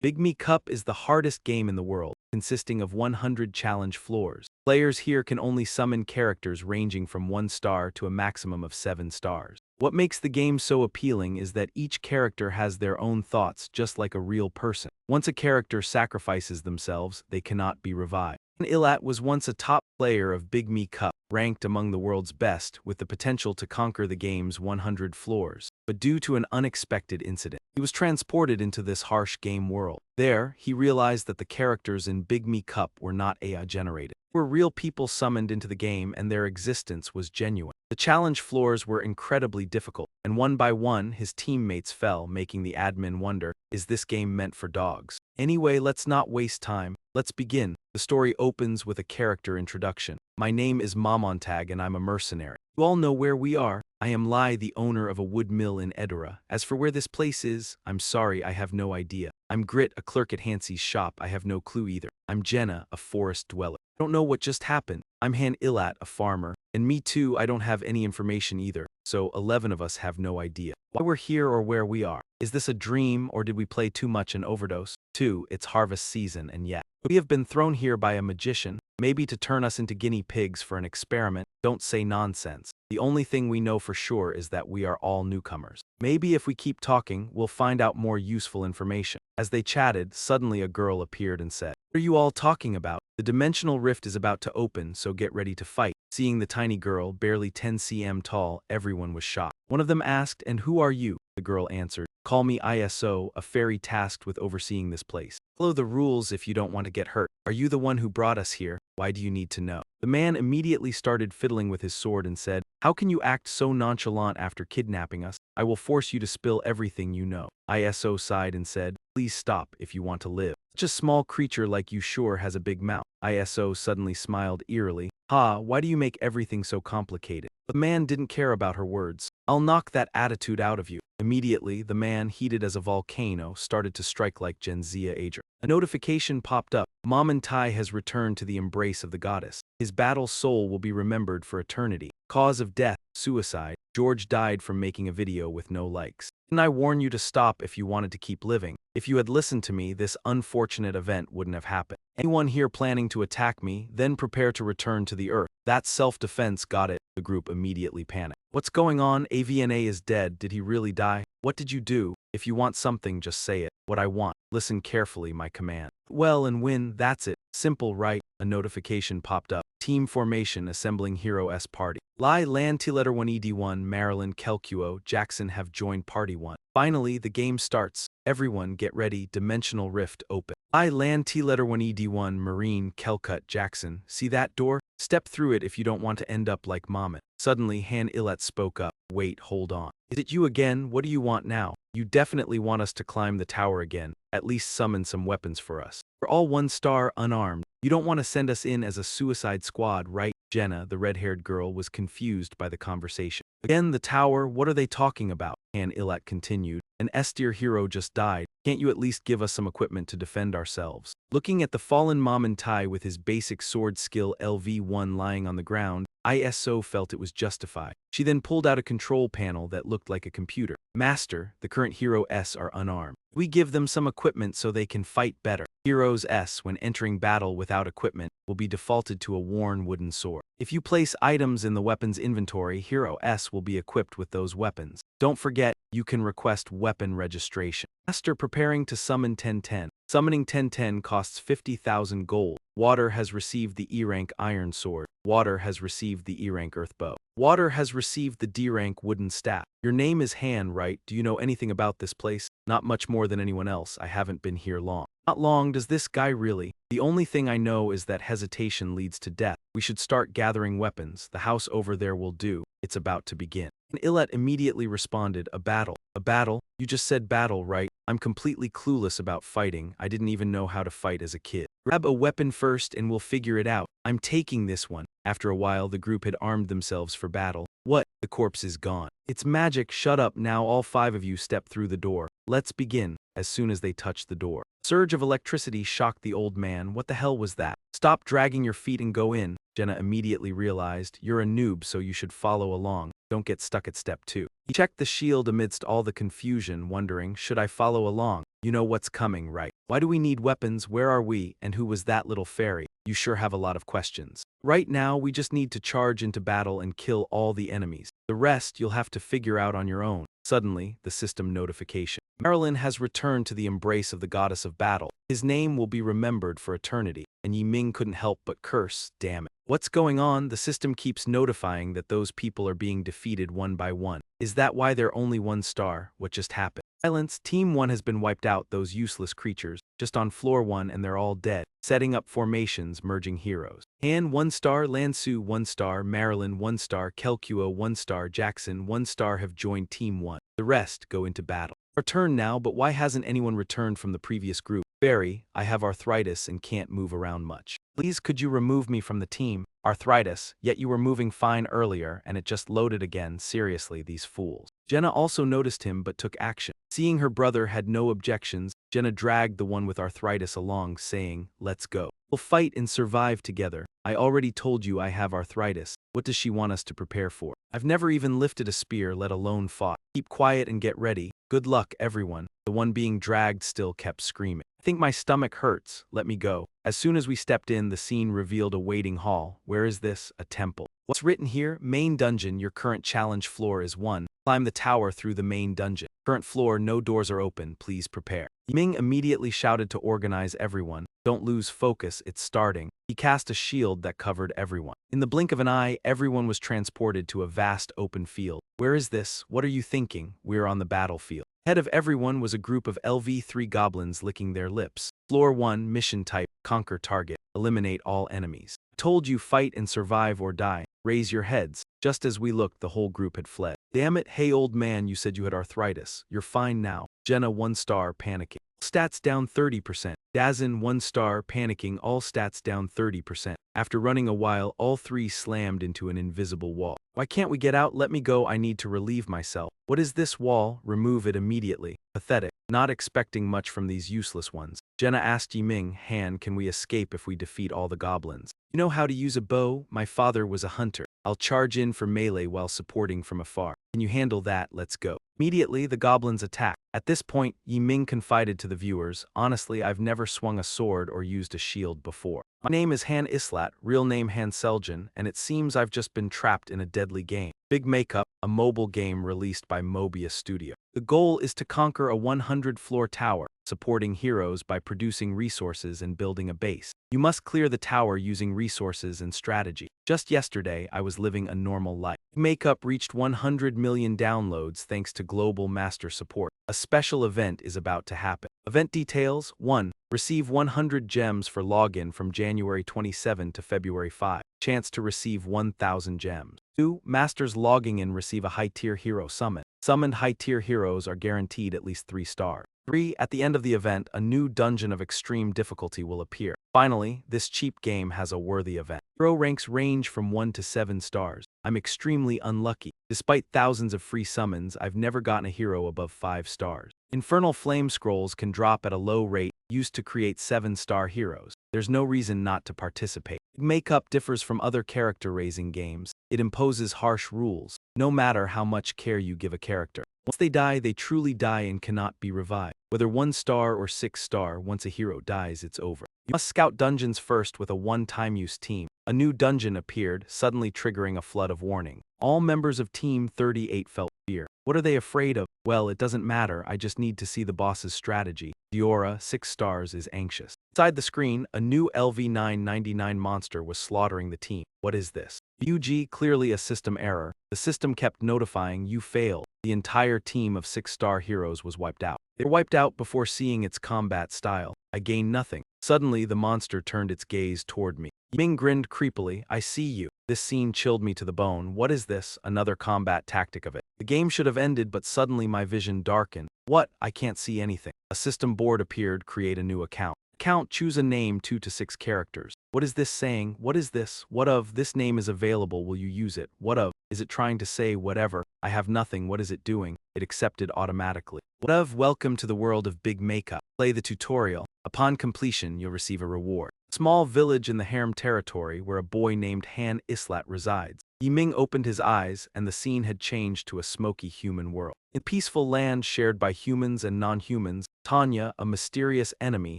Big Me Cup is the hardest game in the world, consisting of 100 challenge floors. Players here can only summon characters ranging from 1 star to a maximum of 7 stars. What makes the game so appealing is that each character has their own thoughts, just like a real person. Once a character sacrifices themselves, they cannot be revived. Ilat was once a top player of Big Me Cup, ranked among the world's best, with the potential to conquer the game's 100 floors. But due to an unexpected incident, he was transported into this harsh game world. There, he realized that the characters in Big Me Cup were not AI-generated. They were real people summoned into the game, and their existence was genuine. The challenge floors were incredibly difficult, and one by one his teammates fell, making the admin wonder, is this game meant for dogs? Anyway, let's not waste time. Let's begin. The story opens with a character introduction. My name is Mamontag and I'm a mercenary. You all know where we are. I am Lai, the owner of a wood mill in Edora. As for where this place is, I'm sorry, I have no idea. I'm Grit, a clerk at Hansi's shop. I have no clue either. I'm Jenna, a forest dweller. I don't know what just happened. I'm Han Ilat, a farmer. And me too, I don't have any information either. So 11 of us have no idea why we're here or where we are. Is this a dream or did we play too much and overdose? 2. It's harvest season and yet we have been thrown here by a magician, maybe to turn us into guinea pigs for an experiment. Don't say nonsense. The only thing we know for sure is that we are all newcomers. Maybe if we keep talking, we'll find out more useful information. As they chatted, suddenly a girl appeared and said, "What are you all talking about? The dimensional rift is about to open, so get ready to fight." Seeing the tiny girl, barely 10 cm tall, everyone was shocked. One of them asked, "And who are you?" The girl answered, "Call me ISO, a fairy tasked with overseeing this place. Follow the rules if you don't want to get hurt. Are you the one who brought us here? Why do you need to know?" The man immediately started fiddling with his sword and said, "How can you act so nonchalant after kidnapping us? I will force you to spill everything you know." ISO sighed and said, "Please stop if you want to live. Such a small creature like you sure has a big mouth." ISO suddenly smiled eerily. "Ha, why do you make everything so complicated?" The man didn't care about her words. "I'll knock that attitude out of you." Immediately, the man, heated as a volcano, started to strike like Genzia Ager. A notification popped up. Mamantai has returned to the embrace of the goddess. His battle soul will be remembered for eternity. Cause of death, suicide. George died from making a video with no likes. Didn't I warn you to stop if you wanted to keep living? If you had listened to me, this unfortunate event wouldn't have happened. Anyone here planning to attack me, then prepare to return to the earth. That's self-defense, got it? The group immediately panicked. What's going on? AVNA is dead. Did he really die? What did you do? If you want something, just say it. What I want. Listen carefully, my command. Well and win, that's it. Simple, right? A notification popped up. Team formation assembling Hero S party. Lai Land T-Letter 1ED1, Marilyn, Kelkuo, Jackson have joined Party 1. Finally, the game starts. Everyone get ready, Dimensional Rift open. I Land T-Letter 1ED1, Marine, Kelcut, Jackson. See that door? Step through it if you don't want to end up like Mamet. Suddenly, Han Ilet spoke up. Wait, hold on. Is it you again? What do you want now? You definitely want us to climb the tower again. At least summon some weapons for us. We're all 1 star, unarmed. You don't want to send us in as a suicide squad, right? Jenna, the red-haired girl, was confused by the conversation. Again, the tower, what are they talking about? Han Ilat continued. An S-tier hero just died. Can't you at least give us some equipment to defend ourselves? Looking at the fallen Mamantai with his basic sword skill LV1 lying on the ground, ISO felt it was justified. She then pulled out a control panel that looked like a computer. Master, the current Hero S are unarmed. We give them some equipment so they can fight better. Heroes S, when entering battle without equipment, will be defaulted to a worn wooden sword. If you place items in the weapons inventory, Hero S will be equipped with those weapons. Don't forget, you can request weapon registration. Master preparing to summon 1010. Summoning 1010 costs 50,000 gold. Water has received the E-rank iron sword. Water has received the E-rank earth bow. Water has received the D-rank wooden staff. Your name is Han, right? Do you know anything about this place? Not much more than anyone else. I haven't been here long. Not long, does this guy really? The only thing I know is that hesitation leads to death. We should start gathering weapons. The house over there will do. It's about to begin. And Ilet immediately responded, a battle. A battle? You just said battle, right? I'm completely clueless about fighting. I didn't even know how to fight as a kid. Grab a weapon first and we'll figure it out. I'm taking this one. After a while, the group had armed themselves for battle. What? The corpse is gone. It's magic. Shut up now. All 5 of you step through the door. Let's begin. As soon as they touched the door, a surge of electricity shocked the old man. What the hell was that? Stop dragging your feet and go in. Jenna immediately realized, you're a noob, so you should follow along. Don't get stuck at step 2. He checked the shield amidst all the confusion, wondering, should I follow along? You know what's coming, right? Why do we need weapons? Where are we? And who was that little fairy? You sure have a lot of questions. Right now, we just need to charge into battle and kill all the enemies. The rest you'll have to figure out on your own. Suddenly, the system notification. Marilyn has returned to the embrace of the goddess of battle. His name will be remembered for eternity. And Yi Ming couldn't help but curse, damn it. What's going on? The system keeps notifying that those people are being defeated one by one. Is that why they're only 1 star? What just happened? Silence, Team 1 has been wiped out, those useless creatures, just on floor 1 and they're all dead. Setting up formations, merging heroes. Han 1 star, Lansu 1 star, Marilyn 1 star, Kelkuo 1 star, Jackson 1 star have joined Team 1. The rest go into battle. Our turn now, but why hasn't anyone returned from the previous group? Barry, I have arthritis and can't move around much. Please could you remove me from the team? Arthritis, yet you were moving fine earlier and it just loaded again, seriously these fools. Jenna also noticed him but took action. Seeing her brother had no objections, Jenna dragged the one with arthritis along, saying, let's go. We'll fight and survive together. I already told you I have arthritis. What does she want us to prepare for? I've never even lifted a spear, let alone fought. Keep quiet and get ready. Good luck, everyone. The one being dragged still kept screaming. I think my stomach hurts. Let me go. As soon as we stepped in, the scene revealed a waiting hall. Where is this? A temple. What's written here? Main dungeon. Your current challenge floor is 1. Climb the tower through the main dungeon. Current floor, no doors are open. Please prepare. Ming immediately shouted to organize everyone. Don't lose focus, it's starting. He cast a shield that covered everyone. In the blink of an eye, everyone was transported to a vast open field. Where is this? What are you thinking? We're on the battlefield. Ahead of everyone was a group of LV3 goblins licking their lips. Floor 1, mission type, conquer target, eliminate all enemies. Told you fight and survive or die. Raise your heads. Just as we looked, the whole group had fled. Damn it, hey old man, you said you had arthritis. You're fine now. Jenna 1 star, panicking. Stats down 30%. Dazin 1 star, panicking, all stats down 30%. After running a while, all 3 slammed into an invisible wall. Why can't we get out? Let me go, I need to relieve myself. What is this wall? Remove it immediately. Pathetic. Not expecting much from these useless ones. Jenna asked Yi Ming, Han, can we escape if we defeat all the goblins? You know how to use a bow? My father was a hunter. I'll charge in for melee while supporting from afar. Can you handle that? Let's go. Immediately, the goblins attack. At this point, Yi Ming confided to the viewers, honestly, I've never swung a sword or used a shield before. My name is Han Islat, real name Han Seljan, and it seems I've just been trapped in a deadly game. Big Makeup, a mobile game released by Mobius Studio. The goal is to conquer a 100-floor tower, supporting heroes by producing resources and building a base. You must clear the tower using resources and strategy. Just yesterday, I was living a normal life. Makeup reached 100 million downloads thanks to global master support. A special event is about to happen. Event details: 1. Receive 100 gems for login from January 27 to February 5. Chance to receive 1,000 gems. 2. Masters logging in receive a high-tier hero summon. Summoned high-tier heroes are guaranteed at least 3 stars. 3. At the end of the event, a new dungeon of extreme difficulty will appear. Finally, this cheap game has a worthy event. Hero ranks range from 1 to 7 stars. I'm extremely unlucky. Despite thousands of free summons, I've never gotten a hero above 5 stars. Infernal Flame Scrolls can drop at a low rate, used to create 7-star heroes. There's no reason not to participate. Makeup differs from other character-raising games. It imposes harsh rules, no matter how much care you give a character. Once they die, they truly die and cannot be revived. Whether 1 star or 6 star, once a hero dies, it's over. You must scout dungeons first with a one-time use team. A new dungeon appeared, suddenly triggering a flood of warning. All members of Team 38 felt fear. What are they afraid of? Well, it doesn't matter, I just need to see the boss's strategy. Diora, 6 stars, is anxious. Inside the screen, a new LV999 monster was slaughtering the team. What is this? UG, clearly a system error. The system kept notifying, you failed. The entire team of 6-star heroes was wiped out. They were wiped out before seeing its combat style. I gained nothing. Suddenly, the monster turned its gaze toward me. Ming grinned creepily, I see you. This scene chilled me to the bone. What is this? Another combat tactic of it. The game should have ended, but suddenly my vision darkened. What? I can't see anything. A system board appeared, create a new account. Account, choose a name 2 to 6 characters. What is this saying? What is this? What of? This name is available, will you use it? What of? Is it trying to say whatever? I have nothing, what is it doing? It accepted automatically. What of? Welcome to the world of Big Makeup. Play the tutorial. Upon completion, you'll receive a reward. Small village in the Harem territory where a boy named Han Islat resides. Yiming opened his eyes, and the scene had changed to a smoky human world. In a peaceful land shared by humans and non-humans, Tanya, a mysterious enemy,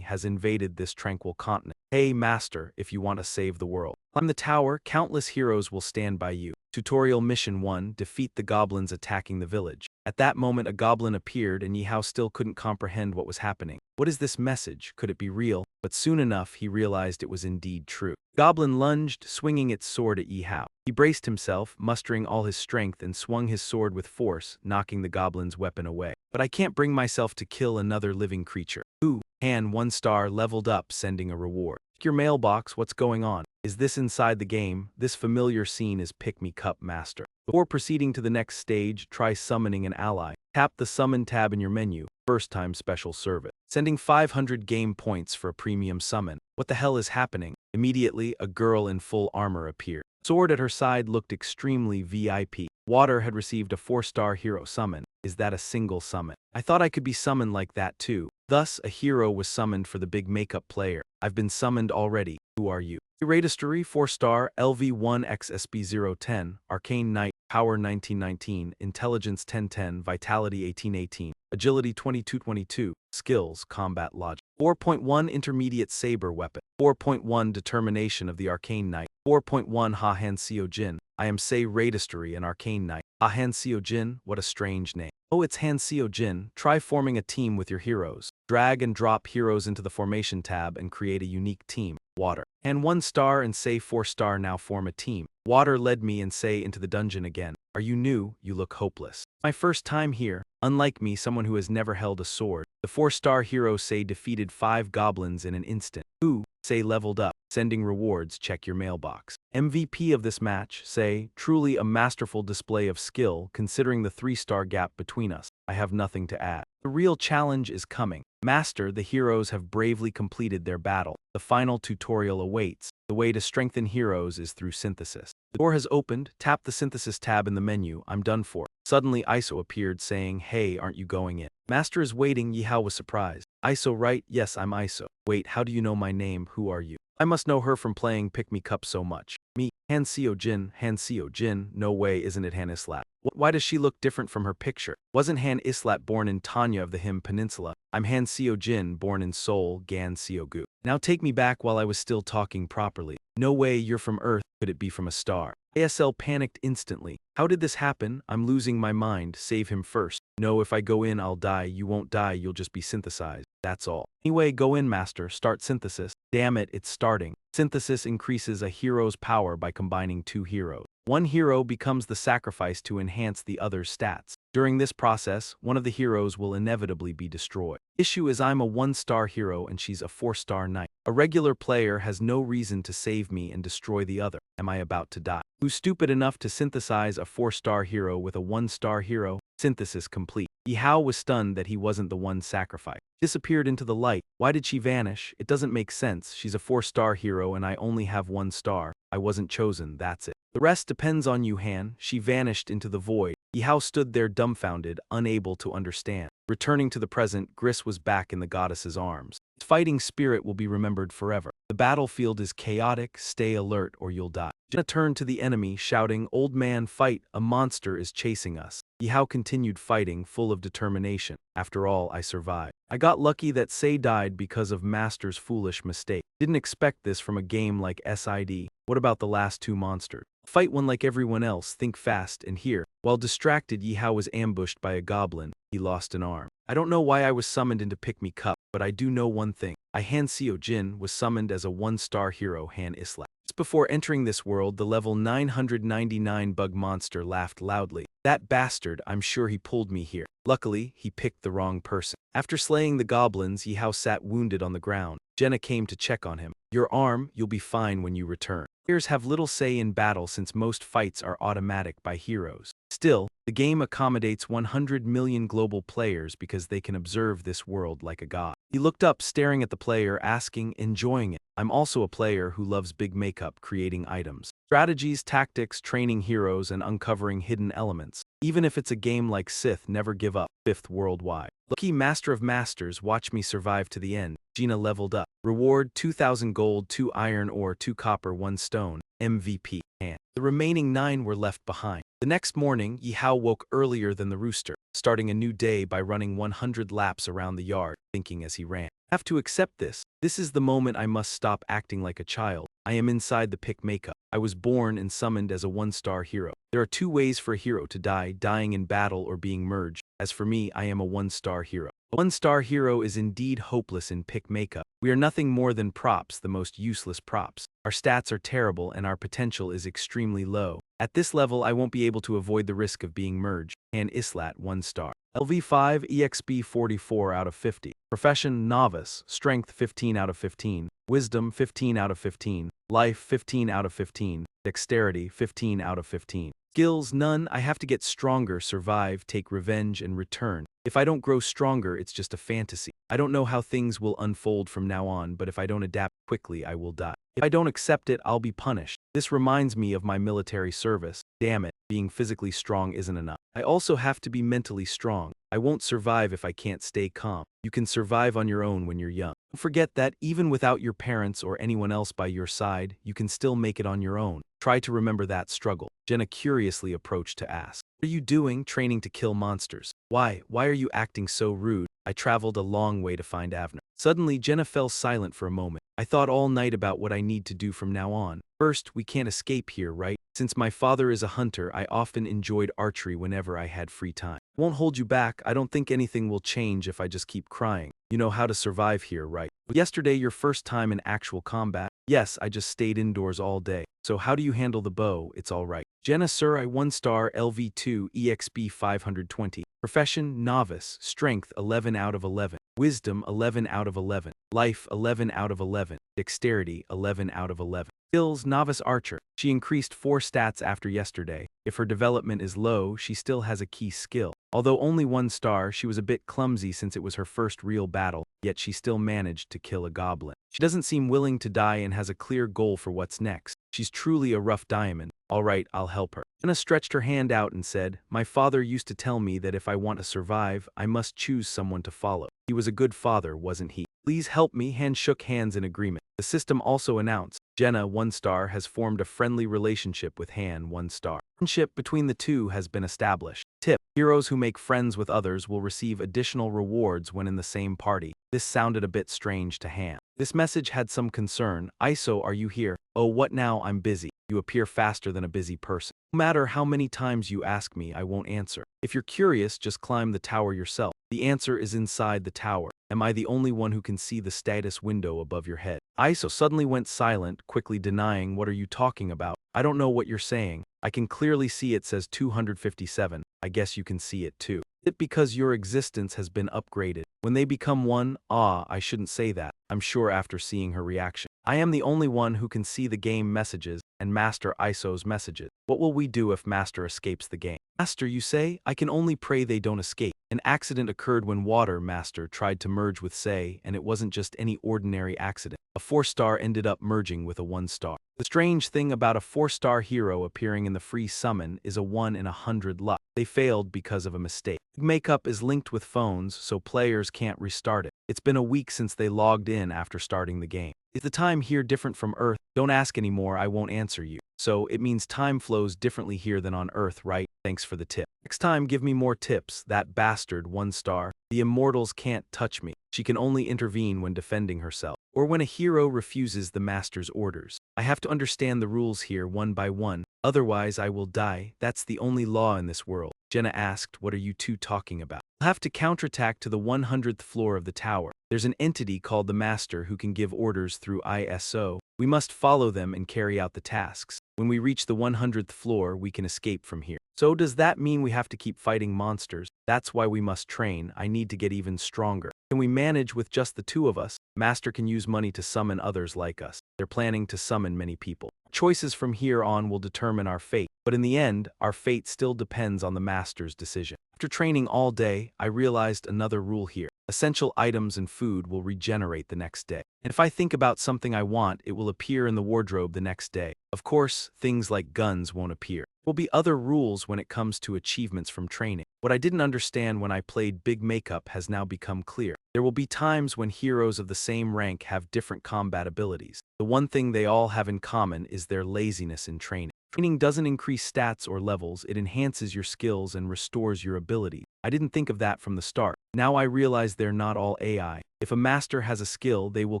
has invaded this tranquil continent. Hey, Master, if you want to save the world, climb the tower, countless heroes will stand by you. Tutorial Mission 1, defeat the goblins attacking the village. At that moment a goblin appeared and Yihao still couldn't comprehend what was happening. What is this message? Could it be real? But soon enough he realized it was indeed true. Goblin lunged, swinging its sword at Yihao. He braced himself, mustering all his strength, and swung his sword with force, knocking the goblin's weapon away. But I can't bring myself to kill another living creature. Ooh, Han 1 star leveled up, sending a reward. Check your mailbox, what's going on? Is this inside the game? This familiar scene is Pick Me Cup Master. Before proceeding to the next stage, try summoning an ally. Tap the Summon tab in your menu, first time special service. Sending 500 game points for a premium summon. What the hell is happening? Immediately, a girl in full armor appeared. Sword at her side looked extremely VIP. Water had received a 4-star hero summon. Is that a single summon? I thought I could be summoned like that too. Thus, a hero was summoned for the big makeup player. I've been summoned already. Who are you? Radistory 4-star, LV1XSB010, Arcane Knight, Power 1919, Intelligence 1010, Vitality 1818, Agility 2222, Skills, Combat Logic. 4.1 Intermediate Saber Weapon. 4.1 Determination of the Arcane Knight. 4.1 Ha-Han Seo-jin. I am Sei Radistory, an Arcane Knight. Ha-Han Seo-jin, what a strange name. Oh, it's Han Seo-jin. Try forming a team with your heroes. Drag and drop heroes into the Formation tab and create a unique team. Water. Han 1 star and Sei 4 star now form a team. Water led me and Sei into the dungeon again. Are you new? You look hopeless. My first time here. Unlike me, someone who has never held a sword. The 4-star hero Sei defeated 5 goblins in an instant. Ooh, Sei leveled up. Sending rewards, check your mailbox. MVP of this match, Sei, truly a masterful display of skill considering the 3-star gap between us. I have nothing to add. The real challenge is coming. Master, the heroes have bravely completed their battle. The final tutorial awaits. The way to strengthen heroes is through synthesis. The door has opened, tap the synthesis tab in the menu, I'm done for. Suddenly ISO appeared saying, hey, aren't you going in? Master is waiting, Yihao was surprised. ISO right? Yes, I'm ISO. Wait, how do you know my name? Who are you? I must know her from playing Pick Me Cup so much. Me, Han Seo-jin, Han Seo-jin, no way isn't it Han Islat. Why does she look different from her picture? Wasn't Han Islat born in Tanya of the Him Peninsula? I'm Han Seo-jin, born in Seoul, Gan Seo-gu. Now take me back while I was still talking properly. No way you're from Earth, could it be from a star? ASL panicked instantly. How did this happen? I'm losing my mind, save him first. No, if I go in I'll die, you won't die, you'll just be synthesized. That's all. Anyway, go in Master, start synthesis. Damn it, it's starting. Synthesis increases a hero's power by combining 2 heroes. One hero becomes the sacrifice to enhance the other's stats. During this process, one of the heroes will inevitably be destroyed. Issue is I'm a 1-star hero and she's a 4-star knight. A regular player has no reason to save me and destroy the other. Am I about to die? Who's stupid enough to synthesize a 4-star hero with a 1-star hero? Synthesis complete. Yihao was stunned that he wasn't the one sacrificed. Disappeared into the light. Why did she vanish? It doesn't make sense. She's a 4-star hero and I only have 1 star. I wasn't chosen, that's it. The rest depends on you, Han. She vanished into the void. Yihao stood there dumbfounded, unable to understand. Returning to the present, Gris was back in the goddess's arms. His fighting spirit will be remembered forever. The battlefield is chaotic, stay alert or you'll die. Jenna turned to the enemy, shouting, "Old man, fight, a monster is chasing us." Yihao continued fighting, full of determination. After all, I survived. I got lucky that Sei died because of Master's foolish mistake. Didn't expect this from a game like SID. What about the last 2 monsters? Fight one like everyone else, think fast, and here. While distracted, Yihao was ambushed by a goblin. He lost an arm. I don't know why I was summoned into Pick Me Cup, but I do know one thing. Han Seo-jin was summoned as a 1-star hero, Han Islat. Just before entering this world, the level 999 bug monster laughed loudly. That bastard, I'm sure he pulled me here. Luckily, he picked the wrong person. After slaying the goblins, Yihao sat wounded on the ground. Jenna came to check on him. Your arm, you'll be fine when you return. Players have little say in battle since most fights are automatic by heroes. Still, the game accommodates 100 million global players because they can observe this world like a god. He looked up, staring at the player, asking, enjoying it. I'm also a player who loves big makeup, creating items. Strategies, tactics, training heroes, and uncovering hidden elements. Even if it's a game like Sith, never give up. 5th worldwide. Lucky Master of Masters, watch me survive to the end. Gina leveled up. Reward 2,000 gold, 2 iron ore, 2 copper, 1 stone. MVP. And the remaining 9 were left behind. The next morning, Yihao woke earlier than the rooster, starting a new day by running 100 laps around the yard, thinking as he ran. I have to accept this. This is the moment I must stop acting like a child. I am inside the pick makeup. I was born and summoned as a 1-star hero. There are 2 ways for a hero to die, dying in battle or being merged. As for me, I am a 1-star hero. A 1-star hero is indeed hopeless in pick makeup. We are nothing more than props, the most useless props. Our stats are terrible and our potential is extremely low. At this level, I won't be able to avoid the risk of being merged. And Islat 1-star. LV5 EXP 44 out of 50. Profession Novice. Strength 15 out of 15. Wisdom 15 out of 15. Life 15 out of 15. Dexterity 15 out of 15. Skills none. I have to get stronger, survive, take revenge, and return. If I don't grow stronger, it's just a fantasy. I don't know how things will unfold from now on, but if I don't adapt quickly, I will die. If I don't accept it, I'll be punished. This reminds me of my military service. Damn it, being physically strong isn't enough. I also have to be mentally strong. I won't survive if I can't stay calm. You can survive on your own when you're young. Don't forget that even without your parents or anyone else by your side, you can still make it on your own. Try to remember that struggle. Jenna curiously approached to ask, "What are you doing training to kill monsters? Why are you acting so rude? I traveled a long way to find Avner." Suddenly, Jenna fell silent for a moment. I thought all night about what I need to do from now on. First, we can't escape here, right? Since my father is a hunter, I often enjoyed archery whenever I had free time. I won't hold you back. I don't think anything will change if I just keep crying. You know how to survive here, right? Yesterday, your first time in actual combat? Yes, I just stayed indoors all day. So how do you handle the bow? It's all right. Jenna, sir, I 1-star LV2 EXP 520. Profession Novice. Strength 11 out of 11. Wisdom 11 out of 11. Life 11 out of 11. Dexterity 11 out of 11. Skills Novice Archer. She increased 4 stats after yesterday. If her development is low, she still has a key skill. Although only 1 star, she was a bit clumsy since it was her first real battle, yet she still managed to kill a goblin. She doesn't seem willing to die and has a clear goal for what's next. She's truly a rough diamond. All right, I'll help her. Anna stretched her hand out and said, "My father used to tell me that if I want to survive, I must choose someone to follow. He was a good father, wasn't he? Please help me." Han shook hands in agreement. The system also announced, Jenna, 1-star, has formed a friendly relationship with Han, 1-star. Friendship between the two has been established. Tip: heroes who make friends with others will receive additional rewards when in the same party. This sounded a bit strange to Han. This message had some concern. "ISO, are you here?" "Oh, what now? I'm busy." You appear faster than a busy person. No matter how many times you ask me, I won't answer. If you're curious, just climb the tower yourself. The answer is inside the tower. Am I the only one who can see the status window above your head? ISO suddenly went silent, quickly denying, "What are you talking about? I don't know what you're saying. I can clearly see it says 257. I guess you can see it too. Is it because your existence has been upgraded? When they become one, I shouldn't say that. I'm sure after seeing her reaction. I am the only one who can see the game messages and Master ISO's messages. What will we do if Master escapes the game?" "Master, you say? I can only pray they don't escape." An accident occurred when Water Master tried to merge with Say, and it wasn't just any ordinary accident. A 4-star ended up merging with a 1-star. The strange thing about a 4-star hero appearing in the free summon is a 1 in 100 luck. They failed because of a mistake. Makeup is linked with phones, so players can't restart it. It's been a week since they logged in after starting the game. Is the time here different from Earth? Don't ask anymore, I won't answer you. So it means time flows differently here than on Earth, right? Thanks for the tip. Next time, give me more tips. That bastard, 1-star. The immortals can't touch me. She can only intervene when defending herself, or when a hero refuses the master's orders. I have to understand the rules here one by one, otherwise I will die. That's the only law in this world. Jenna asked, "What are you two talking about?" "I'll have to counterattack to the 100th floor of the tower. There's an entity called the Master who can give orders through ISO. We must follow them and carry out the tasks. When we reach the 100th floor, we can escape from here." "So does that mean we have to keep fighting monsters?" "That's why we must train. I need to get even stronger." "Can we manage with just the 2 of us?" "Master can use money to summon others like us. They're planning to summon many people. Choices from here on will determine our fate, but in the end, our fate still depends on the Master's decision." After training all day, I realized another rule here. Essential items and food will regenerate the next day. And if I think about something I want, it will appear in the wardrobe the next day. Of course, things like guns won't appear. There will be other rules when it comes to achievements from training. What I didn't understand when I played Big Makeup has now become clear. There will be times when heroes of the same rank have different combat abilities. The one thing they all have in common is their laziness in training. Training doesn't increase stats or levels, it enhances your skills and restores your ability. I didn't think of that from the start. Now I realize they're not all AI. If a master has a skill, they will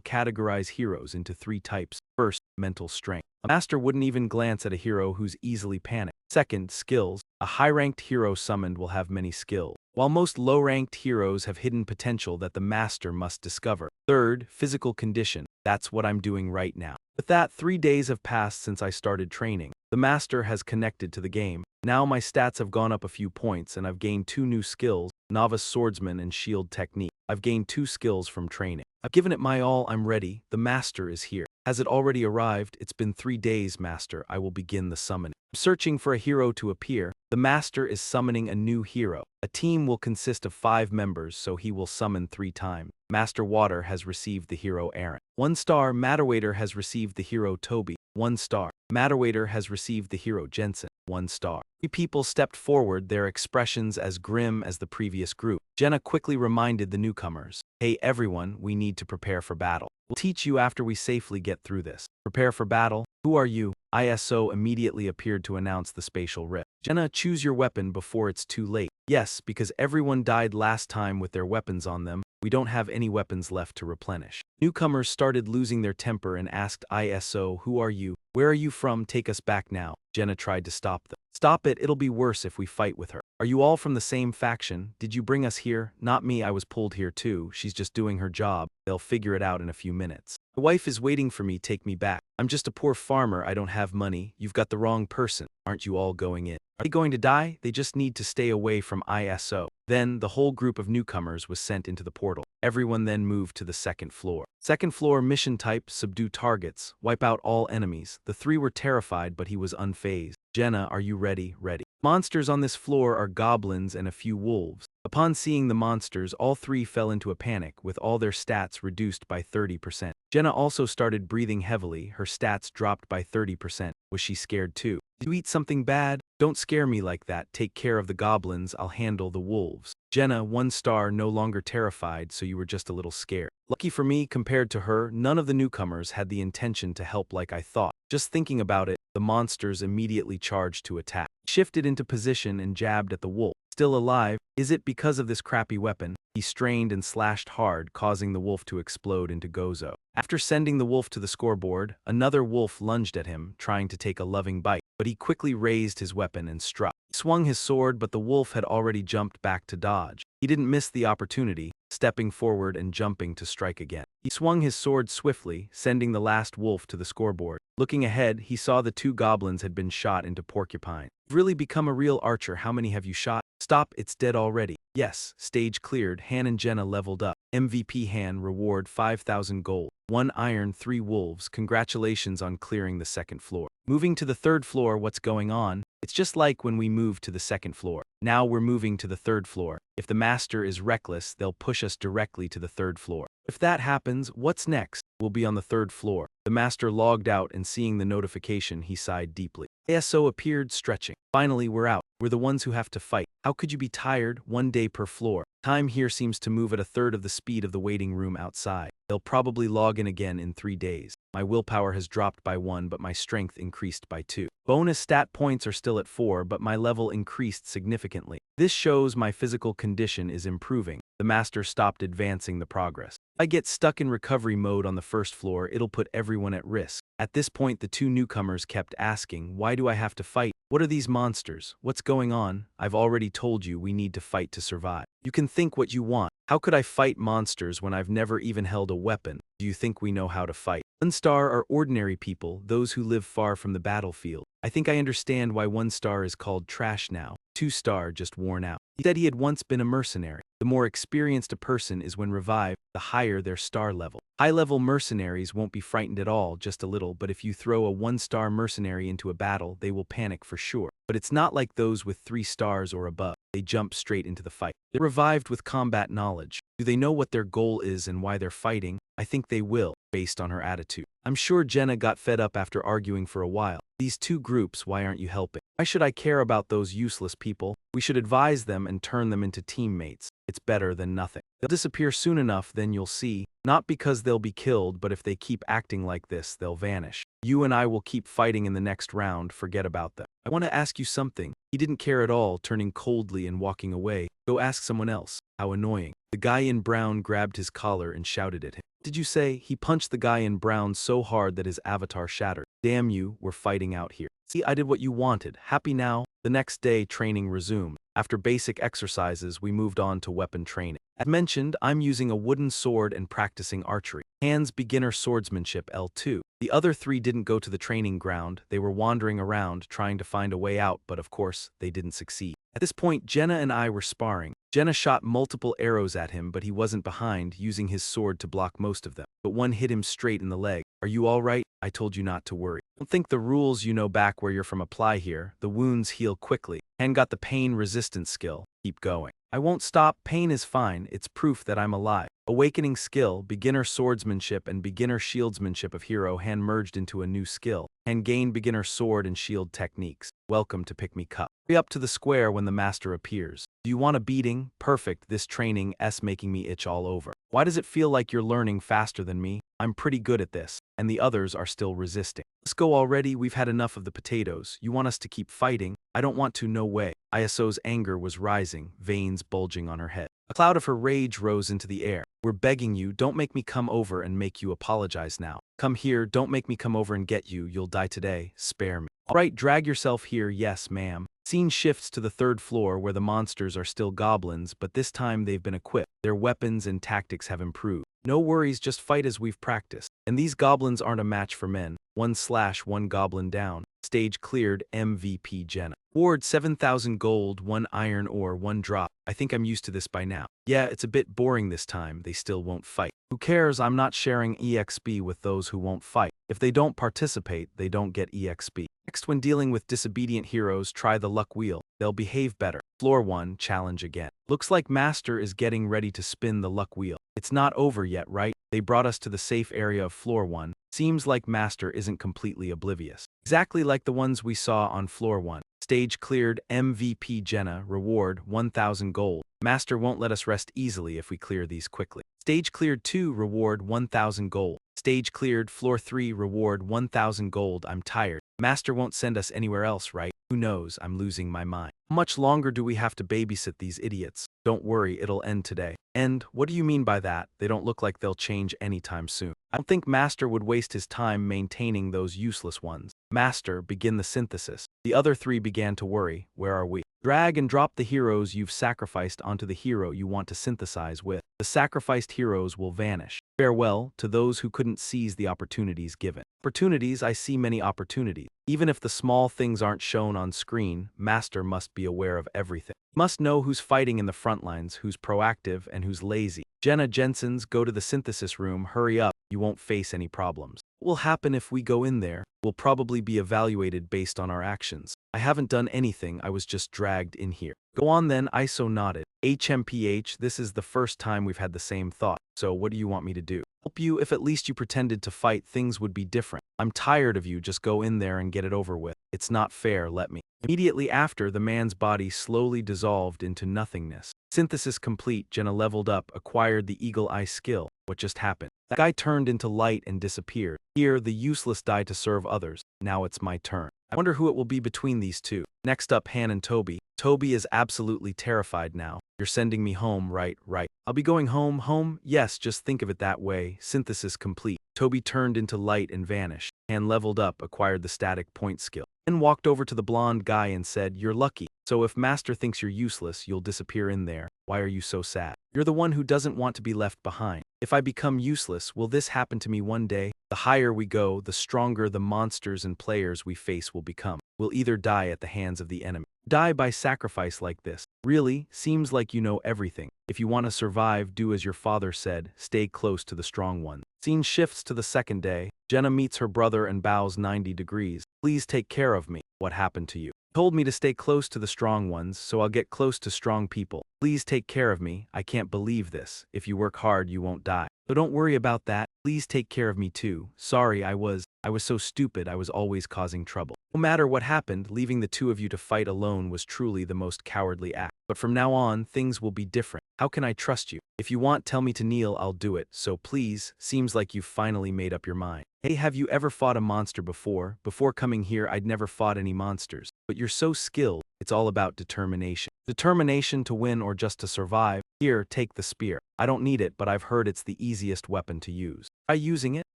categorize heroes into 3 types. First, mental strength. A master wouldn't even glance at a hero who's easily panicked. Second, skills. A high-ranked hero summoned will have many skills, while most low-ranked heroes have hidden potential that the master must discover. Third, physical condition. That's what I'm doing right now. With that, 3 days have passed since I started training. The master has connected to the game. Now my stats have gone up a few points and I've gained 2 new skills, Novice Swordsman and Shield Technique. I've gained 2 skills from training. I've given it my all, I'm ready. The master is here. Has it already arrived? It's been 3 days, master. I will begin the summoning. I'm searching for a hero to appear. The master is summoning a new hero. A team will consist of 5 members, so he will summon 3 times. Master Water has received the hero Aaron. 1 star. Matterwaiter has received the hero Toby. 1 star. Matterwaiter has received the hero Jensen. 1 star. 3 people stepped forward, their expressions as grim as the previous group. Jenna quickly reminded the newcomers, "Hey everyone, we need to prepare for battle. We'll teach you after we safely get through this." Prepare for battle? Who are you? ISO immediately appeared to announce the spatial rift. Jenna, choose your weapon before it's too late. Yes, because everyone died last time with their weapons on them. We don't have any weapons left to replenish. Newcomers started losing their temper and asked ISO, "Who are you? Where are you from? Take us back now." Jenna tried to stop them. "Stop it, it'll be worse if we fight with her. Are you all from the same faction? Did you bring us here?" "Not me, I was pulled here too. She's just doing her job. They'll figure it out in a few minutes. My wife is waiting for me, take me back. I'm just a poor farmer, I don't have money. You've got the wrong person. Aren't you all going in?" Are they going to die? They just need to stay away from ISO. Then, the whole group of newcomers was sent into the portal. Everyone then moved to the 2nd floor. 2nd floor mission type, subdue targets, wipe out all enemies. The 3 were terrified, but he was unfazed. "Jenna, are you ready?" "Ready." Monsters on this floor are goblins and a few wolves. Upon seeing the monsters, all 3 fell into a panic, with all their stats reduced by 30%. Jenna also started breathing heavily, her stats dropped by 30%. Was she scared too? "Did you eat something bad? Don't scare me like that. Take care of the goblins, I'll handle the wolves." Jenna, 1 star, no longer terrified, so you were just a little scared. Lucky for me, compared to her, none of the newcomers had the intention to help like I thought. Just thinking about it, the monsters immediately charged to attack. Shifted into position and jabbed at the wolf. Still alive. Is it because of this crappy weapon? He strained and slashed hard, causing the wolf to explode into Gozo. After sending the wolf to the scoreboard, another wolf lunged at him, trying to take a loving bite, but he quickly raised his weapon and struck. He swung his sword, but the wolf had already jumped back to dodge. He didn't miss the opportunity, stepping forward and jumping to strike again. He swung his sword swiftly, sending the last wolf to the scoreboard. Looking ahead, he saw the 2 goblins had been shot into porcupine. "You've really become a real archer. How many have you shot?" "Stop, it's dead already." "Yes." Stage cleared. Han and Jenna leveled up. MVP Han, reward 5,000 gold. 1 iron, 3 wolves. Congratulations on clearing the 2nd floor. Moving to the 3rd floor, what's going on? It's just like when we moved to the 2nd floor. Now we're moving to the 3rd floor. If the master is reckless, they'll push us directly to the 3rd floor. If that happens, what's next? We'll be on the 3rd floor. The master logged out and seeing the notification, he sighed deeply. ASO appeared, stretching. "Finally, we're out. We're the ones who have to fight. How could you be tired? 1 day per floor. Time here seems to move at a third of the speed of the waiting room outside. They'll probably log in again in 3 days. My willpower has dropped by 1, but my strength increased by 2. Bonus stat points are still at 4, but my level increased significantly. This shows my physical condition is improving." The master stopped advancing the progress. "If I get stuck in recovery mode on the 1st floor, it'll put everyone at risk." At this point, the 2 newcomers kept asking, "Why do I have to fight? What are these monsters? What's going on?" "I've already told you we need to fight to survive. You can think what you want. How could I fight monsters when I've never even held a weapon? Do you think we know how to fight?" 1 star are ordinary people, those who live far from the battlefield. "I think I understand why 1 star is called trash now. 2 star just worn out." He said he had once been a mercenary. The more experienced a person is when revived, the higher their star level. High-level mercenaries won't be frightened at all, just a little, but if you throw a 1-star mercenary into a battle, they will panic for sure. But it's not like those with 3 stars or above. They jump straight into the fight. They're revived with combat knowledge. Do they know what their goal is and why they're fighting? I think they will, based on her attitude. I'm sure Jenna got fed up after arguing for a while. "These 2 groups, why aren't you helping?" Why should I care about those useless people? We should advise them and turn them into teammates. It's better than nothing. They'll disappear soon enough, then you'll see. Not because they'll be killed, but if they keep acting like this, they'll vanish. You and I will keep fighting in the next round, forget about them. I want to ask you something. He didn't care at all, turning coldly and walking away. Go ask someone else. How annoying. The guy in brown grabbed his collar and shouted at him. Did you say? He punched the guy in brown so hard that his avatar shattered. Damn you, we're fighting out here. See, I did what you wanted. Happy now? The next day, training resumed. After basic exercises, we moved on to weapon training. As mentioned, I'm using a wooden sword and practicing archery. Hands beginner swordsmanship L2. The other 3 didn't go to the training ground. They were wandering around, trying to find a way out, but of course, they didn't succeed. At this point, Jenna and I were sparring. Jenna shot multiple arrows at him, but he wasn't behind, using his sword to block most of them. But one hit him straight in the leg. Are you all right? I told you not to worry. Don't think the rules you know back where you're from apply here. The wounds heal quickly. And got the pain resistance skill. Keep going. I won't stop. Pain is fine. It's proof that I'm alive. Awakening skill, beginner swordsmanship and beginner shieldsmanship of hero hand merged into a new skill, and gain beginner sword and shield techniques. Welcome to Pick Me Cup. Hurry up to the square when the master appears. Do you want a beating? Perfect. This training is making me itch all over. Why does it feel like you're learning faster than me? I'm pretty good at this, and the others are still resisting. Let's go already. We've had enough of the potatoes. You want us to keep fighting? I don't want to, no way. ISO's anger was rising, veins bulging on her head. A cloud of her rage rose into the air. We're begging you, don't make me come over and make you apologize now. Come here, don't make me come over and get you. You'll die today. Spare me. All right, drag yourself here. Yes, ma'am. Scene shifts to the 3rd floor where the monsters are still goblins, but this time they've been equipped. Their weapons and tactics have improved. No worries, just fight as we've practiced. And these goblins aren't a match for men. 1/1 goblin down. Stage cleared. MVP Jenna. Ward 7,000 gold, 1 iron ore, 1 drop. I think I'm used to this by now. Yeah, it's a bit boring this time. They still won't fight. Who cares? I'm not sharing EXP with those who won't fight. If they don't participate, they don't get EXP. Next, when dealing with disobedient heroes, try the luck wheel. They'll behave better. Floor 1, challenge again. Looks like Master is getting ready to spin the luck wheel. It's not over yet, right? They brought us to the safe area of floor 1. Seems like Master isn't completely oblivious. Exactly like the ones we saw on floor 1. Stage cleared. MVP Jenna. Reward 1,000 gold. Master won't let us rest easily if we clear these quickly. Stage cleared 2. Reward 1,000 gold. Stage cleared. Floor 3. Reward 1,000 gold. I'm tired. Master won't send us anywhere else, right? Who knows? I'm losing my mind. How much longer do we have to babysit these idiots? Don't worry, it'll end today. End? What do you mean by that? They don't look like they'll change anytime soon. I don't think Master would waste his time maintaining those useless ones. Master, begin the synthesis. The other 3 began to worry. Where are we? Drag and drop the heroes you've sacrificed onto the hero you want to synthesize with. The sacrificed heroes will vanish. Farewell to those who couldn't seize the opportunities given. Opportunities, I see many opportunities. Even if the small things aren't shown on screen, Master must be aware of everything. Must know who's fighting in the front lines, who's proactive, and who's lazy. Jenna Jensen's, go to the synthesis room, hurry up, you won't face any problems. What will happen if we go in there? We'll probably be evaluated based on our actions. I haven't done anything, I was just dragged in here. Go on then, ISO nodded. HMPH, this is the first time we've had the same thought. So what do you want me to do? Help you? If at least you pretended to fight, things would be different. I'm tired of you, just go in there and get it over with. It's not fair, let me. Immediately after, the man's body slowly dissolved into nothingness. Synthesis complete. Jenna leveled up, acquired the eagle eye skill. What just happened? That guy turned into light and disappeared. Here, the useless died to serve others. Now it's my turn. I wonder who it will be between these two. Next up, Han and Toby. Toby is absolutely terrified now. You're sending me home, right? I'll be going home? Yes, just think of it that way. Synthesis complete. Toby turned into light and vanished. Han leveled up, acquired the static point skill. Then walked over to the blonde guy and said, you're lucky. So if Master thinks you're useless, you'll disappear in there. Why are you so sad? You're the one who doesn't want to be left behind. If I become useless, will this happen to me one day? The higher we go, the stronger the monsters and players we face will become. We'll either die at the hands of the enemy. Die by sacrifice like this. Really? Seems like you know everything. If you want to survive, do as your father said. Stay close to the strong one. Scene shifts to the 2nd day. Jenna meets her brother and bows 90 degrees. Please take care of me. What happened to you? Told me to stay close to the strong ones, so I'll get close to strong people. Please take care of me. I can't believe this. If you work hard, you won't die. So don't worry about that. Please take care of me too. Sorry, I was so stupid. I was always causing trouble. No matter what happened, leaving the two of you to fight alone was truly the most cowardly act. But from now on, things will be different. How can I trust you? If you want, tell me to kneel, I'll do it. So please, seems like you've finally made up your mind. Hey, have you ever fought a monster before? Before coming here, I'd never fought any monsters. But you're so skilled. It's all about determination. Determination to win or just to survive. Here, take the spear. I don't need it, but I've heard it's the easiest weapon to use. Try using it.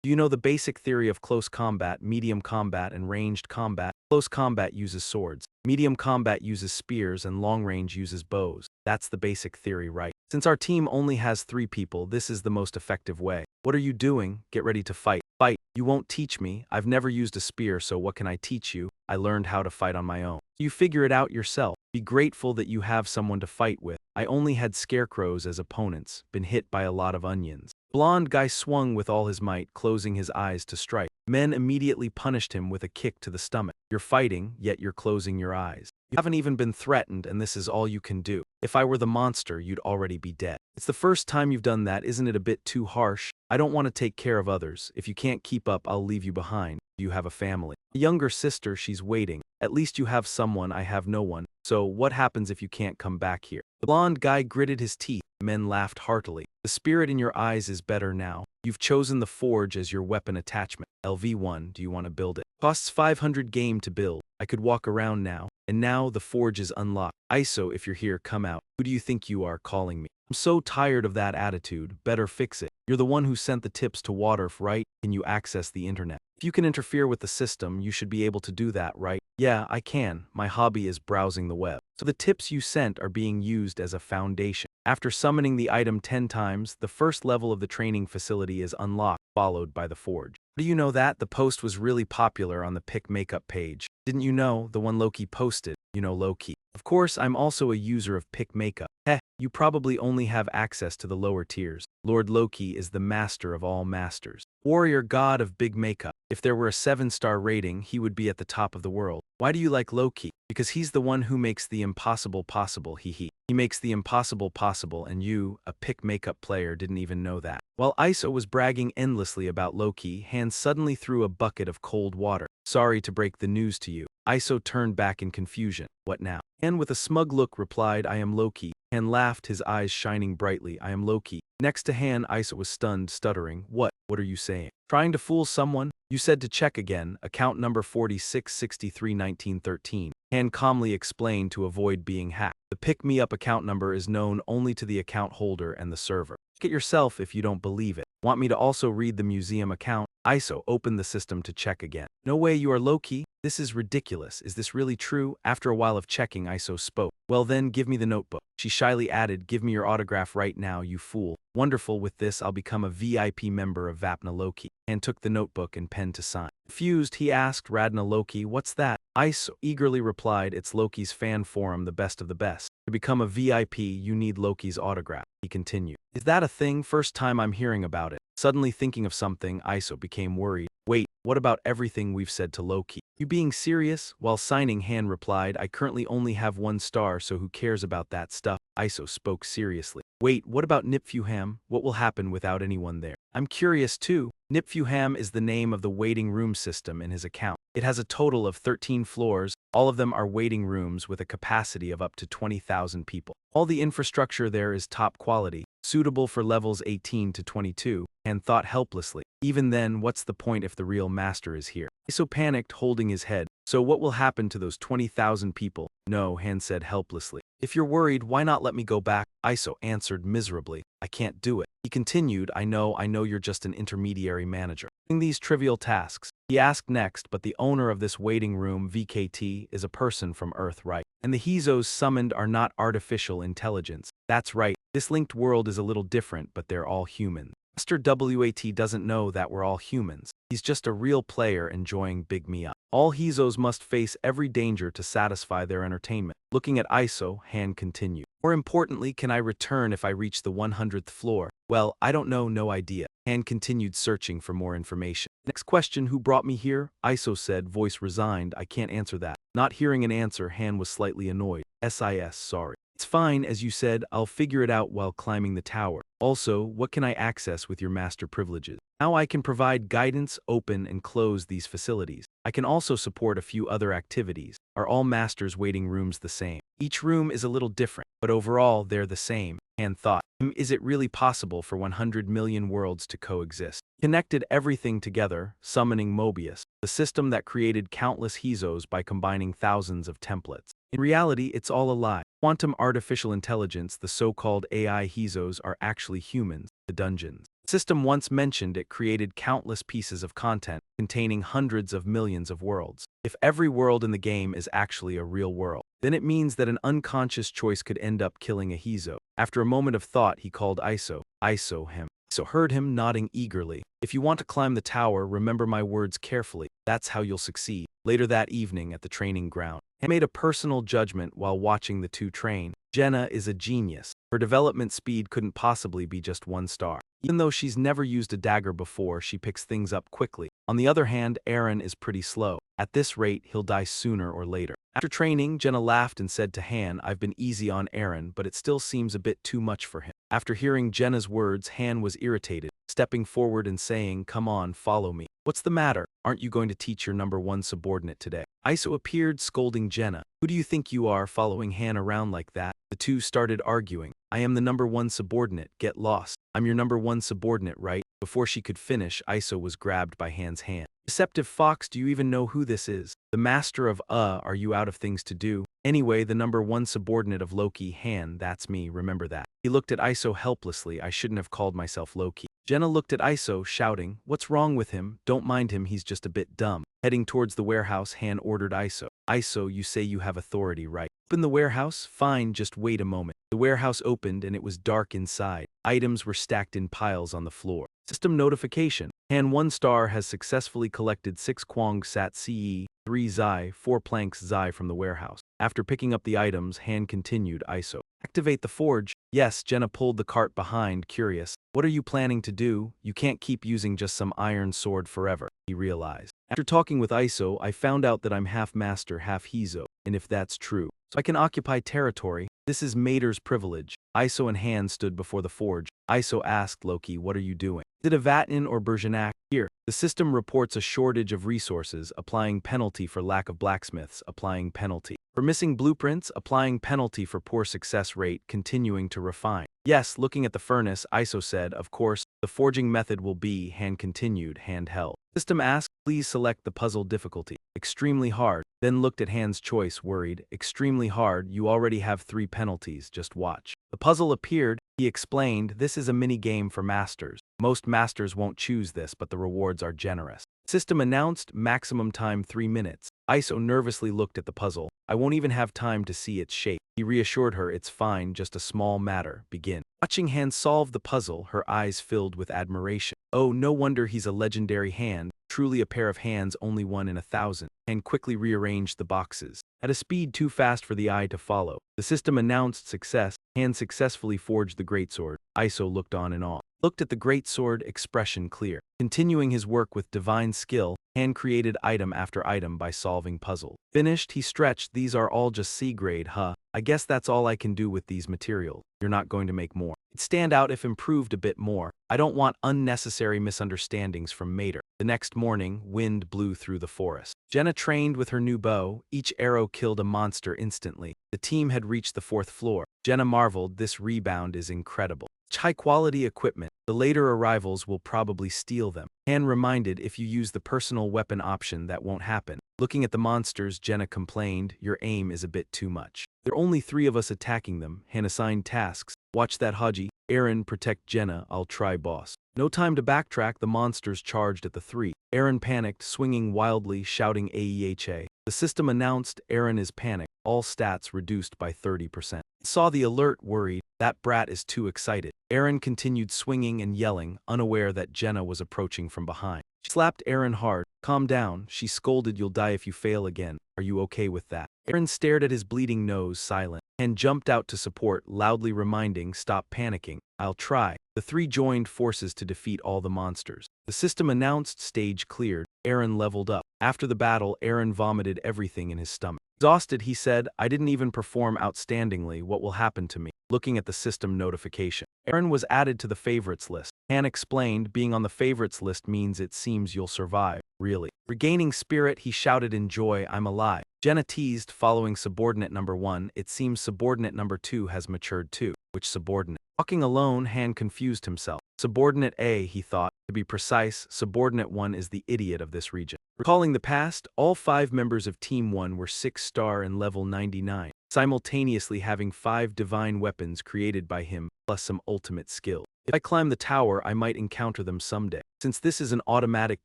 Do you know the basic theory of close combat, medium combat, and ranged combat? Close combat uses swords. Medium combat uses spears, and long range uses bows. That's the basic theory, right? Since our team only has 3 people, this is the most effective way. What are you doing? Get ready to fight. Fight. You won't teach me. I've never used a spear, so what can I teach you? I learned how to fight on my own. You figure it out yourself. Be grateful that you have someone to fight with. I only had scarecrows as opponents, been hit by a lot of onions. Blonde guy swung with all his might, closing his eyes to strike. Men immediately punished him with a kick to the stomach. You're fighting, yet you're closing your eyes. You haven't even been threatened, and this is all you can do. If I were the monster, you'd already be dead. It's the first time you've done that, isn't it a bit too harsh? I don't want to take care of others. If you can't keep up, I'll leave you behind. You have a family. A younger sister, she's waiting. At least you have someone, I have no one. So what happens if you can't come back here? The blonde guy gritted his teeth. Men laughed heartily. The spirit in your eyes is better now. You've chosen the forge as your weapon attachment. LV1, do you want to build it? Costs 500 game to build. I could walk around now. And now the forge is unlocked. ISO, if you're here, come out. Who do you think you are calling me? I'm so tired of that attitude. Better fix it. You're the one who sent the tips to Waterf, right? Can you access the internet? If you can interfere with the system, you should be able to do that, right? Yeah, I can. My hobby is browsing the web. So the tips you sent are being used as a foundation. After summoning the item 10 times, the first level of the training facility is unlocked, followed by the forge. Do you know that? The post was really popular on the Pick Makeup page. Didn't you know? The one Loki posted. You know Loki. Of course, I'm also a user of Pick Makeup. Heh, you probably only have access to the lower tiers. Lord Loki is the master of all masters. Warrior god of big makeup. If there were a 7-star rating, he would be at the top of the world. Why do you like Loki? Because he's the one who makes the impossible possible, hee. He makes the impossible possible, and you, a Pick Makeup player, didn't even know that. While Iso was bragging endlessly about Loki, Han suddenly threw a bucket of cold water. Sorry to break the news to you. Iso turned back in confusion. What now? Han with a smug look replied, I am Loki. Han laughed, his eyes shining brightly. I am Loki. Next to Han, Iso was stunned, stuttering. What are you saying? Trying to fool someone? You said to check again, account number 46631913. Han calmly explained to avoid being hacked. The Pick Me Up account number is known only to the account holder and the server. Check it yourself if you don't believe it. Want me to also read the museum account? Iso opened the system to check again. No way, you are Loki. This is ridiculous. Is this really true? After a while of checking, Iso spoke. Well then, give me the notebook. She shyly added, give me your autograph right now, you fool. Wonderful, with this I'll become a VIP member of Vapna Loki. And took the notebook and pen to sign. Confused, he asked, Radna Loki, what's that? Iso eagerly replied, it's Loki's fan forum, the best of the best. To become a VIP, you need Loki's autograph. He continued. Is that a thing? First time I'm hearing about it. Suddenly thinking of something, Iso became worried. Wait, what about everything we've said to Loki? You being serious? While signing, Han replied, I currently only have 1 star, so who cares about that stuff? Iso spoke seriously. Wait, what about Nipfuham? What will happen without anyone there? I'm curious too. Nipfuham is the name of the waiting room system in his account. It has a total of 13 floors. All of them are waiting rooms with a capacity of up to 20,000 people. All the infrastructure there is top quality, suitable for levels 18 to 22, and thought helplessly. Even then, what's the point if the real master is here? Iso panicked, holding his head. So what will happen to those 20,000 people? No, Han said helplessly. If you're worried, why not let me go back? Iso answered miserably. I can't do it. He continued, I know you're just an intermediary manager. Doing these trivial tasks. He asked next, but the owner of this waiting room, VKT, is a person from Earth, right? And the Hezos summoned are not artificial intelligence. That's right, this linked world is a little different, but they're all human. Master WAT doesn't know that we're all humans. He's just a real player enjoying Big Me Up. All Hezos must face every danger to satisfy their entertainment. Looking at Iso, Han continued. More importantly, can I return if I reach the 100th floor? Well, I don't know, no idea. Han continued searching for more information. Next question, who brought me here? Iso said, voice resigned, I can't answer that. Not hearing an answer, Han was slightly annoyed. SIS, sorry. It's fine, as you said, I'll figure it out while climbing the tower. Also, what can I access with your master privileges? Now I can provide guidance, open and close these facilities. I can also support a few other activities. Are all masters' waiting rooms the same? Each room is a little different, but overall they're the same. Han thought, is it really possible for 100 million worlds to coexist? Connected everything together, summoning Mobius, the system that created countless Hizos by combining thousands of templates. In reality, it's all a lie. Quantum artificial intelligence, the so-called AI Hizos, are actually humans, the dungeons. The system once mentioned it created countless pieces of content containing hundreds of millions of worlds. If every world in the game is actually a real world, then it means that an unconscious choice could end up killing a Hizo. After a moment of thought, he called Iso. Iso him. Iso heard him, nodding eagerly. If you want to climb the tower, remember my words carefully. That's how you'll succeed. Later that evening at the training ground, he made a personal judgment while watching the two train. Jenna is a genius. Her development speed couldn't possibly be just 1 star. Even though she's never used a dagger before, she picks things up quickly. On the other hand, Aaron is pretty slow. At this rate, he'll die sooner or later. After training, Jenna laughed and said to Han, I've been easy on Aaron, but it still seems a bit too much for him. After hearing Jenna's words, Han was irritated, stepping forward and saying, come on, follow me. What's the matter? Aren't you going to teach your #1 subordinate today? Iso appeared, scolding Jenna. Who do you think you are, following Han around like that? The two started arguing. I am the #1 subordinate, get lost. I'm your #1 subordinate, right? Before she could finish, Iso was grabbed by Han's hand. Deceptive fox, do you even know who this is? The master of are you out of things to do? Anyway, the #1 subordinate of Loki, Han, that's me, remember that. He looked at Iso helplessly. I shouldn't have called myself Loki. Jenna looked at Iso, shouting, what's wrong with him? Don't mind him, he's just a bit dumb. Heading towards the warehouse, Han ordered Iso. Iso, you say you have authority, right? Open the warehouse? Fine, just wait a moment. The warehouse opened and it was dark inside. Items were stacked in piles on the floor. System notification. Han 1 star has successfully collected 6 Kwang Sat Ce, 3 Zai, 4 planks Zai from the warehouse. After picking up the items, Han continued, Iso. Activate the forge. Yes, Jenna pulled the cart behind, curious. What are you planning to do? You can't keep using just some iron sword forever, he realized. After talking with Iso, I found out that I'm half master, half Hizo, and if that's true, so I can occupy territory. This is Mater's privilege. Iso and Han stood before the forge. Iso asked Loki, what are you doing? Is it a Vatin or Bergerac? Here, the system reports a shortage of resources, applying penalty for lack of blacksmiths, applying penalty. For missing blueprints, applying penalty for poor success rate, continuing to refine. Yes, looking at the furnace, Iso said, of course, the forging method will be, Han continued, handheld. System asked, please select the puzzle difficulty. Extremely hard. Then looked at Han's choice, worried. Extremely hard, you already have 3 penalties, just watch. The puzzle appeared, he explained, this is a mini-game for masters. Most masters won't choose this, but the rewards are generous. System announced, maximum time 3 minutes. Iso nervously looked at the puzzle. I won't even have time to see its shape. He reassured her, it's fine, just a small matter, begin. Watching Han solve the puzzle, her eyes filled with admiration. Oh, no wonder he's a legendary hand, truly a pair of hands only 1 in 1,000. Han quickly rearranged the boxes. At a speed too fast for the eye to follow. The system announced success. Han successfully forged the greatsword. Iso looked on in awe. Looked at the greatsword, expression clear. Continuing his work with divine skill, Han created item after item by solving puzzles. Finished, he stretched, these are all just C grade, huh? I guess that's all I can do with these materials. You're not going to make more. It'd stand out if improved a bit more. I don't want unnecessary misunderstandings from Mater. The next morning, wind blew through the forest. Jenna trained with her new bow. Each arrow killed a monster instantly. The team had reached the 4th floor. Jenna marveled, this rebound is incredible. High-quality equipment. The later arrivals will probably steal them. Han reminded, if you use the personal weapon option, that won't happen. Looking at the monsters, Jenna complained, your aim is a bit too much. There are only 3 of us attacking them. Han assigned tasks. Watch that Haji. Aaron, protect Jenna, I'll try boss. No time to backtrack, the monsters charged at the 3. Aaron panicked, swinging wildly, shouting AEHA. The system announced, Aaron is panicked. All stats reduced by 30%. Saw the alert, worried. That brat is too excited. Aaron continued swinging and yelling, unaware that Jenna was approaching from behind. She slapped Aaron hard. Calm down, she scolded, you'll die if you fail again. Are you okay with that? Aaron stared at his bleeding nose, silent, and jumped out to support, loudly reminding, stop panicking. I'll try. The 3 joined forces to defeat all the monsters. The system announced, stage cleared. Aaron leveled up. After the battle, Aaron vomited everything in his stomach. Exhausted, he said, I didn't even perform outstandingly. What will happen to me? Looking at the system notification. Aaron was added to the favorites list. Han explained, being on the favorites list means it seems you'll survive. Really? Regaining spirit, he shouted in joy, I'm alive. Jenna teased, following subordinate number 1, it seems subordinate number 2 has matured too. Which subordinate? Walking alone, Han confused himself. Subordinate A, he thought. To be precise, subordinate 1 is the idiot of this region. Recalling the past, all 5 members of Team 1 were 6-star and level 99, simultaneously having 5 divine weapons created by him, plus some ultimate skill. If I climb the tower, I might encounter them someday. Since this is an automatic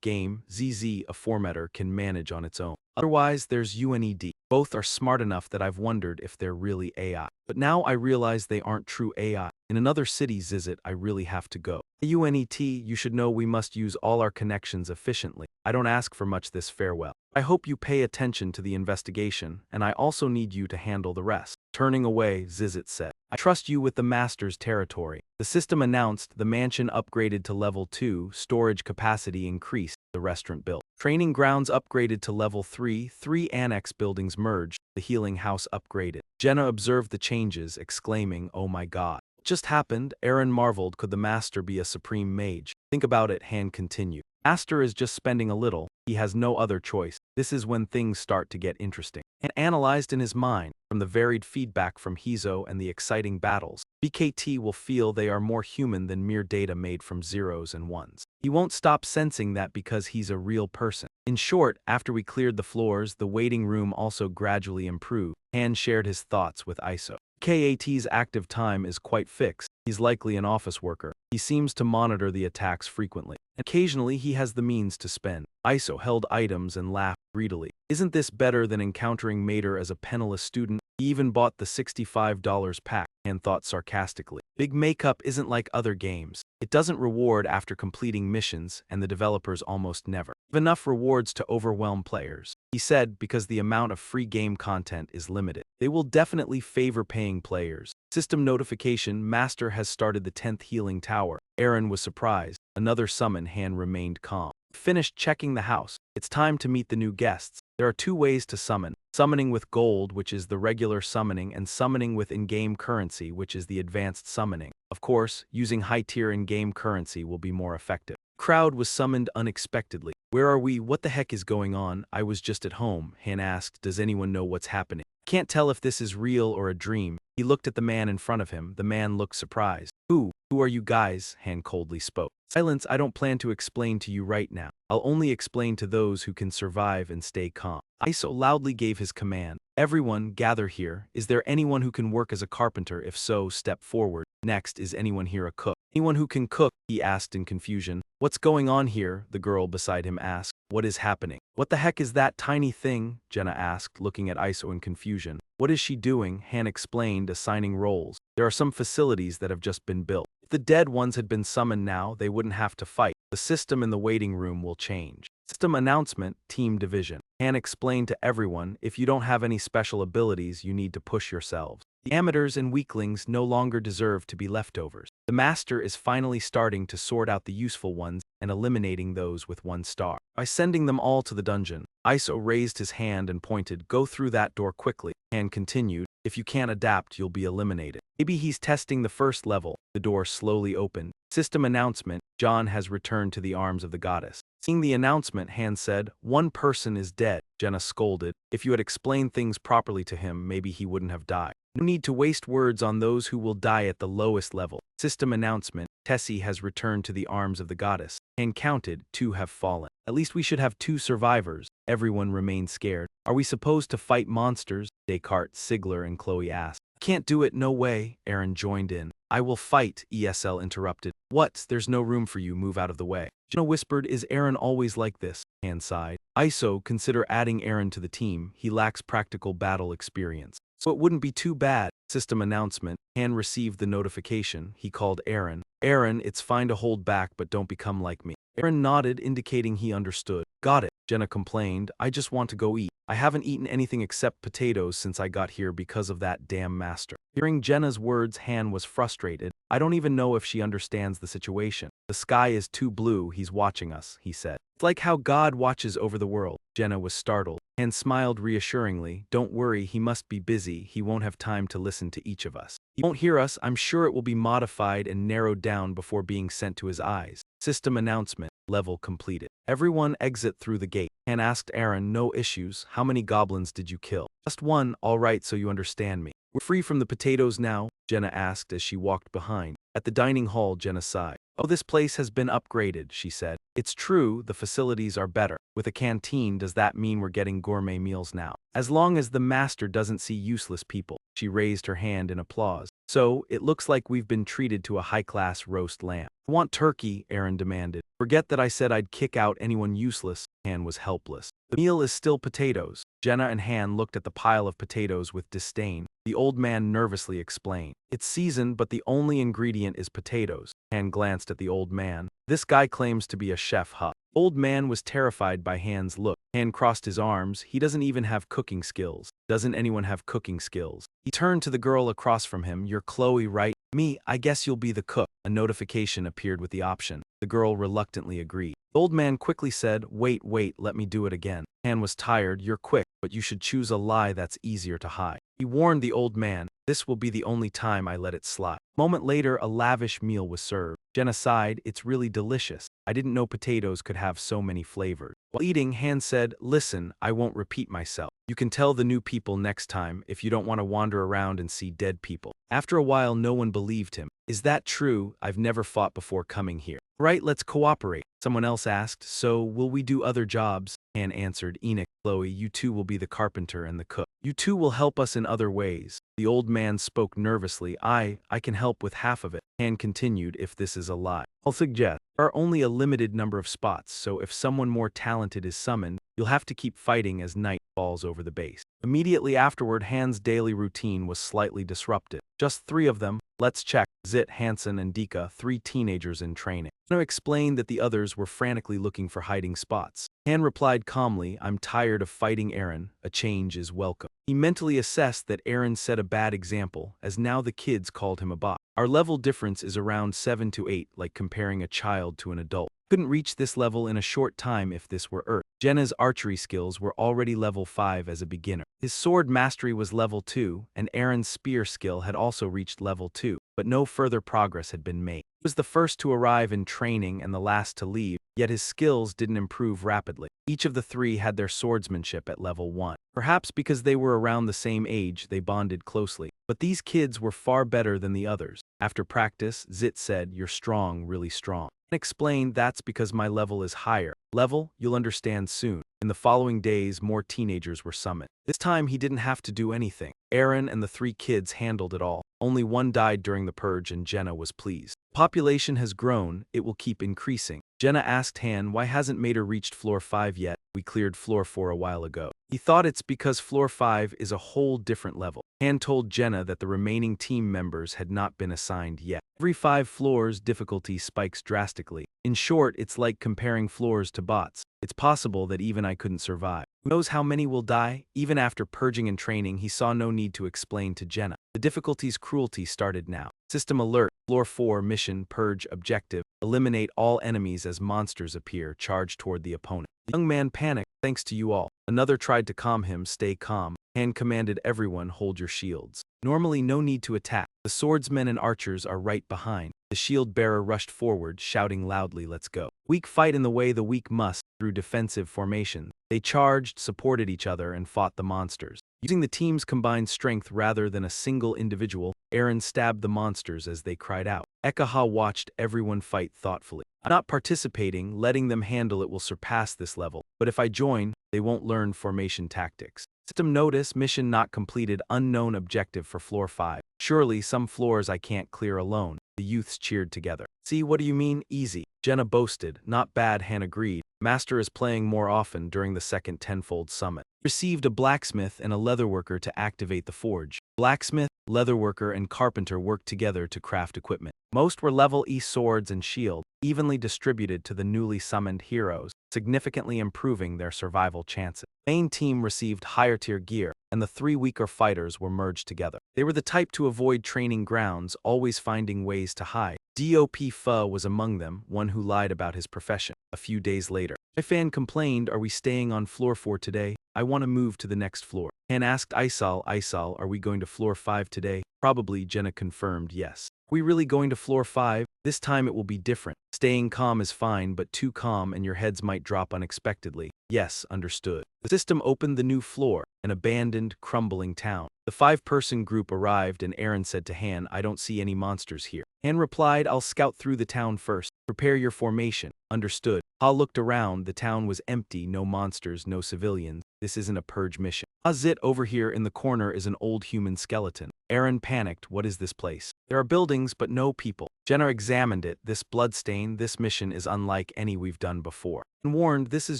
game, ZZ, a formatter, can manage on its own. Otherwise, there's UNED. Both are smart enough that I've wondered if they're really AI. But now I realize they aren't true AI. In another city, Zizit, I really have to go. UNET, you should know we must use all our connections efficiently. I don't ask for much this farewell. I hope you pay attention to the investigation, and I also need you to handle the rest. Turning away, Zizit said, I trust you with the Master's territory. The system announced the mansion upgraded to level 2, storage capacity increased, the restaurant built. Training grounds upgraded to level 3, 3 annex buildings merged, the healing house upgraded. Jenna observed the changes, exclaiming, oh my god. What just happened? Aaron marveled, could the Master be a supreme mage? Think about it, Han continued. Master is just spending a little, he has no other choice. This is when things start to get interesting. And analyzed in his mind, from the varied feedback from Hizo and the exciting battles, BKT will feel they are more human than mere data made from zeros and ones. He won't stop sensing that because he's a real person. In short, after we cleared the floors, the waiting room also gradually improved. Han shared his thoughts with Iso. KAT's active time is quite fixed. He's likely an office worker. He seems to monitor the attacks frequently. Occasionally, he has the means to spend. Iso held items and laughed greedily. Isn't this better than encountering Mater as a penniless student? He even bought the $65 pack, Han thought sarcastically. Big Makeup isn't like other games. It doesn't reward after completing missions, and the developers almost never have enough rewards to overwhelm players. He said, because the amount of free game content is limited. They will definitely favor paying players. System notification, Master has started the 10th healing tower. Aaron was surprised. Another summon, Han remained calm. Finished checking the house. It's time to meet the new guests. There are 2 ways to summon. Summoning with gold, which is the regular summoning, and summoning with in-game currency, which is the advanced summoning. Of course, using high-tier in-game currency will be more effective. Crowd was summoned unexpectedly. Where are we? What the heck is going on? I was just at home, Han asked. Does anyone know what's happening? Can't tell if this is real or a dream. He looked at the man in front of him. The man looked surprised. Who are you guys? Han coldly spoke. Silence, I don't plan to explain to you right now. I'll only explain to those who can survive and stay calm. Iso loudly gave his command. Everyone, gather here. Is there anyone who can work as a carpenter? If so, step forward. Next, is anyone here a cook? Anyone who can cook? He asked in confusion. What's going on here? The girl beside him asked. What is happening? What the heck is that tiny thing? Jenna asked, looking at Iso in confusion. What is she doing? Han explained, assigning roles. There are some facilities that have just been built. If the dead ones had been summoned now, they wouldn't have to fight. The system in the waiting room will change. System announcement, team division. Han explained to everyone, if you don't have any special abilities, you need to push yourselves. The amateurs and weaklings no longer deserve to be leftovers. The Master is finally starting to sort out the useful ones and eliminating those with 1 star. By sending them all to the dungeon, Iso raised his hand and pointed, go through that door quickly. Han continued, if you can't adapt, you'll be eliminated. Maybe he's testing the first level. The door slowly opened. System announcement, John has returned to the arms of the goddess. Seeing the announcement, Han said, 1 person is dead. Jenna scolded. If you had explained things properly to him, maybe he wouldn't have died. No need to waste words on those who will die at the lowest level. System announcement, Tessie has returned to the arms of the goddess. Han counted, 2 have fallen. At least we should have 2 survivors. Everyone remained scared. Are we supposed to fight monsters? Descartes, Sigler, and Chloe asked. Can't do it, no way. Aaron joined in. I will fight, ESL interrupted. What? There's no room for you, move out of the way. Jenna whispered, is Aaron always like this? Han sighed. Iso, consider adding Aaron to the team. He lacks practical battle experience. So it wouldn't be too bad. System announcement. Han received the notification. He called Aaron. Aaron, it's fine to hold back, but don't become like me. Aaron nodded, indicating he understood. Got it, Jenna complained. I just want to go eat. I haven't eaten anything except potatoes since I got here because of that damn master. Hearing Jenna's words, Han was frustrated. I don't even know if she understands the situation. The sky is too blue, he's watching us, he said. It's like how God watches over the world. Jenna was startled. Han smiled reassuringly. Don't worry, he must be busy. He won't have time to listen to each of us. He won't hear us. I'm sure it will be modified and narrowed down before being sent to his eyes. System announcement. Level completed. Everyone exit through the gate. Han asked Aaron, no issues. How many goblins did you kill? Just one. All right, so you understand me. We're free from the potatoes now? Jenna asked as she walked behind. At the dining hall, Jenna sighed. Oh, this place has been upgraded, she said. It's true, the facilities are better. With a canteen, does that mean we're getting gourmet meals now? As long as the master doesn't see useless people. She raised her hand in applause. So, it looks like we've been treated to a high-class roast lamb. I want turkey, Aaron demanded. Forget that I said I'd kick out anyone useless. Han was helpless. The meal is still potatoes. Jenna and Han looked at the pile of potatoes with disdain. The old man nervously explained. It's seasoned, but the only ingredient is potatoes. Han glanced at the old man. This guy claims to be a chef, huh? Old man was terrified by Han's look. Han crossed his arms. He doesn't even have cooking skills. Doesn't anyone have cooking skills? He turned to the girl across from him. You're Chloe, right? Me, I guess you'll be the cook. A notification appeared with the option. The girl reluctantly agreed. The old man quickly said, wait, let me do it again. Han was tired. You're quick, but you should choose a lie that's easier to hide. He warned the old man, this will be the only time I let it slide. A moment later, a lavish meal was served. Jenna sighed, it's really delicious. I didn't know potatoes could have so many flavors. While eating, Han said, listen, I won't repeat myself. You can tell the new people next time if you don't want to wander around and see dead people. After a while, no one believed him. Is that true? I've never fought before coming here. Right, let's cooperate. Someone else asked, so will we do other jobs? Han answered, Enoch, Chloe, you two will be the carpenter and the cook. You two will help us in other ways. The old man spoke nervously. I can help with half of it. Han continued, if this is a lie. I'll suggest. There are only a limited number of spots, so if someone more talented is summoned, you'll have to keep fighting as night falls over the base. Immediately afterward, Han's daily routine was slightly disrupted. Just 3 of them. Let's check. Zit, Hansen, and Dika, 3 teenagers in training. Hanno explained that the others were frantically looking for hiding spots. Han replied calmly, I'm tired of fighting Aaron. A change is welcome. He mentally assessed that Aaron set a bad example, as now the kids called him a bot. Our level difference is around 7 to 8, like comparing a child to an adult. Couldn't reach this level in a short time if this were Earth. Jenna's archery skills were already level 5 as a beginner. His sword mastery was level 2, and Aaron's spear skill had also reached level 2, but no further progress had been made. He was the first to arrive in training and the last to leave, yet his skills didn't improve rapidly. Each of the 3 had their swordsmanship at level 1. Perhaps because they were around the same age, they bonded closely. But these kids were far better than the others. After practice, Zit said, you're strong, really strong. And explained that's because my level is higher. Level, you'll understand soon. In the following days, more teenagers were summoned. This time he didn't have to do anything. Aaron and the 3 kids handled it all. Only one died during the purge and Jenna was pleased. Population has grown, it will keep increasing. Jenna asked Han why hasn't Mater reached floor 5 yet? We cleared floor 4 a while ago. He thought it's because floor 5 is a whole different level. Han told Jenna that the remaining team members had not been assigned yet. Every 5 floors, difficulty spikes drastically. In short, it's like comparing floors to bots. It's possible that even I couldn't survive. Who knows how many will die? Even after purging and training, he saw no need to explain to Jenna. The difficulty's cruelty started now. System alert. Floor 4 mission purge objective. Eliminate all enemies as monsters appear, charge toward the opponent. The young man panicked. Thanks to you all. Another tried to calm him. Stay calm. Han commanded everyone, hold your shields. Normally no need to attack. The swordsmen and archers are right behind. The shield bearer rushed forward, shouting loudly, let's go. Weak fight in the way the weak must, through defensive formation. They charged, supported each other, and fought the monsters. Using the team's combined strength rather than a single individual, Aaron stabbed the monsters as they cried out. Ekaha watched everyone fight thoughtfully. I'm not participating, letting them handle it will surpass this level. But if I join, they won't learn formation tactics. System notice, mission not completed, unknown objective for floor 5. Surely some floors I can't clear alone. The youths cheered together. See, what do you mean, easy? Jenna boasted. Not bad, Han agreed. Master is playing more often during the second tenfold summit. Received a blacksmith and a leatherworker to activate the forge. Blacksmith, leatherworker, and carpenter worked together to craft equipment. Most were level E swords and shields, evenly distributed to the newly summoned heroes, significantly improving their survival chances. The main team received higher tier gear, and the 3 weaker fighters were merged together. They were the type to avoid training grounds, always finding ways to hide. DOP Pho was among them, one who lied about his profession. A few days later, my fan complained, "Are we staying on floor 4 today? I want to move to the next floor." Han asked Isal, "Are we going to floor 5 today?" Probably, Jenna confirmed yes. "Are we really going to floor 5? This time it will be different. Staying calm is fine, but too calm and your heads might drop unexpectedly." Yes, understood. The system opened the new floor, an abandoned, crumbling town. The 5-person group arrived and Aaron said to Han, "I don't see any monsters here." Han replied, "I'll scout through the town first. Prepare your formation." Understood. Ha looked around. The town was empty, no monsters, no civilians. This isn't a purge mission. Zit, over here in the corner is an old human skeleton. Aaron panicked. What is this place? There are buildings, but no people. Jenna examined it. This bloodstain, this mission is unlike any we've done before. And warned, this is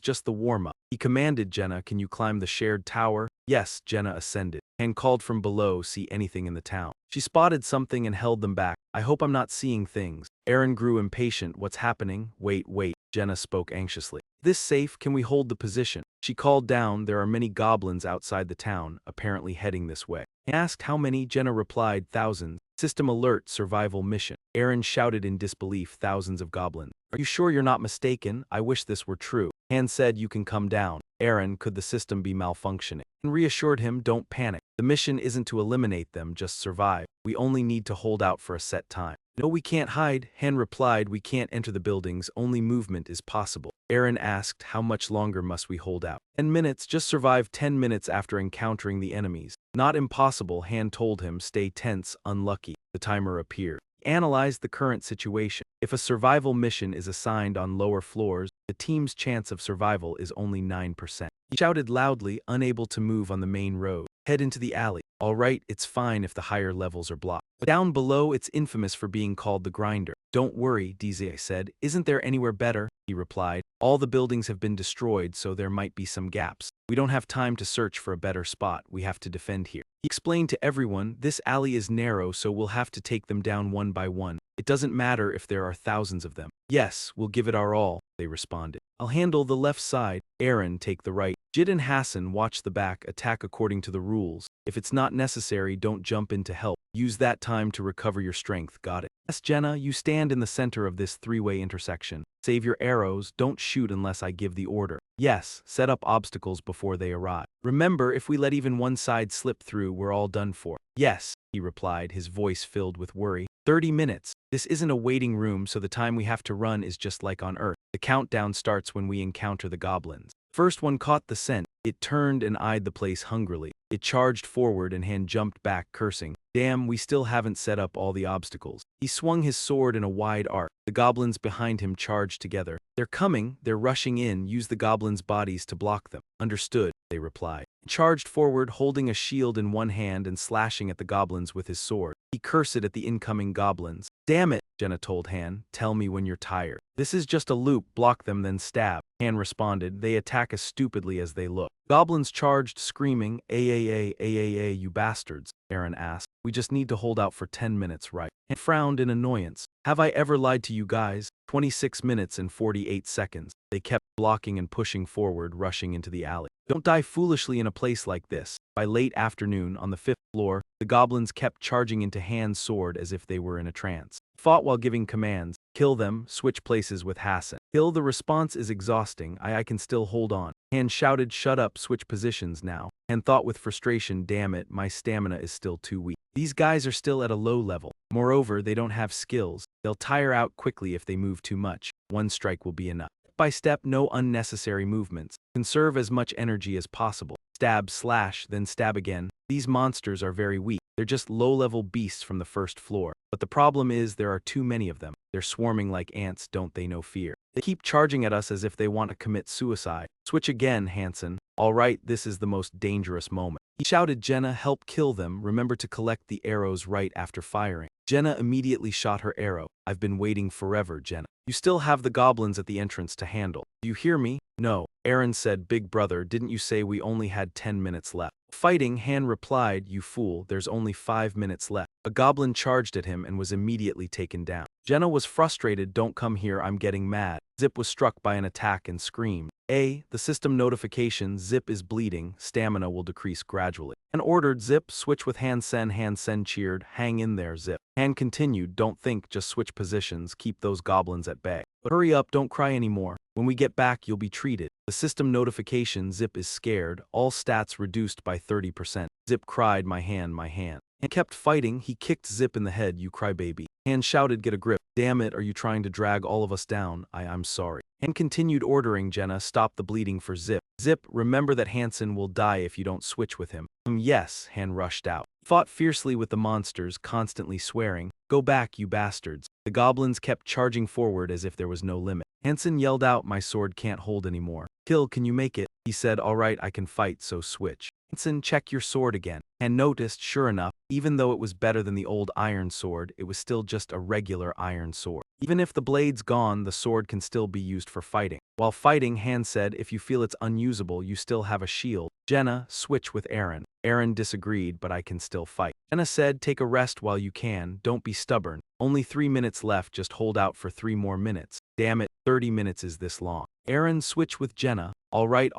just the warm-up. He commanded Jenna, "Can you climb the shared tower?" Yes, Jenna ascended. And called from below, "See anything in the town?" She spotted something and held them back. "I hope I'm not seeing things." Aaron grew impatient. "What's happening?" Wait. Jenna spoke anxiously. "This safe? Can we hold the position?" She called down, "There are many goblins outside the town, apparently heading this way." He asked how many. Jenna replied, "Thousands. System alert, survival mission." Aaron shouted in disbelief, "Thousands of goblins. Are you sure you're not mistaken? I wish this were true." Han said, "You can come down." Aaron, could the system be malfunctioning? And reassured him, "Don't panic. The mission isn't to eliminate them, just survive. We only need to hold out for a set time." "No, we can't hide." Han replied, "We can't enter the buildings, only movement is possible." Aaron asked, "How much longer must we hold out?" 10 minutes, just survive 10 minutes after encountering the enemies." "Not impossible," Han told him, "stay tense, unlucky." The timer appeared. He analyzed the current situation. If a survival mission is assigned on lower floors, the team's chance of survival is only 9%. He shouted loudly, unable to move on the main road. "Head into the alley." "All right, it's fine if the higher levels are blocked. But down below, it's infamous for being called the grinder." "Don't worry," DZ said. "Isn't there anywhere better?" He replied. "All the buildings have been destroyed, so there might be some gaps. We don't have time to search for a better spot. We have to defend here." He explained to everyone, "This alley is narrow, so we'll have to take them down one by one. It doesn't matter if there are thousands of them." "Yes, we'll give it our all," they responded. "I'll handle the left side. Aaron, take the right." Jid and Hassan, watch the back, attack according to the rules. If it's not necessary, don't jump in to help. Use that time to recover your strength, got it? Yes, Jenna, you stand in the center of this 3-way intersection. Save your arrows, don't shoot unless I give the order. Yes, set up obstacles before they arrive. Remember, if we let even one side slip through, we're all done for. Yes, he replied, his voice filled with worry. 30 minutes. This isn't a waiting room, so the time we have to run is just like on Earth. The countdown starts when we encounter the goblins. First one caught the scent. It turned and eyed the place hungrily. It charged forward and Han jumped back, cursing. Damn, we still haven't set up all the obstacles. He swung his sword in a wide arc. The goblins behind him charged together. They're coming, they're rushing in, use the goblins' bodies to block them. Understood, they replied. He charged forward, holding a shield in one hand and slashing at the goblins with his sword. He cursed at the incoming goblins. Damn it, Jenna told Han. Tell me when you're tired. This is just a loop, block them then stab. Han responded, they attack as stupidly as they look. Goblins charged, screaming, "AAA, you bastards," Aaron asked. We just need to hold out for 10 minutes, right? And frowned in annoyance. Have I ever lied to you guys? 26 minutes and 48 seconds. They kept blocking and pushing forward, rushing into the alley. Don't die foolishly in a place like this. By late afternoon, on the 5th floor, the goblins kept charging into Han's sword as if they were in a trance. Fought while giving commands. Kill them, switch places with Hassan. Kill, the response is exhausting. I can still hold on. Han shouted, shut up, switch positions now. Han thought with frustration, damn it, my stamina is still too weak. These guys are still at a low level. Moreover, they don't have skills. They'll tire out quickly if they move too much. One strike will be enough. Step by step, no unnecessary movements. Conserve as much energy as possible. Stab, slash, then stab again. These monsters are very weak. They're just low-level beasts from the first floor. But the problem is there are too many of them. They're swarming like ants, don't they know fear. They keep charging at us as if they want to commit suicide. Switch again, Hansen. All right, this is the most dangerous moment. He shouted, Jenna, help kill them. Remember to collect the arrows right after firing. Jenna immediately shot her arrow. I've been waiting forever, Jenna. You still have the goblins at the entrance to handle. Do you hear me? No. Aaron said, Big brother, didn't you say we only had 10 minutes left? Fighting, Han replied, you fool, there's only 5 minutes left. A goblin charged at him and was immediately taken down. Jenna was frustrated, don't come here, I'm getting mad. Zip was struck by an attack and screamed. The system notification, Zip is bleeding, stamina will decrease gradually. Han ordered, Zip, switch with Han Sen. Han Sen cheered, hang in there, Zip. Han continued, don't think, just switch positions, keep those goblins at bay. But hurry up, don't cry anymore. When we get back, you'll be treated. The system notification, Zip is scared, all stats reduced by 30%. Zip cried, my hand, my hand. Han kept fighting, he kicked Zip in the head, you crybaby. Han shouted, get a grip. Damn it, are you trying to drag all of us down? I'm sorry. Han continued ordering Jenna, stop the bleeding for Zip. Zip, remember that Hansen will die if you don't switch with him. Yes, Han rushed out. Fought fiercely with the monsters, constantly swearing, go back, you bastards. The goblins kept charging forward as if there was no limit. Hansen yelled out, my sword can't hold anymore. Kill, can you make it? He said, alright, I can fight, so switch. Hansen, check your sword again. And noticed, sure enough, even though it was better than the old iron sword, it was still just a regular iron sword. Even if the blade's gone, the sword can still be used for fighting. While fighting, Han said, if you feel it's unusable, you still have a shield. Jenna, switch with Aaron. Aaron disagreed, but I can still fight. Jenna said, take a rest while you can, don't be stubborn. Only 3 minutes left, just hold out for 3 more minutes. Damn it, 30 minutes is this long. Aaron, switch with Jenna. Alright,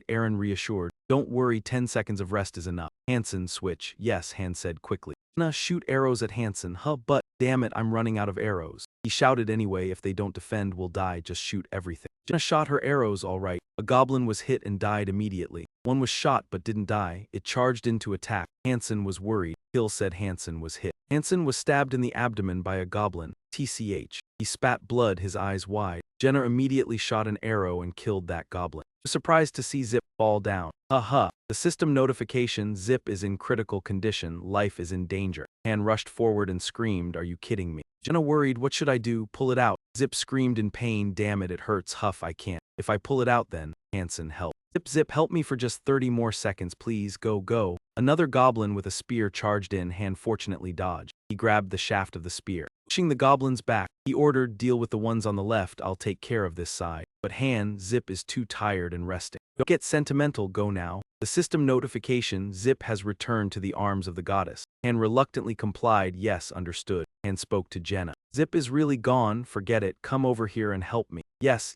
Aaron reassured. Don't worry, 10 seconds of rest is enough. Hansen, switch. Yes, Han said quickly. Jenna, shoot arrows at Hansen. But, damn it, I'm running out of arrows. He shouted anyway, if they don't defend, we'll die, just shoot everything. Jenna shot her arrows alright. A goblin was hit and died immediately. One was shot but didn't die. It charged in to attack. Hansen was worried. Hill said Hansen was hit. Hansen was stabbed in the abdomen by a goblin. TCH. He spat blood, his eyes wide. Jenna immediately shot an arrow and killed that goblin. Surprised to see Zip fall down. The system notification, Zip is in critical condition, life is in danger. Han rushed forward and screamed, are you kidding me? Jenna worried, what should I do? Pull it out. Zip screamed in pain, damn it, it hurts, I can't. If I pull it out then, Hansen, help. Zip, help me for just 30 more seconds, please, go. Another goblin with a spear charged in. Han fortunately dodged. He grabbed the shaft of the spear. Pushing the goblins back, he ordered, deal with the ones on the left, I'll take care of this side. But Han, Zip is too tired and resting. Don't get sentimental, go now. The system notification, Zip has returned to the arms of the goddess. Han reluctantly complied, yes, understood. Han spoke to Jenna. Zip is really gone, forget it, come over here and help me. Yes.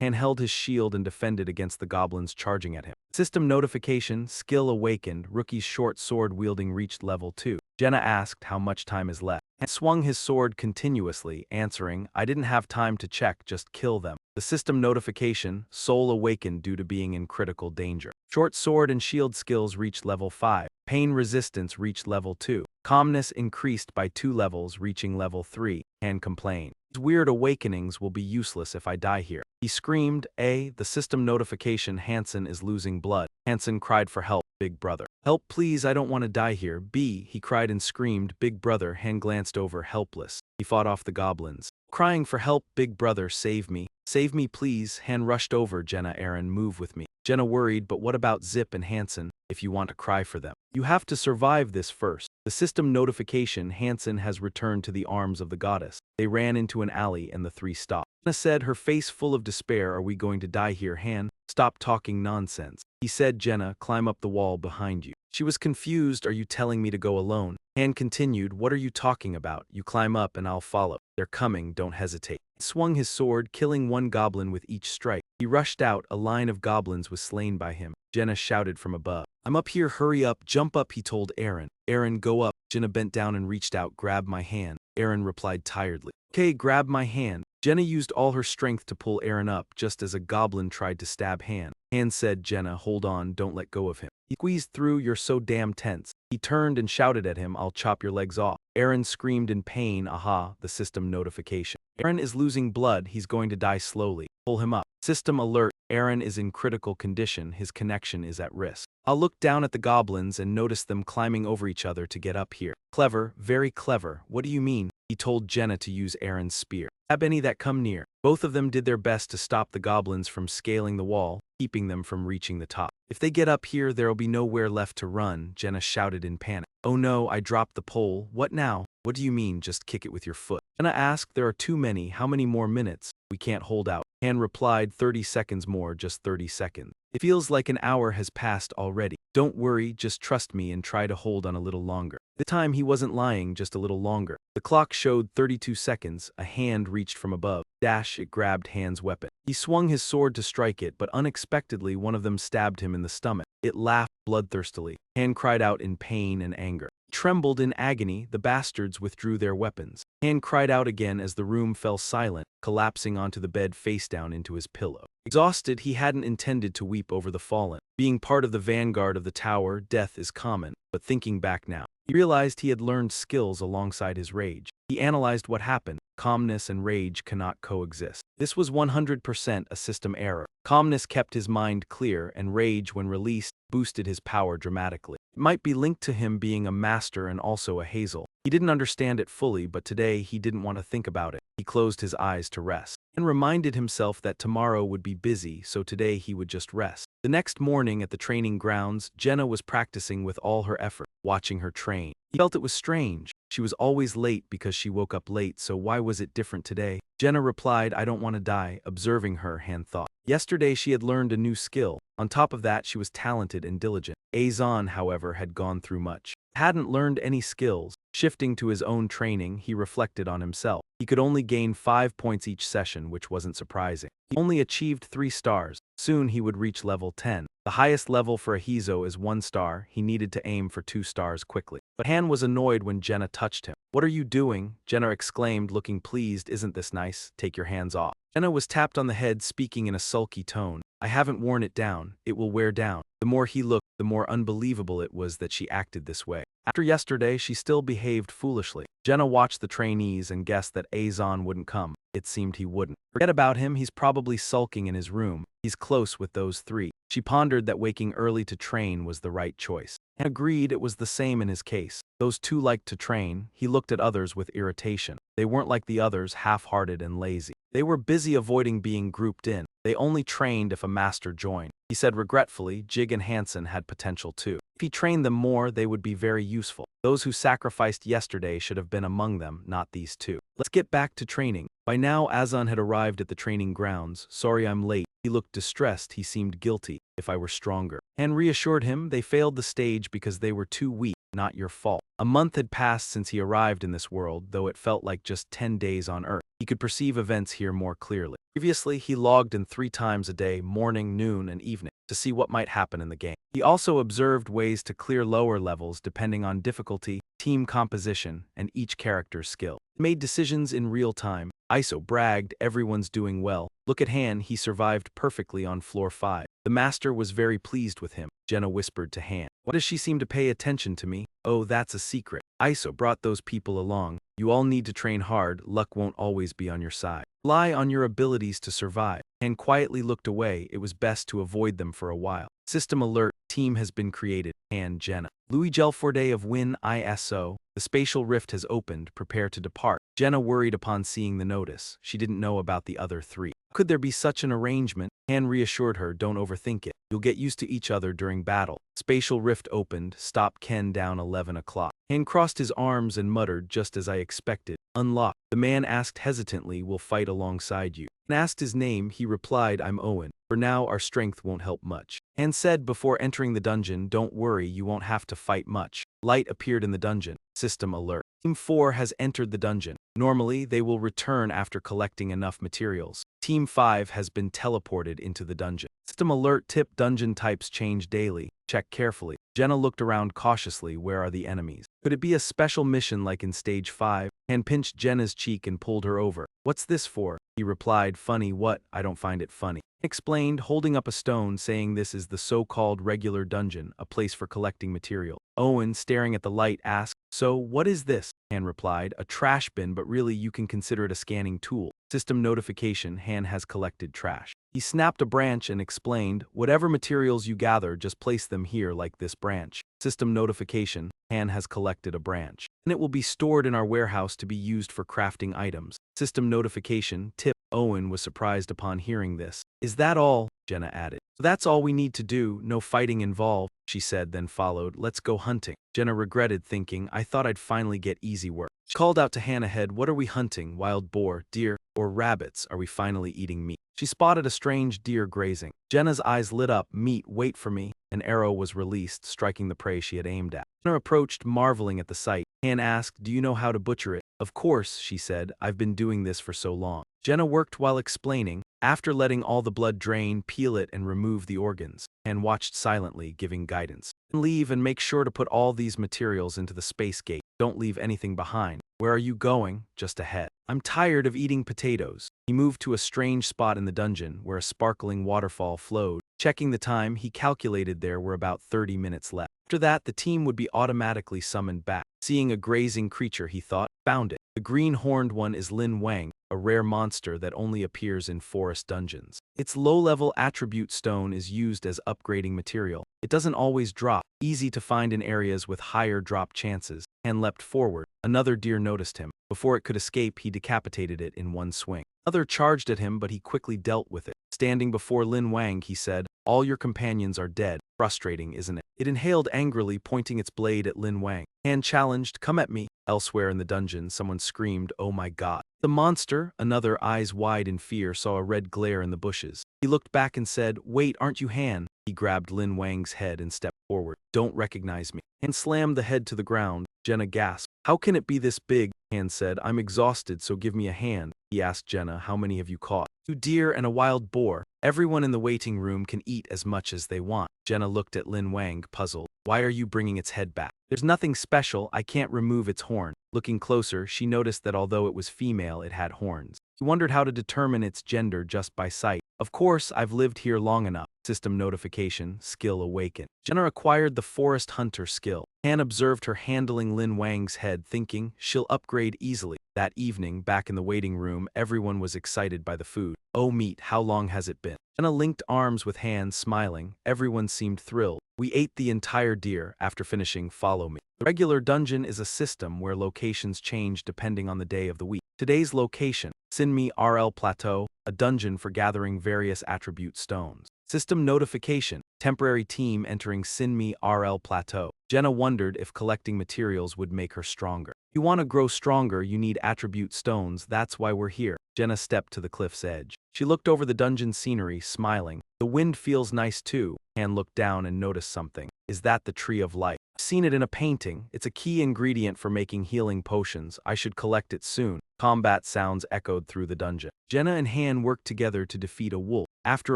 Han held his shield and defended against the goblins charging at him. System notification, skill awakened, rookie's short sword wielding reached level 2. Jenna asked how much time is left. Han swung his sword continuously, answering, I didn't have time to check, just kill them. The system notification, soul awakened due to being in critical danger. Short sword and shield skills reached level 5. Pain resistance reached level 2. Calmness increased by 2 levels, reaching level 3. Han complained. These weird awakenings will be useless if I die here. He screamed, the system notification, Hansen is losing blood. Hansen cried for help, big brother. Help please, I don't want to die here. He cried and screamed, big brother. Han glanced over, helpless. He fought off the goblins. Crying for help, big brother, save me. Save me please. Han rushed over, Jenna, Aaron, move with me. Jenna worried, but what about Zip and Hansen? If you want to cry for them, you have to survive this first. The system notification, Hansen has returned to the arms of the goddess. They ran into an alley and the three stopped. Jenna said, her face full of despair, are we going to die here, Han? Stop talking nonsense. He said, Jenna, climb up the wall behind you. She was confused, are you telling me to go alone? Han continued, what are you talking about? You climb up and I'll follow. They're coming, don't hesitate. He swung his sword, killing one goblin with each strike. He rushed out, a line of goblins was slain by him. Jenna shouted from above. I'm up here, hurry up, jump up, he told Aaron. Aaron, go up. Jenna bent down and reached out, grab my hand. Aaron replied tiredly. Okay, grab my hand. Jenna used all her strength to pull Aaron up, just as a goblin tried to stab Han. Han said, Jenna, hold on, don't let go of him. He squeezed through, you're so damn tense. He turned and shouted at him, I'll chop your legs off. Aaron screamed in pain, the system notification. Aaron is losing blood, he's going to die slowly. Pull him up. System alert, Aaron is in critical condition, his connection is at risk. I'll look down at the goblins and notice them climbing over each other to get up here. Clever, very clever, what do you mean? He told Jenna to use Aaron's spear. Stab any that come near. Both of them did their best to stop the goblins from scaling the wall, keeping them from reaching the top. If they get up here, there'll be nowhere left to run, Jenna shouted in panic. Oh no, I dropped the pole, what now? What do you mean, just kick it with your foot? Jenna asked, there are too many, how many more minutes? We can't hold out. Han replied, 30 seconds more, just 30 seconds. It feels like an hour has passed already. Don't worry, just trust me and try to hold on a little longer. This time he wasn't lying, just a little longer. The clock showed 32 seconds. A hand reached from above. Dash, it grabbed Han's weapon. He swung his sword to strike it, but unexpectedly one of them stabbed him in the stomach. It laughed bloodthirstily. Han cried out in pain and anger. Trembled in agony, the bastards withdrew their weapons. Han cried out again as the room fell silent, collapsing onto the bed face down into his pillow. Exhausted, he hadn't intended to weep over the fallen. Being part of the vanguard of the tower, death is common, but thinking back now, he realized he had learned skills alongside his rage. He analyzed what happened. Calmness and rage cannot coexist. This was 100% a system error. Calmness kept his mind clear, and rage, when released, boosted his power dramatically. It might be linked to him being a master and also a Hazel. He didn't understand it fully, but today he didn't want to think about it. He closed his eyes to rest and reminded himself that tomorrow would be busy, so today he would just rest. The next morning at the training grounds, Jenna was practicing with all her effort, watching her train. He felt it was strange. She was always late because she woke up late, so why was it different today? Jenna replied, "I don't want to die." Observing her, Han thought. Yesterday she had learned a new skill. On top of that, she was talented and diligent. Azon, however, had gone through much. Hadn't learned any skills. Shifting to his own training, he reflected on himself. He could only gain 5 points each session, which wasn't surprising. He only achieved 3 stars. Soon he would reach level 10. The highest level for a Hizo is 1 star. He needed to aim for 2 stars quickly. But Han was annoyed when Jenna touched him. "What are you doing?" Jenna exclaimed, looking pleased. "Isn't this nice? Take your hands off." Jenna was tapped on the head, speaking in a sulky tone. "I haven't worn it down. It will wear down." The more he looked, the more unbelievable it was that she acted this way. After yesterday, she still behaved foolishly. Jenna watched the trainees and guessed that Azon wouldn't come. It seemed he wouldn't. Forget about him, he's probably sulking in his room. He's close with those 3. She pondered that waking early to train was the right choice, and agreed it was the same in his case. Those 2 liked to train. He looked at others with irritation. They weren't like the others, half-hearted and lazy. They were busy avoiding being grouped in. They only trained if a master joined. He said regretfully, Jig and Hansen had potential too. If he trained them more, they would be very useful. Those who sacrificed yesterday should have been among them, not these 2. Let's get back to training. By now, Azon had arrived at the training grounds. "Sorry I'm late." He looked distressed. He seemed guilty. "If I were stronger." Han reassured him they failed the stage because they were too weak. "Not your fault." A month had passed since he arrived in this world, though it felt like just 10 days on Earth. He could perceive events here more clearly. Previously, he logged in 3 times a day, morning, noon, and evening, to see what might happen in the game. He also observed ways to clear lower levels depending on difficulty, team composition, and each character's skill. He made decisions in real time. Iso bragged, "Everyone's doing well. Look at Han, he survived perfectly on floor 5. The master was very pleased with him." Jenna whispered to Han. "Why does she seem to pay attention to me?" "Oh, that's a secret. Iso brought those people along. You all need to train hard. Luck won't always be on your side. Rely on your abilities to survive." Han quietly looked away. It was best to avoid them for a while. System alert. Team has been created. Han, Jenna. Louis Gelforde of Win ISO. The spatial rift has opened. Prepare to depart. Jenna worried upon seeing the notice. She didn't know about the other 3. Could there be such an arrangement? Han reassured her, "Don't overthink it. You'll get used to each other during battle." Spatial rift opened. Stop Ken down 11 o'clock. Han crossed his arms and muttered, "Just as I expected." Unlocked. The man asked hesitantly, "Will fight alongside you?" And asked his name. He replied, "I'm Owen. For now, our strength won't help much." Han said before entering the dungeon, "Don't worry, you won't have to fight much." Light appeared in the dungeon. System alert. Team 4 has entered the dungeon. Normally, they will return after collecting enough materials. Team 5 has been teleported into the dungeon. System alert. Tip: dungeon types change daily. Check carefully. Jenna looked around cautiously. Where are the enemies? Could it be a special mission like in stage 5? Han pinched Jenna's cheek and pulled her over. "What's this for?" He replied, "Funny what? I don't find it funny." Explained, holding up a stone, saying this is the so-called regular dungeon, a place for collecting material. Owen, staring at the light, asked, "So, what is this?" Han replied, "A trash bin, but really you can consider it a scanning tool." System notification. Han has collected trash. He snapped a branch and explained, "Whatever materials you gather, just place them here like this branch." System notification. Han has collected a branch, and it will be stored in our warehouse to be used for crafting items. System notification. Tip: Owen was surprised upon hearing this. "Is that all?" Jenna added. "So that's all we need to do, no fighting involved." she said, then followed, let's go hunting. Jenna regretted, thinking, I thought I'd finally get easy work. She called out to Han ahead, what are we hunting? Wild boar, deer, or rabbits? Are we finally eating meat? She spotted a strange deer grazing. Jenna's eyes lit up. Meat, wait for me. An arrow was released, striking the prey she had aimed at. Jenna approached, marveling at the sight. Han asked, do you know how to butcher it? Of course, she said, I've been doing this for so long. Jenna worked while explaining. After letting all the blood drain, peel it and remove the organs. Han watched silently, giving guidance. Leave and make sure to put all these materials into the space gate. Don't leave anything behind. Where are you going? Just ahead. I'm tired of eating potatoes. He moved to a strange spot in the dungeon where a sparkling waterfall flowed. Checking the time, he calculated there were about 30 minutes left. After that, the team would be automatically summoned back. Seeing a grazing creature, he thought, found it. The green-horned one is Lin Wang, a rare monster that only appears in forest dungeons. Its low-level attribute stone is used as upgrading material. It doesn't always drop, easy to find in areas with higher drop chances. Han leapt forward. Another deer noticed him. Before it could escape, he decapitated it in one swing. Another charged at him, but he quickly dealt with it. Standing before Lin Wang, he said, all your companions are dead. Frustrating, isn't it? It inhaled angrily, pointing its blade at Lin Wang. Han challenged, come at me. Elsewhere in the dungeon, someone screamed, oh my god. The monster, another eyes wide in fear, saw a red glare in the bushes. He looked back and said, wait, aren't you Han? He grabbed Lin Wang's head and stepped forward. Don't recognize me. Han slammed the head to the ground. Jenna gasped. How can it be this big? Han said, I'm exhausted, so give me a hand. He asked Jenna, how many have you caught? 2 deer and a wild boar. Everyone in the waiting room can eat as much as they want. Jenna looked at Lin Wang, puzzled. Why are you bringing its head back? There's nothing special, I can't remove its horn. Looking closer, she noticed that although it was female, it had horns. She wondered how to determine its gender just by sight. Of course, I've lived here long enough. System notification, skill awakened. Jenna acquired the forest hunter skill. Han observed her handling Lin Wang's head, thinking, she'll upgrade easily. That evening, back in the waiting room, everyone was excited by the food. Oh meat, how long has it been? Jenna linked arms with Han, smiling. Everyone seemed thrilled. We ate the entire deer. After finishing, follow me. The regular dungeon is a system where locations change depending on the day of the week. Today's location, Sinmi RL Plateau, a dungeon for gathering various attribute stones. System notification, temporary team entering Sinmi RL Plateau. Jenna wondered if collecting materials would make her stronger. If you want to grow stronger, you need attribute stones, that's why we're here. Jenna stepped to the cliff's edge. She looked over the dungeon scenery, smiling. The wind feels nice too. Han looked down and noticed something. Is that the tree of life? I've seen it in a painting. It's a key ingredient for making healing potions. I should collect it soon. Combat sounds echoed through the dungeon. Jenna and Han worked together to defeat a wolf. After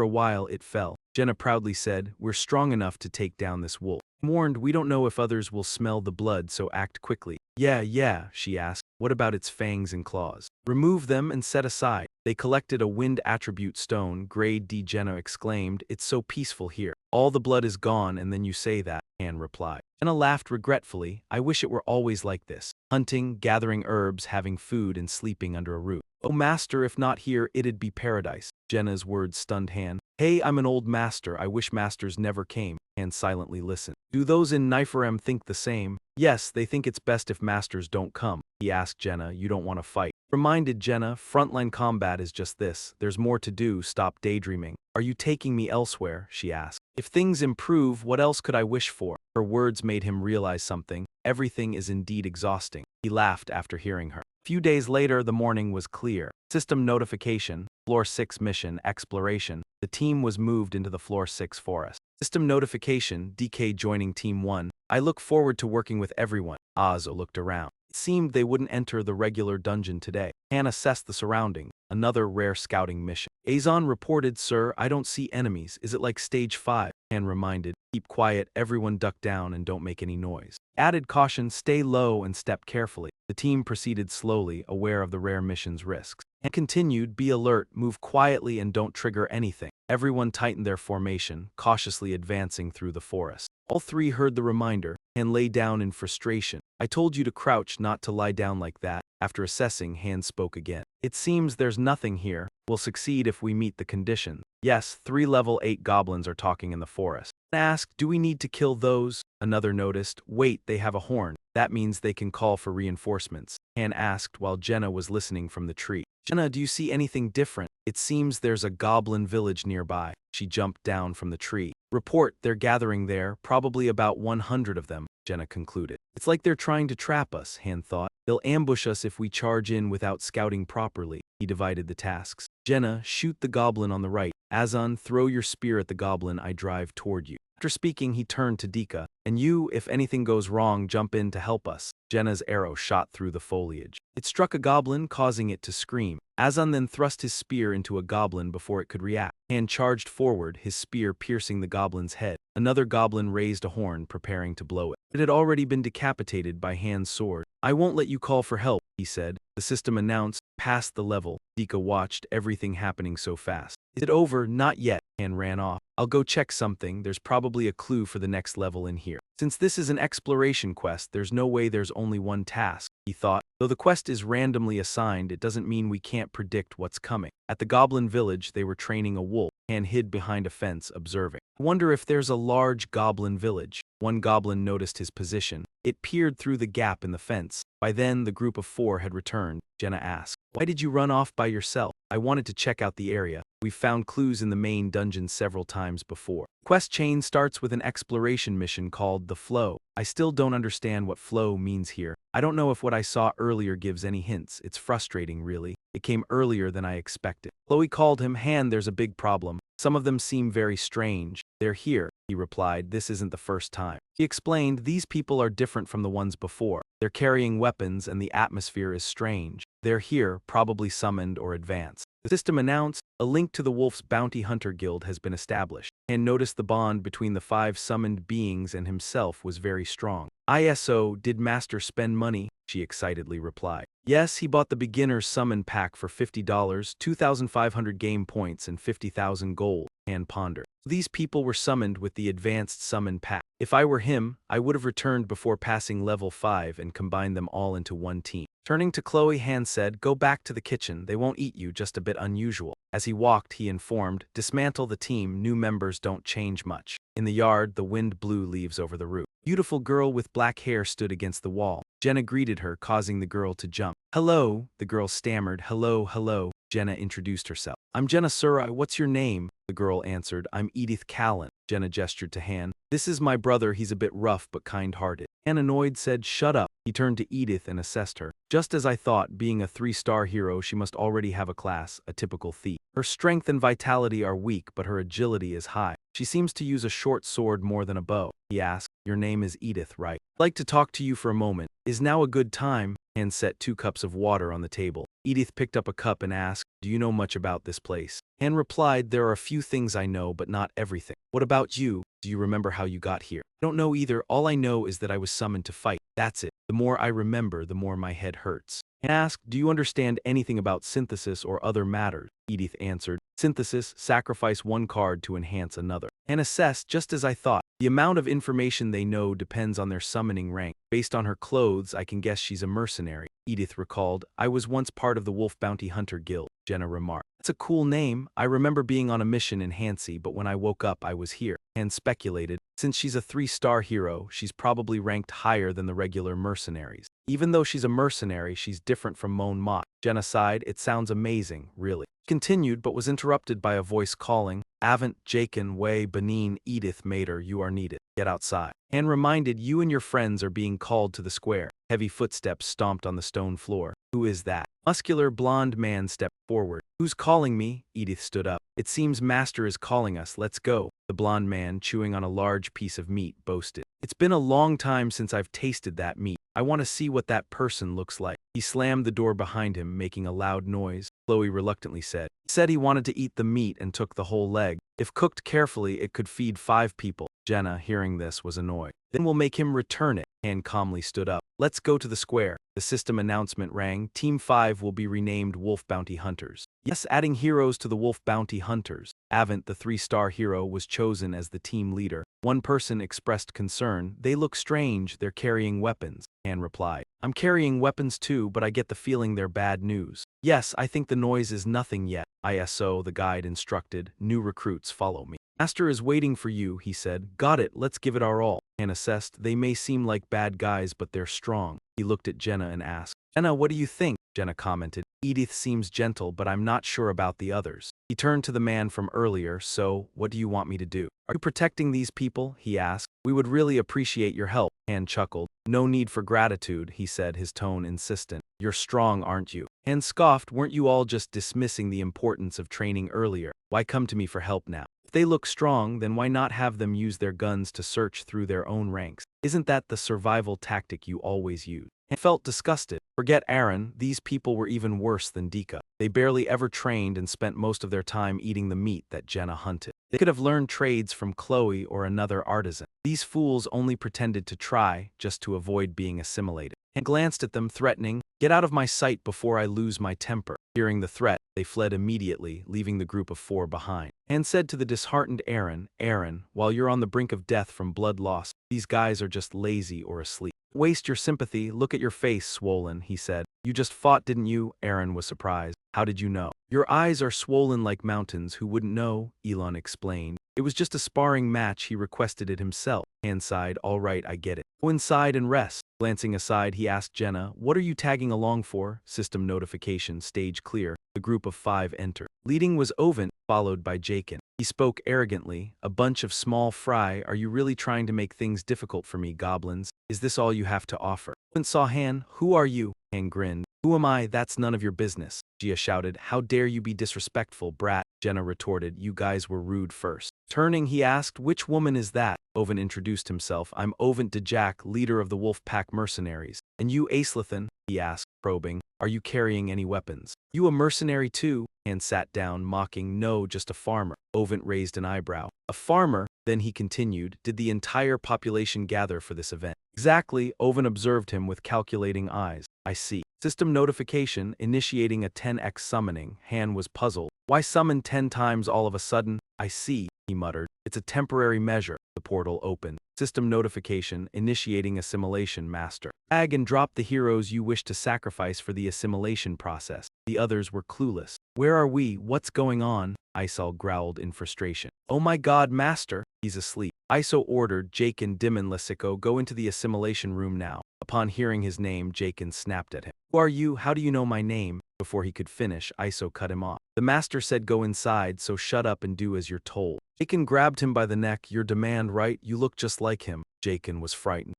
a while, it fell. Jenna proudly said, we're strong enough to take down this wolf. I'm warned, we don't know if others will smell the blood, so act quickly. Yeah, she asked. What about its fangs and claws? Remove them and set aside. They collected a wind attribute stone. Grade D. Jenna exclaimed, it's so peaceful here. All the blood is gone and then you say that, Han replied. Jenna laughed regretfully. I wish it were always like this. Hunting, gathering herbs, having food, and sleeping under a roof. Oh master, if not here, it'd be paradise. Jenna's words stunned Han. Hey, I'm an old master. I wish masters never came. Han silently listened. Do those in Niflheim think the same? Yes, they think it's best if masters don't come. He asked Jenna, you don't want to fight. Reminded Jenna, frontline combat is just this. There's more to do, stop daydreaming. Are you taking me elsewhere? She asked. If things improve, what else could I wish for? Her words made him realize something. Everything is indeed exhausting. He laughed after hearing her. A few days later, the morning was clear. System notification, Floor 6 mission, exploration. The team was moved into the Floor 6 forest. System notification, DK joining Team 1. I look forward to working with everyone. Azo looked around. It seemed they wouldn't enter the regular dungeon today. Han assessed the surroundings. Another rare scouting mission. Azon reported, sir, I don't see enemies. Is it like stage 5? Han reminded. Keep quiet, everyone duck down and don't make any noise. Added caution, stay low and step carefully. The team proceeded slowly, aware of the rare mission's risks. And continued, be alert, move quietly and don't trigger anything. Everyone tightened their formation, cautiously advancing through the forest. All three heard the reminder and lay down in frustration. I told you to crouch, not to lie down like that. After assessing, Han spoke again. It seems there's nothing here. We'll succeed if we meet the conditions. Yes, 3 level 8 goblins are talking in the forest. Asked, do we need to kill those? Another noticed, wait, they have a horn. That means they can call for reinforcements. Han asked while Jenna was listening from the tree. Jenna, do you see anything different? It seems there's a goblin village nearby. She jumped down from the tree. Report they're gathering there, probably about 100 of them, Jenna concluded. It's like they're trying to trap us, Han thought. They'll ambush us if we charge in without scouting properly. He divided the tasks. Jenna, shoot the goblin on the right. Azan, throw your spear at the goblin I drive toward you. After speaking, he turned to Dika. And you, if anything goes wrong, jump in to help us. Jenna's arrow shot through the foliage. It struck a goblin, causing it to scream. Azan then thrust his spear into a goblin before it could react. Han charged forward, his spear piercing the goblin's head. Another goblin raised a horn, preparing to blow it. It had already been decapitated by Han's sword. I won't let you call for help, he said. The system announced, past the level. Dika watched, everything happening so fast. Is it over? Not yet. Han ran off. I'll go check something, there's probably a clue for the next level in here. Since this is an exploration quest, there's no way there's only one task, he thought. Though the quest is randomly assigned, it doesn't mean we can't predict what's coming. At the goblin village, they were training a wolf. Han hid behind a fence, observing. I wonder if there's a large goblin village. One goblin noticed his position. It peered through the gap in the fence. By then, the group of 4 had returned. Jenna asked, why did you run off by yourself? I wanted to check out the area. We've found clues in the main dungeon several times before. Quest chain starts with an exploration mission called The Flow. I still don't understand what flow means here. I don't know if what I saw earlier gives any hints. It's frustrating, really. It came earlier than I expected. Chloe called him. Han, there's a big problem. Some of them seem very strange. They're here, he replied. This isn't the first time. He explained, these people are different from the ones before. They're carrying weapons and the atmosphere is strange. They're here, probably summoned or advanced. The system announced, a link to the Wolf's Bounty Hunter Guild has been established, and noticed the bond between the 5 summoned beings and himself was very strong. ISO, did Master spend money? She excitedly replied. Yes, he bought the beginner's summon pack for $50, 2,500 game points and 50,000 gold, Han pondered. These people were summoned with the advanced summon pack. If I were him, I would have returned before passing level 5 and combined them all into one team. Turning to Chloe, Han said, go back to the kitchen, they won't eat you, just a bit unusual. As he walked, he informed, dismantle the team, new members don't change much. In the yard, the wind blew leaves over the roof. Beautiful girl with black hair stood against the wall. Jenna greeted her, causing the girl to jump. Hello, the girl stammered. Hello, hello. Jenna introduced herself. I'm Jenna Surai, what's your name? The girl answered, I'm Edith Callan. Jenna gestured to Han. This is my brother, he's a bit rough but kind-hearted. Han, annoyed, said, shut up. He turned to Edith and assessed her. Just as I thought, being a 3-star hero, she must already have a class, a typical thief. Her strength and vitality are weak, but her agility is high. She seems to use a short sword more than a bow. He asked, your name is Edith, right? I'd like to talk to you for a moment. Is now a good time? Han set 2 cups of water on the table. Edith picked up a cup and asked, do you know much about this place? Han replied, there are a few things I know, but not everything. What about you? Do you remember how you got here? I don't know either. All I know is that I was summoned to fight. That's it. The more I remember, the more my head hurts. Han asked, do you understand anything about synthesis or other matters? Edith answered, synthesis, sacrifice one card to enhance another. Han assessed, just as I thought. The amount of information they know depends on their summoning rank. Based on her clothes, I can guess she's a mercenary. Edith recalled, I was once part of the Wolf Bounty Hunter Guild. Jenna remarked, that's a cool name. I remember being on a mission in Hansi, but when I woke up, I was here. Han speculated, since she's a 3-star hero, she's probably ranked higher than the regular mercenaries. Even though she's a mercenary, she's different from Mon Mott. Jenna sighed, it sounds amazing, really. Continued, but was interrupted by a voice calling, Avant, Jakin, Wei, Benin, Edith, Mater, you are needed. Get outside. Han reminded, you and your friends are being called to the square. Heavy footsteps stomped on the stone floor. Who is that? Muscular blonde man stepped forward. Who's calling me? Edith stood up. It seems Master is calling us. Let's go. The blonde man, chewing on a large piece of meat, boasted. It's been a long time since I've tasted that meat. I want to see what that person looks like. He slammed the door behind him, making a loud noise. Chloe reluctantly said. He said he wanted to eat the meat and took the whole leg. If cooked carefully, it could feed 5 people. Jenna, hearing this, was annoyed. Then we'll make him return it. Han calmly stood up. Let's go to the square. The system announcement rang. Team 5 will be renamed Wolf Bounty Hunters. Yes, adding heroes to the Wolf Bounty Hunters. Avant, the 3-star hero, was chosen as the team leader. One person expressed concern. They look strange, they're carrying weapons. Han replied. I'm carrying weapons too, but I get the feeling they're bad news. Yes, I think the noise is nothing yet. ISO, the guide instructed. New recruits, follow me. Master is waiting for you, he said. Got it, let's give it our all. Han assessed, they may seem like bad guys, but they're strong. He looked at Jenna and asked, Jenna, what do you think? Jenna commented, Edith seems gentle, but I'm not sure about the others. He turned to the man from earlier. So, what do you want me to do? Are you protecting these people? He asked. We would really appreciate your help. Han chuckled. No need for gratitude, he said, his tone insistent. You're strong, aren't you? Han scoffed. Weren't you all just dismissing the importance of training earlier? Why come to me for help now? If they look strong, then why not have them use their guns to search through their own ranks? Isn't that the survival tactic you always use? Han felt disgusted. Forget Aaron, these people were even worse than Dika. They barely ever trained and spent most of their time eating the meat that Jenna hunted. They could have learned trades from Chloe or another artisan. These fools only pretended to try, just to avoid being assimilated. And glanced at them, threatening, "Get out of my sight before I lose my temper." Hearing the threat, they fled immediately, leaving the group of 4 behind. And said to the disheartened Aaron, while you're on the brink of death from blood loss, these guys are just lazy or asleep. Waste your sympathy, look at your face, swollen, he said. You just fought, didn't you? Aaron was surprised. How did you know? Your eyes are swollen like mountains, who wouldn't know? Elon explained. It was just a sparring match, he requested it himself. Han sighed, all right, I get it. Go inside and rest. Glancing aside, he asked Jenna, what are you tagging along for? System notification, stage clear. The group of 5 entered. Leading was Ovent, followed by Jakin. He spoke arrogantly, a bunch of small fry, are you really trying to make things difficult for me, goblins? Is this all you have to offer? Ovent saw Han, who are you? Han grinned. Who am I? That's none of your business. Jia shouted, how dare you be disrespectful, brat? Jenna retorted, you guys were rude first. Turning, he asked, which woman is that? Ovent introduced himself. I'm Ovent Dejak, leader of the Wolf Pack mercenaries. And you, Acelithan? He asked, probing. Are you carrying any weapons? You a mercenary too? Han sat down, mocking. No, just a farmer. Ovent raised an eyebrow. A farmer? Then he continued, did the entire population gather for this event? Exactly, Ovent observed him with calculating eyes. I see. System notification, initiating a 10x summoning. Han was puzzled. Why summon 10 times all of a sudden? I see, he muttered. It's a temporary measure. The portal opened. System notification, initiating assimilation master. Drag and drop the heroes you wish to sacrifice for the assimilation process. The others were clueless. Where are we? What's going on? Isol growled in frustration. Oh my god, master! He's asleep. Iso ordered Jakin Dimon Lasiko go into the assimilation room now. Upon hearing his name, Jakin snapped at him. Who are you? How do you know my name? Before he could finish, Iso cut him off. The master said go inside, so shut up and do as you're told. Jakin grabbed him by the neck. Your demand, right? You look just like him. Jakin was frightened.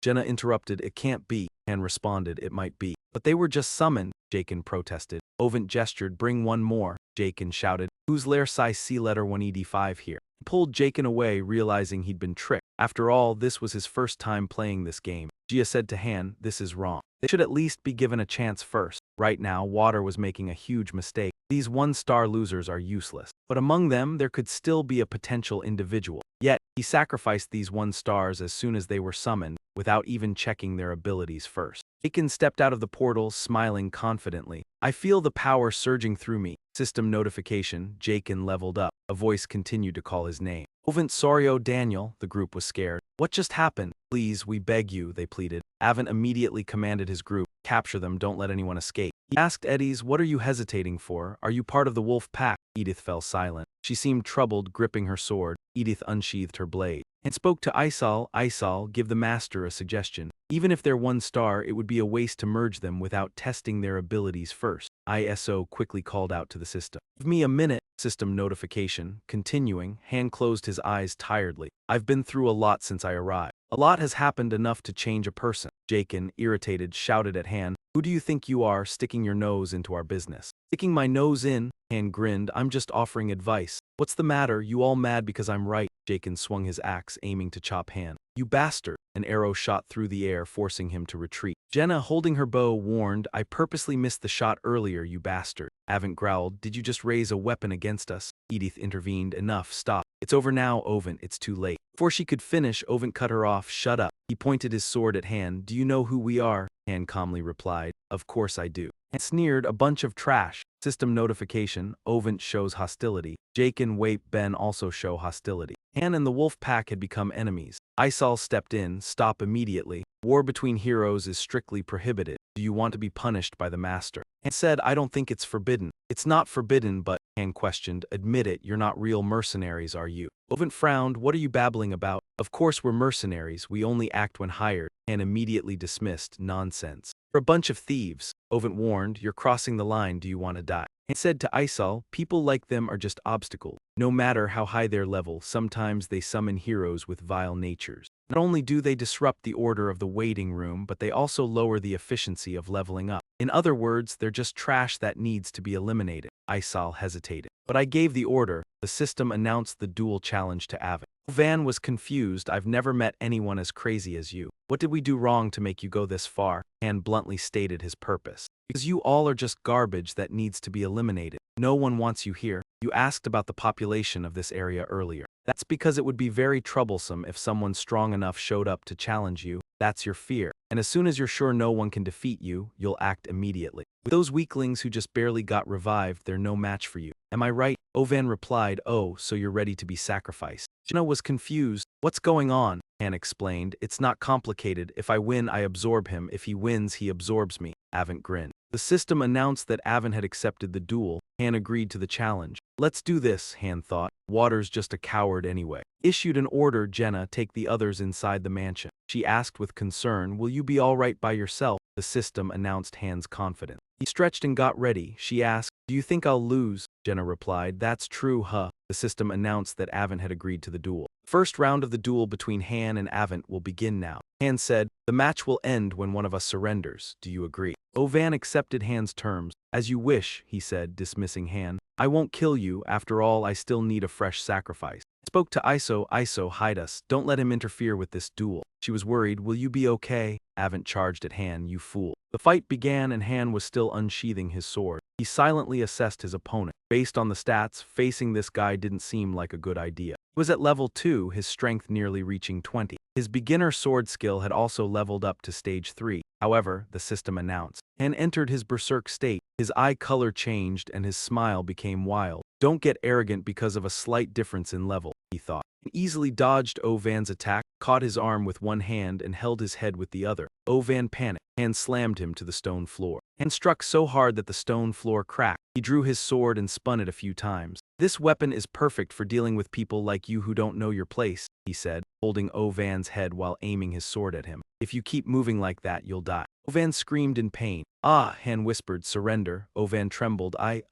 Jenna interrupted. It can't be. Han responded, it might be. But they were just summoned, Jakin protested. Ovent gestured, bring one more. Jakin shouted, who's Lair Psi C letter 1ED5 here? He pulled Jakin away, realizing he'd been tricked. After all, this was his first time playing this game. Jia said to Han, this is wrong. They should at least be given a chance first. Right now, Water was making a huge mistake. These 1-star losers are useless. But among them, there could still be a potential individual. Yet, he sacrificed these 1 stars as soon as they were summoned, without even checking their abilities first. Jakin stepped out of the portal, smiling confidently. I feel the power surging through me. System notification, Jakin leveled up. A voice continued to call his name. Ovent Sorio Daniel, the group was scared. What just happened? Please, we beg you, they pleaded. Avent immediately commanded his group, capture them, don't let anyone escape. He asked Eddies, what are you hesitating for? Are you part of the wolf pack? Edith fell silent. She seemed troubled, gripping her sword. Edith unsheathed her blade and spoke to Isol. Isol, give the master a suggestion. Even if they're 1 star, it would be a waste to merge them without testing their abilities first. ISO quickly called out to the system. Give me a minute. System notification. Continuing, Han closed his eyes tiredly. I've been through a lot since I arrived. A lot has happened enough to change a person. Jakin, irritated, shouted at Han. Who do you think you are, sticking your nose into our business? Sticking my nose in? Han grinned. I'm just offering advice. What's the matter? You all mad because I'm right? Jakin swung his axe, aiming to chop Han. You bastard! An arrow shot through the air, forcing him to retreat. Jenna, holding her bow, warned, I purposely missed the shot earlier, you bastard. Avent growled, did you just raise a weapon against us? Edith intervened, enough, stop. It's over now, Ovent, it's too late. Before she could finish, Ovent cut her off, shut up. He pointed his sword at Han. Do you know who we are? Han calmly replied, of course I do. And sneered, a bunch of trash. System notification, Ovent shows hostility. Jake and Wape Ben also show hostility. Han and the wolf pack had become enemies. Isol stepped in, stop immediately. War between heroes is strictly prohibited. Do you want to be punished by the master? Han said, I don't think it's forbidden. It's not forbidden, but, Han questioned, admit it, you're not real mercenaries, are you? Ovent frowned, what are you babbling about? Of course we're mercenaries, we only act when hired, Han immediately dismissed. Nonsense. We're a bunch of thieves. Owen warned, you're crossing the line, do you want to die? Han said to Isol, people like them are just obstacles. No matter how high their level, sometimes they summon heroes with vile natures. Not only do they disrupt the order of the waiting room, but they also lower the efficiency of leveling up. In other words, they're just trash that needs to be eliminated. Isol hesitated. But I gave the order. The system announced the duel challenge to Avon. Van was confused. I've never met anyone as crazy as you. What did we do wrong to make you go this far? Han bluntly stated his purpose. Because you all are just garbage that needs to be eliminated. No one wants you here. You asked about the population of this area earlier. That's because it would be very troublesome if someone strong enough showed up to challenge you. That's your fear. And as soon as you're sure no one can defeat you, you'll act immediately. With those weaklings who just barely got revived, they're no match for you. Am I right? Ovan replied, oh, so you're ready to be sacrificed. Jenna was confused. What's going on? Han explained. It's not complicated. If I win, I absorb him. If he wins, he absorbs me. Avon grinned. The system announced that Avon had accepted the duel. Han agreed to the challenge. Let's do this, Han thought. Water's just a coward anyway. Issued an order, Jenna, take the others inside the mansion. She asked with concern, will you be all right by yourself? The system announced Han's confidence. He stretched and got ready. She asked, do you think I'll lose? Jenna replied, that's true, huh? The system announced that Avon had agreed to the duel. First round of the duel between Han and Avon will begin now. Han said, the match will end when one of us surrenders. Do you agree? Ovan accepted Han's terms. As you wish, he said, dismissing Han. I won't kill you. After all, I still need a fresh sacrifice. Spoke to Iso, hide us. Don't let him interfere with this duel. She was worried. Will you be okay? Avon charged at Han, you fool. The fight began and Han was still unsheathing his sword. He silently assessed his opponent. Based on the stats, facing this guy didn't seem like a good idea. He was at level 2, his strength nearly reaching 20. His beginner sword skill had also leveled up to stage 3. However, the system announced. Han entered his berserk state. His eye color changed and his smile became wild. Don't get arrogant because of a slight difference in level, he thought. He easily dodged Ovan's attack, caught his arm with one hand and held his head with the other. Ovan panicked. Han slammed him to the stone floor. Han struck so hard that the stone floor cracked. He drew his sword and spun it a few times. This weapon is perfect for dealing with people like you who don't know your place, he said, holding Ovan's head while aiming his sword at him. If you keep moving like that, you'll die. Ovan screamed in pain. Ah, Han whispered, surrender. Ovan trembled. I.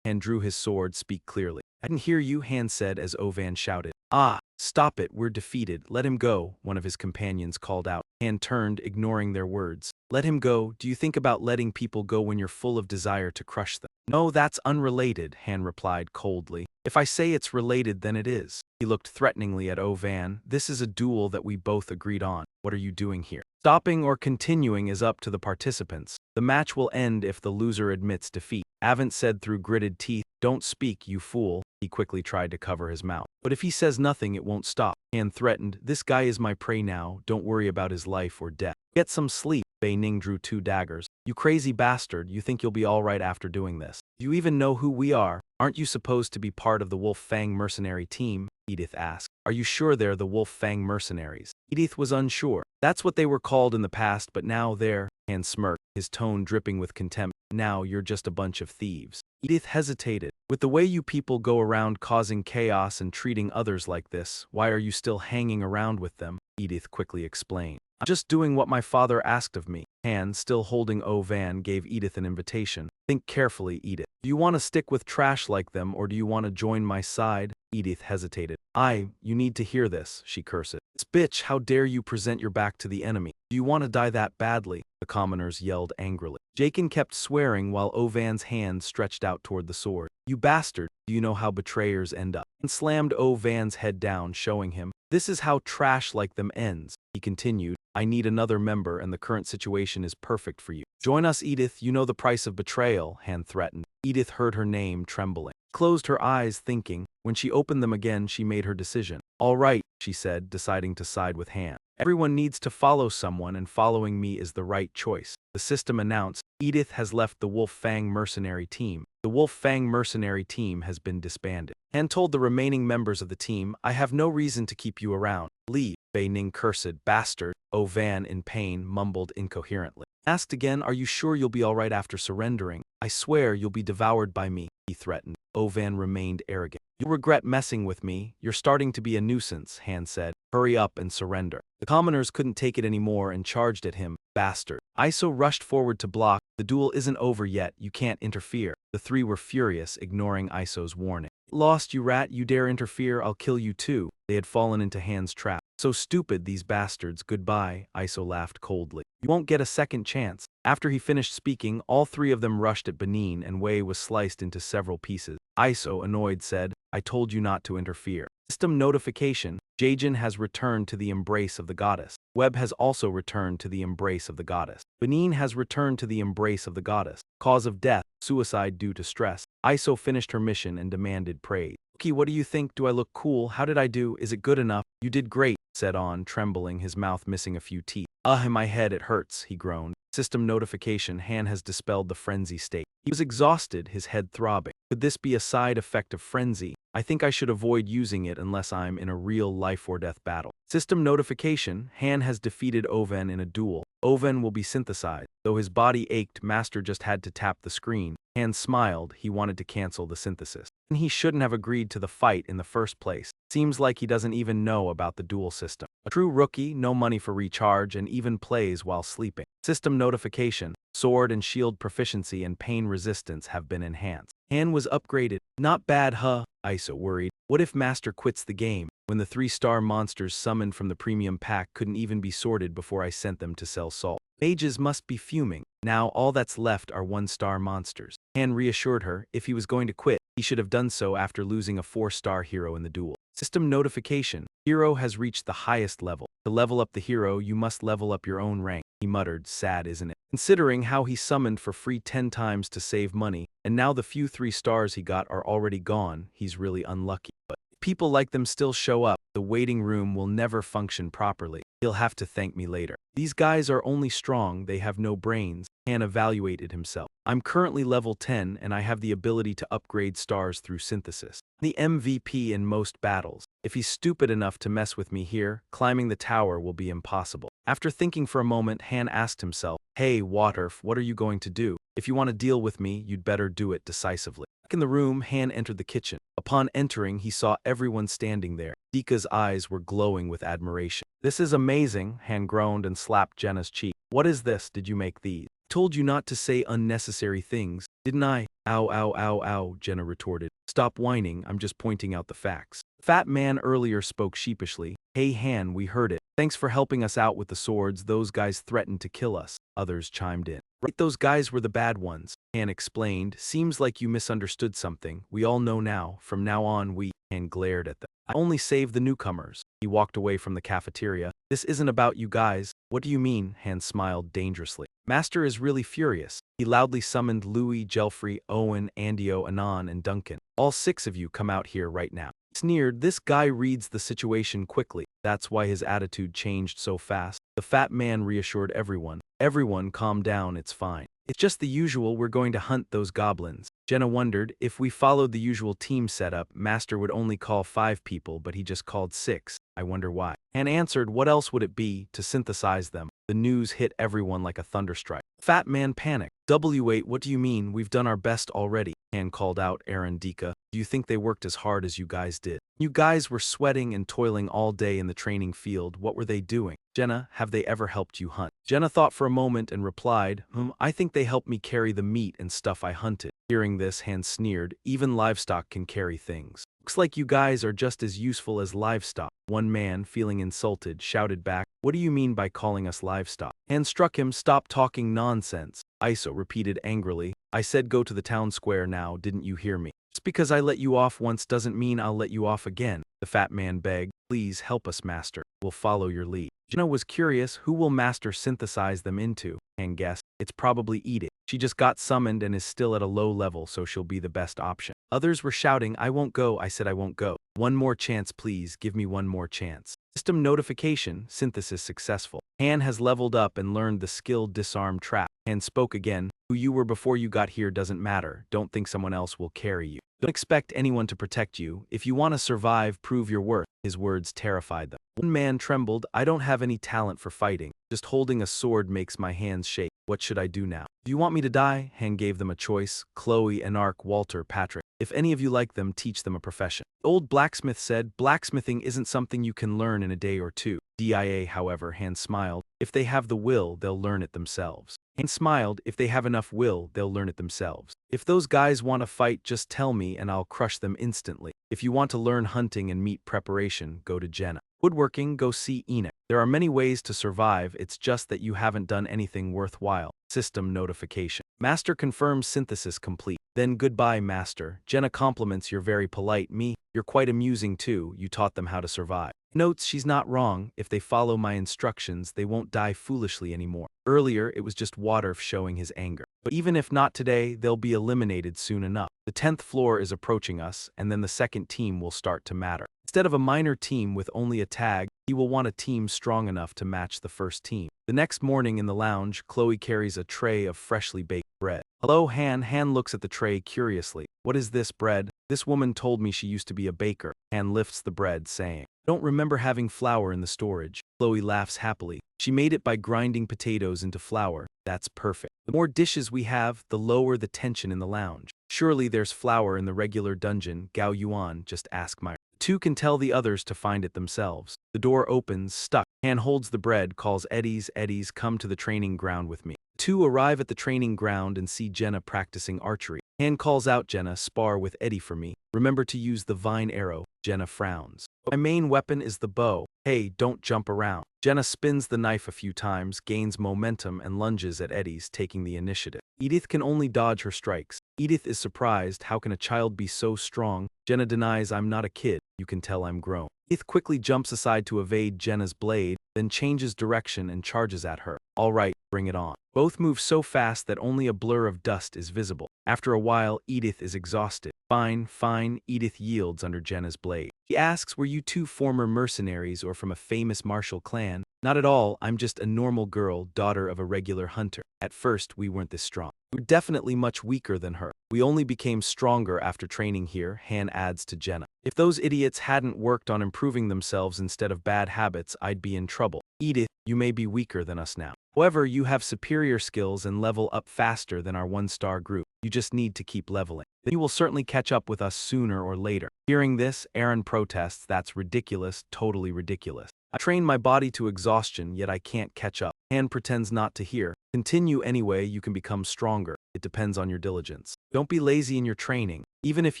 Han drew his sword, speak clearly. I didn't hear you, Han said as Ovan shouted. Ah, stop it, we're defeated. Let him go, one of his companions called out. Han turned, ignoring their words. Let him go. Do you think about letting people go when you're full of desire to crush them? No, that's unrelated, Han replied coldly. If I say it's related, then it is. He looked threateningly at Ovan. This is a duel that we both agreed on. What are you doing here? Stopping or continuing is up to the participants. The match will end if the loser admits defeat. Avon said through gritted teeth, don't speak, you fool. He quickly tried to cover his mouth. But if he says nothing, it won't stop. Han threatened, this guy is my prey now. Don't worry about his life or death. Get some sleep. Bei Ning drew 2 daggers. You crazy bastard, you think you'll be all right after doing this? Do you even know who we are? Aren't you supposed to be part of the Wolf Fang mercenary team? Edith asked. Are you sure they're the Wolf Fang mercenaries? Edith was unsure. That's what they were called in the past, but now they're... Han smirked, his tone dripping with contempt. Now you're just a bunch of thieves. Edith hesitated. With the way you people go around causing chaos and treating others like this, why are you still hanging around with them? Edith quickly explained. I'm just doing what my father asked of me. Han, still holding Ovan, gave Edith an invitation. Think carefully, Edith. Do you want to stick with trash like them or do you want to join my side? Edith hesitated. You need to hear this, she cursed. This bitch, how dare you present your back to the enemy? Do you want to die that badly? The commoners yelled angrily. Jakin kept swearing while Ovan's hand stretched out toward the sword. You bastard, do you know how betrayers end up? And slammed Ovan's head down, showing him. This is how trash like them ends. He continued, I need another member and the current situation is perfect for you. Join us, Edith, you know the price of betrayal, Han threatened. Edith heard her name, trembling. Closed her eyes, thinking. When she opened them again, she made her decision. All right, she said, deciding to side with Han. Everyone needs to follow someone and following me is the right choice. The system announced, Edith has left the Wolf Fang mercenary team. The Wolf Fang mercenary team has been disbanded. Han told the remaining members of the team, I have no reason to keep you around. Leave. Bei Ning cursed, bastard. Ovan, in pain, mumbled incoherently. Asked again, are you sure you'll be all right after surrendering? I swear you'll be devoured by me, he threatened. Ovan remained arrogant. "You'll regret messing with me. You're starting to be a nuisance," Han said. "Hurry up and surrender." The commoners couldn't take it anymore and charged at him. "Bastard." Iso rushed forward to block. "The duel isn't over yet, you can't interfere." The three were furious, ignoring Iso's warning. "Lost, you rat, you dare interfere, I'll kill you too." They had fallen into Han's trap. "So stupid, these bastards, goodbye," Iso laughed coldly. "You won't get a second chance." After he finished speaking, all three of them rushed at Benin and Wei was sliced into several pieces. Iso, annoyed, said, "I told you not to interfere." System notification. Jaejin has returned to the embrace of the goddess. Webb has also returned to the embrace of the goddess. Benin has returned to the embrace of the goddess. Cause of death, suicide due to stress. Iso finished her mission and demanded praise. "Rookie, what do you think? Do I look cool? How did I do? Is it good enough?" "You did great," said On, trembling, his mouth missing a few teeth. In my head it hurts," he groaned. System notification. Han has dispelled the frenzy state. He was exhausted, his head throbbing. Could this be a side effect of frenzy? I think I should avoid using it unless I'm in a real life-or-death battle. System notification. Han has defeated Oven in a duel. Oven will be synthesized. Though his body ached, Master just had to tap the screen. Han smiled. He wanted to cancel the synthesis. And he shouldn't have agreed to the fight in the first place. Seems like he doesn't even know about the duel system. A true rookie, no money for recharge, and even plays while sleeping. System notification. Sword and shield proficiency and pain resistance have been enhanced. Han was upgraded. Not bad, huh? Iso worried. What if Master quits the game? When the 3-star monsters summoned from the premium pack couldn't even be sorted before I sent them to sell salt. Mages must be fuming. Now all that's left are 1-star monsters. Han reassured her, if he was going to quit, he should have done so after losing a 4-star hero in the duel. System notification. Hero has reached the highest level. To level up the hero, you must level up your own rank. He muttered, sad isn't it? Considering how he summoned for free 10 times to save money, and now the few 3 stars he got are already gone, he's really unlucky. But if people like them still show up, the waiting room will never function properly. He'll have to thank me later. These guys are only strong, they have no brains. Han evaluated himself. I'm currently level 10 and I have the ability to upgrade stars through synthesis. The MVP in most battles. If he's stupid enough to mess with me here, climbing the tower will be impossible. After thinking for a moment, Han asked himself, "Hey, Waterf, what are you going to do? If you want to deal with me, you'd better do it decisively." Back in the room, Han entered the kitchen. Upon entering, he saw everyone standing there. Dika's eyes were glowing with admiration. "This is amazing," Han groaned and slapped Jenna's cheek. "What is this? Did you make these?" "Told you not to say unnecessary things, didn't I?" "Ow, ow, ow, ow," Jenna retorted. "Stop whining, I'm just pointing out the facts." Fat man earlier spoke sheepishly. "Hey Han, we heard it. Thanks for helping us out with the swords, those guys threatened to kill us." Others chimed in. "Right, those guys were the bad ones," Han explained. "Seems like you misunderstood something. We all know now. From now on we—" Han glared at them. "I only save the newcomers." He walked away from the cafeteria. "This isn't about you guys." "What do you mean?" Han smiled dangerously. Master is really furious. He loudly summoned Louis, Gelfrey, Owen, Andio, Anon, and Duncan. "All 6 of you come out here right now." He sneered. This guy reads the situation quickly. That's why his attitude changed so fast. The fat man reassured everyone. "Everyone calm down, it's fine. It's just the usual, we're going to hunt those goblins." Jenna wondered, if we followed the usual team setup, Master would only call 5 people, but he just called 6. I wonder why. Han answered, what else would it be, to synthesize them? The news hit everyone like a thunderstrike. Fat man panicked. "W8, what do you mean? We've done our best already." Han called out Aaron Dika. "Do you think they worked as hard as you guys did? You guys were sweating and toiling all day in the training field. What were they doing?" "Jenna, have they ever helped you hunt?" Jenna thought for a moment and replied, I think they helped me carry the meat and stuff I hunted." Hearing this, Han sneered. "Even livestock can carry things. Looks like you guys are just as useful as livestock." One man, feeling insulted, shouted back, "What do you mean by calling us livestock?" Han struck him. "Stop talking nonsense." Iso repeated angrily, "I said go to the town square now, didn't you hear me? Just because I let you off once doesn't mean I'll let you off again." The fat man begged, "Please help us, Master. We'll follow your lead." Jenna was curious, who will Master synthesize them into? Han guessed, it's probably Edith. She just got summoned and is still at a low level, so she'll be the best option. Others were shouting, "I won't go, I said I won't go. One more chance please, give me one more chance." System notification, synthesis successful. Han has leveled up and learned the skill disarm trap. Han spoke again, "Who you were before you got here doesn't matter, don't think someone else will carry you. Don't expect anyone to protect you. If you want to survive, prove your worth." His words terrified them. One man trembled. I don't have any talent for fighting. Just holding a sword makes my hands shake. What should I do now? Do you want me to die? Han gave them a choice. Chloe, Anark, Walter, Patrick. If any of you like them, teach them a profession. The old blacksmith said, blacksmithing isn't something you can learn in a day or two. DIA, however, Han smiled. If they have the will, they'll learn it themselves. Han smiled. If they have enough will, they'll learn it themselves. If those guys want to fight, just tell me and I'll crush them instantly. If you want to learn hunting and meat preparation, go to Jenna. Woodworking, go see Enoch. There are many ways to survive, it's just that you haven't done anything worthwhile. System notification. Master confirms synthesis complete. Then goodbye, Master. Jenna compliments you're very polite. Me, you're quite amusing too, you taught them how to survive. Notes she's not wrong, if they follow my instructions they won't die foolishly anymore. Earlier it was just Water showing his anger. But even if not today, they'll be eliminated soon enough. The 10th floor is approaching us, and then the second team will start to matter. Instead of a minor team with only a tag, he will want a team strong enough to match the first team. The next morning in the lounge, Chloe carries a tray of freshly baked bread. Hello, Han. Han looks at the tray curiously. What is this bread? This woman told me she used to be a baker. Han lifts the bread, saying, don't remember having flour in the storage. Chloe laughs happily. She made it by grinding potatoes into flour. That's perfect. The more dishes we have, the lower the tension in the lounge. Surely there's flour in the regular dungeon. Gao Yuan, just ask Myra. Two can tell the others to find it themselves. The door opens, stuck. Han holds the bread, calls Eddies, come to the training ground with me. Two arrive at the training ground and see Jenna practicing archery. Han calls out Jenna, spar with Eddie for me. Remember to use the vine arrow. Jenna frowns. My main weapon is the bow. Hey, don't jump around. Jenna spins the knife a few times, gains momentum and lunges at Eddies, taking the initiative. Edith can only dodge her strikes. Edith is surprised. How can a child be so strong? Jenna denies, I'm not a kid. You can tell I'm grown. Edith quickly jumps aside to evade Jenna's blade, then changes direction and charges at her. All right, bring it on. Both move so fast that only a blur of dust is visible. After a while, Edith is exhausted. Fine, fine, Edith yields under Jenna's blade. She asks, were you two former mercenaries or from a famous martial clan? Not at all, I'm just a normal girl, daughter of a regular hunter. At first, we weren't this strong. We're definitely much weaker than her. We only became stronger after training here, Han adds to Jenna. If those idiots hadn't worked on improving themselves instead of bad habits, I'd be in trouble. Edith, you may be weaker than us now. However, you have superior skills and level up faster than our one-star group. You just need to keep leveling. Then you will certainly catch up with us sooner or later. Hearing this, Aaron protests, that's ridiculous, totally ridiculous. I train my body to exhaustion, yet I can't catch up. Han pretends not to hear. Continue anyway, you can become stronger. It depends on your diligence. Don't be lazy in your training. Even if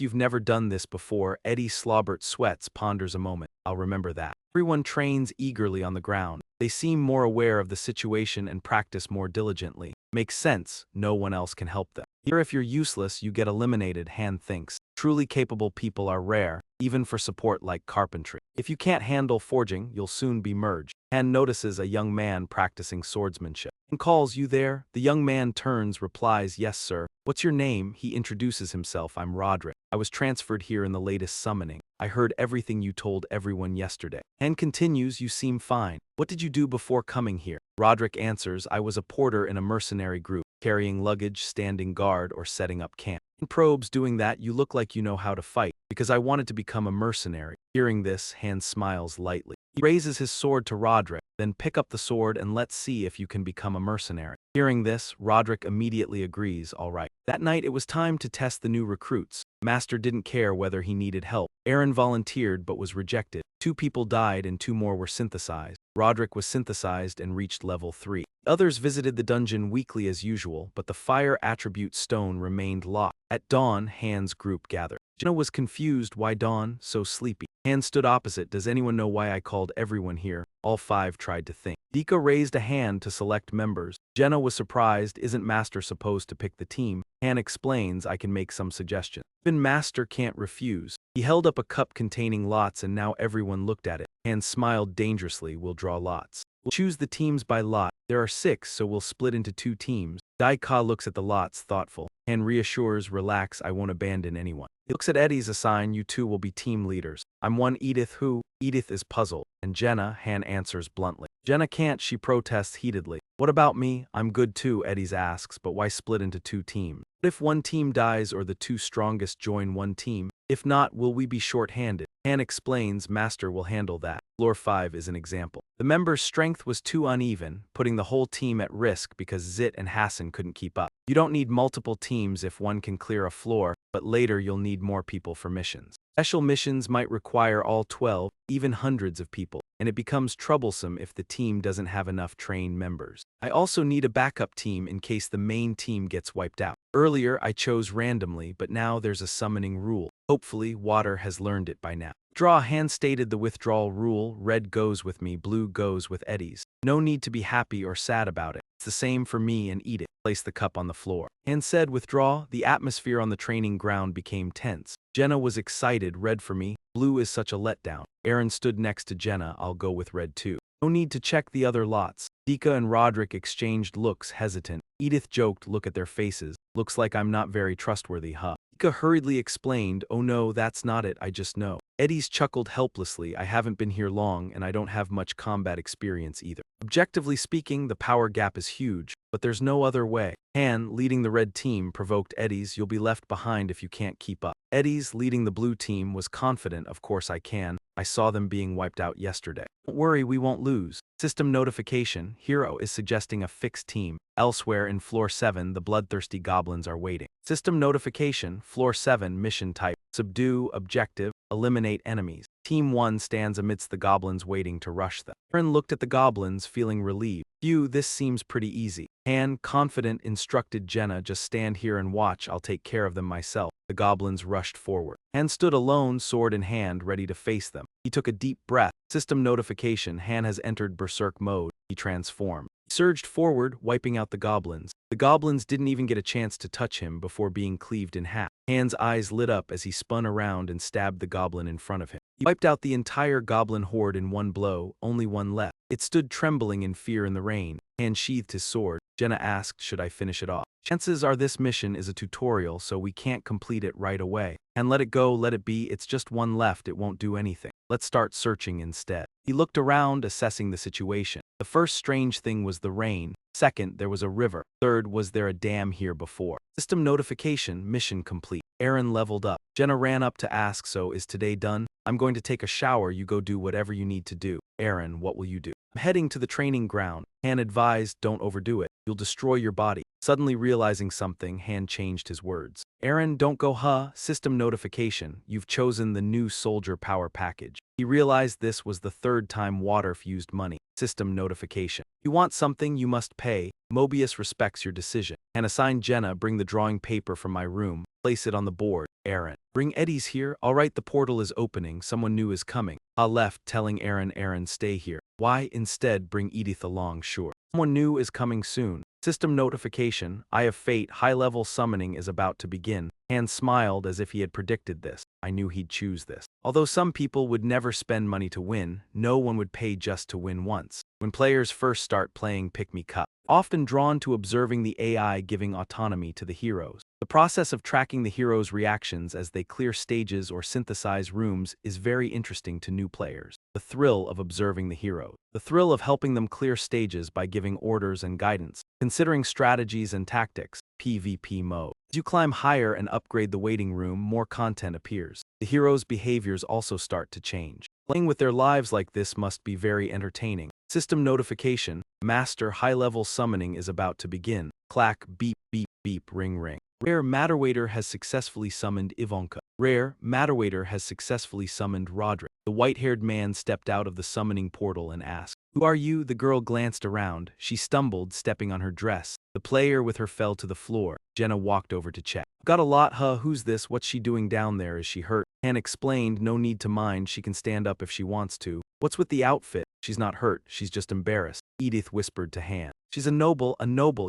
you've never done this before, Eddie Slobbert sweats, ponders a moment. I'll remember that. Everyone trains eagerly on the ground. They seem more aware of the situation and practice more diligently. Makes sense, no one else can help them. Here if you're useless, you get eliminated, Han thinks. Truly capable people are rare, even for support like carpentry. If you can't handle forging, you'll soon be merged. Han notices a young man practicing swordsmanship and calls, you there? The young man turns, replies, yes sir. What's your name? He introduces himself, I'm Roderick. I was transferred here in the latest summoning. I heard everything you told everyone yesterday. Han continues, you seem fine. What did you do before coming here? Roderick answers, I was a porter in a mercenary group, carrying luggage, standing guard, or setting up camp. And probes, doing that, you look like you know how to fight, because I wanted to become a mercenary. Hearing this, Han smiles lightly. He raises his sword to Roderick, then pick up the sword and let's see if you can become a mercenary. Hearing this, Roderick immediately agrees, all right. That night it was time to test the new recruits. Master didn't care whether he needed help. Aaron volunteered but was rejected. 2 people died and 2 more were synthesized. Roderick was synthesized and reached level 3. Others visited the dungeon weekly as usual, but the fire attribute stone remained locked. At dawn, Han's group gathered. Jenna was confused, why dawn, so sleepy. Han stood opposite, does anyone know why I called everyone here? All 5 tried to think. Dika raised a hand to select members. Jenna was surprised, isn't Master supposed to pick the team? Han explains, I can make some suggestions. Even Master can't refuse. He held up a cup containing lots and now everyone looked at it. Han smiled dangerously, we'll draw lots. We'll choose the teams by lot. There are 6, so we'll split into 2 teams. Dai Ka looks at the lots, thoughtful. Han reassures, relax, I won't abandon anyone. He looks at Eddie's assign, you 2 will be team leaders. I'm one Edith who? Edith is puzzled. And Jenna, Han answers bluntly. Jenna can't, she protests heatedly. What about me? I'm good too, Eddie's asks, but why split into 2 teams? What if one team dies or the 2 strongest join one team? If not, will we be short-handed? Han explains Master will handle that. Floor 5 is an example. The members' strength was too uneven, putting the whole team at risk because Zit and Hassan couldn't keep up. You don't need multiple teams if one can clear a floor, but later you'll need more people for missions. Special missions might require all 12, even hundreds of people, and it becomes troublesome if the team doesn't have enough trained members. I also need a backup team in case the main team gets wiped out. Earlier I chose randomly, but now there's a summoning rule. Hopefully, Water has learned it by now. Han stated the withdrawal rule: red goes with me, blue goes with Eddie's. No need to be happy or sad about it. It's the same for me and eat it. Place the cup on the floor. Han said withdraw. The atmosphere on the training ground became tense. Jenna was excited. Red for me. Blue is such a letdown. Aaron stood next to Jenna. I'll go with red too. No need to check the other lots. Dika and Roderick exchanged looks, hesitant. Edith joked, look at their faces. Looks like I'm not very trustworthy, huh? Dika hurriedly explained, oh no, that's not it, I just know. Eddie's chuckled helplessly, I haven't been here long and I don't have much combat experience either. Objectively speaking, the power gap is huge, but there's no other way. Han, leading the red team, provoked Eddie's, you'll be left behind if you can't keep up. Eddie's, leading the blue team, was confident, of course I can. I saw them being wiped out yesterday. Don't worry, we won't lose. System notification, Hero is suggesting a fixed team. Elsewhere in Floor 7, the bloodthirsty goblins are waiting. System notification, Floor 7, mission type, subdue, objective, eliminate enemies. Team 1 stands amidst the goblins waiting to rush them. Aaron looked at the goblins, feeling relieved. Phew, this seems pretty easy. Han, confident, instructed Jenna, just stand here and watch, I'll take care of them myself. The goblins rushed forward. Han stood alone, sword in hand, ready to face them. He took a deep breath. System notification, Han has entered berserk mode. He transformed. He surged forward, wiping out the goblins. The goblins didn't even get a chance to touch him before being cleaved in half. Han's eyes lit up as he spun around and stabbed the goblin in front of him. He wiped out the entire goblin horde in one blow, only one left. It stood trembling in fear in the rain. Han sheathed his sword. Jenna asked, should I finish it off? Chances are this mission is a tutorial, so we can't complete it right away. And let it go, let it be, it's just one left, it won't do anything. Let's start searching instead. He looked around, assessing the situation. The first strange thing was the rain. Second, there was a river. Third, was there a dam here before? System notification, mission complete. Aaron leveled up. Jenna ran up to ask, so is today done? I'm going to take a shower, you go do whatever you need to do. Aaron, what will you do? I'm heading to the training ground. Han advised, don't overdo it. You'll destroy your body. Suddenly realizing something, Han changed his words. Aaron, don't go system notification, you've chosen the new soldier power package. He realized this was the third time Water used money. System notification. You want something, you must pay. Mobius respects your decision. Han assigned Jenna, bring the drawing paper from my room. Place it on the board. Aaron, bring Eddie's here. All right, the portal is opening. Someone new is coming. Ha left, telling Aaron, stay here. Why? Instead, bring Edith along, sure. Someone new is coming soon. System notification, Eye of Fate, high-level summoning is about to begin. Han smiled as if he had predicted this. I knew he'd choose this. Although some people would never spend money to win, no one would pay just to win once. When players first start playing Pick Me Cup, often drawn to observing the AI giving autonomy to the heroes. The process of tracking the heroes' reactions as they clear stages or synthesize rooms is very interesting to new players. The thrill of observing the heroes. The thrill of helping them clear stages by giving orders and guidance. Considering strategies and tactics. PvP mode. As you climb higher and upgrade the waiting room, more content appears. The heroes' behaviors also start to change. Playing with their lives like this must be very entertaining. System notification, Master high-level summoning is about to begin. Clack, beep, beep, beep, ring, ring. Rare Matterwaiter has successfully summoned Ivanka. Rare Matterwaiter has successfully summoned Roderick. The white-haired man stepped out of the summoning portal and asked, who are you? The girl glanced around. She stumbled, stepping on her dress. The player with her fell to the floor. Jenna walked over to check. Got a lot, who's this? What's she doing down there? Is she hurt? Han explained, no need to mind, she can stand up if she wants to. What's with the outfit? She's not hurt, she's just embarrassed. Edith whispered to Han. She's a noble,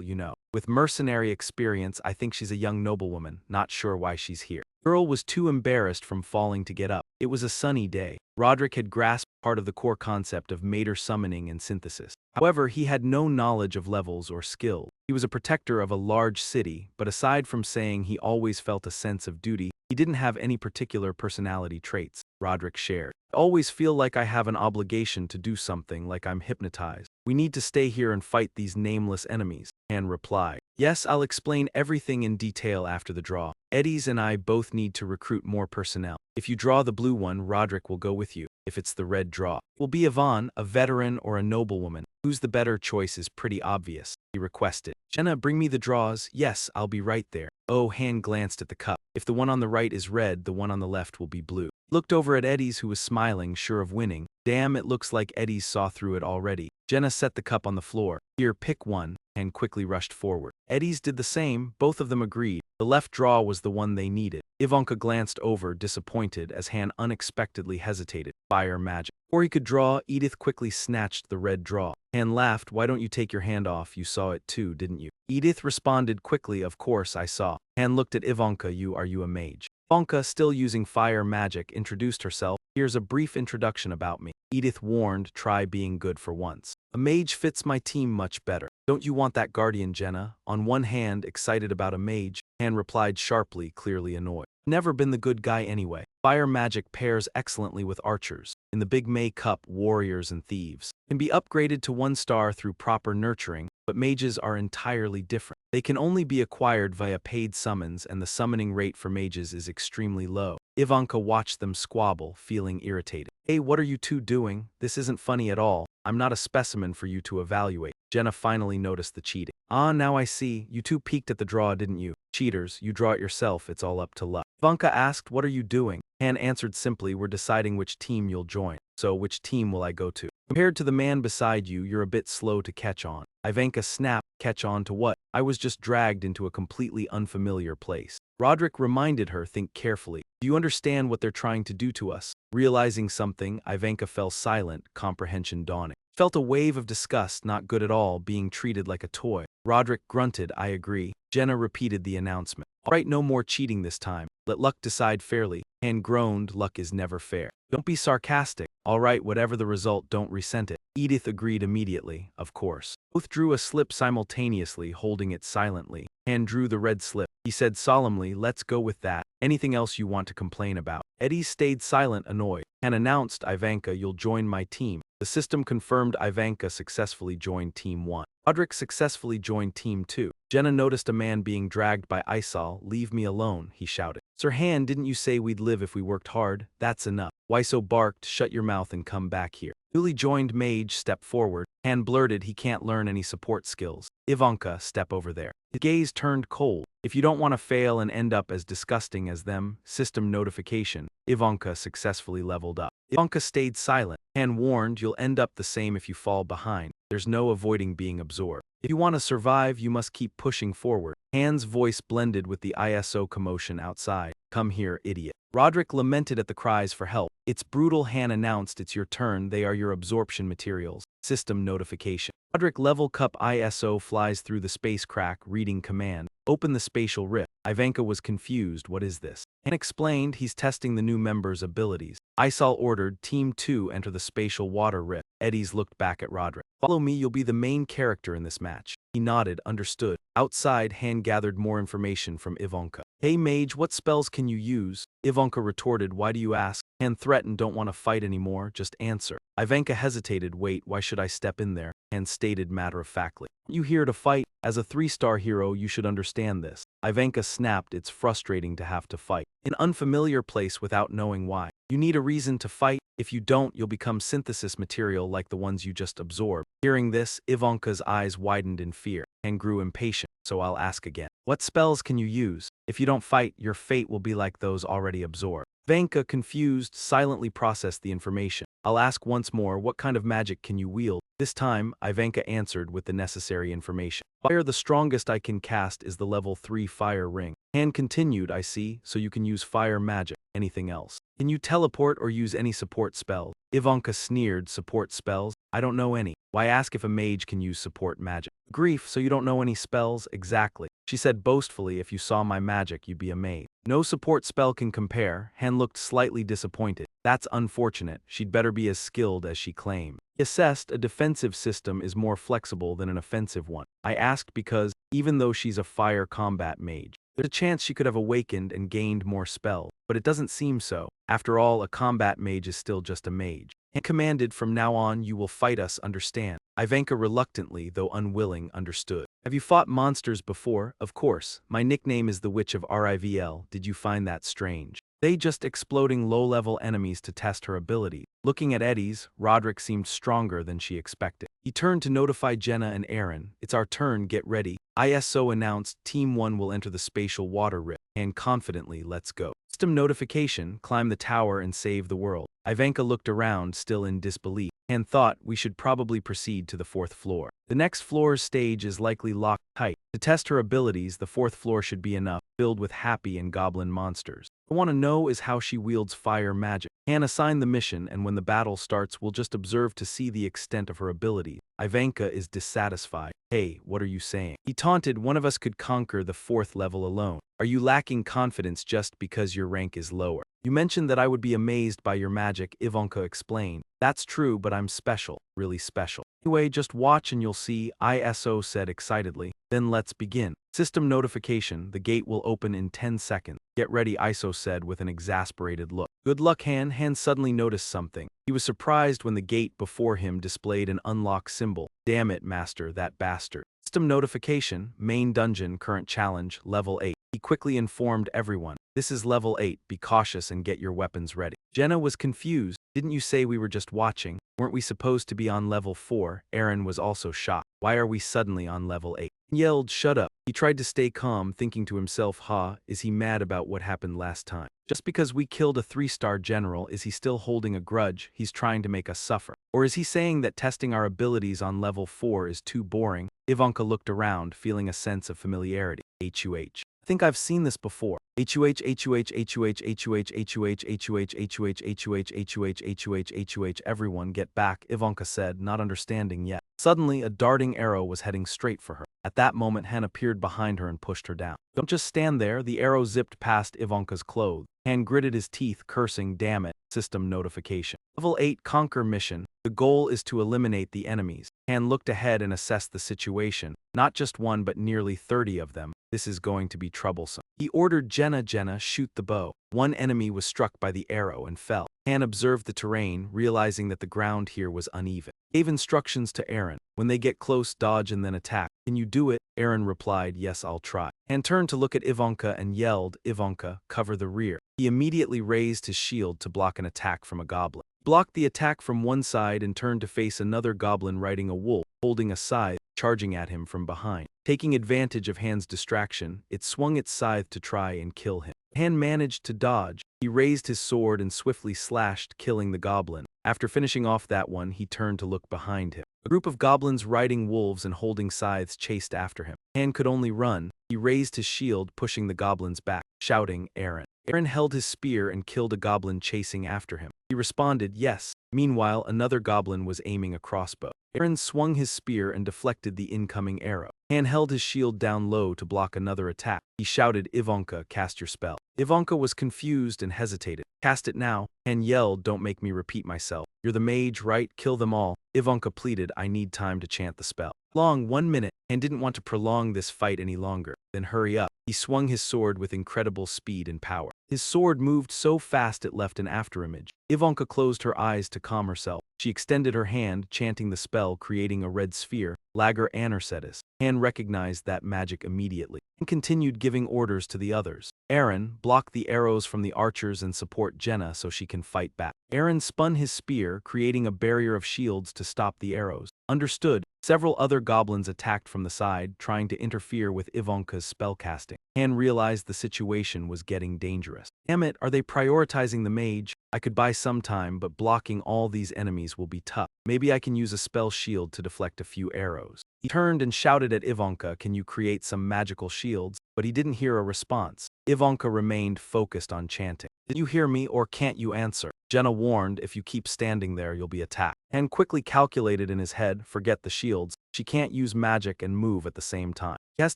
you know. With mercenary experience, I think she's a young noblewoman, not sure why she's here. The girl was too embarrassed from falling to get up. It was a sunny day. Roderick had grasped part of the core concept of mater summoning and synthesis. However, he had no knowledge of levels or skill. He was a protector of a large city, but aside from saying he always felt a sense of duty, he didn't have any particular personality traits. Roderick shared. I always feel like I have an obligation to do something, like I'm hypnotized. We need to stay here and fight these nameless enemies. Han replied. Yes, I'll explain everything in detail after the draw. Eddie's and I both need to recruit more personnel. If you draw the blue one, Roderick will go with you. If it's the red draw, it will be Yvonne, a veteran or a noblewoman. Who's the better choice is pretty obvious, he requested. Jenna, bring me the draws. Yes, I'll be right there. Oh, Han glanced at the cup. If the one on the right is red, the one on the left will be blue. Looked over at Eddie's, who was smiling, sure of winning. Damn, it looks like Eddie's saw through it already. Jenna set the cup on the floor. Here, pick one, and quickly rushed forward. Eddie's did the same, both of them agreed. The left draw was the one they needed. Ivanka glanced over, disappointed, as Han unexpectedly hesitated. Fire magic. Before he could draw, Edith quickly snatched the red draw. Han laughed. Why don't you take your hand off? You saw it too, didn't you? Edith responded quickly, of course I saw. Han looked at Ivanka. Are you a mage? Ivanka, still using fire magic, introduced herself. Here's a brief introduction about me. Edith warned, try being good for once. A mage fits my team much better. Don't you want that guardian, Jenna? On one hand, excited about a mage, Han replied sharply, clearly annoyed. Never been the good guy anyway. Fire magic pairs excellently with archers. In the Big May Cup, warriors and thieves can be upgraded to 1 star through proper nurturing, but mages are entirely different. They can only be acquired via paid summons, and the summoning rate for mages is extremely low. Ivanka watched them squabble, feeling irritated. Hey, what are you two doing? This isn't funny at all. I'm not a specimen for you to evaluate. Jenna finally noticed the cheating. Ah, now I see. You two peeked at the draw, didn't you? Cheaters, you draw it yourself, it's all up to luck. Ivanka asked, what are you doing? Han answered simply, we're deciding which team you'll join. So, which team will I go to? Compared to the man beside you, you're a bit slow to catch on. Ivanka snapped, catch on to what? I was just dragged into a completely unfamiliar place. Roderick reminded her, think carefully. Do you understand what they're trying to do to us? Realizing something, Ivanka fell silent, comprehension dawning. Felt a wave of disgust, not good at all, being treated like a toy. Roderick grunted, I agree. Jenna repeated the announcement. All right, no more cheating this time. Let luck decide fairly. Han groaned, luck is never fair. Don't be sarcastic. All right, whatever the result, don't resent it. Edith agreed immediately, of course. Both drew a slip simultaneously, holding it silently. Han drew the red slip. He said solemnly, let's go with that. Anything else you want to complain about? Eddie stayed silent, annoyed. Han announced, Ivanka, you'll join my team. The system confirmed Ivanka successfully joined Team 1. Roderick successfully joined Team 2. Jenna noticed a man being dragged by Isal. Leave me alone, he shouted. Sir Han, didn't you say we'd live if we worked hard? That's enough. Wyso barked, shut your mouth and come back here. Newly joined mage stepped forward. Han blurted he can't learn any support skills. Ivanka, step over there. His gaze turned cold. If you don't want to fail and end up as disgusting as them, system notification. Ivanka successfully leveled up. Ivanka stayed silent. Han warned, you'll end up the same if you fall behind. There's no avoiding being absorbed. If you want to survive, you must keep pushing forward. Han's voice blended with the ISO commotion outside. Come here, idiot. Roderick lamented at the cries for help. It's brutal. Han announced, it's your turn, they are your absorption materials. System notification. Roderick level cup ISO flies through the space crack, reading command. Open the spatial rift. Ivanka was confused, what is this? Han explained, he's testing the new member's abilities. Isal ordered, Team 2 enter the spatial water rift. Eddie's looked back at Roderick. Follow me, you'll be the main character in this match. He nodded, understood. Outside, Han gathered more information from Ivanka. Hey mage, what spells can you use? Ivanka retorted, why do you ask? Han threatened, don't want to fight anymore, just answer. Ivanka hesitated, wait, why should I step in there? Han stated matter-of-factly. You here to fight? As a 3-star hero, you should understand this. Ivanka snapped, it's frustrating to have to fight. In an unfamiliar place without knowing why. You need a reason to fight. If you don't, you'll become synthesis material like the ones you just absorbed. Hearing this, Ivanka's eyes widened in fear and grew impatient. So I'll ask again. What spells can you use? If you don't fight, your fate will be like those already absorbed. Ivanka, confused, silently processed the information. I'll ask once more, what kind of magic can you wield? This time, Ivanka answered with the necessary information. Fire, the strongest I can cast is the level 3 fire ring. Han continued, I see, so you can use fire magic. Anything else? Can you teleport or use any support spells? Ivanka sneered, support spells? I don't know any. Why ask if a mage can use support magic? Grief, so you don't know any spells? Exactly. She said boastfully, if you saw my magic, you'd be amazed. No support spell can compare. Han looked slightly disappointed. That's unfortunate. She'd better be as skilled as she claimed. He assessed, a defensive system is more flexible than an offensive one. I asked because, even though she's a fire combat mage, there's a chance she could have awakened and gained more spells, but it doesn't seem so. After all, a combat mage is still just a mage. and commanded, from now on you will fight us, understand? Ivanka reluctantly, though unwilling, understood. Have you fought monsters before? Of course. My nickname is the Witch of Rivl. Did you find that strange? They just exploding low-level enemies to test her ability. Looking at Eddie's, Roderick seemed stronger than she expected. He turned to notify Jenna and Aaron. It's our turn, get ready. ISO announced Team 1 will enter the spatial water rift. And confidently, let's go. System notification, climb the tower and save the world. Ivanka looked around, still in disbelief, and thought we should probably proceed to the 4th floor. The next floor's stage is likely locked tight. To test her abilities, the 4th floor should be enough, filled with happy and goblin monsters. I want to know is how she wields fire magic. Han assigned the mission, and when the battle starts, we'll just observe to see the extent of her ability. Ivanka is dissatisfied. Hey, what are you saying? He taunted, one of us could conquer the 4th level alone. Are you lacking confidence just because your rank is lower? You mentioned that I would be amazed by your magic, Ivanka explained. That's true, but I'm special, really special. Anyway, just watch and you'll see, ISO said excitedly. Then let's begin. System notification, the gate will open in 10 seconds. Get ready, ISO said with an exasperated look. Good luck, Han. Han suddenly noticed something. He was surprised when the gate before him displayed an unlock symbol. Damn it, Master, that bastard. System notification, main dungeon, current challenge, level 8. He quickly informed everyone. This is level 8, be cautious and get your weapons ready. Jenna was confused. Didn't you say we were just watching? Weren't we supposed to be on level 4? Aaron was also shocked. Why are we suddenly on level 8? He yelled, shut up. He tried to stay calm, thinking to himself, is he mad about what happened last time? Just because we killed a 3-star general, is he still holding a grudge? He's trying to make us suffer. Or is he saying that testing our abilities on level 4 is too boring? Ivanka looked around, feeling a sense of familiarity. HUH. I think I've seen this before. HUH, HUH, HUH, HUH, HUH, HUH, HUH, HUH, HUH, HUH, everyone get back, Ivanka said, not understanding yet. Suddenly, a darting arrow was heading straight for her. At that moment, Han appeared behind her and pushed her down. Don't just stand there, the arrow zipped past Ivanka's clothes. Han gritted his teeth, cursing, damn it. System notification. Level 8 Conquer mission. The goal is to eliminate the enemies. Han looked ahead and assessed the situation. Not just one, but nearly 30 of them. This is going to be troublesome. He ordered Jenna, shoot the bow. One enemy was struck by the arrow and fell. Han observed the terrain, realizing that the ground here was uneven. Gave instructions to Aaron. When they get close, dodge and then attack. Can you do it? Aaron replied, yes, I'll try. Han turned to look at Ivanka and yelled, Ivanka, cover the rear. He immediately raised his shield to block an attack from a goblin. Blocked the attack from one side and turned to face another goblin riding a wolf, holding a scythe, charging at him from behind. Taking advantage of Han's distraction, it swung its scythe to try and kill him. Han managed to dodge. He raised his sword and swiftly slashed, killing the goblin. After finishing off that one, he turned to look behind him. A group of goblins riding wolves and holding scythes chased after him. Han could only run. He raised his shield, pushing the goblins back, shouting, Aaron. Aaron held his spear and killed a goblin chasing after him. He responded, yes. Meanwhile, another goblin was aiming a crossbow. Aaron swung his spear and deflected the incoming arrow. Han held his shield down low to block another attack. He shouted, Ivanka, cast your spell. Ivanka was confused and hesitated. Cast it now. Han yelled, don't make me repeat myself. You're the mage, right? Kill them all. Ivanka pleaded, I need time to chant the spell. Long, 1 minute. Han didn't want to prolong this fight any longer. Then hurry up. He swung his sword with incredible speed and power. His sword moved so fast it left an afterimage. Ivanka closed her eyes to calm herself. She extended her hand, chanting the spell, creating a red sphere, Lager Anercetus. Han recognized that magic immediately and continued giving orders to the others. Aaron, block the arrows from the archers and support Jenna so she can fight back. Aaron spun his spear, creating a barrier of shields to stop the arrows. Understood. Several other goblins attacked from the side, trying to interfere with Ivanka's spellcasting. Han realized the situation was getting dangerous. Damn it, are they prioritizing the mage? I could buy some time, but blocking all these enemies will be tough. Maybe I can use a spell shield to deflect a few arrows. He turned and shouted at Ivanka, can you create some magical shields? But he didn't hear a response. Ivanka remained focused on chanting. Did you hear me or can't you answer? Jenna warned, if you keep standing there, you'll be attacked. Han quickly calculated in his head, forget the shields. She can't use magic and move at the same time. He has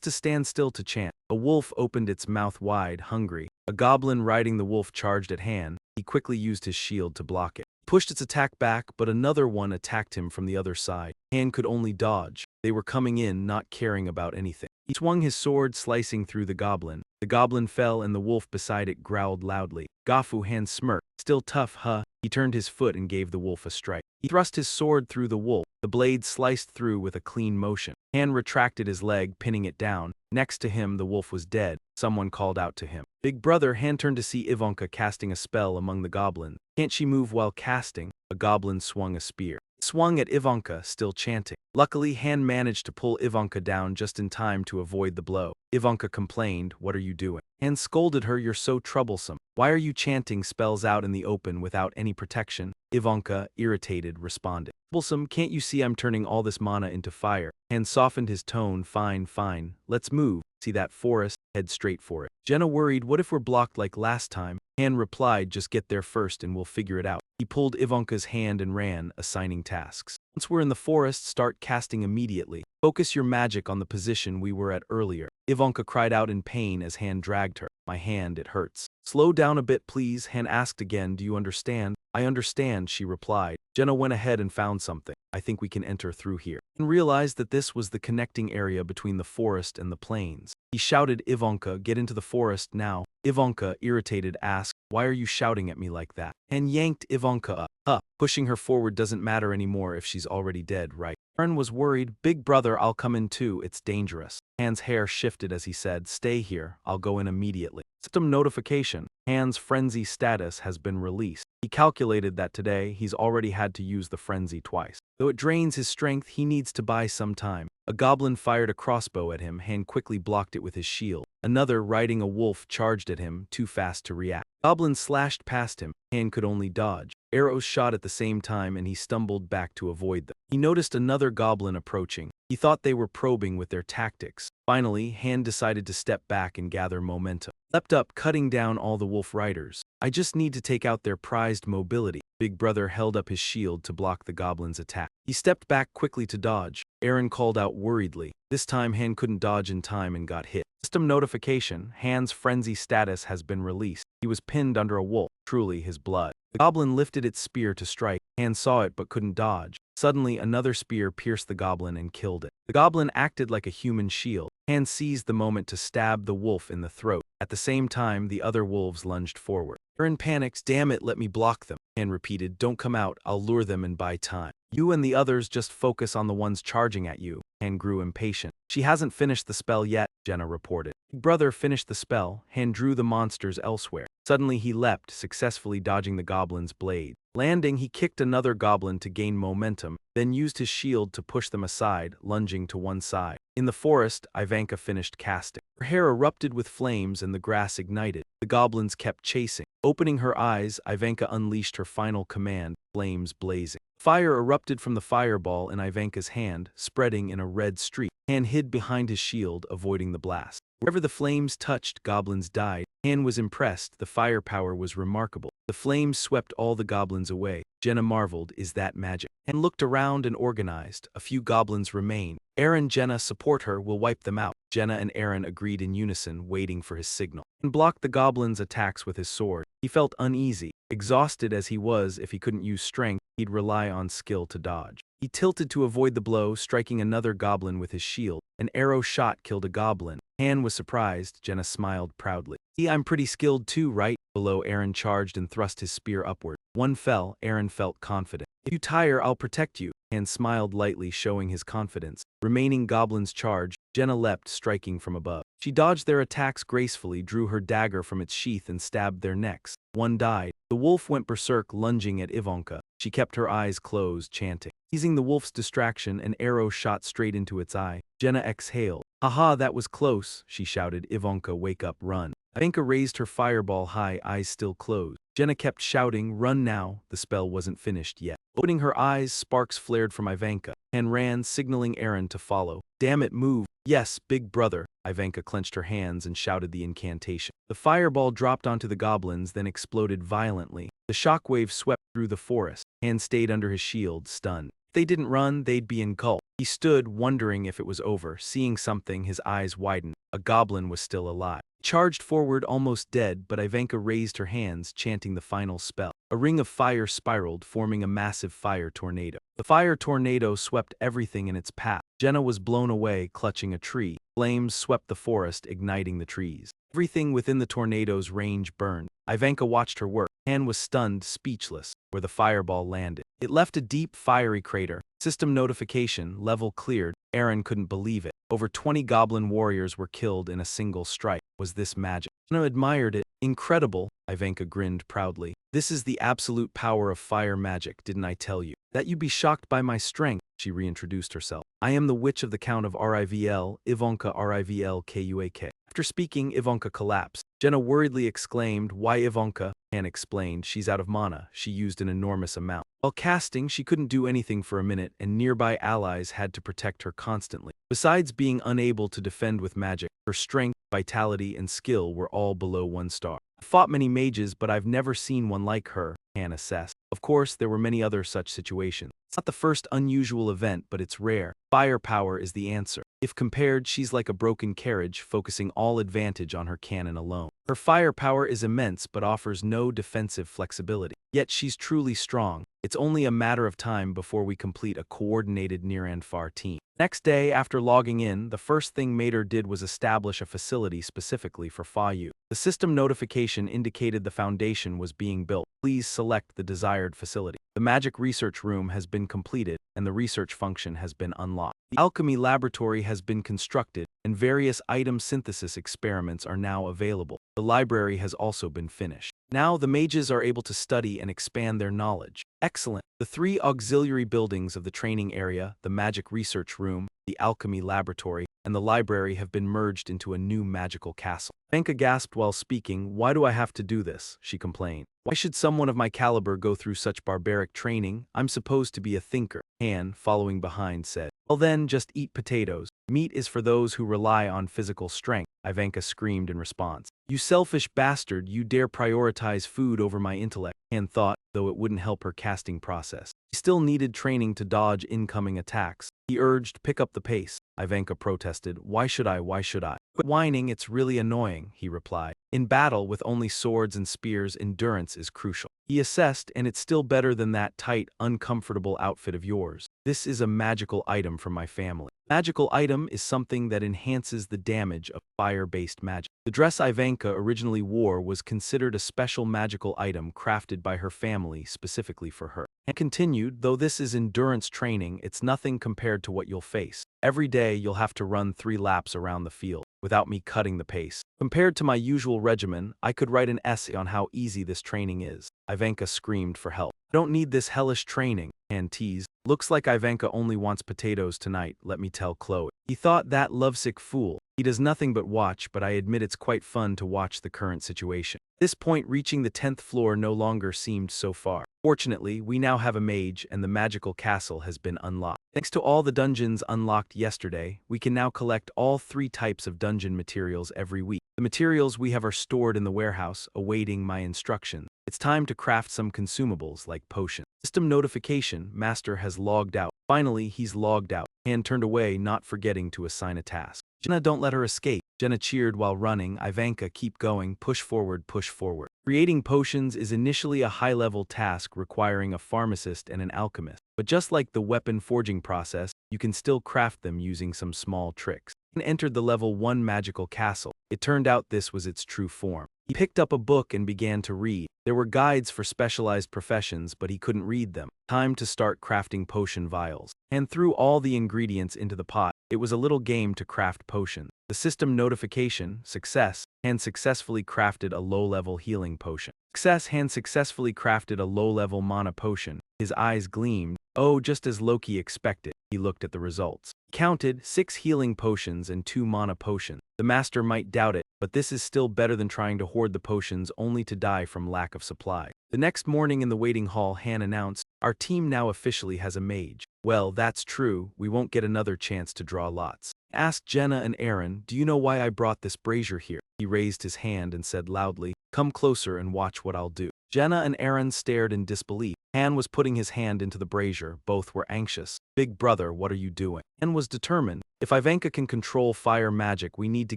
to stand still to chant. A wolf opened its mouth wide, hungry. A goblin riding the wolf charged at Han. He quickly used his shield to block it. Pushed its attack back, but another one attacked him from the other side. Han could only dodge. They were coming in, not caring about anything. He swung his sword, slicing through the goblin. The goblin fell and the wolf beside it growled loudly. Gafu Han smirked. Still tough, huh? He turned his foot and gave the wolf a strike. He thrust his sword through the wolf. The blade sliced through with a clean motion. Han retracted his leg, pinning it down. Next to him, the wolf was dead. Someone called out to him. Big brother. Han turned to see Ivanka casting a spell among the goblins. Can't she move while casting? A goblin swung a spear. It swung at Ivanka, still chanting. Luckily, Han managed to pull Ivanka down just in time to avoid the blow. Ivanka complained, "What are you doing?" Han scolded her, "You're so troublesome. Why are you chanting spells out in the open without any protection?" Ivanka, irritated, responded. "Troublesome, can't you see I'm turning all this mana into fire?" Han softened his tone. Fine, fine. Let's move. See that forest? Head straight for it." Jenna worried, "What if we're blocked like last time?" Han replied, "Just get there first and we'll figure it out." He pulled Ivanka's hand and ran, assigning tasks. "Once we're in the forest, start casting immediately. Focus your magic on the position we were at earlier." Ivanka cried out in pain as Han dragged her. "My hand, it hurts." "Slow down a bit, please," Han asked again. "Do you understand?" "I understand," she replied. Jenna went ahead and found something. "I think we can enter through here," and realized that this was the connecting area between the forest and the plains. He shouted, "Ivanka, get into the forest now." Ivanka, irritated, asked, "Why are you shouting at me like that?" And yanked Ivanka up. Pushing her forward doesn't matter anymore if she's already dead, right? Aaron was worried. "Big brother, I'll come in too, it's dangerous." Han's hair shifted as he said, "Stay here, I'll go in immediately." System notification. Han's frenzy status has been released. He calculated that today he's already had to use the frenzy twice. Though it drains his strength, he needs to buy some time. A goblin fired a crossbow at him. Han quickly blocked it with his shield. Another, riding a wolf, charged at him, too fast to react. Goblin slashed past him. Han could only dodge. Arrows shot at the same time and he stumbled back to avoid them. He noticed another goblin approaching. He thought they were probing with their tactics. Finally, Han decided to step back and gather momentum. Leapt up, cutting down all the wolf riders. "I just need to take out their prized mobility." Big brother held up his shield to block the goblin's attack. He stepped back quickly to dodge. Aaron called out worriedly. This time Han couldn't dodge in time and got hit. System notification. Han's frenzy status has been released. He was pinned under a wolf. Truly his blood. The goblin lifted its spear to strike. Han saw it but couldn't dodge. Suddenly, another spear pierced the goblin and killed it. The goblin acted like a human shield. Han seized the moment to stab the wolf in the throat. At the same time, the other wolves lunged forward. Aaron panics. "Damn it, let me block them." Han repeated, "Don't come out, I'll lure them and buy time. You and the others just focus on the ones charging at you." Han grew impatient. "She hasn't finished the spell yet," Jenna reported. Big brother finished the spell. Han drew the monsters elsewhere. Suddenly he leapt, successfully dodging the goblin's blade. Landing, he kicked another goblin to gain momentum, then used his shield to push them aside, lunging to one side. In the forest, Ivanka finished casting. Her hair erupted with flames and the grass ignited. The goblins kept chasing. Opening her eyes, Ivanka unleashed her final command, flames blazing. Fire erupted from the fireball in Ivanka's hand, spreading in a red streak. Han hid behind his shield, avoiding the blast. Wherever the flames touched, goblins died. Han was impressed. The firepower was remarkable. The flames swept all the goblins away. Jenna marveled, "Is that magic?" Han looked around and organized. A few goblins remain. Aaron, Jenna, support her, we'll wipe them out. Jenna and Aaron agreed in unison, waiting for his signal. Han blocked the goblins' attacks with his sword. He felt uneasy. Exhausted as he was, if he couldn't use strength, he'd rely on skill to dodge. He tilted to avoid the blow, striking another goblin with his shield. An arrow shot killed a goblin. Han was surprised. Jenna smiled proudly. "See, I'm pretty skilled too, right?" Below, Aaron charged and thrust his spear upward. One fell. Aaron felt confident. "If you tire, I'll protect you." Han smiled lightly, showing his confidence. Remaining goblins charged. Jenna leapt, striking from above. She dodged their attacks gracefully, drew her dagger from its sheath and stabbed their necks. One died. The wolf went berserk, lunging at Ivanka. She kept her eyes closed, chanting. Seizing the wolf's distraction, an arrow shot straight into its eye. Jenna exhaled. "Haha, that was close," she shouted. "Ivanka, wake up, run." Ivanka raised her fireball high, eyes still closed. Jenna kept shouting, "Run now." The spell wasn't finished yet. Opening her eyes, sparks flared from Ivanka. Han ran, signaling Aaron to follow. "Damn it, move." "Yes, big brother." Ivanka clenched her hands and shouted the incantation. The fireball dropped onto the goblins, then exploded violently. The shockwave swept through the forest. Han stayed under his shield, stunned. If they didn't run, they'd be engulfed. He stood, wondering if it was over. Seeing something, his eyes widened. A goblin was still alive. He charged forward, almost dead, but Ivanka raised her hands, chanting the final spell. A ring of fire spiraled, forming a massive fire tornado. The fire tornado swept everything in its path. Jenna was blown away, clutching a tree. Flames swept the forest, igniting the trees. Everything within the tornado's range burned. Ivanka watched her work. Han was stunned, speechless, where the fireball landed. It left a deep, fiery crater. System notification, level cleared. Eren couldn't believe it. Over 20 goblin warriors were killed in a single strike. Was this magic? Jenna admired it. Incredible, Ivanka grinned proudly. This is the absolute power of fire magic, didn't I tell you? That you'd be shocked by my strength, she reintroduced herself. I am the witch of the Count of Rivl, Ivanka Rivlkuak. After speaking, Ivanka collapsed. Jenna worriedly exclaimed, "Why Ivanka?" Han explained, "She's out of mana. She used an enormous amount. While casting, she couldn't do anything for a minute, and nearby allies had to protect her constantly. Besides being unable to defend with magic, her strength, vitality, and skill were all below 1 star. I've fought many mages, but I've never seen one like her," Han assessed. Of course, there were many other such situations. It's not the first unusual event, but it's rare. Firepower is the answer. If compared, she's like a broken carriage, focusing all advantage on her cannon alone. Her firepower is immense but offers no defensive flexibility. Yet she's truly strong. It's only a matter of time before we complete a coordinated near-and-far team. Next day, after logging in, the first thing Mater did was establish a facility specifically for Fa Yu. The system notification indicated the foundation was being built. Please select the desired facility. The magic research room has been completed, and the research function has been unlocked. The alchemy laboratory has been constructed, and various item synthesis experiments are now available. The library has also been finished. Now the mages are able to study and expand their knowledge. Excellent. The 3 auxiliary buildings of the training area, the magic research room, the alchemy laboratory, and the library have been merged into a new magical castle. Ivanka gasped while speaking. "Why do I have to do this?" she complained. "Why should someone of my caliber go through such barbaric training? I'm supposed to be a thinker." Han, following behind, said, "Well then, just eat potatoes. Meat is for those who rely on physical strength," Ivanka screamed in response. "You selfish bastard, you dare prioritize food over my intellect," Han thought, though it wouldn't help her casting process. She still needed training to dodge incoming attacks. He urged, "Pick up the pace." Ivanka protested, "Why should I? Why should I?" "Quit whining, it's really annoying," he replied. "In battle, with only swords and spears, endurance is crucial." He assessed, "And it's still better than that tight, uncomfortable outfit of yours. This is a magical item from my family." Magical item is something that enhances the damage of fire-based magic. The dress Ivanka originally wore was considered a special magical item crafted by her family specifically for her. And continued, "Though this is endurance training, it's nothing compared to what you'll face. Every day you'll have to run 3 laps around the field, without me cutting the pace. Compared to my usual regimen, I could write an essay on how easy this training is." Ivanka screamed for help. "I don't need this hellish training," Han teased. "Looks like Ivanka only wants potatoes tonight, let me tell Chloe." He thought, "That lovesick fool. He does nothing but watch, but I admit it's quite fun to watch the current situation." At this point, reaching the 10th floor no longer seemed so far. Fortunately, we now have a mage, and the magical castle has been unlocked. Thanks to all the dungeons unlocked yesterday, we can now collect all 3 types of dungeon materials every week. The materials we have are stored in the warehouse, awaiting my instructions. It's time to craft some consumables like potions. System notification, Master has logged out. Finally, he's logged out. Han turned away, not forgetting to assign a task. "Jenna, don't let her escape." Jenna cheered while running. "Ivanka, keep going, push forward, push forward." Creating potions is initially a high-level task requiring a pharmacist and an alchemist. But just like the weapon forging process, you can still craft them using some small tricks. Han entered the level 1 magical castle. It turned out this was its true form. He picked up a book and began to read. There were guides for specialized professions, but he couldn't read them. Time to start crafting potion vials. And threw all the ingredients into the pot. It was a little game to craft potions. The system notification, success, Han successfully crafted a low-level healing potion. Success, Han successfully crafted a low-level mana potion. His eyes gleamed. Oh, just as Loki expected. He looked at the results. He counted 6 healing potions and 2 mana potions. The master might doubt it, but this is still better than trying to hoard the potions only to die from lack of supply. The next morning in the waiting hall, Han announced, "Our team now officially has a mage." "Well, that's true. We won't get another chance to draw lots." Asked Jenna and Eren, "Do you know why I brought this brazier here?" He raised his hand and said loudly, "Come closer and watch what I'll do." Jenna and Eren stared in disbelief. Han was putting his hand into the brazier. Both were anxious. "Big brother, what are you doing?" Han was determined. "If Ivanka can control fire magic, we need to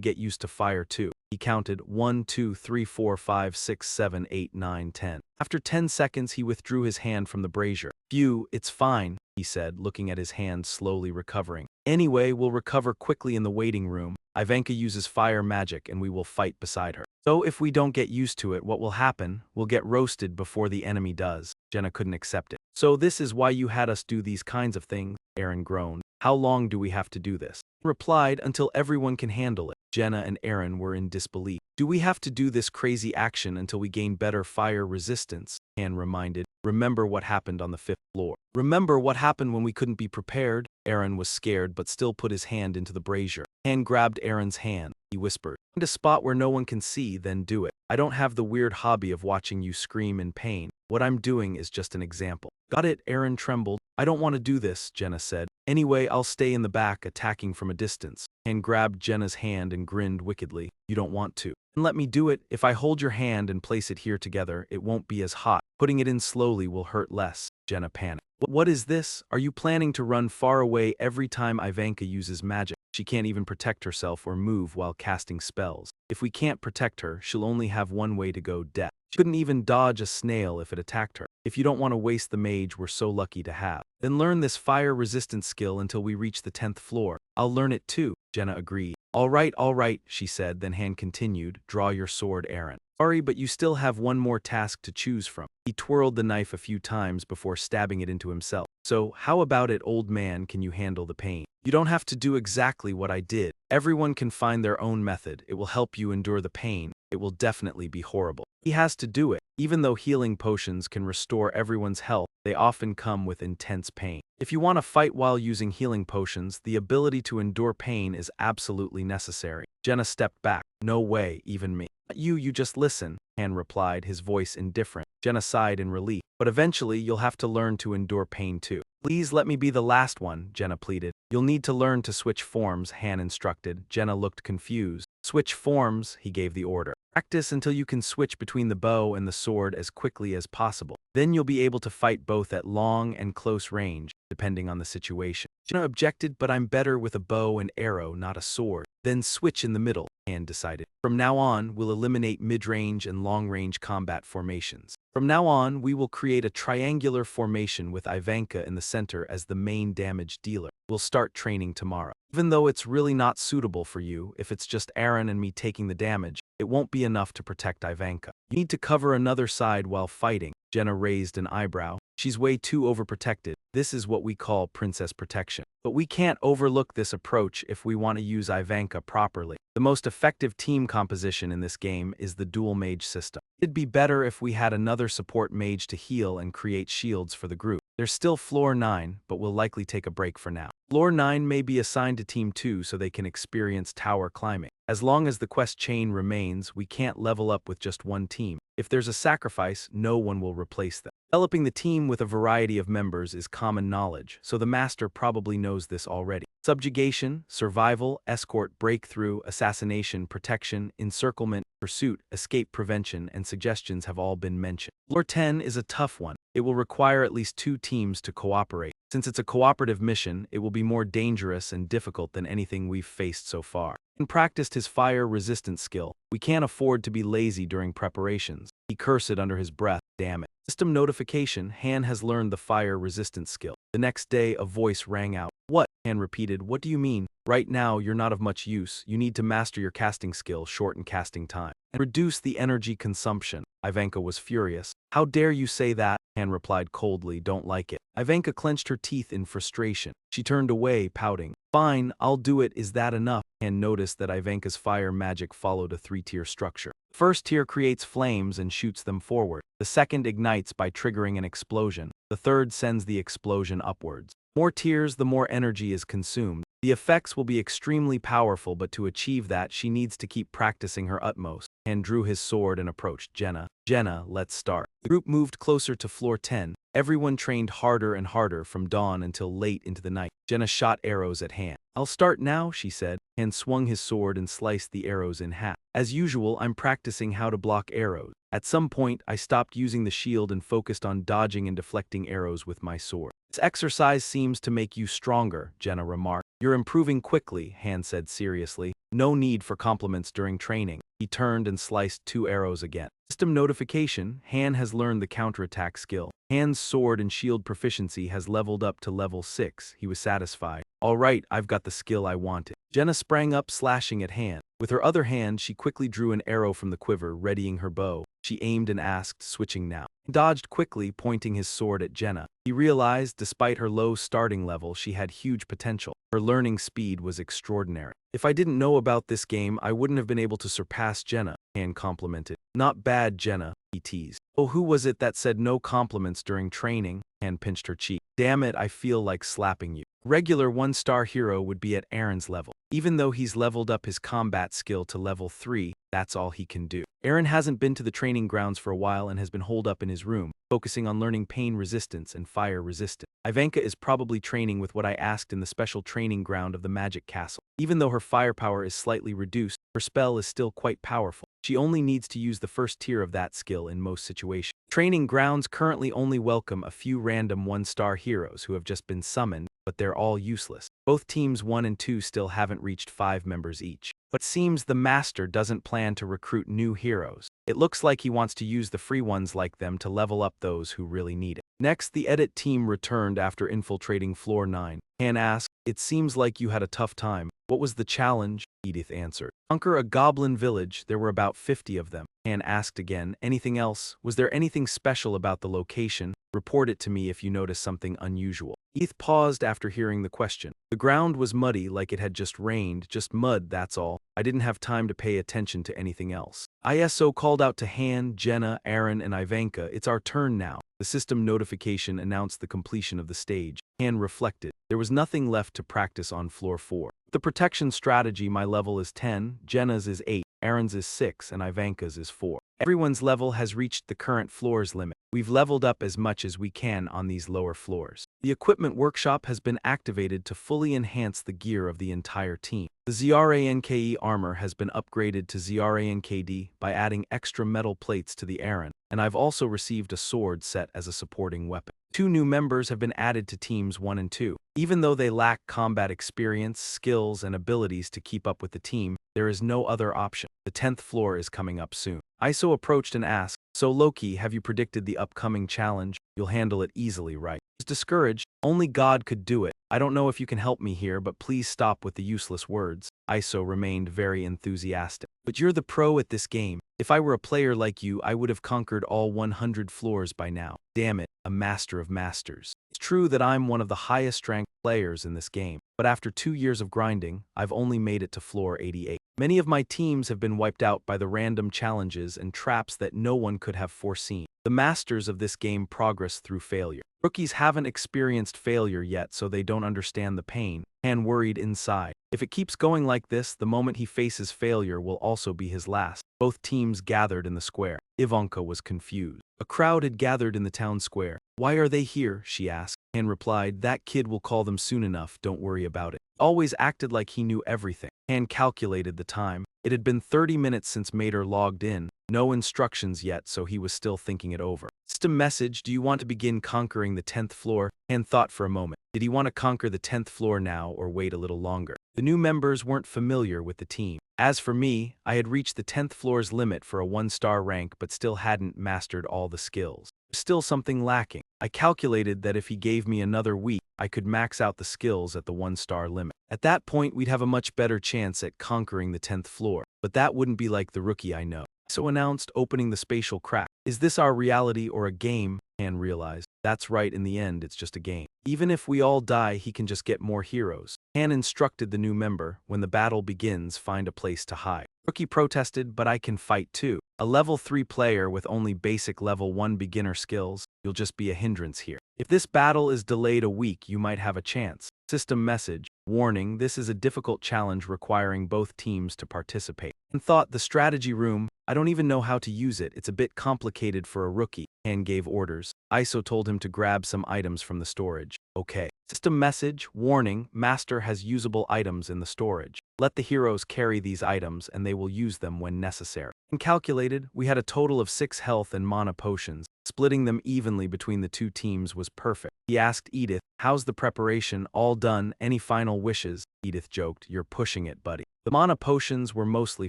get used to fire too." He counted 1, 2, 3, 4, 5, 6, 7, 8, 9, 10. After 10 seconds, he withdrew his hand from the brazier. Phew, it's fine, he said, looking at his hand slowly recovering. Anyway, we'll recover quickly in the waiting room. Ivanka uses fire magic and we will fight beside her. So if we don't get used to it, what will happen? We'll get roasted before the enemy does. Jenna couldn't accept it. So this is why you had us do these kinds of things, Aaron groaned. How long do we have to do this? He replied, until everyone can handle it. Jenna and Aaron were in disbelief. Do we have to do this crazy action until we gain better fire resistance? Han reminded. Remember what happened on the 5th floor. Remember what happened when we couldn't be prepared? Aaron was scared but still put his hand into the brazier. Han grabbed Aaron's hand. He whispered, find a spot where no one can see, then do it. I don't have the weird hobby of watching you scream in pain. What I'm doing is just an example. Got it? Aaron trembled. I don't want to do this, Jenna said. Anyway, I'll stay in the back, attacking from a distance. Han grabbed Jenna's hand and grinned wickedly. You don't want to. And let me do it. If I hold your hand and place it here together, it won't be as hot. Putting it in slowly will hurt less. Jenna panicked. What is this? Are you planning to run far away every time Ivanka uses magic? She can't even protect herself or move while casting spells. If we can't protect her, she'll only have one way to go, death. She couldn't even dodge a snail if it attacked her. If you don't want to waste the mage we're so lucky to have, then learn this fire resistance skill until we reach the 10th floor. I'll learn it too, Jenna agreed. All right, she said, then Han continued, draw your sword, Aaron. Sorry, but you still have one more task to choose from. He twirled the knife a few times before stabbing it into himself. So, how about it, old man, can you handle the pain? You don't have to do exactly what I did. Everyone can find their own method. It will help you endure the pain. It will definitely be horrible. He has to do it. Even though healing potions can restore everyone's health, they often come with intense pain. If you want to fight while using healing potions, the ability to endure pain is absolutely necessary. Jenna stepped back. No way, even me. You just listen, Han replied, his voice indifferent. Jenna sighed in relief. But eventually, you'll have to learn to endure pain too. Please let me be the last one, Jenna pleaded. You'll need to learn to switch forms, Han instructed. Jenna looked confused. Switch forms, he gave the order. Practice until you can switch between the bow and the sword as quickly as possible. Then you'll be able to fight both at long and close range, depending on the situation. Jenna objected, but I'm better with a bow and arrow, not a sword. Then switch in the middle, Han decided. From now on, we'll eliminate mid-range and long-range combat formations. From now on, we will create a triangular formation with Ivanka in the center as the main damage dealer. We'll start training tomorrow. Even though it's really not suitable for you, if it's just Aaron and me taking the damage, it won't be enough to protect Ivanka. You need to cover another side while fighting. Jenna raised an eyebrow. She's way too overprotected. This is what we call princess protection. But we can't overlook this approach if we want to use Ivanka properly. The most effective team composition in this game is the dual mage system. It'd be better if we had another support mage to heal and create shields for the group. There's still floor 9, but we'll likely take a break for now. Floor 9 may be assigned to Team 2 so they can experience tower climbing. As long as the quest chain remains, we can't level up with just one team. If there's a sacrifice, no one will replace them. Developing the team with a variety of members is common knowledge, so the master probably knows this already. Subjugation, survival, escort, breakthrough, assassination, protection, encirclement, pursuit, escape prevention, and suggestions have all been mentioned. Floor 10 is a tough one. It will require at least 2 teams to cooperate. Since it's a cooperative mission, it will be more dangerous and difficult than anything we've faced so far. Han practiced his fire resistance skill. We can't afford to be lazy during preparations. He cursed under his breath. Damn it. System notification, Han has learned the fire resistance skill. The next day, a voice rang out. What? Han repeated. What do you mean? Right now, you're not of much use. You need to master your casting skill, shorten casting time, and reduce the energy consumption. Ivanka was furious. How dare you say that? Han replied coldly, don't like it. Ivanka clenched her teeth in frustration. She turned away, pouting. Fine, I'll do it. Is that enough? Han noticed that Ivanka's fire magic followed a 3-tier structure. The first tier creates flames and shoots them forward. The second ignites by triggering an explosion. The third sends the explosion upwards. More tiers, the more energy is consumed. The effects will be extremely powerful, but to achieve that, she needs to keep practicing her utmost. Han drew his sword and approached Jenna. Jenna, let's start. The group moved closer to floor 10. Everyone trained harder and harder from dawn until late into the night. Jenna shot arrows at Han. I'll start now, she said. Han swung his sword and sliced the arrows in half. As usual, I'm practicing how to block arrows. At some point, I stopped using the shield and focused on dodging and deflecting arrows with my sword. This exercise seems to make you stronger, Jenna remarked. You're improving quickly, Han said seriously. No need for compliments during training. He turned and sliced 2 arrows again. System notification, Han has learned the counterattack skill. Han's sword and shield proficiency has leveled up to level 6. He was satisfied. All right, I've got the skill I wanted. Jenna sprang up, slashing at Han. With her other hand, she quickly drew an arrow from the quiver, readying her bow. She aimed and asked, switching now. He dodged quickly, pointing his sword at Jenna. He realized, despite her low starting level, she had huge potential. Her learning speed was extraordinary. If I didn't know about this game, I wouldn't have been able to surpass Jenna, Han complimented. Not bad, Jenna, he teased. Oh, who was it that said no compliments during training? Han pinched her cheek. Damn it, I feel like slapping you. Regular 1-star hero would be at Aaron's level. Even though he's leveled up his combat skill to level 3, that's all he can do. Aaron hasn't been to the training grounds for a while and has been holed up in his room, focusing on learning pain resistance and fire resistance. Ivanka is probably training with what I asked in the special training ground of the magic castle. Even though her firepower is slightly reduced, her spell is still quite powerful. She only needs to use the first tier of that skill in most situations. Training grounds currently only welcome a few random 1-star heroes who have just been summoned, but they're all useless. Both teams 1 and 2 still haven't reached 5 members each. But seems the master doesn't plan to recruit new heroes. It looks like he wants to use the free ones like them to level up those who really need it. Next, the edit team returned after infiltrating floor 9. Han asked, "It seems like you had a tough time. What was the challenge?" Edith answered. "Conquer a goblin village. There were about 50 of them." Han asked again, "Anything else? Was there anything special about the location? Report it to me if you notice something unusual." Edith paused after hearing the question. The ground was muddy, like it had just rained, just mud, that's all. I didn't have time to pay attention to anything else. ISO called out to Han, Jenna, Aaron, and Ivanka, "It's our turn now." The system notification announced the completion of the stage. Han reflected. There was nothing left to practice on floor 4. The protection strategy, my level is 10, Jenna's is 8, Aaron's is 6, and Ivanka's is 4. Everyone's level has reached the current floor's limit. We've leveled up as much as we can on these lower floors. The equipment workshop has been activated to fully enhance the gear of the entire team. The ZRANKE armor has been upgraded to ZRANKD by adding extra metal plates to the Aaron, and I've also received a sword set as a supporting weapon. 2 new members have been added to teams 1 and 2. Even though they lack combat experience, skills, and abilities to keep up with the team, there is no other option. The 10th floor is coming up soon. ISO approached and asked, "So Loki, have you predicted the upcoming challenge? You'll handle it easily, right?" He was discouraged. "Only God could do it. I don't know if you can help me here, but please stop with the useless words." ISO remained very enthusiastic. "But you're the pro at this game. If I were a player like you, I would have conquered all 100 floors by now. Damn it, a master of masters. It's true that I'm one of the highest ranked players in this game, but after 2 years of grinding, I've only made it to floor 88. Many of my teams have been wiped out by the random challenges and traps that no one could have foreseen. The masters of this game progress through failure. Rookies haven't experienced failure yet, so they don't understand the pain." Han worried inside. If it keeps going like this, the moment he faces failure will also be his last. Both teams gathered in the square. Ivanka was confused. A crowd had gathered in the town square. "Why are they here?" she asked. Han replied, "That kid will call them soon enough, don't worry about it." Always acted like he knew everything. Han calculated the time. It had been 30 minutes since Mater logged in. No instructions yet, so he was still thinking it over. System message, "Do you want to begin conquering the 10th floor?" Han thought for a moment. Did he want to conquer the 10th floor now or wait a little longer? The new members weren't familiar with the team. As for me, I had reached the 10th floor's limit for a 1-star rank but still hadn't mastered all the skills. Still something lacking. I calculated that if he gave me another week, I could max out the skills at the 1-star limit. At that point, we'd have a much better chance at conquering the 10th floor, but that wouldn't be like the rookie I know. So announced, opening the spatial crack. "Is this our reality or a game?" Han realized. That's right, in the end, it's just a game. Even if we all die, he can just get more heroes. Han instructed the new member, "When the battle begins, find a place to hide." Rookie protested, "But I can fight too. A level 3 player with only basic level 1 beginner skills, you'll just be a hindrance here. If this battle is delayed a week, you might have a chance." System message, "Warning, this is a difficult challenge requiring both teams to participate." And thought, the strategy room, I don't even know how to use it. It's a bit complicated for a rookie. Han gave orders. ISO told him to grab some items from the storage. Okay. System message, "Warning, Master has usable items in the storage. Let the heroes carry these items and they will use them when necessary." And calculated, we had a total of 6 health and mana potions. Splitting them evenly between the 2 teams was perfect. He asked Edith, "How's the preparation? All done? Any final wishes?" Edith joked, "You're pushing it, buddy." The mana potions were mostly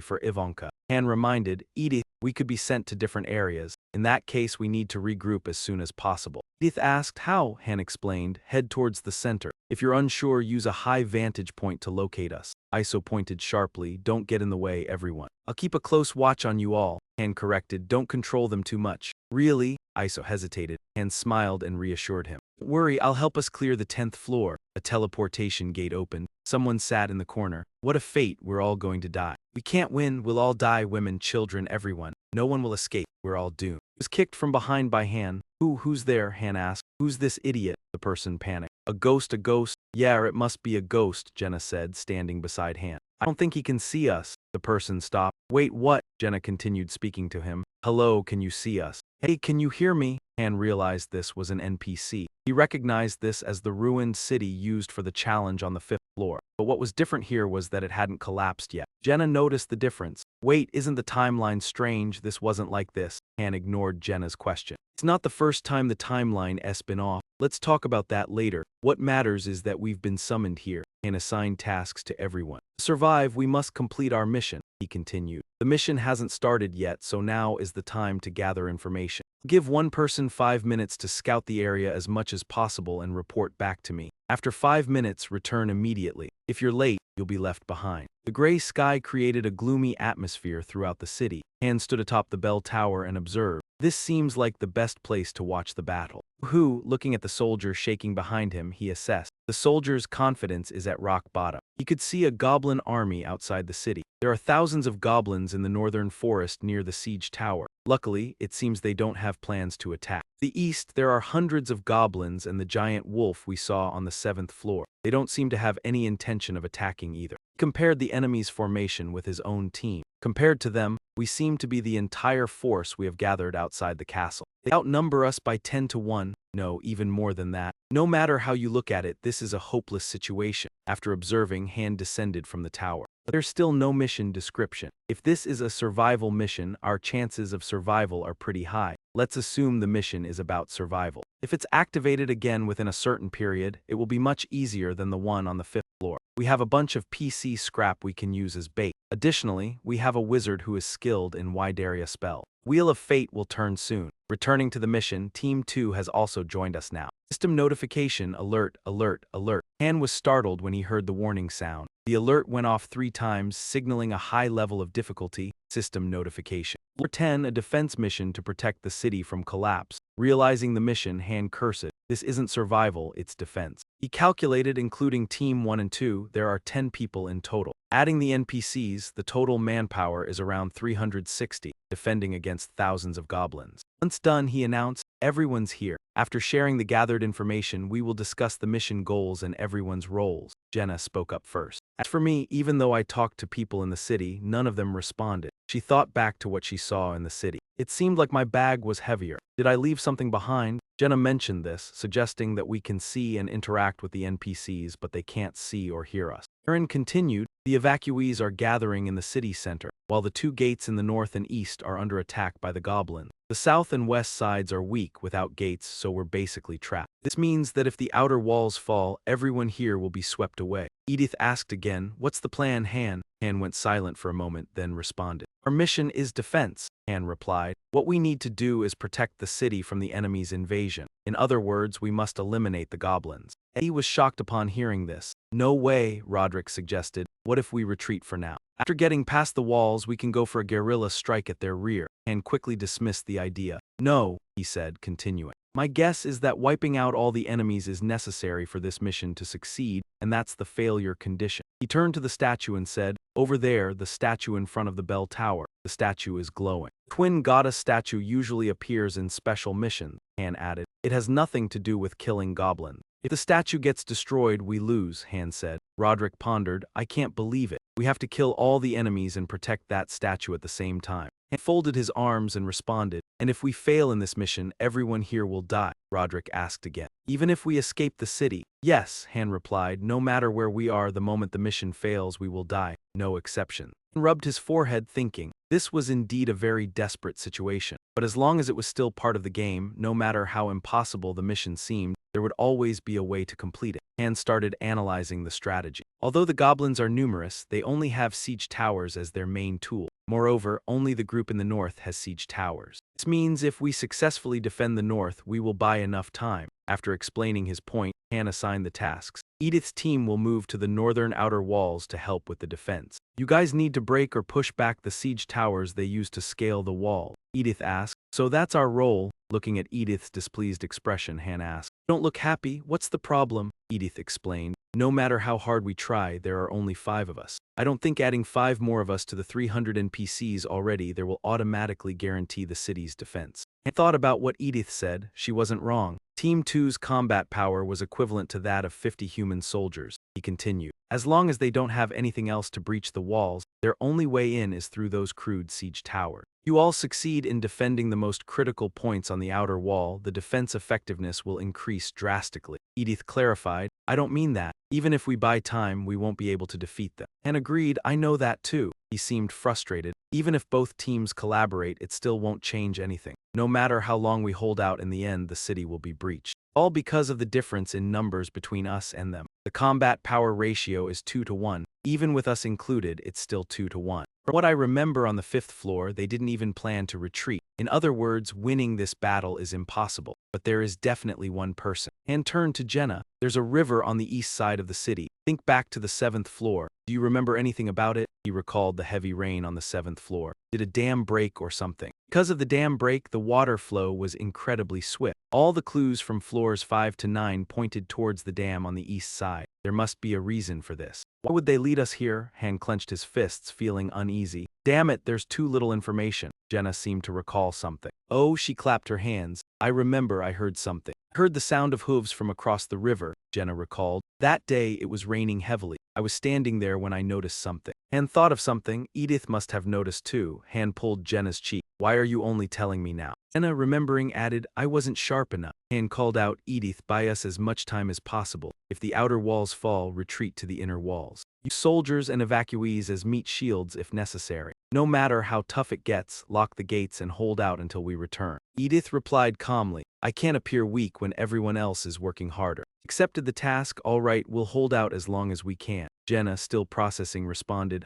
for Ivanka. Han reminded, "Edith, we could be sent to different areas. In that case, we need to regroup as soon as possible." Edith asked how. Han explained, "Head towards the center. If you're unsure, use a high vantage point to locate us." Iso pointed sharply, "Don't get in the way, everyone." "I'll keep a close watch on you all," Han corrected. "Don't control them too much." "Really?" Iso hesitated. Han smiled and reassured him. "Don't worry, I'll help us clear the 10th floor." A teleportation gate opened. Someone sat in the corner. "What a fate, we're all going to die." "We can't win, we'll all die, women, children, everyone. No one will escape, we're all doomed." He was kicked from behind by Han. Who's there?" Han asked. "Who's this idiot?" The person panicked. A ghost, a ghost." "Yeah, it must be a ghost," Jenna said, standing beside Han. "I don't think he can see us." The person stopped. "Wait, what?" Jenna continued speaking to him. "Hello, can you see us?" "Hey, can you hear me?" Han realized this was an NPC. He recognized this as the ruined city used for the challenge on the 5th floor. But what was different here was that it hadn't collapsed yet. Jenna noticed the difference. "Wait, isn't the timeline strange? This wasn't like this." Han ignored Jenna's question. "It's not the first time the timeline has been off. Let's talk about that later. What matters is that we've been summoned here." Han assigned tasks to everyone. "To survive, we must complete our mission," he continued. "The mission hasn't started yet, so now is the time to gather information. Give one person 5 minutes to scout the area as much as possible and report back to me. After 5 minutes, return immediately. If you're late, you'll be left behind." The gray sky created a gloomy atmosphere throughout the city. Han stood atop the bell tower and observed. "This seems like the best place to watch the battle." Looking at the soldier shaking behind him, he assessed. The soldier's confidence is at rock bottom. He could see a goblin army outside the city. There are thousands of goblins in the northern forest near the siege tower. Luckily, it seems they don't have plans to attack. The east, there are hundreds of goblins and the giant wolf we saw on the 7th floor. They don't seem to have any intention of attacking either. He compared the enemy's formation with his own team. Compared to them, we seem to be the entire force we have gathered outside the castle. They outnumber us by 10 to 1. No, even more than that. No matter how you look at it, this is a hopeless situation. After observing, Han descended from the tower. But there's still no mission description. If this is a survival mission, our chances of survival are pretty high. Let's assume the mission is about survival. If it's activated again within a certain period, it will be much easier than the one on the 5th floor. We have a bunch of PC scrap we can use as bait. Additionally, we have a wizard who is skilled in wide area spell. Wheel of Fate will turn soon. Returning to the mission, Team 2 has also joined us now. System notification, alert, alert, alert. Han was startled when he heard the warning sound. The alert went off 3 times, signaling a high level of difficulty. System notification. Floor 10, a defense mission to protect the city from collapse. Realizing the mission, Han cursed. This isn't survival, it's defense. He calculated, including Team 1 and 2, there are 10 people in total. Adding the NPCs, the total manpower is around 360, defending against thousands of goblins. Once done, he announced, "Everyone's here. After sharing the gathered information, we will discuss the mission goals and everyone's roles." Jenna spoke up first. "As for me, even though I talked to people in the city, none of them responded." She thought back to what she saw in the city. "It seemed like my bag was heavier. Did I leave something behind?" Jenna mentioned this, suggesting that we can see and interact with the NPCs, but they can't see or hear us. Aaron continued, "The evacuees are gathering in the city center, while the 2 gates in the north and east are under attack by the goblins. The south and west sides are weak without gates, so we're basically trapped. This means that if the outer walls fall, everyone here will be swept away." Edith asked again, "What's the plan, Han?" Han went silent for a moment, then responded. "Our mission is defense," Han replied. "What we need to do is protect the city from the enemy's invasion. In other words, we must eliminate the goblins." Eddie was shocked upon hearing this. "No way," Roderick suggested. "What if we retreat for now? After getting past the walls, we can go for a guerrilla strike at their rear." Han quickly dismissed the idea. "No," he said, continuing. "My guess is that wiping out all the enemies is necessary for this mission to succeed, and that's the failure condition." He turned to the statue and said, "Over there, the statue in front of the bell tower. The statue is glowing. Twin goddess statue usually appears in special missions," Han added. "It has nothing to do with killing goblins." "If the statue gets destroyed, we lose," Han said. Roderick pondered, "I can't believe it. We have to kill all the enemies and protect that statue at the same time." Han folded his arms and responded, "And if we fail in this mission, everyone here will die." Roderick asked again, "Even if we escape the city?" "Yes," Han replied, "no matter where we are, the moment the mission fails, we will die. No exception." Han rubbed his forehead, thinking, this was indeed a very desperate situation. But as long as it was still part of the game, no matter how impossible the mission seemed, there would always be a way to complete it. Han started analyzing the strategy. Although the goblins are numerous, they only have siege towers as their main tool. Moreover, only the group in the north has siege towers. This means if we successfully defend the north, we will buy enough time. After explaining his point, Han assigned the tasks. Edith's team will move to the northern outer walls to help with the defense. You guys need to break or push back the siege towers they use to scale the wall, Edith asked. So that's our role? Looking at Edith's displeased expression, Han asked. Don't look happy, what's the problem? Edith explained. No matter how hard we try, there are only 5 of us. I don't think adding 5 more of us to the 300 NPCs already there will automatically guarantee the city's defense. I thought about what Edith said, she wasn't wrong. Team 2's combat power was equivalent to that of 50 human soldiers, he continued. As long as they don't have anything else to breach the walls, their only way in is through those crude siege towers. You all succeed in defending the most critical points on the outer wall, the defense effectiveness will increase drastically. Edith clarified, I don't mean that. Even if we buy time, we won't be able to defeat them. Han agreed, I know that too. He seemed frustrated. Even if both teams collaborate, it still won't change anything. No matter how long we hold out, in the end, the city will be breached. All because of the difference in numbers between us and them. The combat power ratio is 2 to 1. Even with us included, it's still 2 to 1. From what I remember on the 5th floor, they didn't even plan to retreat. In other words, winning this battle is impossible. But there is definitely one person. Han turned to Jenna. There's a river on the east side of the city. Think back to the 7th floor. Do you remember anything about it? He recalled the heavy rain on the 7th floor. Did a dam break or something? Because of the dam break, the water flow was incredibly swift. All the clues from floors 5 to 9 pointed towards the dam on the east side. There must be a reason for this. Why would they lead us here? Han clenched his fists, feeling uneasy. Damn it, there's too little information. Jenna seemed to recall something. Oh, she clapped her hands. I remember I heard something. I heard the sound of hooves from across the river, Jenna recalled. That day it was raining heavily. I was standing there when I noticed something. Han thought of something. Edith must have noticed too. Han pulled Jenna's cheek. Why are you only telling me now? Jenna, remembering, added, I wasn't sharp enough. Han called out, Edith, buy us as much time as possible. If the outer walls fall, retreat to the inner walls. Use soldiers and evacuees as meat shields if necessary. No matter how tough it gets, lock the gates and hold out until we return. Edith replied calmly, I can't appear weak when everyone else is working harder. Accepted the task, all right, we'll hold out as long as we can. Jenna, still processing, responded,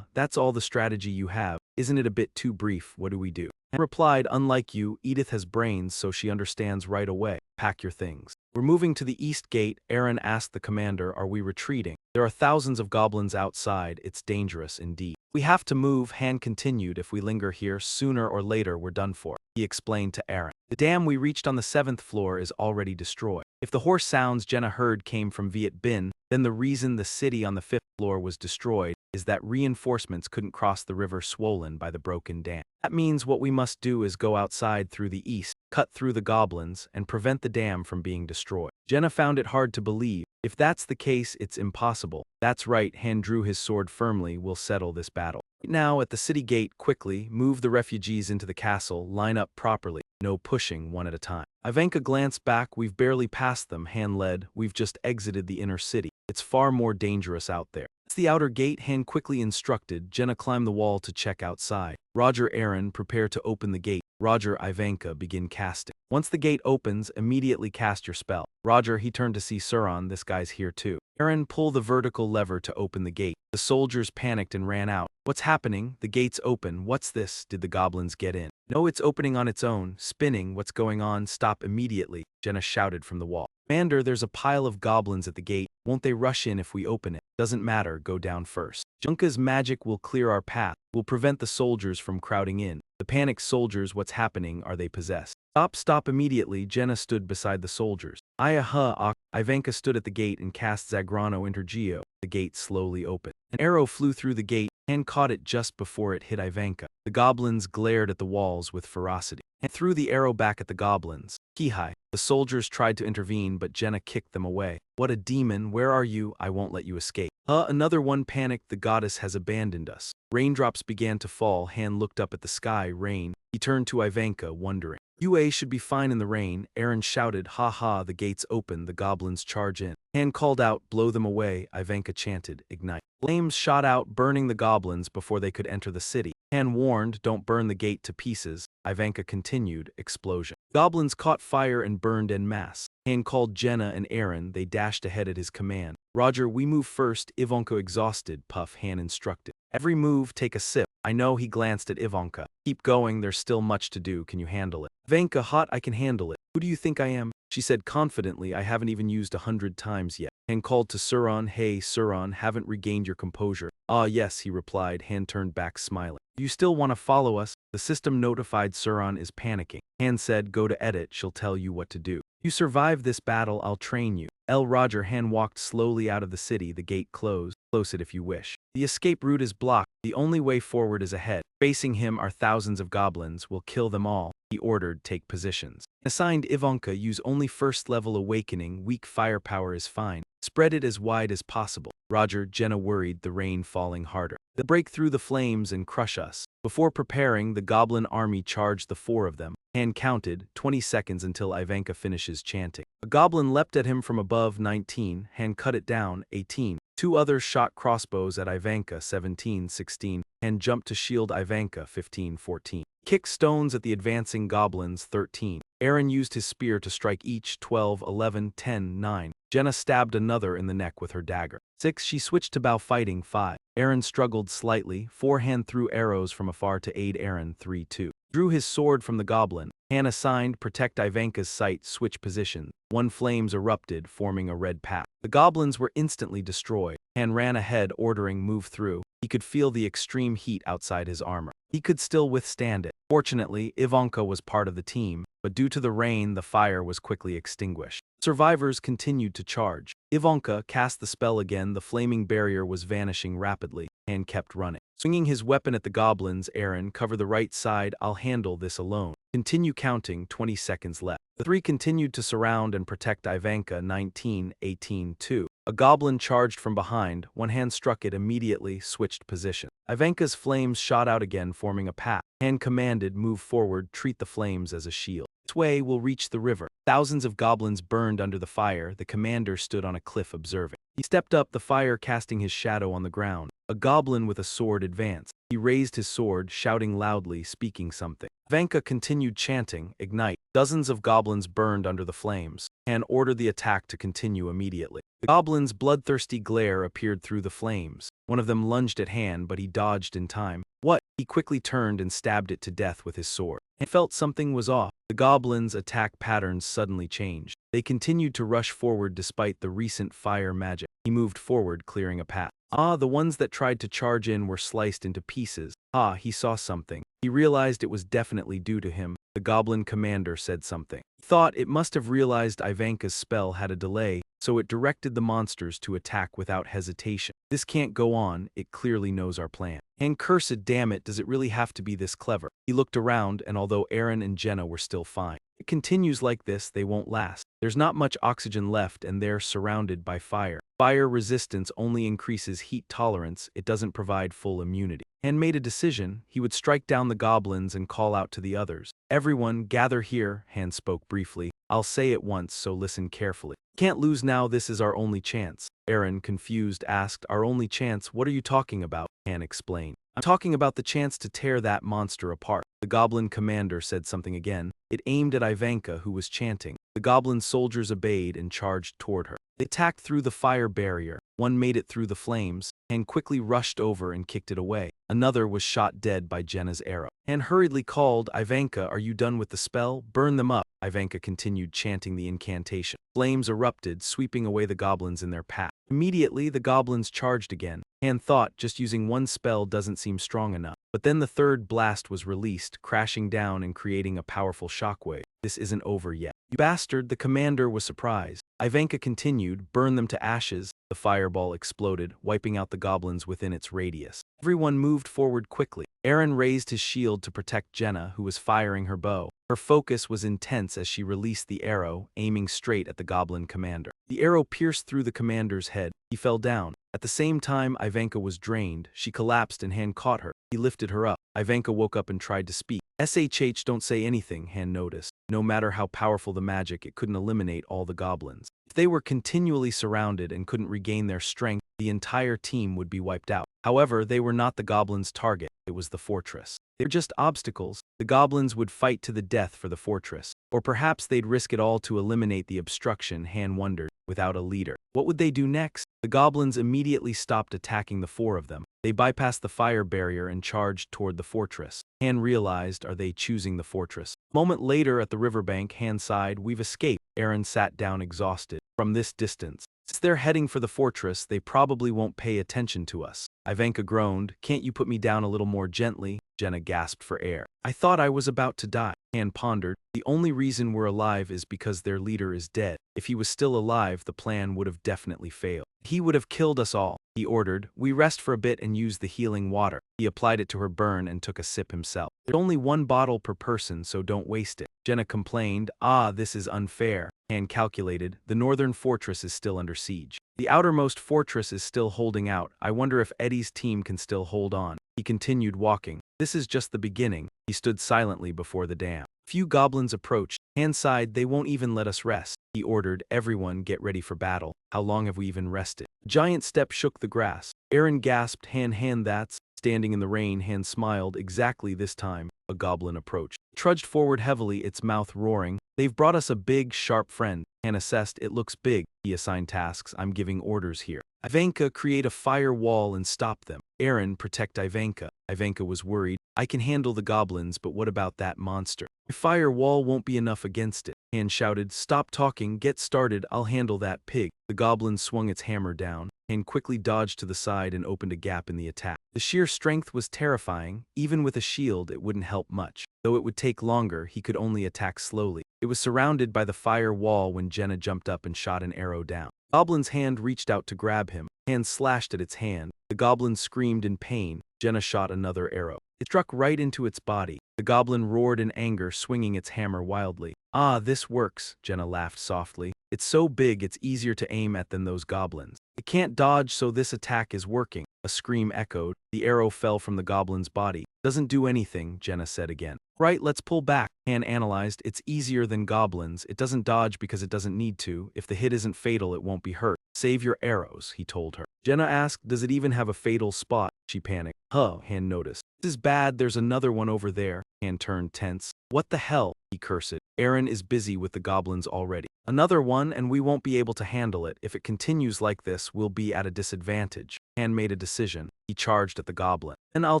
that's all the strategy you have. Isn't it a bit too brief? What do we do? And replied, unlike you, Edith has brains, so she understands right away. Pack your things. We're moving to the east gate. Aaron asked the commander, are we retreating? There are thousands of goblins outside. It's dangerous indeed. We have to move, Han continued. If we linger here, sooner or later we're done for. He explained to Aaron. The dam we reached on the 7th floor is already destroyed. If the horse sounds Jenna heard came from Viet Bin, then the reason the city on the 5th floor was destroyed is that reinforcements couldn't cross the river swollen by the broken dam. That means what we must do is go outside through the east, cut through the goblins, and prevent the dam from being destroyed. Jenna found it hard to believe. If that's the case, it's impossible. That's right, Han drew his sword firmly. We'll settle this battle. Now, at the city gate, quickly, move the refugees into the castle, line up properly. No pushing, one at a time. Ivanka glanced back. We've barely passed them, Han led. We've just exited the inner city. It's far more dangerous out there. It's the outer gate, Han quickly instructed. Jenna climbed the wall to check outside. Roger, Aaron, prepare to open the gate. Roger, Ivanka, begin casting. Once the gate opens, immediately cast your spell. Roger, he turned to see Suron, this guy's here too. Aaron, pull the vertical lever to open the gate. The soldiers panicked and ran out. What's happening? The gate's open. What's this? Did the goblins get in? No, it's opening on its own. Spinning. What's going on? Stop immediately, Jenna shouted from the wall. Commander, there's a pile of goblins at the gate. Won't they rush in if we open it? Doesn't matter, go down first. Junka's magic will clear our path. Will prevent the soldiers from crowding in. The panicked soldiers, what's happening? Are they possessed? Stop immediately. Jenna stood beside the soldiers. Ivanka stood at the gate and cast Zagrano Intergeo. The gate slowly opened. An arrow flew through the gate and caught it just before it hit Ivanka. The goblins glared at the walls with ferocity and threw the arrow back at the goblins. Kihai. The soldiers tried to intervene, but Jenna kicked them away. What a demon, where are you? I won't let you escape. Another one panicked. The goddess has abandoned us. Raindrops began to fall. Han looked up at the sky. Rain. He turned to Ivanka, wondering. UA should be fine in the rain. Aaron shouted, the gates open, the goblins charge in. Han called out, blow them away. Ivanka chanted, ignite. Flames shot out, burning the goblins before they could enter the city. Han warned, don't burn the gate to pieces. Ivanka continued, explosion. Goblins caught fire and burned en masse. Han called Jenna and Aaron. They dashed ahead at his command. Roger, we move first. Ivanka exhausted, Puff, Han instructed. Every move, take a sip. I know, he glanced at Ivanka. Keep going, there's still much to do. Can you handle it? Ivanka, hot, I can handle it. Who do you think I am? She said confidently. I haven't even used 100 times yet. Han called to Suran. Hey, Suran, haven't regained your composure. Ah, yes, he replied. Han turned back smiling. Do you still want to follow us? The system notified Suran is panicking. Han said, go to edit, she'll tell you what to do. You survive this battle, I'll train you. Roger. Han walked slowly out of the city. The gate closed. Close it if you wish. The escape route is blocked. The only way forward is ahead. Facing him are thousands of goblins. We'll kill them all. He ordered, take positions. Assigned Ivanka, use only first level awakening. Weak firepower is fine. Spread it as wide as possible. Roger. Jenna worried, the rain falling harder. They'll break through the flames and crush us. Before preparing, the goblin army charged the 4 of them. Han counted, 20 seconds until Ivanka finishes chanting. A goblin leapt at him from above, 19. Han cut it down, 18. 2 others shot crossbows at Ivanka, 17, 16. Han jumped to shield Ivanka, 15, 14. Kicked stones at the advancing goblins, 13. Aaron used his spear to strike each, 12, 11, 10, 9. Jenna stabbed another in the neck with her dagger. 6. She switched to bow fighting, 5. Aaron struggled slightly. 4. Han threw arrows from afar to aid Aaron, 3, 2. Drew his sword from the goblin. Han assigned, protect Ivanka's sight, switch positions. 1. Flames erupted, forming a red path. The goblins were instantly destroyed. Han ran ahead, ordering, move through. He could feel the extreme heat outside his armor. He could still withstand it. Fortunately, Ivanka was part of the team, but due to the rain, the fire was quickly extinguished. Survivors continued to charge. Ivanka cast the spell again. The flaming barrier was vanishing rapidly. Han kept running. Swinging his weapon at the goblins, Aaron, cover the right side. I'll handle this alone. Continue counting, 20 seconds left. The 3 continued to surround and protect Ivanka, 19, 18, 2. A goblin charged from behind. One hand struck it immediately, switched position. Ivanka's flames shot out again, forming a path. Han commanded, move forward, treat the flames as a shield. This way we'll reach the river. Thousands of goblins burned under the fire. The commander stood on a cliff observing. He stepped up, the fire casting his shadow on the ground. A goblin with a sword advanced. He raised his sword, shouting loudly, speaking something. Ivanka continued chanting, ignite. Dozens of goblins burned under the flames. Han ordered the attack to continue immediately. The goblin's bloodthirsty glare appeared through the flames. One of them lunged at Han, but he dodged in time. What? He quickly turned and stabbed it to death with his sword. Han felt something was off. The goblins' attack patterns suddenly changed. They continued to rush forward despite the recent fire magic. He moved forward, clearing a path. Ah, the ones that tried to charge in were sliced into pieces. Ah, he saw something. He realized it was definitely due to him. The goblin commander said something. He thought it must have realized Ivanka's spell had a delay, so it directed the monsters to attack without hesitation. This can't go on, it clearly knows our plan. And cursed, damn it, does it really have to be this clever? He looked around, and although Aaron and Jenna were still fine, it continues like this, they won't last. There's not much oxygen left and they're surrounded by fire. Fire resistance only increases heat tolerance, it doesn't provide full immunity. Han made a decision. He would strike down the goblins and call out to the others. Everyone, gather here, Han spoke briefly. I'll say it once, so listen carefully. Can't lose now, this is our only chance. Aaron, confused, asked, our only chance, what are you talking about? Han explained. I'm talking about the chance to tear that monster apart. The goblin commander said something again. It aimed at Ivanka, who was chanting. The goblin soldiers obeyed and charged toward her. They attacked through the fire barrier. One made it through the flames, and quickly rushed over and kicked it away. Another was shot dead by Jenna's arrow. Han hurriedly called, Ivanka, are you done with the spell? Burn them up. Ivanka continued chanting the incantation. Flames erupted, sweeping away the goblins in their path. Immediately, the goblins charged again. Han thought just using one spell doesn't seem strong enough. But then the third blast was released, crashing down and creating a powerful shockwave. This isn't over yet. You bastard, the commander was surprised. Ivanka continued, burn them to ashes. The fireball exploded, wiping out the goblins within its radius. Everyone moved forward quickly. Aaron raised his shield to protect Jenna, who was firing her bow. Her focus was intense as she released the arrow, aiming straight at the goblin commander. The arrow pierced through the commander's head. He fell down. At the same time, Ivanka was drained. She collapsed and Han caught her. He lifted her up. Ivanka woke up and tried to speak. SHH, don't say anything, Han noticed. No matter how powerful the magic, it couldn't eliminate all the goblins. If they were continually surrounded and couldn't regain their strength, the entire team would be wiped out. However, they were not the goblins' target. It was the fortress. They're just obstacles. The goblins would fight to the death for the fortress. Or perhaps they'd risk it all to eliminate the obstruction, Han wondered, without a leader. What would they do next? The goblins immediately stopped attacking the four of them. They bypassed the fire barrier and charged toward the fortress. Han realized, are they choosing the fortress? A moment later at the riverbank, Han sighed, we've escaped. Aaron sat down exhausted. From this distance, since they're heading for the fortress, they probably won't pay attention to us. Ivanka groaned, can't you put me down a little more gently? Jenna gasped for air. I thought I was about to die. Han pondered, the only reason we're alive is because their leader is dead. If he was still alive, the plan would have definitely failed. He would have killed us all. He ordered, we rest for a bit and use the healing water. He applied it to her burn and took a sip himself. There's only one bottle per person, so don't waste it. Jenna complained, this is unfair. Han calculated, the northern fortress is still under siege. The outermost fortress is still holding out. I wonder if Eddie's team can still hold on. He continued walking. This is just the beginning. He stood silently before the dam. Few goblins approached. Han sighed, they won't even let us rest. He ordered, everyone get ready for battle. How long have we even rested? A giant step shook the grass. Aaron gasped, Han, that's... Standing in the rain, Han smiled. Exactly this time, a goblin approached. Trudged forward heavily, its mouth roaring. They've brought us a big, sharp friend. Han assessed, it looks big. He assigned tasks. I'm giving orders here. Ivanka, create a fire wall and stop them. Aaron, protect Ivanka. Ivanka was worried. I can handle the goblins, but what about that monster? My fire wall won't be enough against it. Han shouted, stop talking, get started, I'll handle that pig. The goblin swung its hammer down. Han quickly dodged to the side and opened a gap in the attack. The sheer strength was terrifying. Even with a shield, it wouldn't help much. Though it would take longer, he could only attack slowly. It was surrounded by the fire wall when Jenna jumped up and shot an arrow down. The goblin's hand reached out to grab him. Han slashed at its hand. The goblin screamed in pain. Jenna shot another arrow. It struck right into its body. The goblin roared in anger, swinging its hammer wildly. This works, Jenna laughed softly. It's so big it's easier to aim at than those goblins. It can't dodge, so this attack is working. A scream echoed. The arrow fell from the goblin's body. Doesn't do anything, Jenna said again. Right, let's pull back. Han analyzed. It's easier than goblins. It doesn't dodge because it doesn't need to. If the hit isn't fatal, it won't be hurt. Save your arrows, he told her. Jenna asked, does it even have a fatal spot? She panicked. Han noticed. This is bad, there's another one over there. Han turned tense. What the hell? He cursed. Aaron is busy with the goblins already. Another one, and we won't be able to handle it. If it continues like this, we'll be at a disadvantage. Han made a decision. He charged at the goblin. And I'll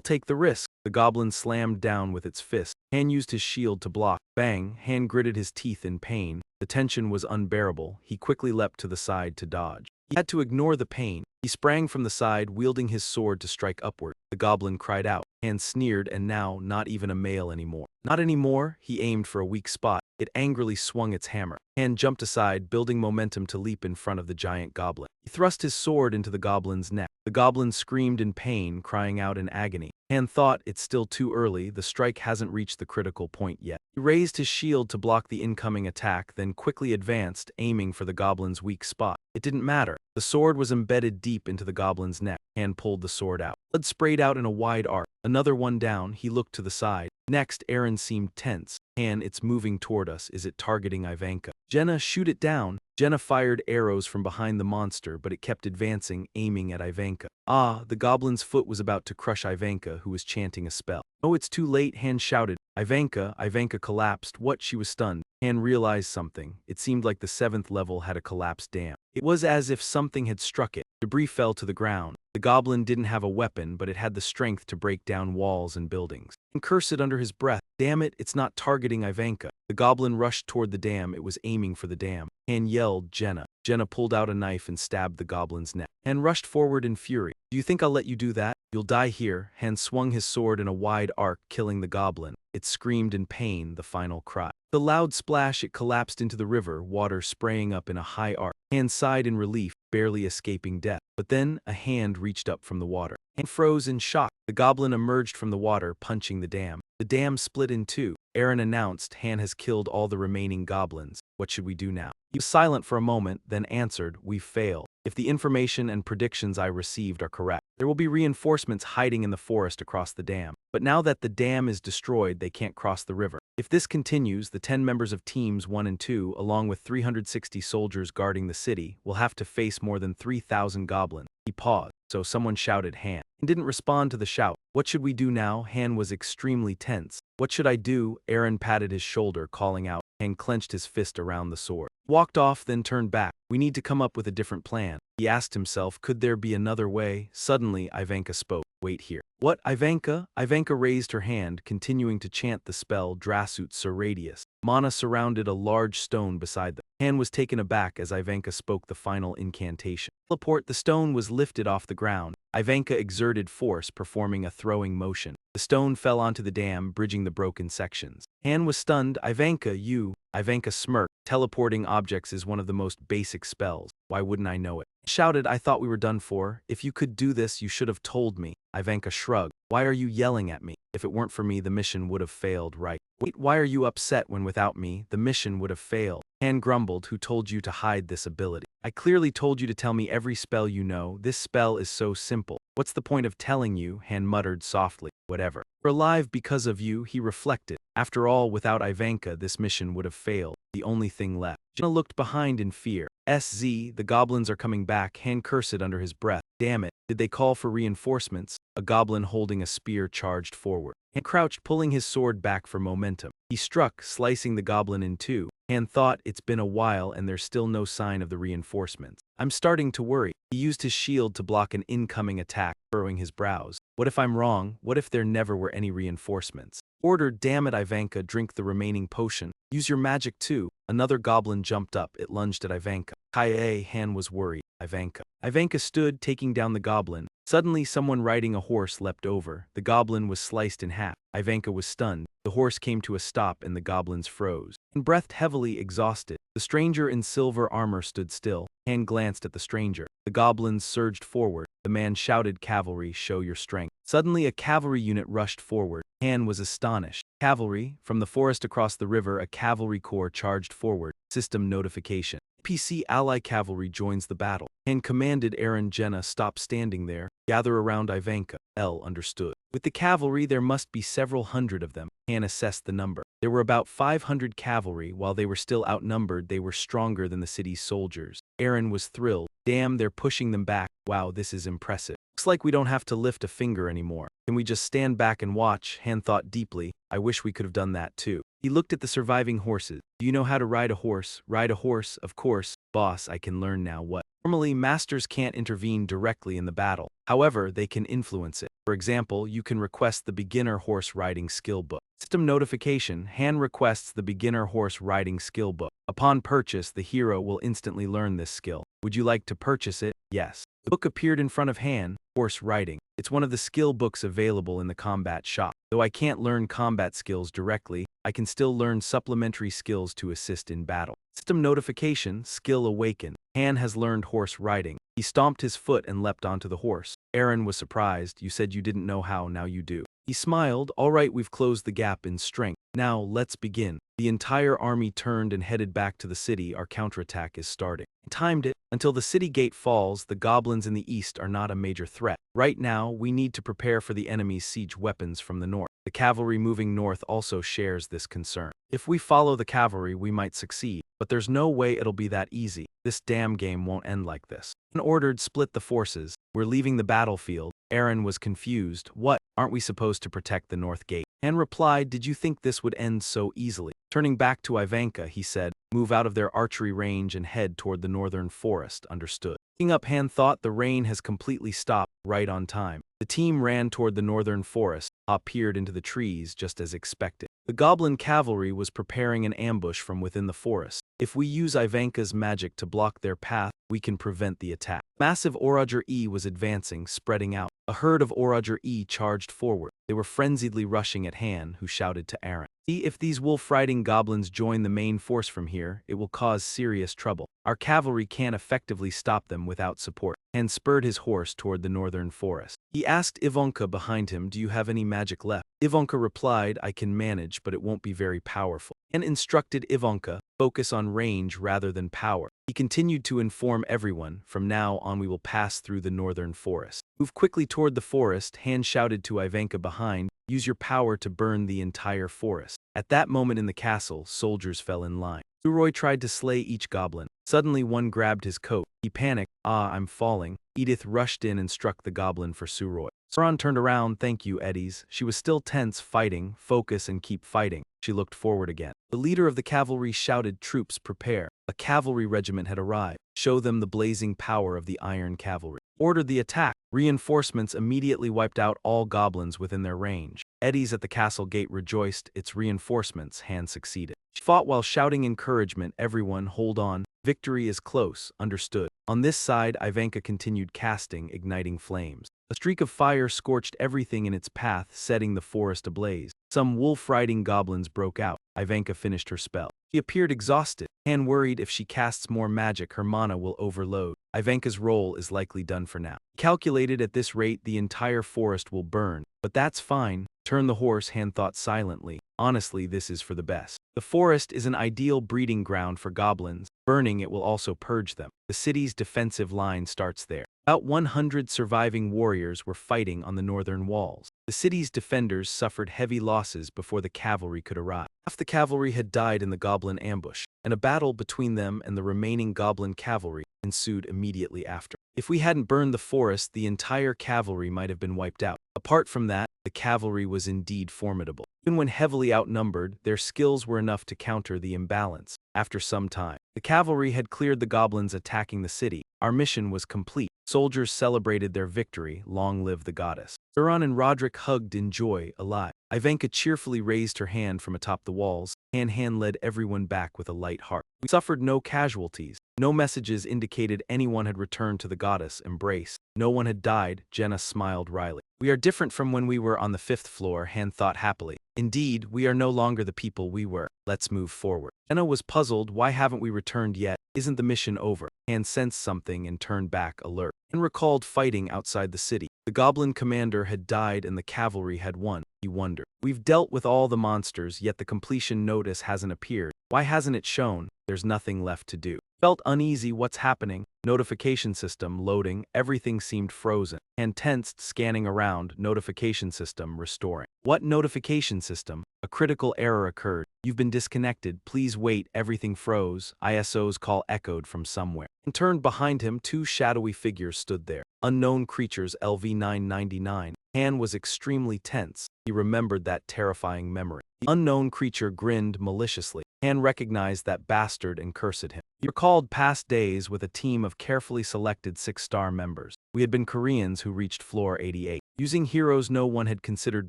take the risk. The goblin slammed down with its fist. Han used his shield to block. Bang! Han gritted his teeth in pain. The tension was unbearable. He quickly leapt to the side to dodge. He had to ignore the pain. He sprang from the side, wielding his sword to strike upward. The goblin cried out. Han sneered, and now not even a male anymore. Not anymore. He aimed for a weak spot. It angrily swung its hammer. Han jumped aside, building momentum to leap in front of the giant goblin. He thrust his sword into the goblin's neck. The goblin screamed in pain, crying out in agony. Han thought, it's still too early, the strike hasn't reached the critical point yet. He raised his shield to block the incoming attack, then quickly advanced, aiming for the goblin's weak spot. It didn't matter. The sword was embedded deep into the goblin's neck. Han pulled the sword out. Blood sprayed out in a wide arc. Another one down, he looked to the side. Next, Aaron seemed tense. Han, it's moving toward us. Is it targeting Ivanka? Jenna, shoot it down. Jenna fired arrows from behind the monster, but it kept advancing, aiming at Ivanka. The goblin's foot was about to crush Ivanka, who was chanting a spell. Oh, it's too late, Han shouted. Ivanka collapsed. What? She was stunned. Han realized something. It seemed like the 7th level had a collapsed dam. It was as if something had struck it. Debris fell to the ground. The goblin didn't have a weapon, but it had the strength to break down walls and buildings. Han cursed under his breath. Damn it, it's not targeting Ivanka. The goblin rushed toward the dam. It was aiming for the dam. Han yelled, Jenna. Jenna pulled out a knife and stabbed the goblin's neck. Han rushed forward in fury. Do you think I'll let you do that? You'll die here. Han swung his sword in a wide arc, killing the goblin. It screamed in pain, the final cry. The loud splash, it collapsed into the river, water spraying up in a high arc. Han sighed in relief, barely escaping death. But then, a hand reached up from the water. Han froze in shock. The goblin emerged from the water, punching the dam. The dam split in two. Aaron announced, Han has killed all the remaining goblins. What should we do now? He was silent for a moment, then answered, we've failed. If the information and predictions I received are correct, there will be reinforcements hiding in the forest across the dam. But now that the dam is destroyed, they can't cross the river. If this continues, the 10 members of Teams 1 and 2, along with 360 soldiers guarding the city, will have to face more than 3,000 goblins. He paused. so someone shouted Han. Han didn't respond to the shout. What should we do now? Han was extremely tense. What should I do? Aaron patted his shoulder, calling out. Han clenched his fist around the sword. Walked off, then turned back. We need to come up with a different plan. He asked himself, could there be another way? Suddenly, Ivanka spoke. Wait here. What, Ivanka? Ivanka raised her hand, continuing to chant the spell Drasut Sur Radius. Mana surrounded a large stone beside them. Han was taken aback as Ivanka spoke the final incantation. Teleport, the stone was lifted off the ground. Ivanka exerted force, performing a throwing motion. The stone fell onto the dam, bridging the broken sections. Han was stunned. Ivanka, you. Ivanka smirked. Teleporting objects is one of the most basic spells. Why wouldn't I know it? Shouted, I thought we were done for. If you could do this, you should have told me. Ivanka shrugged. Why are you yelling at me? If it weren't for me, the mission would have failed, right? Wait, why are you upset when without me, the mission would have failed? Han grumbled. Who told you to hide this ability? I clearly told you to tell me every spell you know. This spell is so simple. What's the point of telling you? Han muttered softly. Whatever. We're alive because of you, he reflected. After all, without Ivanka, this mission would have failed. The only thing left. Jenna looked behind in fear. SZ, the goblins are coming back. Han cursed under his breath. Damn it. Did they call for reinforcements? A goblin holding a spear charged forward. Han crouched, pulling his sword back for momentum. He struck, slicing the goblin in two. Han thought, it's been a while and there's still no sign of the reinforcements. I'm starting to worry. He used his shield to block an incoming attack, furrowing his brows. What if I'm wrong? What if there never were any reinforcements? Ordered, damn it, Ivanka, drink the remaining potion. Use your magic too. Another goblin jumped up. It lunged at Ivanka. Kaye, Han was worried. Ivanka. Ivanka stood, taking down the goblin. Suddenly, someone riding a horse leapt over. The goblin was sliced in half. Ivanka was stunned. The horse came to a stop and the goblins froze. Han breathed heavily, exhausted. The stranger in silver armor stood still. Han glanced at the stranger. The goblins surged forward. The man shouted, Cavalry, show your strength. Suddenly, a cavalry unit rushed forward. Han was astonished. Cavalry? From the forest across the river, a cavalry corps charged forward. System notification. PC ally cavalry joins the battle. Han commanded. Aaron, Jenna, stop standing there. Gather around Ivanka. L understood. With the cavalry, there must be several hundred of them. Han assessed the number. There were about 500 cavalry. While they were still outnumbered, they were stronger than the city's soldiers. Aaron was thrilled. Damn, they're pushing them back. Wow, this is impressive. Looks like we don't have to lift a finger anymore. Can we just stand back and watch? Han thought deeply. I wish we could have done that too. He looked at the surviving horses. Do you know how to ride a horse? Ride a horse, of course. Boss, I can learn now. What? Normally, masters can't intervene directly in the battle. However, they can influence it. For example, you can request the beginner horse riding skill book. System notification. Han requests the beginner horse riding skill book. Upon purchase, the hero will instantly learn this skill. Would you like to purchase it? Yes. The book appeared in front of Han. Horse riding. It's one of the skill books available in the combat shop. Though I can't learn combat skills directly, I can still learn supplementary skills to assist in battle. System notification. Skill awakened. Han has learned horse riding. He stomped his foot and leapt onto the horse. Aaron was surprised. You said you didn't know how, now you do. He smiled. All right, we've closed the gap in strength. Now, let's begin. The entire army turned and headed back to the city. Our counterattack is starting. Timed it. Until the city gate falls, the goblins in the east are not a major threat. Right now, we need to prepare for the enemy's siege weapons from the north. The cavalry moving north also shares this concern. If we follow the cavalry, we might succeed. But there's no way it'll be that easy. This damn game won't end like this. Han ordered, split the forces. We're leaving the battlefield. Aaron was confused. What? Aren't we supposed to protect the north gate? Han replied, did you think this would end so easily? Turning back to Ivanka, he said, move out of their archery range and head toward the northern forest. Understood. Looking up, Han thought the rain has completely stopped, right on time. The team ran toward the northern forest, peered into the trees just as expected. The goblin cavalry was preparing an ambush from within the forest. If we use Ivanka's magic to block their path, we can prevent the attack. Massive Orager E was advancing, spreading out. A herd of Orager E charged forward. They were frenziedly rushing at Han, who shouted to Aaron. See, if these wolf-riding goblins join the main force from here, it will cause serious trouble. Our cavalry can't effectively stop them without support. Han spurred his horse toward the northern forest. He asked Ivanka behind him, do you have any magic left? Ivanka replied, I can manage, but it won't be very powerful. Han instructed Ivanka, focus on range rather than power. He continued to inform everyone, from now on we will pass through the northern forest. Move quickly toward the forest. Han shouted to Ivanka behind, use your power to burn the entire forest. At that moment in the castle, soldiers fell in line. Suroy tried to slay each goblin. Suddenly one grabbed his coat. He panicked. "Ah, I'm falling." Edith rushed in and struck the goblin for Suroi. Sauron turned around. "Thank you, Eddies." She was still tense, fighting, focus and keep fighting. She looked forward again. The leader of the cavalry shouted, "Troops, prepare." A cavalry regiment had arrived. "Show them the blazing power of the Iron Cavalry." Ordered the attack. Reinforcements immediately wiped out all goblins within their range. Eddies at the castle gate rejoiced. Its reinforcements had succeeded. She fought while shouting encouragement. "Everyone, hold on. Victory is close." Understood. On this side, Ivanka continued casting, igniting flames. A streak of fire scorched everything in its path, setting the forest ablaze. Some wolf-riding goblins broke out. Ivanka finished her spell. She appeared exhausted, and worried if she casts more magic her mana will overload. Ivanka's role is likely done for now. Calculated at this rate the entire forest will burn, but that's fine. Turn the horse, Han thought silently. Honestly, this is for the best. The forest is an ideal breeding ground for goblins. Burning it will also purge them. The city's defensive line starts there. About 100 surviving warriors were fighting on the northern walls. The city's defenders suffered heavy losses before the cavalry could arrive. Half the cavalry had died in the goblin ambush, and a battle between them and the remaining goblin cavalry ensued immediately after. If we hadn't burned the forest, the entire cavalry might have been wiped out. Apart from that, the cavalry was indeed formidable. Even when heavily outnumbered, their skills were enough to counter the imbalance. After some time, the cavalry had cleared the goblins attacking the city. Our mission was complete. Soldiers celebrated their victory. Long live the goddess. Sauron and Roderick hugged in joy, alive. Ivanka cheerfully raised her hand from atop the walls. Han led everyone back with a light heart. We suffered no casualties. No messages indicated anyone had returned to the goddess' embrace. No one had died. Jenna smiled wryly. "We are different from when we were on the 5th floor," Han thought happily. "Indeed, we are no longer the people we were. Let's move forward." Jenna was puzzled. Why haven't we returned yet? Isn't the mission over? Han sensed something and turned back, alert, and recalled fighting outside the city. The goblin commander had died and the cavalry had won. He wondered. "We've dealt with all the monsters, yet the completion notice hasn't appeared. Why hasn't it shown? There's nothing left to do." Felt uneasy. What's happening? Notification system loading. Everything seemed frozen. And tensed, scanning around. Notification system restoring. What notification system? A critical error occurred. "You've been disconnected. Please wait." Everything froze. ISO's call echoed from somewhere. And turned behind him, two shadowy figures stood there. Unknown creatures. LV-999. Han was extremely tense. He remembered that terrifying memory. The unknown creature grinned maliciously. Han recognized that bastard and cursed him. He recalled past days with a team of carefully selected 6-star members. We had been Koreans who reached floor 88. Using heroes no one had considered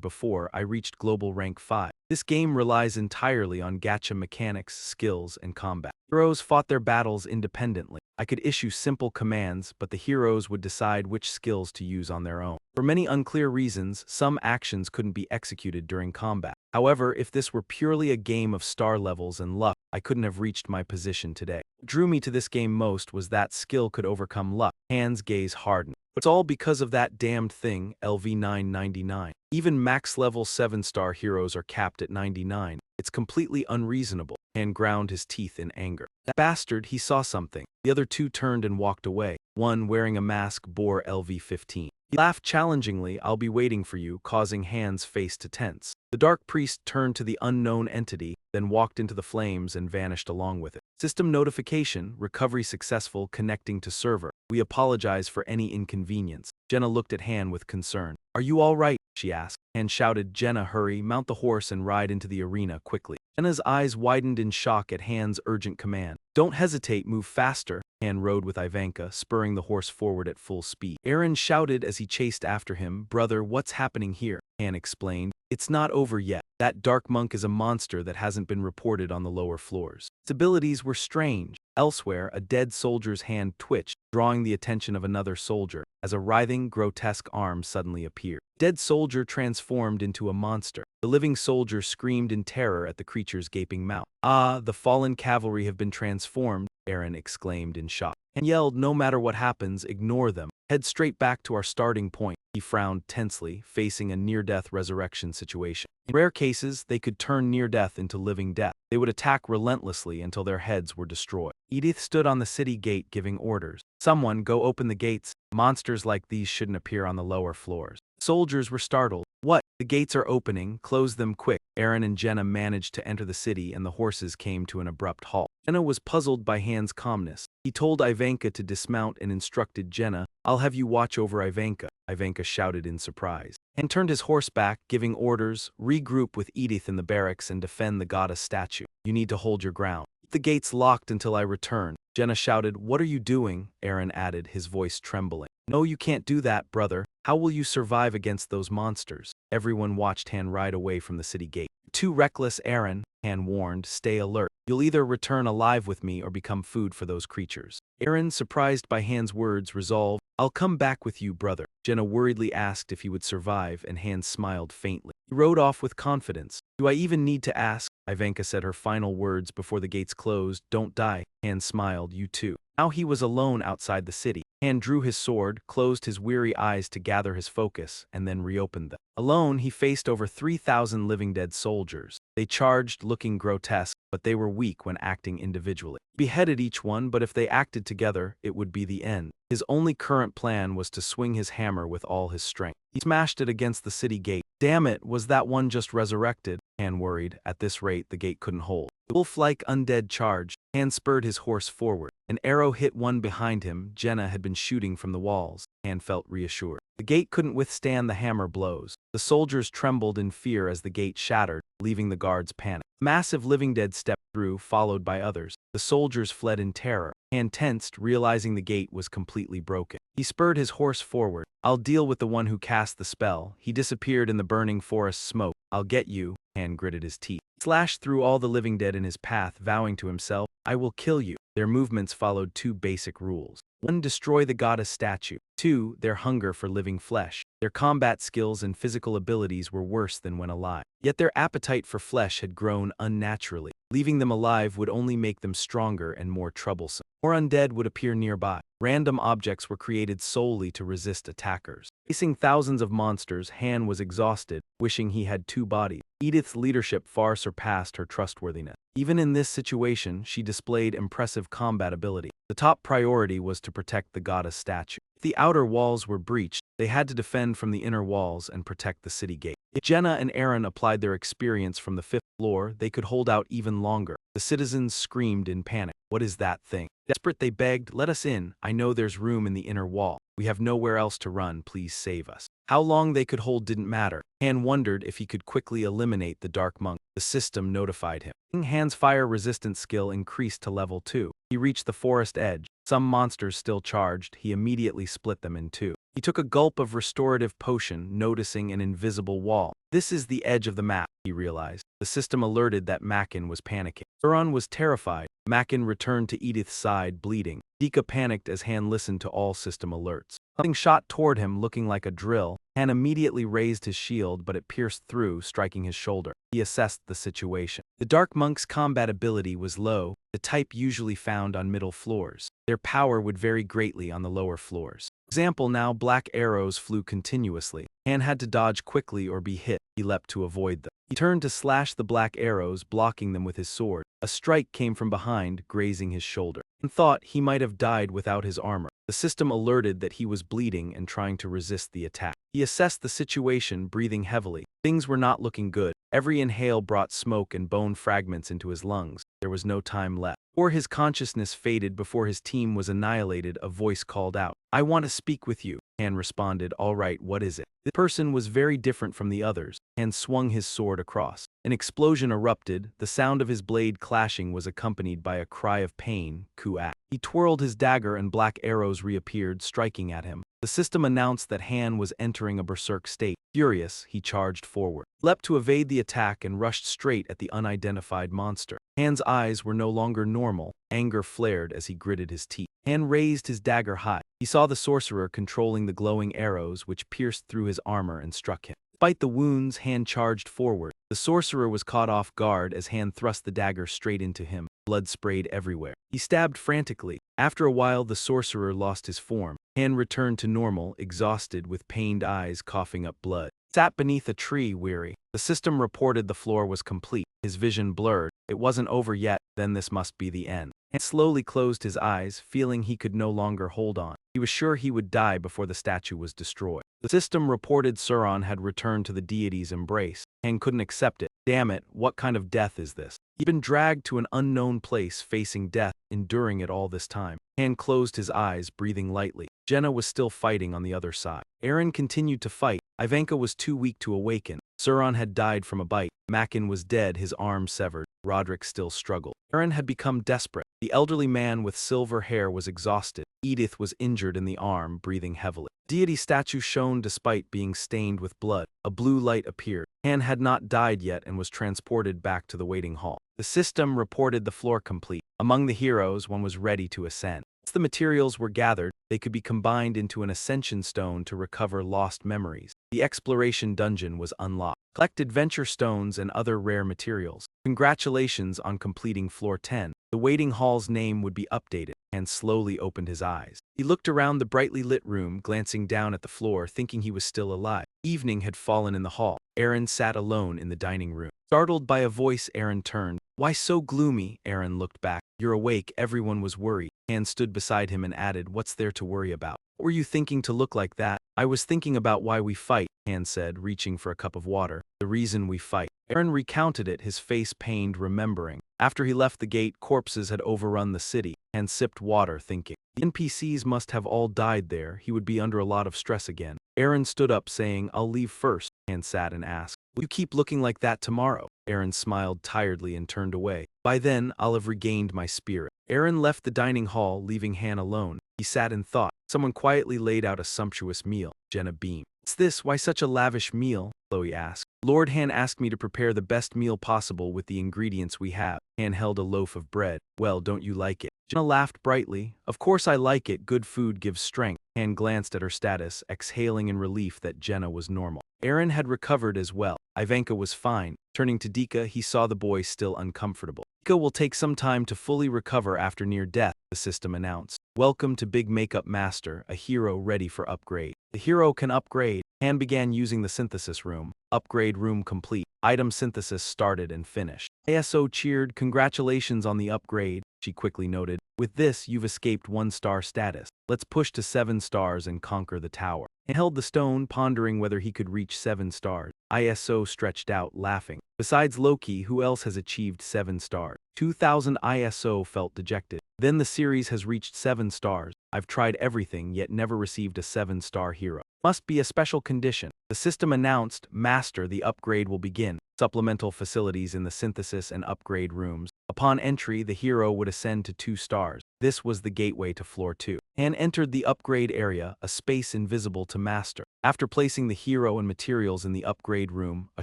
before, I reached global rank 5. This game relies entirely on gacha mechanics, skills, and combat. Heroes fought their battles independently. I could issue simple commands, but the heroes would decide which skills to use on their own. For many unclear reasons, some actions couldn't be executed during combat. However, if this were purely a game of star levels and luck, I couldn't have reached my position today. What drew me to this game most was that skill could overcome luck. Han's gaze hardened. It's all because of that damned thing, LV-999. Even max-level 7-star heroes are capped at 99. It's completely unreasonable. Han ground his teeth in anger. That bastard, he saw something. The other two turned and walked away. One, wearing a mask, bore LV-15. He laughed challengingly. "I'll be waiting for you," causing Han's face to tense. The dark priest turned to the unknown entity, then walked into the flames and vanished along with it. System notification, recovery successful, connecting to server. We apologize for any inconvenience. Jenna looked at Han with concern. "Are you all right?" she asked. Han shouted, "Jenna, hurry, mount the horse and ride into the arena quickly." Jenna's eyes widened in shock at Han's urgent command. "Don't hesitate, move faster." Han rode with Ivanka, spurring the horse forward at full speed. Aaron shouted as he chased after him, "Brother, what's happening here?" Han explained. "It's not over yet. That dark monk is a monster that hasn't been reported on the lower floors. Its abilities were strange." Elsewhere, a dead soldier's hand twitched, drawing the attention of another soldier, as a writhing, grotesque arm suddenly appeared. Dead soldier transformed into a monster. The living soldier screamed in terror at the creature's gaping mouth. "Ah, the fallen cavalry have been transformed," Aaron exclaimed in shock, and yelled, "No matter what happens, ignore them. Head straight back to our starting point." He frowned tensely, facing a near-death resurrection situation. In rare cases, they could turn near-death into living death. They would attack relentlessly until their heads were destroyed. Edith stood on the city gate giving orders. "Someone go open the gates. Monsters like these shouldn't appear on the lower floors." Soldiers were startled. "What? The gates are opening, close them quick. Eren and Jenna managed to enter the city and the horses came to an abrupt halt. Jenna was puzzled by Han's calmness. He told Ivanka to dismount and instructed Jenna, "I'll have you watch over Ivanka." Ivanka shouted in surprise. Han turned his horse back, giving orders, "Regroup with Edith in the barracks and defend the goddess statue. You need to hold your ground. Keep the gates locked until I return." Jenna shouted, "What are you doing?" Eren added, his voice trembling. "No, you can't do that, brother. How will you survive against those monsters?" Everyone watched Han ride away from the city gate. "Too reckless, Eren," Han warned. "Stay alert. You'll either return alive with me or become food for those creatures." Eren, surprised by Han's words, resolved, "I'll come back with you, brother." Jenna worriedly asked if he would survive, and Han smiled faintly. He rode off with confidence. "Do I even need to ask?" Ivanka said her final words before the gates closed. "Don't die." Han smiled, "You too." Now he was alone outside the city. Han drew his sword, closed his weary eyes to gather his focus, and then reopened them. Alone, he faced over 3,000 living dead soldiers. They charged, looking grotesque, but they were weak when acting individually. He beheaded each one, but if they acted together, it would be the end. His only current plan was to swing his hammer with all his strength. He smashed it against the city gate. "Damn it, was that one just resurrected?" Han worried. At this rate, the gate couldn't hold. The wolf-like undead charged. Han spurred his horse forward. An arrow hit one behind him. Jenna had been shooting from the walls. Han felt reassured. The gate couldn't withstand the hammer blows. The soldiers trembled in fear as the gate shattered, leaving the guards panicked. Massive living dead stepped through, followed by others. The soldiers fled in terror. Han tensed, realizing the gate was completely broken. He spurred his horse forward. "I'll deal with the one who cast the spell." He disappeared in the burning forest smoke. "I'll get you." Han gritted his teeth. He slashed through all the living dead in his path, vowing to himself, "I will kill you." Their movements followed two basic rules. 1. Destroy the goddess statue. 2. Their hunger for living flesh. Their combat skills and physical abilities were worse than when alive. Yet their appetite for flesh had grown unnaturally. Leaving them alive would only make them stronger and more troublesome. More undead would appear nearby. Random objects were created solely to resist attackers. Facing thousands of monsters, Han was exhausted, wishing he had two bodies. Edith's leadership far surpassed her trustworthiness. Even in this situation, she displayed impressive combat ability. The top priority was to protect the goddess statue. If the outer walls were breached, they had to defend from the inner walls and protect the city gate. If Jenna and Eren applied their experience from the 5th floor, they could hold out even longer. The citizens screamed in panic. "What is that thing?" Desperate, they begged, "Let us in. I know there's room in the inner wall. We have nowhere else to run. Please save us." How long they could hold didn't matter. Han wondered if he could quickly eliminate the Dark Monk. The system notified him. Han's fire resistance skill increased to level 2. He reached the forest edge. Some monsters still charged. He immediately split them in two. He took a gulp of restorative potion, noticing an invisible wall. "This is the edge of the map," he realized. The system alerted that Makin was panicking. Euron was terrified. Makin returned to Edith's side, bleeding. Dika panicked as Han listened to all system alerts. Something shot toward him, looking like a drill. Han immediately raised his shield, but it pierced through, striking his shoulder. He assessed the situation. The Dark Monk's combat ability was low, the type usually found on middle floors. Their power would vary greatly on the lower floors. For example, now black arrows flew continuously. Han had to dodge quickly or be hit. He leapt to avoid them. He turned to slash the black arrows, blocking them with his sword. A strike came from behind, grazing his shoulder, and thought he might have died without his armor. The system alerted that he was bleeding and trying to resist the attack. He assessed the situation, breathing heavily. Things were not looking good. Every inhale brought smoke and bone fragments into his lungs. There was no time left. Or his consciousness faded before his team was annihilated. A voice called out, "I want to speak with you." Han responded, "All right, what is it?" The person was very different from the others. Han swung his sword across. An explosion erupted. The sound of his blade clashing was accompanied by a cry of pain, "Kuat." He twirled his dagger and black arrows reappeared, striking at him. The system announced that Han was entering a berserk state. Furious, he charged forward, leapt to evade the attack and rushed straight at the unidentified monster. Han's eyes were no longer normal. Anger flared as he gritted his teeth. Han raised his dagger high. He saw the sorcerer controlling the glowing arrows which pierced through his armor and struck him. Despite the wounds, Han charged forward. The sorcerer was caught off guard as Han thrust the dagger straight into him. Blood sprayed everywhere. He stabbed frantically. After a while, the sorcerer lost his form. Han returned to normal, exhausted, with pained eyes coughing up blood. He sat beneath a tree, weary. The system reported the floor was complete. His vision blurred. It wasn't over yet, then this must be the end. Han slowly closed his eyes, feeling he could no longer hold on. He was sure he would die before the statue was destroyed. The system reported Sauron had returned to the deity's embrace. Han couldn't accept it. Damn it, what kind of death is this? He'd been dragged to an unknown place facing death, enduring it all this time. Han closed his eyes, breathing lightly. Jenna was still fighting on the other side. Eren continued to fight. Ivanka was too weak to awaken. Sauron had died from a bite. Makin was dead, his arm severed. Roderick still struggled. Eren had become desperate. The elderly man with silver hair was exhausted. Edith was injured in the arm, breathing heavily. Deity statue shone despite being stained with blood. A blue light appeared. Han had not died yet and was transported back to the waiting hall. The system reported the floor complete. Among the heroes, one was ready to ascend. Once the materials were gathered, they could be combined into an ascension stone to recover lost memories. The exploration dungeon was unlocked. Collect adventure stones and other rare materials. Congratulations on completing floor 10. The waiting hall's name would be updated. Han slowly opened his eyes. He looked around the brightly lit room, glancing down at the floor, thinking he was still alive. Evening had fallen in the hall. Eren sat alone in the dining room. Startled by a voice, Eren turned. "Why so gloomy?" Eren looked back. "You're awake." Everyone was worried. Han stood beside him and added, "What's there to worry about? What were you thinking to look like that?" "I was thinking about why we fight," Han said, reaching for a cup of water. "The reason we fight." Eren recounted it, his face pained, remembering. After he left the gate, corpses had overrun the city. Han sipped water, thinking. The NPCs must have all died there. He would be under a lot of stress again. Eren stood up, saying, "I'll leave first." Han sat and asked, "Will you keep looking like that tomorrow?" Eren smiled tiredly and turned away. "By then, I'll have regained my spirit." Eren left the dining hall, leaving Han alone. He sat and thought. Someone quietly laid out a sumptuous meal. Jenna beamed. "What's this? Why such a lavish meal?" Chloe asked. "Lord Han asked me to prepare the best meal possible with the ingredients we have." Han held a loaf of bread. "Well, don't you like it?" Jenna laughed brightly. "Of course I like it. Good food gives strength." Han glanced at her status, exhaling in relief that Jenna was normal. Eren had recovered as well. Ivanka was fine. Turning to Dika, he saw the boy still uncomfortable. "Dika will take some time to fully recover after near death," the system announced. "Welcome to Big Makeup Master, a hero ready for upgrade." The hero can upgrade. Han began using the synthesis room. Upgrade room complete. Item synthesis started and finished. ISO cheered. "Congratulations on the upgrade," she quickly noted. "With this, you've escaped 1-star status. Let's push to 7 stars and conquer the tower." He held the stone, pondering whether he could reach 7 stars. ISO stretched out, laughing. "Besides Loki, who else has achieved 7 stars? 2,000 ISO felt dejected. "Then the series has reached 7 stars. I've tried everything, yet never received a 7-star hero. Must be a special condition." The system announced, "Master, the upgrade will begin." Supplemental facilities in the synthesis and upgrade rooms. Upon entry, the hero would ascend to 2 stars. This was the gateway to floor 2. Han entered the upgrade area, a space invisible to Master. After placing the hero and materials in the upgrade room, a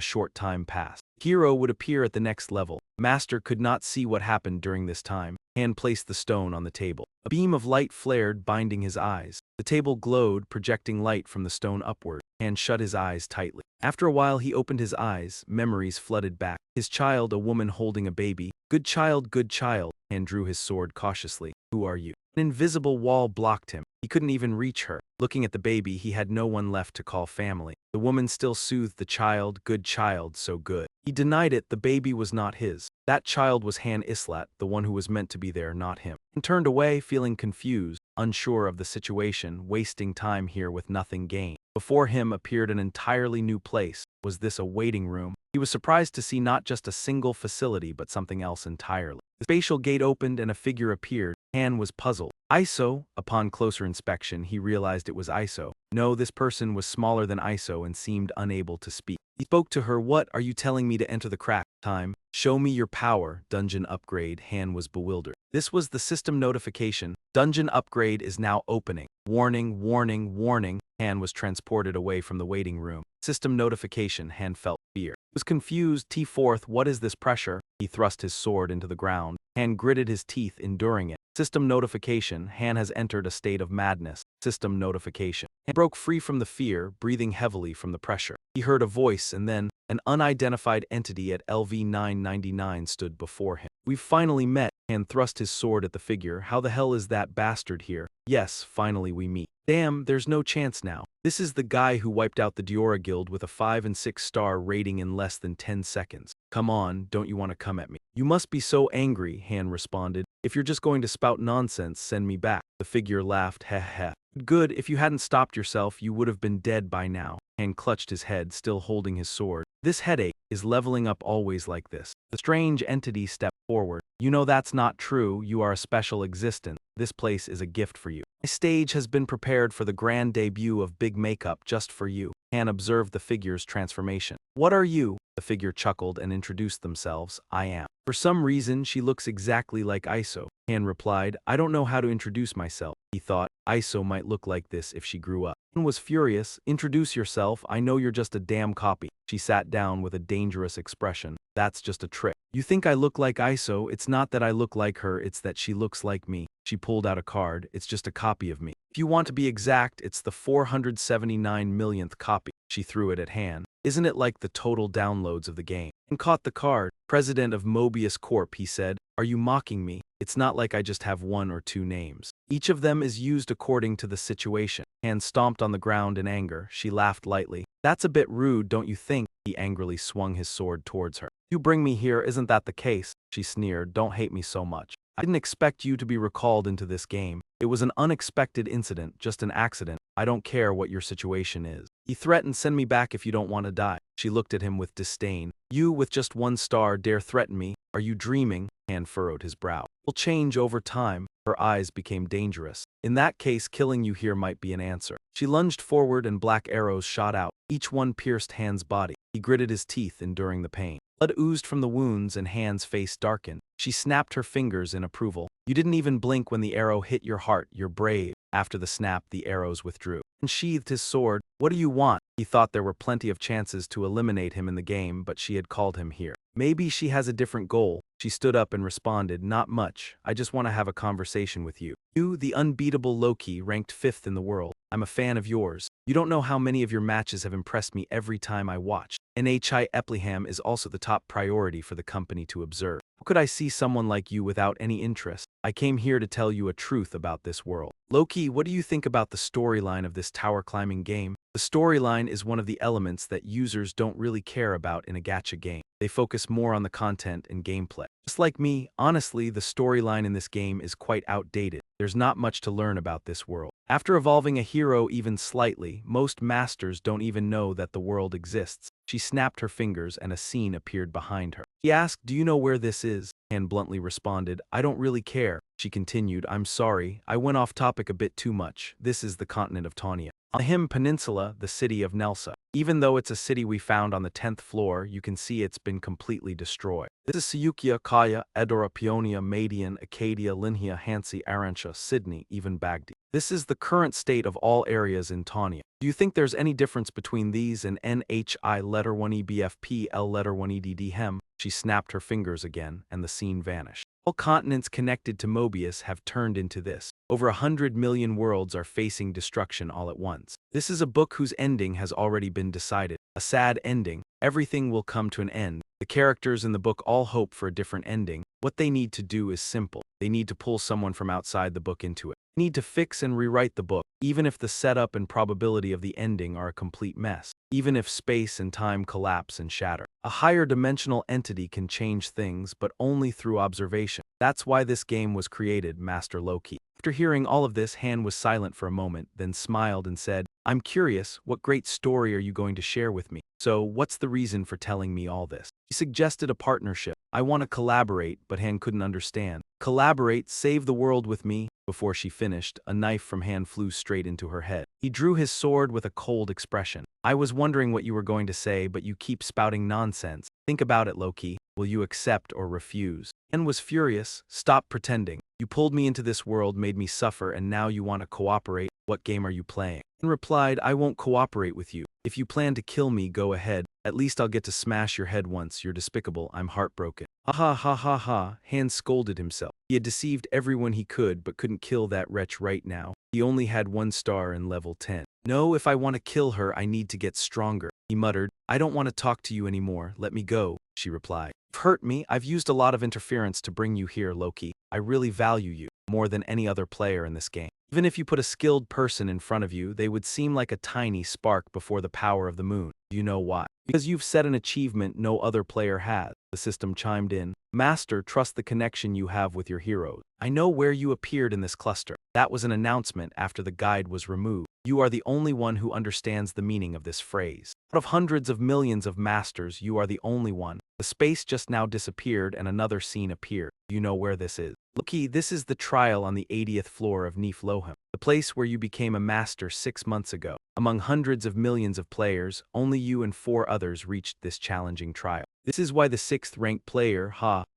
short time passed. Hero would appear at the next level. Master could not see what happened during this time. Han placed the stone on the table. A beam of light flared, binding his eyes. The table glowed, projecting light from the stone upward. Han shut his eyes tightly. After a while, he opened his eyes. Memories flooded back. His child, a woman holding a baby. Good child, good child." Han drew his sword cautiously. "Who are you?" An invisible wall blocked him. He couldn't even reach her. Looking at the baby, he had no one left to call family. The woman still soothed the child. "Good child, so good." He denied it. The baby was not his. That child was Han Islat, the one who was meant to be there, not him. And turned away, feeling confused, unsure of the situation, wasting time here with nothing gained. Before him appeared an entirely new place. Was this a waiting room? He was surprised to see not just a single facility, but something else entirely. The spatial gate opened and a figure appeared. Han was puzzled. ISO? Upon closer inspection, he realized it was ISO. No, this person was smaller than ISO and seemed unable to speak. He spoke to her. "What are you telling me to enter the crack? Time. Show me your power." Dungeon upgrade. Han was bewildered. This was the system notification. Dungeon upgrade is now opening. Warning, warning, warning. Han was transported away from the waiting room. System notification. Han felt fear. He was confused. T4th, what is this pressure? He thrust his sword into the ground. Han gritted his teeth, enduring it. System notification. Han has entered a state of madness. System notification. Han broke free from the fear, breathing heavily from the pressure. He heard a voice, and then an unidentified entity at LV-999 stood before him. "We've finally met." Han thrust his sword at the figure. "How the hell is that bastard here?" "Yes, finally we meet." "Damn, there's no chance now. This is the guy who wiped out the Diora Guild with a 5 and 6-star rating in less than 10 seconds. Come on, don't you want to come at me?" "You must be so angry," Han responded. If you're just going to spout nonsense, send me back. The figure laughed, heh heh. Good, if you hadn't stopped yourself, you would have been dead by now. Han clutched his head, still holding his sword. This headache is leveling up always like this. The strange entity stepped forward. You know that's not true, you are a special existence. This place is a gift for you. My stage has been prepared for the grand debut of big makeup just for you. Han observed the figure's transformation. What are you? The figure chuckled and introduced themselves. I am. For some reason, she looks exactly like Iso. Han replied, I don't know how to introduce myself. He thought, Iso might look like this if she grew up. Han was furious. Introduce yourself, I know you're just a damn copy. She sat down with a dangerous expression. That's just a trick. You think I look like Iso, it's not that I look like her, it's that she looks like me. She pulled out a card, it's just a copy of me. If you want to be exact, it's the 479 millionth copy. She threw it at Han. Isn't it like the total downloads of the game? And caught the card. President of Mobius Corp, he said. Are you mocking me? It's not like I just have one or two names. Each of them is used according to the situation. Han stomped on the ground in anger. She laughed lightly. That's a bit rude, don't you think? He angrily swung his sword towards her. You bring me here, isn't that the case? She sneered. Don't hate me so much. I didn't expect you to be recalled into this game. It was an unexpected incident, just an accident. I don't care what your situation is. He threatened, send me back if you don't want to die. She looked at him with disdain. You, with just 1 star, dare threaten me? Are you dreaming? Han furrowed his brow. Will change over time. Her eyes became dangerous. In that case, killing you here might be an answer. She lunged forward and black arrows shot out. Each one pierced Han's body. He gritted his teeth, enduring the pain. Blood oozed from the wounds and Han's face darkened. She snapped her fingers in approval. You didn't even blink when the arrow hit your heart. You're brave. After the snap, the arrows withdrew. And sheathed his sword. What do you want? He thought there were plenty of chances to eliminate him in the game, but she had called him here. Maybe she has a different goal. She stood up and responded, not much. I just want to have a conversation with you. You, the unbeatable Loki, ranked 5th in the world. I'm a fan of yours. You don't know how many of your matches have impressed me every time I watch. NHI Epleham is also the top priority for the company to observe. How could I see someone like you without any interest? I came here to tell you a truth about this world. Loki, what do you think about the storyline of this tower climbing game? The storyline is one of the elements that users don't really care about in a gacha game. They focus more on the content and gameplay. Just like me, honestly, the storyline in this game is quite outdated. There's not much to learn about this world. After evolving a hero even slightly, most masters don't even know that the world exists. She snapped her fingers and a scene appeared behind her. He asked, do you know where this is? Han bluntly responded, I don't really care. She continued, I'm sorry, I went off topic a bit too much. This is the continent of Tawnia. On Him Peninsula, the city of Nelsa. Even though it's a city we found on the 10th floor, you can see it's been completely destroyed. This is Sayukia, Kaya, Edora, Peonia, Madian, Acadia, Linhia, Hansi, Arantia, Sydney, even Baghdad. This is the current state of all areas in Tawnia. Do you think there's any difference between these and NHI letter 1 EBFP L letter 1 EDD Hem? She snapped her fingers again, and the scene vanished. All continents connected to Mobius have turned into this. Over 100 million worlds are facing destruction all at once. This is a book whose ending has already been decided. A sad ending. Everything will come to an end. The characters in the book all hope for a different ending. What they need to do is simple. They need to pull someone from outside the book into it. They need to fix and rewrite the book, even if the setup and probability of the ending are a complete mess. Even if space and time collapse and shatter. A higher dimensional entity can change things, but only through observation. That's why this game was created, Master Loki. After hearing all of this, Han was silent for a moment, then smiled and said, I'm curious, what great story are you going to share with me? So, what's the reason for telling me all this? He suggested a partnership. I want to collaborate, but Han couldn't understand. Collaborate, save the world with me? Before she finished, a knife from Han flew straight into her head. He drew his sword with a cold expression. I was wondering what you were going to say, but you keep spouting nonsense. Think about it, Loki. Will you accept or refuse? Han was furious. Stop pretending. You pulled me into this world, made me suffer, and now you want to cooperate. What game are you playing? Han replied, I won't cooperate with you. If you plan to kill me, go ahead. At least I'll get to smash your head once. You're despicable. I'm heartbroken. Ha ha ha ha ha. Han scolded himself. He had deceived everyone he could, but couldn't kill that wretch right now. He only had 1 star in level 10. No, if I want to kill her, I need to get stronger. He muttered, I don't want to talk to you anymore. Let me go, she replied. You've hurt me. I've used a lot of interference to bring you here, Loki. I really value you. more than any other player in this game. Even if you put a skilled person in front of you, they would seem like a tiny spark before the power of the moon. Do you know why? Because you've set an achievement no other player has. The system chimed in. Master, trust the connection you have with your heroes. I know where you appeared in this cluster. That was an announcement after the guide was removed. You are the only one who understands the meaning of this phrase. Out of hundreds of millions of masters, you are the only one. The space just now disappeared and another scene appeared. Do you know where this is? Looky, this is the trial on the 80th floor of Niflheim, the place where you became a master 6 months ago. Among hundreds of millions of players, only you and 4 others reached this challenging trial. This is why the 6th-ranked player,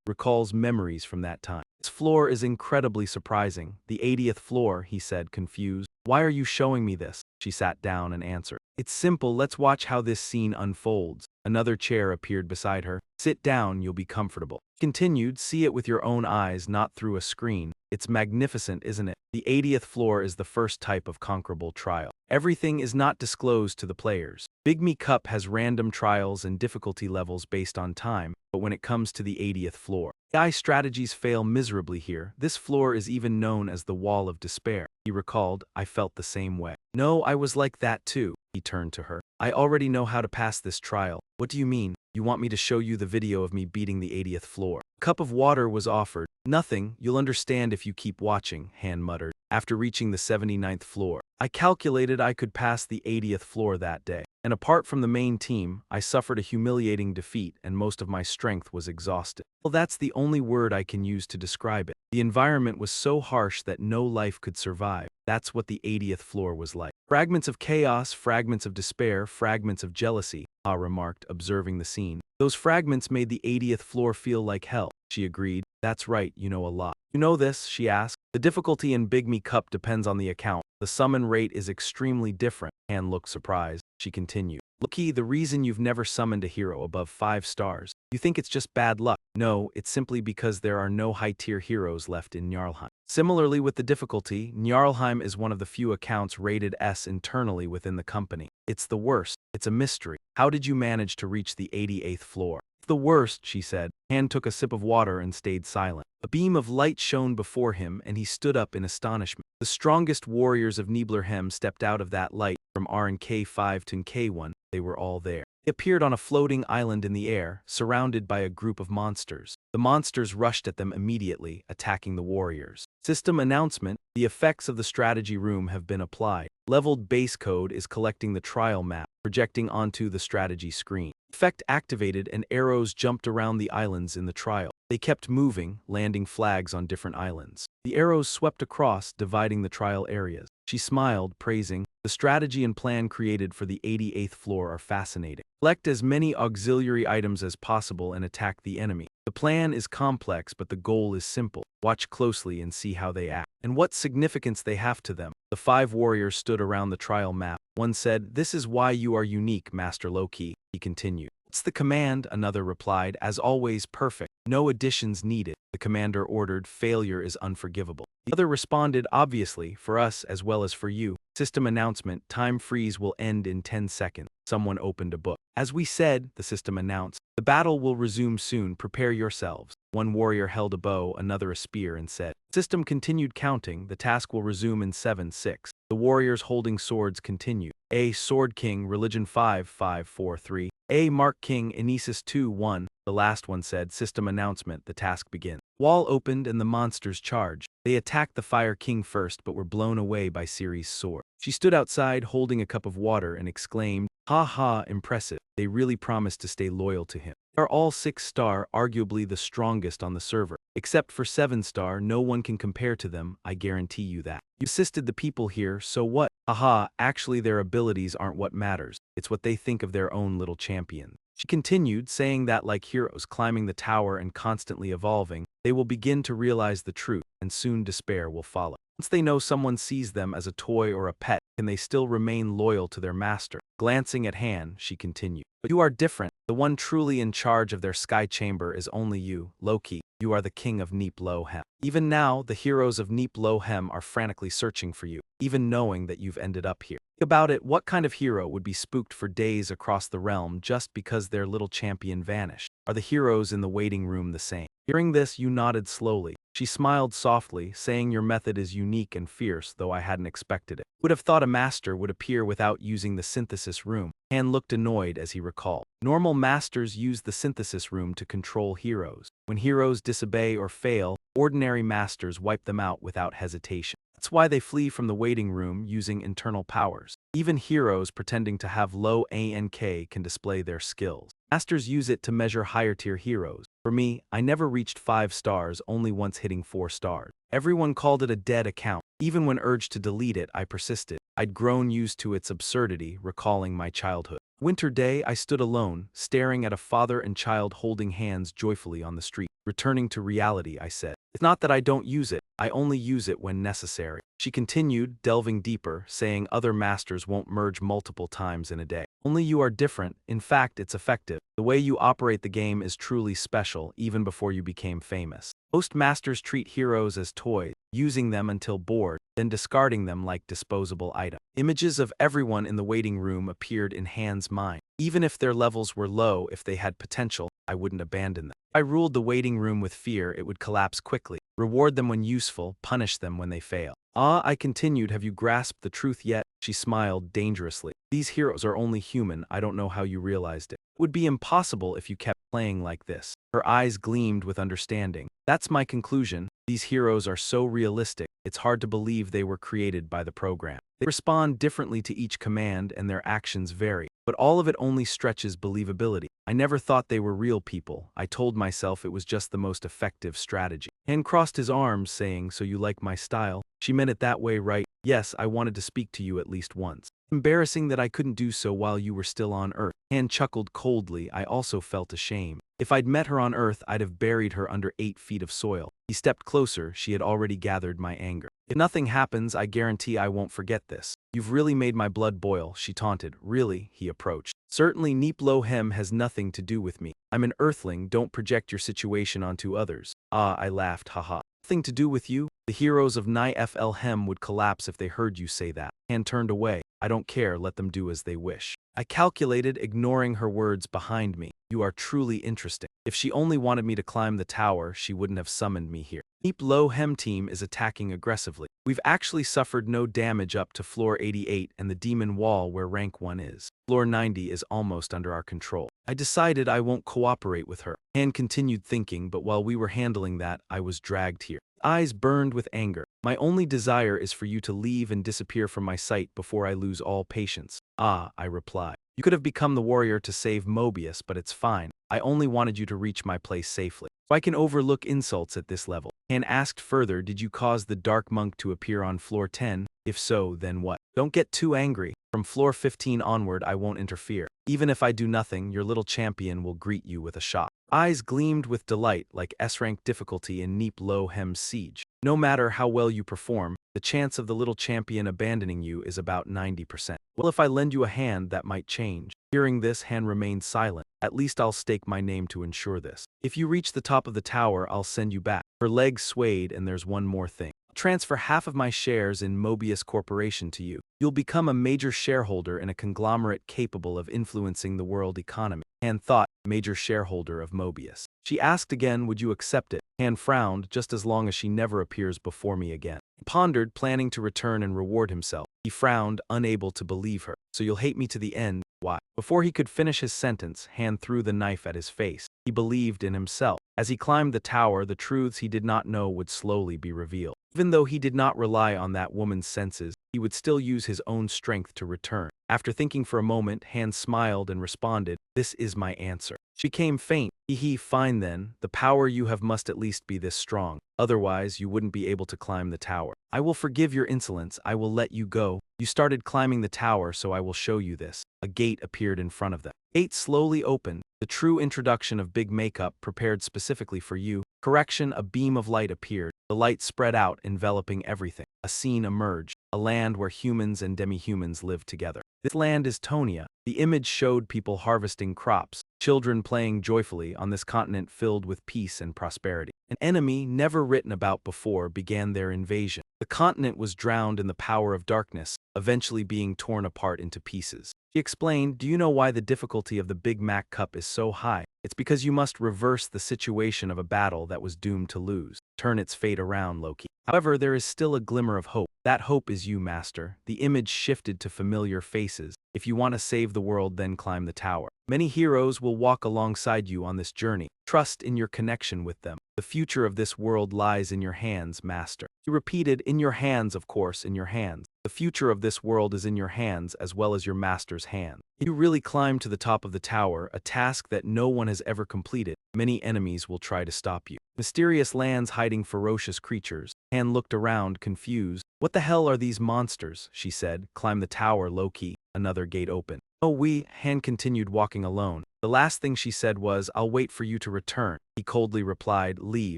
recalls memories from that time. This floor is incredibly surprising. The 80th floor, he said, confused. Why are you showing me this? She sat down and answered. It's simple, let's watch how this scene unfolds. Another chair appeared beside her. Sit down, you'll be comfortable. Continued, see it with your own eyes, not through a screen. It's magnificent, isn't it? The 80th floor is the first type of conquerable trial. Everything is not disclosed to the players. Big Me Cup has random trials and difficulty levels based on time, but when it comes to the 80th floor, AI strategies fail miserably here. This floor is even known as the Wall of Despair. He recalled, I felt the same way. No, I was like that too. He turned to her. I already know how to pass this trial. What do you mean? You want me to show you the video of me beating the 80th floor? A cup of water was offered. Nothing, you'll understand if you keep watching, Han muttered. After reaching the 79th floor, I calculated I could pass the 80th floor that day. And apart from the main team, I suffered a humiliating defeat and most of my strength was exhausted. Well, that's the only word I can use to describe it. The environment was so harsh that no life could survive. That's what the 80th floor was like. Fragments of chaos, fragments of despair, fragments of jealousy, Ha remarked, observing the scene. Those fragments made the 80th floor feel like hell. She agreed. That's right, you know a lot. You know this? She asked. The difficulty in Big Me Cup depends on the account. The summon rate is extremely different. Han looked surprised. She continued. Looky, the reason you've never summoned a hero above 5 stars. You think it's just bad luck. No, it's simply because there are no high-tier heroes left in Njarlheim. Similarly with the difficulty, Njarlheim is one of the few accounts rated S internally within the company. It's the worst. It's a mystery. How did you manage to reach the 88th floor? The worst, she said. Han took a sip of water and stayed silent. A beam of light shone before him, and he stood up in astonishment. The strongest warriors of Nibelheim stepped out of that light. From RNK5 to K1, they were all there. They appeared on a floating island in the air, surrounded by a group of monsters. The monsters rushed at them immediately, attacking the warriors. System announcement: the effects of the strategy room have been applied. Leveled base code is collecting the trial map, projecting onto the strategy screen. Effect activated and arrows jumped around the islands in the trial. They kept moving, landing flags on different islands. The arrows swept across, dividing the trial areas. She smiled, praising, the strategy and plan created for the 88th floor are fascinating. Collect as many auxiliary items as possible and attack the enemy. The plan is complex, but the goal is simple. Watch closely and see how they act, and what significance they have to them. The 5 warriors stood around the trial map. One said, "This is why you are unique, Master Loki," he continued. "What's the command?" Another replied, "As always, perfect. No additions needed." The commander ordered, "Failure is unforgivable." The other responded, "Obviously, for us as well as for you." System announcement: time freeze will end in 10 seconds. Someone opened a book. "As we said," the system announced, "the battle will resume soon. Prepare yourselves." One warrior held a bow, another a spear, and said, System continued counting. The task will resume in 7, 6. The warriors holding swords continued. A. Sword King, Religion 5, 5, 4, 3. A. Mark King, Enesis 2, 1. The last one said, System announcement, the task begins. Wall opened and the monsters charged. They attacked the Fire King first but were blown away by Ciri's sword. She stood outside holding a cup of water and exclaimed, "Ha ha, impressive. They really promised to stay loyal to him." They are all 6-star, arguably the strongest on the server. Except for 7-star, no one can compare to them, I guarantee you that. You assisted the people here, so what? Haha, actually their abilities aren't what matters. It's what they think of their own little champion. She continued, saying that like heroes climbing the tower and constantly evolving, they will begin to realize the truth, and soon despair will follow. Once they know someone sees them as a toy or a pet, can they still remain loyal to their master? Glancing at Han, she continued. But you are different. The one truly in charge of their sky chamber is only you, Loki. You are the king of Nibelheim. Even now, the heroes of Nibelheim are frantically searching for you, even knowing that you've ended up here. Think about it, what kind of hero would be spooked for days across the realm just because their little champion vanished? Are the heroes in the waiting room the same? Hearing this, you nodded slowly. She smiled softly, saying your method is unique and fierce, though I hadn't expected it. Would have thought a master would appear without using the synthesis room. Han looked annoyed as he recalled. Normal masters use the synthesis room to control heroes. When heroes disobey or fail, ordinary masters wipe them out without hesitation. That's why they flee from the waiting room using internal powers. Even heroes pretending to have low ANK can display their skills. Masters use it to measure higher-tier heroes. For me, I never reached 5 stars, only once hitting 4 stars. Everyone called it a dead account. Even when urged to delete it, I persisted. I'd grown used to its absurdity, recalling my childhood. Winter day, I stood alone, staring at a father and child holding hands joyfully on the street. Returning to reality, I said. It's not that I don't use it, I only use it when necessary. She continued, delving deeper, saying other masters won't merge multiple times in a day. Only you are different. In fact, it's effective. The way you operate the game is truly special, even before you became famous. Most masters treat heroes as toys, using them until bored, then discarding them like disposable items. Images of everyone in the waiting room appeared in Han's mind. Even if their levels were low, if they had potential, I wouldn't abandon them. If I ruled the waiting room with fear, it would collapse quickly. Reward them when useful, punish them when they fail. I continued, have you grasped the truth yet? She smiled dangerously. These heroes are only human, I don't know how you realized it. It would be impossible if you kept playing like this. Her eyes gleamed with understanding. That's my conclusion. These heroes are so realistic, it's hard to believe they were created by the program. They respond differently to each command and their actions vary, but all of it only stretches believability. I never thought they were real people. I told myself it was just the most effective strategy. Han crossed his arms, saying, so you like my style? She meant it that way, right? Yes, I wanted to speak to you at least once. Embarrassing that I couldn't do so while you were still on Earth. Han chuckled coldly. I also felt ashamed. If I'd met her on Earth, I'd have buried her under 8 feet of soil. He stepped closer. She had already gathered my anger. If nothing happens, I guarantee I won't forget this. You've really made my blood boil, she taunted. Really? He approached. Certainly Niplo-hem has nothing to do with me. I'm an Earthling, don't project your situation onto others. I laughed, haha. Nothing to do with you? The heroes of Niflhem would collapse if they heard you say that. Han turned away. I don't care, let them do as they wish. I calculated, ignoring her words behind me. You are truly interesting. If she only wanted me to climb the tower, she wouldn't have summoned me here. Niplo-hem team is attacking aggressively. We've actually suffered no damage up to floor 88 and the demon wall where rank 1 is. Floor 90 is almost under our control. I decided I won't cooperate with her. Han continued thinking, but while we were handling that, I was dragged here. Eyes burned with anger. My only desire is for you to leave and disappear from my sight before I lose all patience. I replied. You could have become the warrior to save Mobius, but it's fine. I only wanted you to reach my place safely. So I can overlook insults at this level. Han asked further, did you cause the dark monk to appear on floor 10? If so, then what? Don't get too angry. From floor 15 onward, I won't interfere. Even if I do nothing, your little champion will greet you with a shock. Eyes gleamed with delight like S-rank difficulty in Niplo-hem's siege. No matter how well you perform, the chance of the little champion abandoning you is about 90%. Well, if I lend you a hand, that might change. Hearing this, Han remained silent. At least I'll stake my name to ensure this. If you reach the top of the tower, I'll send you back. Her legs swayed, and there's one more thing. I'll transfer half of my shares in Mobius Corporation to you. You'll become a major shareholder in a conglomerate capable of influencing the world economy. Han thought, major shareholder of Mobius. She asked again, would you accept it? Han frowned, just as long as she never appears before me again. He pondered, planning to return and reward himself. He frowned, unable to believe her. So you'll hate me to the end? Why? Before he could finish his sentence, Han threw the knife at his face. He believed in himself. As he climbed the tower, the truths he did not know would slowly be revealed. Even though he did not rely on that woman's senses, he would still use his own strength to return. After thinking for a moment, Han smiled and responded, this is my answer. She became faint. Fine then, the power you have must at least be this strong. Otherwise, you wouldn't be able to climb the tower. I will forgive your insolence, I will let you go. You started climbing the tower, so I will show you this. A gate appeared in front of them. Gate slowly opened. The true introduction of big makeup prepared specifically for you. Correction, a beam of light appeared. The light spread out, enveloping everything. A scene emerged. A land where humans and demi-humans live together. This land is Tonia. The image showed people harvesting crops, children playing joyfully on this continent filled with peace and prosperity. An enemy never written about before began their invasion. The continent was drowned in the power of darkness, eventually being torn apart into pieces. She explained, do you know why the difficulty of the Big Mac Cup is so high? It's because you must reverse the situation of a battle that was doomed to lose. Turn its fate around, Loki. However, there is still a glimmer of hope. That hope is you, Master. The image shifted to familiar faces. If you want to save the world, then climb the tower. Many heroes will walk alongside you on this journey. Trust in your connection with them. The future of this world lies in your hands, Master. He repeated, in your hands, of course, in your hands. The future of this world is in your hands as well as your master's hand. You really climb to the top of the tower, a task that no one has ever completed. Many enemies will try to stop you. Mysterious lands hiding ferocious creatures. Han looked around, confused. What the hell are these monsters? She said. Climb the tower, Loki. Another gate opened. Oh, Han continued walking alone. The last thing she said was, I'll wait for you to return. He coldly replied, leave.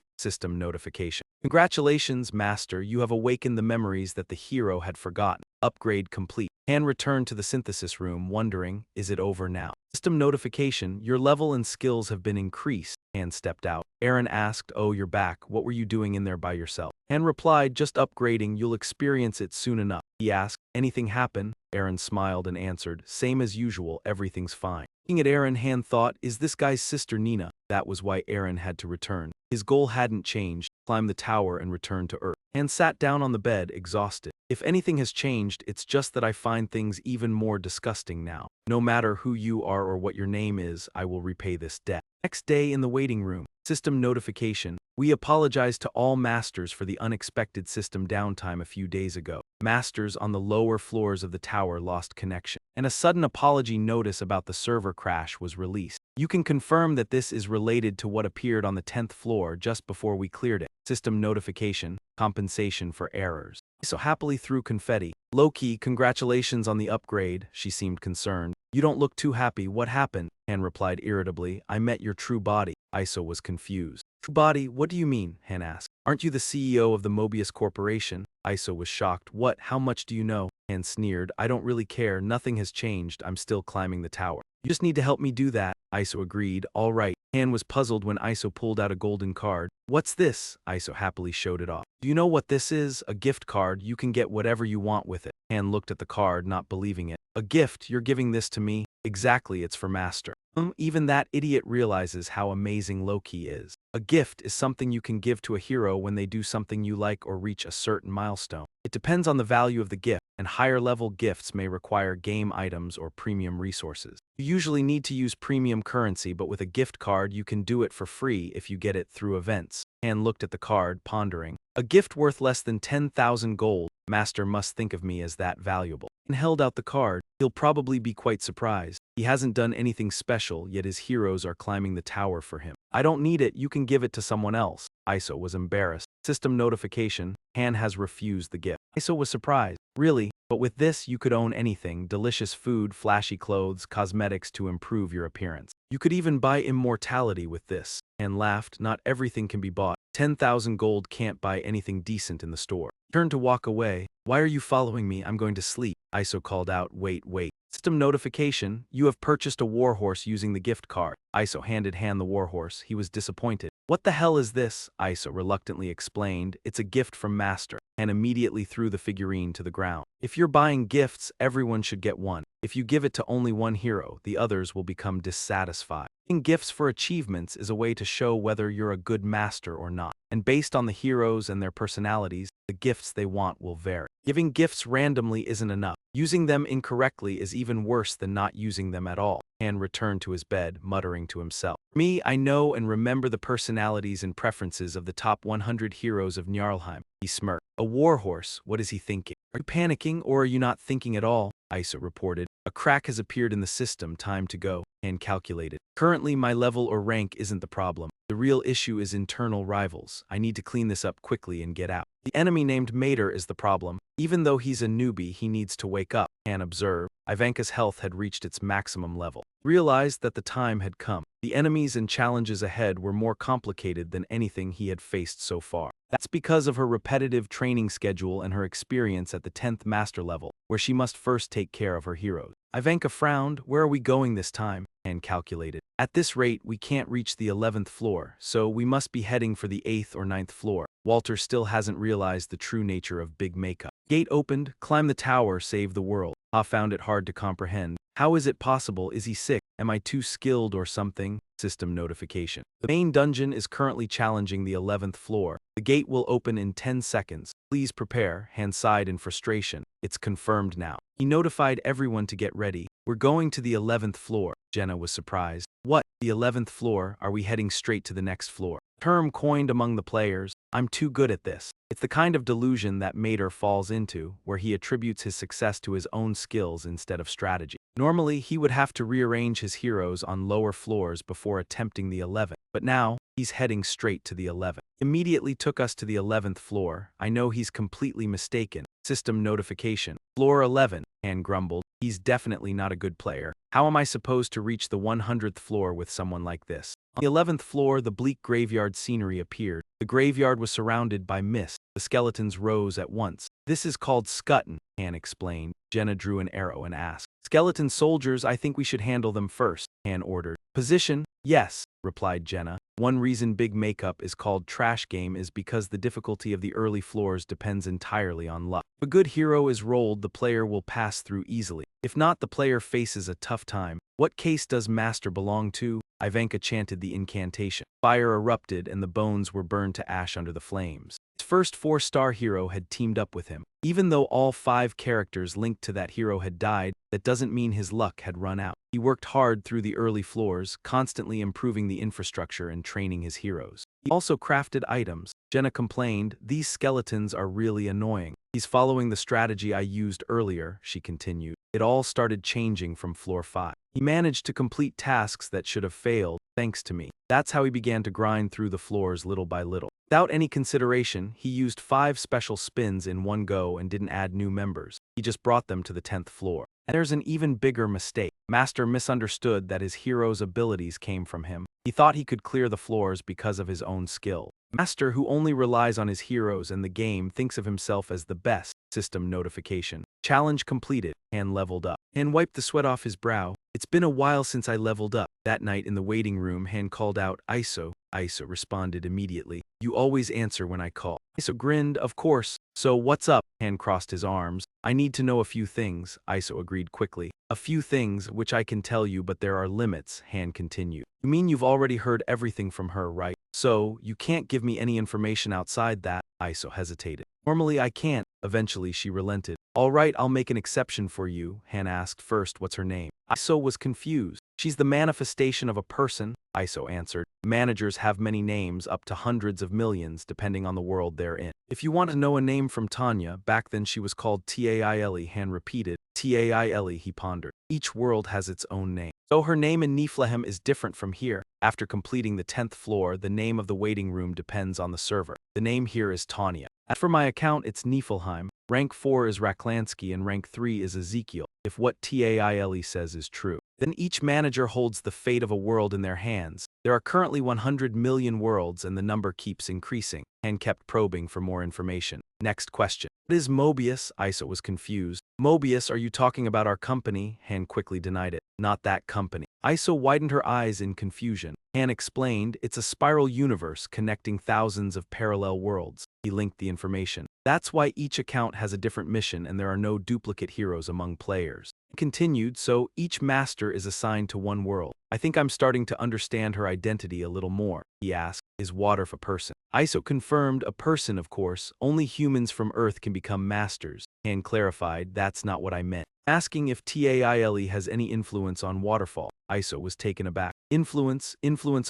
System notification. Congratulations, Master, you have awakened the memories that the hero had forgotten. Upgrade complete. Han returned to the synthesis room, wondering, is it over now? System notification, your level and skills have been increased. Han stepped out. Aaron asked, oh, you're back. What were you doing in there by yourself? Han replied, just upgrading, you'll experience it soon enough. He asked, anything happen? Aaron smiled and answered, same as usual, everything's fine. Looking at Aaron, Han thought, is this guy's sister Nina? That was why Aaron had to return. His goal hadn't changed, climb the tower and return to Earth. Han sat down on the bed, exhausted. If anything has changed, it's just that I find things even more disgusting now. No matter who you are or what your name is, I will repay this debt. Next day in the waiting room. System notification. We apologize to all masters for the unexpected system downtime a few days ago. Masters on the lower floors of the tower lost connection, and a sudden apology notice about the server crash was released. You can confirm that this is related to what appeared on the 10th floor just before we cleared it. System notification, compensation for errors. So happily threw confetti. Loki, congratulations on the upgrade, she seemed concerned. You don't look too happy, what happened? Han replied irritably, I met your true body. Iso was confused. True body, what do you mean? Han asked. Aren't you the CEO of the Mobius Corporation? Iso was shocked. What, how much do you know? Han sneered, I don't really care, nothing has changed, I'm still climbing the tower. You just need to help me do that. Iso agreed, all right. Han was puzzled when Iso pulled out a golden card. What's this? Iso happily showed it off. Do you know what this is? A gift card, you can get whatever you want with it. Han looked at the card, not believing it. A gift, you're giving this to me? Exactly, it's for Master. Even that idiot realizes how amazing Loki is. A gift is something you can give to a hero when they do something you like or reach a certain milestone. It depends on the value of the gift, and higher-level gifts may require game items or premium resources. You usually need to use premium currency, but with a gift card you can do it for free if you get it through events. Han looked at the card, pondering. A gift worth less than 10,000 gold. Master must think of me as that valuable. And held out the card. He'll probably be quite surprised. He hasn't done anything special, yet his heroes are climbing the tower for him. I don't need it, you can give it to someone else. Iso was embarrassed. System notification, Han has refused the gift. Iso was surprised. Really? But with this you could own anything, delicious food, flashy clothes, cosmetics to improve your appearance. You could even buy immortality with this. Han laughed, not everything can be bought. 10,000 gold can't buy anything decent in the store. Turned to walk away. Why are you following me? I'm going to sleep. Iso called out, wait. System notification, you have purchased a warhorse using the gift card. Iso handed Han the warhorse. He was disappointed. What the hell is this? Iso reluctantly explained. It's a gift from Master. Han immediately threw the figurine to the ground. If you're buying gifts, everyone should get one. If you give it to only one hero, the others will become dissatisfied. Giving gifts for achievements is a way to show whether you're a good master or not. And based on the heroes and their personalities, the gifts they want will vary. Giving gifts randomly isn't enough. Using them incorrectly is even worse than not using them at all. Han returned to his bed, muttering to himself. Me, I know and remember the personalities and preferences of the top 100 heroes of Njarlheim. He smirked. A warhorse, what is he thinking? Are you panicking or are you not thinking at all? Iso reported. A crack has appeared in the system, time to go. Han calculated. Currently my level or rank isn't the problem. The real issue is internal rivals. I need to clean this up quickly and get out. The enemy named Mater is the problem. Even though he's a newbie, he needs to wake up. Han observed. Ivanka's health had reached its maximum level. Realized that the time had come. The enemies and challenges ahead were more complicated than anything he had faced so far. That's because of her repetitive training schedule and her experience at the 10th master level, where she must first take care of her heroes. Ivanka frowned. Where are we going this time? Han calculated. At this rate, we can't reach the 11th floor, so we must be heading for the 8th or 9th floor. Walter still hasn't realized the true nature of big makeup. Gate opened, climb the tower, save the world. Ha found it hard to comprehend. How is it possible? Is he sick? Am I too skilled or something? System notification. The main dungeon is currently challenging the 11th floor. The gate will open in 10 seconds. Please prepare. Han sighed in frustration. It's confirmed now. He notified everyone to get ready. We're going to the 11th floor. Jenna was surprised. What? The 11th floor? Are we heading straight to the next floor? Term coined among the players. I'm too good at this. It's the kind of delusion that Mater falls into, where he attributes his success to his own skills instead of strategy. Normally, he would have to rearrange his heroes on lower floors before attempting the 11th, but now, he's heading straight to the 11th. Immediately took us to the 11th floor. I know he's completely mistaken. System notification. Floor 11, Han grumbled. He's definitely not a good player. How am I supposed to reach the 100th floor with someone like this? On the 11th floor, the bleak graveyard scenery appeared. The graveyard was surrounded by mist. The skeletons rose at once. This is called scutton, Han explained. Jenna drew an arrow and asked, Skeleton soldiers, I think we should handle them first, Han ordered. Position? Yes, replied Jenna. One reason Big Makeup is called Trash Game is because the difficulty of the early floors depends entirely on luck. If a good hero is rolled, the player will pass through easily. If not, the player faces a tough time. What case does Master belong to? Ivanka chanted the incantation. Fire erupted and the bones were burned to ash under the flames. His first 4-star hero had teamed up with him. Even though all 5 characters linked to that hero had died, that doesn't mean his luck had run out. He worked hard through the early floors, constantly improving the infrastructure and training his heroes. He also crafted items. Jenna complained, these skeletons are really annoying. He's following the strategy I used earlier, she continued. It all started changing from floor 5. He managed to complete tasks that should have failed, thanks to me. That's how he began to grind through the floors little by little. Without any consideration, he used 5 special spins in one go and didn't add new members. He just brought them to the 10th floor. And there's an even bigger mistake. Master misunderstood that his hero's abilities came from him. He thought he could clear the floors because of his own skill. Master, who only relies on his heroes and the game, thinks of himself as the best. System notification. Challenge completed. Han leveled up. Han wiped the sweat off his brow. It's been a while since I leveled up. That night in the waiting room, Han called out, Iso. Iso responded immediately. You always answer when I call. Iso grinned, of course. So what's up? Han crossed his arms. I need to know a few things, Iso agreed quickly. A few things, which I can tell you, but there are limits, Han continued. You mean you've already heard everything from her, right? So, you can't give me any information outside that? Iso hesitated. Normally I can't. Eventually she relented. All right, I'll make an exception for you, Han asked. First, what's her name? Iso was confused. She's the manifestation of a person, Iso answered. Managers have many names, up to hundreds of millions, depending on the world they're in. If you want to know a name from Tanya, back then she was called Taile, Han repeated. Taile, he pondered. Each world has its own name. So her name in Niflheim is different from here. After completing the 10th floor, the name of the waiting room depends on the server. The name here is Tanya. As for my account, it's Niflheim. Rank 4 is Raklansky and rank 3 is Ezekiel, if what Taile says is true. Then each manager holds the fate of a world in their hands. There are currently 100 million worlds and the number keeps increasing. Han kept probing for more information. Next question. What is Mobius? Iso was confused. Mobius, are you talking about our company? Han quickly denied it. Not that company. Iso widened her eyes in confusion. Han explained, it's a spiral universe connecting thousands of parallel worlds. He linked the information. That's why each account has a different mission and there are no duplicate heroes among players. He continued, so each master is assigned to one world. I think I'm starting to understand her identity a little more. He asked, is Waterf a person? Iso confirmed, a person of course. Only humans from Earth can become masters. Han clarified, that's not what I meant. Asking if Taile has any influence on Waterfall. Iso was taken aback. Influence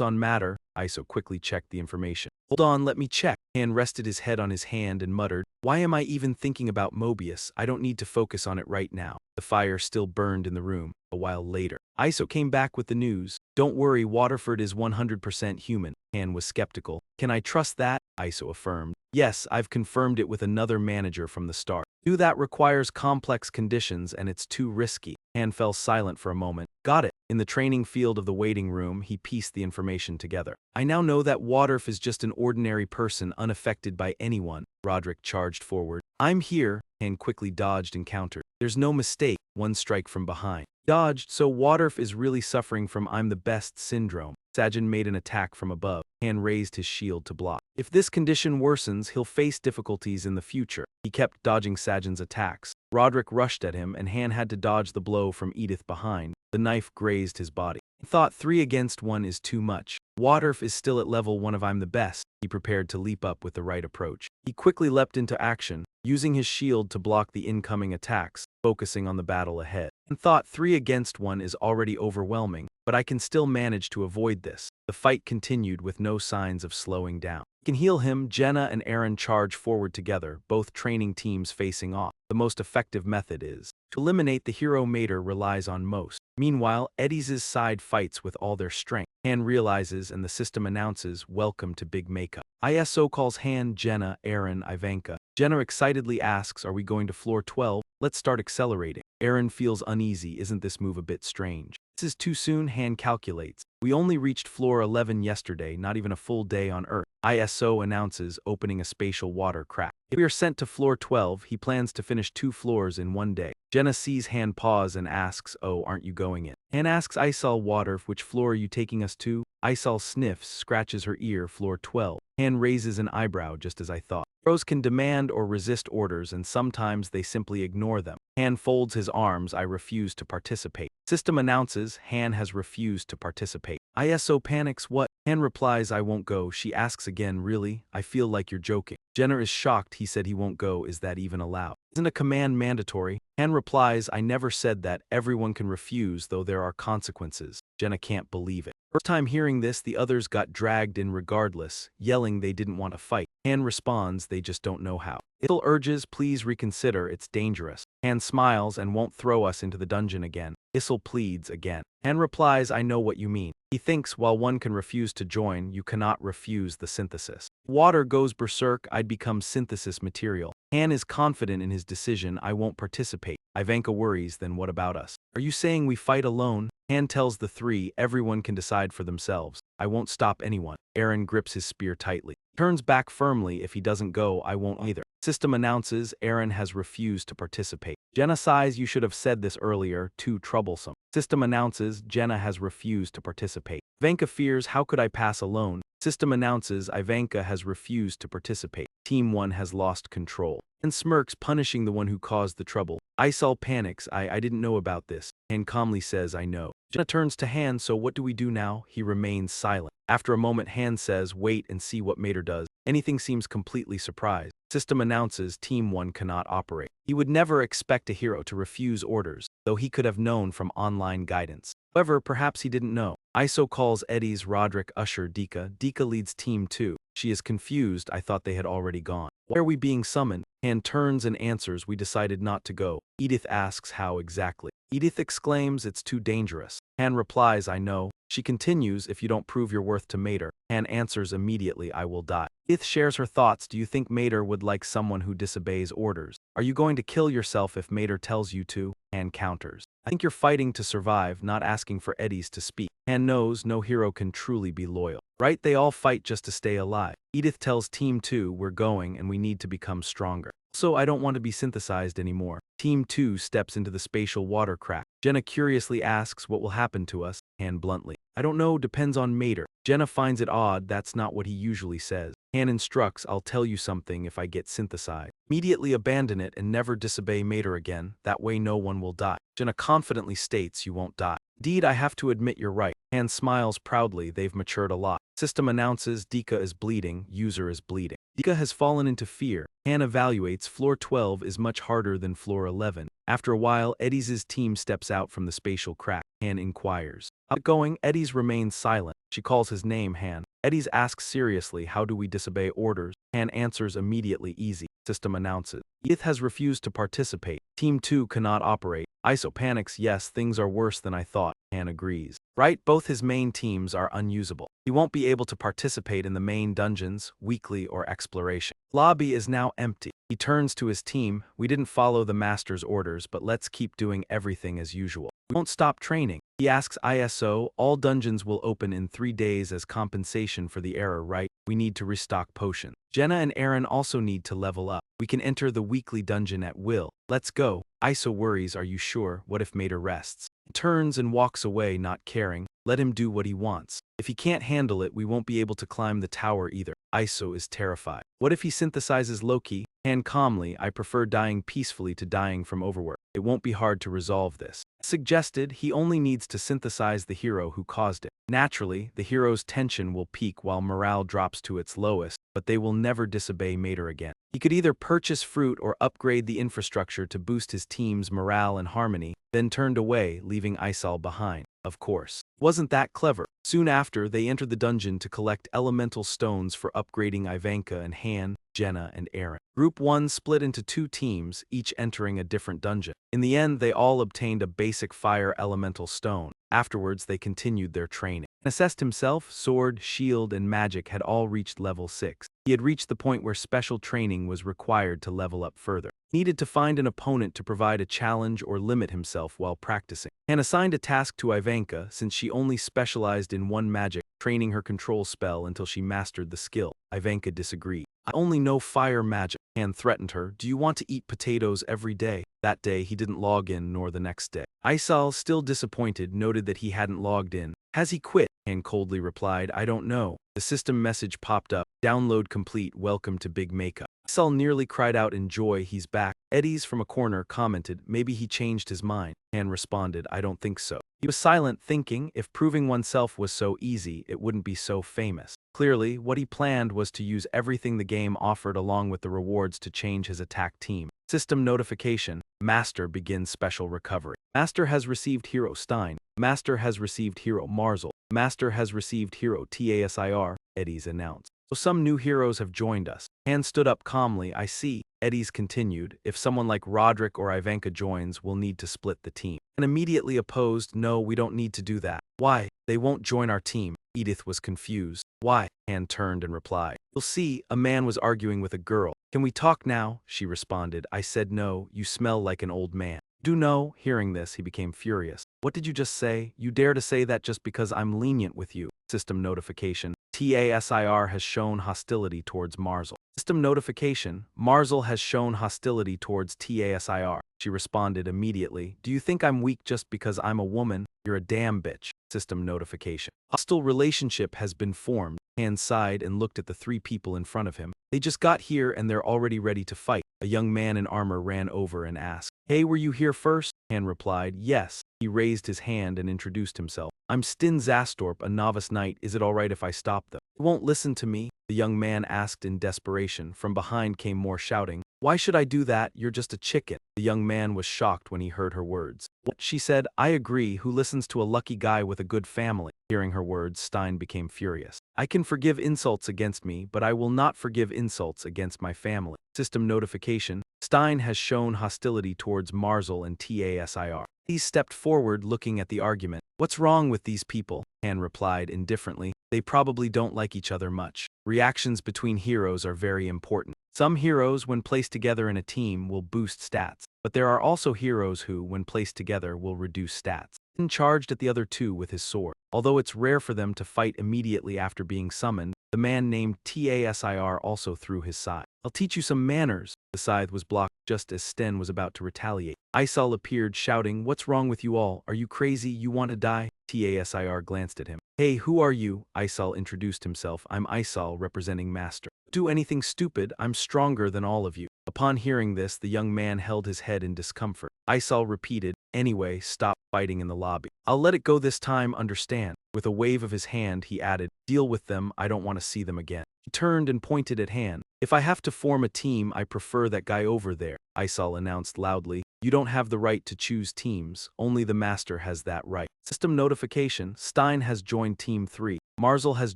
on matter. Iso quickly checked the information. Hold on, let me check. Han rested his head on his hand and muttered, why am I even thinking about Mobius? I don't need to focus on it right now. The fire still burned in the room. A while later, Iso came back with the news. Don't worry, Waterford is 100% human. Han was skeptical. Can I trust that? Iso affirmed. Yes, I've confirmed it with another manager from the start. That requires complex conditions and it's too risky. Han fell silent for a moment. Got it. In the training field of the waiting room, he pieced the information together. I now know that Waterf is just an ordinary person unaffected by anyone. Roderick charged forward. I'm here. Han quickly dodged and countered. There's no mistake. One strike from behind. Dodged, so Waterf is really suffering from I'm the best syndrome. Sajin made an attack from above. Han raised his shield to block. If this condition worsens, he'll face difficulties in the future. He kept dodging Sajin's attacks. Roderick rushed at him and Han had to dodge the blow from Edith behind. The knife grazed his body. He thought 3 against 1 is too much. Waterf is still at level 1 of I'm the best. He prepared to leap up with the right approach. He quickly leapt into action, using his shield to block the incoming attacks, focusing on the battle ahead. And thought 3 against 1 is already overwhelming, but I can still manage to avoid this. The fight continued with no signs of slowing down. You can heal him. Jenna and Aaron charge forward together, both training teams facing off. The most effective method is to eliminate the hero Mater relies on most. Meanwhile, Eddie's side fights with all their strength. Han realizes and the system announces, "Welcome to Big Makeup." ISO calls Han, Jenna, Aaron, Ivanka. Jenna excitedly asks, "Are we going to floor 12? Let's start accelerating." Aaron feels uneasy. Isn't this move a bit strange? This is too soon, Han calculates. We only reached floor 11 yesterday, not even a full day on Earth. ISO announces, opening a spatial water crack. If we are sent to floor 12, he plans to finish 2 floors in 1 day. Jenna sees Han pause and asks, "Oh, aren't you going in?" Han asks Isal, "Water, which floor are you taking us to?" Isal sniffs, scratches her ear, "Floor 12. Han raises an eyebrow, "Just as I thought." Heroes can demand or resist orders and sometimes they simply ignore them. Han folds his arms, "I refuse to participate." System announces, Han has refused to participate. ISO panics, "What?" Han replies, "I won't go." She asks again, "Really? I feel like you're joking." Jenna is shocked. He said he won't go. Is that even allowed? Isn't a command mandatory? Han replies, "I never said that. Everyone can refuse, though there are consequences." Jenna can't believe it. First time hearing this, the others got dragged in regardless, yelling they didn't want to fight. Han responds, "They just don't know how." Ithil urges, "Please reconsider, it's dangerous." Han smiles and won't throw us into the dungeon again. Ithil pleads again. Han replies, "I know what you mean." He thinks while one can refuse to join, you cannot refuse the synthesis. Water goes berserk, "I'd become synthesis material." Han is confident in his decision, "I won't participate." Ivanka worries, "Then what about us? Are you saying we fight alone?" Han tells the 3, "Everyone can decide for themselves. I won't stop anyone." Aaron grips his spear tightly. Turns back firmly, "If he doesn't go, I won't either." System announces, Aaron has refused to participate. Jenna sighs, "You should have said this earlier, too troublesome." System announces, Jenna has refused to participate. Ivanka fears, "How could I pass alone?" System announces, Ivanka has refused to participate. Team 1 has lost control. And smirks, punishing the one who caused the trouble. Isal panics, I didn't know about this." Han calmly says, "I know." Jenna turns to Han, "So what do we do now?" He remains silent. After a moment, Han says, "Wait and see what Mater does." Anything seems completely surprised. System announces, Team 1 cannot operate. He would never expect a hero to refuse orders, though he could have known from online guidance. However, perhaps he didn't know. ISO calls Eddie's, Roderick, Usher, Dika. Dika leads Team 2. She is confused. "I thought they had already gone. Why are we being summoned?" Han turns and answers, "We decided not to go." Edith asks, "How exactly?" Edith exclaims, "It's too dangerous." Han replies, "I know." She continues, "If you don't prove your worth to Mater." Han answers immediately, "I will die." Edith shares her thoughts, "Do you think Mater would like someone who disobeys orders? Are you going to kill yourself if Mater tells you to?" Han counters, "I think you're fighting to survive, not asking for Eddies to speak." Han knows no hero can truly be loyal. Right? They all fight just to stay alive. Edith tells Team 2, "We're going and we need to become stronger. So I don't want to be synthesized anymore." Team 2 steps into the spatial water crack. Jenna curiously asks, "What will happen to us?" Han bluntly, "I don't know, depends on Mater." Jenna finds it odd, that's not what he usually says. Han instructs, "I'll tell you something if I get synthesized. Immediately abandon it and never disobey Mater again, that way no one will die." Jenna confidently states, "You won't die." "Indeed, I have to admit you're right." Han smiles proudly, "They've matured a lot." System announces, Dika is bleeding, user is bleeding. Dika has fallen into fear. Han evaluates, floor 12 is much harder than floor 11. After a while, Eddie's team steps out from the spatial crack. Han inquires, "Outgoing?" Eddie's remains silent. She calls his name, Han. Eddie's asks seriously, "How do we disobey orders?" Han answers immediately, "Easy." System announces, Edith has refused to participate. Team 2 cannot operate. ISO panics, "Yes, things are worse than I thought." Han agrees. Right, both his main teams are unusable. He won't be able to participate in the main dungeons, weekly, or exploration. Lobby is now empty. He turns to his team, "We didn't follow the master's orders, but let's keep doing everything as usual. We won't stop training." He asks ISO, "All dungeons will open in 3 days as compensation for the error, right? We need to restock potions." Jenna and Aaron also need to level up. "We can enter the weekly dungeon at will. Let's go." ISO worries, "Are you sure? What if Mater rests?" He turns and walks away, not caring. Let him do what he wants. If he can't handle it, we won't be able to climb the tower either. Iso is terrified. What if he synthesizes Loki? Han calmly, I prefer dying peacefully to dying from overwork. It won't be hard to resolve this. Suggested, he only needs to synthesize the hero who caused it. Naturally, the hero's tension will peak while morale drops to its lowest, but they will never disobey Mater again. He could either purchase fruit or upgrade the infrastructure to boost his team's morale and harmony, then turned away, leaving Isal behind. Of course. Wasn't that clever? Soon after, they entered the dungeon to collect elemental stones for upgrading Ivanka and Han, Jenna, and Aaron. Group 1 split into 2 teams, each entering a different dungeon. In the end, they all obtained a basic fire elemental stone. Afterwards, they continued their training. Assessed himself, sword, shield, and magic had all reached level 6. He had reached the point where special training was required to level up further. Needed to find an opponent to provide a challenge or limit himself while practicing. Han assigned a task to Ivanka since she only specialized in one magic, training her control spell until she mastered the skill. Ivanka disagreed. I only know fire magic. Han threatened her, do you want to eat potatoes every day? That day, he didn't log in, nor the next day. Isal, still disappointed, noted that he hadn't logged in. Has he quit? Han coldly replied, I don't know. The system message popped up, download complete, welcome to Big Makeup. Isal nearly cried out in joy, he's back. Eddies from a corner commented, maybe he changed his mind. Han responded, I don't think so. He was silent, thinking, if proving oneself was so easy, it wouldn't be so famous. Clearly, what he planned was to use everything the game offered along with the rewards to change his attack team. System notification, Master begins special recovery. Master has received Hero Stein. Master has received Hero Marzel. Master has received Hero Tasir, Eddies announced. So some new heroes have joined us. Han stood up calmly, I see. Eddies continued, if someone like Roderick or Ivanka joins, we'll need to split the team. And immediately opposed, no, we don't need to do that. Why? They won't join our team. Edith was confused. Why? Han turned and replied. You'll see, a man was arguing with a girl. Can we talk now? She responded. I said no, you smell like an old man. Do know, hearing this, he became furious. What did you just say? You dare to say that just because I'm lenient with you? System notification. TASIR has shown hostility towards Marzel. System notification. Marzel has shown hostility towards TASIR. She responded immediately. Do you think I'm weak just because I'm a woman? You're a damn bitch. System notification. Hostile relationship has been formed. Han sighed and looked at the 3 people in front of him. They just got here and they're already ready to fight. A young man in armor ran over and asked, Hey, were you here first? Han replied, yes. He raised his hand and introduced himself. I'm Stin Zastorp, a novice knight. Is it alright if I stop them? You won't listen to me? The young man asked in desperation. From behind came more shouting. Why should I do that? You're just a chicken. The young man was shocked when he heard her words. What? She said, I agree. Who listens to a lucky guy with a good family? Hearing her words, Stein became furious. I can forgive insults against me, but I will not forgive insults against my family. System notification. Stein has shown hostility towards Marzel and TASIR. He stepped forward looking at the argument. What's wrong with these people? Han replied indifferently. They probably don't like each other much. Reactions between heroes are very important. Some heroes, when placed together in a team, will boost stats, but there are also heroes who, when placed together, will reduce stats. Han charged at the other 2 with his sword. Although it's rare for them to fight immediately after being summoned, the man named TASIR also threw his scythe. I'll teach you some manners. The scythe was blocked just as Sten was about to retaliate. Isal appeared shouting, What's wrong with you all? Are you crazy? You want to die? TASIR glanced at him. Hey, who are you? Isal introduced himself. I'm Isal, representing Master. Do anything stupid, I'm stronger than all of you. Upon hearing this, the young man held his head in discomfort. Isal repeated, Anyway, stop fighting in the lobby. I'll let it go this time, understand? With a wave of his hand, he added, Deal with them, I don't want to see them again. He turned and pointed at Han. If I have to form a team, I prefer that guy over there, Isal announced loudly. You don't have the right to choose teams, only the master has that right. System notification, Stein has joined Team 3. Marzel has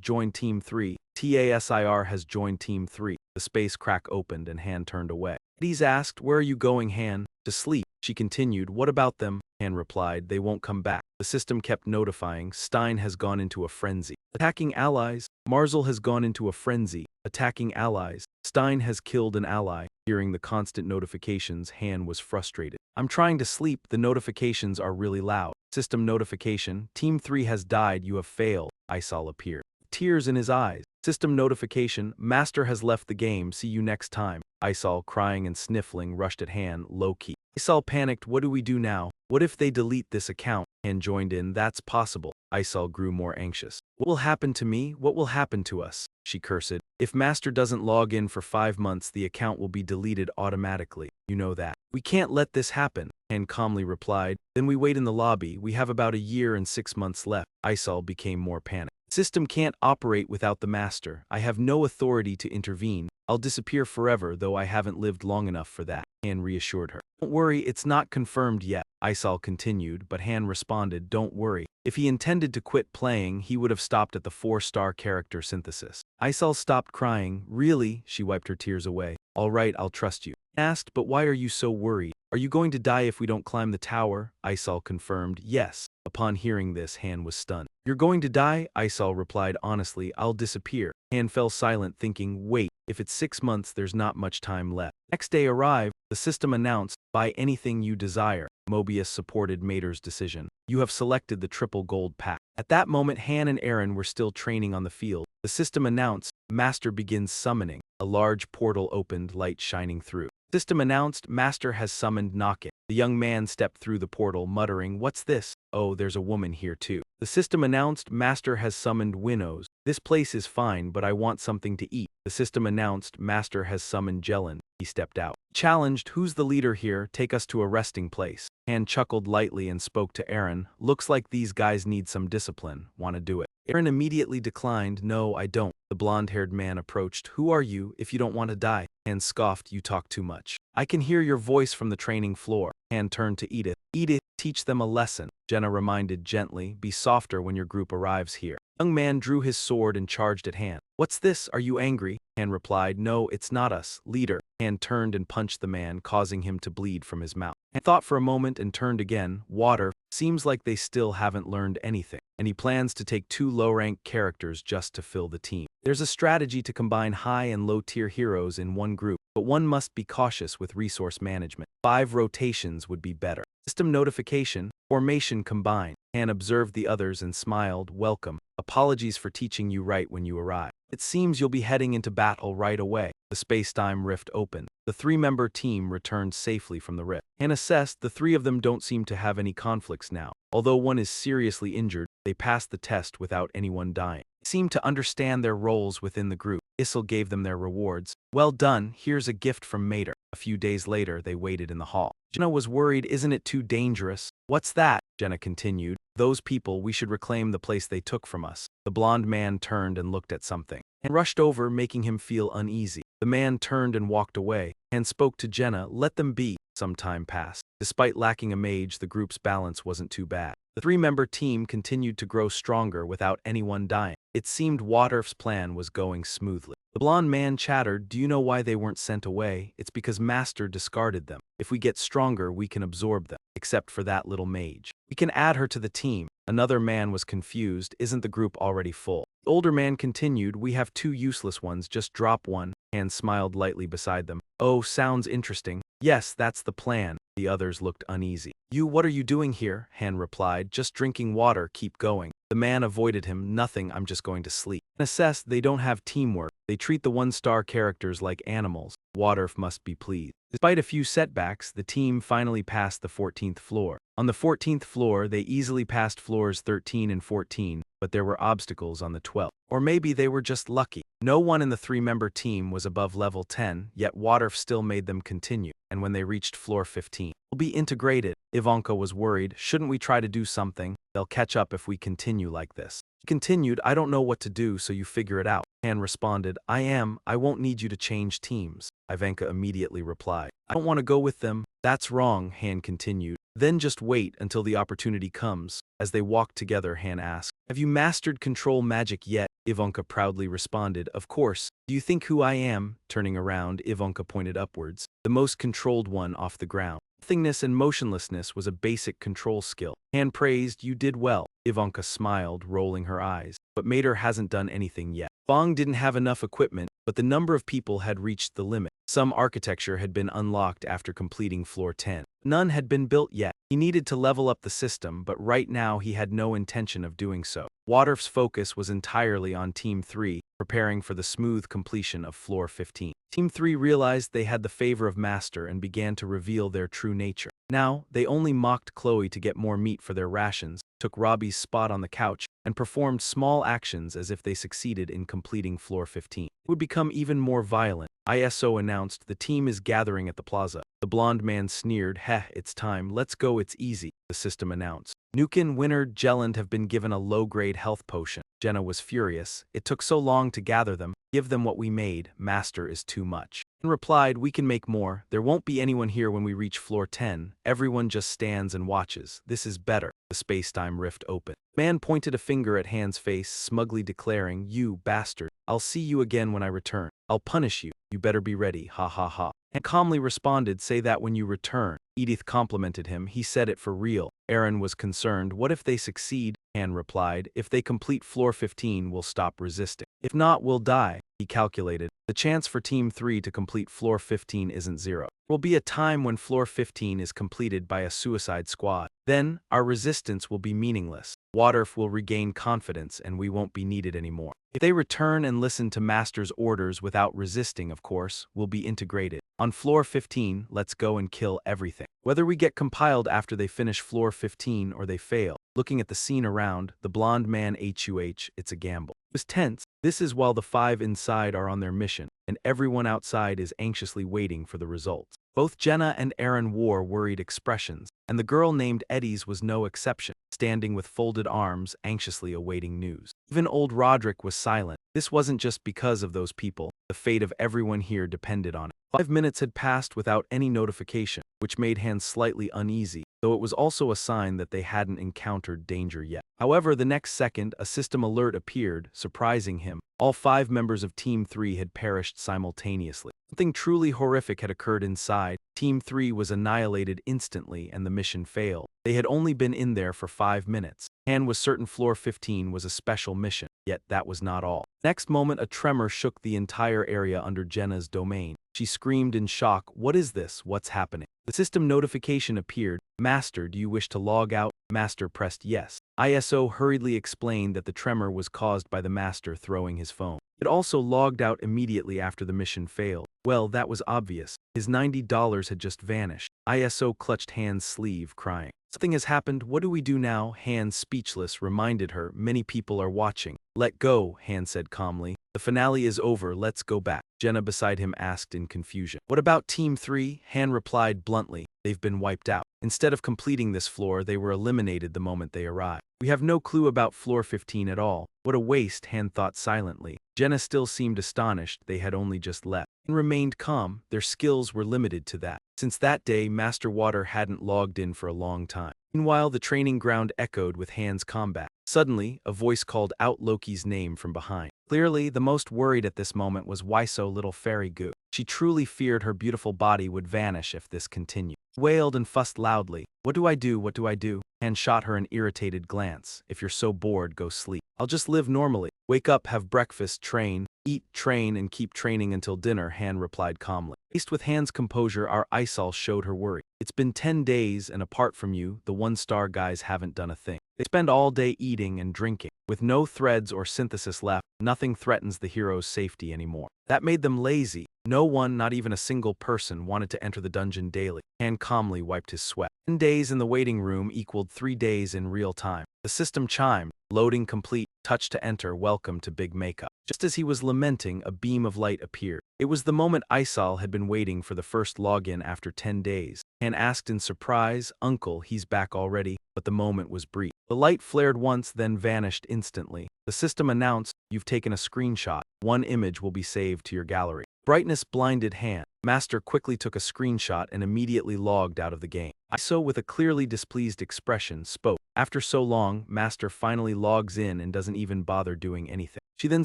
joined Team 3. TASIR has joined Team 3. The space crack opened and Han turned away. Eddies asked, Where are you going, Han? To sleep. She continued, What about them? Han replied, They won't come back. The system kept notifying, Stein has gone into a frenzy. Attacking allies. Marzel has gone into a frenzy. Attacking allies. Stein has killed an ally. Hearing the constant notifications, Han was frustrated. I'm trying to sleep, the notifications are really loud. System notification, Team 3 has died, you have failed. Isal appeared. Tears in his eyes. System notification, Master has left the game, see you next time. Isal, crying and sniffling, rushed at Han, low-key. Isal panicked, what do we do now? What if they delete this account? Han joined in, that's possible. Isal grew more anxious. What will happen to me? What will happen to us? She cursed. If Master doesn't log in for 5 months, the account will be deleted automatically. You know that. We can't let this happen, Han calmly replied. Then we wait in the lobby. We have about a year and 6 months left. Isol became more panicked. System can't operate without the Master. I have no authority to intervene. I'll disappear forever, though I haven't lived long enough for that, Han reassured her. Don't worry, it's not confirmed yet, Isol continued, but Han responded, don't worry. If he intended to quit playing, he would have stopped at the 4-star character synthesis. Isol stopped crying. Really? She wiped her tears away. All right, I'll trust you. Asked, but why are you so worried? Are you going to die if we don't climb the tower? Isol confirmed, yes. Upon hearing this, Han was stunned. You're going to die? Isol replied honestly, I'll disappear. Han fell silent, thinking, wait, if it's 6 months, there's not much time left. Next day arrived, the system announced, buy anything you desire. Mobius supported Mater's decision. You have selected the triple gold pack. At that moment, Han and Eren were still training on the field. The system announced, Master begins summoning. A large portal opened, light shining through. System announced, Master has summoned Knocket. The young man stepped through the portal, muttering, what's this? Oh, there's a woman here too. The system announced, Master has summoned Winnows. This place is fine, but I want something to eat. The system announced, Master has summoned Jellin. He stepped out. Challenged, who's the leader here? Take us to a resting place. Han chuckled lightly and spoke to Eren. Looks like these guys need some discipline. Wanna do it? Eren immediately declined. No, I don't. The blonde-haired man approached. Who are you if you don't want to die? Han scoffed. You talk too much. I can hear your voice from the training floor. Han turned to Edith. Edith, teach them a lesson. Jenna reminded gently. Be softer when your group arrives here. The young man drew his sword and charged at Han. What's this? Are you angry? Han replied. No, it's not us. Leader. Han turned and punched the man, causing him to bleed from his mouth. Han thought for a moment and turned again. Water. Seems like they still haven't learned anything. And he plans to take 2 low-ranked characters just to fill the team. There's a strategy to combine high and low-tier heroes in one group, but one must be cautious with resource management. 5 rotations would be better. System notification, formation combined. Han observed the others and smiled. Welcome. Apologies for teaching you right when you arrive. It seems you'll be heading into battle right away. The space-time rift opened. The 3-member team returned safely from the rift. Han assessed the 3 of them don't seem to have any conflicts now. Although one is seriously injured, they passed the test without anyone dying. They seemed to understand their roles within the group. Issel gave them their rewards. Well done, here's a gift from Mater. A few days later, they waited in the hall. Jenna was worried, isn't it too dangerous? What's that? Jenna continued. Those people, we should reclaim the place they took from us. The blonde man turned and looked at something, and rushed over, making him feel uneasy. The man turned and walked away, and spoke to Jenna, let them be. Some time passed. Despite lacking a mage, the group's balance wasn't too bad. The 3-member team continued to grow stronger without anyone dying. It seemed Wadorf's plan was going smoothly. The blonde man chattered, do you know why they weren't sent away? It's because Master discarded them. If we get stronger, we can absorb them. Except for that little mage. We can add her to the team. Another man was confused, isn't the group already full? The older man continued, we have 2 useless ones, just drop one. Han smiled lightly beside them. Oh, sounds interesting. Yes, that's the plan. The others looked uneasy. What are you doing here? Han replied, just drinking water, keep going. The man avoided him, nothing, I'm just going to sleep. Han assessed they don't have teamwork. They treat the 1-star characters like animals. Wadorf must be pleased. Despite a few setbacks, the team finally passed the 14th floor. On the 14th floor, they easily passed floors 13 and 14, but there were obstacles on the 12th. Or maybe they were just lucky. No one in the 3-member team was above level 10, yet Wadorf still made them continue. And when they reached floor 15, we'll be integrated. Ivanka was worried, shouldn't we try to do something? They'll catch up if we continue like this. He continued, I don't know what to do, so you figure it out. Han responded, I won't need you to change teams. Ivanka immediately replied, I don't want to go with them. That's wrong, Han continued. Then just wait until the opportunity comes. As they walked together, Han asked, have you mastered control magic yet? Ivanka proudly responded, of course. Do you think who I am? Turning around, Ivanka pointed upwards. The most controlled one off the ground. Nothingness and motionlessness was a basic control skill. Han praised, you did well. Ivanka smiled, rolling her eyes. But Mater hasn't done anything yet. Bong didn't have enough equipment, but the number of people had reached the limit. Some architecture had been unlocked after completing floor 10. None had been built yet. He needed to level up the system, but right now he had no intention of doing so. Wadorf's focus was entirely on Team 3, preparing for the smooth completion of floor 15. Team 3 realized they had the favor of Master and began to reveal their true nature. Now, they only mocked Chloe to get more meat for their rations, took Robbie's spot on the couch, and performed small actions as if they succeeded in completing floor 15. would become even more violent. ISO announced the team is gathering at the plaza. The blonde man sneered, "Heh, it's time, let's go, it's easy," the system announced. Nukin, Winner, Jelland have been given a low-grade health potion. Jenna was furious. It took so long to gather them. Give them what we made. Master is too much. And replied, we can make more. There won't be anyone here when we reach floor 10. Everyone just stands and watches. This is better. The space-time rift opened. Man pointed a finger at Han's face, smugly declaring, "You bastard. I'll see you again when I return. I'll punish you. You better be ready. Ha ha ha." And calmly responded, "Say that when you return." Edith complimented him. He said it for real. Aaron was concerned. What if they succeed? Han replied, "If they complete floor 15, we'll stop resisting. If not, we'll die." He calculated. The chance for Team 3 to complete floor 15 isn't zero. There will be a time when floor 15 is completed by a suicide squad. Then, our resistance will be meaningless. Waterf will regain confidence and we won't be needed anymore. If they return and listen to Master's orders without resisting, of course, we'll be integrated. On floor 15, let's go and kill everything. Whether we get compiled after they finish floor 15 or they fail. Looking at the scene around, the blonde man HUH, it's a gamble. It was tense. This is while the 5 inside are on their mission, and everyone outside is anxiously waiting for the results. Both Jenna and Aaron wore worried expressions, and the girl named Eddie's was no exception, standing with folded arms, anxiously awaiting news. Even old Roderick was silent. This wasn't just because of those people. The fate of everyone here depended on it. 5 minutes had passed without any notification, which made Hans slightly uneasy, though it was also a sign that they hadn't encountered danger yet. However, the next second, a system alert appeared, surprising him. All 5 members of Team 3 had perished simultaneously. Something truly horrific had occurred inside. Team 3 was annihilated instantly and the mission failed. They had only been in there for 5 minutes. Han was certain floor 15 was a special mission, yet that was not all. Next moment, a tremor shook the entire area under Jenna's domain. She screamed in shock, "What is this? What's happening?" The system notification appeared. "Master, do you wish to log out?" Master pressed yes. ISO hurriedly explained that the tremor was caused by the Master throwing his phone. It also logged out immediately after the mission failed. Well, that was obvious. His $90 had just vanished. ISO clutched Han's sleeve, crying. "Something has happened. What do we do now?" Han, speechless, reminded her, "Many people are watching." "Let go," Han said calmly. "The finale is over. Let's go back." Jenna beside him asked in confusion. "What about Team 3? Han replied bluntly. "They've been wiped out. Instead of completing this floor, they were eliminated the moment they arrived. We have no clue about floor 15 at all." What a waste, Han thought silently. Jenna still seemed astonished. They had only just left. And remained calm. Their skills were limited to that. Since that day, Master Water hadn't logged in for a long time. Meanwhile, the training ground echoed with Han's combat. Suddenly, a voice called out Loki's name from behind. Clearly, the most worried at this moment was Wiso, little fairy goo. She truly feared her beautiful body would vanish if this continued. Wailed and fussed loudly. "What do I do? What do I do?" Han shot her an irritated glance. "If you're so bored, go sleep. I'll just live normally. Wake up, have breakfast, train, eat, train, and keep training until dinner," Han replied calmly. Faced with Han's composure, our Isol showed her worry. "It's been 10 days, and apart from you, the 1-star guys haven't done a thing. They spend all day eating and drinking. With no threads or synthesis left, nothing threatens the hero's safety anymore. That made them lazy. No one, not even a single person, wanted to enter the dungeon daily." Han calmly wiped his sweat. 10 days in the waiting room equaled 3 days in real time. The system chimed. Loading complete. Touch to enter. Welcome to Big Makeup. Just as he was lamenting, a beam of light appeared. It was the moment Isol had been waiting for, the first login after 10 days. Han asked in surprise, "Uncle, he's back already?" But the moment was brief. The light flared once, then vanished instantly. The system announced, "You've taken a screenshot. 1 image will be saved to your gallery." Brightness blinded Han. Master quickly took a screenshot and immediately logged out of the game. ISO, with a clearly displeased expression, spoke. "After so long, Master finally logs in and doesn't even bother doing anything." She then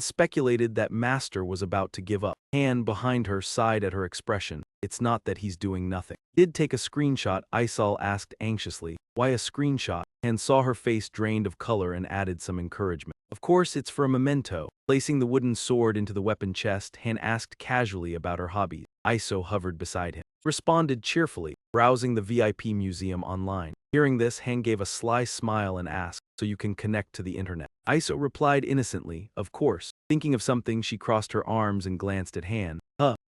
speculated that Master was about to give up. Han, behind her, sighed at her expression. "It's not that he's doing nothing." "Did take a screenshot?" Isol asked anxiously. "Why a screenshot?" Han saw her face drained of color and added some encouragement. "Of course, it's for a memento." Placing the wooden sword into the weapon chest, Han asked casually about her hobbies. Iso hovered beside him. Responded cheerfully, browsing the VIP museum online. Hearing this, Han gave a sly smile and asked, "So you can connect to the internet?" Iso replied innocently, "Of course." Thinking of something, she crossed her arms and glanced at Han.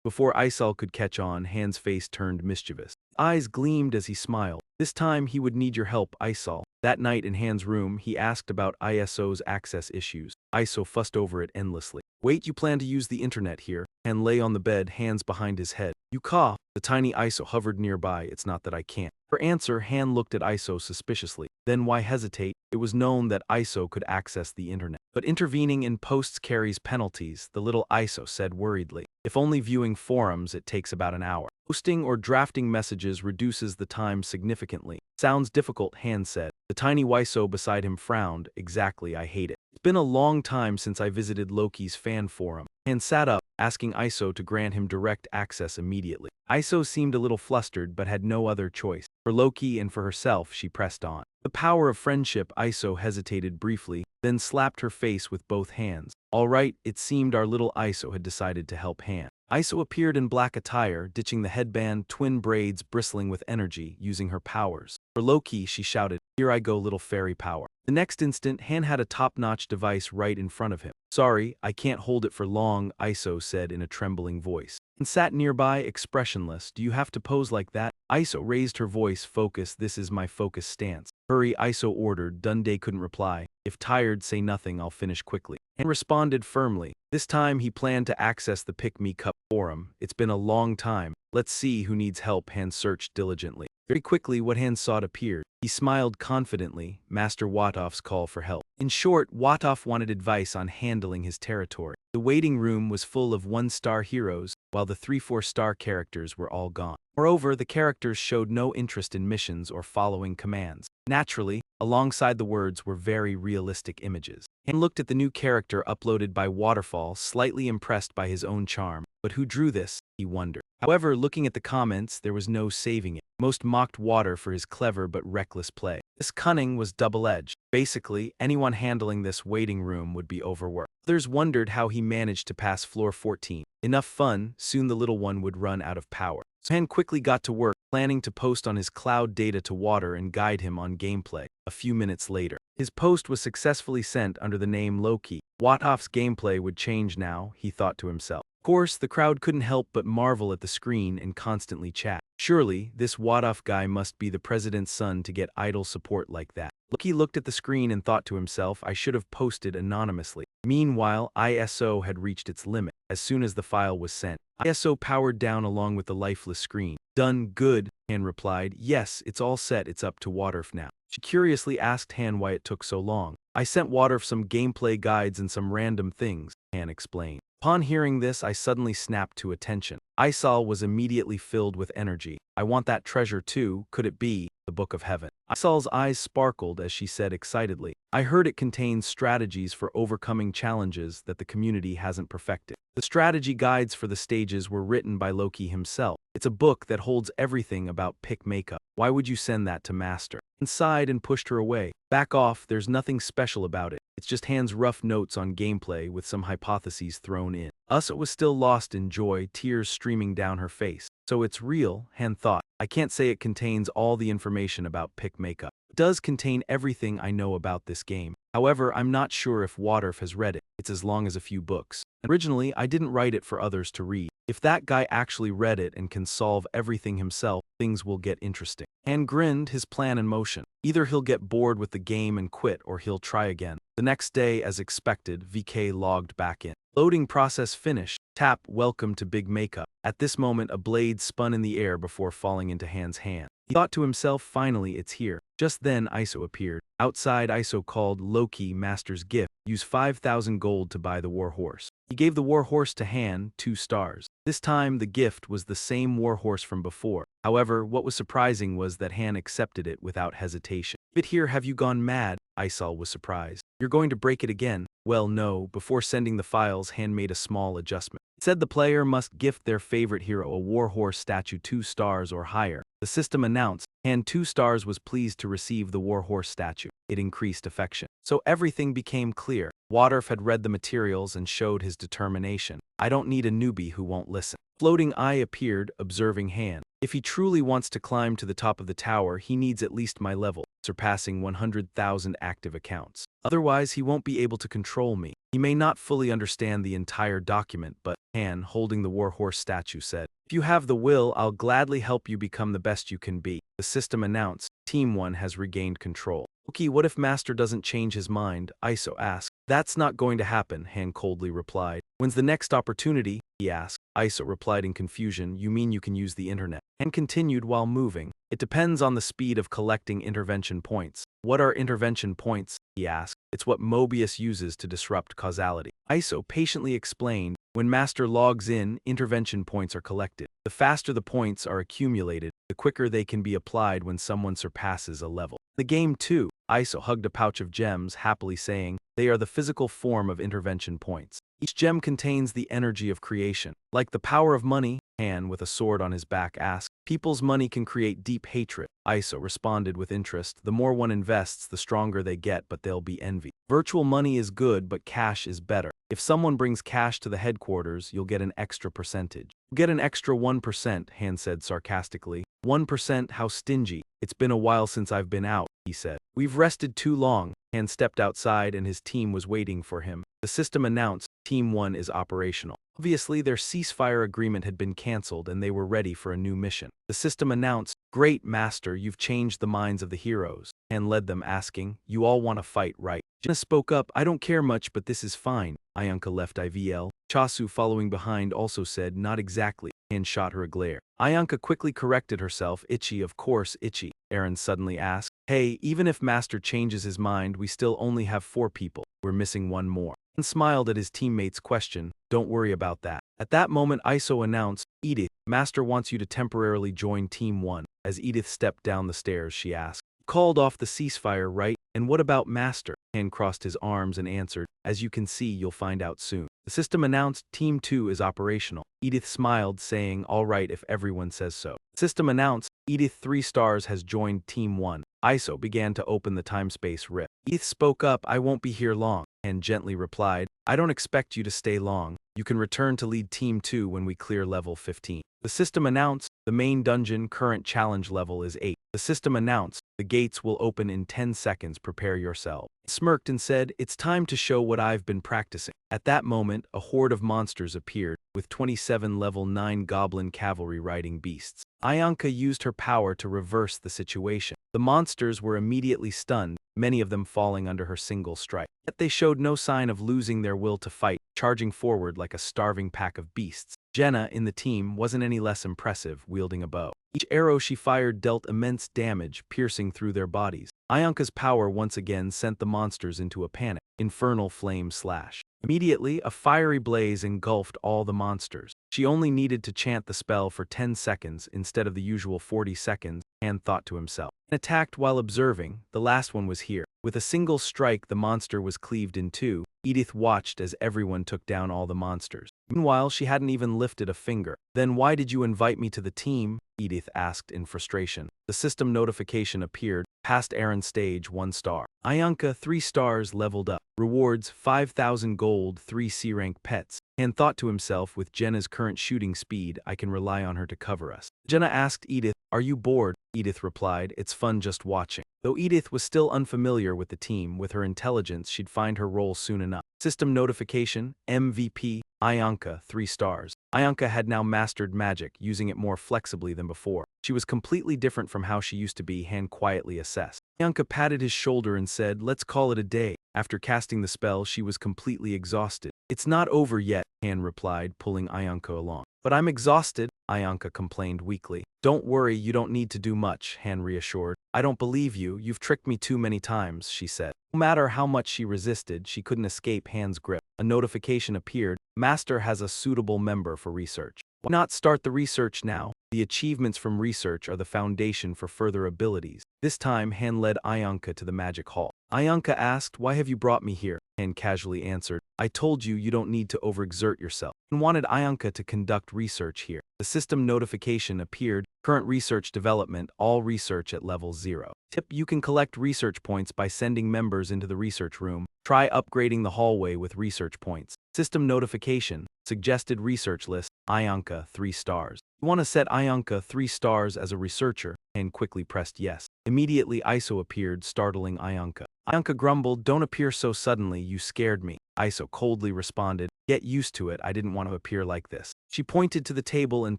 Before Isol could catch on, Han's face turned mischievous. Eyes gleamed as he smiled. "This time he would need your help, Isol." That night in Han's room, he asked about ISO's access issues. Iso fussed over it endlessly. Wait, you plan to use the internet here? Han lay on the bed, hands behind his head. You cough. The tiny Iso hovered nearby. It's not that I can't. For answer, Han looked at Iso suspiciously. Then why hesitate? It was known that Iso could access the internet. But intervening in posts carries penalties, the little Iso said worriedly. If only viewing forums, it takes about an hour. Posting or drafting messages reduces the time significantly. Sounds difficult, Han said. The tiny Iso beside him frowned. Exactly, I hate it. It's been a long time since I visited Loki's fan forum. Han sat up, asking Iso to grant him direct access immediately. Iso seemed a little flustered but had no other choice. For Loki and for herself, she pressed on. The power of friendship. Iso hesitated briefly, then slapped her face with both hands. All right, it seemed our little Iso had decided to help Han. Iso appeared in black attire, ditching the headband, twin braids bristling with energy, using her powers. For Loki, she shouted, "Here I go, little fairy power." The next instant, Han had a top-notch device right in front of him. Sorry, I can't hold it for long, Iso said in a trembling voice. And sat nearby, expressionless. Do you have to pose like that? Iso raised her voice. Focus, this is my focus stance. Hurry, Iso ordered. Dundee couldn't reply. If tired, say nothing, I'll finish quickly. Han responded firmly. This time he planned to access the Pick Me Cup forum. It's been a long time. Let's see who needs help. Han searched diligently. Very quickly, what Han sought appeared. He smiled confidently. Master Watoff's call for help. In short, Watoff wanted advice on handling his territory. The waiting room was full of one-star heroes, while the 3-4-star characters were all gone. Moreover, the characters showed no interest in missions or following commands. Naturally, alongside the words were very realistic images. Han looked at the new character uploaded by Waterfall, slightly impressed by his own charm. But who drew this? He wondered. However, looking at the comments, there was no saving it. Most mocked Water for his clever but reckless play. This cunning was double-edged. Basically, anyone handling this waiting room would be overworked. Others wondered how he managed to pass floor 14. Enough fun, soon the little one would run out of power. So Han quickly got to work, planning to post on his cloud data to Water and guide him on gameplay. A few minutes later, his post was successfully sent under the name Loki. Watoff's gameplay would change now, he thought to himself. Of course, the crowd couldn't help but marvel at the screen and constantly chat. Surely, this Watoff guy must be the president's son to get idle support like that. Loki looked at the screen and thought to himself, I should have posted anonymously. Meanwhile, ISO had reached its limit. As soon as the file was sent, ISO powered down along with the lifeless screen. Done, good, Han replied. Yes, it's all set, it's up to Waterf now. She curiously asked Han why it took so long. I sent Waterf some gameplay guides and some random things, Han explained. Upon hearing this, I suddenly snapped to attention. Isal was immediately filled with energy. I want that treasure too. Could it be the Book of Heaven? Isal's eyes sparkled as she said excitedly, I heard it contains strategies for overcoming challenges that the community hasn't perfected. The strategy guides for the stages were written by Loki himself. It's a book that holds everything about pick makeup. Why would you send that to Master? Han sighed and pushed her away. Back off, there's nothing special about it. It's just Han's rough notes on gameplay with some hypotheses thrown in. Usa was still lost in joy, tears streaming down her face. So it's real, Han thought. I can't say it contains all the information about pick makeup. It does contain everything I know about this game. However, I'm not sure if Waterf has read it. It's as long as a few books. Originally, I didn't write it for others to read. If that guy actually read it and can solve everything himself, things will get interesting. Han grinned, his plan in motion. Either he'll get bored with the game and quit, or he'll try again. The next day, as expected, VK logged back in. Loading process finished. Tap, welcome to Big Makeup. At this moment, a blade spun in the air before falling into Han's hand. He thought to himself, finally, it's here. Just then, Iso appeared. Outside, Iso called Loki Master's gift. Use 5,000 gold to buy the war horse. He gave the war horse to Han, 2 stars. This time, the gift was the same war horse from before. However, what was surprising was that Han accepted it without hesitation. But here, have you gone mad? Isal was surprised. You're going to break it again? Well, no. Before sending the files, Han made a small adjustment. It said the player must gift their favorite hero a war horse statue 2 stars or higher. The system announced, Han 2 stars was pleased to receive the war horse statue. It increased affection. So everything became clear. Waterf had read the materials and showed his determination. I don't need a newbie who won't listen. Floating Eye appeared, observing Han. If he truly wants to climb to the top of the tower, he needs at least my level, surpassing 100,000 active accounts. Otherwise, he won't be able to control me. He may not fully understand the entire document, but Han, holding the war horse statue, said, if you have the will, I'll gladly help you become the best you can be. The system announced, Team 1 has regained control. Okay, what if Master doesn't change his mind? Iso asked. That's not going to happen, Han coldly replied. When's the next opportunity? He asked. Iso replied in confusion, you mean you can use the internet? And continued while moving. It depends on the speed of collecting intervention points. What are intervention points? He asked. It's what Mobius uses to disrupt causality. Iso patiently explained, when Master logs in, intervention points are collected. The faster the points are accumulated, the quicker they can be applied when someone surpasses a level. The game too. Iso hugged a pouch of gems, happily saying, they are the physical form of intervention points. Each gem contains the energy of creation. Like the power of money, Han, with a sword on his back, asked, people's money can create deep hatred. Iso responded with interest, the more one invests, the stronger they get, but they'll be envy. Virtual money is good, but cash is better. If someone brings cash to the headquarters, you'll get an extra percentage. You'll get an extra 1%, Han said sarcastically. 1%, how stingy. It's been a while since I've been out, he said. We've rested too long. Han stepped outside and his team was waiting for him. The system announced, Team 1 is operational. Obviously, their ceasefire agreement had been cancelled and they were ready for a new mission. The system announced, Great Master, you've changed the minds of the heroes. Han led them, asking, you all want to fight, right? Jenna spoke up, I don't care much, but this is fine. Ayanka left IVL. Chasu, following behind, also said, not exactly. Han shot her a glare. Ayanka quickly corrected herself, Itchy, of course, Itchy. Aaron suddenly asked, hey, even if Master changes his mind, we still only have 4 people. We're missing one more. Han smiled at his teammate's question, don't worry about that. At that moment, Iso announced, Edith, Master wants you to temporarily join Team 1. As Edith stepped down the stairs, she asked, called off the ceasefire, right? And what about Master? Han crossed his arms and answered, as you can see, you'll find out soon. The system announced, Team 2 is operational. Edith smiled, saying, all right if everyone says so. The system announced, Edith 3 stars has joined Team 1. Iso began to open the time-space rift. Edith spoke up, I won't be here long. Han gently replied, I don't expect you to stay long. You can return to lead Team 2 when we clear level 15. The system announced, the main dungeon current challenge level is 8. The system announced, the gates will open in 10 seconds, prepare yourself. He smirked and said, it's time to show what I've been practicing. At that moment, a horde of monsters appeared, with 27 level 9 goblin cavalry riding beasts. Ayanka used her power to reverse the situation. The monsters were immediately stunned, many of them falling under her single strike. Yet they showed no sign of losing their will to fight, charging forward like a starving pack of beasts. Jenna, in the team, wasn't any less impressive, wielding a bow. Each arrow she fired dealt immense damage, piercing through their bodies. Ayanka's power once again sent the monsters into a panic. Infernal flame slash. Immediately, a fiery blaze engulfed all the monsters. She only needed to chant the spell for 10 seconds instead of the usual 40 seconds, Han thought to himself. Attacked while observing, the last one was here. With a single strike, the monster was cleaved in 2. Edith watched as everyone took down all the monsters. Meanwhile, she hadn't even lifted a finger. Then why did you invite me to the team? Edith asked in frustration. The system notification appeared. Past Aaron stage 1 star. Ayanka 3 stars leveled up. Rewards 5,000 gold, 3 C-rank pets. Han thought to himself, with Jenna's current shooting speed, I can rely on her to cover us. Jenna asked Edith, are you bored? Edith replied, it's fun just watching. Though Edith was still unfamiliar with the team, with her intelligence she'd find her role soon enough. System notification, MVP, Ayanka 3 stars. Ayanka had now mastered magic, using it more flexibly than before. She was completely different from how she used to be, Han quietly assessed. Ayanka patted his shoulder and said, let's call it a day. After casting the spell, she was completely exhausted. It's not over yet, Han replied, pulling Ayanka along. But I'm exhausted, Ayanka complained weakly. Don't worry, you don't need to do much, Han reassured. I don't believe you, you've tricked me too many times, she said. No matter how much she resisted, she couldn't escape Han's grip. A notification appeared, Master has a suitable member for research. Why not start the research now? The achievements from research are the foundation for further abilities. This time, Han led Ayanka to the magic hall. Ayanka asked, why have you brought me here? Han casually answered, I told you you don't need to overexert yourself, and wanted Ayanka to conduct research here. The system notification appeared, current research development, all research at level 0. Tip, you can collect research points by sending members into the research room. Try upgrading the hallway with research points. System notification, suggested research list, Ayanka 3 stars. You want to set Ayanka 3 stars as a researcher, and quickly pressed yes. Immediately Iso appeared, startling Ayanka. Ayanka grumbled, don't appear so suddenly, you scared me. Iso coldly responded, Get used to it, I didn't want to appear like this. She pointed to the table and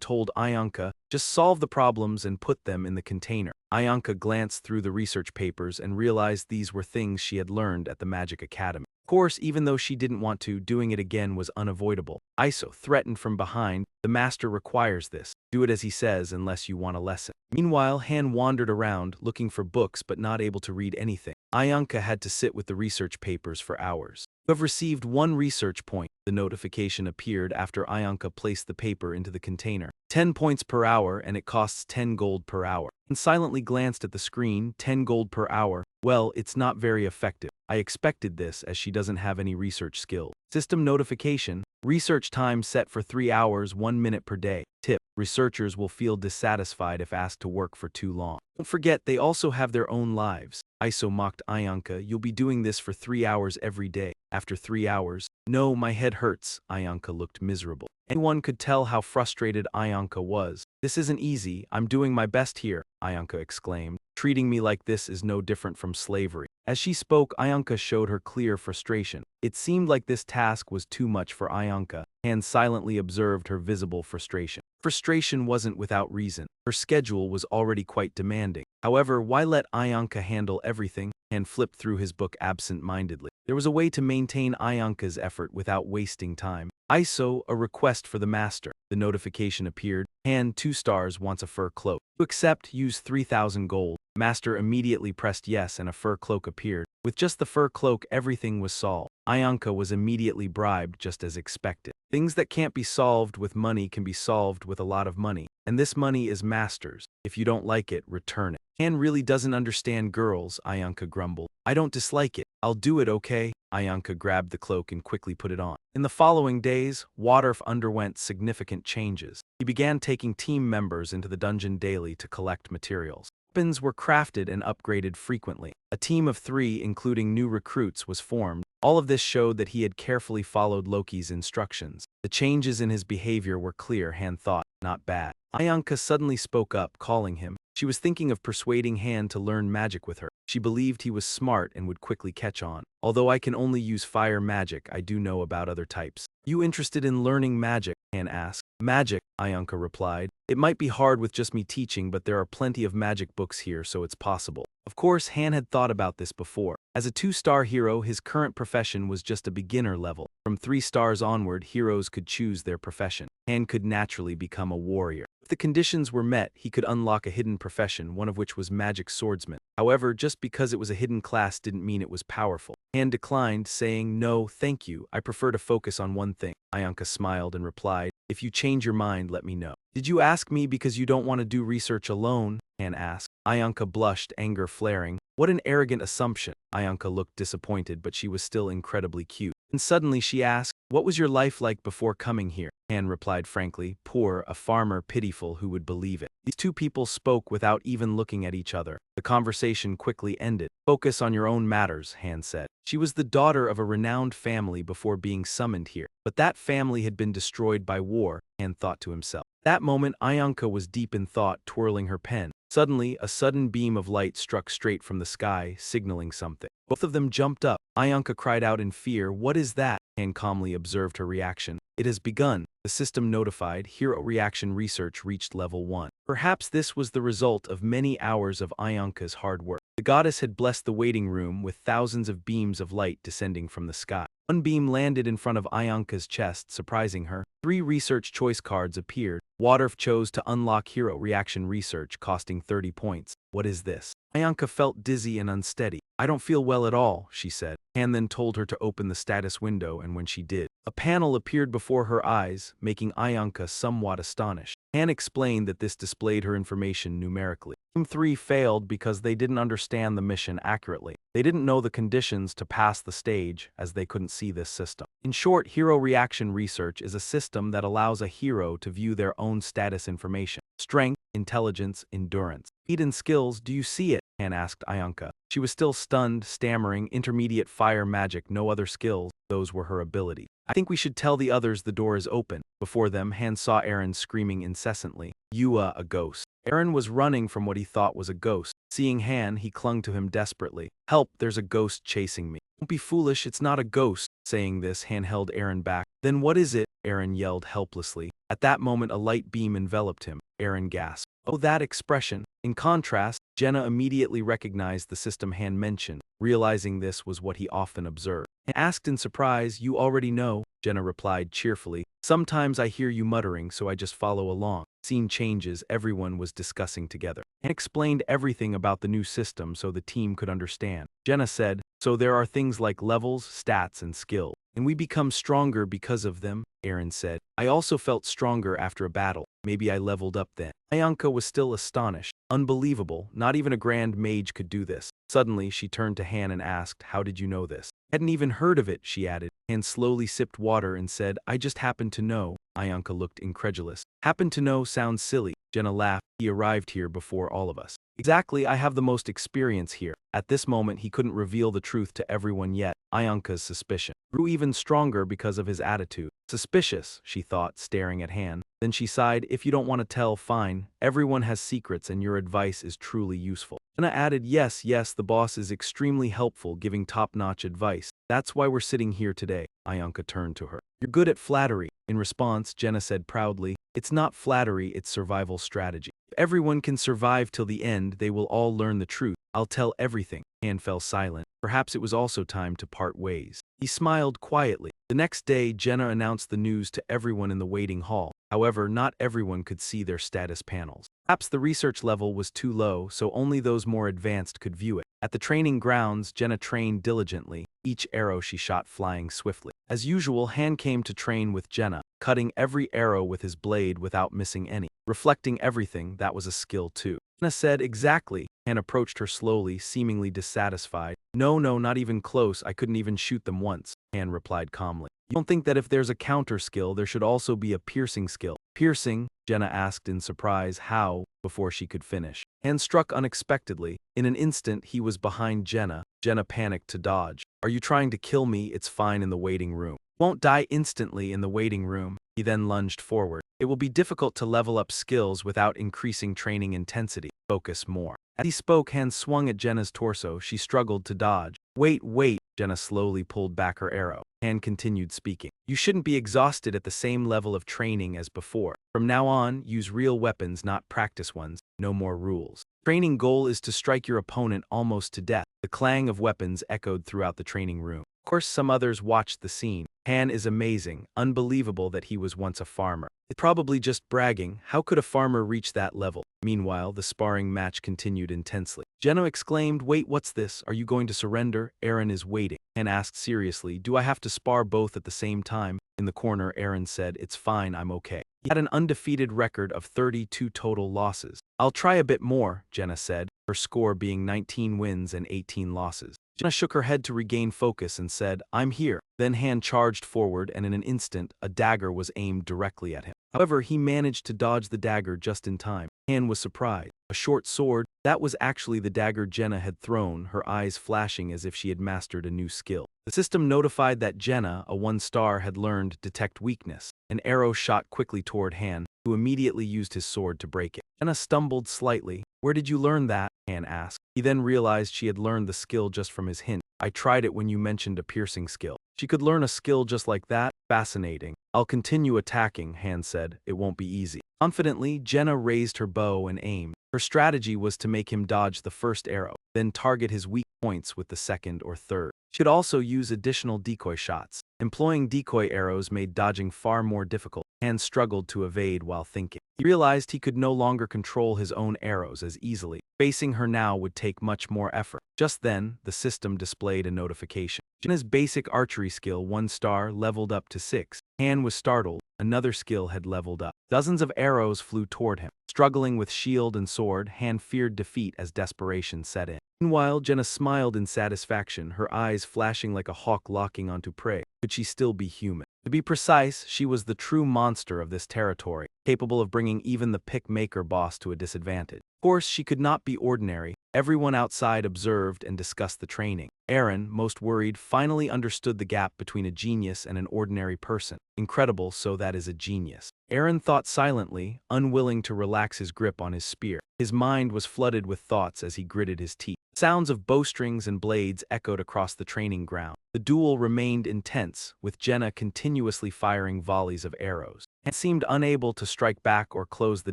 told Ayanka, just solve the problems and put them in the container. Ayanka glanced through the research papers and realized these were things she had learned at the Magic Academy. Of course, even though she didn't want to, doing it again was unavoidable. Iso threatened from behind, the master requires this. Do it as he says unless you want a lesson. Meanwhile, Han wandered around, looking for books but not able to read anything. Ayanka had to sit with the research papers for hours. You have received 1 research point. The notification appeared after Ayanka placed the paper into the container. 10 points per hour, and it costs 10 gold per hour. And silently glanced at the screen, 10 gold per hour. Well, it's not very effective. I expected this as she doesn't have any research skill. System notification. Research time set for 3 hours, 1 minute per day. Tip. Researchers will feel dissatisfied if asked to work for too long. Don't forget, they also have their own lives. Iso mocked Ayanka, you'll be doing this for 3 hours every day. After 3 hours, no, my head hurts. Ayanka looked miserable. Anyone could tell how frustrated Ayanka was. This isn't easy, I'm doing my best here, Ayanka exclaimed. Treating me like this is no different from slavery. As she spoke, Ayanka showed her clear frustration. It seemed like this task was too much for Ayanka. Han silently observed her visible frustration. Frustration wasn't without reason. Her schedule was already quite demanding. However, why let Ayanka handle everything? Han flipped through his book absent-mindedly. There was a way to maintain Ayanka's effort without wasting time. Iso, a request for the master. The notification appeared. Han, 2 stars, wants a fur cloak. To accept, use 3,000 gold. Master immediately pressed yes and a fur cloak appeared. With just the fur cloak, everything was solved. Ayanka was immediately bribed just as expected. Things that can't be solved with money can be solved with a lot of money. And this money is Master's. If you don't like it, return it. Han really doesn't understand girls, Ayanka grumbled. I don't dislike it. I'll do it, okay? Ayanka grabbed the cloak and quickly put it on. In the following days, Waterf underwent significant changes. He began taking team members into the dungeon daily to collect materials. Weapons were crafted and upgraded frequently. A team of 3, including new recruits, was formed. All of this showed that he had carefully followed Loki's instructions. The changes in his behavior were clear, Han thought. Not bad. Ayanka suddenly spoke up, calling him. She was thinking of persuading Han to learn magic with her. She believed he was smart and would quickly catch on. Although I can only use fire magic, I do know about other types. You interested in learning magic? Han asked. Magic, Ayanka replied. It might be hard with just me teaching, but there are plenty of magic books here, so it's possible. Of course, Han had thought about this before. As a 2-star hero, his current profession was just a beginner level. From 3 stars onward, heroes could choose their profession. Han could naturally become a warrior. If the conditions were met, he could unlock a hidden profession, one of which was magic swordsman. However, just because it was a hidden class didn't mean it was powerful. Han declined, saying, no, thank you, I prefer to focus on one thing. Ayanka smiled and replied, if you change your mind, let me know. Did you ask me because you don't want to do research alone? Han asked. Ayanka blushed, anger flaring. What an arrogant assumption. Ayanka looked disappointed, but she was still incredibly cute. And suddenly she asked, what was your life like before coming here? Han replied frankly, poor, a farmer, pitiful, who would believe it. These 2 people spoke without even looking at each other. The conversation quickly ended. Focus on your own matters, Han said. She was the daughter of a renowned family before being summoned here. But that family had been destroyed by war, Han thought to himself. That moment, Ayanka was deep in thought, twirling her pen. Suddenly, a sudden beam of light struck straight from the sky, signaling something. Both of them jumped up. Ayanka cried out in fear, what is that? Han calmly observed her reaction. It has begun. The system notified, hero reaction research reached level 1. Perhaps this was the result of many hours of Ayanka's hard work. The goddess had blessed the waiting room with thousands of beams of light descending from the sky. One beam landed in front of Ayanka's chest, surprising her. 3 research choice cards appeared. Waterf chose to unlock hero reaction research, costing 30 points. What is this? Ayanka felt dizzy and unsteady. I don't feel well at all, she said. Han then told her to open the status window, and when she did, a panel appeared before her eyes, making Ayanka somewhat astonished. Han explained that this displayed her information numerically. Team 3 failed because they didn't understand the mission accurately. They didn't know the conditions to pass the stage, as they couldn't see this system. In short, hero reaction research is a system that allows a hero to view their own status information. Strength, intelligence, endurance. Speed and skills, do you see it? Han asked Ayanka. She was still stunned, stammering, intermediate fire magic, no other skills. Those were her abilities. I think we should tell the others the door is open. Before them, Han saw Eren screaming incessantly. Yua, a ghost. Eren was running from what he thought was a ghost. Seeing Han, he clung to him desperately. Help, there's a ghost chasing me. Don't be foolish, it's not a ghost. Saying this, Han held Eren back. Then what is it? Aaron yelled helplessly. At that moment a light beam enveloped him. Aaron gasped. Oh, that expression. In contrast, Jenna immediately recognized the system Han mentioned, realizing this was what he often observed. And asked in surprise, you already know, Jenna replied cheerfully. Sometimes I hear you muttering, so I just follow along. Scene changes, everyone was discussing together. And explained everything about the new system so the team could understand. Jenna said, so there are things like levels, stats, and skill. And we become stronger because of them, Aaron said. I also felt stronger after a battle. Maybe I leveled up then. Ayanka was still astonished. Unbelievable, not even a grand mage could do this. Suddenly, she turned to Han and asked, how did you know this? Hadn't even heard of it, she added. Han slowly sipped water and said, I just happened to know. Ayanka looked incredulous. Happen to know sounds silly. Jenna laughed. He arrived here before all of us. Exactly, I have the most experience here. At this moment, he couldn't reveal the truth to everyone yet. Ayanka's suspicion grew even stronger because of his attitude. Suspicious, she thought, staring at Han. Then she sighed, if you don't want to tell, fine. Everyone has secrets and your advice is truly useful. Jenna added, yes, the boss is extremely helpful, giving top-notch advice. That's why we're sitting here today. Ayanka turned to her. You're good at flattery. In response, Jenna said proudly, it's not flattery, it's survival strategy. If everyone can survive till the end, they will all learn the truth. I'll tell everything. Han fell silent. Perhaps it was also time to part ways. He smiled quietly. The next day, Jenna announced the news to everyone in the waiting hall. However, not everyone could see their status panels. Perhaps the research level was too low, so only those more advanced could view it. At the training grounds, Jenna trained diligently, each arrow she shot flying swiftly. As usual, Han came to train with Jenna, cutting every arrow with his blade without missing any. Reflecting everything, that was a skill too. Jenna said, exactly. Han approached her slowly, seemingly dissatisfied. No, not even close, I couldn't even shoot them once. Han replied calmly. You don't think that if there's a counter skill, there should also be a piercing skill? Piercing? Jenna asked in surprise. How? Before she could finish. Han struck unexpectedly. In an instant, he was behind Jenna. Jenna panicked to dodge. Are you trying to kill me? It's fine in the waiting room. Won't die instantly in the waiting room. He then lunged forward. It will be difficult to level up skills without increasing training intensity. Focus more. As he spoke, Han swung at Jenna's torso. She struggled to dodge. Wait. Jenna slowly pulled back her arrow. Han continued speaking. You shouldn't be exhausted at the same level of training as before. From now on, use real weapons, not practice ones. No more rules. Training goal is to strike your opponent almost to death. The clang of weapons echoed throughout the training room. Of course, some others watched the scene. Han is amazing. Unbelievable that he was once a farmer. It's probably just bragging. How could a farmer reach that level? Meanwhile, the sparring match continued intensely. Jenna exclaimed, wait, what's this? Are you going to surrender? Aaron is waiting. Han asked seriously, do I have to spar both at the same time? In the corner, Aaron said, it's fine, I'm okay. He had an undefeated record of 32 total losses. I'll try a bit more, Jenna said, her score being 19 wins and 18 losses. Jenna shook her head to regain focus and said, I'm here. Then Han charged forward and in an instant, a dagger was aimed directly at him. However, he managed to dodge the dagger just in time. Han was surprised. A short sword? That was actually the dagger Jenna had thrown, her eyes flashing as if she had mastered a new skill. The system notified that Jenna, a 1-star, had learned detect weakness. An arrow shot quickly toward Han, who immediately used his sword to break it. Jenna stumbled slightly. Where did you learn that? Han asked. He then realized she had learned the skill just from his hint. I tried it when you mentioned a piercing skill. She could learn a skill just like that? Fascinating. I'll continue attacking, Han said. It won't be easy. Confidently, Jenna raised her bow and aimed. Her strategy was to make him dodge the first arrow, then target his weak points with the second or third. She could also use additional decoy shots. Employing decoy arrows made dodging far more difficult. Han struggled to evade while thinking. He realized he could no longer control his own arrows as easily. Facing her now would take much more effort. Just then, the system displayed a notification. Jenna's basic archery skill, 1-star, leveled up to 6. Han was startled. Another skill had leveled up. Dozens of arrows flew toward him. Struggling with shield and sword, Han feared defeat as desperation set in. Meanwhile, Jenna smiled in satisfaction, her eyes flashing like a hawk locking onto prey. Could she still be human? To be precise, she was the true monster of this territory, capable of bringing even the pick-maker boss to a disadvantage. Of course, she could not be ordinary. Everyone outside observed and discussed the training. Aaron, most worried, finally understood the gap between a genius and an ordinary person. Incredible, so that is a genius. Aaron thought silently, unwilling to relax his grip on his spear. His mind was flooded with thoughts as he gritted his teeth. Sounds of bowstrings and blades echoed across the training ground. The duel remained intense, with Jenna continuously firing volleys of arrows, and seemed unable to strike back or close the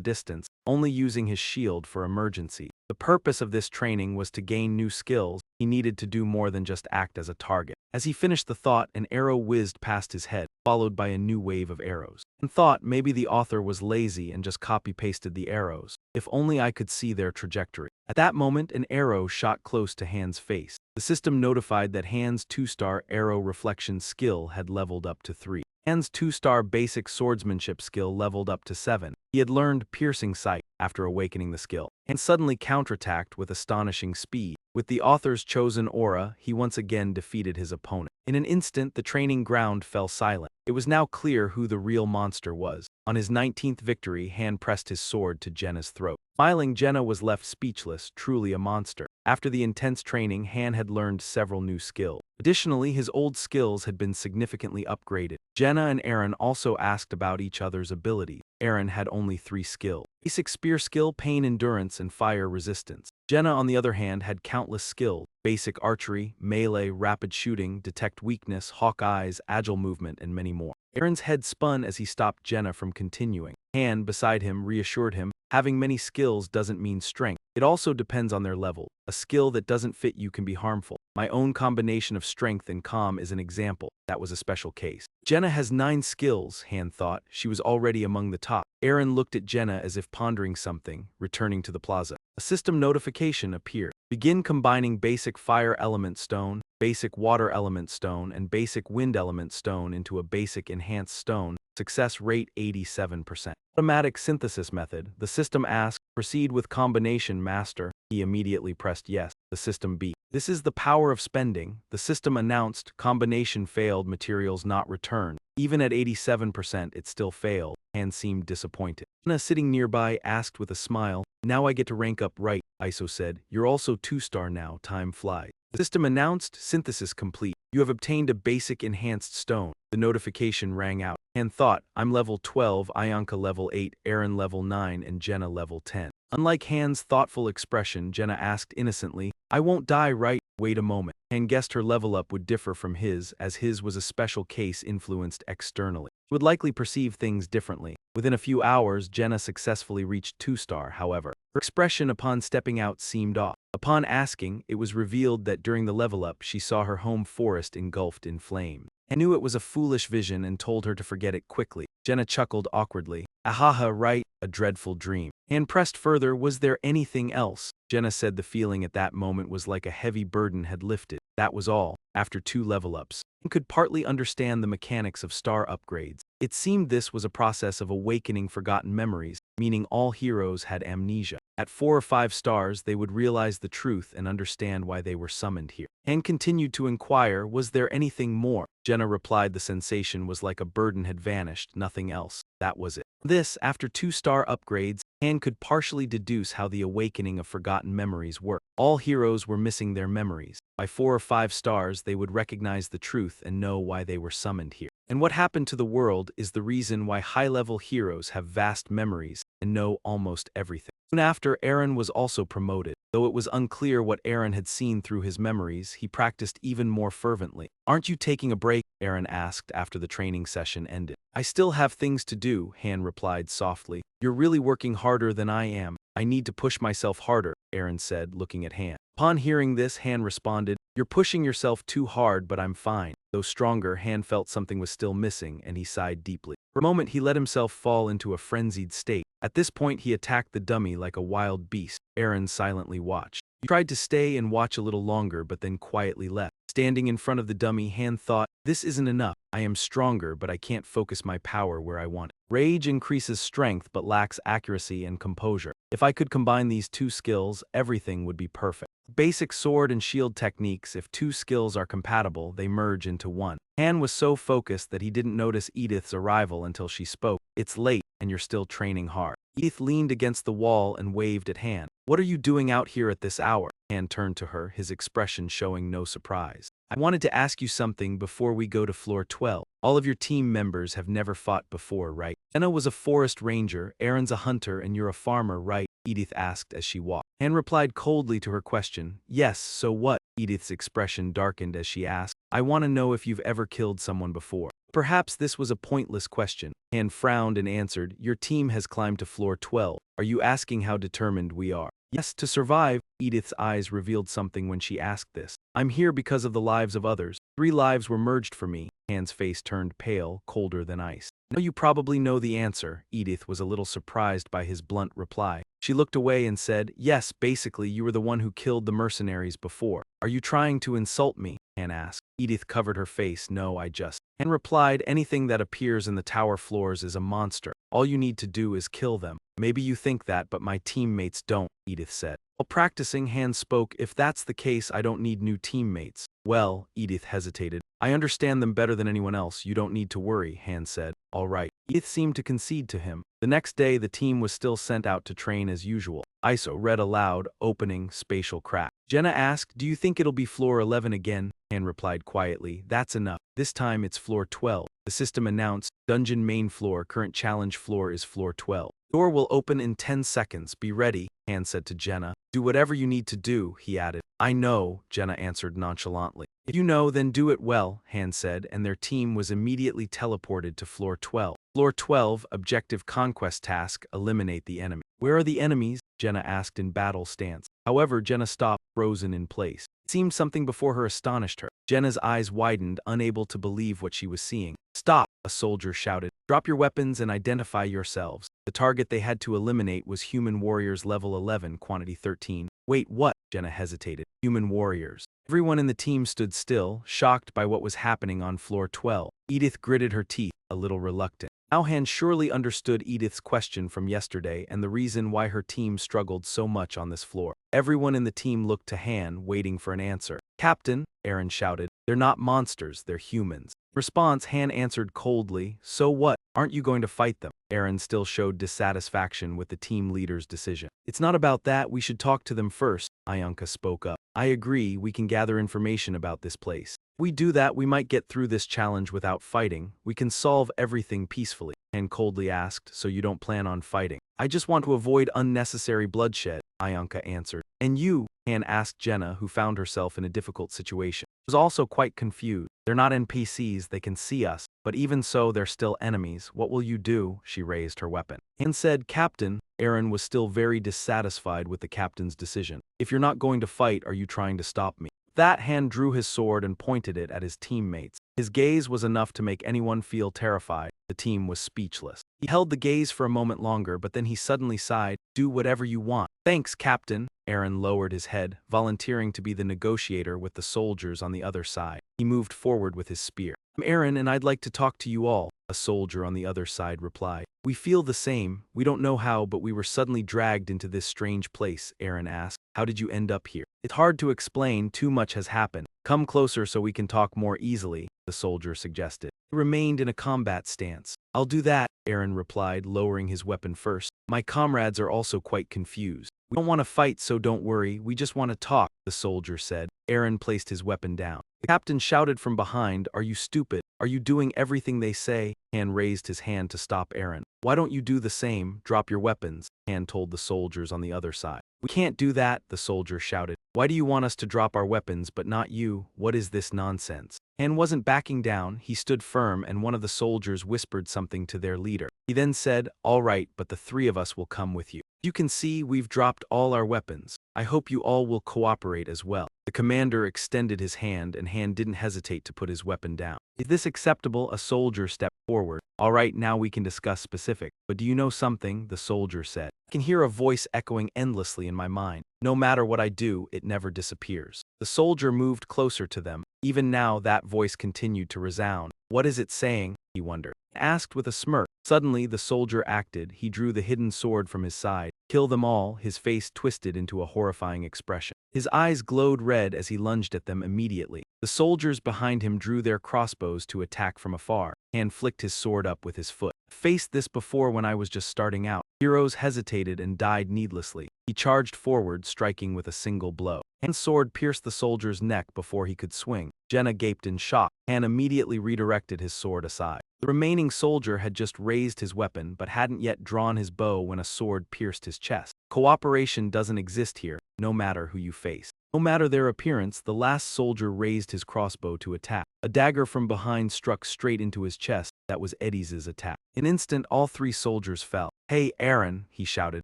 distance, only using his shield for emergency. The purpose of this training was to gain new skills. He needed to do more than just act as a target. As he finished the thought, an arrow whizzed past his head, followed by a new wave of arrows. And thought maybe the author was lazy and just copy-pasted the arrows. If only I could see their trajectory. At that moment, an arrow shot close to Han's face. The system notified that Han's 2-star arrow reflection skill had leveled up to 3. Han's 2-star basic swordsmanship skill leveled up to 7. He had learned piercing sight after awakening the skill, and suddenly counterattacked with astonishing speed. With the author's chosen aura, he once again defeated his opponent. In an instant, the training ground fell silent. It was now clear who the real monster was. On his 19th victory, Han pressed his sword to Jenna's throat. Smiling, Jenna was left speechless, truly a monster. After the intense training, Han had learned several new skills. Additionally, his old skills had been significantly upgraded. Jenna and Aaron also asked about each other's abilities. Aaron had only 3 skills: basic spear skill, pain endurance, and fire resistance. Jenna, on the other hand, had countless skills: basic archery, melee, rapid shooting, detect weakness, hawk eyes, agile movement, and many more. Aaron's head spun as he stopped Jenna from continuing. Han, beside him, reassured him, having many skills doesn't mean strength. It also depends on their level. A skill that doesn't fit you can be harmful. My own combination of strength and calm is an example. That was a special case. Jenna has 9 skills, Han thought. She was already among the top. Aaron looked at Jenna as if pondering something, returning to the plaza. A system notification appeared. Begin combining basic fire element stone, basic water element stone, and basic wind element stone into a basic enhanced stone. Success rate 87%. Automatic synthesis method. The system asked, proceed with combination master. He immediately pressed yes. The system beeped. This is the power of spending. The system announced, combination failed, materials not returned. Even at 87%, it still failed. Han seemed disappointed. Anna, sitting nearby, asked with a smile, now I get to rank up, right? Iso said, you're also 2-star now, time flies. The system announced, synthesis complete. You have obtained a basic enhanced stone. The notification rang out. Han thought, I'm level 12, Ayanka level 8, Aaron level 9, and Jenna level 10. Unlike Han's thoughtful expression, Jenna asked innocently, I won't die, right? Wait a moment. Han guessed her level up would differ from his, as his was a special case influenced externally. He would likely perceive things differently. Within a few hours, Jenna successfully reached 2-star, however. Her expression upon stepping out seemed off. Upon asking, it was revealed that during the level up she saw her home forest engulfed in flames. Han knew it was a foolish vision and told her to forget it quickly. Jenna chuckled awkwardly. Ahaha, right, a dreadful dream. Han pressed further, was there anything else? Jenna said the feeling at that moment was like a heavy burden had lifted. That was all. After 2 level ups, Han could partly understand the mechanics of star upgrades. It seemed this was a process of awakening forgotten memories, meaning all heroes had amnesia. At 4 or 5 stars, they would realize the truth and understand why they were summoned here. Han continued to inquire, was there anything more? Jenna replied the sensation was like a burden had vanished, nothing else. That was it. This, after 2-star upgrades, Han could partially deduce how the awakening of forgotten memories worked. All heroes were missing their memories. By 4 or 5 stars, they would recognize the truth and know why they were summoned here. And what happened to the world is the reason why high-level heroes have vast memories and know almost everything. Soon after, Aaron was also promoted. Though it was unclear what Aaron had seen through his memories, he practiced even more fervently. Aren't you taking a break? Aaron asked after the training session ended. I still have things to do, Han replied softly. You're really working harder than I am. I need to push myself harder, Aaron said, looking at Han. Upon hearing this, Han responded, you're pushing yourself too hard, but I'm fine. Though stronger, Han felt something was still missing, and he sighed deeply. For a moment, he let himself fall into a frenzied state. At this point, he attacked the dummy like a wild beast. Aaron silently watched. He tried to stay and watch a little longer, but then quietly left. Standing in front of the dummy, Han thought, this isn't enough. I am stronger, but I can't focus my power where I want it. Rage increases strength, but lacks accuracy and composure. If I could combine these 2 skills, everything would be perfect. Basic sword and shield techniques, if 2 skills are compatible, they merge into one. Han was so focused that he didn't notice Edith's arrival until she spoke. It's late, and you're still training hard. Edith leaned against the wall and waved at Han. What are you doing out here at this hour? Han turned to her, his expression showing no surprise. I wanted to ask you something before we go to floor 12. All of your team members have never fought before, right? Jenna was a forest ranger, Aaron's a hunter, and you're a farmer, right? Edith asked as she walked. Han replied coldly to her question, yes, so what? Edith's expression darkened as she asked. I want to know if you've ever killed someone before. Perhaps this was a pointless question. Han frowned and answered, your team has climbed to floor 12. Are you asking how determined we are? Yes, to survive. Edith's eyes revealed something when she asked this. I'm here because of the lives of others. 3 lives were merged for me. Han's face turned pale, colder than ice. Now you probably know the answer. Edith was a little surprised by his blunt reply. She looked away and said, yes, basically you were the one who killed the mercenaries before. Are you trying to insult me? Han asked. Edith covered her face. No, I just. Han replied, anything that appears in the tower floors is a monster. All you need to do is kill them. Maybe you think that, but my teammates don't, Edith said. While practicing, Han spoke, if that's the case, I don't need new teammates. Well, Edith hesitated. I understand them better than anyone else. You don't need to worry, Han said. All right. Edith seemed to concede to him. The next day, the team was still sent out to train as usual. ISO read aloud, opening, spatial crack. Jenna asked, do you think it'll be floor 11 again? Han replied quietly, that's enough. This time it's floor 12. The system announced, dungeon main floor, current challenge floor is floor 12. Door will open in 10 seconds. Be ready, Han said to Jenna. Do whatever you need to do, he added. I know, Jenna answered nonchalantly. If you know, then do it well, Han said, and their team was immediately teleported to floor 12. Floor 12, objective conquest task, eliminate the enemy. Where are the enemies? Jenna asked in battle stance. However, Jenna stopped, frozen in place. It seemed something before her astonished her. Jenna's eyes widened, unable to believe what she was seeing. Stop, a soldier shouted. Drop your weapons and identify yourselves. The target they had to eliminate was human warriors level 11, quantity 13. Wait, what? Jenna hesitated. Human warriors. Everyone in the team stood still, shocked by what was happening on floor 12. Edith gritted her teeth, a little reluctant. Now Han surely understood Edith's question from yesterday and the reason why her team struggled so much on this floor. Everyone in the team looked to Han, waiting for an answer. Captain, Aaron shouted. They're not monsters, they're humans. In response, Han answered coldly, so what? Aren't you going to fight them? Aaron still showed dissatisfaction with the team leader's decision. It's not about that, we should talk to them first, Ianka spoke up. I agree, we can gather information about this place. If we do that, we might get through this challenge without fighting. We can solve everything peacefully. Han coldly asked, so you don't plan on fighting? I just want to avoid unnecessary bloodshed, Ianka answered. And you? Han asked Jenna, who found herself in a difficult situation. She was also quite confused. They're not NPCs, they can see us, but even so, they're still enemies. What will you do? She raised her weapon. Han said, Captain. Aaron was still very dissatisfied with the captain's decision. If you're not going to fight, are you trying to stop me? That Han drew his sword and pointed it at his teammates. His gaze was enough to make anyone feel terrified. The team was speechless. He held the gaze for a moment longer, but then he suddenly sighed, do whatever you want. Thanks, Captain. Aaron lowered his head, volunteering to be the negotiator with the soldiers on the other side. He moved forward with his spear. I'm Aaron and I'd like to talk to you all, a soldier on the other side replied. We feel the same. We don't know how, but we were suddenly dragged into this strange place, Aaron asked. How did you end up here? It's hard to explain, too much has happened. Come closer so we can talk more easily, the soldier suggested. He remained in a combat stance. I'll do that, Aaron replied, lowering his weapon first. My comrades are also quite confused. We don't want to fight, so don't worry, we just want to talk, the soldier said. Aaron placed his weapon down. The captain shouted from behind, are you stupid? Are you doing everything they say? Han raised his hand to stop Aaron. Why don't you do the same? Drop your weapons, Han told the soldiers on the other side. We can't do that, the soldier shouted. Why do you want us to drop our weapons but not you? What is this nonsense? Han wasn't backing down, he stood firm and one of the soldiers whispered something to their leader. He then said, all right, but the 3 of us will come with you. You can see we've dropped all our weapons. I hope you all will cooperate as well. The commander extended his hand and Han didn't hesitate to put his weapon down. Is this acceptable? A soldier stepped forward. All right, now we can discuss specifics. But do you know something? The soldier said. I can hear a voice echoing endlessly in my mind. No matter what I do, it never disappears. The soldier moved closer to them. Even now, that voice continued to resound. What is it saying? He wondered. Asked with a smirk. Suddenly, the soldier acted. He drew the hidden sword from his side. Kill them all, his face twisted into a horrifying expression. His eyes glowed red as he lunged at them immediately. The soldiers behind him drew their crossbows to attack from afar. Han flicked his sword up with his foot. Faced this before when I was just starting out. Heroes hesitated and died needlessly. He charged forward, striking with a single blow. Han's sword pierced the soldier's neck before he could swing. Jenna gaped in shock. Han immediately redirected his sword aside. The remaining soldier had just raised his weapon but hadn't yet drawn his bow when a sword pierced his chest. Cooperation doesn't exist here, no matter who you face. No matter their appearance, the last soldier raised his crossbow to attack. A dagger from behind struck straight into his chest. That was Eddie's attack. In an instant, all three soldiers fell. "Hey, Aaron," he shouted.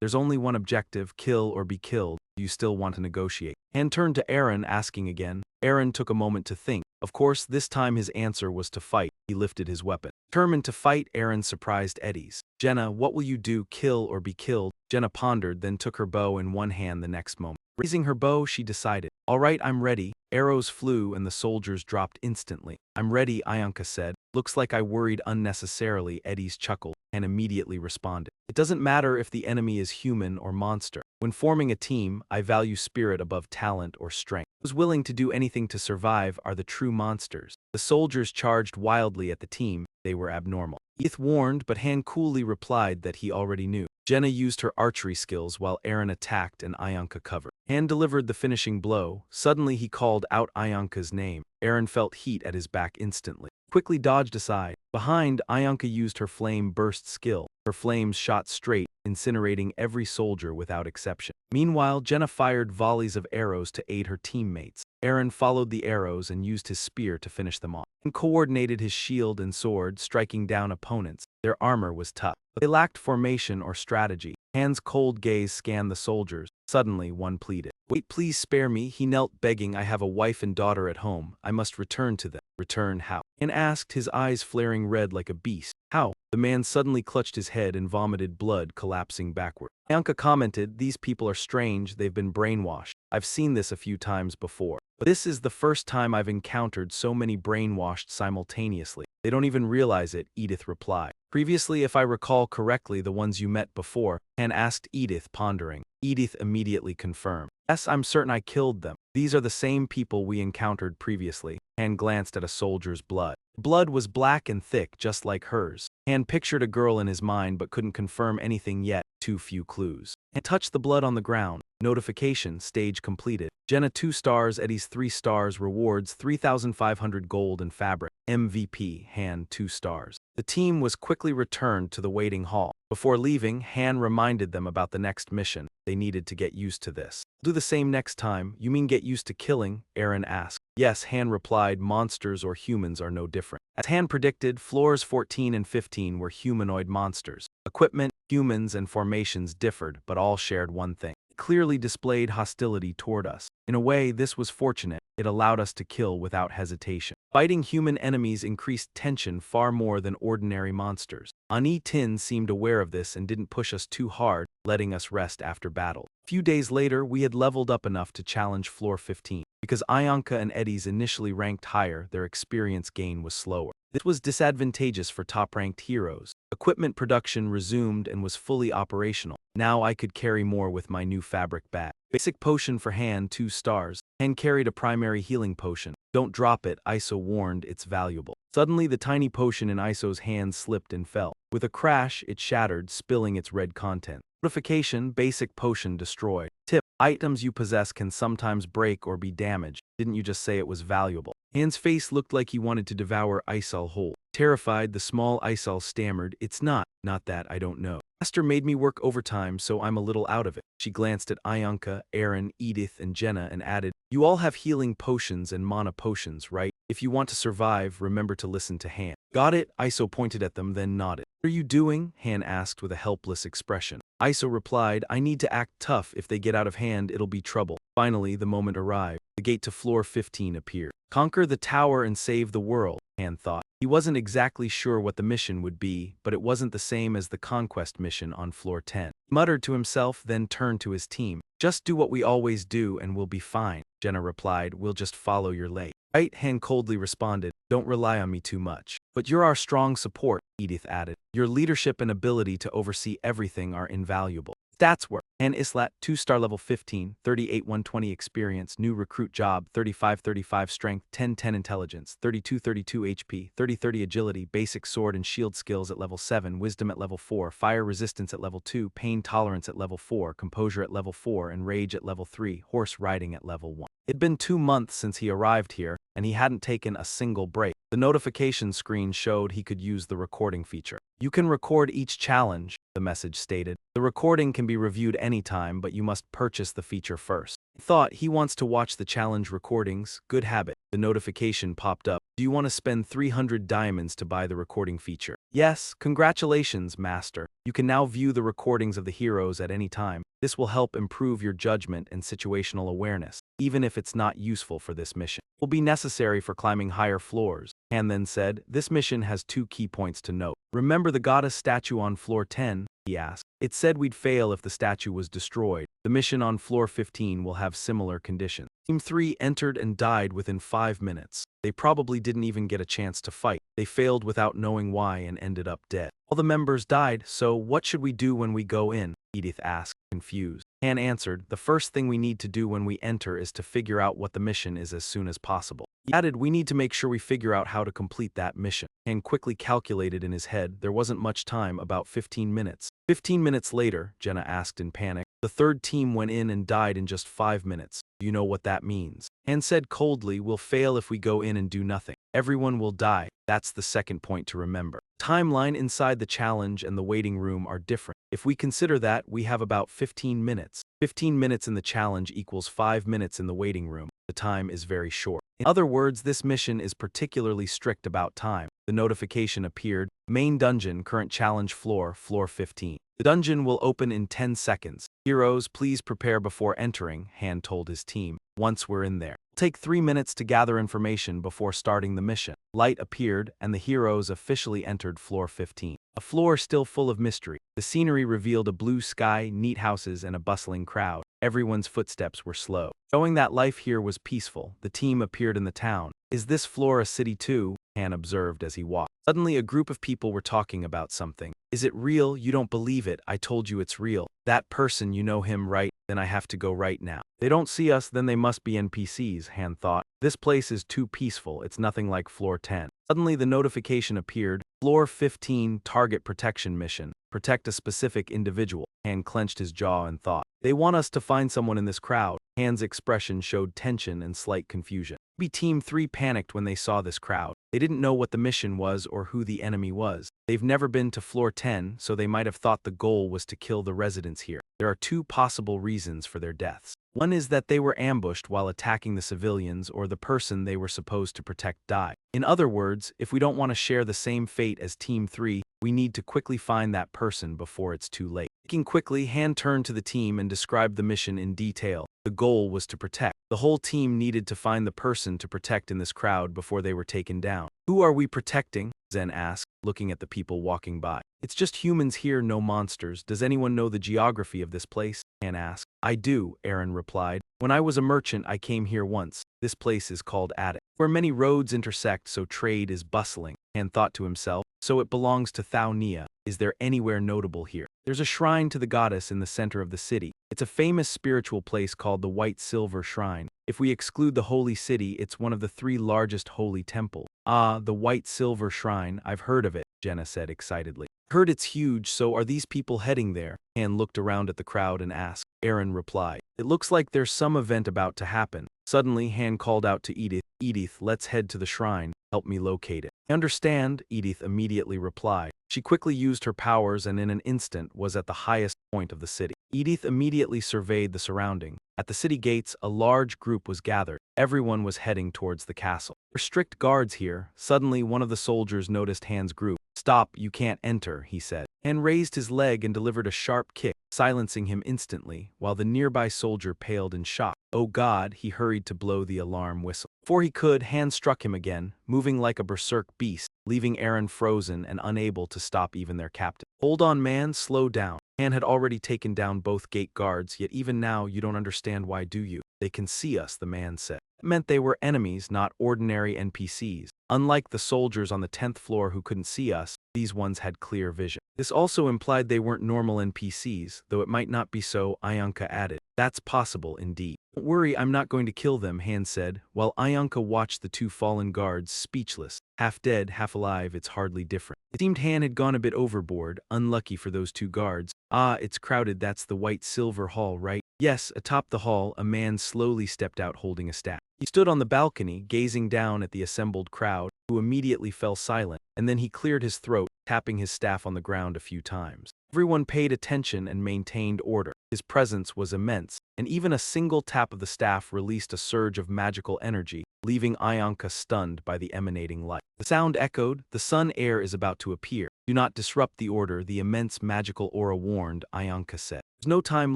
"There's only one objective, kill or be killed. Do you still want to negotiate?" Han turned to Aaron, asking again. Aaron took a moment to think. Of course, this time his answer was to fight. He lifted his weapon. Determined to fight, Aaron surprised Eddie's. "Jenna, what will you do, kill or be killed?" Jenna pondered, then took her bow in one hand the next moment. Raising her bow, she decided. "All right, I'm ready." Arrows flew and the soldiers dropped instantly. "I'm ready," Ianka said. "Looks like I worried unnecessarily," Eddie's chuckled and immediately responded. "It doesn't matter if the enemy is human or monster. When forming a team, I value spirit above talent or strength. Those willing to do anything to survive are the true monsters." The soldiers charged wildly at the team. They were abnormal. Edith warned, but Han coolly replied that he already knew. Jenna used her archery skills while Aaron attacked and Ianka covered. Han delivered the finishing blow. Suddenly he called out Ianka's name. Aaron felt heat at his back instantly. Quickly dodged aside. Behind, Ianka used her flame burst skill. Her flames shot straight, incinerating every soldier without exception. Meanwhile, Jenna fired volleys of arrows to aid her teammates. Aaron followed the arrows and used his spear to finish them off, and coordinated his shield and sword, striking down opponents. Their armor was tough, but they lacked formation or strategy. Han's cold gaze scanned the soldiers. Suddenly, one pleaded. "Wait, please spare me." He knelt, begging, "I have a wife and daughter at home. I must return to them." "Return how?" Han asked, his eyes flaring red like a beast. "How?" The man suddenly clutched his head and vomited blood, collapsing backward. Ianka commented, "These people are strange. They've been brainwashed. I've seen this a few times before. But this is the first time I've encountered so many brainwashed simultaneously. They don't even realize it," Edith replied. "Previously, if I recall correctly, the ones you met before," Han asked Edith, pondering. Edith immediately confirmed. "Yes, I'm certain I killed them. These are the same people we encountered previously." Han glanced at a soldier's blood. Blood was black and thick, just like hers. Han pictured a girl in his mind but couldn't confirm anything yet. Too few clues. Han touched the blood on the ground. Notification, stage completed. Jenna 2 stars, Eddie's 3 stars, rewards 3,500 gold and fabric. MVP, Han 2 stars. The team was quickly returned to the waiting hall. Before leaving, Han reminded them about the next mission. They needed to get used to this. "Do the same next time." "You mean get used to killing?" Aaron asked. "Yes," Han replied, "monsters or humans are no different." As Han predicted, floors 14 and 15 were humanoid monsters. Equipment, humans, and formations differed, but all shared one thing. Clearly displayed hostility toward us. In a way, this was fortunate. It allowed us to kill without hesitation. Fighting human enemies increased tension far more than ordinary monsters. Ani Tin seemed aware of this and didn't push us too hard, letting us rest after battle. A few days later, we had leveled up enough to challenge floor 15. Because Ianka and Eddie's initially ranked higher, their experience gain was slower. This was disadvantageous for top-ranked heroes. Equipment production resumed and was fully operational. Now I could carry more with my new fabric bag. Basic potion for Han 2 stars. Han carried a primary healing potion. "Don't drop it," Iso warned, "it's valuable." Suddenly the tiny potion in Iso's hand slipped and fell. With a crash, it shattered, spilling its red content. Notification, basic potion destroyed. Tip, items you possess can sometimes break or be damaged. Didn't you just say it was valuable? Han's face looked like he wanted to devour Isol whole. Terrified, the small Isol stammered, "It's not that, I don't know. Master made me work overtime, so I'm a little out of it." She glanced at Ianka, Aaron, Edith, and Jenna and added, "You all have healing potions and mana potions, right? If you want to survive, remember to listen to Han." "Got it," Iso pointed at them, then nodded. "What are you doing?" Han asked with a helpless expression. Iso replied, "I need to act tough. If they get out of hand, it'll be trouble." Finally, the moment arrived. The gate to floor 15 appeared. Conquer the tower and save the world, Han thought. He wasn't exactly sure what the mission would be, but it wasn't the same as the conquest mission on floor 10. He muttered to himself, then turned to his team. "Just do what we always do and we'll be fine." Jenna replied, "We'll just follow your lead." "Right," Han coldly responded. "Don't rely on me too much." "But you're our strong support," Edith added. "Your leadership and ability to oversee everything are invaluable." Stats were Han Islat, 2-star level 15, 38-120 experience, new recruit job, 35-35 strength, 10-10 intelligence, 32-32 HP, 30-30 agility, basic sword and shield skills at level 7, wisdom at level 4, fire resistance at level 2, pain tolerance at level 4, composure at level 4, and rage at level 3, horse riding at level 1. It'd been 2 months since he arrived here, and he hadn't taken a single break. The notification screen showed he could use the recording feature. You can record each challenge, the message stated. The recording can be reviewed anytime, but you must purchase the feature first. Thought he wants to watch the challenge recordings, good habit. The notification popped up. Do you want to spend 300 diamonds to buy the recording feature? Yes, congratulations, master. You can now view the recordings of the heroes at any time. This will help improve your judgment and situational awareness, even if it's not useful for this mission. It will be necessary for climbing higher floors. Han then said, this mission has 2 key points to note. Remember the goddess statue on floor 10? He asked. It said we'd fail if the statue was destroyed. The mission on floor 15 will have similar conditions. Team 3 entered and died within 5 minutes. They probably didn't even get a chance to fight. They failed without knowing why and ended up dead. All the members died, so what should we do when we go in? Edith asked, confused. Han answered, the first thing we need to do when we enter is to figure out what the mission is as soon as possible. He added, we need to make sure we figure out how to complete that mission. Han quickly calculated in his head there wasn't much time, about 15 minutes. 15 minutes later, Jenna asked in panic. The third team went in and died in just 5 minutes. Do you know what that means? Han said coldly, we'll fail if we go in and do nothing. Everyone will die. That's the second point to remember. Timeline inside the challenge and the waiting room are different. If we consider that, we have about 15 minutes. 15 minutes in the challenge equals 5 minutes in the waiting room. The time is very short. In other words, this mission is particularly strict about time. The notification appeared. Main dungeon, current challenge floor, floor 15. The dungeon will open in 10 seconds. Heroes, please prepare before entering, Han told his team. Once we're in there, take 3 minutes to gather information before starting the mission. Light appeared, and the heroes officially entered floor 15. A floor still full of mystery. The scenery revealed a blue sky, neat houses, and a bustling crowd. Everyone's footsteps were slow, showing that life here was peaceful. The team appeared in the town. Is this floor a city too? Han observed as he walked. Suddenly, a group of people were talking about something. Is it real? You don't believe it. I told you it's real. That person, you know him, right? Then I have to go right now. They don't see us, then they must be NPCs, Han thought. This place is too peaceful. It's nothing like floor 10. Suddenly, the notification appeared. Floor 15, target protection mission. Protect a specific individual. Han clenched his jaw and thought. They want us to find someone in this crowd. Han's expression showed tension and slight confusion. Maybe Team 3 panicked when they saw this crowd. They didn't know what the mission was or who the enemy was. They've never been to floor 10, so they might have thought the goal was to kill the residents here. There are 2 possible reasons for their deaths. One is that they were ambushed while attacking the civilians, or the person they were supposed to protect died. In other words, if we don't want to share the same fate as Team 3, we need to quickly find that person before it's too late. Thinking quickly, Han turned to the team and described the mission in detail. The goal was to protect. The whole team needed to find the person to protect in this crowd before they were taken down. Who are we protecting? Zen asked, looking at the people walking by. It's just humans here, no monsters. Does anyone know the geography of this place? Han asked. I do, Aaron replied. When I was a merchant, I came here once. This place is called Attic, where many roads intersect, so trade is bustling. Han thought to himself, so it belongs to Thao Nia. Is there anywhere notable here? There's a shrine to the goddess in the center of the city. It's a famous spiritual place called the White Silver Shrine. If we exclude the holy city, it's one of the 3 largest holy temples. Ah, the White Silver Shrine, I've heard of it, Jenna said excitedly. Heard it's huge, so are these people heading there? Han looked around at the crowd and asked. Aaron replied. It looks like there's some event about to happen. Suddenly, Han called out to Edith. Edith, let's head to the shrine. Help me locate it. I understand, Edith immediately replied. She quickly used her powers and in an instant was at the highest point of the city. Edith immediately surveyed the surrounding. At the city gates, a large group was gathered. Everyone was heading towards the castle. There are strict guards here. Suddenly, one of the soldiers noticed Han's group. Stop, you can't enter, he said. Han raised his leg and delivered a sharp kick, silencing him instantly, while the nearby soldier paled in shock. Oh God, he hurried to blow the alarm whistle. Before he could, Han struck him again, moving like a berserk beast, leaving Aaron frozen and unable to stop even their captain. Hold on, man, slow down. Han had already taken down both gate guards, yet even now you don't understand why, do you? They can see us, the man said. It meant they were enemies, not ordinary NPCs. Unlike the soldiers on the 10th floor who couldn't see us, these ones had clear vision. This also implied they weren't normal NPCs, though it might not be so, Ayanka added. That's possible, indeed. Don't worry, I'm not going to kill them, Han said, while Ayanka watched the 2 fallen guards, speechless. Half dead, half alive, it's hardly different. It seemed Han had gone a bit overboard, unlucky for those 2 guards. Ah, it's crowded, that's the White Silver Hall, right? Yes, atop the hall, a man slowly stepped out holding a staff. He stood on the balcony, gazing down at the assembled crowd, who immediately fell silent, and then he cleared his throat, tapping his staff on the ground a few times. Everyone paid attention and maintained order. His presence was immense, and even a single tap of the staff released a surge of magical energy, leaving Ayanka stunned by the emanating light. The sound echoed, "The sun heir is about to appear. Do not disrupt the order," the immense magical aura warned, Ayanka said. "There's no time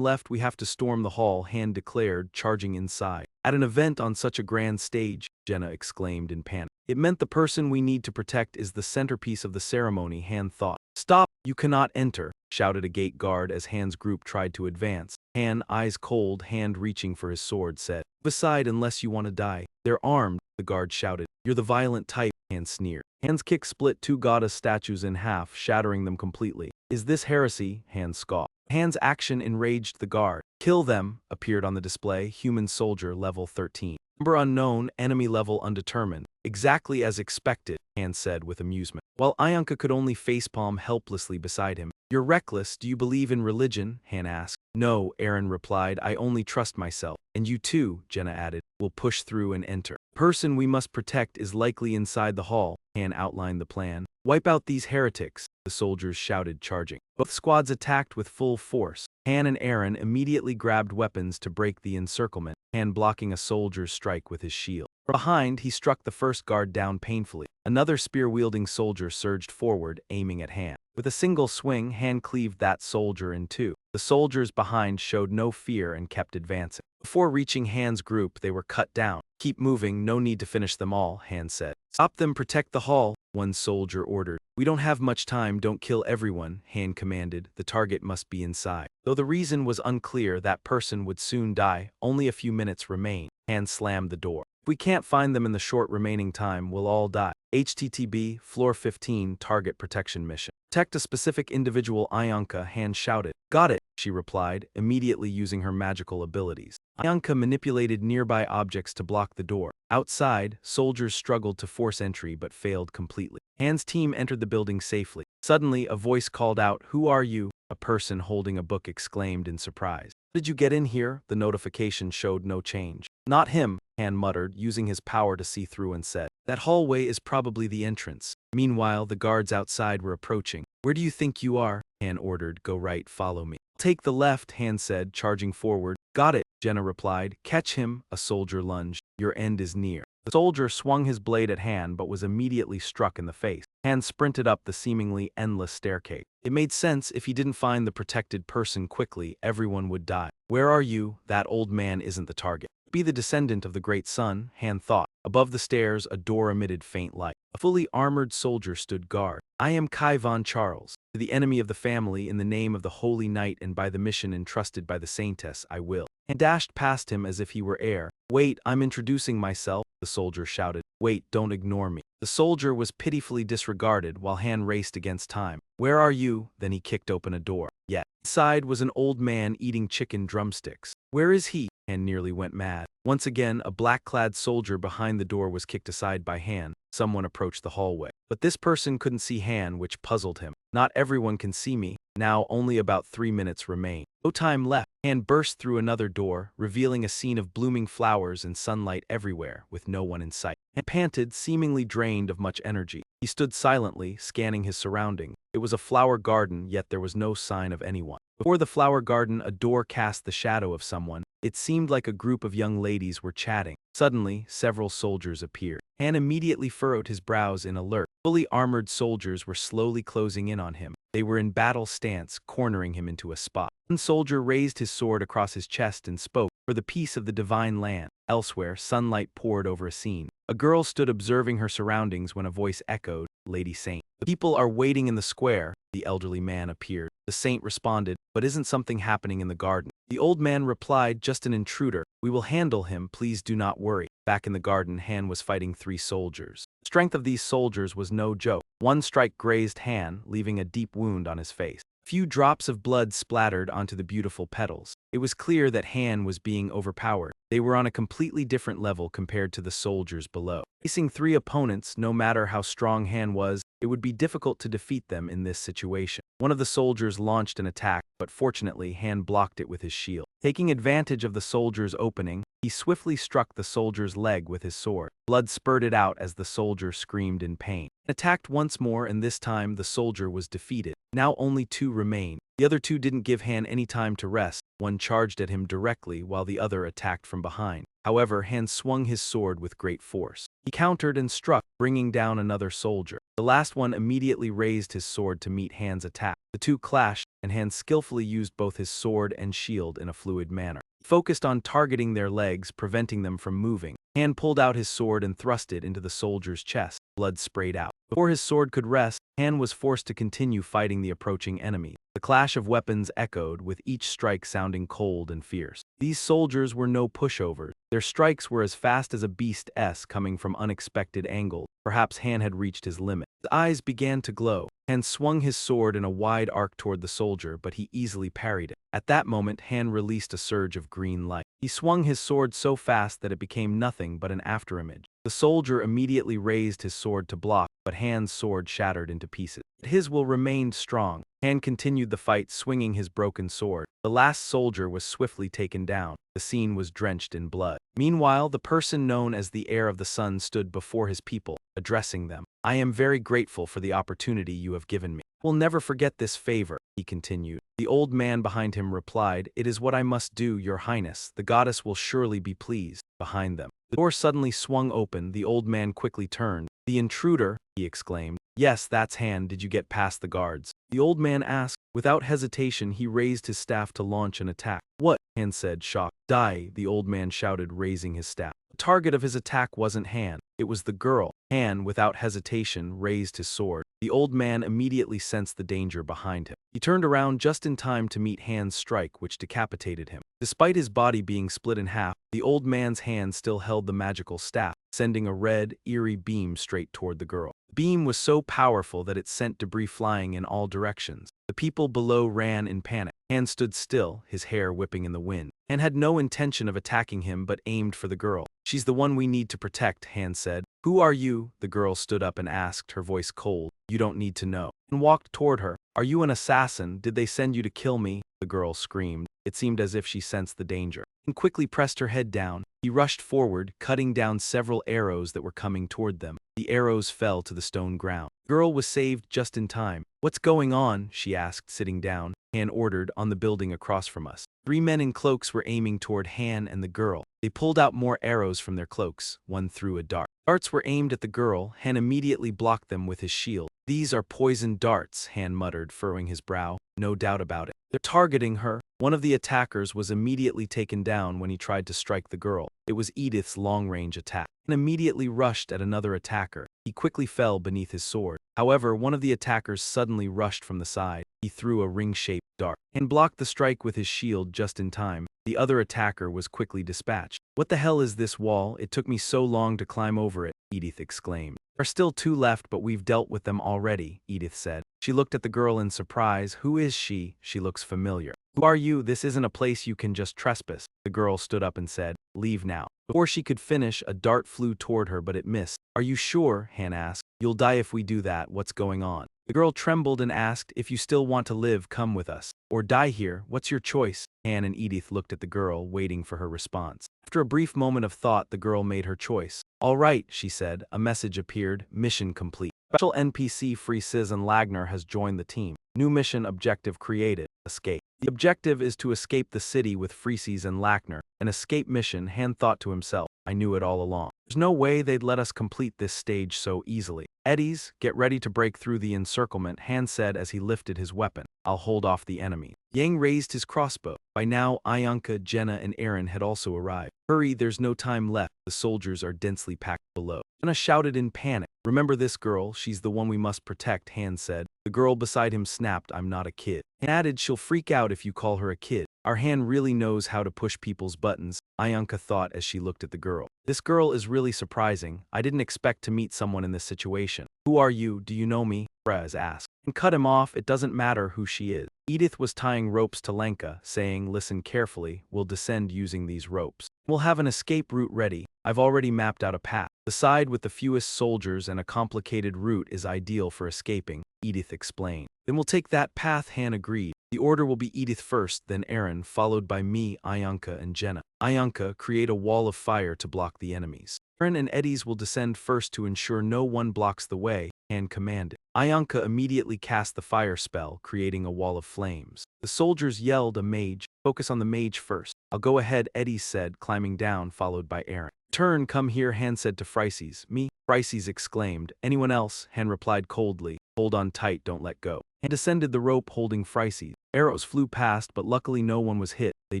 left, we have to storm the hall," Han declared, charging inside. "At an event on such a grand stage," Jenna exclaimed in panic. "It meant the person we need to protect is the centerpiece of the ceremony," Han thought. "Stop! You cannot enter," shouted a gate guard as Han's group tried to advance. Han, eyes cold, hand reaching for his sword, said, "Move aside unless you want to die." "They're armed," the guard shouted. "You're the violent type," Han sneered. Han's kick split two goddess statues in half, shattering them completely. "Is this heresy?" Han scoffed. Han's action enraged the guard. "Kill them," appeared on the display, human soldier level 13. Number unknown, enemy level undetermined. "Exactly as expected," Han said with amusement, while Ayanka could only facepalm helplessly beside him. "You're reckless. Do you believe in religion?" Han asked. "No," Aaron replied, "I only trust myself." "And you too," Jenna added, "will push through and enter. The person we must protect is likely inside the hall." Han outlined the plan. "Wipe out these heretics," the soldiers shouted, charging. Both squads attacked with full force. Han and Aaron immediately grabbed weapons to break the encirclement, Han blocking a soldier's strike with his shield. From behind, he struck the first guard down painfully. Another spear-wielding soldier surged forward, aiming at Han. With a single swing, Han cleaved that soldier in two. The soldiers behind showed no fear and kept advancing. Before reaching Han's group, they were cut down. "Keep moving, no need to finish them all," Han said. "Stop them, protect the hall," one soldier ordered. "We don't have much time, don't kill everyone," Han commanded. "The target must be inside." Though the reason was unclear, that person would soon die. Only a few minutes remained. Han slammed the door. "If we can't find them in the short remaining time, we'll all die." HTTB, Floor 15, Target Protection Mission. "Protect a specific individual," Ayanka, Han shouted. "Got it," she replied, immediately using her magical abilities. Ayanka manipulated nearby objects to block the door. Outside, soldiers struggled to force entry but failed completely. Han's team entered the building safely. Suddenly, a voice called out, "Who are you?" A person holding a book exclaimed in surprise. "How did you get in here?" The notification showed no change. "Not him," Han muttered, using his power to see through, and said, "That hallway is probably the entrance." Meanwhile, the guards outside were approaching. "Where do you think you are?" Han ordered. "Go right, follow me." "Take the left," Han said, charging forward. "Got it," Jenna replied. "Catch him," a soldier lunged. "Your end is near." The soldier swung his blade at Han but was immediately struck in the face. Han sprinted up the seemingly endless staircase. It made sense. If he didn't find the protected person quickly, everyone would die. "Where are you?" That old man isn't the target. Be the descendant of the great sun, Han thought. Above the stairs, a door emitted faint light. A fully armored soldier stood guard. "I am Kai von Charles. To the enemy of the family, in the name of the Holy Knight and by the mission entrusted by the Saintess, I will." And dashed past him as if he were air. "Wait, I'm introducing myself," the soldier shouted. "Wait, don't ignore me." The soldier was pitifully disregarded while Han raced against time. "Where are you?" Then he kicked open a door. Yet, inside was an old man eating chicken drumsticks. "Where is he?" Han nearly went mad. Once again, a black-clad soldier behind the door was kicked aside by Han. Someone approached the hallway. But this person couldn't see Han, which puzzled him. "Not everyone can see me. Now only about 3 minutes remain." No time left. Han burst through another door, revealing a scene of blooming flowers and sunlight everywhere, with no one in sight. Han panted, seemingly drained of much energy. He stood silently, scanning his surroundings. It was a flower garden, yet there was no sign of anyone. Before the flower garden, a door cast the shadow of someone. It seemed like a group of young ladies were chatting. Suddenly, several soldiers appeared. Han immediately furrowed his brows in alert. Fully armored soldiers were slowly closing in on him. They were in battle stance, cornering him into a spot. One soldier raised his sword across his chest and spoke, "For the peace of the divine land." Elsewhere, sunlight poured over a scene. A girl stood observing her surroundings when a voice echoed, "Lady Saint." "The people are waiting in the square." The elderly man appeared. The saint responded, "But isn't something happening in the garden?" The old man replied, "Just an intruder. We will handle him, please do not worry." Back in the garden, Han was fighting 3 soldiers. The strength of these soldiers was no joke. One strike grazed Han, leaving a deep wound on his face. Few drops of blood splattered onto the beautiful petals. It was clear that Han was being overpowered. They were on a completely different level compared to the soldiers below. Facing 3 opponents, no matter how strong Han was, it would be difficult to defeat them in this situation. One of the soldiers launched an attack, but fortunately Han blocked it with his shield. Taking advantage of the soldier's opening, he swiftly struck the soldier's leg with his sword. Blood spurted out as the soldier screamed in pain. Attacked once more, and this time the soldier was defeated. Now only two remained. The other two didn't give Han any time to rest. One charged at him directly while the other attacked from behind. However, Han swung his sword with great force. He countered and struck, bringing down another soldier. The last one immediately raised his sword to meet Han's attack. The two clashed, and Han skillfully used both his sword and shield in a fluid manner. He focused on targeting their legs, preventing them from moving. Han pulled out his sword and thrust it into the soldier's chest. Blood sprayed out. Before his sword could rest, Han was forced to continue fighting the approaching enemy. The clash of weapons echoed, with each strike sounding cold and fierce. These soldiers were no pushovers. Their strikes were as fast as a beast's, coming from unexpected angles. Perhaps Han had reached his limit. His eyes began to glow. Han swung his sword in a wide arc toward the soldier, but he easily parried it. At that moment, Han released a surge of green light. He swung his sword so fast that it became nothing but an afterimage. The soldier immediately raised his sword to block, but Han's sword shattered into pieces. His will remained strong. Han continued the fight, swinging his broken sword. The last soldier was swiftly taken down. The scene was drenched in blood. Meanwhile, the person known as the Heir of the Sun stood before his people, addressing them. "I am very grateful for the opportunity you have given me. We'll never forget this favor," he continued. The old man behind him replied, "It is what I must do, Your Highness. The goddess will surely be pleased." Behind them, the door suddenly swung open. The old man quickly turned. "The intruder," he exclaimed. "Yes, that's Han. Did you get past the guards?" The old man asked. Without hesitation, he raised his staff to launch an attack. "What?" Han said, shocked. "Die," the old man shouted, raising his staff. The target of his attack wasn't Han. It was the girl. Han, without hesitation, raised his sword. The old man immediately sensed the danger behind him. He turned around just in time to meet Han's strike, which decapitated him. Despite his body being split in half, the old man's hand still held the magical staff, sending a red, eerie beam straight toward the girl. The beam was so powerful that it sent debris flying in all directions. The people below ran in panic. Han stood still, his hair whipping in the wind. Han had no intention of attacking him but aimed for the girl. "She's the one we need to protect," Han said. "Who are you?" The girl stood up and asked, her voice cold. "You don't need to know," and walked toward her. "Are you an assassin? Did they send you to kill me?" The girl screamed. It seemed as if she sensed the danger, and quickly pressed her head down. He rushed forward, cutting down several arrows that were coming toward them. The arrows fell to the stone ground. The girl was saved just in time. "What's going on?" she asked, sitting down. Han ordered, "On the building across from us." 3 men in cloaks were aiming toward Han and the girl. They pulled out more arrows from their cloaks. One threw a dart. Darts were aimed at the girl. Han immediately blocked them with his shield. "These are poisoned darts," Han muttered, furrowing his brow. "No doubt about it. They're targeting her." One of the attackers was immediately taken down when he tried to strike the girl. It was Edith's long-range attack. Han immediately rushed at another attacker. He quickly fell beneath his sword. However, one of the attackers suddenly rushed from the side. He threw a ring-shaped dart and blocked the strike with his shield just in time. The other attacker was quickly dispatched. "What the hell is this wall? It took me so long to climb over it," Edith exclaimed. "There are still 2 left, but we've dealt with them already," Edith said. She looked at the girl in surprise. "Who is she? She looks familiar." "Who are you? This isn't a place you can just trespass." The girl stood up and said, "Leave now." Before she could finish, a dart flew toward her, but it missed. "Are you sure?" Han asked. "You'll die if we do that. What's going on?" The girl trembled and asked, "If you still want to live, come with us. Or die here. What's your choice?" Han and Edith looked at the girl, waiting for her response. After a brief moment of thought, the girl made her choice. "All right," she said. A message appeared. "Mission complete. Special NPC Freesiz and Lagner has joined the team. New mission objective created. Escape." The objective is to escape the city with Freesiz and Lagner. An escape mission, Han thought to himself. "I knew it all along. There's no way they'd let us complete this stage so easily." "Eddies, get ready to break through the encirclement," Han said as he lifted his weapon. "I'll hold off the enemy." Yang raised his crossbow. By now, Ayanka, Jenna, and Aaron had also arrived. "Hurry, there's no time left. The soldiers are densely packed below." Jenna shouted in panic. "Remember this girl, she's the one we must protect," Han said. The girl beside him snapped, "I'm not a kid." Han added, "She'll freak out if you call her a kid." "Our Han really knows how to push people's buttons," Ayanka thought as she looked at the girl. "This girl is really surprising. I didn't expect to meet someone in this situation." "Who are you? Do you know me?" Braz asked. "And cut him off, it doesn't matter who she is." Edith was tying ropes to Lenka, saying, "Listen carefully, we'll descend using these ropes. We'll have an escape route ready. I've already mapped out a path. The side with the fewest soldiers and a complicated route is ideal for escaping. Edith explained. Then we'll take that path, Han agreed. The order will be Edith first, then Aaron, followed by me, Ayanka, and Jenna. Ayanka, create a wall of fire to block the enemies. Aaron and Eddies will descend first to ensure no one blocks the way, Han commanded. Ayanka immediately cast the fire spell, creating a wall of flames. The soldiers yelled a mage. Focus on the mage first. I'll go ahead, Eddies said, climbing down, followed by Aaron. Turn, come here, Han said to Phryses. Me? Phryses exclaimed. Anyone else? Han replied coldly. Hold on tight, don't let go. Han descended the rope holding Phryses. Arrows flew past, but luckily no one was hit. They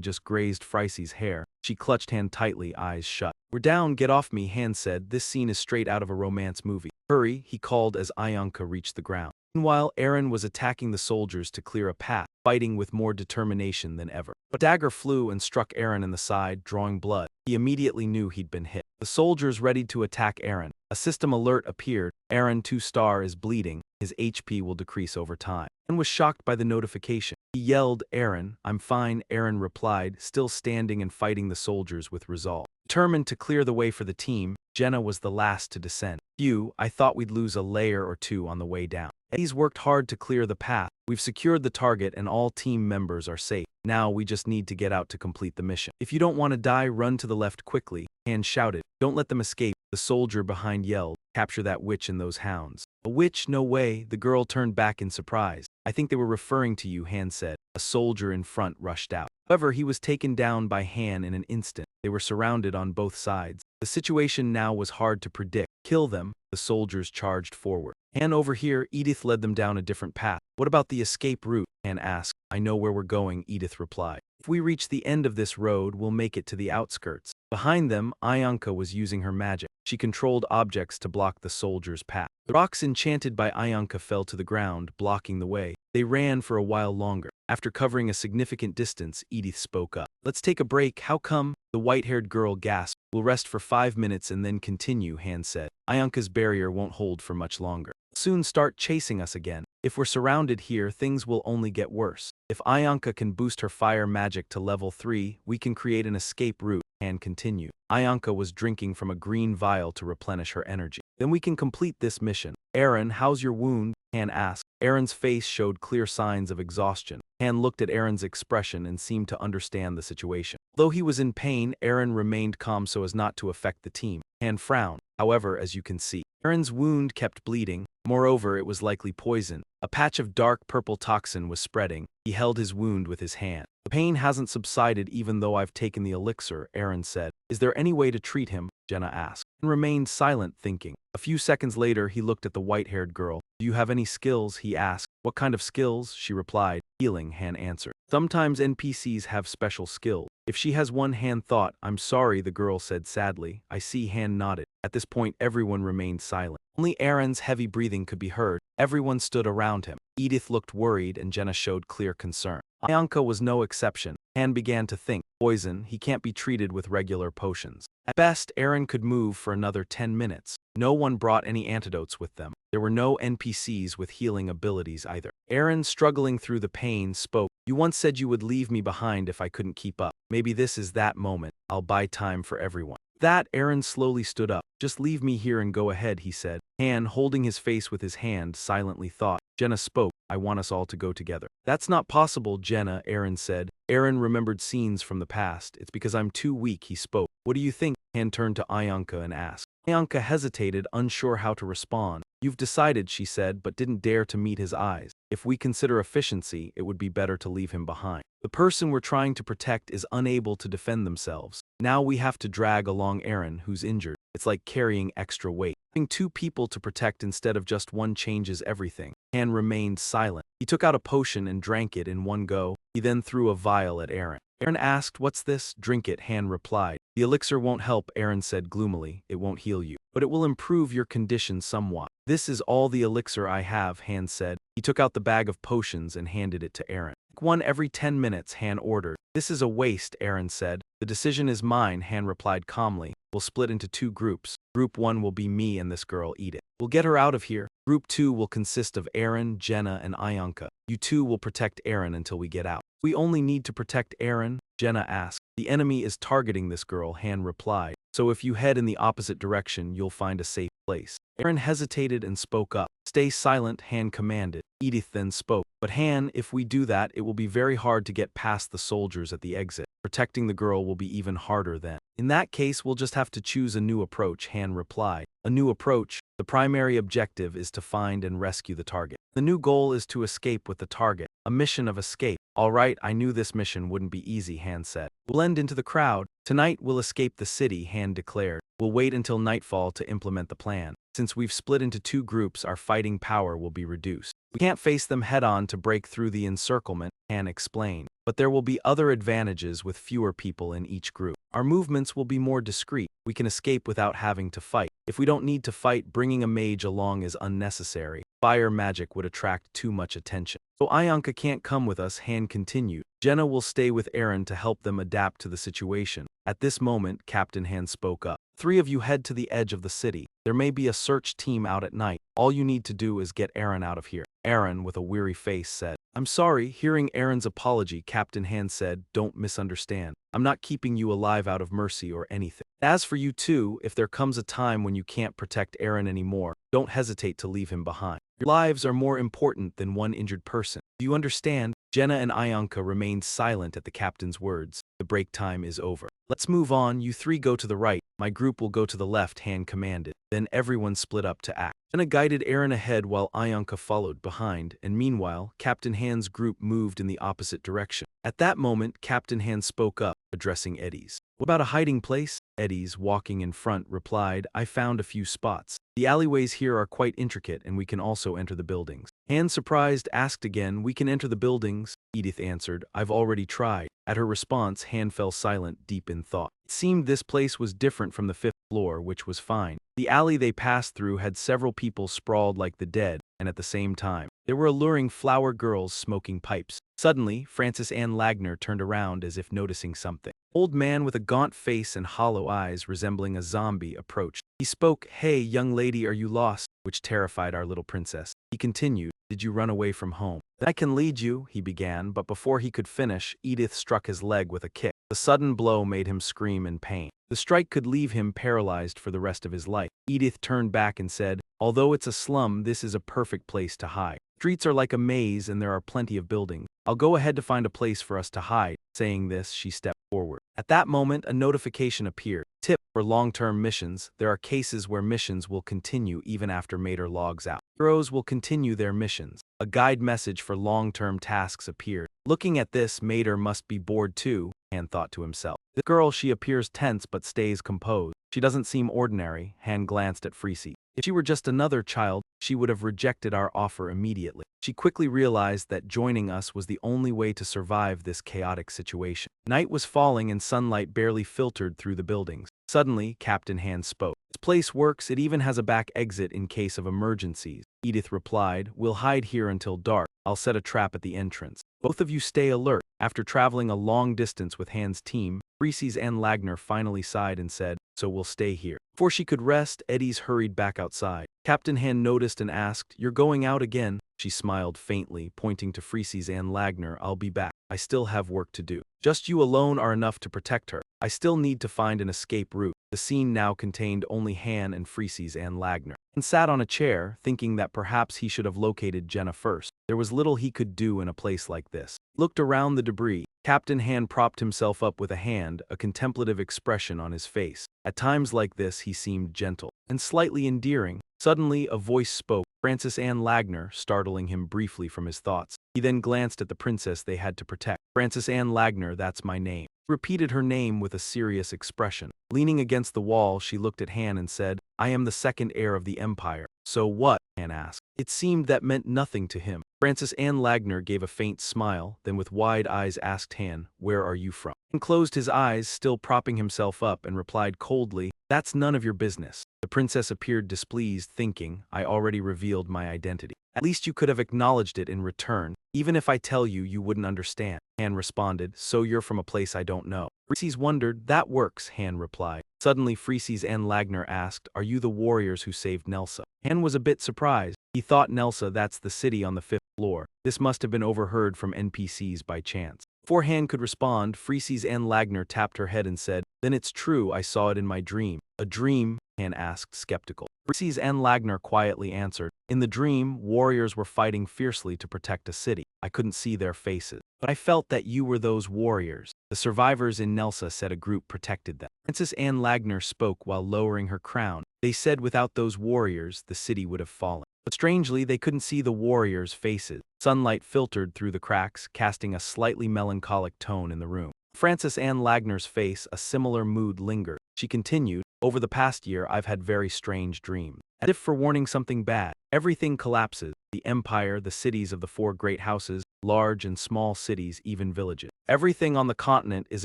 just grazed Phryses' hair. She clutched Han tightly, eyes shut. We're down, get off me, Han said. This scene is straight out of a romance movie. Hurry, he called as Ayanka reached the ground. Meanwhile, Aaron was attacking the soldiers to clear a path, fighting with more determination than ever. A dagger flew and struck Aaron in the side, drawing blood. He immediately knew he'd been hit. The soldiers readied to attack Aaron. A system alert appeared. Aaron 2-star is bleeding. His HP will decrease over time. Aaron was shocked by the notification. He yelled, Aaron, I'm fine, Aaron replied, still standing and fighting the soldiers with resolve. Determined to clear the way for the team, Jenna was the last to descend. Phew, I thought we'd lose a layer or two on the way down. Eddie's worked hard to clear the path. We've secured the target and all team members are safe. Now we just need to get out to complete the mission. If you don't want to die, run to the left quickly, Han shouted. Don't let them escape, the soldier behind yelled. Capture that witch and those hounds. A witch? No way, the girl turned back in surprise. I think they were referring to you, Han said. A soldier in front rushed out. However, he was taken down by Han in an instant. They were surrounded on both sides. The situation now was hard to predict. Kill them, the soldiers charged forward. Han over here, Edith led them down a different path. What about the escape route? Han asked. I know where we're going, Edith replied. If we reach the end of this road, we'll make it to the outskirts. Behind them, Ayanka was using her magic. She controlled objects to block the soldiers' path. The rocks enchanted by Ayanka fell to the ground, blocking the way. They ran for a while longer. After covering a significant distance, Edith spoke up. Let's take a break, how come? The white-haired girl gasped. We'll rest for 5 minutes and then continue, Han said. Ayanka's barrier won't hold for much longer. Soon start chasing us again. If we're surrounded here, things will only get worse. If Ayanka can boost her fire magic to level 3, we can create an escape route, Han continued. Ayanka was drinking from a green vial to replenish her energy. Then we can complete this mission. Aaron, how's your wound? Han asked. Aaron's face showed clear signs of exhaustion. Han looked at Aaron's expression and seemed to understand the situation. Though he was in pain, Aaron remained calm so as not to affect the team. Han frowned. However, as you can see, Aaron's wound kept bleeding. Moreover, it was likely poison. A patch of dark purple toxin was spreading. He held his wound with his hand. The pain hasn't subsided even though I've taken the elixir, Aaron said. Is there any way to treat him? Jenna asked. And remained silent, thinking. A few seconds later, he looked at the white-haired girl. Do you have any skills? He asked. What kind of skills? She replied. Healing, Han answered. Sometimes NPCs have special skills. If she has one, Han thought. I'm sorry, the girl said sadly. I see, Han nodded. At this point, everyone remained silent. Only Aaron's heavy breathing could be heard. Everyone stood around him. Edith looked worried and Jenna showed clear concern. Ayanka was no exception. Han began to think. Poison, he can't be treated with regular potions. At best, Aaron could move for another 10 minutes. No one brought any antidotes with them. There were no NPCs with healing abilities either. Aaron, struggling through the pain, spoke. You once said you would leave me behind if I couldn't keep up. Maybe this is that moment. I'll buy time for everyone. That, Aaron slowly stood up. Just leave me here and go ahead, he said. Han, holding his face with his hand, silently thought. Jenna spoke. I want us all to go together. That's not possible, Jenna, Aaron said. Aaron remembered scenes from the past. It's because I'm too weak, he spoke. What do you think? Han turned to Ayanka and asked. Ayanka hesitated, unsure how to respond. You've decided, she said, but didn't dare to meet his eyes. If we consider efficiency, it would be better to leave him behind. The person we're trying to protect is unable to defend themselves. Now we have to drag along Aaron, who's injured. It's like carrying extra weight. Having 2 people to protect instead of just one changes everything. Han remained silent. He took out a potion and drank it in one go. He then threw a vial at Aaron. Aaron asked, what's this? Drink it, Han replied. The elixir won't help, Aaron said gloomily. It won't heal you. But it will improve your condition somewhat. This is all the elixir I have, Han said. He took out the bag of potions and handed it to Aaron. Take one every 10 minutes, Han ordered. This is a waste, Aaron said. The decision is mine, Han replied calmly. We'll split into 2 groups. Group 1 will be me and this girl, Edith. We'll get her out of here. Group 2 will consist of Aaron, Jenna, and Ayanka. You 2 will protect Aaron until we get out. We only need to protect Aaron? Jenna asked. The enemy is targeting this girl, Han replied. So if you head in the opposite direction, you'll find a safe place. Aaron hesitated and spoke up. Stay silent, Han commanded. Edith then spoke. But Han, if we do that, it will be very hard to get past the soldiers at the exit. Protecting the girl will be even harder then. In that case, we'll just have to choose a new approach, Han replied. A new approach? The primary objective is to find and rescue the target. The new goal is to escape with the target. A mission of escape. All right, I knew this mission wouldn't be easy, Han said. We'll end into the crowd. Tonight we'll escape the city, Han declared. We'll wait until nightfall to implement the plan. Since we've split into two groups, our fighting power will be reduced. We can't face them head-on to break through the encirclement, Han explained. But there will be other advantages with fewer people in each group. Our movements will be more discreet. We can escape without having to fight. If we don't need to fight, bringing a mage along is unnecessary. Fire magic would attract too much attention. So Ayanka can't come with us, Han continued. Jenna will stay with Aaron to help them adapt to the situation. At this moment, Captain Han spoke up. 3 of you head to the edge of the city. There may be a search team out at night. All you need to do is get Aaron out of here. Aaron, with a weary face, said, I'm sorry. Hearing Aaron's apology, Captain Han said, don't misunderstand. I'm not keeping you alive out of mercy or anything. As for you two, if there comes a time when you can't protect Aaron anymore, don't hesitate to leave him behind. Your lives are more important than one injured person. Do you understand? Jenna and Ayanka remained silent at the captain's words. The break time is over. Let's move on. You 3 go to the right. My group will go to the left, Han commanded. Then everyone split up to act. Jenna guided Aaron ahead while Ayanka followed behind, and meanwhile, Captain Han's group moved in the opposite direction. At that moment, Captain Han spoke up, addressing Eddies. What about a hiding place? Eddies, walking in front, replied, I found a few spots. The alleyways here are quite intricate and we can also enter the buildings. Han, surprised, asked again, we can enter the buildings? Edith answered, I've already tried. At her response, Han fell silent, deep in thought. It seemed this place was different from the 5th floor, which was fine. The alley they passed through had several people sprawled like the dead, and at the same time, there were alluring flower girls smoking pipes. Suddenly, Francis Ann Lagner turned around as if noticing something. Old man with a gaunt face and hollow eyes resembling a zombie approached. He spoke, Hey, young lady, are you lost? Which terrified our little princess. He continued, Did you run away from home? I can lead you, he began, but before he could finish, Edith struck his leg with a kick. The sudden blow made him scream in pain. The strike could leave him paralyzed for the rest of his life. Edith turned back and said, Although it's a slum, this is a perfect place to hide. Streets are like a maze and there are plenty of buildings. I'll go ahead to find a place for us to hide. Saying this, she stepped forward. At that moment, a notification appeared. Tip: for long-term missions, there are cases where missions will continue even after Mater logs out. Heroes will continue their missions. A guide message for long-term tasks appeared. Looking at this, Mater must be bored too, Han thought to himself. The girl, she appears tense but stays composed. She doesn't seem ordinary. Han glanced at Freesy. If she were just another child, she would have rejected our offer immediately. She quickly realized that joining us was the only way to survive this chaotic situation. Night was falling and sunlight barely filtered through the buildings. Suddenly, Captain Han spoke. This place works, it even has a back exit in case of emergencies. Edith replied, We'll hide here until dark. I'll set a trap at the entrance. Both of you stay alert. After traveling a long distance with Han's team, Freesy's Ann Lagner finally sighed and said, So we'll stay here. Before she could rest, Eddies hurried back outside. Captain Han noticed and asked, You're going out again? She smiled faintly, pointing to Freesy's Ann Lagner. I'll be back. I still have work to do. Just you alone are enough to protect her. I still need to find an escape route. The scene now contained only Han and Freesy's Ann Lagner. And sat on a chair, thinking that perhaps he should have located Jenna first. There was little he could do in a place like this. Looked around the debris. Captain Han propped himself up with a hand, a contemplative expression on his face. At times like this, he seemed gentle and slightly endearing. Suddenly, a voice spoke, Francis Ann Lagner, startling him briefly from his thoughts. He then glanced at the princess they had to protect. Francis Ann Lagner, that's my name. He repeated her name with a serious expression. Leaning against the wall, she looked at Han and said, I am the second heir of the Empire. So what? Han asked. It seemed that meant nothing to him. Francis Ann Lagner gave a faint smile, then with wide eyes asked Han, Where are you from? Han closed his eyes, still propping himself up, and replied coldly, That's none of your business. The princess appeared displeased, thinking, I already revealed my identity. At least you could have acknowledged it in return. Even if I tell you, you wouldn't understand. Han responded, So you're from a place I don't know. Freesy's wondered, That works, Han replied. Suddenly, Freesy's Ann Lagner asked, Are you the warriors who saved Nelsa? Han was a bit surprised. He thought Nelsa, that's the city on the 5th floor. This must have been overheard from NPCs by chance. Before Han could respond, Freesy's Ann Lagner tapped her head and said, Then it's true, I saw it in my dream. A dream? Han asked, skeptical. Francis N. Lagner quietly answered. In the dream, warriors were fighting fiercely to protect a city. I couldn't see their faces, but I felt that you were those warriors. The survivors in Nelsa said a group protected them. Francis Ann Lagner spoke while lowering her crown. They said without those warriors, the city would have fallen. But strangely, they couldn't see the warriors' faces. Sunlight filtered through the cracks, casting a slightly melancholic tone in the room. Francis Ann Lagner's face, a similar mood lingered. She continued, over the past year, I've had very strange dreams. As if forewarning something bad, everything collapses. The empire, the cities of the four great houses, large and small cities, even villages. Everything on the continent is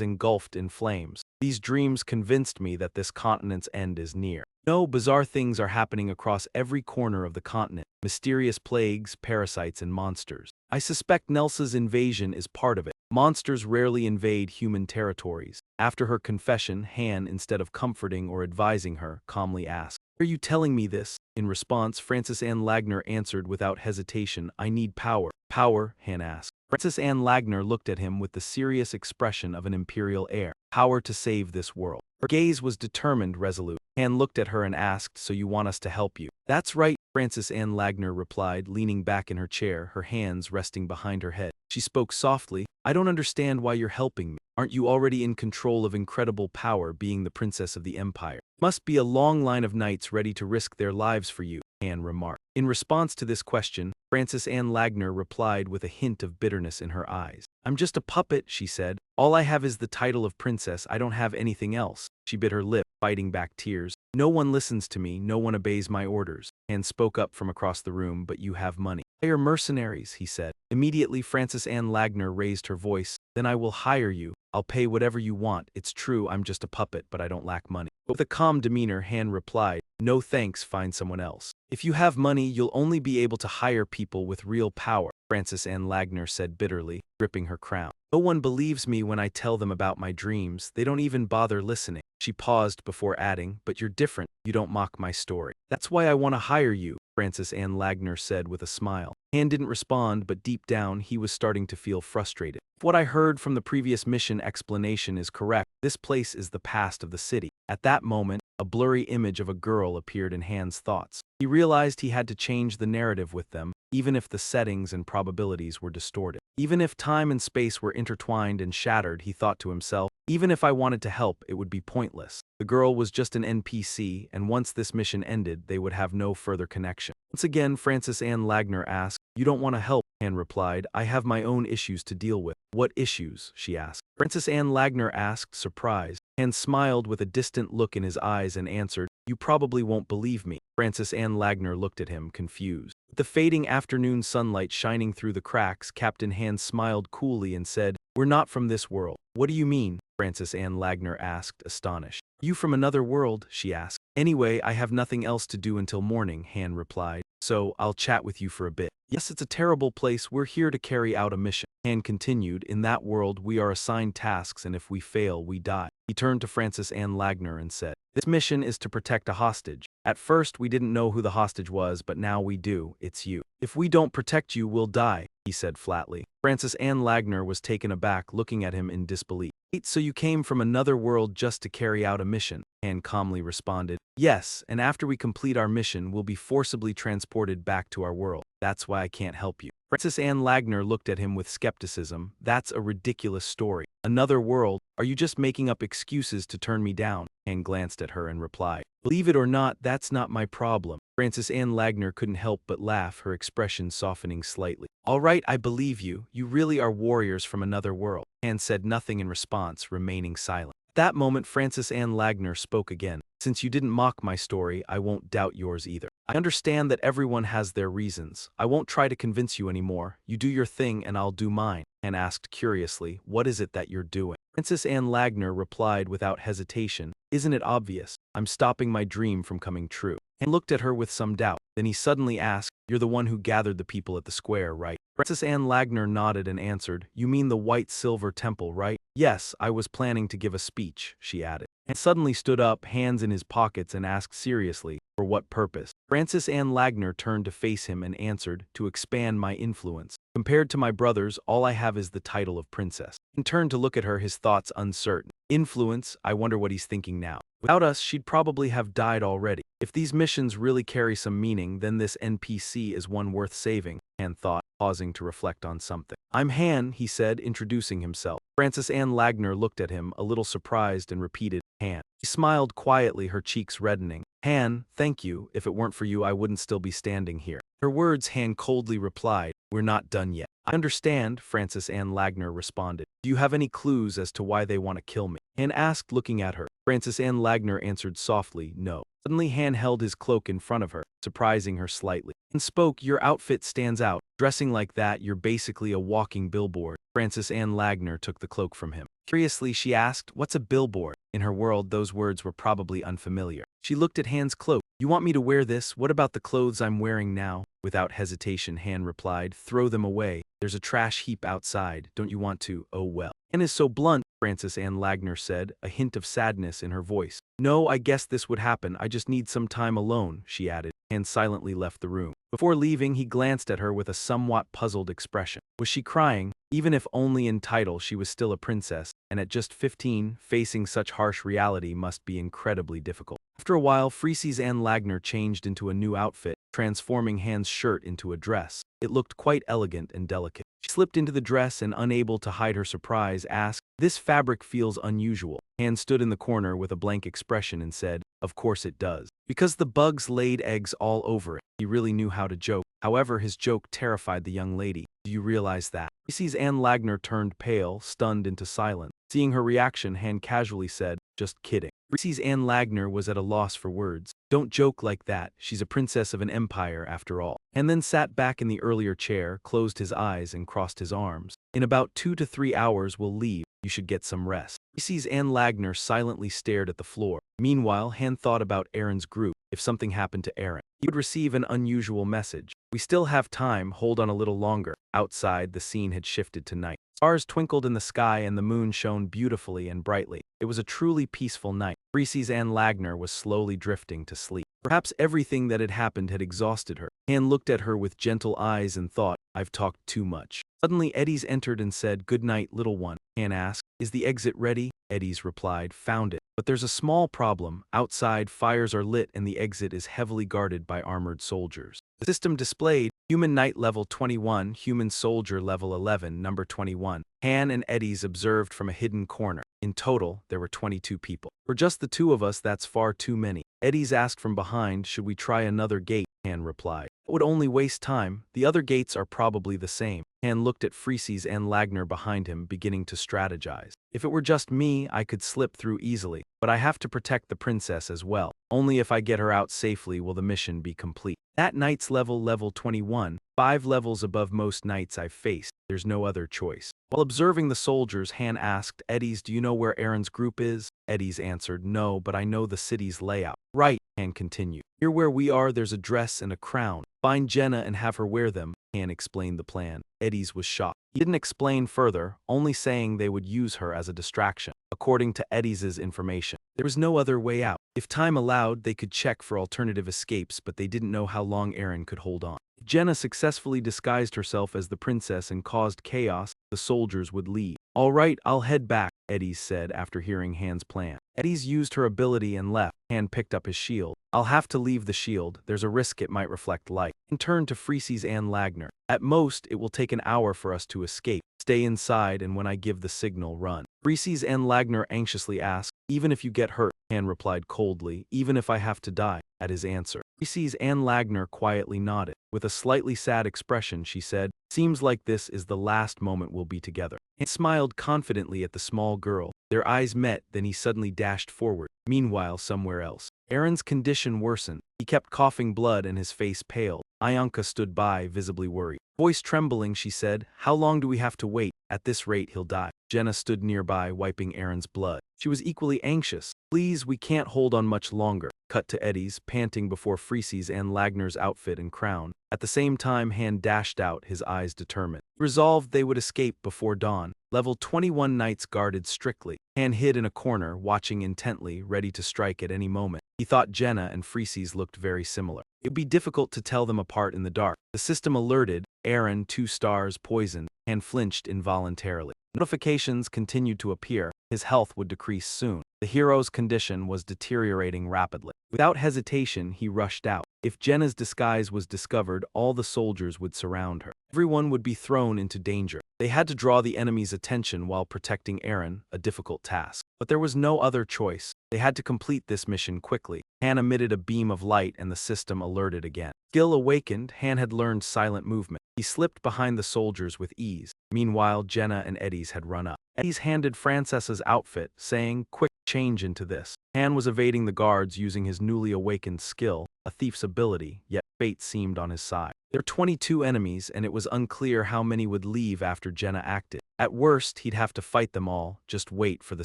engulfed in flames. These dreams convinced me that this continent's end is near. No, bizarre things are happening across every corner of the continent. Mysterious plagues, parasites, and monsters. I suspect Nelsa's invasion is part of it. Monsters rarely invade human territories. After her confession, Han, instead of comforting or advising her, calmly asked, "Are you telling me this?" In response, Francis Ann Lagner answered without hesitation, "I need power." "Power?" Han asked. Francis Ann Lagner looked at him with the serious expression of an imperial heir. "Power to save this world." Her gaze was determined, resolute. Han looked at her and asked, "So you want us to help you?" "That's right," Francis Ann Lagner replied, leaning back in her chair, her hands resting behind her head. She spoke softly, "I don't understand why you're helping me. Aren't you already in control of incredible power, being the princess of the empire? Must be a long line of knights ready to risk their lives for you," Han remarked. In response to this question, Francis Ann Lagner replied with a hint of bitterness in her eyes. "I'm just a puppet," she said. "All I have is the title of princess. I don't have anything else." She bit her lip, fighting back tears. "No one listens to me, no one obeys my orders." Han spoke up from across the room, "But you have money." "Hire mercenaries," he said. Immediately Francis Ann Lagner raised her voice. "Then I will hire you. I'll pay whatever you want. It's true, I'm just a puppet, but I don't lack money." With a calm demeanor, Han replied, "No thanks, find someone else. If you have money, you'll only be able to hire people with real power," Francis Ann Lagner said bitterly, gripping her crown. "No one believes me when I tell them about my dreams. They don't even bother listening." She paused before adding, "But you're different. You don't mock my story. That's why I want to hire you," Francis Ann Lagner said with a smile. Han didn't respond, but deep down, he was starting to feel frustrated. If what I heard from the previous mission explanation is correct, this place is the past of the city. At that moment, a blurry image of a girl appeared in Han's thoughts. He realized he had to change the narrative with them, even if the settings and probabilities were distorted. Even if time and space were intertwined and shattered, he thought to himself, even if I wanted to help, it would be pointless. The girl was just an NPC, and once this mission ended, they would have no further connection. Once again, Francis Ann Lagner asked, "You don't want to help?" Han replied, "I have my own issues to deal with." "What issues?" she asked. Francis Ann Lagner asked, surprised. Han smiled with a distant look in his eyes and answered, "You probably won't believe me." Francis Ann Lagner looked at him, confused. With the fading afternoon sunlight shining through the cracks, Captain Han smiled coolly and said, "We're not from this world." "What do you mean?" Francis Ann Lagner asked, astonished. "You from another world?" she asked. "Anyway, I have nothing else to do until morning," Han replied, "so I'll chat with you for a bit." "Yes, it's a terrible place. We're here to carry out a mission." Han continued, "In that world, we are assigned tasks, and if we fail, we die." He turned to Francis Ann Lagner and said, "This mission is to protect a hostage. At first, we didn't know who the hostage was, but now we do. It's you. If we don't protect you, we'll die," he said flatly. Francis Ann Lagner was taken aback, looking at him in disbelief. "Wait, so you came from another world just to carry out a mission?" Han calmly responded, "Yes, and after we complete our mission, we'll be forcibly transported back to our world. That's why I can't help you." Francis Ann Lagner looked at him with skepticism. "That's a ridiculous story. Another world? Are you just making up excuses to turn me down?" Han glanced at her and replied, "Believe it or not, that's not my problem." Francis Ann Lagner couldn't help but laugh, her expression softening slightly. "All right, I believe you. You really are warriors from another world." Han said nothing in response, remaining silent. At that moment, Francis Ann Lagner spoke again. "Since you didn't mock my story, I won't doubt yours either. I understand that everyone has their reasons. I won't try to convince you anymore. You do your thing and I'll do mine." Han asked curiously, "What is it that you're doing?" Francis Ann Lagner replied without hesitation, "Isn't it obvious? I'm stopping my dream from coming true." Han looked at her with some doubt. Then he suddenly asked, "You're the one who gathered the people at the square, right?" Francis Ann Lagner nodded and answered, "You mean the white silver temple, right?" "Yes, I was planning to give a speech," she added. And suddenly stood up, hands in his pockets, and asked seriously, "For what purpose?" Francis Ann Lagner turned to face him and answered, "To expand my influence. Compared to my brothers, all I have is the title of princess." And turned to look at her, his thoughts uncertain. "Influence? I wonder what he's thinking now. Without us, she'd probably have died already." If these missions really carry some meaning, then this NPC is one worth saving, Han thought, pausing to reflect on something. I'm Han, he said, introducing himself. Francis Ann Lagner looked at him, a little surprised, and repeated, Han. She smiled quietly, her cheeks reddening. Han, thank you. If it weren't for you, I wouldn't still be standing here. Her words, Han coldly replied, we're not done yet. I understand, Francis Ann Lagner responded. Do you have any clues as to why they want to kill me? Han asked, looking at her. Francis Ann Lagner answered softly, no. Suddenly Han held his cloak in front of her, surprising her slightly, and spoke, your outfit stands out. Dressing like that, you're basically a walking billboard. Francis Ann Lagner took the cloak from him. Curiously, she asked, what's a billboard? In her world, those words were probably unfamiliar. She looked at Han's cloak. You want me to wear this? What about the clothes I'm wearing now? Without hesitation, Han replied, throw them away. There's a trash heap outside. Don't you want to? Oh well. Han is so blunt, Francis Ann Lagner said, a hint of sadness in her voice. No, I guess this would happen. I just need some time alone, she added. Han silently left the room. Before leaving, he glanced at her with a somewhat puzzled expression. Was she crying? Even if only in title, she was still a princess, and at just 15, facing such harsh reality must be incredibly difficult. After a while, Francis Ann Lagner changed into a new outfit, transforming Han's shirt into a dress. It looked quite elegant and delicate. She slipped into the dress and, unable to hide her surprise, asked, this fabric feels unusual. Han stood in the corner with a blank expression and said, of course it does. Because the bugs laid eggs all over it. He really knew how to joke. However, his joke terrified the young lady. Do you realize that? Francis Ann Lagner turned pale, stunned into silence. Seeing her reaction, Han casually said, just kidding. Francis Ann Lagner was at a loss for words. Don't joke like that. She's a princess of an empire after all. And then sat back in the earlier chair, closed his eyes and crossed his arms. In about 2 to 3 hours we'll leave. You should get some rest. Francis Ann Lagner silently stared at the floor. Meanwhile, Han thought about Aaron's group. If something happened to Aaron, he would receive an unusual message. We still have time, hold on a little longer. Outside, the scene had shifted to night. Stars twinkled in the sky and the moon shone beautifully and brightly. It was a truly peaceful night. Francis Ann Lagner was slowly drifting to sleep. Perhaps everything that had happened had exhausted her. Han looked at her with gentle eyes and thought, I've talked too much. Suddenly Eddies entered and said, good night, little one. Han asked, is the exit ready? Eddies replied, found it. But there's a small problem. Outside, fires are lit and the exit is heavily guarded by armored soldiers. The system displayed, Human Knight level 21, Human Soldier level 11, number 21. Han and Eddies observed from a hidden corner. In total, there were 22 people. For just the two of us, that's far too many. Eddies asked from behind, should we try another gate? Han replied. It would only waste time. The other gates are probably the same. Han looked at Francis Ann Lagner behind him, beginning to strategize. If it were just me, I could slip through easily. But I have to protect the princess as well. Only if I get her out safely will the mission be complete. That knight's level 21, 5 levels above most knights I've faced. There's no other choice. While observing the soldiers, Han asked, Eddies, do you know where Aaron's group is? Eddies answered, no, but I know the city's layout. Right, Han continued. Here where we are, there's a dress and a crown. Find Jenna and have her wear them. Han explained the plan. Eddies was shocked. He didn't explain further, only saying they would use her as a distraction. According to Eddies' information, there was no other way out. If time allowed, they could check for alternative escapes, but they didn't know how long Aaron could hold on. If Jenna successfully disguised herself as the princess and caused chaos, the soldiers would leave. All right, I'll head back, Eddies said after hearing Han's plan. Eddies used her ability and left. Han picked up his shield. I'll have to leave the shield. There's a risk it might reflect light. And turned to Francis Ann Lagner. At most, it will take an hour for us to escape. Stay inside and when I give the signal, run. Francis Ann Lagner anxiously asked, even if you get hurt? Han replied coldly, even if I have to die. At his answer, Francis Ann Lagner quietly nodded. With a slightly sad expression, she said, seems like this is the last moment we'll be together. And smiled confidently at the small girl. Their eyes met, then he suddenly dashed forward. Meanwhile, somewhere else, Aaron's condition worsened. He kept coughing blood and his face paled. Ianka stood by, visibly worried. Voice trembling, she said, how long do we have to wait? At this rate, he'll die. Jenna stood nearby, wiping Aaron's blood. She was equally anxious. Please, we can't hold on much longer. Cut to Eddies, panting before Francis Ann Lagner's outfit and crown. At the same time, Han dashed out, his eyes determined. Resolved they would escape before dawn. Level 21 knights guarded strictly. Han hid in a corner, watching intently, ready to strike at any moment. He thought Jenna and Francis looked very similar. It would be difficult to tell them apart in the dark. The system alerted, Aaron, 2 stars, poisoned. Han flinched involuntarily. Notifications continued to appear. His health would decrease soon. The hero's condition was deteriorating rapidly. Without hesitation, he rushed out. If Jenna's disguise was discovered, all the soldiers would surround her. Everyone would be thrown into danger. They had to draw the enemy's attention while protecting Eren, a difficult task. But there was no other choice. They had to complete this mission quickly. Han emitted a beam of light and the system alerted again. Skill awakened, Han had learned silent movement. He slipped behind the soldiers with ease. Meanwhile, Jenna and Eddie's had run up. Eddie's handed Frances's outfit, saying, "Quick, change into this." Han was evading the guards using his newly awakened skill, a thief's ability, yet fate seemed on his side. There were 22 enemies, and it was unclear how many would leave after Jenna acted. At worst, he'd have to fight them all, just wait for the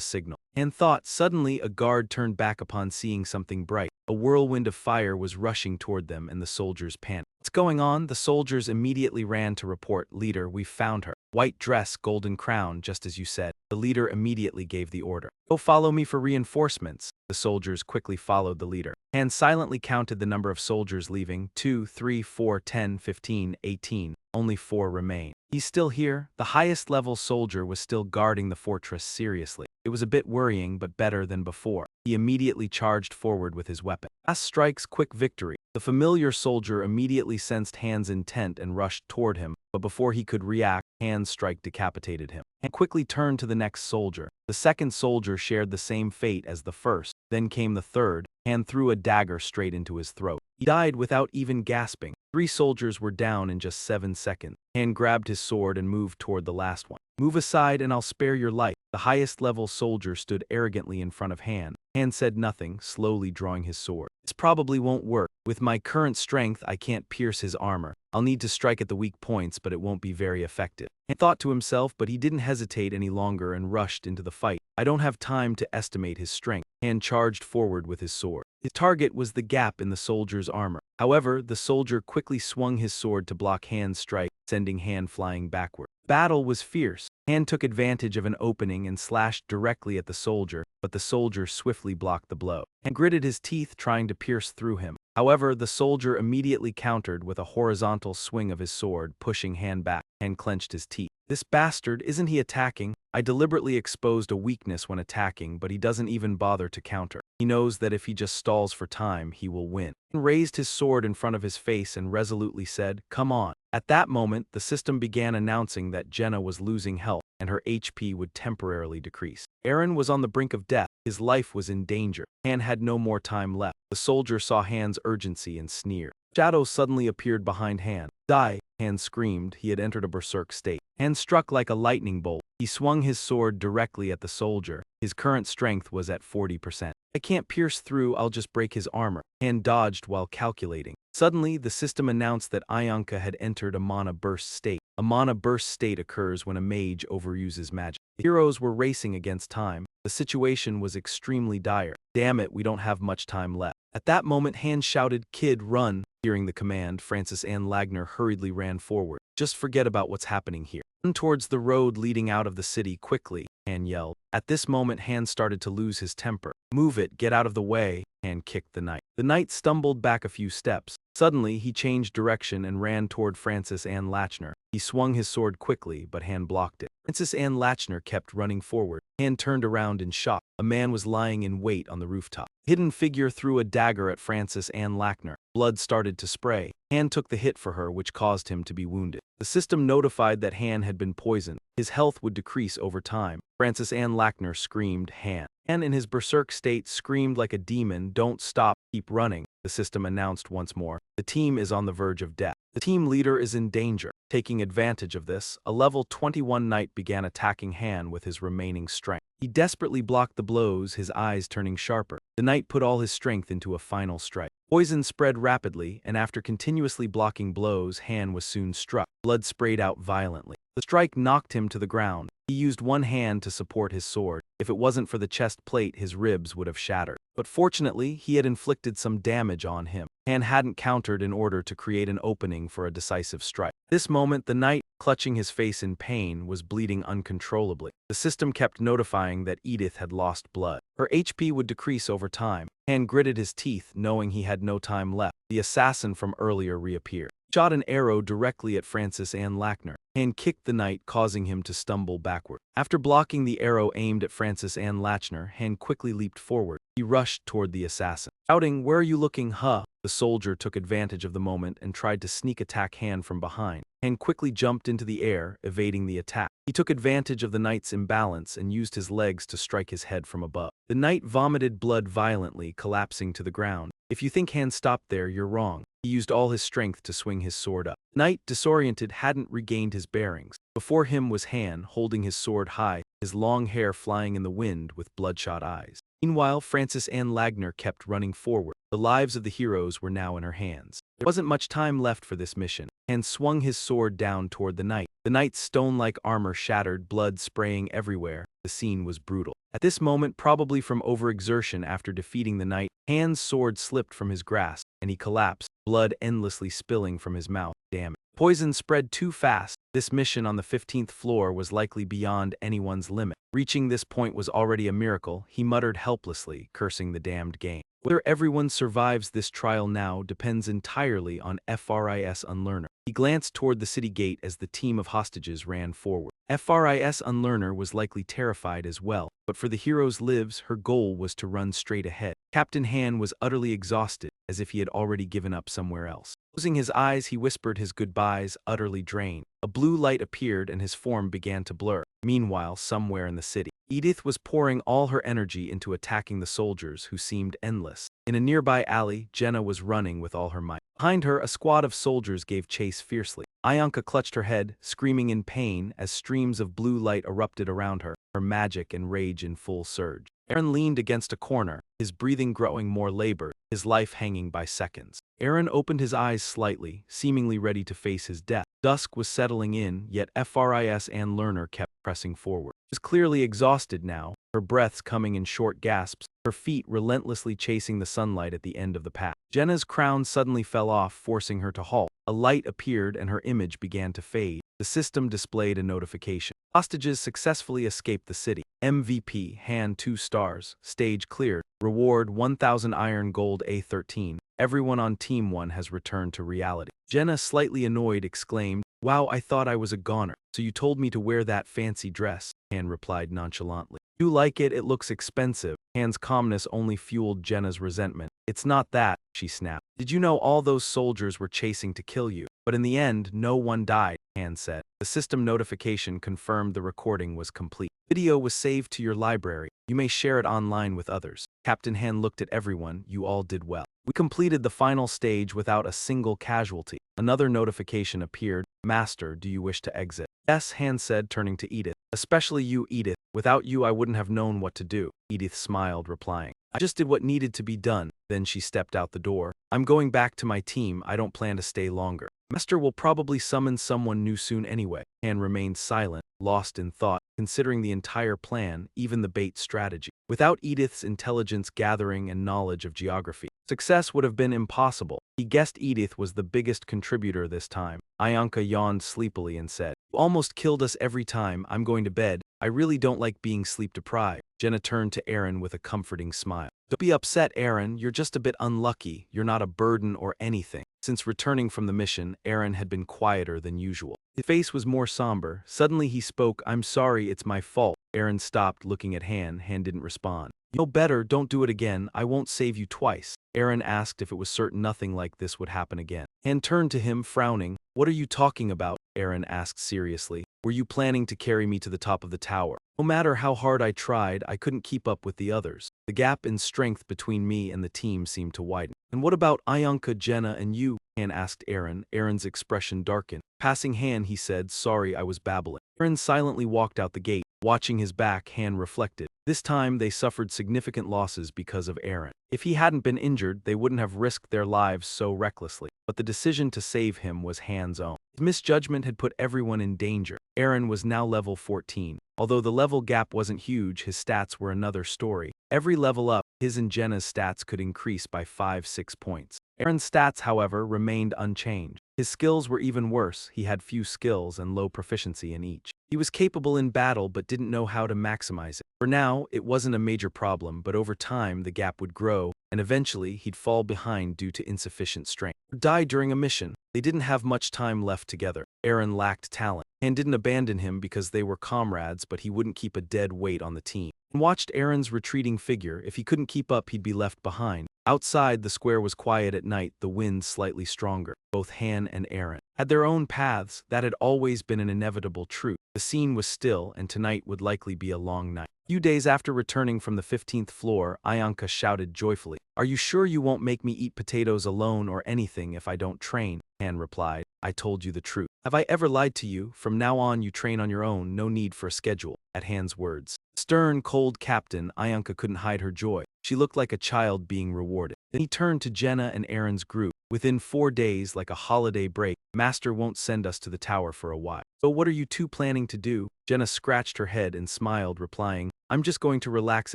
signal. Han thought. Suddenly, a guard turned back upon seeing something bright. A whirlwind of fire was rushing toward them, and the soldiers panicked. "What's going on?" The soldiers immediately ran to report. "Leader, we've found her. White dress, golden crown, just as you said." The leader immediately gave the order. "Go follow me for reinforcements." The soldiers quickly followed the leader. Han silently counted the number of soldiers leaving: 2, 3, 4, 10, 15, 18. Only 4 remain. "He's still here." The highest level soldier was still guarding the fortress seriously. It was a bit worrying, but better than before. He immediately charged forward with his weapon. Fast strikes, quick victory. The familiar soldier immediately sensed Han's intent and rushed toward him, but before he could react, Han's strike decapitated him. Han quickly turned to the next soldier. The second soldier shared the same fate as the first. Then came the third. Han threw a dagger straight into his throat. He died without even gasping. 3 soldiers were down in just 7 seconds. Han grabbed his sword and moved toward the last one. "Move aside and I'll spare your life." The highest level soldier stood arrogantly in front of Han. Han said nothing, slowly drawing his sword. "This probably won't work. With my current strength, I can't pierce his armor. I'll need to strike at the weak points, but it won't be very effective." Han thought to himself, but he didn't hesitate any longer and rushed into the fight. "I don't have time to estimate his strength." Han charged forward with his sword. His target was the gap in the soldier's armor. However, the soldier quickly swung his sword to block Han's strike, sending Han flying backward. Battle was fierce. Han took advantage of an opening and slashed directly at the soldier, but the soldier swiftly blocked the blow. Han gritted his teeth, trying to pierce through him. However, the soldier immediately countered with a horizontal swing of his sword, pushing Han back. Han clenched his teeth. "This bastard, isn't he attacking? I deliberately exposed a weakness when attacking, but he doesn't even bother to counter. He knows that if he just stalls for time, he will win." Han raised his sword in front of his face and resolutely said, "Come on." At that moment, the system began announcing that Jenna was losing health, and her HP would temporarily decrease. Eren was on the brink of death. His life was in danger. Han had no more time left. The soldier saw Han's urgency and sneered. Shadow suddenly appeared behind Han. "Die!" Han screamed. He had entered a berserk state. Han struck like a lightning bolt. He swung his sword directly at the soldier. His current strength was at 40%. "I can't pierce through, I'll just break his armor." Han dodged while calculating. Suddenly, the system announced that Ionka had entered a mana burst state. A mana burst state occurs when a mage overuses magic. The heroes were racing against time. The situation was extremely dire. "Damn it, we don't have much time left." At that moment, Han shouted, "Kid, run!" Hearing the command, Francis Ann Lagner hurriedly ran forward. "Just forget about what's happening here. Run towards the road leading out of the city quickly," Han yelled. At this moment, Han started to lose his temper. "Move it, get out of the way." Han kicked the knight. The knight stumbled back a few steps. Suddenly, he changed direction and ran toward Francis Ann Lachner. He swung his sword quickly, but Han blocked it. Francis Ann Lachner kept running forward. Han turned around in shock. A man was lying in wait on the rooftop. A hidden figure threw a dagger at Francis Ann Lachner. Blood started to spray. Han took the hit for her, which caused him to be wounded. The system notified that Han had been poisoned. His health would decrease over time. Francis Ann Lachner screamed, "Han!" Han, in his berserk state, screamed like a demon, "Don't stop, keep running." The system announced once more, "The team is on the verge of death. The team leader is in danger." Taking advantage of this, a level 21 knight began attacking Han with his remaining strength. He desperately blocked the blows, his eyes turning sharper. The knight put all his strength into a final strike. Poison spread rapidly, and after continuously blocking blows, Han was soon struck. Blood sprayed out violently. The strike knocked him to the ground. He used one hand to support his sword. If it wasn't for the chest plate, his ribs would have shattered. But fortunately, he had inflicted some damage on him. Han hadn't countered in order to create an opening for a decisive strike. At this moment, the knight, clutching his face in pain, was bleeding uncontrollably. The system kept notifying that Edith had lost blood. Her HP would decrease over time. Han gritted his teeth, knowing he had no time left. The assassin from earlier reappeared. Shot an arrow directly at Francis Ann Lachner. and kicked the knight, causing him to stumble backward. After blocking the arrow aimed at Francis Ann Lachner, Han quickly leaped forward. He rushed toward the assassin. Shouting, "Where are you looking, huh?" The soldier took advantage of the moment and tried to sneak attack Han from behind. Han quickly jumped into the air, evading the attack. He took advantage of the knight's imbalance and used his legs to strike his head from above. The knight vomited blood violently, collapsing to the ground. If you think Han stopped there, you're wrong. He used all his strength to swing his sword up. The knight, disoriented, hadn't regained his bearings. Before him was Han, holding his sword high, his long hair flying in the wind with bloodshot eyes. Meanwhile, Francis Ann Lachner kept running forward. The lives of the heroes were now in her hands. There wasn't much time left for this mission. Han swung his sword down toward the knight. The knight's stone-like armor shattered, blood spraying everywhere. The scene was brutal. At this moment, probably from overexertion after defeating the knight, Han's sword slipped from his grasp, and he collapsed, blood endlessly spilling from his mouth. Damn it. Poison spread too fast. This mission on the 15th floor was likely beyond anyone's limit. Reaching this point was already a miracle. He muttered helplessly, cursing the damned game. Whether everyone survives this trial now depends entirely on FRIS Unlearner. He glanced toward the city gate as the team of hostages ran forward. FRIS Unlearner was likely terrified as well, but for the hero's lives, her goal was to run straight ahead. Captain Han was utterly exhausted, as if he had already given up somewhere else. Closing his eyes, he whispered his goodbyes, utterly drained. A blue light appeared and his form began to blur. Meanwhile, somewhere in the city, Edith was pouring all her energy into attacking the soldiers, who seemed endless. In a nearby alley, Jenna was running with all her might. Behind her, a squad of soldiers gave chase fiercely. Ianka clutched her head, screaming in pain as streams of blue light erupted around her, her magic and rage in full surge. Eren leaned against a corner, his breathing growing more labored, his life hanging by seconds. Eren opened his eyes slightly, seemingly ready to face his death. Dusk was settling in, yet FRIS Ann Lerner kept pressing forward. She was clearly exhausted now, her breaths coming in short gasps, her feet relentlessly chasing the sunlight at the end of the path. Jenna's crown suddenly fell off, forcing her to halt. A light appeared and her image began to fade. The system displayed a notification. Hostages successfully escaped the city. MVP, Han 2 stars, stage cleared, reward 1,000 iron gold A13. Everyone on Team 1 has returned to reality. Jenna, slightly annoyed, exclaimed, "Wow, I thought I was a goner. So you told me to wear that fancy dress," Han replied nonchalantly. "You like it? It looks expensive." Han's calmness only fueled Jenna's resentment. "It's not that," she snapped. "Did you know all those soldiers were chasing to kill you? But in the end, no one died," Han said. The system notification confirmed the recording was complete. Video was saved to your library. You may share it online with others. Captain Han looked at everyone. "You all did well. We completed the final stage without a single casualty." Another notification appeared. "Master, do you wish to exit?" "Yes," Han said, turning to Edith. "Especially you, Edith. Without you, I wouldn't have known what to do." Edith smiled, replying, "I just did what needed to be done." Then she stepped out the door. "I'm going back to my team. I don't plan to stay longer. Master will probably summon someone new soon anyway." Han remained silent, lost in thought, considering the entire plan, even the bait strategy. Without Edith's intelligence gathering and knowledge of geography, success would have been impossible. He guessed Edith was the biggest contributor this time. Ianka yawned sleepily and said, "You almost killed us every time. I'm going to bed. I really don't like being sleep-deprived." Jenna turned to Eren with a comforting smile. "Don't be upset, Eren. You're just a bit unlucky. You're not a burden or anything." Since returning from the mission, Eren had been quieter than usual. His face was more somber. Suddenly he spoke, "I'm sorry, it's my fault." Eren stopped, looking at Han. Han didn't respond. "You know better, don't do it again. I won't save you twice." Eren asked if it was certain nothing like this would happen again. Han turned to him, frowning. "What are you talking about?" Eren asked seriously. "Were you planning to carry me to the top of the tower?" "No matter how hard I tried, I couldn't keep up with the others. The gap in strength between me and the team seemed to widen." "And what about Ianka, Jenna, and you?" Han asked Eren. Eren's expression darkened. Passing Han, he said, "Sorry, I was babbling." Eren silently walked out the gate. Watching his back, Han reflected. This time, they suffered significant losses because of Eren. If he hadn't been injured, they wouldn't have risked their lives so recklessly. But the decision to save him was Han's own. His misjudgment had put everyone in danger. Eren was now level 14. Although the level gap wasn't huge, his stats were another story. Every level up, his and Jenna's stats could increase by 5-6 points. Eren's stats, however, remained unchanged. His skills were even worse. He had few skills and low proficiency in each. He was capable in battle but didn't know how to maximize it. For now, it wasn't a major problem, but over time the gap would grow, and eventually he'd fall behind due to insufficient strength. Or die during a mission. They didn't have much time left together. Eren lacked talent. and didn't abandon him because they were comrades, but he wouldn't keep a dead weight on the team. And watched Aaron's retreating figure. If he couldn't keep up, he'd be left behind. Outside, the square was quiet at night, the wind slightly stronger. Both Han and Aaron had their own paths. That had always been an inevitable truth. The scene was still, and tonight would likely be a long night. A few days after returning from the 15th floor, Ayanka shouted joyfully, "Are you sure you won't make me eat potatoes alone or anything if I don't train?" Han replied, "I told you the truth. Have I ever lied to you? From now on you train on your own, no need for a schedule." At Han's words, stern, cold captain, Ayanka couldn't hide her joy. She looked like a child being rewarded. Then he turned to Jenna and Aaron's group. "Within 4 days, like a holiday break, Master won't send us to the tower for a while. So what are you two planning to do?" Jenna scratched her head and smiled, replying, "I'm just going to relax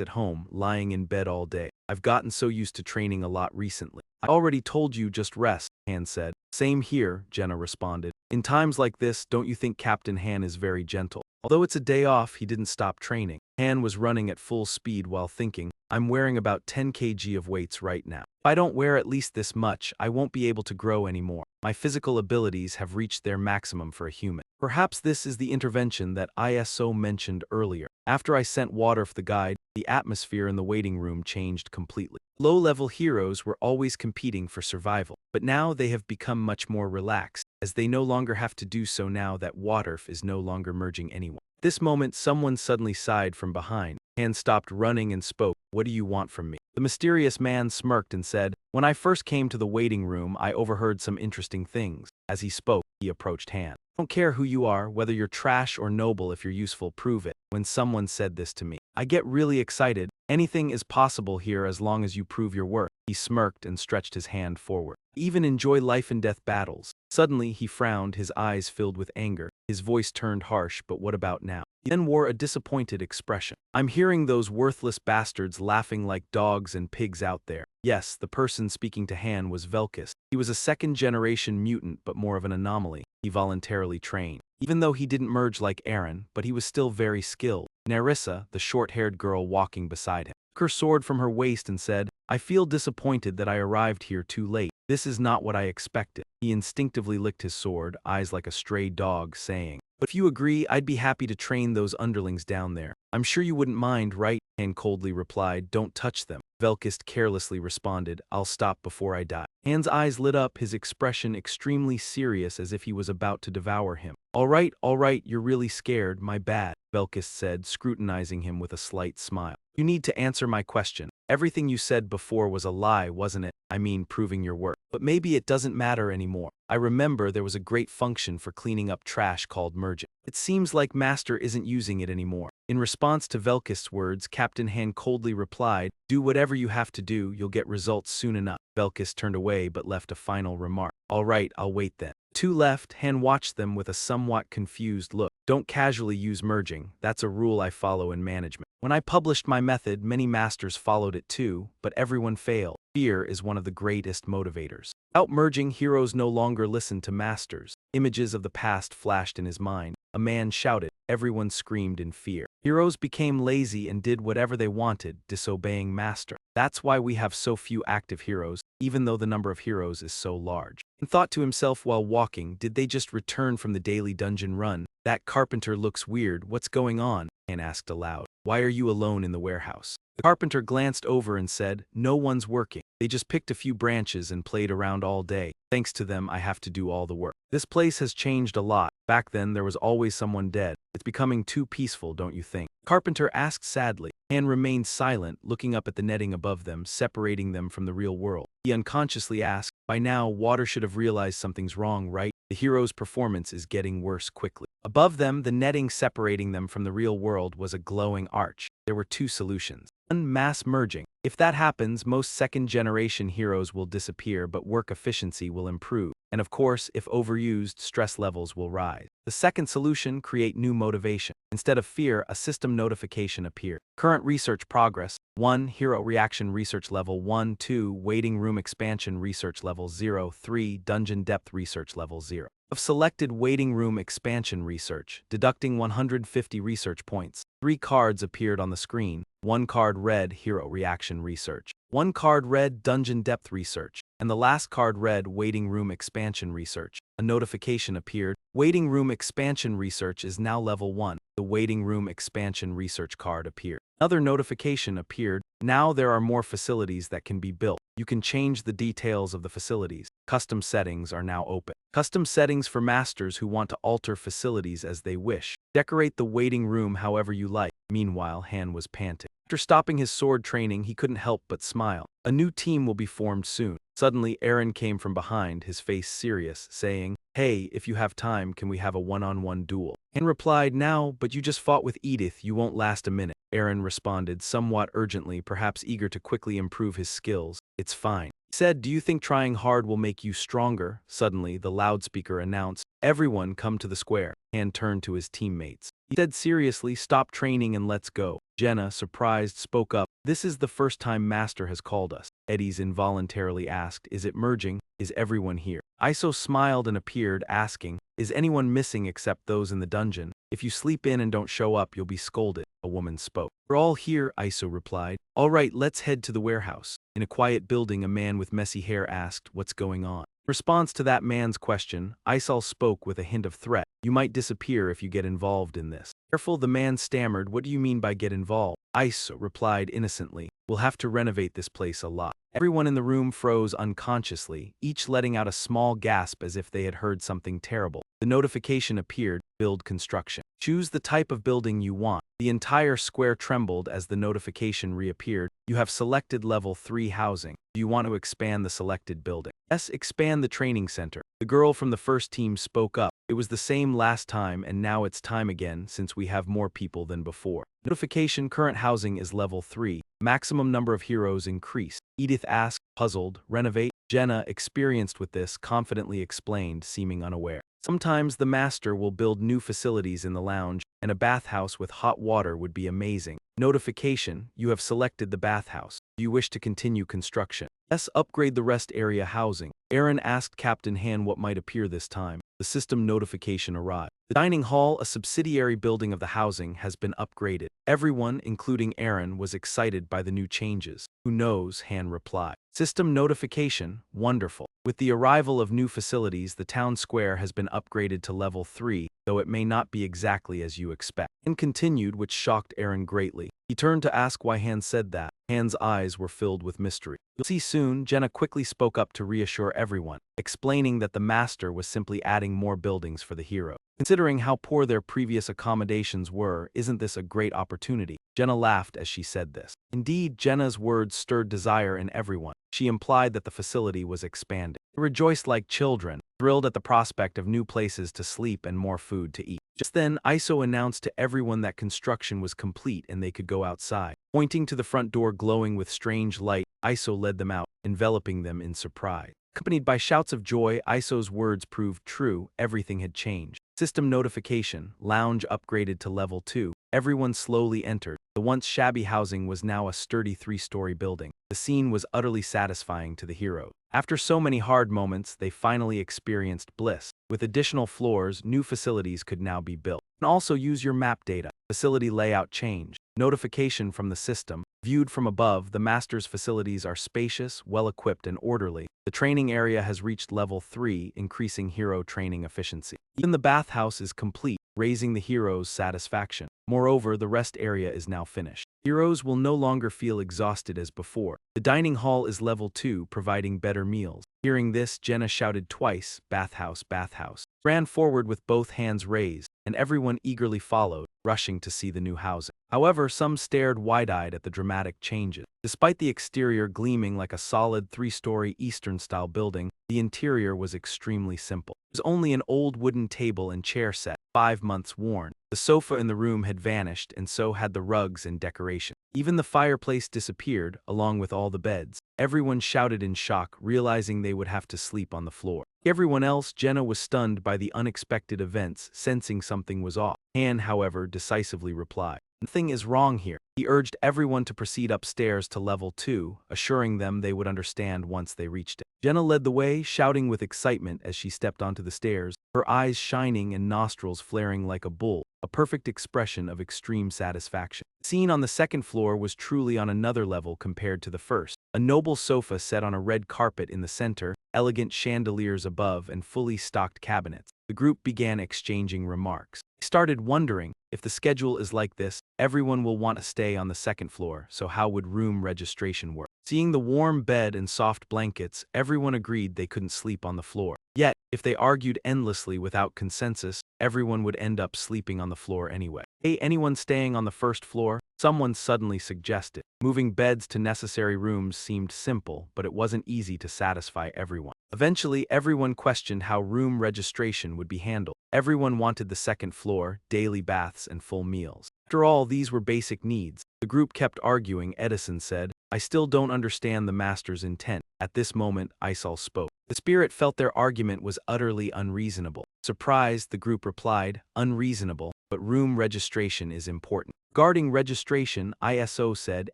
at home, lying in bed all day. I've gotten so used to training a lot recently." "I already told you just rest," Han said. "Same here," Jenna responded. "In times like this, don't you think Captain Han is very gentle?" Although it's a day off, he didn't stop training. Han was running at full speed while thinking, "I'm wearing about 10 kg of weights right now. If I don't wear at least this much, I won't be able to grow anymore. My physical abilities have reached their maximum for a human. Perhaps this is the intervention that ISO mentioned earlier. After I sent water for the guide, the atmosphere in the waiting room changed completely. Low-level heroes were always competing for survival, but now they have become much more relaxed, as they no longer have to do so now that water is no longer merging anyone." At this moment, someone suddenly sighed from behind. Han stopped running and spoke, "What do you want from me?" The mysterious man smirked and said, "When I first came to the waiting room, I overheard some interesting things." As he spoke, he approached Han. "I don't care who you are, whether you're trash or noble. If you're useful, prove it." When someone said this to me, I get really excited. Anything is possible here as long as you prove your worth. He smirked and stretched his hand forward. "I even enjoy life and death battles." Suddenly he frowned, his eyes filled with anger. His voice turned harsh, "But what about now?" He then wore a disappointed expression. "I'm hearing those worthless bastards laughing like dogs and pigs out there." Yes, the person speaking to Han was Velkis. He was a second-generation mutant, but more of an anomaly. He voluntarily trained. Even though he didn't merge like Aaron, but he was still very skilled. Nerissa, the short-haired girl walking beside him, took her sword from her waist and said, "I feel disappointed that I arrived here too late. This is not what I expected." He instinctively licked his sword, eyes like a stray dog, saying, "But if you agree, I'd be happy to train those underlings down there. I'm sure you wouldn't mind, right?" Han coldly replied, "Don't touch them." Velkist carelessly responded, "I'll stop before I die." Han's eyes lit up, his expression extremely serious, as if he was about to devour him. All right, you're really scared, my bad," Velkist said, scrutinizing him with a slight smile. "You need to answer my question. Everything you said before was a lie, wasn't it? I mean, proving your worth. But maybe it doesn't matter anymore. I remember there was a great function for cleaning up trash called merging. It seems like Master isn't using it anymore." In response to Velkist's words, Captain Han coldly replied, "Do whatever you have to do, you'll get results soon enough." Velkist turned away but left a final remark. "All right, I'll wait then." Two left. Han watched them with a somewhat confused look. "Don't casually use merging. That's a rule I follow in management. When I published my method, many masters followed it too, but everyone failed. Fear is one of the greatest motivators. Without merging, heroes no longer listen to masters." Images of the past flashed in his mind. A man shouted. Everyone screamed in fear. Heroes became lazy and did whatever they wanted, disobeying Master. That's why we have so few active heroes, even though the number of heroes is so large. And thought to himself while walking, did they just return from the daily dungeon run? "That carpenter looks weird. What's going on?" Han asked aloud. "Why are you alone in the warehouse?" The carpenter glanced over and said, "No one's working. They just picked a few branches and played around all day. Thanks to them, I have to do all the work. This place has changed a lot. Back then, there was always someone dead. It's becoming too peaceful, don't you think?" Carpenter asked sadly. Han remained silent, looking up at the netting above them, separating them from the real world. He unconsciously asked, "By now, Water should have realized something's wrong, right? The hero's performance is getting worse quickly." Above them, the netting separating them from the real world was a glowing arch. There were two solutions. One, mass merging. If that happens, most second-generation heroes will disappear, but work efficiency will improve. And of course, if overused, stress levels will rise. The second solution, create new motivation. Instead of fear, a system notification appeared. Current research progress: 1. Hero reaction research level 1, 2. Waiting room expansion research level 0, 3. Dungeon depth research level 0. Of selected waiting room expansion research, deducting 150 research points. 3 cards appeared on the screen. 1 card read Hero Reaction Research. 1 card read Dungeon Depth Research. And the last card read Waiting Room Expansion Research. A notification appeared. Waiting room expansion research is now level 1. The waiting room expansion research card appeared. Another notification appeared. Now there are more facilities that can be built. You can change the details of the facilities. Custom settings are now open. Custom settings for masters who want to alter facilities as they wish. Decorate the waiting room however you like. Meanwhile, Han was panting. After stopping his sword training, he couldn't help but smile. A new team will be formed soon. Suddenly, Aaron came from behind, his face serious, saying, "Hey, if you have time, can we have a one-on-one duel?" Han replied, "Now, but you just fought with Edith, you won't last a minute." Aaron responded somewhat urgently, perhaps eager to quickly improve his skills. "It's fine." He said, "Do you think trying hard will make you stronger?" Suddenly, the loudspeaker announced, "Everyone come to the square." Han turned to his teammates. He said seriously, "Stop training and let's go." Jenna, surprised, spoke up, "This is the first time Master has called us." Eddie's involuntarily asked, "Is it merging? Is everyone here?" Iso smiled and appeared, asking, "Is anyone missing except those in the dungeon? If you sleep in and don't show up, you'll be scolded." A woman spoke. "We're all here," Iso replied. "All right, let's head to the warehouse." In a quiet building, a man with messy hair asked, "What's going on?" In response to that man's question, Isol spoke with a hint of threat. "You might disappear if you get involved in this." Careful, the man stammered, "What do you mean by get involved?" Iso replied innocently, "We'll have to renovate this place a lot." Everyone in the room froze unconsciously, each letting out a small gasp as if they had heard something terrible. The notification appeared, "Build construction." Choose the type of building you want. The entire square trembled as the notification reappeared. You have selected level 3 housing. Do you want to expand the selected building? Yes, expand the training center. The girl from the first team spoke up. It was the same last time and now it's time again since we have more people than before. Notification, current housing is level 3. Maximum number of heroes increased. Edith asked, puzzled, renovate? Jenna, experienced with this, confidently explained, seeming unaware. Sometimes the master will build new facilities in the lounge, and a bathhouse with hot water would be amazing. Notification, you have selected the bathhouse. Do you wish to continue construction? Yes, upgrade the rest area housing. Aaron asked Captain Han what might appear this time. The system notification arrived. The dining hall, a subsidiary building of the housing, has been upgraded. Everyone, including Aaron, was excited by the new changes. Who knows, Han replied. System notification, wonderful. With the arrival of new facilities, the town square has been upgraded to level 3, though it may not be exactly as you expect. Han continued, which shocked Aaron greatly. He turned to ask why Han said that. Han's eyes were filled with mystery. "You'll see soon," Jenna quickly spoke up to reassure everyone, explaining that the master was simply adding more buildings for the hero. Considering how poor their previous accommodations were, isn't this a great opportunity? Jenna laughed as she said this. Indeed, Jenna's words stirred desire in everyone. She implied that the facility was expanding. They rejoiced like children, thrilled at the prospect of new places to sleep and more food to eat. Just then, Iso announced to everyone that construction was complete and they could go outside. Pointing to the front door glowing with strange light, Iso led them out, enveloping them in surprise. Accompanied by shouts of joy, Iso's words proved true. Everything had changed. System notification, lounge upgraded to level 2. Everyone slowly entered. The once shabby housing was now a sturdy 3-story building. The scene was utterly satisfying to the heroes. After so many hard moments, they finally experienced bliss. With additional floors, new facilities could now be built. And also use your map data. Facility layout changed. Notification from the system. Viewed from above, the master's facilities are spacious, well-equipped, and orderly. The training area has reached level 3, increasing hero training efficiency. Even the bathhouse is complete, raising the hero's satisfaction. Moreover, the rest area is now finished. Heroes will no longer feel exhausted as before. The dining hall is level 2, providing better meals. Hearing this, Jenna shouted twice, "Bathhouse, bathhouse." Ran forward with both hands raised, and everyone eagerly followed, rushing to see the new housing. However, some stared wide-eyed at the dramatic changes. Despite the exterior gleaming like a solid 3-story Eastern-style building, the interior was extremely simple. It was only an old wooden table and chair set, 5 months worn. The sofa in the room had vanished, and so had the rugs and decoration. Even the fireplace disappeared, along with all the beds. Everyone shouted in shock, realizing they would have to sleep on the floor. Everyone else, Jenna was stunned by the unexpected events, sensing something was off. Han, however, decisively replied, "Nothing is wrong here." He urged everyone to proceed upstairs to level 2, assuring them they would understand once they reached it. Jenna led the way, shouting with excitement as she stepped onto the stairs, her eyes shining and nostrils flaring like a bull, a perfect expression of extreme satisfaction. The scene on the second floor was truly on another level compared to the first. A noble sofa set on a red carpet in the center, elegant chandeliers above, and fully stocked cabinets. the group began exchanging remarks. They started wondering, if the schedule is like this, everyone will want to stay on the second floor, so how would room registration work? Seeing the warm bed and soft blankets, everyone agreed they couldn't sleep on the floor. Yet, if they argued endlessly without consensus, everyone would end up sleeping on the floor anyway. Hey, anyone staying on the first floor? Someone suddenly suggested. Moving beds to necessary rooms seemed simple, but it wasn't easy to satisfy everyone. Eventually, everyone questioned how room registration would be handled. Everyone wanted the second floor, daily baths, and full meals. After all, these were basic needs. The group kept arguing. Edison said, "I still don't understand the master's intent." At this moment, Isol spoke. The spirit felt their argument was utterly unreasonable. Surprised, the group replied, "Unreasonable, but room registration is important." Regarding registration, ISO said,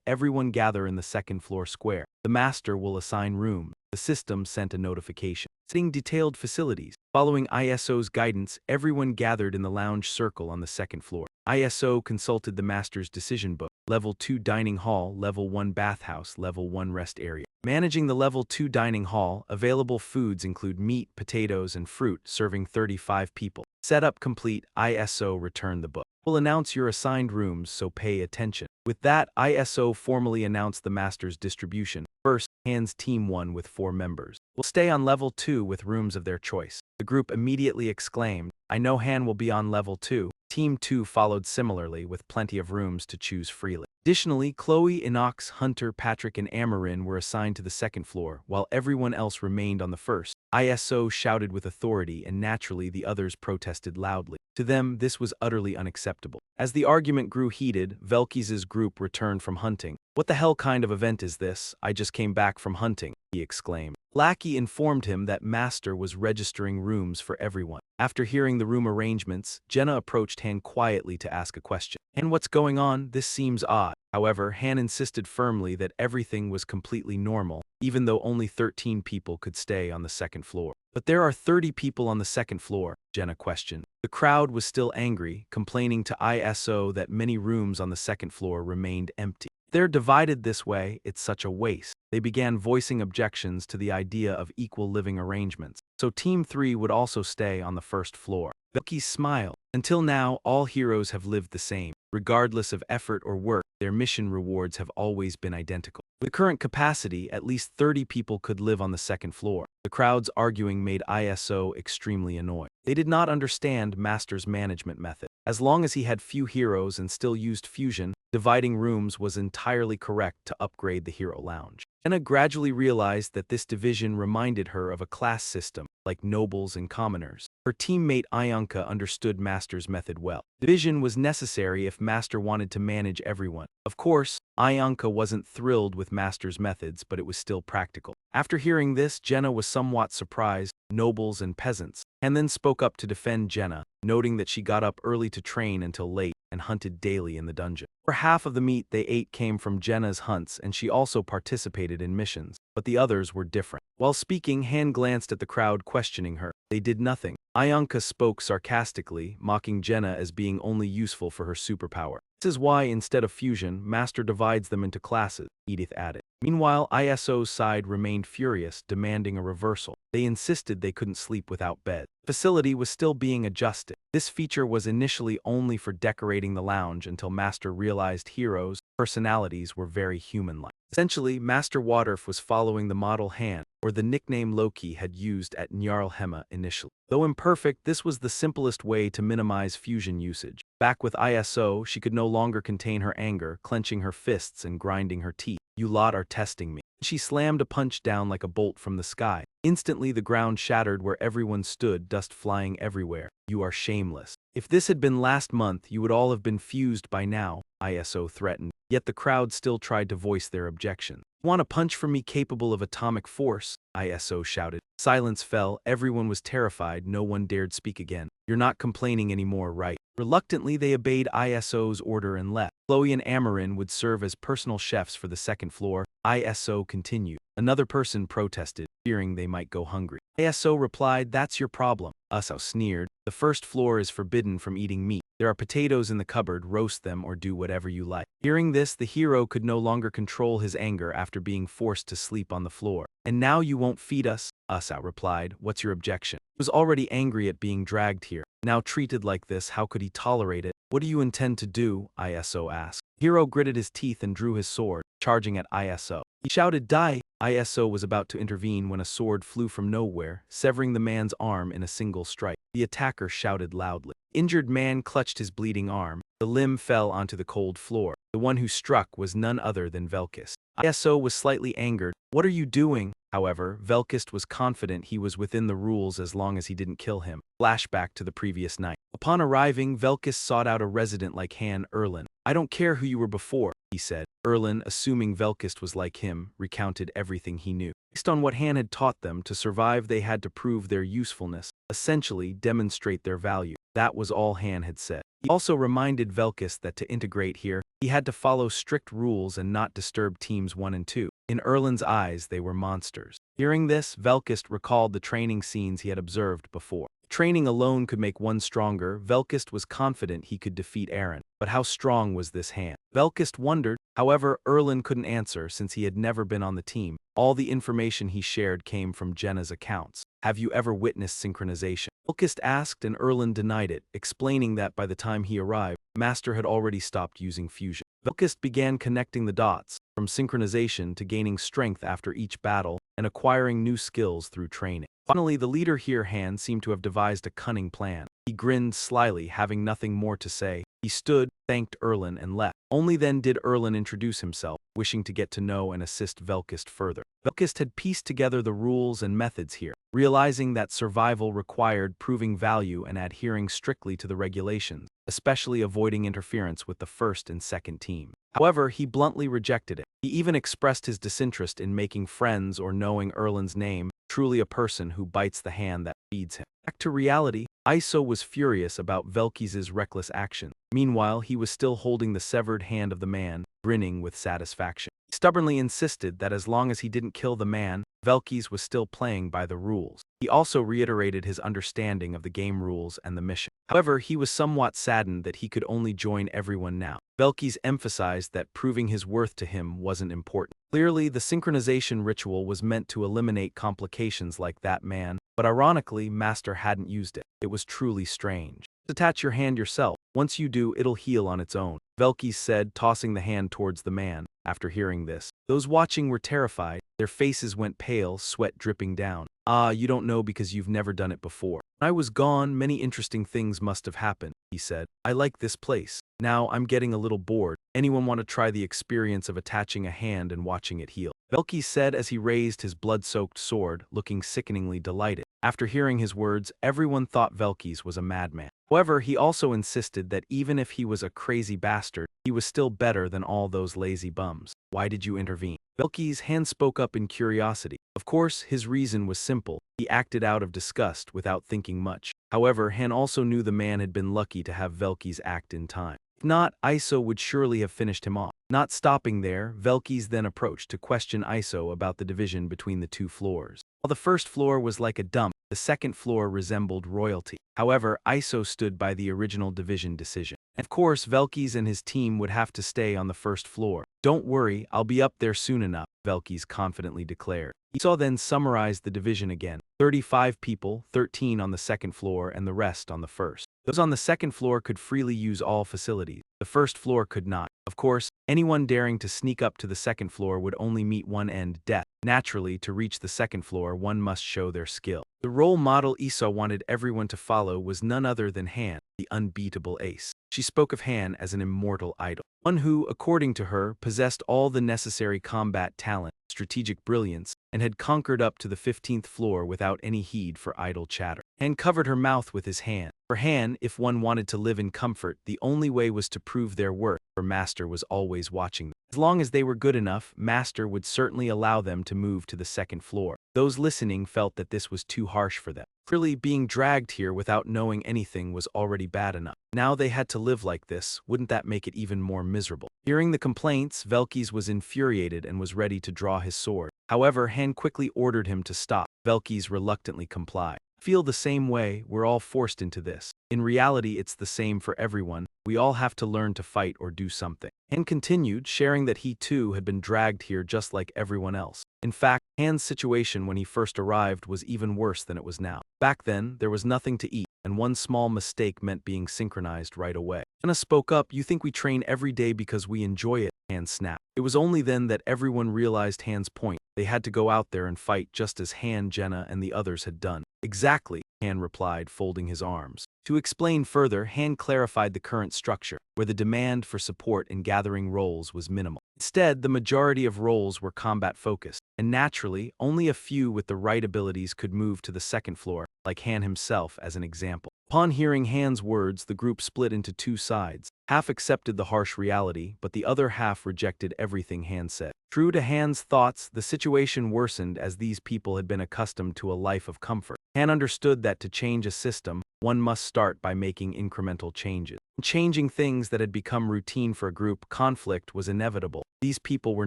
"Everyone gather in the second floor square. The master will assign rooms." The system sent a notification, setting detailed facilities. Following ISO's guidance, everyone gathered in the lounge circle on the second floor. ISO consulted the master's decision book. Level 2 dining hall, Level 1 bathhouse, Level 1 rest area. Managing the Level 2 dining hall, available foods include meat, potatoes, and fruit, serving 35 people. Setup complete, ISO returned the book. We'll announce your assigned rooms, so pay attention. With that, ISO formally announced the master's distribution. First, Han's Team 1 with 4 members will stay on Level 2 with rooms of their choice. The group immediately exclaimed, "I know Han will be on Level 2. Team 2 followed similarly, with plenty of rooms to choose freely. Additionally, Chloe, Inox, Hunter, Patrick, and Amarin were assigned to the second floor, while everyone else remained on the first. ISO shouted with authority, and naturally the others protested loudly. To them, this was utterly unacceptable. As the argument grew heated, Velkys' group returned from hunting. "What the hell kind of event is this? I just came back from hunting," he exclaimed. Lackey informed him that Master was registering rooms for everyone. After hearing the room arrangements, Jenna approached Han quietly to ask a question. "Han, what's going on? This seems odd." However, Han insisted firmly that everything was completely normal, even though only 13 people could stay on the second floor. "But there are 30 people on the second floor," Jenna questioned. The crowd was still angry, complaining to ISO that many rooms on the second floor remained empty. "They're divided this way, it's such a waste." They began voicing objections to the idea of equal living arrangements, so Team 3 would also stay on the first floor. Velkys smiled. "Until now, all heroes have lived the same. Regardless of effort or work, their mission rewards have always been identical. With the current capacity, at least 30 people could live on the second floor." The crowd's arguing made ISO extremely annoyed. They did not understand Master's management method. As long as he had few heroes and still used fusion, dividing rooms was entirely correct to upgrade the hero lounge. Jenna gradually realized that this division reminded her of a class system, like nobles and commoners. Her teammate Ionka understood Master's method well. Division was necessary if Master wanted to manage everyone. Of course, Ionka wasn't thrilled with Master's methods, but it was still practical. After hearing this, Jenna was somewhat surprised. Nobles and peasants, and then spoke up to defend Jenna, noting that she got up early to train until late and hunted daily in the dungeon. For half of the meat they ate came from Jenna's hunts, and she also participated in missions, but the others were different. While speaking, Han glanced at the crowd, questioning her. They did nothing. Ionka spoke sarcastically, mocking Jenna as being only useful for her superpower. "This is why, instead of fusion, Master divides them into classes," Edith added. Meanwhile, ISO's side remained furious, demanding a reversal. They insisted they couldn't sleep without bed. The facility was still being adjusted. This feature was initially only for decorating the lounge until Master realized heroes' personalities were very human-like. Essentially, Master Waterf was following the model Han, or the nickname Loki had used at Njarlhema initially. Though imperfect, this was the simplest way to minimize fusion usage. Back with ISO, she could no longer contain her anger, clenching her fists and grinding her teeth. "You lot are testing me." She slammed a punch down like a bolt from the sky. Instantly, the ground shattered where everyone stood, dust flying everywhere. "You are shameless. If this had been last month, you would all have been fused by now," ISO threatened. Yet the crowd still tried to voice their objection. "Want a punch from me capable of atomic force?" ISO shouted. Silence fell. Everyone was terrified. No one dared speak again. "You're not complaining anymore, right?" Reluctantly, they obeyed ISO's order and left. Chloe and Amarin would serve as personal chefs for the second floor. ISO continued. Another person protested, fearing they might go hungry. ISO replied, "That's your problem." Uso sneered. "The first floor is forbidden from eating meat. There are potatoes in the cupboard, roast them or do whatever you like." Hearing this, the hero could no longer control his anger after being forced to sleep on the floor. "And now you won't feed us?" Usa replied, "What's your objection?" He was already angry at being dragged here. Now treated like this, how could he tolerate it? "What do you intend to do?" Iso asked. Hiro gritted his teeth and drew his sword, charging at Iso. He shouted, "Die!" Iso was about to intervene when a sword flew from nowhere, severing the man's arm in a single strike. The attacker shouted loudly. The injured man clutched his bleeding arm. The limb fell onto the cold floor. The one who struck was none other than Velkis. Iso was slightly angered. "What are you doing?" However, Velkis was confident he was within the rules as long as he didn't kill him. Flashback to the previous night. Upon arriving, Velkis sought out a resident like Han Erlin. "I don't care who you were before," he said. Erlin, assuming Velkis was like him, recounted everything he knew. Based on what Han had taught them, to survive they had to prove their usefulness, essentially demonstrate their value. That was all Han had said. He also reminded Velkis that to integrate here, he had to follow strict rules and not disturb teams 1 and 2. In Erlin's eyes, they were monsters. Hearing this, Velkis recalled the training scenes he had observed before. Training alone could make one stronger. Velkis was confident he could defeat Eren. But how strong was this Han? Velkis wondered. However, Erlin couldn't answer since he had never been on the team. All the information he shared came from Jenna's accounts. "Have you ever witnessed synchronization?" Velkis asked, and Erlin denied it, explaining that by the time he arrived, Master had already stopped using fusion. Velkis began connecting the dots, from synchronization to gaining strength after each battle and acquiring new skills through training. Finally, the leader here, Han, seemed to have devised a cunning plan. He grinned slyly, having nothing more to say. He stood, thanked Erlin, and left. Only then did Erlin introduce himself, wishing to get to know and assist Velkis further. Velkis had pieced together the rules and methods here, realizing that survival required proving value and adhering strictly to the regulations, especially avoiding interference with the first and second team. However, he bluntly rejected it. He even expressed his disinterest in making friends or knowing Erlin's name, truly a person who bites the hand that feeds him. Back to reality, Iso was furious about Velkis' reckless action. Meanwhile, he was still holding the severed hand of the man, grinning with satisfaction. He stubbornly insisted that as long as he didn't kill the man, Velkis was still playing by the rules. He also reiterated his understanding of the game rules and the mission. However, he was somewhat saddened that he could only join everyone now. Velkis emphasized that proving his worth to him wasn't important. Clearly, the synchronization ritual was meant to eliminate complications like that man, but ironically, Master hadn't used it. It was truly strange. "Detach your hand yourself. Once you do, it'll heal on its own," Velkis said, tossing the hand towards the man. After hearing this, those watching were terrified. Their faces went pale, sweat dripping down. "Ah, you don't know because you've never done it before. When I was gone, many interesting things must have happened," he said. "I like this place. Now I'm getting a little bored. Anyone want to try the experience of attaching a hand and watching it heal?" Velkis said as he raised his blood-soaked sword, looking sickeningly delighted. After hearing his words, everyone thought Velkis was a madman. However, he also insisted that even if he was a crazy bastard, he was still better than all those lazy bums. "Why did you intervene?" Velkis' hand spoke up in curiosity. Of course, his reason was simple. He acted out of disgust without thinking much. However, Han also knew the man had been lucky to have Velkis act in time. If not, Iso would surely have finished him off. Not stopping there, Velkis then approached to question Iso about the division between the 2 floors. While the first floor was like a dump, the second floor resembled royalty. However, Iso stood by the original division decision. Of course, Velkis and his team would have to stay on the first floor. "Don't worry, I'll be up there soon enough," Velkis confidently declared. Iso then summarized the division again. 35 people, 13 on the second floor and the rest on the first. Those on the second floor could freely use all facilities. The first floor could not. Of course, anyone daring to sneak up to the second floor would only meet one end, death. Naturally, to reach the second floor, one must show their skill. The role model Iso wanted everyone to follow was none other than Han, the unbeatable ace. She spoke of Han as an immortal idol, one who, according to her, possessed all the necessary combat talent, strategic brilliance, and had conquered up to the 15th floor without any heed for idle chatter. Han covered her mouth with his hand. For Han, if one wanted to live in comfort, the only way was to prove their worth, for Master was always watching them. As long as they were good enough, Master would certainly allow them to move to the second floor. Those listening felt that this was too harsh for them. Really, being dragged here without knowing anything was already bad enough. Now they had to live like this. Wouldn't that make it even more miserable? Hearing the complaints, Velkis was infuriated and was ready to draw his sword. However, Han quickly ordered him to stop. Velkis reluctantly complied. "Feel the same way, we're all forced into this. In reality, it's the same for everyone. We all have to learn to fight or do something. Han continued, sharing that he too had been dragged here just like everyone else. In fact, Han's situation when he first arrived was even worse than it was now. Back then, there was nothing to eat, and one small mistake meant being synchronized right away. Jenna spoke up, "You think we train every day because we enjoy it?" Han snapped. It was only then that everyone realized Han's point. They had to go out there and fight just as Han, Jenna, and the others had done. "Exactly," Han replied, folding his arms. To explain further, Han clarified the current structure, where the demand for support in gathering roles was minimal. Instead, the majority of roles were combat-focused, and naturally, only a few with the right abilities could move to the second floor, like Han himself as an example. Upon hearing Han's words, the group split into two sides. Half accepted the harsh reality, but the other half rejected everything Han said. True to Han's thoughts, the situation worsened as these people had been accustomed to a life of comfort. Han understood that to change a system, one must start by making incremental changes. Changing things that had become routine for a group, conflict was inevitable. These people were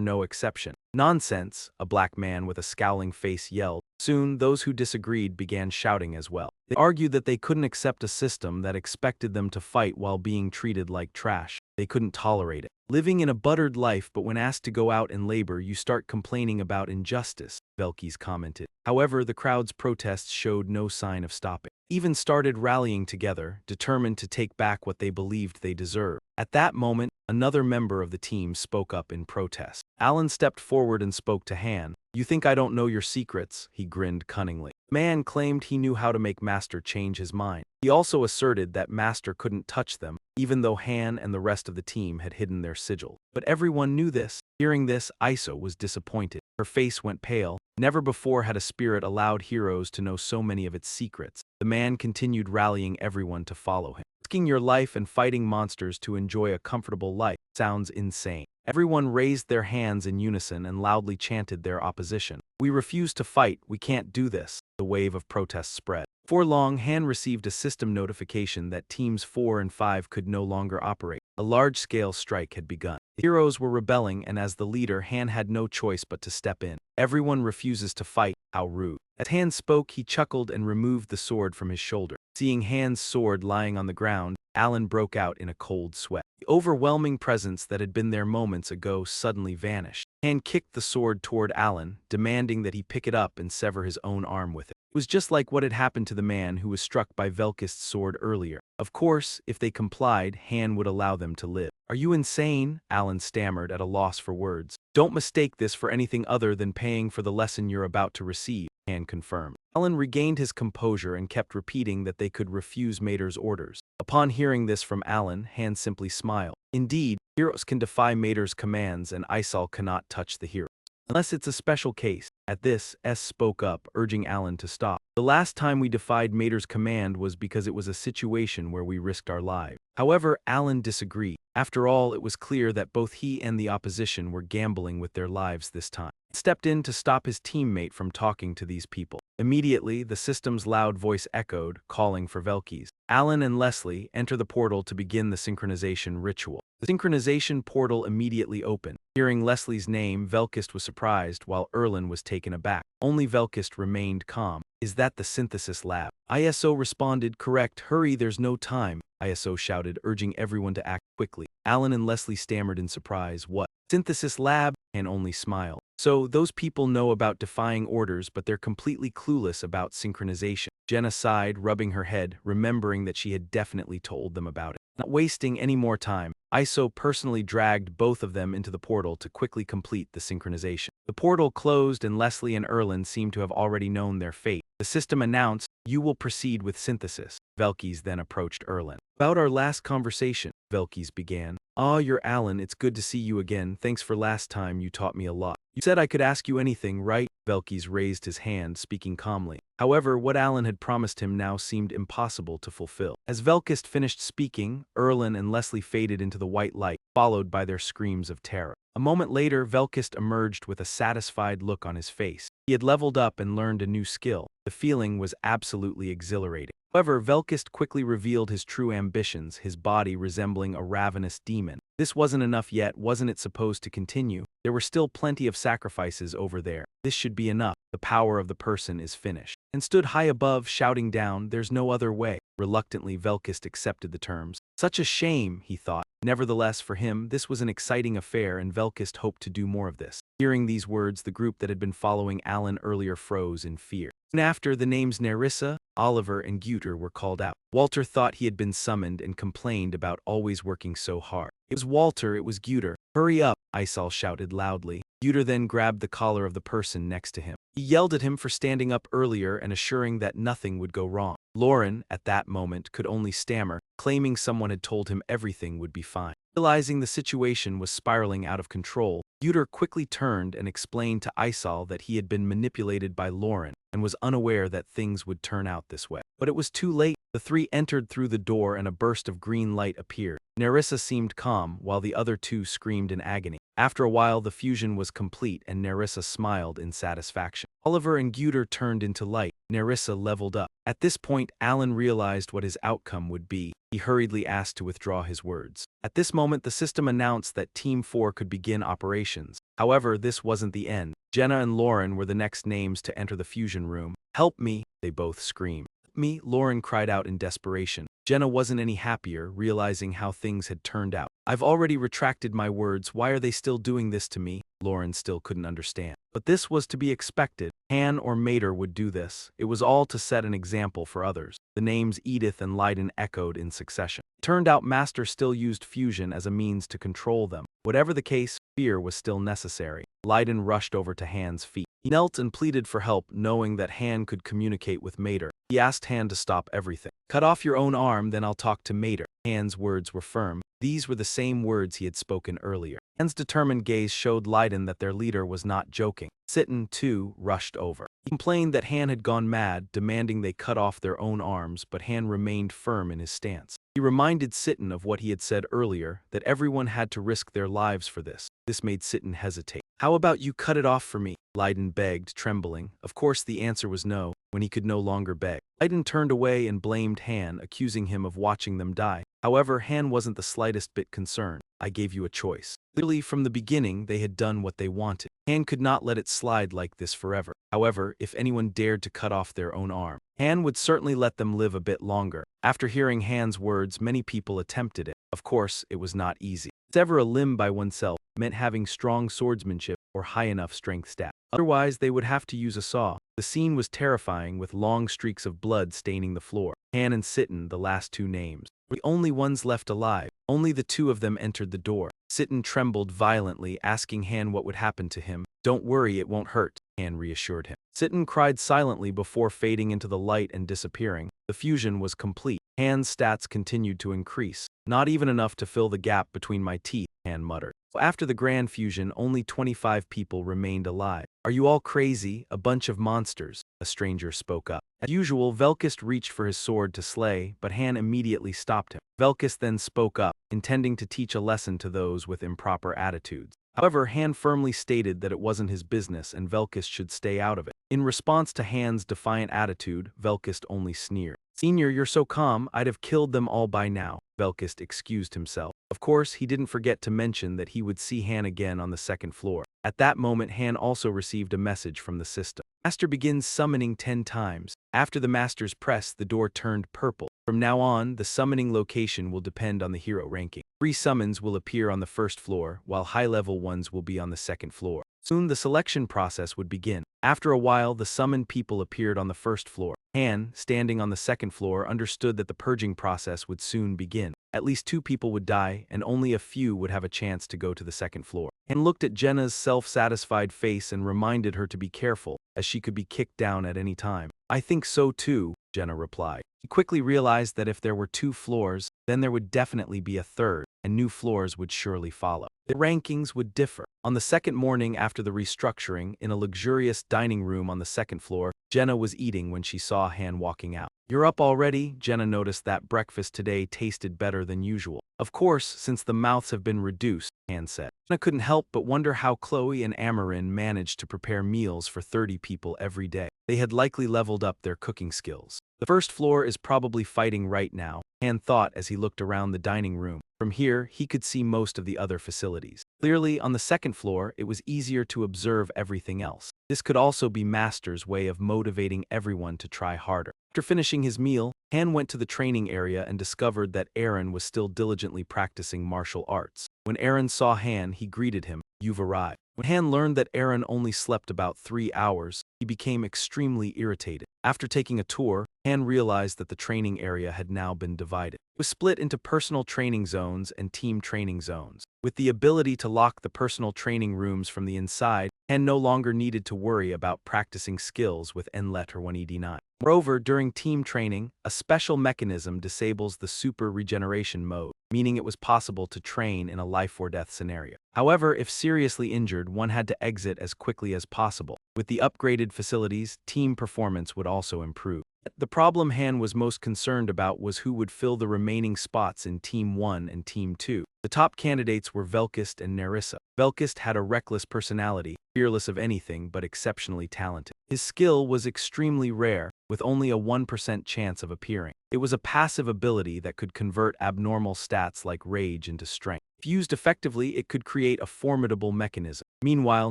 no exception. "Nonsense," a black man with a scowling face yelled. Soon, those who disagreed began shouting as well. They argued that they couldn't accept a system that expected them to fight while being treated like trash. They couldn't tolerate it. "Living in a buttered life, but when asked to go out and labor, you start complaining about injustice," Velkys commented. However, the crowd's protests showed no sign of stopping. Even started rallying together, determined to take back what they believed they deserved. At that moment, another member of the team spoke up in protest. Alan stepped forward and spoke to Han. "You think I don't know your secrets?" He grinned cunningly. The man claimed he knew how to make Master change his mind. He also asserted that Master couldn't touch them, even though Han and the rest of the team had hidden their sigil. But everyone knew this. Hearing this, Iso was disappointed. Her face went pale. Never before had a spirit allowed heroes to know so many of its secrets. The man continued rallying everyone to follow him. "Risking your life and fighting monsters to enjoy a comfortable life sounds insane." Everyone raised their hands in unison and loudly chanted their opposition. "We refuse to fight, we can't do this." The wave of protest spread. Before long, Han received a system notification that Teams 4 and 5 could no longer operate. A large-scale strike had begun. The heroes were rebelling, and as the leader, Han had no choice but to step in. "Everyone refuses to fight, how rude." As Han spoke, he chuckled and removed the sword from his shoulder. Seeing Han's sword lying on the ground, Alan broke out in a cold sweat. The overwhelming presence that had been there moments ago suddenly vanished. Han kicked the sword toward Alan, demanding that he pick it up and sever his own arm with it. It was just like what had happened to the man who was struck by Velkyst's sword earlier. Of course, if they complied, Han would allow them to live. "Are you insane?" Alan stammered at a loss for words. "Don't mistake this for anything other than paying for the lesson you're about to receive," Han confirmed. Alan regained his composure and kept repeating that they could refuse Mater's orders. Upon hearing this from Alan, Han simply smiled. Indeed, heroes can defy Mater's commands and Isal cannot touch the hero. Unless it's a special case. At this, S spoke up, urging Alan to stop. "The last time we defied Mater's command was because it was a situation where we risked our lives." However, Alan disagreed. After all, it was clear that both he and the opposition were gambling with their lives this time. He stepped in to stop his teammate from talking to these people. Immediately, the system's loud voice echoed, calling for Velkys. Alan and Leslie enter the portal to begin the synchronization ritual. The synchronization portal immediately opened. Hearing Leslie's name, Velkyst was surprised, while Erlin was taken aback. Only Velkyst remained calm. "Is that the synthesis lab?" ISO responded, "Correct, hurry, there's no time." ISO shouted, urging everyone to act quickly. Alan and Leslie stammered in surprise. "What? Synthesis lab?" And only smiled. "So, those people know about defying orders, but they're completely clueless about synchronization." Jenna sighed, rubbing her head, remembering that she had definitely told them about it. Not wasting any more time, Iso personally dragged both of them into the portal to quickly complete the synchronization. The portal closed and Leslie and Erlin seemed to have already known their fate. The system announced, "You will proceed with synthesis." Velkys then approached Erlin. "About our last conversation," Velkys began. "Ah, you're Alan, it's good to see you again. Thanks for last time, you taught me a lot. You said I could ask you anything, right?" Velkys raised his hand, speaking calmly. However, what Alan had promised him now seemed impossible to fulfill. As Velkyst finished speaking, Erlin and Leslie faded into the white light, followed by their screams of terror. A moment later, Velkyst emerged with a satisfied look on his face. He had leveled up and learned a new skill. The feeling was absolutely exhilarating. However, Velkyst quickly revealed his true ambitions, his body resembling a ravenous demon. This wasn't enough yet, wasn't it supposed to continue? There were still plenty of sacrifices over there. This should be enough. The power of the person is finished. And stood high above, shouting down, there's no other way. Reluctantly, Velkist accepted the terms. Such a shame, he thought. Nevertheless, for him, this was an exciting affair, and Velkist hoped to do more of this. Hearing these words, the group that had been following Alan earlier froze in fear. Soon after, the names Nerissa, Oliver, and Guter were called out. Walter thought he had been summoned and complained about always working so hard. It was Walter, it was Guter. Hurry up, Isal shouted loudly. Guter then grabbed the collar of the person next to him. He yelled at him for standing up earlier and assuring that nothing would go wrong. Lauren, at that moment, could only stammer, claiming someone had told him everything would be fine. Realizing the situation was spiraling out of control, Guter quickly turned and explained to Isal that he had been manipulated by Lauren and was unaware that things would turn out this way. But it was too late. The three entered through the door and a burst of green light appeared. Nerissa seemed calm, while the other two screamed in agony. After a while, the fusion was complete and Nerissa smiled in satisfaction. Oliver and Guter turned into light. Nerissa leveled up. At this point, Alan realized what his outcome would be. He hurriedly asked to withdraw his words. At this moment, the system announced that Team 4 could begin operations. However, this wasn't the end. Jenna and Lauren were the next names to enter the fusion room. Help me, they both screamed. Me, Lauren cried out in desperation. Jenna wasn't any happier, realizing how things had turned out. I've already retracted my words, why are they still doing this to me? Lauren still couldn't understand. But this was to be expected. Han or Mater would do this. It was all to set an example for others. The names Edith and Leiden echoed in succession. It turned out Master still used fusion as a means to control them. Whatever the case, fear was still necessary. Leiden rushed over to Han's feet. He knelt and pleaded for help, knowing that Han could communicate with Mater. He asked Han to stop everything. Cut off your own arm, then I'll talk to Mater. Han's words were firm. These were the same words he had spoken earlier. Han's determined gaze showed Leiden that their leader was not joking. Sitten, too, rushed over. He complained that Han had gone mad, demanding they cut off their own arms, but Han remained firm in his stance. He reminded Sitten of what he had said earlier, that everyone had to risk their lives for this. This made Sitten hesitate. How about you cut it off for me? Leiden begged, trembling. Of course the answer was no, when he could no longer beg. Leiden turned away and blamed Han, accusing him of watching them die. However, Han wasn't the slightest bit concerned. I gave you a choice. Clearly, from the beginning, they had done what they wanted. Han could not let it slide like this forever. However, if anyone dared to cut off their own arm, Han would certainly let them live a bit longer. After hearing Han's words, many people attempted it. Of course, it was not easy. Sever a limb by oneself meant having strong swordsmanship or high enough strength stat. Otherwise, they would have to use a saw. The scene was terrifying, with long streaks of blood staining the floor. Han and Sitten, the last two names, were the only ones left alive. Only the two of them entered the door. Sitten trembled violently, asking Han what would happen to him. Don't worry, it won't hurt, Han reassured him. Sitten cried silently before fading into the light and disappearing. The fusion was complete. Han's stats continued to increase. Not even enough to fill the gap between my teeth, Han muttered. After the grand fusion, only 25 people remained alive. Are you all crazy? A bunch of monsters, a stranger spoke up. As usual, Velkist reached for his sword to slay, but Han immediately stopped him. Velkist then spoke up, intending to teach a lesson to those with improper attitudes. However, Han firmly stated that it wasn't his business and Velkist should stay out of it. In response to Han's defiant attitude, Velkist only sneered. Senior, you're so calm, I'd have killed them all by now. Velkist excused himself. Of course, he didn't forget to mention that he would see Han again on the second floor. At that moment, Han also received a message from the system. Master begins summoning 10 times. After the Master's press, the door turned purple. From now on, the summoning location will depend on the hero ranking. 3 summons will appear on the first floor, while high-level ones will be on the second floor. Soon the selection process would begin. After a while, the summoned people appeared on the first floor. Han, standing on the second floor, understood that the purging process would soon begin. At least 2 people would die, and only a few would have a chance to go to the second floor. Han looked at Jenna's self-satisfied face and reminded her to be careful, as she could be kicked down at any time. I think so too, Jenna replied. He quickly realized that if there were 2 floors, then there would definitely be a third, and new floors would surely follow. The rankings would differ. On the second morning after the restructuring, in a luxurious dining room on the second floor, Jenna was eating when she saw Han walking out. You're up already? Jenna noticed that breakfast today tasted better than usual. Of course, since the mouths have been reduced, Han said. I couldn't help but wonder how Chloe and Amarin managed to prepare meals for 30 people every day. They had likely leveled up their cooking skills. The first floor is probably fighting right now, Han thought as he looked around the dining room. From here, he could see most of the other facilities. Clearly, on the second floor, it was easier to observe everything else. This could also be Master's way of motivating everyone to try harder. After finishing his meal, Han went to the training area and discovered that Aaron was still diligently practicing martial arts. When Aaron saw Han, he greeted him, "You've arrived." When Han learned that Aaron only slept about 3 hours, he became extremely irritated. After taking a tour, Han realized that the training area had now been divided. It was split into personal training zones and team training zones. With the ability to lock the personal training rooms from the inside, Han no longer needed to worry about practicing skills with Enlet or 1ED9. Moreover, during team training, a special mechanism disables the super regeneration mode, meaning it was possible to train in a life-or-death scenario. However, if seriously injured, one had to exit as quickly as possible. With the upgraded facilities, team performance would also improve. The problem Han was most concerned about was who would fill the remaining spots in Team 1 and Team 2. The top candidates were Velkist and Nerissa. Velkist had a reckless personality, fearless of anything but exceptionally talented. His skill was extremely rare, with only a 1% chance of appearing. It was a passive ability that could convert abnormal stats like rage into strength. If used effectively, it could create a formidable mechanism. Meanwhile,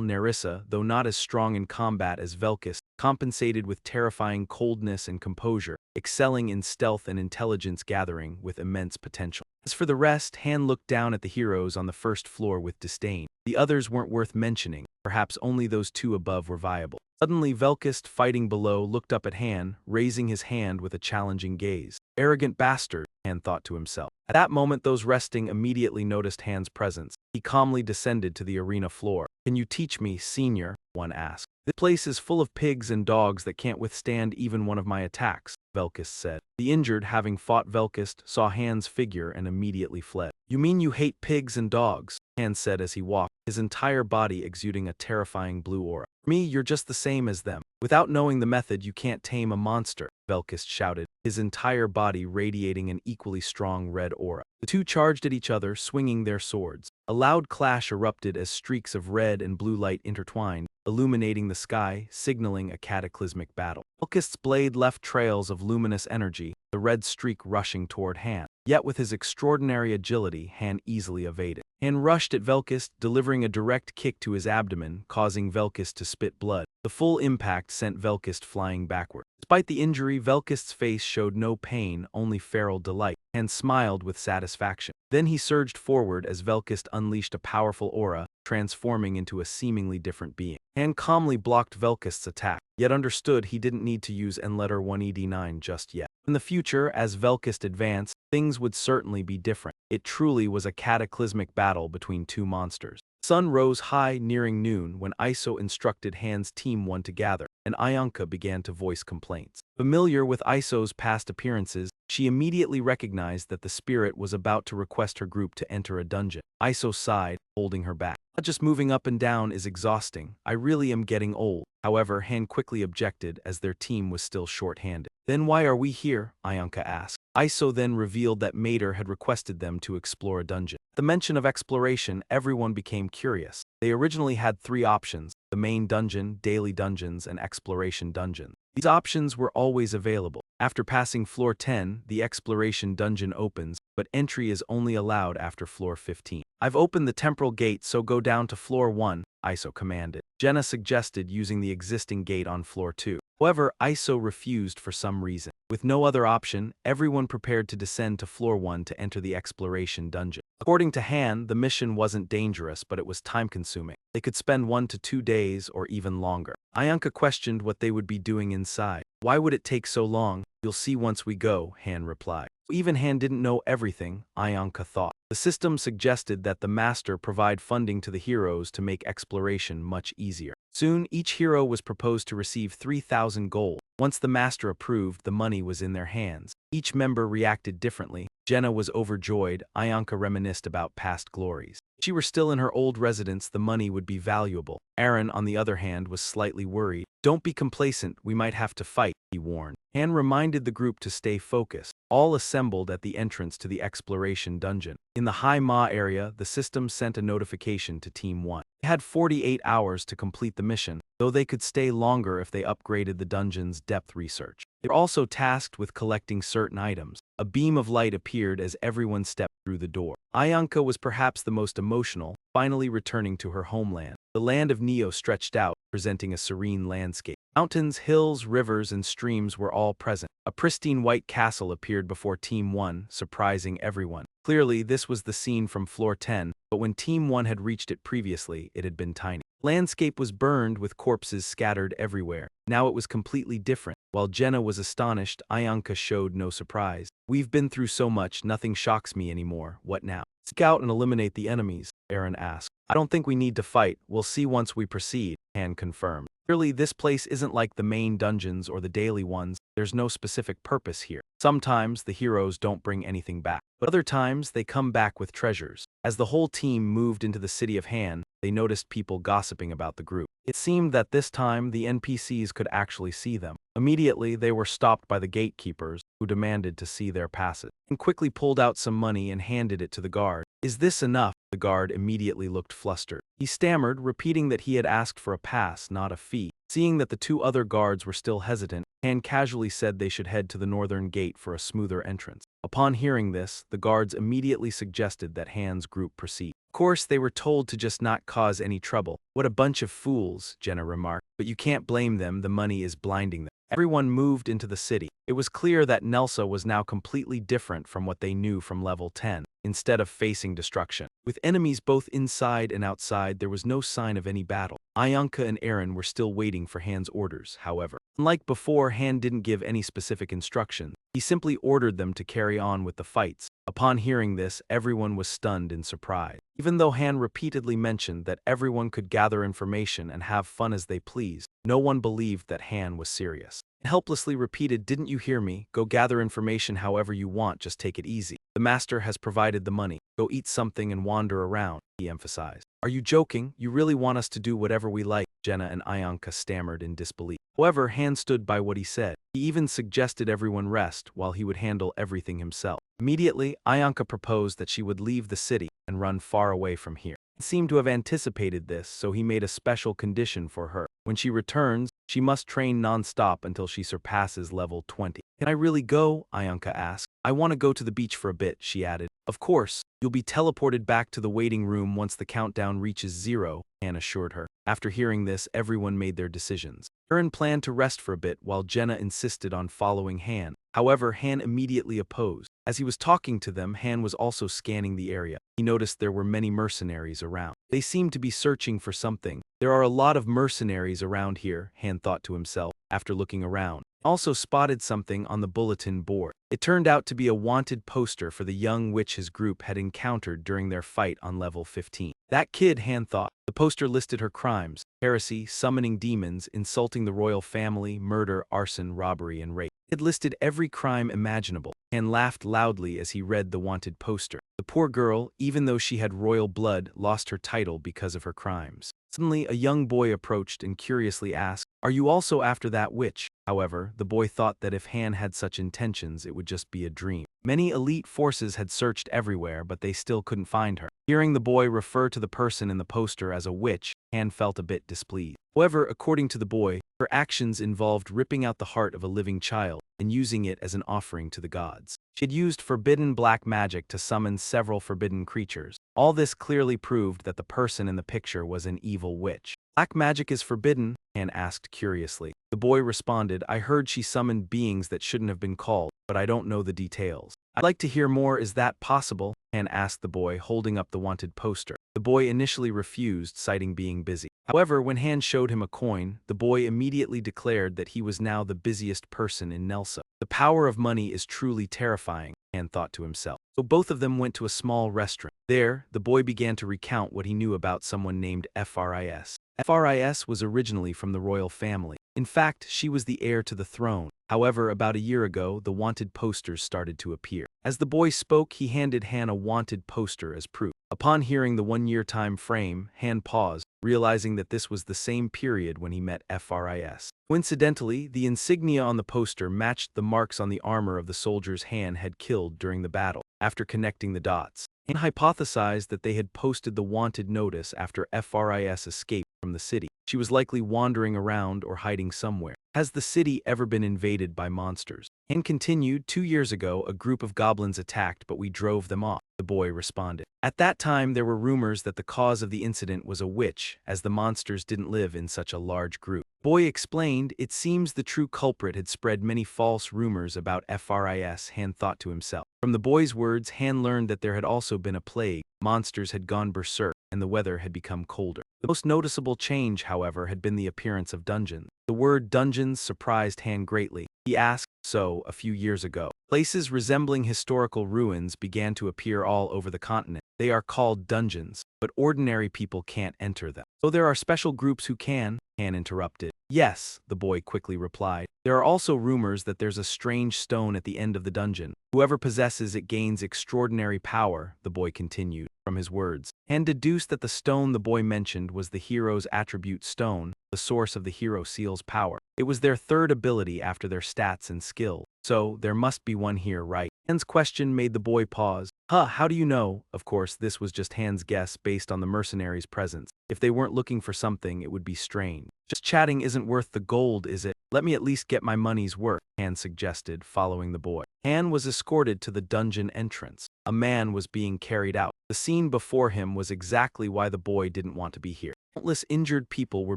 Nerissa, though not as strong in combat as Velkist, compensated with terrifying coldness and composure, excelling in stealth and intelligence gathering with immense potential. As for the rest, Han looked down at the heroes on the first floor with disdain. The others weren't worth mentioning, perhaps only those 2 above were viable. Suddenly, Velkist, fighting below, looked up at Han, raising his hand with a challenging gaze. "Arrogant bastard," Han thought to himself. At that moment, those resting immediately noticed Han's presence. He calmly descended to the arena floor. "Can you teach me, senior?" one asked. "This place is full of pigs and dogs that can't withstand even one of my attacks," Velkist said. The injured, having fought Velkist, saw Han's figure and immediately fled. "You mean you hate pigs and dogs?" Han said as he walked, his entire body exuding a terrifying blue aura. "For me, you're just the same as them. Without knowing the method, you can't tame a monster," Velkist shouted, his entire body radiating an equally strong red aura. The 2 charged at each other, swinging their swords. A loud clash erupted as streaks of red and blue light intertwined, illuminating the sky, signaling a cataclysmic battle. Velkist's blade left trails of luminous energy, the red streak rushing toward Han. Yet with his extraordinary agility, Han easily evaded. Han rushed at Velkist, delivering a direct kick to his abdomen, causing Velkist to spit blood. The full impact sent Velkist flying backward. Despite the injury, Velkist's face showed no pain, only feral delight. Han smiled with satisfaction. Then he surged forward as Velkist unleashed a powerful aura, transforming into a seemingly different being. Han calmly blocked Velkist's attack, yet understood he didn't need to use Enletter 1ED9 just yet. In the future, as Velkist advanced, things would certainly be different. It truly was a cataclysmic battle between 2 monsters. The sun rose high, nearing noon, when Iso instructed Han's Team 1 to gather, and Ianka began to voice complaints. Familiar with Iso's past appearances, she immediately recognized that the spirit was about to request her group to enter a dungeon. Iso sighed, holding her back. "Not just moving up and down is exhausting. I really am getting old." However, Han quickly objected as their team was still short-handed. "Then why are we here?" Ianka asked. Iso then revealed that Mater had requested them to explore a dungeon. At the mention of exploration, everyone became curious. They originally had 3 options: the main dungeon, daily dungeons, and exploration dungeon. These options were always available. After passing floor 10, the exploration dungeon opens, but entry is only allowed after floor 15. "I've opened the temporal gate, so go down to floor 1, Iso commanded. Jenna suggested using the existing gate on floor 2. However, Iso refused for some reason. With no other option, everyone prepared to descend to floor 1 to enter the exploration dungeon. According to Han, the mission wasn't dangerous, but it was time-consuming. They could spend 1 to 2 days or even longer. Ianka questioned what they would be doing inside. "Why would it take so long? You'll see once we go," Han replied. Even Han didn't know everything, Ianka thought. The system suggested that the master provide funding to the heroes to make exploration much easier. Soon, each hero was proposed to receive 3,000 gold. Once the master approved, the money was in their hands. Each member reacted differently. Jenna was overjoyed. Ianka reminisced about past glories. If she were still in her old residence, the money would be valuable. Aaron, on the other hand, was slightly worried. "Don't be complacent, we might have to fight," he warned. Han reminded the group to stay focused. All assembled at the entrance to the exploration dungeon. In the High Ma area, the system sent a notification to Team 1. They had 48 hours to complete the mission, though they could stay longer if they upgraded the dungeon's depth research. They were also tasked with collecting certain items. A beam of light appeared as everyone stepped through the door. Ayanka was perhaps the most emotional, finally returning to her homeland. The land of Neo stretched out, presenting a serene landscape. Mountains, hills, rivers, and streams were all present. A pristine white castle appeared before Team 1, surprising everyone. Clearly, this was the scene from Floor 10, but when Team 1 had reached it previously, it had been tiny. Landscape was burned with corpses scattered everywhere. Now it was completely different. While Jenna was astonished, Ayanka showed no surprise. "We've been through so much, nothing shocks me anymore. What now?" "Seek out and eliminate the enemies," Aaron asked. "I don't think we need to fight. We'll see once we proceed," Han confirmed. Clearly, this place isn't like the main dungeons or the daily ones. There's no specific purpose here. Sometimes the heroes don't bring anything back, but other times they come back with treasures. As the whole team moved into the city of Han, they noticed people gossiping about the group. It seemed that this time the NPCs could actually see them. Immediately, they were stopped by the gatekeepers, who demanded to see their passes, and quickly pulled out some money and handed it to the guard. "Is this enough?" The guard immediately looked flustered. He stammered, repeating that he had asked for a pass, not a fee. Seeing that the two other guards were still hesitant, Han casually said they should head to the northern gate for a smoother entrance. Upon hearing this, the guards immediately suggested that Han's group proceed. Of course, they were told to just not cause any trouble. "What a bunch of fools," Jenna remarked. "But you can't blame them, the money is blinding them." Everyone moved into the city. It was clear that Nelsa was now completely different from what they knew from level 10. Instead of facing destruction, with enemies both inside and outside, there was no sign of any battle. Ayanka and Aaron were still waiting for Han's orders, however. Unlike before, Han didn't give any specific instructions. He simply ordered them to carry on with the fights. Upon hearing this, everyone was stunned in surprise. Even though Han repeatedly mentioned that everyone could gather information and have fun as they pleased, no one believed that Han was serious. He helplessly repeated, "Didn't you hear me? Go gather information however you want, just take it easy. The master has provided the money. Go eat something and wander around," he emphasized. "Are you joking? You really want us to do whatever we like?" Jenna and Ayanka stammered in disbelief. However, Han stood by what he said. He even suggested everyone rest while he would handle everything himself. Immediately, Ayanka proposed that she would leave the city and run far away from here. He seemed to have anticipated this, so he made a special condition for her. When she returns, she must train non-stop until she surpasses level 20. "Can I really go?" Ayanka asked. "I want to go to the beach for a bit," she added. "Of course, you'll be teleported back to the waiting room once the countdown reaches 0, Han assured her. After hearing this, everyone made their decisions. Aaron planned to rest for a bit while Jenna insisted on following Han. However, Han immediately opposed. As he was talking to them, Han was also scanning the area. He noticed there were many mercenaries around. They seemed to be searching for something. "There are a lot of mercenaries around here," Han thought to himself, after looking around. He also spotted something on the bulletin board. It turned out to be a wanted poster for the young witch his group had encountered during their fight on level 15. That kid, Han thought. The poster listed her crimes: heresy, summoning demons, insulting the royal family, murder, arson, robbery, and rape. It listed every crime imaginable. Han laughed loudly as he read the wanted poster. The poor girl, even though she had royal blood, lost her title because of her crimes. Suddenly, a young boy approached and curiously asked, "Are you also after that witch?" However, the boy thought that if Han had such intentions, it would just be a dream. Many elite forces had searched everywhere, but they still couldn't find her. Hearing the boy refer to the person in the poster as a witch, Han felt a bit displeased. However, according to the boy, her actions involved ripping out the heart of a living child and using it as an offering to the gods. She had used forbidden black magic to summon several forbidden creatures. All this clearly proved that the person in the picture was an evil witch. "Black magic is forbidden?" Han asked curiously. The boy responded, "I heard she summoned beings that shouldn't have been called, but I don't know the details." "I'd like to hear more, is that possible?" Han asked the boy, holding up the wanted poster. The boy initially refused, citing being busy. However, when Han showed him a coin, the boy immediately declared that he was now the busiest person in Nelsa. The power of money is truly terrifying, Han thought to himself. So both of them went to a small restaurant. There, the boy began to recount what he knew about someone named Fris. Fris was originally from the royal family. In fact, she was the heir to the throne. However, about a year ago, the wanted posters started to appear. As the boy spoke, he handed Han a wanted poster as proof. Upon hearing the 1-year time frame, Han paused, realizing that this was the same period when he met Fris. Coincidentally, the insignia on the poster matched the marks on the armor of the soldiers Han had killed during the battle. After connecting the dots, Han hypothesized that they had posted the wanted notice after Fris escaped from the city. She was likely wandering around or hiding somewhere. Has the city ever been invaded by monsters? Han continued, 2 years ago, a group of goblins attacked, but we drove them off, the boy responded. At that time, there were rumors that the cause of the incident was a witch, as the monsters didn't live in such a large group. Boy explained, it seems the true culprit had spread many false rumors about Fris, Han thought to himself. From the boy's words, Han learned that there had also been a plague, monsters had gone berserk, and the weather had become colder. The most noticeable change, however, had been the appearance of dungeons. The word dungeons surprised Han greatly. He asked, so, a few years ago, places resembling historical ruins began to appear all over the continent. They are called dungeons, but ordinary people can't enter them. Though there are special groups who can, Han interrupted. Yes, the boy quickly replied. There are also rumors that there's a strange stone at the end of the dungeon. Whoever possesses it gains extraordinary power, the boy continued. From his words, Han deduced that the stone the boy mentioned was the hero's attribute stone, the source of the hero seal's power. It was their third ability after their stats and skill. So, there must be one here, right? Han's question made the boy pause. How do you know? Of course, this was just Han's guess based on the mercenaries' presence. If they weren't looking for something, it would be strange. Just chatting isn't worth the gold, is it? Let me at least get my money's worth, Han suggested, following the boy. Han was escorted to the dungeon entrance. A man was being carried out. The scene before him was exactly why the boy didn't want to be here. Countless injured people were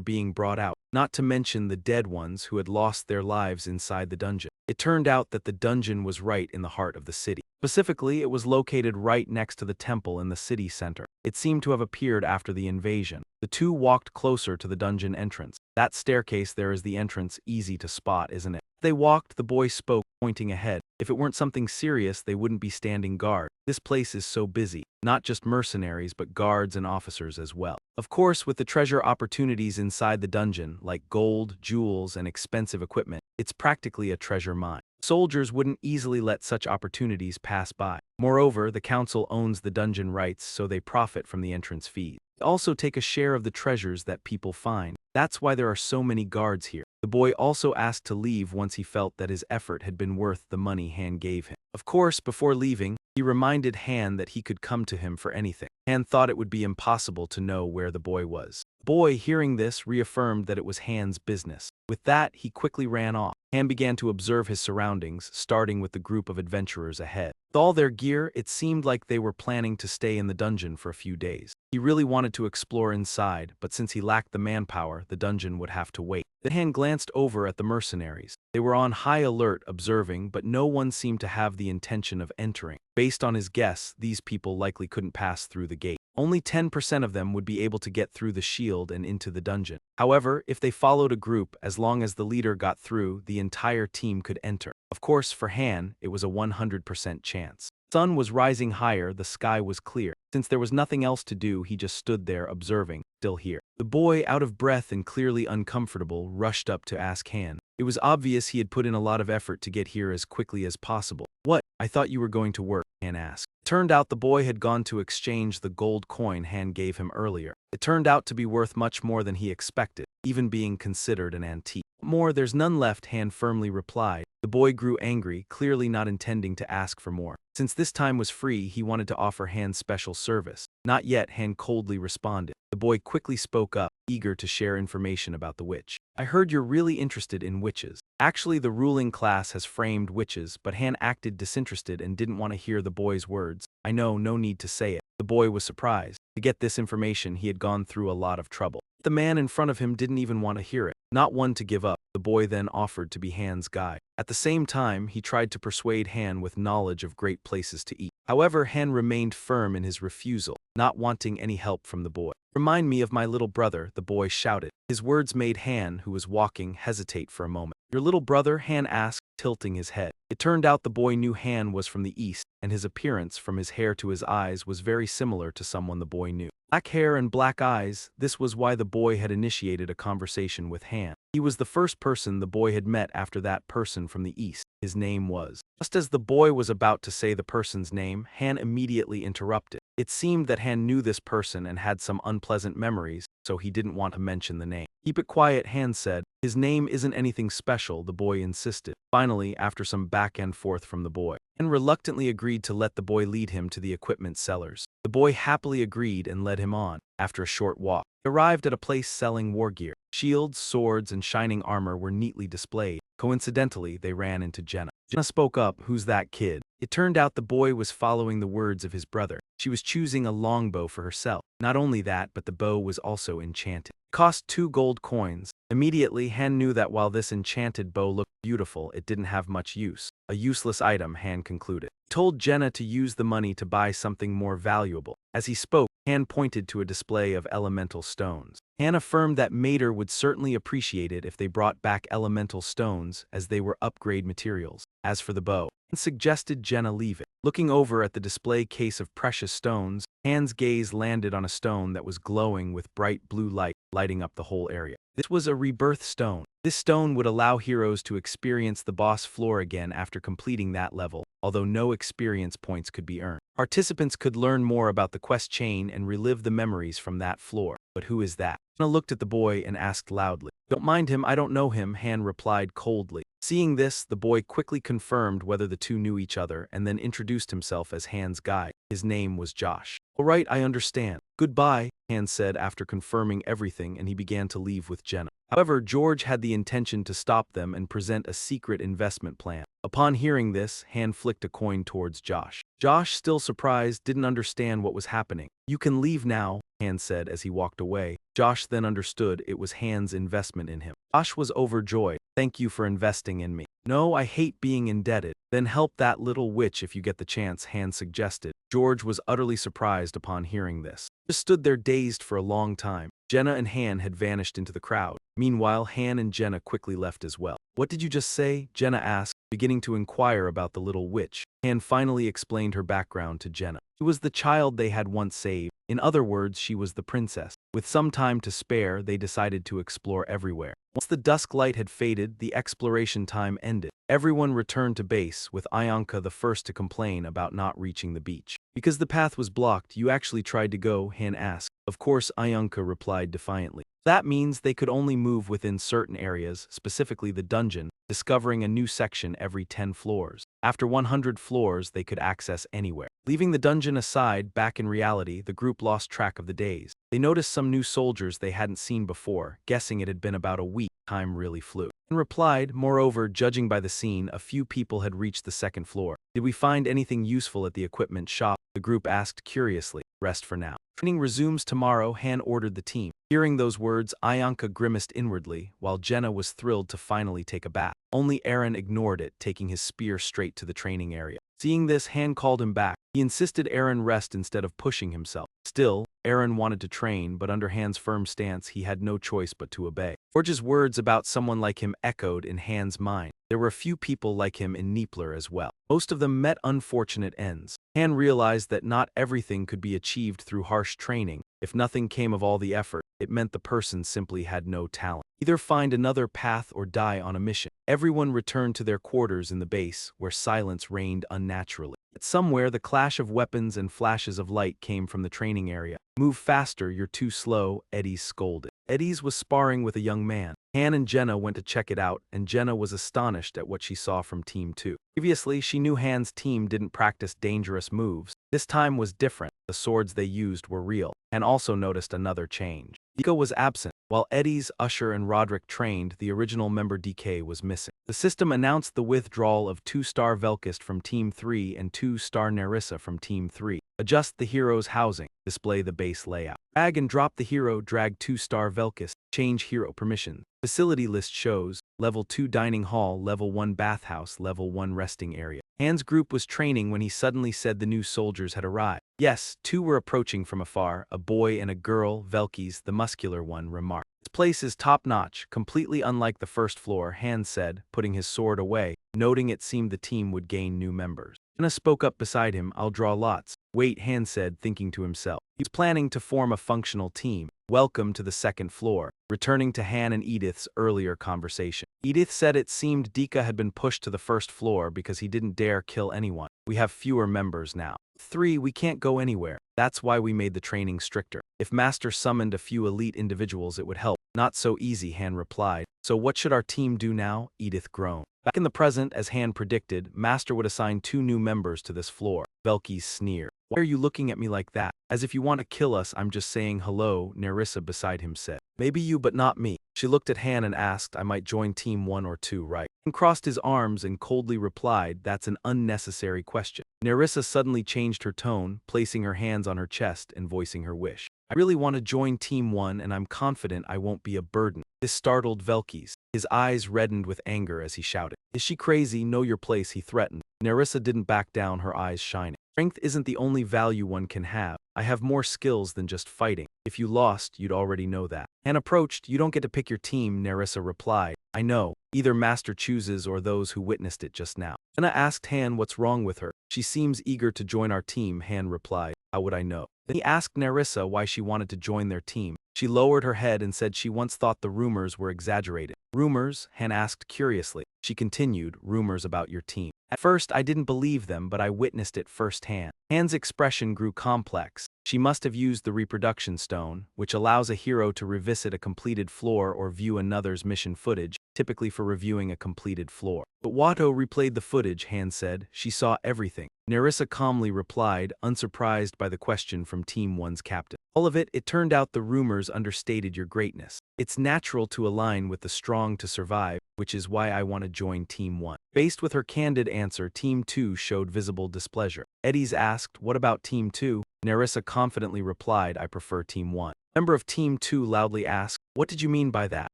being brought out, not to mention the dead ones who had lost their lives inside the dungeon. It turned out that the dungeon was right in the heart of the city. Specifically, it was located right next to the temple in the city center. It seemed to have appeared after the invasion. The two walked closer to the dungeon entrance. That staircase there is the entrance, easy to spot, isn't it? They walked, the boy spoke, pointing ahead. If it weren't something serious, they wouldn't be standing guard. This place is so busy. Not just mercenaries, but guards and officers as well. Of course, with the treasure opportunities inside the dungeon, like gold, jewels, and expensive equipment, it's practically a treasure mine. Soldiers wouldn't easily let such opportunities pass by. Moreover, the council owns the dungeon rights, so they profit from the entrance fees. They also take a share of the treasures that people find. That's why there are so many guards here. The boy also asked to leave once he felt that his effort had been worth the money Han gave him. Of course, before leaving, he reminded Han that he could come to him for anything. Han thought it would be impossible to know where the boy was. The boy, hearing this, reaffirmed that it was Han's business. With that, he quickly ran off. Han began to observe his surroundings, starting with the group of adventurers ahead. With all their gear, it seemed like they were planning to stay in the dungeon for a few days. He really wanted to explore inside, but since he lacked the manpower, the dungeon would have to wait. Then Han glanced over at the mercenaries. They were on high alert, observing, but no one seemed to have the intention of entering. Based on his guess, these people likely couldn't pass through the gate. Only 10% of them would be able to get through the shield and into the dungeon. However, if they followed a group, as long as the leader got through, the entire team could enter. Of course, for Han, it was a 100% chance. The sun was rising higher, the sky was clear. Since there was nothing else to do, he just stood there observing, still here. The boy, out of breath and clearly uncomfortable, rushed up to ask Han. It was obvious he had put in a lot of effort to get here as quickly as possible. What? I thought you were going to work, Han asked. It turned out the boy had gone to exchange the gold coin Han gave him earlier. It turned out to be worth much more than he expected, even being considered an antique. More, there's none left, Han firmly replied. The boy grew angry, clearly not intending to ask for more. Since this time was free, he wanted to offer Han special service. Not yet, Han coldly responded. The boy quickly spoke up, eager to share information about the witch. I heard you're really interested in witches. Actually, the ruling class has framed witches, but Han acted disinterested and didn't want to hear the boy's words. I know, no need to say it. The boy was surprised. To get this information, he had gone through a lot of trouble. The man in front of him didn't even want to hear it. Not one to give up, the boy then offered to be Han's guide. At the same time, he tried to persuade Han with knowledge of great places to eat. However, Han remained firm in his refusal, not wanting any help from the boy. Remind me of my little brother, the boy shouted. His words made Han, who was walking, hesitate for a moment. Your little brother? Han asked, tilting his head. It turned out the boy knew Han was from the east, and his appearance, from his hair to his eyes, was very similar to someone the boy knew. Black hair and black eyes, this was why the boy had initiated a conversation with Han. He was the first person the boy had met after that person from the east. His name was. Just as the boy was about to say the person's name, Han immediately interrupted. It seemed that Han knew this person and had some unpleasant memories, so he didn't want to mention the name. Keep it quiet, Han said. His name isn't anything special, the boy insisted. Finally, after some back and forth from the boy, Han reluctantly agreed to let the boy lead him to the equipment sellers. The boy happily agreed and led him on. After a short walk, they arrived at a place selling war gear. Shields, swords, and shining armor were neatly displayed. Coincidentally, they ran into Jenna. Jenna spoke up, "Who's that kid?" It turned out the boy was following the words of his brother. She was choosing a longbow for herself. Not only that, but the bow was also enchanted. It cost 2 gold coins. Immediately, Han knew that while this enchanted bow looked beautiful, it didn't have much use. A useless item, Han concluded. He told Jenna to use the money to buy something more valuable. As he spoke, Han pointed to a display of elemental stones. Han affirmed that Mater would certainly appreciate it if they brought back elemental stones, as they were upgrade materials. As for the bow, Han suggested Jenna leave it. Looking over at the display case of precious stones, Han's gaze landed on a stone that was glowing with bright blue light, lighting up the whole area. This was a rebirth stone. This stone would allow heroes to experience the boss floor again after completing that level, although no experience points could be earned. Participants could learn more about the quest chain and relive the memories from that floor. But who is that? Anna looked at the boy and asked loudly. "Don't mind him, I don't know him," Han replied coldly. Seeing this, the boy quickly confirmed whether the two knew each other and then introduced himself as Han's guide. His name was Josh. "All right, I understand. Goodbye," Han said after confirming everything, and he began to leave with Jenna. However, George had the intention to stop them and present a secret investment plan. Upon hearing this, Han flicked a coin towards Josh. Josh, still surprised, didn't understand what was happening. "You can leave now," Han said as he walked away. Josh then understood it was Han's investment in him. Josh was overjoyed. "Thank you for investing in me." "No, I hate being indebted." "Then help that little witch if you get the chance," Han suggested. George was utterly surprised upon hearing this. He just stood there dazed for a long time. Jenna and Han had vanished into the crowd. Meanwhile, Han and Jenna quickly left as well. "What did you just say?" Jenna asked, beginning to inquire about the little witch. Han finally explained her background to Jenna. She was the child they had once saved. In other words, she was the princess. With some time to spare, they decided to explore everywhere. Once the dusk light had faded, the exploration time ended. Everyone returned to base, with Ayanka the first to complain about not reaching the beach. "Because the path was blocked, you actually tried to go?" Han asked. "Of course," Ayanka replied defiantly. "That means they could only move within certain areas, specifically the dungeon, discovering a new section every 10 floors. After 100 floors, they could access anywhere." Leaving the dungeon aside, back in reality, the group lost track of the days. They noticed some new soldiers they hadn't seen before, guessing it had been about a week. Time really flew. And replied, "Moreover, judging by the scene, a few people had reached the second floor. Did we find anything useful at the equipment shop?" The group asked curiously. "Rest for now. Training resumes tomorrow," Han ordered the team. Hearing those words, Ayanka grimaced inwardly, while Jenna was thrilled to finally take a bath. Only Aaron ignored it, taking his spear straight to the training area. Seeing this, Han called him back. He insisted Aaron rest instead of pushing himself. Still, Aaron wanted to train, but under Han's firm stance, he had no choice but to obey. George's words about someone like him echoed in Han's mind. There were a few people like him in Neepler as well. Most of them met unfortunate ends. Han realized that not everything could be achieved through harsh training. If nothing came of all the effort, it meant the person simply had no talent. Either find another path or die on a mission. Everyone returned to their quarters in the base, where silence reigned unnaturally. But somewhere, the clash of weapons and flashes of light came from the training area. "Move faster, you're too slow," Eddie scolded. Eddie's was sparring with a young man. Han and Jenna went to check it out, and Jenna was astonished at what she saw from Team 2. Previously, she knew Han's team didn't practice dangerous moves. This time was different. The swords they used were real. Han also noticed another change. Nico was absent. While Eddie's, Usher, and Roderick trained, the original member DK was missing. The system announced the withdrawal of 2-star Velkist from Team 3 and 2-star Nerissa from Team 3. Adjust the hero's housing. Display the base layout. Drag and drop the hero. Drag 2-star Velkist. Change hero permissions. Facility list shows Level 2 dining hall, Level 1 bathhouse, Level 1 resting area. Han's group was training when he suddenly said the new soldiers had arrived. Yes, 2 were approaching from afar, a boy and a girl. Velkis, the muscular one, remarked. "This place is top-notch, completely unlike the first floor," Han said, putting his sword away, noting it seemed the team would gain new members. Jenna spoke up beside him. "I'll draw lots." Wait, Han said, thinking to himself. He was planning to form a functional team. Welcome to the second floor. Returning to Han and Edith's earlier conversation. Edith said it seemed Dika had been pushed to the first floor because he didn't dare kill anyone. We have fewer members now. 3, we can't go anywhere. That's why we made the training stricter. If Master summoned a few elite individuals, it would help. Not so easy, Han replied. So what should our team do now? Edith groaned. Back in the present, as Han predicted, Master would assign 2 new members to this floor. Velky's sneered. Why are you looking at me like that? As if you want to kill us, I'm just saying hello, Nerissa beside him said. Maybe you, but not me. She looked at Han and asked, I might join team 1 or 2, right? Han crossed his arms and coldly replied, that's an unnecessary question. Nerissa suddenly changed her tone, placing her hands on her chest and voicing her wish. I really want to join team 1 and I'm confident I won't be a burden. This startled Velkys. His eyes reddened with anger as he shouted. Is she crazy? Know your place, he threatened. Nerissa didn't back down, her eyes shining. Strength isn't the only value one can have. I have more skills than just fighting. If you lost, you'd already know that. Han approached. You don't get to pick your team, Nerissa replied. I know. Either Master chooses or those who witnessed it just now. Jenna asked Han what's wrong with her. She seems eager to join our team, Han replied. How would I know? Then he asked Nerissa why she wanted to join their team. She lowered her head and said she once thought the rumors were exaggerated. Rumors? Han asked curiously. She continued, rumors about your team. At first, I didn't believe them, but I witnessed it firsthand. Han's expression grew complex. She must have used the reproduction stone, which allows a hero to revisit a completed floor or view another's mission footage, typically for reviewing a completed floor. But Watto replayed the footage, Han said. She saw everything. Nerissa calmly replied, unsurprised by the question from Team 1's captain. All of it, it turned out the rumors understated your greatness. It's natural to align with the strong to survive, which is why I want to join Team 1. Faced with her candid answer, Team 2 showed visible displeasure. Eddies asked, what about Team 2? Nerissa confidently replied, I prefer Team 1. Member of Team 2 loudly asked, what did you mean by that?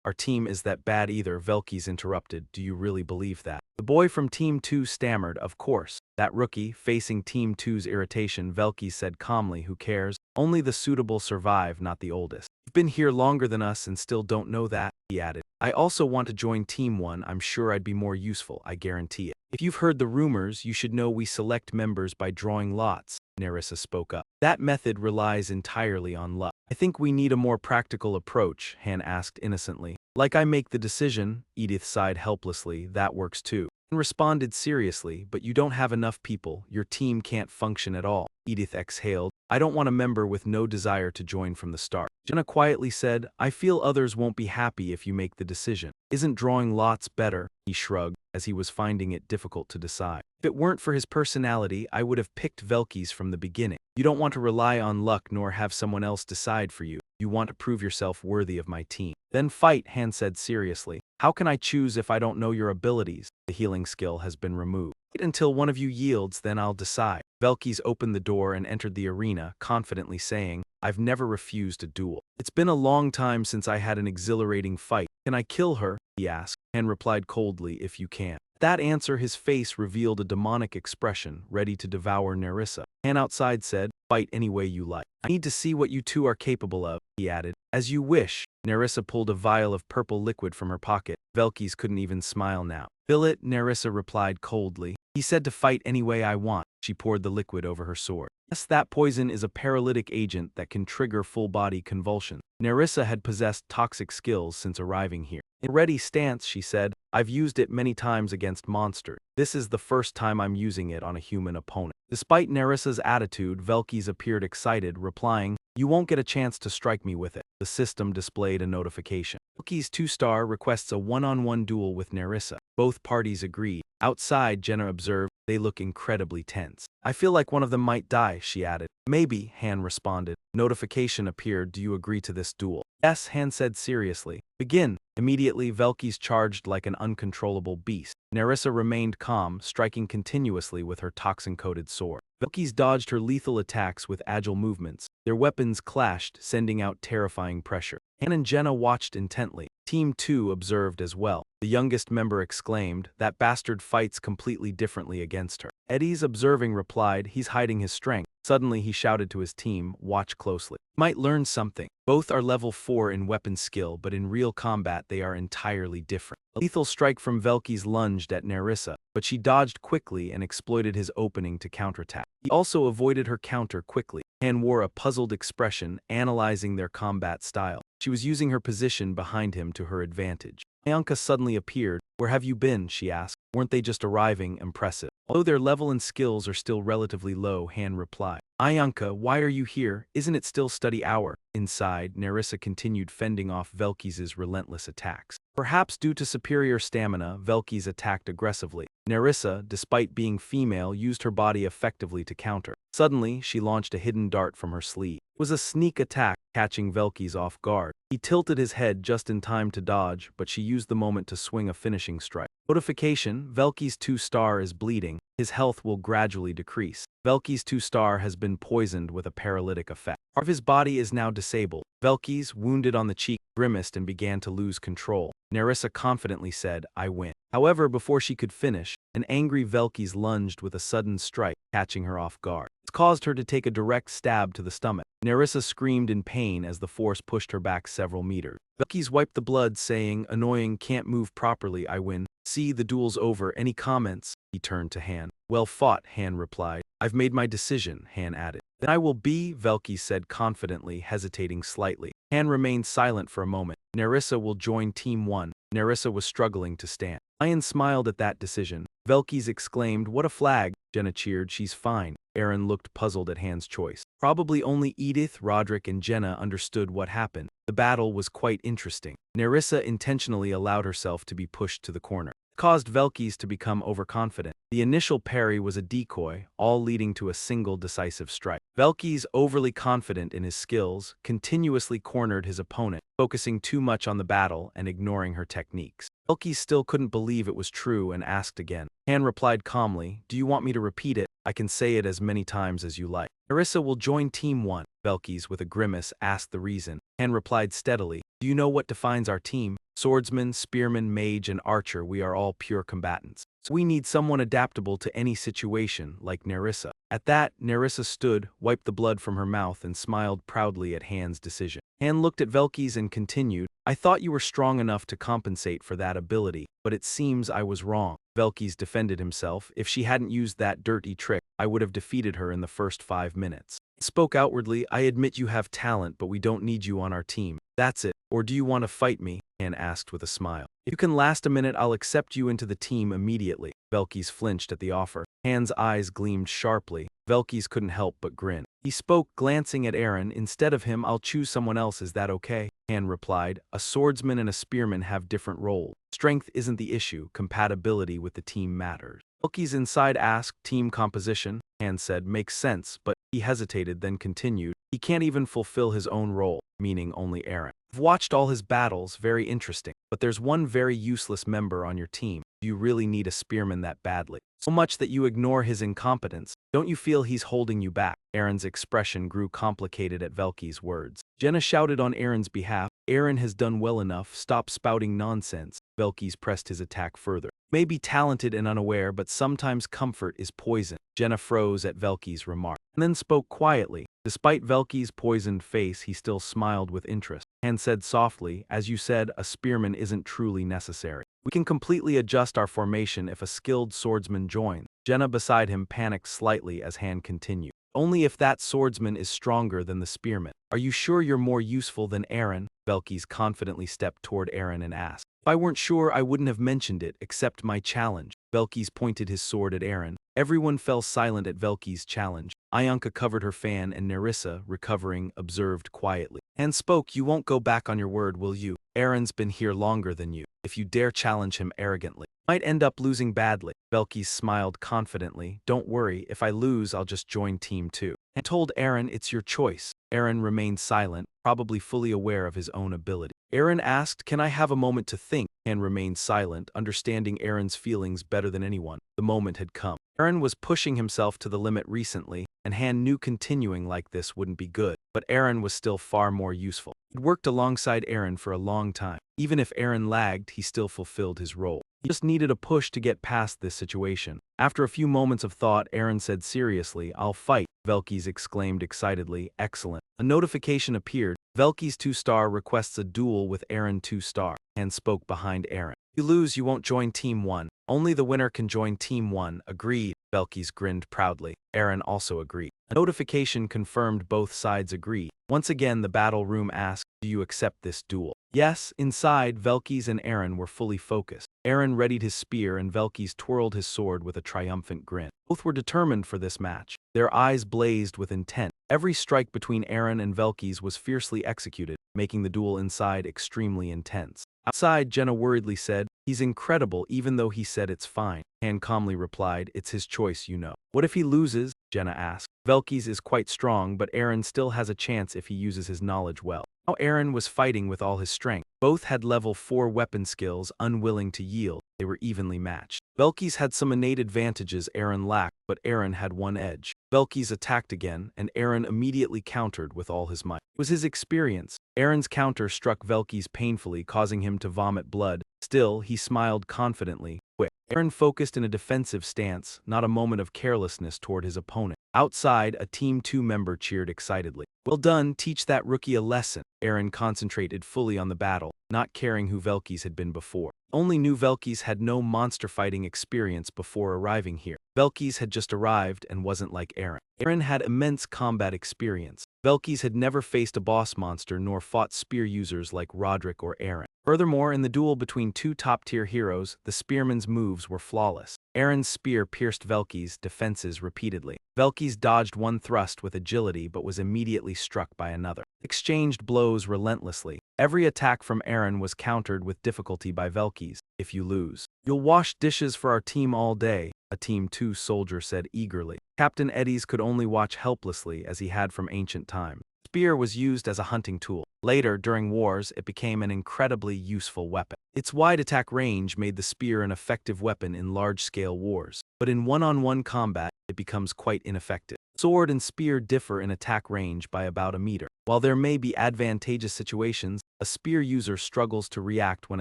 Our team is that bad either, Velkys interrupted. Do you really believe that? The boy from Team 2 stammered, of course. That rookie, facing Team 2's irritation, Velkys said calmly, who cares? Only the suitable survive, not the oldest. You've been here longer than us and still don't know that, he added. I also want to join Team 1, I'm sure I'd be more useful, I guarantee it. If you've heard the rumors, you should know we select members by drawing lots, Nerissa spoke up. That method relies entirely on luck. I think we need a more practical approach, Han asked innocently. Like I make the decision, Edith sighed helplessly, that works too. Han responded seriously, but you don't have enough people, your team can't function at all. Edith exhaled. I don't want a member with no desire to join from the start. Jenna quietly said, I feel others won't be happy if you make the decision. Isn't drawing lots better? He shrugged, as he was finding it difficult to decide. If it weren't for his personality, I would have picked Velkys from the beginning. You don't want to rely on luck nor have someone else decide for you. You want to prove yourself worthy of my team. Then fight, Han said seriously. How can I choose if I don't know your abilities? The healing skill has been removed. Wait until one of you yields, then I'll decide. Velkys opened the door and entered the arena, confidently saying, I've never refused a duel. It's been a long time since I had an exhilarating fight. Can I kill her? He asked. Han replied coldly, if you can. At that answer, his face revealed a demonic expression, ready to devour Nerissa. Han outside said, fight any way you like. I need to see what you two are capable of, he added. As you wish. Nerissa pulled a vial of purple liquid from her pocket. Velkys couldn't even smile now. Fill it, Nerissa replied coldly. He said to fight any way I want. She poured the liquid over her sword. Yes, that poison is a paralytic agent that can trigger full-body convulsions. Nerissa had possessed toxic skills since arriving here. In a ready stance, she said, I've used it many times against monsters. This is the first time I'm using it on a human opponent. Despite Nerissa's attitude, Velkys appeared excited, replying, you won't get a chance to strike me with it. The system displayed a notification. Velkys 2-star requests a one-on-one duel with Nerissa. Both parties agreed. Outside, Jenna observed, they look incredibly tense. I feel like one of them might die, she added. Maybe, Han responded. Notification appeared, do you agree to this duel? Yes, Han said seriously. Begin. Immediately, Velkys charged like an uncontrollable beast. Nerissa remained calm, striking continuously with her toxin-coated sword. Velkys dodged her lethal attacks with agile movements. Their weapons clashed, sending out terrifying pressure. Han and Jenna watched intently. Team 2 observed as well. The youngest member exclaimed, that bastard fights completely differently against her. Eddies observing replied, he's hiding his strength. Suddenly he shouted to his team, watch closely. Might learn something. Both are level 4 in weapon skill, but in real combat they are entirely different. A lethal strike from Velkys lunged at Nerissa, but she dodged quickly and exploited his opening to counterattack. He also avoided her counter quickly. Han wore a puzzled expression, analyzing their combat style. She was using her position behind him to her advantage. Ayanka suddenly appeared. Where have you been? She asked. Weren't they just arriving? Impressive. Although their level and skills are still relatively low, Han replied. Ayanka, why are you here? Isn't it still study hour? Inside, Nerissa continued fending off Velkys' relentless attacks. Perhaps due to superior stamina, Velkys attacked aggressively. Nerissa, despite being female, used her body effectively to counter. Suddenly, she launched a hidden dart from her sleeve. It was a sneak attack, catching Velkys off guard. He tilted his head just in time to dodge, but she used the moment to swing a finishing strike. Notification: Velkys 2-star is bleeding. His health will gradually decrease. Velkys 2-star has been poisoned with a paralytic effect. Part of his body is now disabled. Velkys, wounded on the cheek, grimaced and began to lose control. Nerissa confidently said, I win. However, before she could finish, an angry Velkys lunged with a sudden strike, catching her off guard. It caused her to take a direct stab to the stomach. Nerissa screamed in pain as the force pushed her back several meters. Velkys wiped the blood, saying, annoying, can't move properly, I win. See, the duel's over. Any comments? He turned to Han. Well fought, Han replied. I've made my decision, Han added. Then I will be, Velkys said confidently, hesitating slightly. Han remained silent for a moment. Nerissa will join Team 1. Nerissa was struggling to stand. Lion smiled at that decision. Velkys exclaimed, what a flag. Jenna cheered, she's fine. Aaron looked puzzled at Han's choice. Probably only Edith, Roderick, and Jenna understood what happened. The battle was quite interesting. Nerissa intentionally allowed herself to be pushed to the corner. It caused Velkys to become overconfident. The initial parry was a decoy, all leading to a single decisive strike. Velkys, overly confident in his skills, continuously cornered his opponent, focusing too much on the battle and ignoring her techniques. Velkys still couldn't believe it was true and asked again. Han replied calmly, do you want me to repeat it? I can say it as many times as you like. Nerissa will join Team 1. Velkys, with a grimace, asked the reason. Han replied steadily, do you know what defines our team? Swordsman, spearman, mage, and archer, we are all pure combatants. So we need someone adaptable to any situation, like Nerissa. At that, Nerissa stood, wiped the blood from her mouth, and smiled proudly at Han's decision. Han looked at Velkys and continued, I thought you were strong enough to compensate for that ability, but it seems I was wrong. Velkys defended himself. If she hadn't used that dirty trick, I would have defeated her in the first 5 minutes. He spoke outwardly, I admit you have talent, but we don't need you on our team. That's it. Or do you want to fight me? Han asked with a smile. If you can last a minute, I'll accept you into the team immediately. Velkys flinched at the offer. Han's eyes gleamed sharply. Velkys couldn't help but grin. He spoke, glancing at Aaron. Instead of him, I'll choose someone else, is that okay? Han replied, a swordsman and a spearman have different roles. Strength isn't the issue, compatibility with the team matters. Velkys inside asked, team composition? Han said, makes sense, but he hesitated, then continued, he can't even fulfill his own role, meaning only Aaron. I've watched all his battles, very interesting, but there's one very useless member on your team. Do you really need a spearman that badly? So much that you ignore his incompetence. Don't you feel he's holding you back? Aaron's expression grew complicated at Velkys' words. Jenna shouted on Aaron's behalf, Aaron has done well enough, stop spouting nonsense. Velkys pressed his attack further. May be talented and unaware, but sometimes comfort is poison. Jenna froze at Velkys' remark, and then spoke quietly. Despite Velkys' poisoned face, he still smiled with interest. Han said softly, as you said, a spearman isn't truly necessary. We can completely adjust our formation if a skilled swordsman joins. Jenna beside him panicked slightly as Han continued. Only if that swordsman is stronger than the spearman. Are you sure you're more useful than Aaron? Velkys confidently stepped toward Aaron and asked. If I weren't sure, I wouldn't have mentioned it. Accept my challenge. Velkys pointed his sword at Aaron. Everyone fell silent at Velkys' challenge. Ayanka covered her fan and Nerissa, recovering, observed quietly. Han spoke, you won't go back on your word, will you? Aaron's been here longer than you. If you dare challenge him arrogantly, might end up losing badly. Velkys smiled confidently. Don't worry, if I lose, I'll just join Team 2. And told Aaron it's your choice. Aaron remained silent, probably fully aware of his own ability. Aaron asked, can I have a moment to think? Han remained silent, understanding Aaron's feelings better than anyone. The moment had come. Aaron was pushing himself to the limit recently, and Han knew continuing like this wouldn't be good. But Aaron was still far more useful. He'd worked alongside Aaron for a long time. Even if Aaron lagged, he still fulfilled his role. He just needed a push to get past this situation. After a few moments of thought, Aaron said seriously, I'll fight. Velkys exclaimed excitedly. Excellent. A notification appeared. Velkys 2-star requests a duel with Aaron 2-star, and spoke behind Aaron. You lose, you won't join Team 1. Only the winner can join Team 1. Agreed. Velkys grinned proudly. Aaron also agreed. A notification confirmed both sides agreed. Once again, the battle room asked, do you accept this duel? Yes. Inside, Velkys and Aaron were fully focused. Aaron readied his spear and Velkys twirled his sword with a triumphant grin. Both were determined for this match. Their eyes blazed with intent. Every strike between Aaron and Velkys was fiercely executed, making the duel inside extremely intense. Outside, Jenna worriedly said, he's incredible even though he said it's fine. Han calmly replied, it's his choice, you know. What if he loses? Jenna asked. Velkys is quite strong, but Aaron still has a chance if he uses his knowledge well. Now Aaron was fighting with all his strength. Both had level 4 weapon skills, unwilling to yield. They were evenly matched. Velkys had some innate advantages Aaron lacked, but Aaron had one edge. Velkys attacked again, and Aaron immediately countered with all his might. It was his experience. Aaron's counter struck Velkys painfully, causing him to vomit blood. Still, he smiled confidently. Quick. Aaron focused in a defensive stance, not a moment of carelessness toward his opponent. Outside, a Team 2 member cheered excitedly. Well done, teach that rookie a lesson. Aaron concentrated fully on the battle, not caring who Velkys had been before. Only knew Velkys had no monster fighting experience before arriving here. Velkys had just arrived and wasn't like Aaron. Aaron had immense combat experience. Velkys had never faced a boss monster nor fought spear users like Roderick or Aaron. Furthermore, in the duel between two top-tier heroes, the spearman's moves were flawless. Aaron's spear pierced Velkys' defenses repeatedly. Velkys dodged one thrust with agility but was immediately struck by another. Exchanged blows relentlessly. Every attack from Aaron was countered with difficulty by Velkys. If you lose, you'll wash dishes for our team all day, a Team 2 soldier said eagerly. Captain Eddies could only watch helplessly as he had from ancient times. Spear was used as a hunting tool. Later, during wars, it became an incredibly useful weapon. Its wide attack range made the spear an effective weapon in large-scale wars, but in one-on-one combat, it becomes quite ineffective. Sword and spear differ in attack range by about a meter. While there may be advantageous situations, a spear user struggles to react when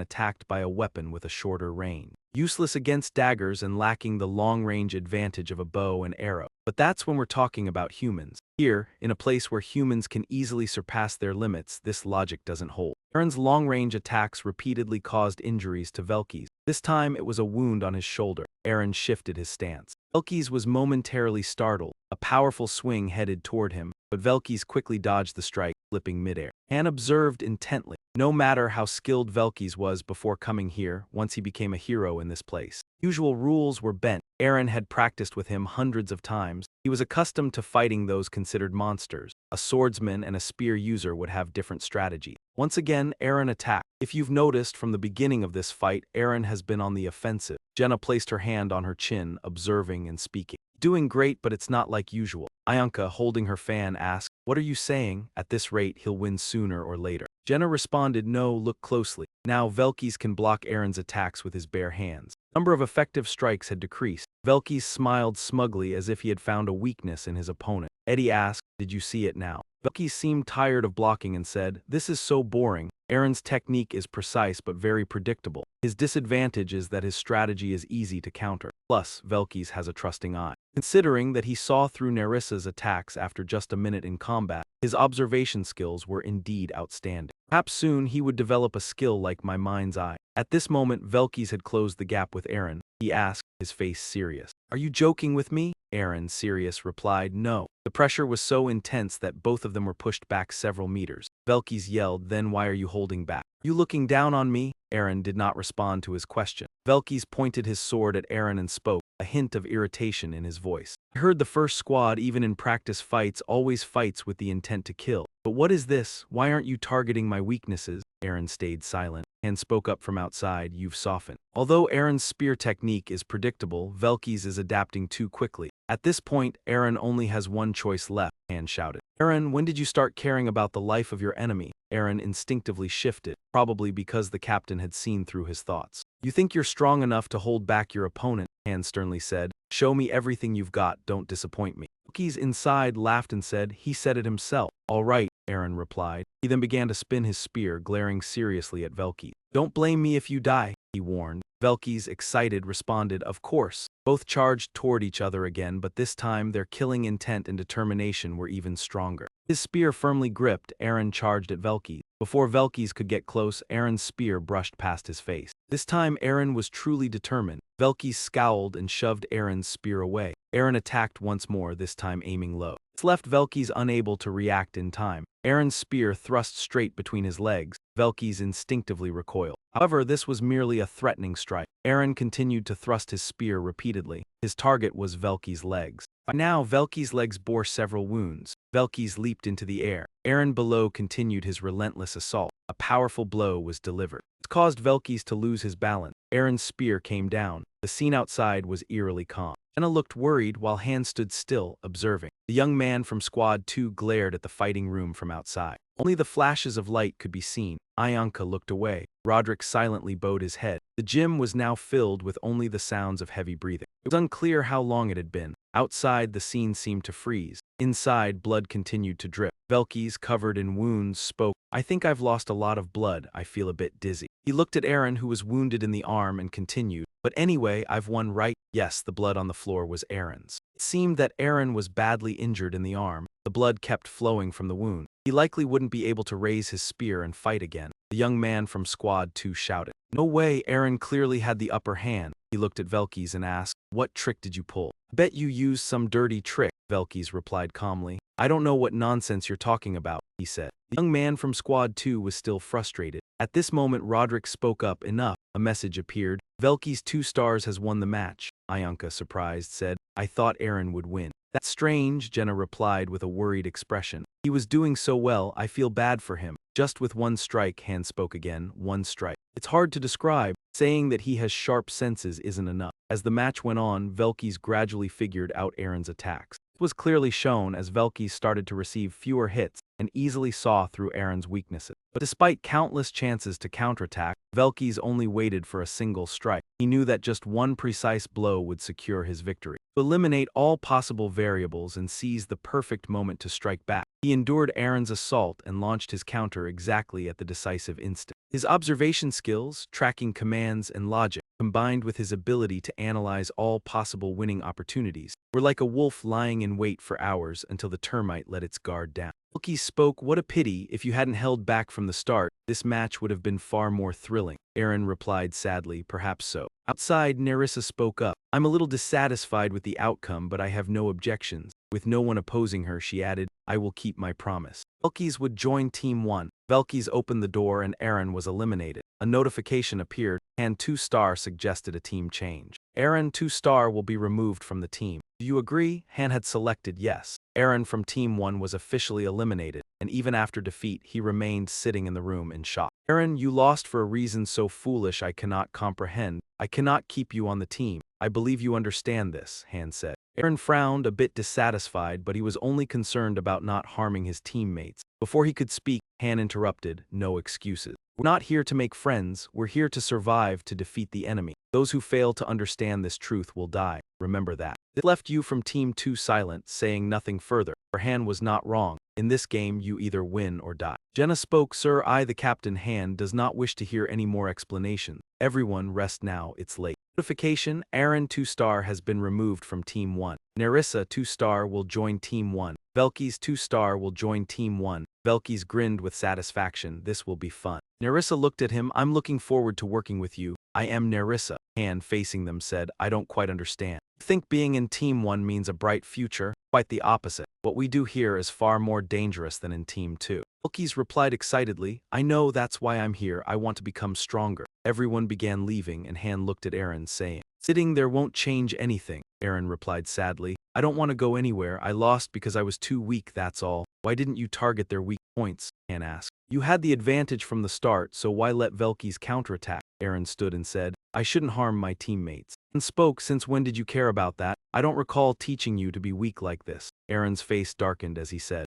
attacked by a weapon with a shorter range. Useless against daggers and lacking the long-range advantage of a bow and arrow. But that's when we're talking about humans. Here, in a place where humans can easily surpass their limits, this logic doesn't hold. Aaron's long-range attacks repeatedly caused injuries to Velkys. This time it was a wound on his shoulder. Aaron shifted his stance. Velkys was momentarily startled. A powerful swing headed toward him, but Velkys quickly dodged the strike, flipping midair. Han observed intently. No matter how skilled Velkys was before coming here, once he became a hero in this place, usual rules were bent. Aaron had practiced with him hundreds of times. He was accustomed to fighting those considered monsters. A swordsman and a spear user would have different strategies. Once again, Aaron attacked. If you've noticed from the beginning of this fight, Aaron has been on the offensive. Jenna placed her hand on her chin, observing and speaking. Doing great, but it's not like usual. Ayanka, holding her fan, asked, what are you saying? At this rate, he'll win sooner or later. Jenna responded, no, look closely. Now Velkys can block Aaron's attacks with his bare hands. Number of effective strikes had decreased. Velkys smiled smugly as if he had found a weakness in his opponent. Eddie asked, did you see it now? Velkys seemed tired of blocking and said, this is so boring. Aaron's technique is precise but very predictable. His disadvantage is that his strategy is easy to counter. Plus, Velkys has a trusting eye. Considering that he saw through Nerissa's attacks after just a minute in combat, his observation skills were indeed outstanding. Perhaps soon he would develop a skill like my mind's eye. At this moment, Velkys had closed the gap with Aaron. He asked, his face serious. Are you joking with me? Aaron, serious, replied, no. The pressure was so intense that both of them were pushed back several meters. Velkys yelled, then why are you holding back? Are you looking down on me? Aaron did not respond to his question. Velkys pointed his sword at Aaron and spoke, a hint of irritation in his voice. I heard the first squad, even in practice fights, always fights with the intent to kill. But what is this? Why aren't you targeting my weaknesses? Aaron stayed silent and spoke up from outside, you've softened. Although Aaron's spear technique is predictable, Velkys is adapting too quickly. At this point, Aaron only has one choice left, Han shouted. Aaron, when did you start caring about the life of your enemy? Aaron instinctively shifted, probably because the captain had seen through his thoughts. You think you're strong enough to hold back your opponent, Han sternly said. Show me everything you've got, don't disappoint me. Velkys inside laughed and said, he said it himself. All right, Aaron replied. He then began to spin his spear, glaring seriously at Velkys. Don't blame me if you die, he warned. Velky's, excited, responded, of course. Both charged toward each other again, but this time their killing intent and determination were even stronger. His spear firmly gripped, Eren charged at Velky. Before Velky's could get close, Eren's spear brushed past his face. This time Eren was truly determined. Velky scowled and shoved Eren's spear away. Eren attacked once more, this time aiming low. This left Velky's unable to react in time. Eren's spear thrust straight between his legs. Velky's instinctively recoiled. However, this was merely a threatening strike. Eren continued to thrust his spear repeatedly. His target was Velky's legs. By now, Velky's legs bore several wounds. Velky's leaped into the air. Eren below continued his relentless assault. A powerful blow was delivered. It caused Velky's to lose his balance. Eren's spear came down. The scene outside was eerily calm. Anna looked worried while Han stood still, observing. The young man from Squad 2 glared at the fighting room from outside. Only the flashes of light could be seen. Ianka looked away. Roderick silently bowed his head. The gym was now filled with only the sounds of heavy breathing. It was unclear how long it had been. Outside, the scene seemed to freeze. Inside, blood continued to drip. Velky's, covered in wounds, spoke. I think I've lost a lot of blood. I feel a bit dizzy. He looked at Eren, who was wounded in the arm, and continued. But anyway, I've won, right? Yes, the blood on the floor was Eren's. It seemed that Eren was badly injured in the arm. The blood kept flowing from the wound. He likely wouldn't be able to raise his spear and fight again. The young man from Squad 2 shouted. No way, Eren clearly had the upper hand. He looked at Velky's and asked, what trick did you pull? Bet you used some dirty trick, Velky's replied calmly. I don't know what nonsense you're talking about, he said. The young man from Squad 2 was still frustrated. At this moment, Roderick spoke up. Enough. A message appeared. Velky's 2 stars has won the match. Ianka, surprised, said, I thought Eren would win. That's strange, Jenna replied with a worried expression. He was doing so well, I feel bad for him. Just with one strike, Han spoke again, one strike. It's hard to describe. Saying that he has sharp senses isn't enough. As the match went on, Velky's gradually figured out Eren's attacks. It was clearly shown as Velky's started to receive fewer hits and easily saw through Eren's weaknesses. But despite countless chances to counterattack, Velky's only waited for a single strike. He knew that just one precise blow would secure his victory. To eliminate all possible variables and seize the perfect moment to strike back, he endured Eren's assault and launched his counter exactly at the decisive instant. His observation skills, tracking commands, and logic, combined with his ability to analyze all possible winning opportunities, were like a wolf lying in wait for hours until the termite let its guard down. Velky spoke. What a pity. If you hadn't held back from the start, this match would have been far more thrilling. Eren replied sadly, perhaps so. Outside, Nerissa spoke up. I'm a little dissatisfied with the outcome, but I have no objections. With no one opposing her, she added, I will keep my promise. Velky's would join Team 1. Velky's opened the door and Eren was eliminated. A notification appeared, and 2-star suggested a team change. Eren 2-star will be removed from the team. Do you agree? Han had selected yes. Eren from Team 1 was officially eliminated, and even after defeat, he remained sitting in the room in shock. Eren, you lost for a reason so foolish I cannot comprehend. I cannot keep you on the team. I believe you understand this, Han said. Eren frowned, a bit dissatisfied, but he was only concerned about not harming his teammates. Before he could speak, Han interrupted, no excuses. We're not here to make friends, we're here to survive to defeat the enemy. Those who fail to understand this truth will die. Remember that. It left you from Team 2 silent, saying nothing further, for Han was not wrong. In this game, you either win or die. Jenna spoke, Sir, I, the captain, Han, does not wish to hear any more explanations. Everyone rest now, it's late. Notification, Eren 2-star has been removed from Team 1. Nerissa 2-star will join Team 1. Velky's 2-star will join Team 1. Velky's grinned with satisfaction. This will be fun. Nerissa looked at him. I'm looking forward to working with you. I am Nerissa. Han, facing them, said, I don't quite understand. I think being in Team 1 means a bright future. Quite the opposite. What we do here is far more dangerous than in Team 2. Velky's replied excitedly, I know, that's why I'm here. I want to become stronger. Everyone began leaving, and Han looked at Eren, saying, sitting there won't change anything. Eren replied sadly, I don't want to go anywhere. I lost because I was too weak, that's all. Why didn't you target their weak points? Han asked. You had the advantage from the start, so why let Velky's counterattack? Eren stood and said, I shouldn't harm my teammates. And spoke, since when did you care about that? I don't recall teaching you to be weak like this. Eren's face darkened as he said,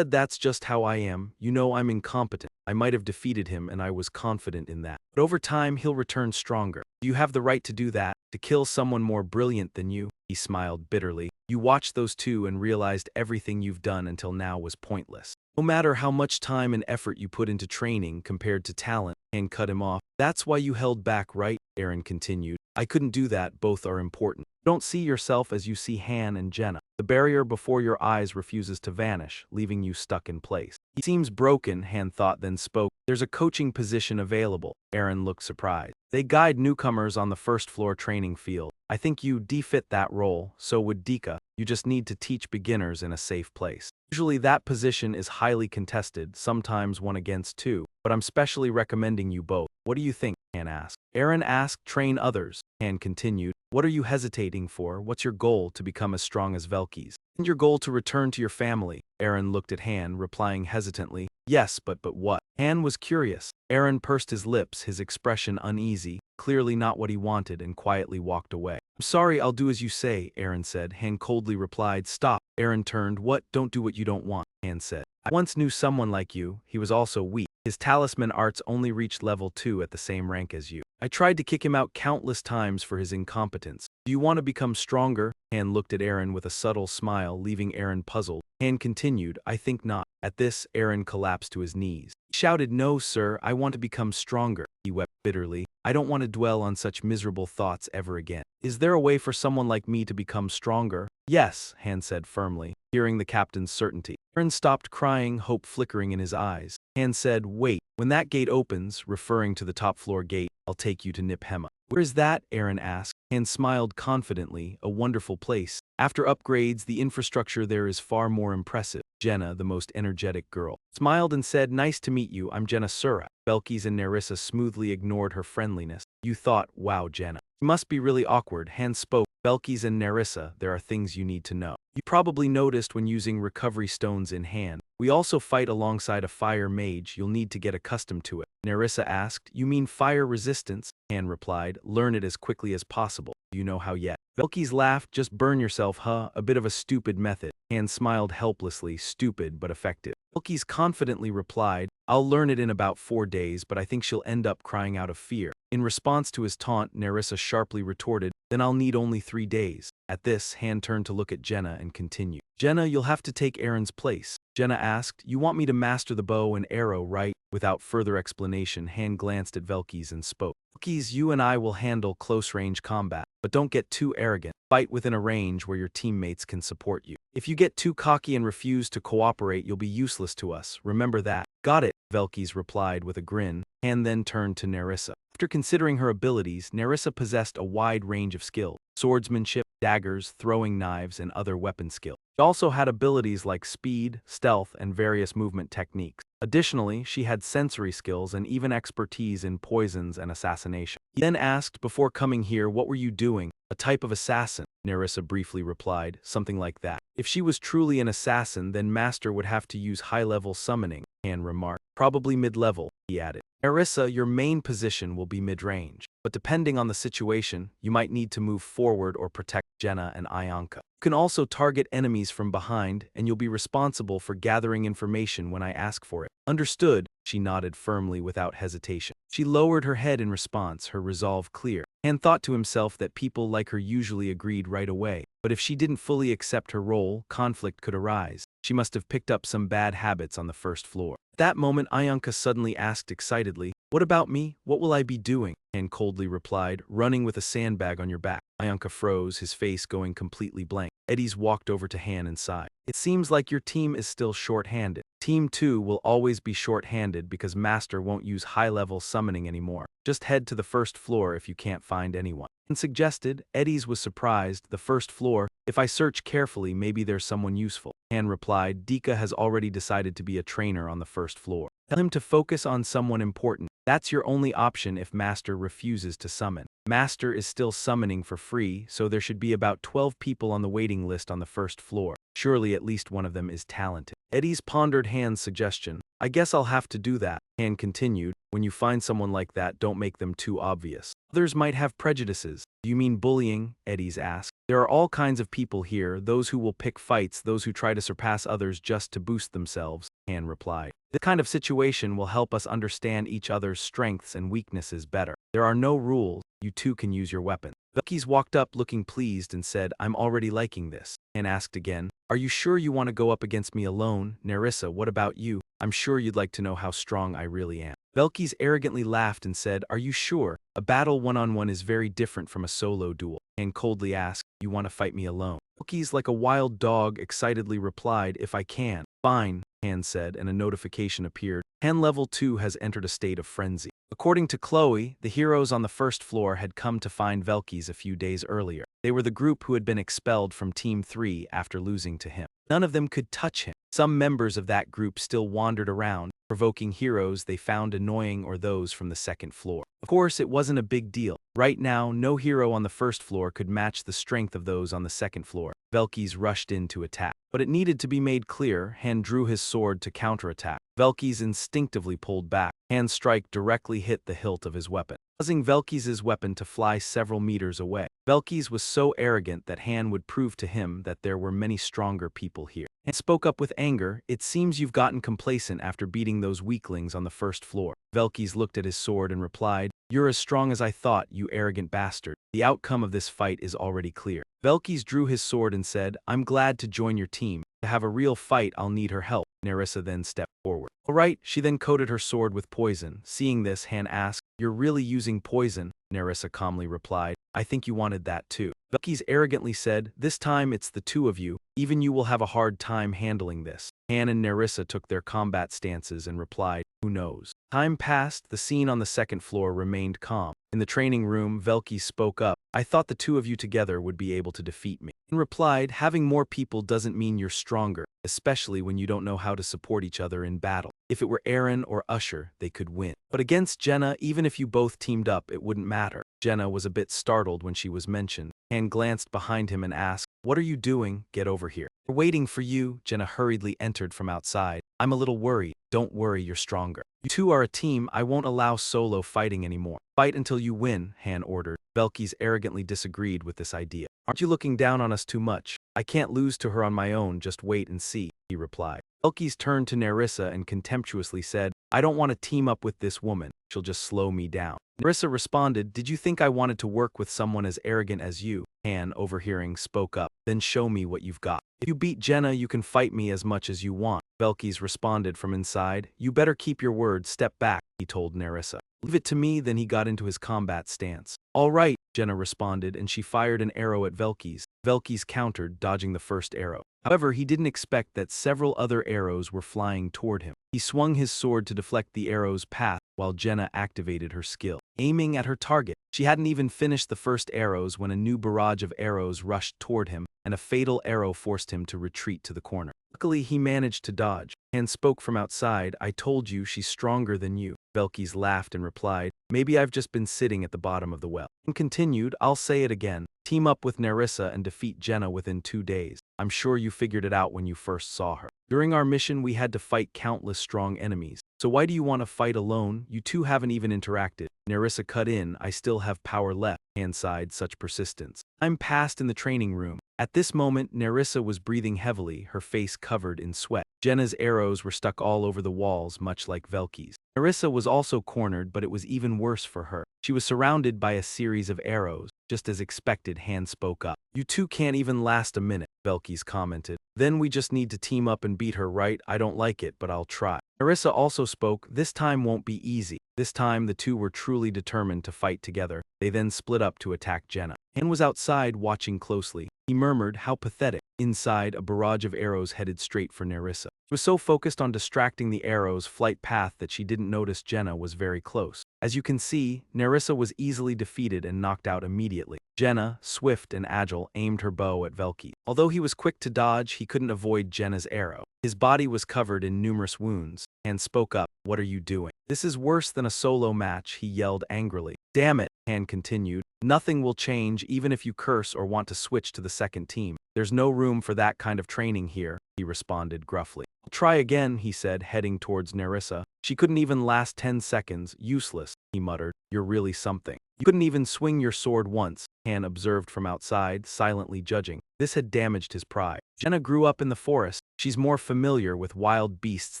that's just how I am. You know I'm incompetent. I might have defeated him and I was confident in that. But over time he'll return stronger. Do you have the right to do that? To kill someone more brilliant than you? He smiled bitterly. You watched those two and realized everything you've done until now was pointless. No matter how much time and effort you put into training compared to talent, Han cut him off. That's why you held back, right? Aaron continued. I couldn't do that, both are important. Don't see yourself as you see Han and Jenna. The barrier before your eyes refuses to vanish, leaving you stuck in place. He seems broken, Han thought, then spoke. There's a coaching position available. Aaron looked surprised. They guide newcomers on the first floor training field. I think you fit that role, so would Dika. You just need to teach beginners in a safe place. Usually that position is highly contested, sometimes 1 against 2, but I'm specially recommending you both. What do you think? Han asked. Aaron asked, train others. Han continued. What are you hesitating for? What's your goal to become as strong as Velky's? And your goal to return to your family? Aaron looked at Han, replying hesitantly. Yes, but what? Han was curious. Aaron pursed his lips, his expression uneasy, clearly not what he wanted, and quietly walked away. I'm sorry, I'll do as you say, Aaron said. Han coldly replied, stop. Aaron turned. What? Don't do what you don't want, Han said. I once knew someone like you. He was also weak. His talisman arts only reached level 2 at the same rank as you. I tried to kick him out countless times for his incompetence. Do you want to become stronger? Han looked at Aaron with a subtle smile, leaving Aaron puzzled. Han continued, I think not. At this, Aaron collapsed to his knees. He shouted, no, sir, I want to become stronger. He wept bitterly. I don't want to dwell on such miserable thoughts ever again. Is there a way for someone like me to become stronger? Yes, Han said firmly, hearing the captain's certainty. Aaron stopped crying, hope flickering in his eyes. Han said, wait, when that gate opens, referring to the top floor gate, I'll take you to Niphema. Where is that? Aaron asked. Han smiled confidently, a wonderful place. After upgrades, the infrastructure there is far more impressive. Jenna, the most energetic girl, smiled and said, nice to meet you, I'm Jenna Sura. Belkis and Nerissa smoothly ignored her friendliness. You thought, wow, Jenna. It must be really awkward. Han spoke. Belkis and Nerissa, there are things you need to know. You probably noticed when using recovery stones in hand. We also fight alongside a fire mage. You'll need to get accustomed to it. Nerissa asked, you mean fire resistance? Han replied, learn it as quickly as possible. Do you know how yet? Belkis laughed, just burn yourself, huh? A bit of a stupid method. Han smiled helplessly, stupid but effective. Belkis confidently replied, I'll learn it in about 4 days, but I think she'll end up crying out of fear. In response to his taunt, Nerissa sharply retorted, then I'll need only 3 days. At this, Han turned to look at Jenna and continued. Jenna, you'll have to take Aaron's place. Jenna asked, you want me to master the bow and arrow, right? Without further explanation, Han glanced at Velkis and spoke. Velkis, you and I will handle close-range combat, but don't get too arrogant. Fight within a range where your teammates can support you. If you get too cocky and refuse to cooperate, you'll be useless to us. Remember that. Got it, Velkis replied with a grin. Han then turned to Nerissa. After considering her abilities, Nerissa possessed a wide range of skills: swordsmanship, daggers, throwing knives, and other weapon skills. She also had abilities like speed, stealth, and various movement techniques. Additionally, she had sensory skills and even expertise in poisons and assassination. He then asked, before coming here, what were you doing? A type of assassin, Nerissa briefly replied, something like that. If she was truly an assassin, then Master would have to use high-level summoning, Han remarked. Probably mid-level, he added. Nerissa, your main position will be mid-range, but depending on the situation, you might need to move forward or protect Jenna and Ianka. You can also target enemies from behind, and you'll be responsible for gathering information when I ask for it. Understood, she nodded firmly without hesitation. She lowered her head in response, her resolve clear. Han thought to himself that people like her usually agreed right away, but if she didn't fully accept her role, conflict could arise. She must have picked up some bad habits on the first floor. At that moment, Ianka suddenly asked excitedly, what about me? What will I be doing? Han coldly replied, running with a sandbag on your back. Ianka froze, his face going completely blank. Eddies walked over to Han and sighed. It seems like your team is still short-handed. Team 2 will always be short-handed because Master won't use high-level summoning anymore. Just head to the first floor if you can't find anyone. And suggested. Eddies was surprised. The first floor. If I search carefully, maybe there's someone useful. Han replied, Dika has already decided to be a trainer on the first floor. Tell him to focus on someone important. That's your only option if Master refuses to summon. Master is still summoning for free, so there should be about 12 people on the waiting list on the first floor. Surely at least one of them is talented. Eddies pondered Han's suggestion. I guess I'll have to do that. Han continued, when you find someone like that, don't make them too obvious. Others might have prejudices. Do you mean bullying? Eddies asked. There are all kinds of people here, those who will pick fights, those who try to surpass others just to boost themselves, Han replied. This kind of situation will help us understand each other's strengths and weaknesses better. There are no rules, you two can use your weapons. Velkys walked up looking pleased and said, I'm already liking this. Han asked again, are you sure you want to go up against me alone? Nerissa, what about you? I'm sure you'd like to know how strong I really am. Velkys arrogantly laughed and said, are you sure? A battle one-on-one is very different from a solo duel. Han coldly asked, you want to fight me alone? Velkys, like a wild dog, excitedly replied, if I can. Fine, Han said, and a notification appeared. Han level 2 has entered a state of frenzy. According to Chloe, the heroes on the first floor had come to find Velkys a few days earlier. They were the group who had been expelled from Team 3 after losing to him. None of them could touch him. Some members of that group still wandered around, provoking heroes they found annoying or those from the second floor. Of course, it wasn't a big deal. Right now, no hero on the first floor could match the strength of those on the second floor. Velkys rushed in to attack. But it needed to be made clear, Han drew his sword to counterattack. Velkys instinctively pulled back. Han's strike directly hit the hilt of his weapon, causing Velkys' weapon to fly several meters away. Velkys was so arrogant that Han would prove to him that there were many stronger people here. Han spoke up with anger, it seems you've gotten complacent after beating those weaklings on the first floor. Velkys looked at his sword and replied, you're as strong as I thought, you arrogant bastard. The outcome of this fight is already clear. Velkys drew his sword and said, I'm glad to join your team. To have a real fight, I'll need her help. Nerissa then stepped forward. All right, she then coated her sword with poison. Seeing this, Han asked, you're really using poison? Nerissa calmly replied, I think you wanted that too. Velkys arrogantly said, this time it's the two of you. Even you will have a hard time handling this. Han and Nerissa took their combat stances and replied, who knows? Time passed, the scene on the second floor remained calm. In the training room, Velkys spoke up, I thought the two of you together would be able to defeat me. Han replied, having more people doesn't mean you're stronger, especially when you don't know how to support each other in battle. If it were Eren or Usher, they could win. But against Jenna, even if you both teamed up, it wouldn't matter. Jenna was a bit startled when she was mentioned. Han glanced behind him and asked, what are you doing? Get over here. We're waiting for you. Jenna hurriedly entered from outside. I'm a little worried. Don't worry, you're stronger. You two are a team. I won't allow solo fighting anymore. Fight until you win, Han ordered. Velkys arrogantly disagreed with this idea. Aren't you looking down on us too much? I can't lose to her on my own, just wait and see, he replied. Velkys turned to Nerissa and contemptuously said, I don't want to team up with this woman. She'll just slow me down. Nerissa responded, did you think I wanted to work with someone as arrogant as you? Han, overhearing, spoke up. Then show me what you've got. If you beat Jenna, you can fight me as much as you want. Velkys responded from inside. You better keep your word, step back, he told Nerissa. Leave it to me. Then he got into his combat stance. All right, Jenna responded, and she fired an arrow at Velkys. Velkys countered, dodging the first arrow. However, he didn't expect that several other arrows were flying toward him. He swung his sword to deflect the arrow's path while Jenna activated her skill, aiming at her target. She hadn't even finished the first arrows when a new barrage of arrows rushed toward him, and a fatal arrow forced him to retreat to the corner. Luckily, he managed to dodge. Han spoke from outside, I told you she's stronger than you. Velkys laughed and replied, maybe I've just been sitting at the bottom of the well. And continued, I'll say it again. Team up with Nerissa and defeat Jenna within 2 days. I'm sure you figured it out when you first saw her. During our mission, we had to fight countless strong enemies. So why do you want to fight alone? You two haven't even interacted. Nerissa cut in, I still have power left. Han sighed, such persistence. I'm passed in the training room. At this moment, Nerissa was breathing heavily, her face covered in sweat. Jenna's arrows were stuck all over the walls, much like Velkys. Nerissa was also cornered, but it was even worse for her. She was surrounded by a series of arrows. Just as expected, Han spoke up. You two can't even last a minute, Velkys commented. Then we just need to team up and beat her, right? I don't like it, but I'll try. Nerissa also spoke, this time won't be easy. This time the two were truly determined to fight together. They then split up to attack Jenna. Han was outside watching closely. He murmured, how pathetic. Inside, a barrage of arrows headed straight for Nerissa. She was so focused on distracting the arrows' flight path that she didn't notice Jenna was very close. As you can see, Nerissa was easily defeated and knocked out immediately. Jenna, swift and agile, aimed her bow at Velkys. Although he was quick to dodge, he couldn't avoid Jenna's arrow. His body was covered in numerous wounds. Han spoke up, what are you doing? This is worse than a solo match, he yelled angrily. Damn it, Han continued. Nothing will change even if you curse or want to switch to the second team. There's no room for that kind of training here, he responded gruffly. I'll try again, he said, heading towards Nerissa. She couldn't even last 10 seconds. Useless, he muttered. You're really something. You couldn't even swing your sword once, Han observed from outside, silently judging. This had damaged his pride. Jenna grew up in the forest. She's more familiar with wild beasts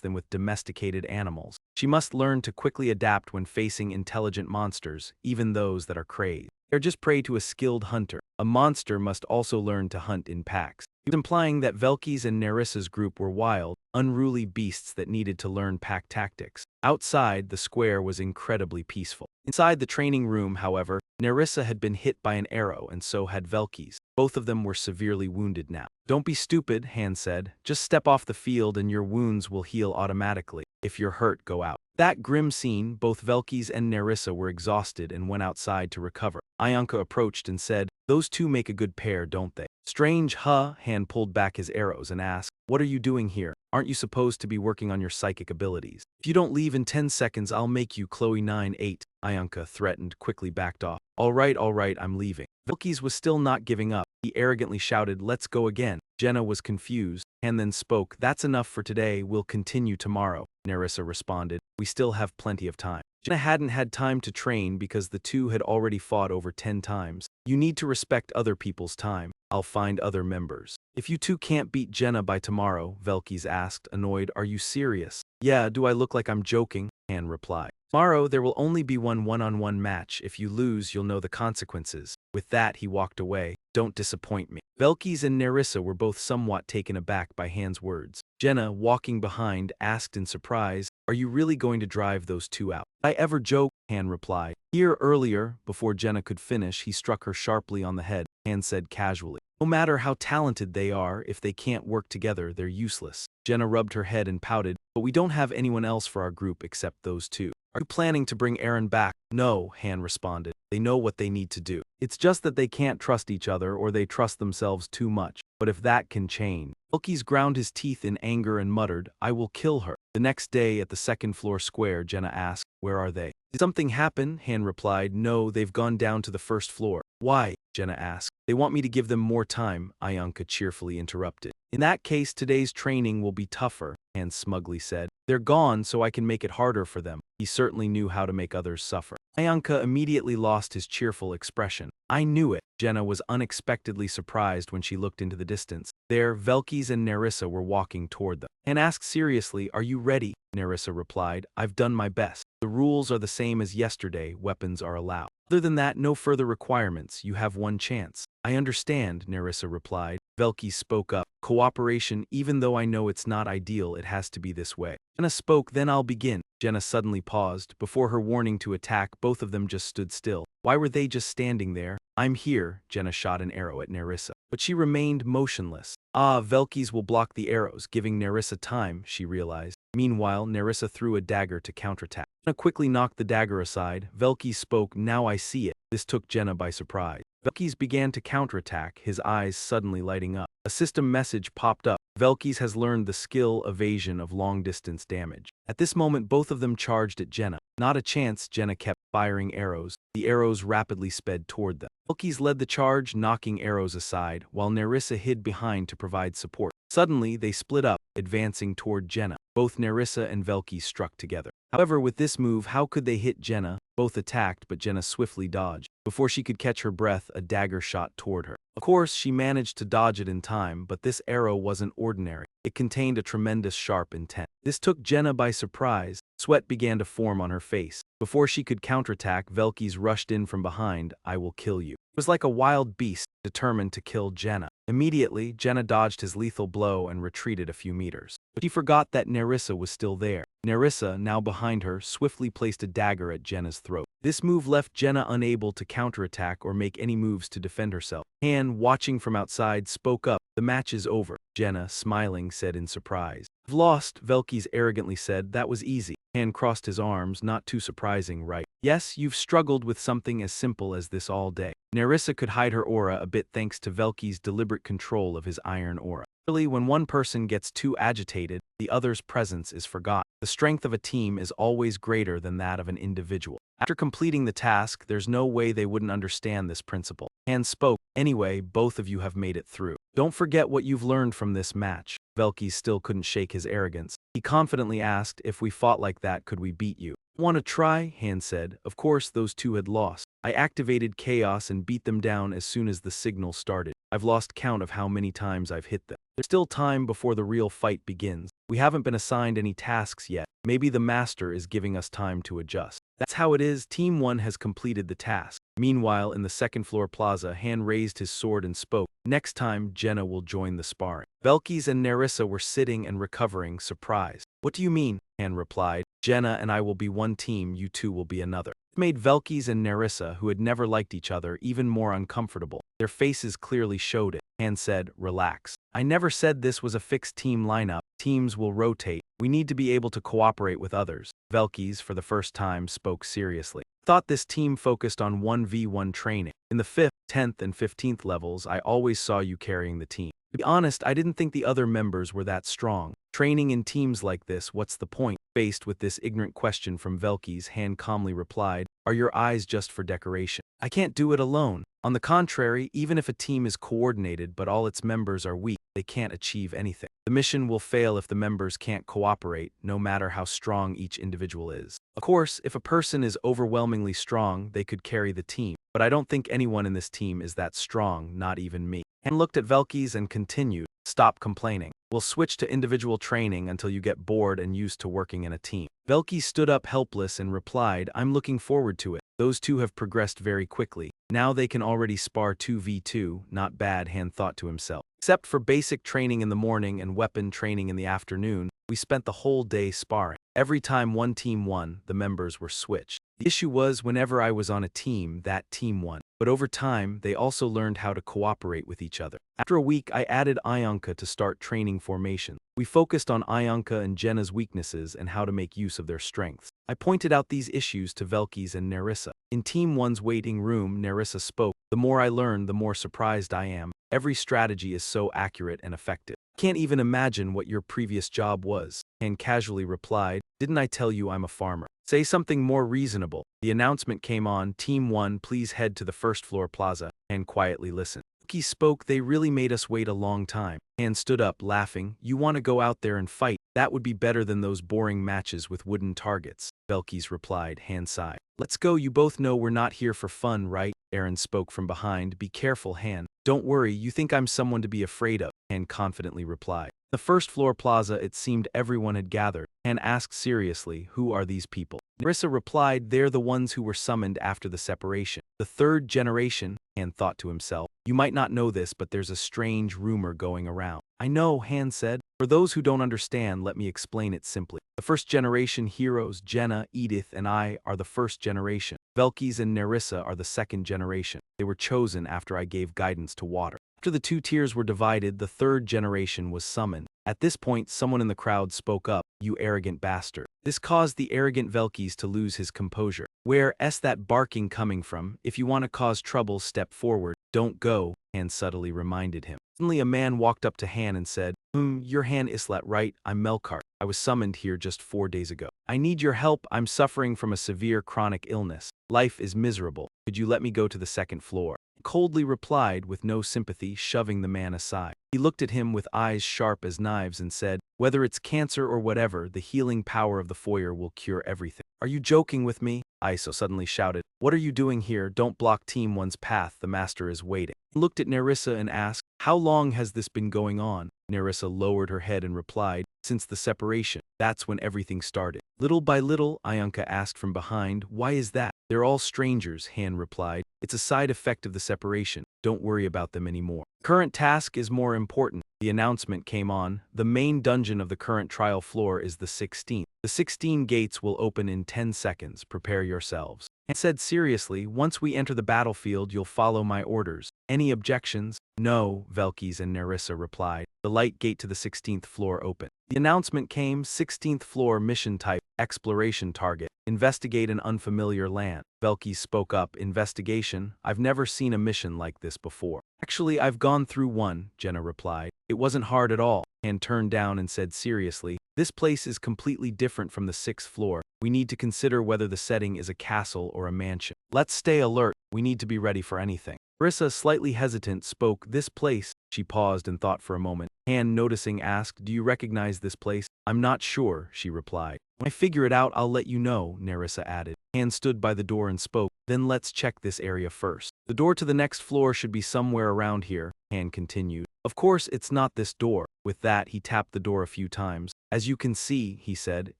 than with domesticated animals. She must learn to quickly adapt when facing intelligent monsters, even those that are crazed. They're just prey to a skilled hunter. A monster must also learn to hunt in packs. He was implying that Velky's and Nerissa's group were wild, unruly beasts that needed to learn pack tactics. Outside, the square was incredibly peaceful. Inside the training room, however, Nerissa had been hit by an arrow and so had Velky's. Both of them were severely wounded now. "Don't be stupid," Han said. "Just step off the field and your wounds will heal automatically. If you're hurt, go out." That grim scene, both Velky's and Nerissa were exhausted and went outside to recover. Ianka approached and said, "Those two make a good pair, don't they?" "Strange, huh?" Han pulled back his arrows and asked, "What are you doing here? Aren't you supposed to be working on your psychic abilities? If you don't leave in 10 seconds, I'll make you Chloe 9-8. Ianka threatened, quickly backed off. All right, I'm leaving." Velky's was still not giving up. He arrogantly shouted, "Let's go again." Jenna was confused. Han then spoke, "That's enough for today, we'll continue tomorrow." Nerissa responded, "We still have plenty of time." Jenna hadn't had time to train because the two had already fought over 10 times. "You need to respect other people's time. I'll find other members." "If you two can't beat Jenna by tomorrow," Velky's asked, annoyed, "are you serious?" "Yeah, do I look like I'm joking?" Han replied. "Tomorrow there will only be one one-on-one match. If you lose, you'll know the consequences." With that, he walked away. "Don't disappoint me." Velky's and Nerissa were both somewhat taken aback by Han's words. Jenna, walking behind, asked in surprise, "Are you really going to drive those two out?" "Did I ever joke?" Han replied. Here earlier, before Jenna could finish, he struck her sharply on the head. Han said casually, "No matter how talented they are, if they can't work together, they're useless." Jenna rubbed her head and pouted, "But we don't have anyone else for our group except those two." "Are you planning to bring Aaron back?" "No," Han responded. "They know what they need to do. It's just that they can't trust each other or they trust themselves too much. But if that can change." Velky's ground his teeth in anger and muttered, "I will kill her." The next day at the second-floor square, Jenna asked, "Where are they?" "Did something happen?" Han replied, "No, they've gone down to the first floor." "Why?" Jenna asked. "They want me to give them more time," Ianka cheerfully interrupted. "In that case, today's training will be tougher," Han smugly said. "They're gone so I can make it harder for them." He certainly knew how to make others suffer. Ianka immediately lost his cheerful expression. "I knew it." Jenna was unexpectedly surprised when she looked into the distance. There, Velky's and Nerissa were walking toward them. Han asked seriously, "Are you ready?" Nerissa replied, "I've done my best. The rules are the same as yesterday, weapons are allowed. Other than that, no further requirements, you have one chance." "I understand," Nerissa replied. Velky spoke up, "Cooperation, even though I know it's not ideal, it has to be this way." Jenna spoke, "Then I'll begin." Jenna suddenly paused. Before her warning to attack, both of them just stood still. Why were they just standing there? "I'm here." Jenna shot an arrow at Nerissa. But she remained motionless. Velky's will block the arrows, giving Nerissa time, she realized. Meanwhile, Nerissa threw a dagger to counterattack. Jenna quickly knocked the dagger aside. Velky spoke, "Now I see it." This took Jenna by surprise. Velky's began to counterattack, his eyes suddenly lighting up. A system message popped up. Velky's has learned the skill evasion of long-distance damage. At this moment, both of them charged at Jenna. Not a chance, Jenna kept firing arrows. The arrows rapidly sped toward them. Velky's led the charge, knocking arrows aside, while Nerissa hid behind to provide support. Suddenly, they split up, advancing toward Jenna. Both Nerissa and Velky struck together. However, with this move, how could they hit Jenna? Both attacked, but Jenna swiftly dodged. Before she could catch her breath, a dagger shot toward her. Of course, she managed to dodge it in time, but this arrow wasn't ordinary. It contained a tremendous sharp intent. This took Jenna by surprise. Sweat began to form on her face. Before she could counterattack, Velky's rushed in from behind. "I will kill you." It was like a wild beast, determined to kill Jenna. Immediately, Jenna dodged his lethal blow and retreated a few meters. But she forgot that Nerissa was still there. Nerissa, now behind her, swiftly placed a dagger at Jenna's throat. This move left Jenna unable to counterattack or make any moves to defend herself. Han, watching from outside, spoke up, "The match is over." Jenna, smiling, said in surprise. "I've lost," Velky's arrogantly said. "That was easy." Han crossed his arms, "Not too surprising, right? Yes, you've struggled with something as simple as this all day." Nerissa could hide her aura a bit thanks to Velky's deliberate control of his iron aura. Really, when one person gets too agitated, the other's presence is forgotten. The strength of a team is always greater than that of an individual. After completing the task, there's no way they wouldn't understand this principle. Han spoke, "Anyway, both of you have made it through. Don't forget what you've learned from this match." Velky still couldn't shake his arrogance. He confidently asked, "If we fought like that, could we beat you?" "Want to try?" Han said. Of course, those two had lost. I activated chaos and beat them down as soon as the signal started. I've lost count of how many times I've hit them. There's still time before the real fight begins. We haven't been assigned any tasks yet. Maybe the master is giving us time to adjust. That's how it is. Team 1 has completed the task. Meanwhile, in the second floor plaza, Han raised his sword and spoke. Next time, Jenna will join the sparring. Velkys and Nerissa were sitting and recovering, surprised. What do you mean? Han replied. Jenna and I will be one team, you two will be another. It made Velkys and Nerissa, who had never liked each other, even more uncomfortable. Their faces clearly showed it. Han said, relax. I never said this was a fixed team lineup. Teams will rotate. We need to be able to cooperate with others. Velkys, for the first time, spoke seriously. Thought this team focused on 1v1 training. In the 5th, 10th, and 15th levels, I always saw you carrying the team. To be honest, I didn't think the other members were that strong. Training in teams like this, what's the point? Faced with this ignorant question from Velkys, Han calmly replied, are your eyes just for decoration? I can't do it alone. On the contrary, even if a team is coordinated but all its members are weak, they can't achieve anything. The mission will fail if the members can't cooperate, no matter how strong each individual is. Of course, if a person is overwhelmingly strong, they could carry the team. But I don't think anyone in this team is that strong, not even me. Han looked at Velkys and continued, stop complaining. We'll switch to individual training until you get bored and used to working in a team. Velkys stood up helpless and replied, I'm looking forward to it. Those two have progressed very quickly. Now they can already spar 2v2, not bad, Han thought to himself. Except for basic training in the morning and weapon training in the afternoon, we spent the whole day sparring. Every time one team won, the members were switched. The issue was whenever I was on a team, that team won. But over time, they also learned how to cooperate with each other. After a week, I added Ionka to start training formation. We focused on Ionka and Jenna's weaknesses and how to make use of their strengths. I pointed out these issues to Velkys and Nerissa. In Team 1's waiting room, Nerissa spoke. The more I learn, the more surprised I am. Every strategy is so accurate and effective. Can't even imagine what your previous job was. Han casually replied, didn't I tell you I'm a farmer? Say something more reasonable. The announcement came on, Team 1, please head to the first floor plaza. Han quietly listened. Velkys spoke, they really made us wait a long time. Han stood up, laughing, you want to go out there and fight? That would be better than those boring matches with wooden targets. Velkys replied, Han sighed. Let's go, you both know we're not here for fun, right? Aaron spoke from behind, be careful, Han. Don't worry, you think I'm someone to be afraid of, Han confidently replied. The first floor plaza, it seemed everyone had gathered. Han asked seriously, who are these people? Nerissa replied, they're the ones who were summoned after the separation. The third generation, Han thought to himself. You might not know this, but there's a strange rumor going around. I know, Han said. For those who don't understand, let me explain it simply. The first generation heroes, Jenna, Edith, and I, are the first generation. Velkys and Nerissa are the second generation. They were chosen after I gave guidance to water. After the two tiers were divided, the third generation was summoned. At this point, someone in the crowd spoke up, you arrogant bastard. This caused the arrogant Velkys to lose his composure. Where's that barking coming from? If you want to cause trouble, step forward. Don't go, Han subtly reminded him. Suddenly a man walked up to Han and said, you're Han Islet, right? I'm Melkart. I was summoned here just 4 days ago. I need your help. I'm suffering from a severe chronic illness. Life is miserable. Could you let me go to the second floor? Coldly replied, with no sympathy, shoving the man aside. He looked at him with eyes sharp as knives and said, whether it's cancer or whatever, the healing power of the foyer will cure everything. Are you joking with me? Iso suddenly shouted. What are you doing here? Don't block Team 1's path. The master is waiting. He looked at Nerissa and asked, how long has this been going on? Nerissa lowered her head and replied, since the separation. That's when everything started. Little by little, Ionka asked from behind, why is that? They're all strangers, Han replied. It's a side effect of the separation. Don't worry about them anymore. Current task is more important. The announcement came on. The main dungeon of the current trial floor is the 16th. The 16 gates will open in 10 seconds. Prepare yourselves. Han said seriously, once we enter the battlefield, you'll follow my orders. Any objections? No, Velkys and Nerissa replied. The light gate to the 16th floor opened. The announcement came, 16th floor mission type, exploration target, investigate an unfamiliar land. Velkys spoke up, investigation? I've never seen a mission like this before. Actually, I've gone through one, Jenna replied. It wasn't hard at all. Han turned down and said seriously, this place is completely different from the 6th floor. We need to consider whether the setting is a castle or a mansion. Let's stay alert. We need to be ready for anything. Nerissa, slightly hesitant, spoke, this place. She paused and thought for a moment. Han, noticing, asked, "Do you recognize this place?" "I'm not sure," she replied. "When I figure it out, I'll let you know," Nerissa added. Han stood by the door and spoke, "Then let's check this area first. The door to the next floor should be somewhere around here," Han continued. "Of course, it's not this door." With that, he tapped the door a few times. "As you can see," he said,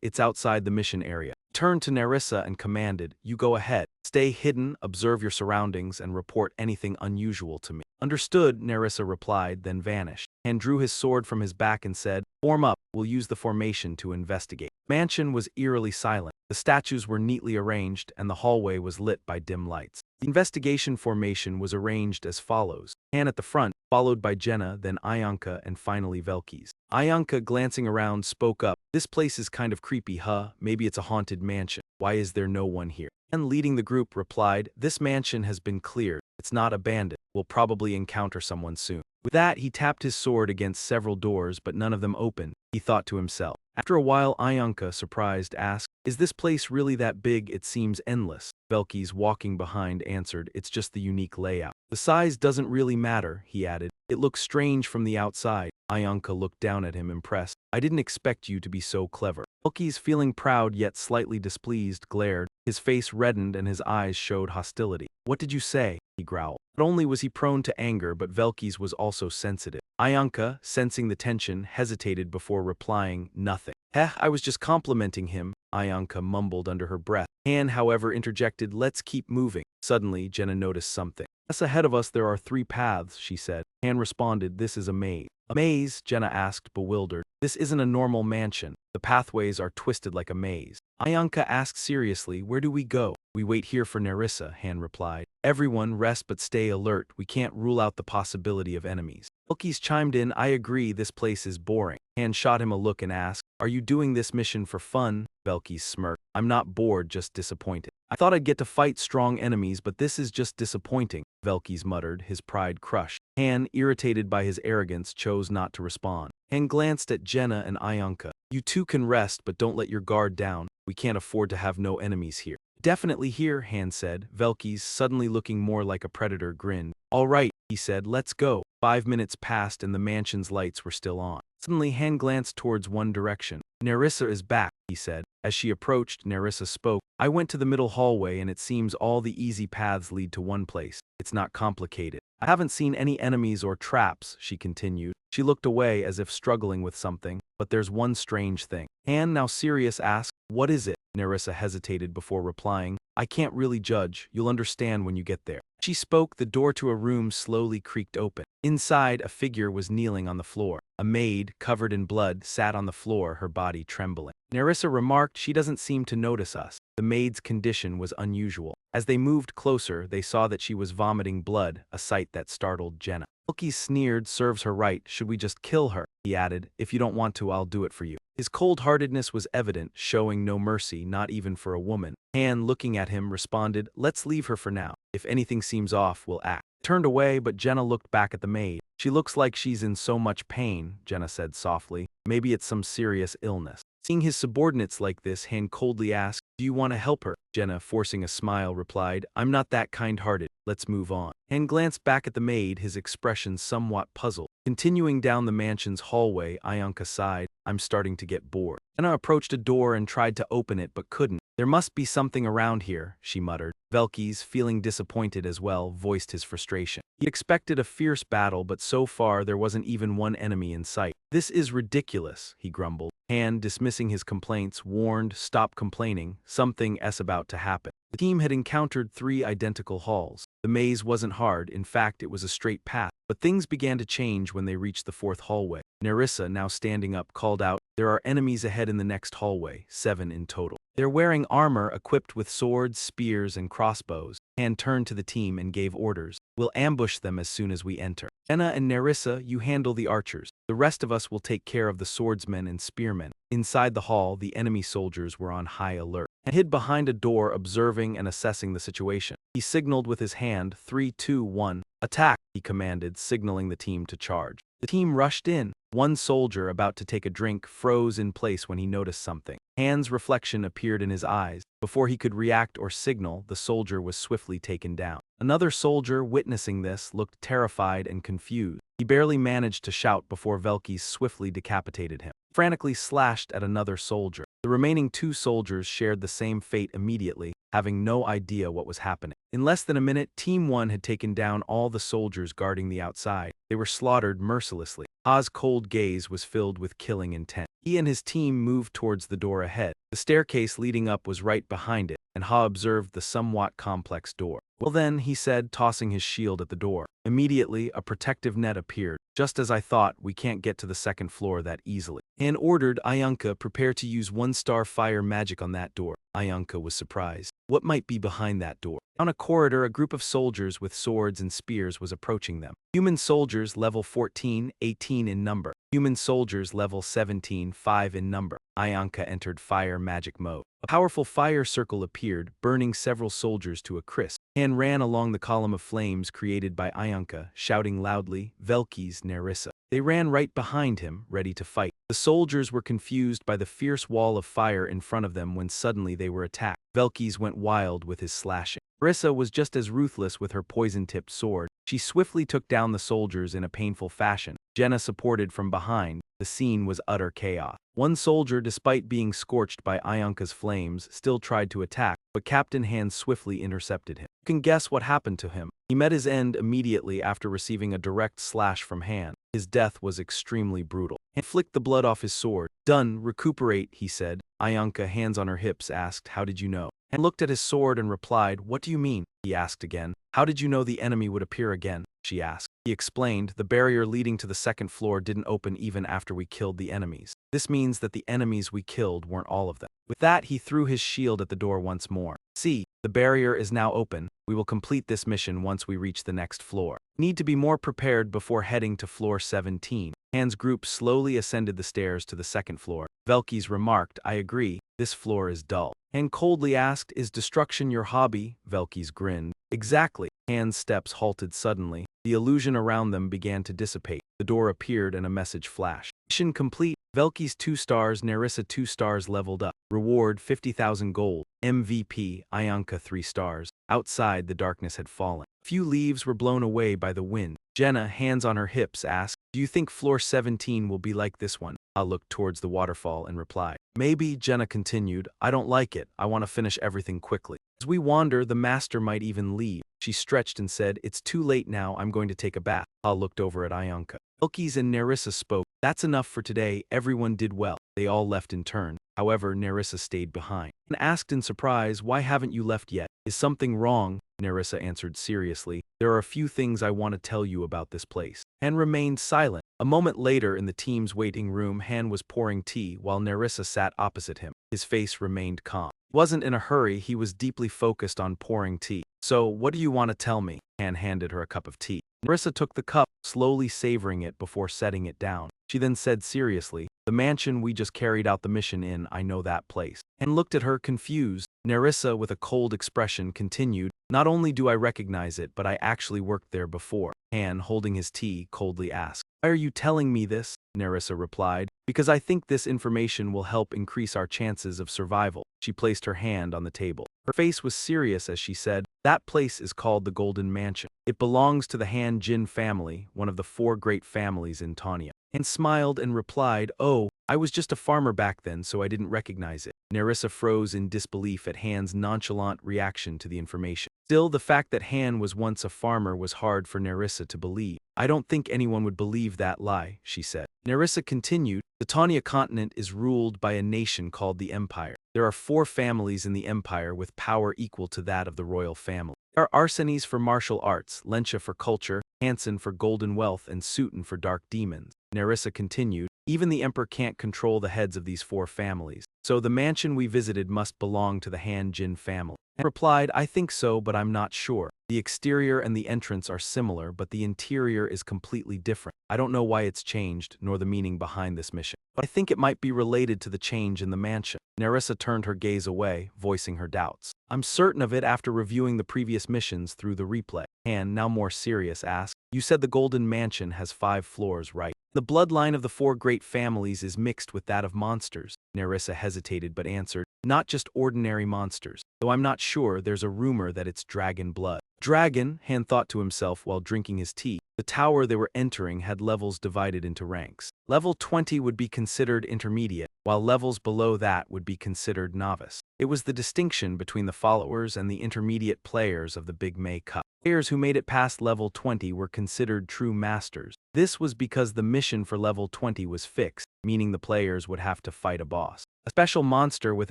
"it's outside the mission area." He turned to Nerissa and commanded, "You go ahead. Stay hidden, observe your surroundings, and report anything unusual to me." "Understood," Nerissa replied, then vanished. Han drew his sword from his back and said, "Form up, we'll use the formation to investigate." The mansion was eerily silent. The statues were neatly arranged, and the hallway was lit by dim lights. The investigation formation was arranged as follows: Han at the front, followed by Jenna, then Ayanka, and finally Velkis. Ayanka, glancing around, spoke up, "This place is kind of creepy, huh? Maybe it's a haunted mansion. Why is there no one here?" Han, leading the group, replied, "This mansion has been cleared. It's not abandoned. We'll probably encounter someone soon." With that, he tapped his sword against several doors, but none of them opened. He thought to himself. After a while, Ayanka, surprised, asked, "Is this place really that big? It seems endless." Velkis, walking behind, answered, "It's just the unique layout. The size doesn't really matter," he added. "It looks strange from the outside." Ayanka looked down at him, impressed. "I didn't expect you to be so clever." Velkis, feeling proud yet slightly displeased, glared. His face reddened and his eyes showed hostility. "What did you say?" he growled. Not only was he prone to anger, but Velkis was also sensitive. Ayanka, sensing the tension, hesitated before replying, "Nothing." I was just complimenting him," Ayanka mumbled under her breath. Han, however, interjected, "Let's keep moving." Suddenly, Jenna noticed something. "Yes, ahead of us there are 3 paths," she said. Han responded, "This is a maze." "A maze?" Jenna asked, bewildered. "This isn't a normal mansion. The pathways are twisted like a maze." Ayanka asked seriously, "Where do we go?" "We wait here for Nerissa," Han replied. "Everyone rest but stay alert. We can't rule out the possibility of enemies." Velkis chimed in, "I agree, this place is boring." Han shot him a look and asked, "Are you doing this mission for fun?" Velkis smirked. "I'm not bored, just disappointed. I thought I'd get to fight strong enemies, but this is just disappointing," Velkis muttered, his pride crushed. Han, irritated by his arrogance, chose not to respond. Han glanced at Jenna and Ayanka. "You two can rest, but don't let your guard down. We can't afford to have no enemies here." "Definitely here," Han said. Velkis, suddenly looking more like a predator, grinned. "All right," he said, "let's go." 5 minutes passed and the mansion's lights were still on. Suddenly, Han glanced towards one direction. "Nerissa is back," he said. As she approached, Nerissa spoke. "I went to the middle hallway and it seems all the easy paths lead to one place. It's not complicated. I haven't seen any enemies or traps," she continued. She looked away as if struggling with something. "But there's one strange thing." Han, now serious, asked, "What is it?" Nerissa hesitated before replying, "I can't really judge. You'll understand when you get there." She spoke, the door to a room slowly creaked open. Inside, a figure was kneeling on the floor. A maid, covered in blood, sat on the floor, her body trembling. Nerissa remarked, "She doesn't seem to notice us." The maid's condition was unusual. As they moved closer, they saw that she was vomiting blood, a sight that startled Jenna. Velkis sneered, "Serves her right. Should we just kill her?" he added. "If you don't want to, I'll do it for you." His cold-heartedness was evident, showing no mercy, not even for a woman. Han, looking at him, responded, "Let's leave her for now. If anything seems off, we'll act." Turned away, but Jenna looked back at the maid. "She looks like she's in so much pain," Jenna said softly. "Maybe it's some serious illness." Seeing his subordinates like this, Han coldly asked, "Do you want to help her?" Jenna, forcing a smile, replied, "I'm not that kind-hearted. Let's move on." Han glanced back at the maid, his expression somewhat puzzled. Continuing down the mansion's hallway, Ayanka sighed, "I'm starting to get bored." Jenna approached a door and tried to open it but couldn't. "There must be something around here," she muttered. Velkis, feeling disappointed as well, voiced his frustration. He expected a fierce battle, but so far there wasn't even one enemy in sight. "This is ridiculous," he grumbled. Han, dismissing his complaints, warned, "Stop complaining, something's about to happen." The team had encountered 3 identical halls. The maze wasn't hard, in fact it was a straight path, but things began to change when they reached the 4th hallway. Nerissa, now standing up, called out, "There are enemies ahead in the next hallway, 7 in total. They're wearing armor equipped with swords, spears, and crossbows." Han turned to the team and gave orders. "We'll ambush them as soon as we enter. Jenna and Nerissa, you handle the archers. The rest of us will take care of the swordsmen and spearmen." Inside the hall, the enemy soldiers were on high alert and hid behind a door, observing and assessing the situation. He signaled with his hand, 3, 2, 1, "Attack," he commanded, signaling the team to charge. The team rushed in. One soldier, about to take a drink, froze in place when he noticed something. Han's reflection appeared in his eyes. Before he could react or signal, the soldier was swiftly taken down. Another soldier, witnessing this, looked terrified and confused. He barely managed to shout before Velkys swiftly decapitated him, frantically slashed at another soldier. The remaining 2 soldiers shared the same fate immediately, having no idea what was happening. In less than a minute, Team 1 had taken down all the soldiers guarding the outside. They were slaughtered mercilessly. Ha's cold gaze was filled with killing intent. He and his team moved towards the door ahead. The staircase leading up was right behind it, and Ha observed the somewhat complex door. "Well then," he said, tossing his shield at the door. Immediately, a protective net appeared. "Just as I thought, we can't get to the second floor that easily." Han ordered Ayanka prepare to use 1-star fire magic on that door. Ayanka was surprised. What might be behind that door? On a corridor, a group of soldiers with swords and spears was approaching them. Human soldiers level 14, 18 in number. Human soldiers level 17, 5 in number. Ayanka entered fire magic mode. A powerful fire circle appeared, burning several soldiers to a crisp. Han ran along the column of flames created by Ayanka, shouting loudly, "Velkys, Nerissa." They ran right behind him, ready to fight. The soldiers were confused by the fierce wall of fire in front of them when suddenly they were attacked. Velkys went wild with his slashing. Nerissa was just as ruthless with her poison-tipped sword. She swiftly took down the soldiers in a painful fashion. Jenna supported from behind. The scene was utter chaos. One soldier, despite being scorched by Ayanka's flames, still tried to attack, but Captain Han swiftly intercepted him. You can guess what happened to him. He met his end immediately after receiving a direct slash from Han. His death was extremely brutal. Han flicked the blood off his sword. "Done, recuperate," he said. Ayanka, hands on her hips, asked, "How did you know?" Han looked at his sword and replied, "What do you mean?" He asked again. "How did you know the enemy would appear again?" she asked. He explained, "The barrier leading to the second floor didn't open even after we killed the enemies. This means that the enemies we killed weren't all of them." With that, he threw his shield at the door once more. "See, the barrier is now open. We will complete this mission once we reach the next floor. Need to be more prepared before heading to floor 17. Han's group slowly ascended the stairs to the second floor. Velkys remarked, "I agree, this floor is dull." Han coldly asked, "Is destruction your hobby?" Velkys grinned. "Exactly." Han's steps halted suddenly. The illusion around them began to dissipate. The door appeared and a message flashed. "Mission complete. Velkys 2 stars, Nerissa 2 stars leveled up. Reward 50,000 gold. MVP, Ayanka 3 stars. Outside, the darkness had fallen. Few leaves were blown away by the wind. Jenna, hands on her hips, asked, "Do you think floor 17 will be like this one?" I looked towards the waterfall and replied, "Maybe." Jenna continued, "I don't like it. I want to finish everything quickly. As we wander, the master might even leave." She stretched and said, "It's too late now. I'm going to take a bath." I looked over at Ayanka. Velkys and Nerissa spoke. "That's enough for today. Everyone did well." They all left in turn. However, Nerissa stayed behind and asked in surprise, "Why haven't you left yet? Is something wrong?" Nerissa answered seriously, "There are a few things I want to tell you about this place." Han remained silent. A moment later, in the team's waiting room, Han was pouring tea while Nerissa sat opposite him. His face remained calm. He wasn't in a hurry, he was deeply focused on pouring tea. "So, what do you want to tell me?" Han handed her a cup of tea. Nerissa took the cup, slowly savoring it before setting it down. She then said seriously, "The mansion we just carried out the mission in, I know that place." Han looked at her confused. Nerissa, with a cold expression, continued, "Not only do I recognize it, but I actually worked there before." Han, holding his tea, coldly asked, "Why are you telling me this?" Nerissa replied, "Because I think this information will help increase our chances of survival." She placed her hand on the table. Her face was serious as she said, "That place is called the Golden Mansion. It belongs to the Han Jin family, one of the 4 great families in Tanya." Han smiled and replied, "Oh, I was just a farmer back then, so I didn't recognize it." Nerissa froze in disbelief at Han's nonchalant reaction to the information. Still, the fact that Han was once a farmer was hard for Nerissa to believe. "I don't think anyone would believe that lie," she said. Nerissa continued, "The Tanya continent is ruled by a nation called the Empire. There are 4 families in the Empire with power equal to that of the royal family. There are Arsenes for martial arts, Lensha for culture, Hansen for golden wealth, and Suten for dark demons." Nerissa continued, "Even the Emperor can't control the heads of these 4 families. So the mansion we visited must belong to the Han Jin family." Han replied, "I think so, but I'm not sure. The exterior and the entrance are similar, but the interior is completely different. I don't know why it's changed, nor the meaning behind this mission. But I think it might be related to the change in the mansion." Nerissa turned her gaze away, voicing her doubts. "I'm certain of it after reviewing the previous missions through the replay." Han, now more serious, asked, "You said the Golden Mansion has 5 floors, right? The bloodline of the 4 great families is mixed with that of monsters." Nerissa hesitated but answered, "Not just ordinary monsters. Though I'm not sure, there's a rumor that it's dragon blood." "Dragon," Han thought to himself while drinking his tea. The tower they were entering had levels divided into ranks. Level 20 would be considered intermediate, while levels below that would be considered novice. It was the distinction between the followers and the intermediate players of the Big May Cup. Players who made it past level 20 were considered true masters. This was because the mission for level 20 was fixed, meaning the players would have to fight a boss. A special monster with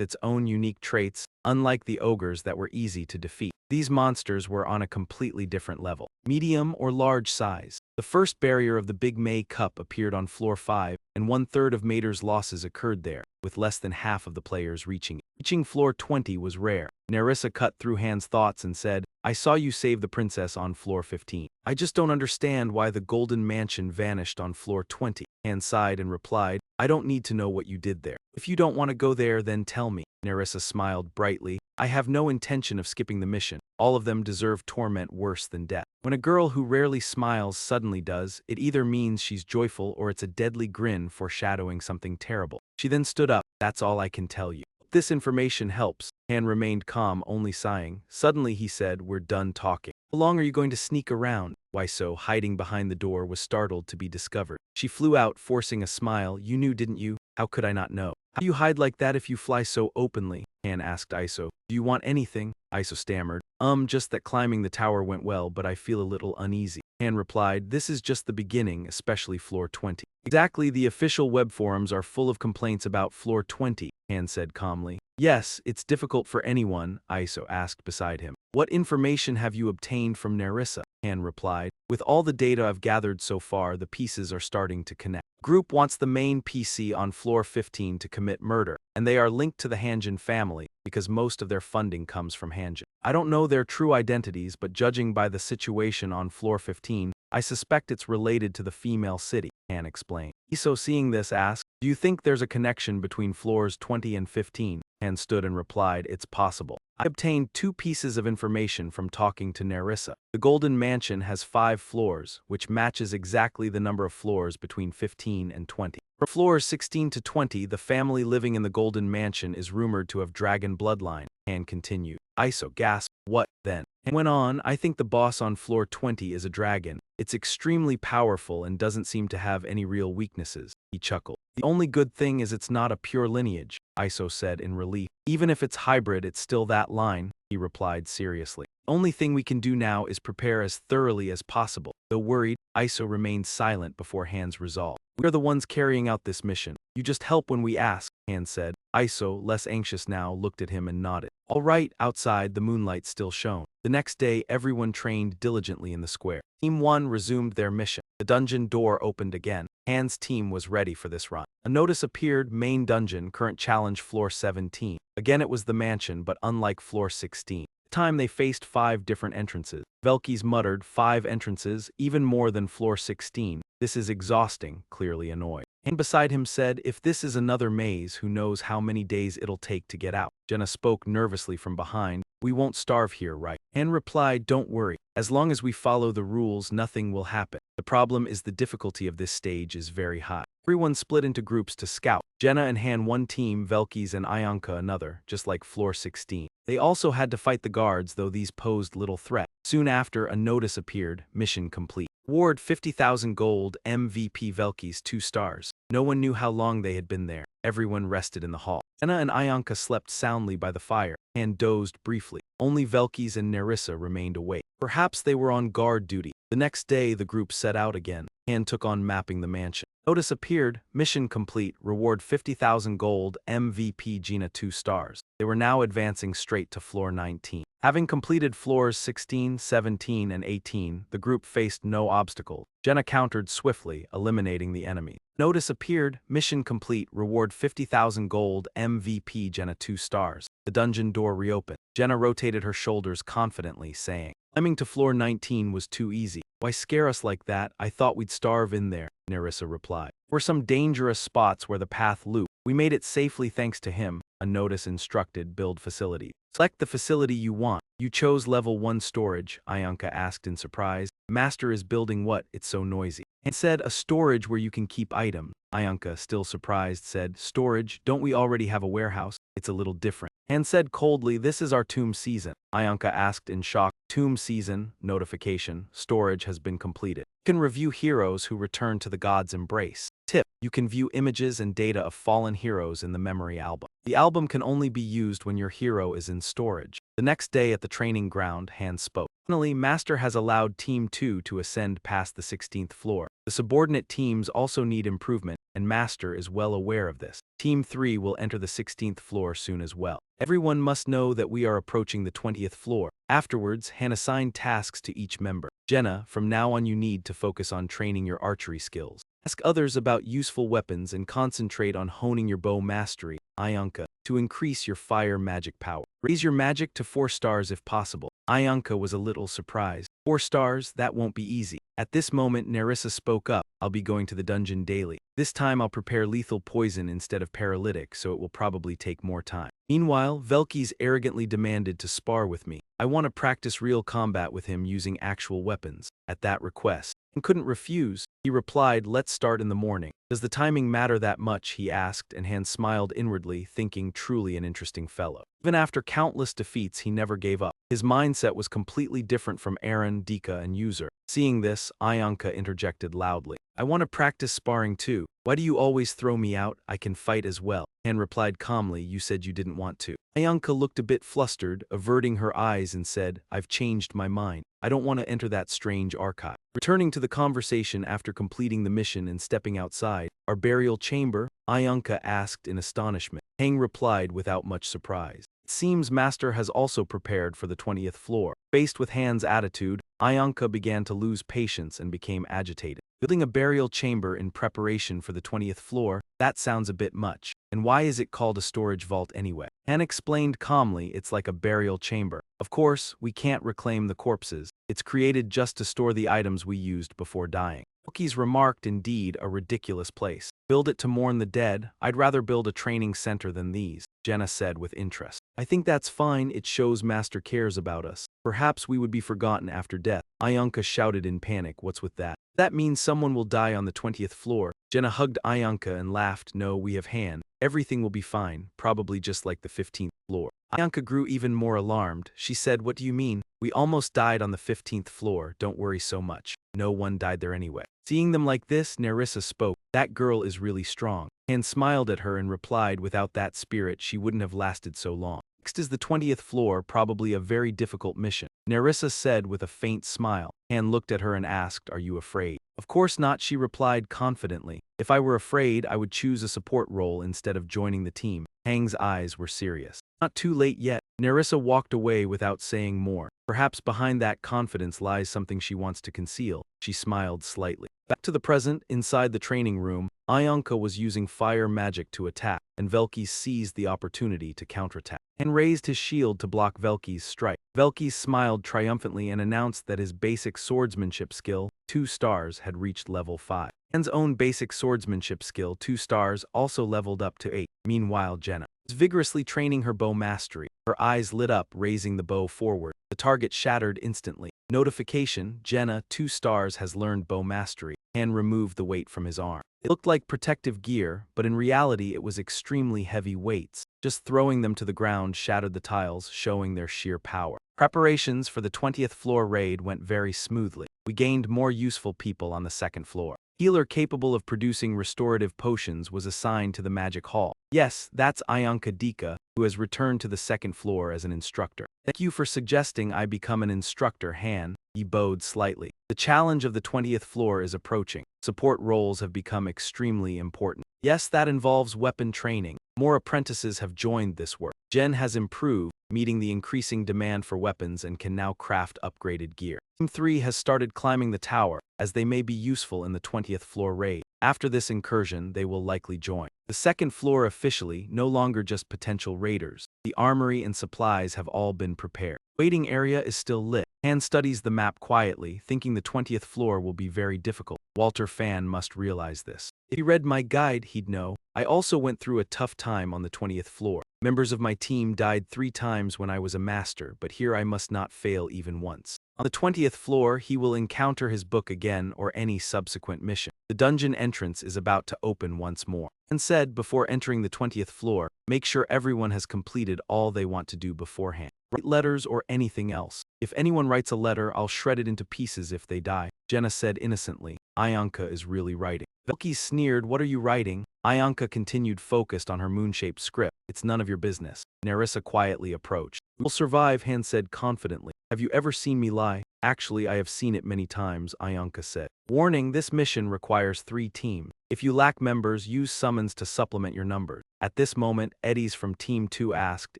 its own unique traits, unlike the ogres that were easy to defeat. These monsters were on a completely different level, medium or large size. The first barrier of the Big May Cup appeared on floor 5, and 1/3 of Mater's losses occurred there, with less than half of the players reaching it. Reaching floor 20 was rare. Nerissa cut through Han's thoughts and said, "I saw you save the princess on floor 15. I just don't understand why the Golden Mansion vanished on floor 20. Han sighed and replied, "I don't need to know what you did there. If you don't want to go there, then tell me." Nerissa smiled brightly. "I have no intention of skipping the mission. All of them deserve torment worse than death." When a girl who rarely smiles suddenly does, it either means she's joyful or it's a deadly grin foreshadowing something terrible. She then stood up. "That's all I can tell you. This information helps." Han remained calm, only sighing. Suddenly he said, "We're done talking. How long are you going to sneak around?" Waiso, hiding behind the door, was startled to be discovered. She flew out, forcing a smile. "You knew, didn't you?" "How could I not know?" "How do you hide like that if you fly so openly?" Han asked Iso. "Do you want anything?" Iso stammered. Just that climbing the tower went well, but I feel a little uneasy." Han replied, "This is just the beginning, especially floor 20. Exactly, the official web forums are full of complaints about floor 20, Han said calmly. "Yes, it's difficult for anyone," Iso asked beside him. "What information have you obtained from Nerissa?" Han replied. "With all the data I've gathered so far, the pieces are starting to connect. Group wants the main PC on floor 15 to commit murder, and they are linked to the Hanjin family because most of their funding comes from Hanjin. I don't know their true identities, but judging by the situation on floor 15, I suspect it's related to the female city," Han explained. Iso, seeing this, asked, "Do you think there's a connection between floors 20 and 15? Han stood and replied, "It's possible. I obtained 2 pieces of information from talking to Nerissa. The Golden Mansion has 5 floors, which matches exactly the number of floors between 15 and 20. From floors 16 to 20, the family living in the Golden Mansion is rumored to have dragon bloodline," Han continued. Iso gasped, "What, then?" And went on, "I think the boss on floor 20 is a dragon. It's extremely powerful and doesn't seem to have any real weaknesses." He chuckled. "The only good thing is it's not a pure lineage," Iso said in relief. "Even if it's hybrid, it's still that line," he replied seriously. "The only thing we can do now is prepare as thoroughly as possible." Though worried, Iso remained silent before Han's resolve. "We are the ones carrying out this mission. You just help when we ask," Han said. Iso, less anxious now, looked at him and nodded. All right. Outside, the moonlight still shone. The next day, everyone trained diligently in the square. Team 1 resumed their mission. The dungeon door opened again. Han's team was ready for this run. A notice appeared: main dungeon, current challenge floor 17. Again it was the mansion, but unlike floor 16. This time they faced 5 different entrances. Velkis muttered, 5 entrances, even more than floor 16. This is exhausting, clearly annoyed. And beside him said, "If this is another maze, who knows how many days it'll take to get out." Jenna spoke nervously from behind. "We won't starve here, right?" Han replied, "Don't worry. As long as we follow the rules, nothing will happen. The problem is the difficulty of this stage is very high." Everyone split into groups to scout. Jenna and Han one team, Velkis and Ianka another, just like floor 16. They also had to fight the guards, though these posed little threat. Soon after, a notice appeared: mission complete. Award 50,000 gold, MVP Velkis 2 stars. No one knew how long they had been there. Everyone rested in the hall. Jenna and Ianka slept soundly by the fire. Han dozed briefly. Only Velkis and Nerissa remained awake. Perhaps they were on guard duty. The next day, the group set out again. Han took on mapping the mansion. Notice appeared: mission complete, reward 50,000 gold, MVP Gina 2 stars. They were now advancing straight to floor 19. Having completed floors 16, 17, and 18, the group faced no obstacle. Jenna countered swiftly, eliminating the enemy. Notice appeared: mission complete, reward 50,000 gold, MVP Jenna 2 stars. The dungeon door reopened. Jenna rotated her shoulders confidently, saying, "Climbing to floor 19 was too easy. Why scare us like that? I thought we'd starve in there," Nerissa replied. "There were some dangerous spots where the path looped. We made it safely thanks to him," a notice instructed. "Build facility. Select the facility you want." "You chose level 1 storage," Ianka asked in surprise. "Master is building what? It's so noisy." And said, "A storage where you can keep items." Ianka, still surprised, said, "Storage? Don't we already have a warehouse? It's a little different." Han said coldly, "This is our tomb season." Ianka asked in shock, "Tomb season? Notification. Storage has been completed." You can review heroes who return to the god's embrace. Tip: you can view images and data of fallen heroes in the memory album. The album can only be used when your hero is in storage. The next day at the training ground, Han spoke. Finally, Master has allowed Team 2 to ascend past the 16th floor. The subordinate teams also need improvement, and Master is well aware of this. Team 3 will enter the 16th floor soon as well. Everyone must know that we are approaching the 20th floor. Afterwards, Han assigned tasks to each member. Jenna, from now on you need to focus on training your archery skills. Ask others about useful weapons and concentrate on honing your bow mastery. Ayanka, to increase your fire magic power. Raise your magic to 4 stars if possible. Ayanka was a little surprised. 4 stars, that won't be easy. At this moment, Nerissa spoke up. I'll be going to the dungeon daily. This time I'll prepare lethal poison instead of paralytic, so it will probably take more time. Meanwhile, Velkys arrogantly demanded to spar with me. I want to practice real combat with him using actual weapons. At that request, and couldn't refuse. He replied, let's start in the morning. Does the timing matter that much, he asked, and Han smiled inwardly, thinking truly an interesting fellow. Even after countless defeats, he never gave up. His mindset was completely different from Aaron, Dika, and User. Seeing this, Ayanka interjected loudly. I want to practice sparring too. Why do you always throw me out? I can fight as well. Han replied calmly, you said you didn't want to. Ayanka looked a bit flustered, averting her eyes and said, I've changed my mind. I don't want to enter that strange archive. Returning to the conversation after completing the mission and stepping outside, our burial chamber? Ayanka asked in astonishment. Han replied without much surprise. It seems Master has also prepared for the 20th floor. Faced with Han's attitude, Ayanka began to lose patience and became agitated. Building a burial chamber in preparation for the 20th floor, that sounds a bit much. And why is it called a storage vault anyway? Han explained calmly, it's like a burial chamber. Of course, we can't reclaim the corpses. It's created just to store the items we used before dying. Velkys remarked, indeed, a ridiculous place. Build it to mourn the dead? I'd rather build a training center than these, Jenna said with interest. I think that's fine, it shows Master cares about us. Perhaps we would be forgotten after death. Ayanka shouted in panic, what's with that? That means someone will die on the 20th floor. Jenna hugged Ayanka and laughed, no, we have Han. Everything will be fine, probably just like the 15th floor. Ayanka grew even more alarmed. She said, what do you mean? We almost died on the 15th floor, don't worry so much. No one died there anyway. Seeing them like this, Nerissa spoke. That girl is really strong. Han smiled at her and replied, without that spirit she wouldn't have lasted so long. Next is the 20th floor, probably a very difficult mission. Nerissa said with a faint smile. Han looked at her and asked, are you afraid? Of course not, she replied confidently. If I were afraid, I would choose a support role instead of joining the team. Hang's eyes were serious. Not too late yet. Nerissa walked away without saying more. Perhaps behind that confidence lies something she wants to conceal. She smiled slightly. Back to the present, inside the training room, Ayanka was using fire magic to attack, and Velkys seized the opportunity to counterattack and raised his shield to block Velkys' strike. Velkys smiled triumphantly and announced that his basic swordsmanship skill, 2 stars, had reached level 5. Han's own basic swordsmanship skill, 2 stars, also leveled up to 8. Meanwhile, Jenna was vigorously training her bow mastery. Her eyes lit up, raising the bow forward. The target shattered instantly. Notification, Jenna, 2 stars, has learned bow mastery. Han removed the weight from his arm. It looked like protective gear, but in reality it was extremely heavy weights. Just throwing them to the ground shattered the tiles, showing their sheer power. Preparations for the 20th floor raid went very smoothly. We gained more useful people on the 2nd floor. Healer capable of producing restorative potions was assigned to the magic hall. Yes, that's Ayanka Dika, who has returned to the 2nd floor as an instructor. Thank you for suggesting I become an instructor, Han. He bowed slightly. The challenge of the 20th floor is approaching. Support roles have become extremely important. Yes, that involves weapon training. More apprentices have joined this work. Jen has improved, meeting the increasing demand for weapons and can now craft upgraded gear. Team 3 has started climbing the tower, as they may be useful in the 20th floor raid. After this incursion, they will likely join. The 2nd floor officially, no longer just potential raiders. The armory and supplies have all been prepared. Waiting area is still lit. Han studies the map quietly, thinking the 20th floor will be very difficult. Walter Fan must realize this. If he read my guide, he'd know. I also went through a tough time on the 20th floor. Members of my team died 3 times when I was a master, but here I must not fail even once. On the 20th floor, he will encounter his book again or any subsequent mission. The dungeon entrance is about to open once more. And said, before entering the 20th floor, make sure everyone has completed all they want to do beforehand. Write letters or anything else. If anyone writes a letter, I'll shred it into pieces if they die, Jenna said innocently. Ayanka is really writing. Velky sneered, what are you writing? Ayanka continued focused on her moon-shaped script. It's none of your business. Nerissa quietly approached. We'll survive, Han said confidently. Have you ever seen me lie? Actually, I have seen it many times, Ayanka said. Warning, this mission requires 3 teams. If you lack members, use summons to supplement your numbers. At this moment, Eddie's from Team 2 asked,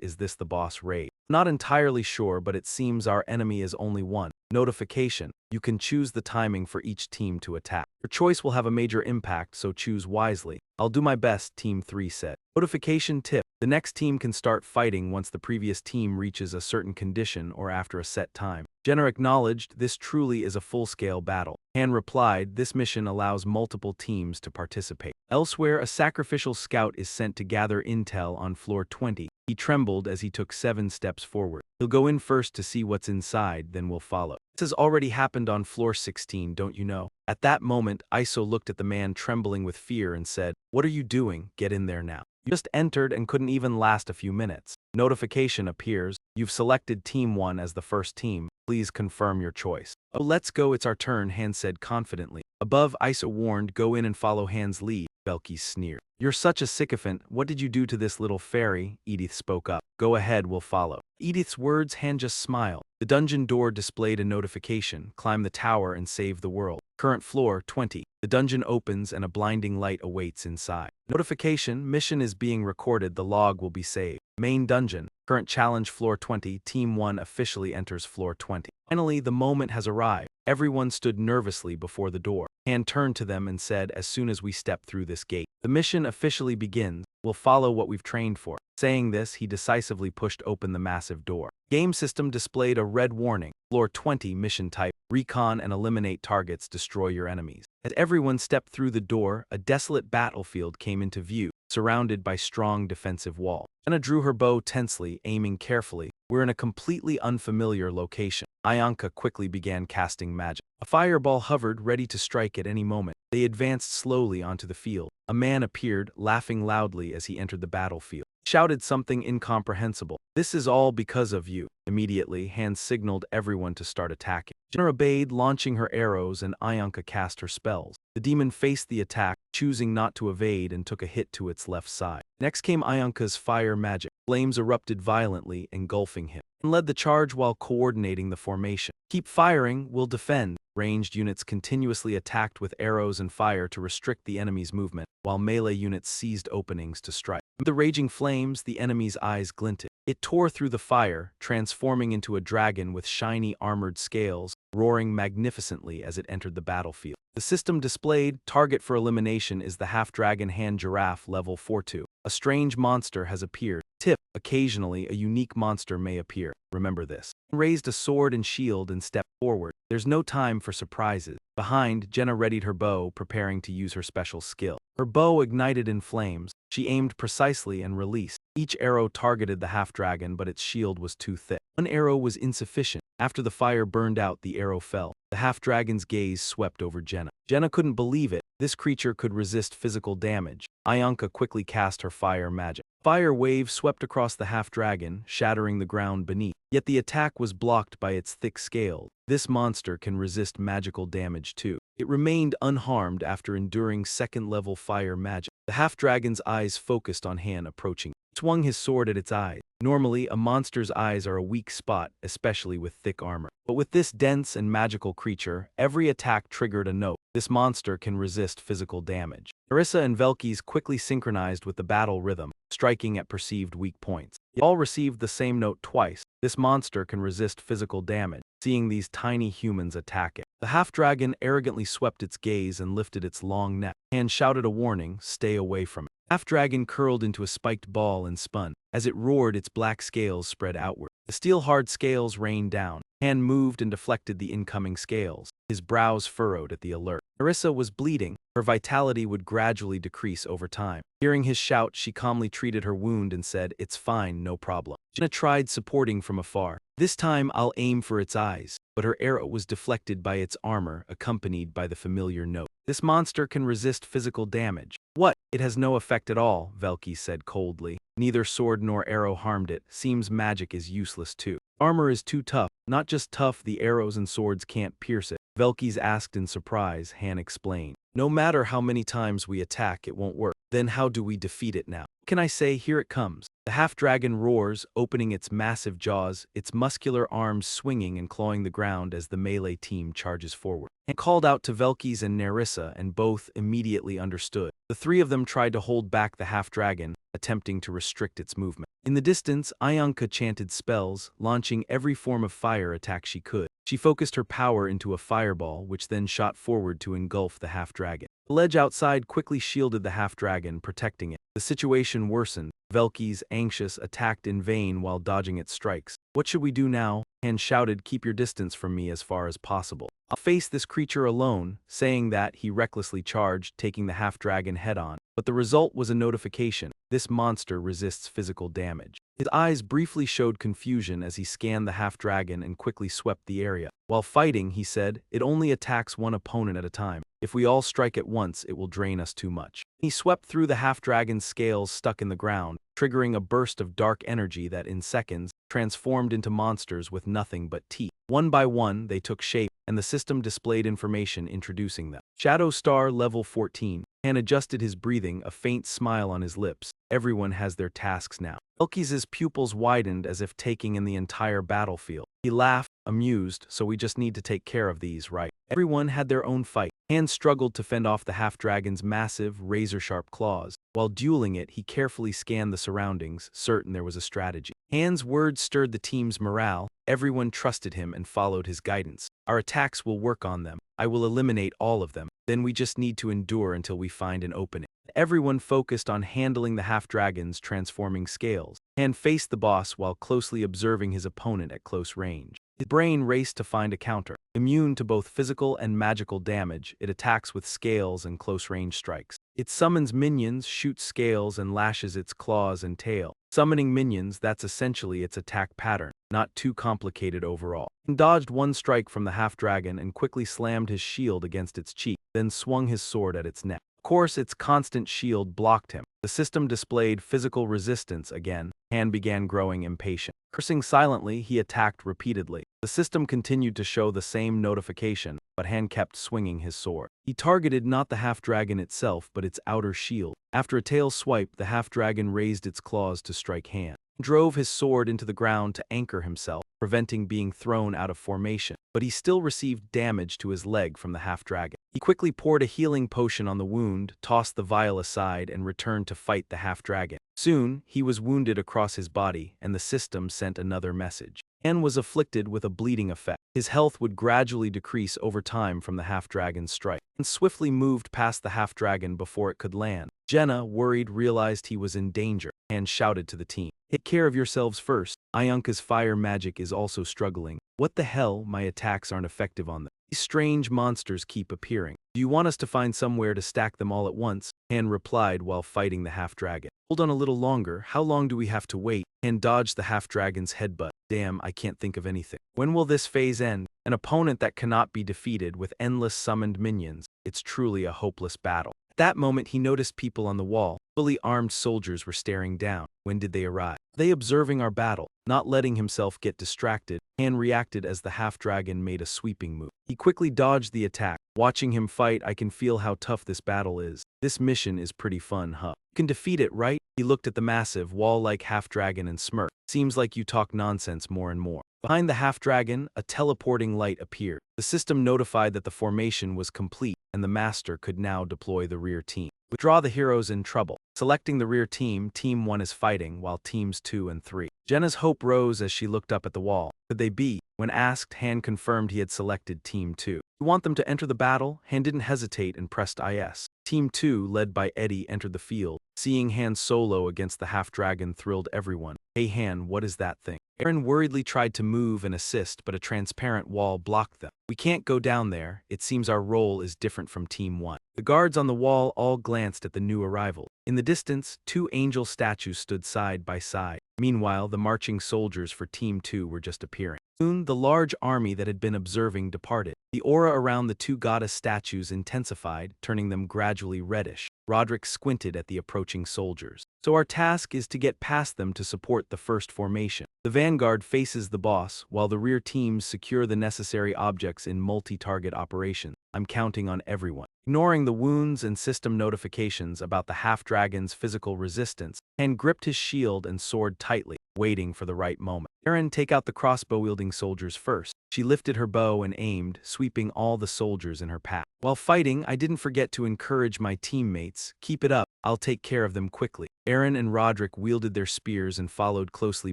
is this the boss raid? Not entirely sure, but it seems our enemy is only one. Notification. You can choose the timing for each team to attack. Your choice will have a major impact, so choose wisely. I'll do my best, Team 3 said. Notification tip. The next team can start fighting once the previous team reaches a certain condition or after a set time. Jenna acknowledged this truly is a full-scale battle. Han replied, this mission allows multiple teams to participate. Elsewhere, a sacrificial scout is sent to gather intel on floor 20. He trembled as he took 7 steps forward. He'll go in first to see what's inside, then we'll follow. This has already happened on floor 16, don't you know? At that moment, Iso looked at the man trembling with fear and said, what are you doing? Get in there now. You just entered and couldn't even last a few minutes. Notification appears. You've selected Team 1 as the first team. Please confirm your choice. Oh, let's go, it's our turn, Han said confidently. Above, Iso warned, go in and follow Han's lead. Velky sneered. You're such a sycophant. What did you do to this little fairy? Edith spoke up. Go ahead, we'll follow. Edith's words, Han just smiled. The dungeon door displayed a notification. Climb the tower and save the world. Current floor, 20. The dungeon opens and a blinding light awaits inside. Notification, mission is being recorded. The log will be saved. Main dungeon. Current challenge floor 20. Team 1 officially enters floor 20. Finally, the moment has arrived. Everyone stood nervously before the door. Han turned to them and said, as soon as we step through this gate, the mission officially begins. We'll follow what we've trained for. Saying this, he decisively pushed open the massive door. Game system displayed a red warning. Floor 20 mission type, recon and eliminate targets, destroy your enemies. As everyone stepped through the door, a desolate battlefield came into view, surrounded by strong defensive walls. Jenna drew her bow tensely, aiming carefully. We're in a completely unfamiliar location. Ayanka quickly began casting magic. A fireball hovered, ready to strike at any moment. They advanced slowly onto the field. A man appeared, laughing loudly as he entered the battlefield. He shouted something incomprehensible. This is all because of you. Immediately, Han signaled everyone to start attacking. Jenna obeyed, launching her arrows, and Ayanka cast her spells. The demon faced the attack, choosing not to evade, and took a hit to its left side. Next came Ayanka's fire magic. Flames erupted violently, engulfing him, and led the charge while coordinating the formation. Keep firing, we'll defend. Ranged units continuously attacked with arrows and fire to restrict the enemy's movement, while melee units seized openings to strike. With the raging flames, the enemy's eyes glinted. It tore through the fire, transforming into a dragon with shiny armored scales, roaring magnificently as it entered the battlefield. The system displayed, target for elimination is the half-dragon hand giraffe level 4-2. A strange monster has appeared. Tip, occasionally a unique monster may appear. Remember this. Raised a sword and shield and stepped forward. There's no time for surprises. Behind, Jenna readied her bow, preparing to use her special skill. Her bow ignited in flames. She aimed precisely and released. Each arrow targeted the half-dragon, but its shield was too thick. One arrow was insufficient. After the fire burned out, the arrow fell. The half-dragon's gaze swept over Jenna. Jenna couldn't believe it. This creature could resist physical damage. Ayanka quickly cast her fire magic. Fire wave swept across the half-dragon, shattering the ground beneath. Yet the attack was blocked by its thick scales. This monster can resist magical damage too. It remained unharmed after enduring second-level fire magic. The half-dragon's eyes focused on Han approaching. He swung his sword at its eyes. Normally, a monster's eyes are a weak spot, especially with thick armor. But with this dense and magical creature, every attack triggered a note. This monster can resist physical damage. Nerissa and Velky's quickly synchronized with the battle rhythm, striking at perceived weak points. They all received the same note twice. This monster can resist physical damage. Seeing these tiny humans attack it, the half-dragon arrogantly swept its gaze and lifted its long neck. Han shouted a warning, stay away from it. Half-dragon curled into a spiked ball and spun. As it roared, its black scales spread outward. The steel-hard scales rained down. Han moved and deflected the incoming scales. His brows furrowed at the alert. Nerissa was bleeding. Her vitality would gradually decrease over time. Hearing his shout, she calmly treated her wound and said, it's fine, no problem. Jenna tried supporting from afar. This time I'll aim for its eyes. But her arrow was deflected by its armor, accompanied by the familiar note. This monster can resist physical damage. What? It has no effect at all, Velki said coldly. Neither sword nor arrow harmed it. Seems magic is useless too. Armor is too tough. Not just tough, the arrows and swords can't pierce it. Velkis asked in surprise, Han explained. No matter how many times we attack, it won't work. Then how do we defeat it now? Can I say, here it comes? The half-dragon roars, opening its massive jaws, its muscular arms swinging and clawing the ground as the melee team charges forward. And called out to Velkis and Nerissa, and both immediately understood. The three of them tried to hold back the half-dragon, attempting to restrict its movement. In the distance, Ayanka chanted spells, launching every form of fire attack she could. She focused her power into a fireball, which then shot forward to engulf the half-dragon. The ledge outside quickly shielded the half-dragon, protecting it. The situation worsened. Velkis, anxious, attacked in vain while dodging its strikes. What should we do now? Han shouted, keep your distance from me as far as possible. I'll face this creature alone. Saying that, he recklessly charged, taking the half-dragon head-on. But the result was a notification. This monster resists physical damage. His eyes briefly showed confusion as he scanned the half-dragon and quickly swept the area. While fighting, he said, it only attacks one opponent at a time. If we all strike at once, it will drain us too much. He swept through the half-dragon's scales stuck in the ground, triggering a burst of dark energy that, in seconds, transformed into monsters with nothing but teeth. One by one, they took shape, and the system displayed information introducing them. Shadow Star Level 14. Han adjusted his breathing, a faint smile on his lips. Everyone has their tasks now. Velkis' pupils widened as if taking in the entire battlefield. He laughed, amused, so we just need to take care of these, right? Everyone had their own fight. Han struggled to fend off the half-dragon's massive, razor-sharp claws. While dueling it, he carefully scanned the surroundings, certain there was a strategy. Han's words stirred the team's morale. Everyone trusted him and followed his guidance. Our attacks will work on them. I will eliminate all of them. Then we just need to endure until we find an opening. Everyone focused on handling the half-dragon's transforming scales. Han faced the boss while closely observing his opponent at close range. His brain raced to find a counter. Immune to both physical and magical damage, it attacks with scales and close-range strikes. It summons minions, shoots scales, and lashes its claws and tail. Summoning minions, that's essentially its attack pattern. Not too complicated overall. He dodged one strike from the half-dragon and quickly slammed his shield against its cheek, then swung his sword at its neck. Of course, its constant shield blocked him. The system displayed physical resistance again. Han began growing impatient. Cursing silently, he attacked repeatedly. The system continued to show the same notification, but Han kept swinging his sword. He targeted not the half-dragon itself, but its outer shield. After a tail swipe, the half-dragon raised its claws to strike Han. He drove his sword into the ground to anchor himself, preventing being thrown out of formation. But he still received damage to his leg from the half-dragon. He quickly poured a healing potion on the wound, tossed the vial aside, and returned to fight the half-dragon. Soon, he was wounded across his body, and the system sent another message. Han was afflicted with a bleeding effect. His health would gradually decrease over time from the half-dragon's strike, and swiftly moved past the half-dragon before it could land. Jenna, worried, realized he was in danger, and shouted to the team, "Take care of yourselves first. Ayanka's fire magic is also struggling. What the hell, my attacks aren't effective on them. These strange monsters keep appearing. Do you want us to find somewhere to stack them all at once?" Han replied while fighting the half-dragon. "Hold on a little longer. How long do we have to wait?" Han dodged the half-dragon's headbutt. "Damn, I can't think of anything. When will this phase end? An opponent that cannot be defeated with endless summoned minions. It's truly a hopeless battle." At that moment, he noticed people on the wall. Fully armed soldiers were staring down. When did they arrive? They observing our battle. Not letting himself get distracted, Han reacted as the half-dragon made a sweeping move. He quickly dodged the attack. Watching him fight, I can feel how tough this battle is. This mission is pretty fun, huh? You can defeat it, right? He looked at the massive, wall-like half-dragon and smirked. Seems like you talk nonsense more and more. Behind the half-dragon, a teleporting light appeared. The system notified that the formation was complete, and the master could now deploy the rear team. Withdraw the heroes in trouble. Selecting the rear team, Team 1 is fighting, while Teams 2 and 3. Jenna's hope rose as she looked up at the wall. Could they be? When asked, Han confirmed he had selected Team 2. You want them to enter the battle? Han didn't hesitate and pressed yes. Team 2, led by Eddie, entered the field. Seeing Han solo against the half-dragon thrilled everyone. "Hey Han, what is that thing?" Aaron worriedly tried to move and assist, but a transparent wall blocked them. "We can't go down there. It seems our role is different from Team 1. The guards on the wall all glanced at the new arrival. In the distance, 2 angel statues stood side by side. Meanwhile, the marching soldiers for Team 2 were just appearing. Soon, the large army that had been observing departed. The aura around the 2 goddess statues intensified, turning them gradually reddish. Roderick squinted at the approaching soldiers. So our task is to get past them to support the first formation. The vanguard faces the boss, while the rear teams secure the necessary objects in multi-target operations. I'm counting on everyone. Ignoring the wounds and system notifications about the half-dragon's physical resistance, Han gripped his shield and sword tightly, waiting for the right moment. Erin, take out the crossbow-wielding soldiers first. She lifted her bow and aimed, sweeping all the soldiers in her path. While fighting, I didn't forget to encourage my teammates. Keep it up. I'll take care of them quickly. Erin and Roderick wielded their spears and followed closely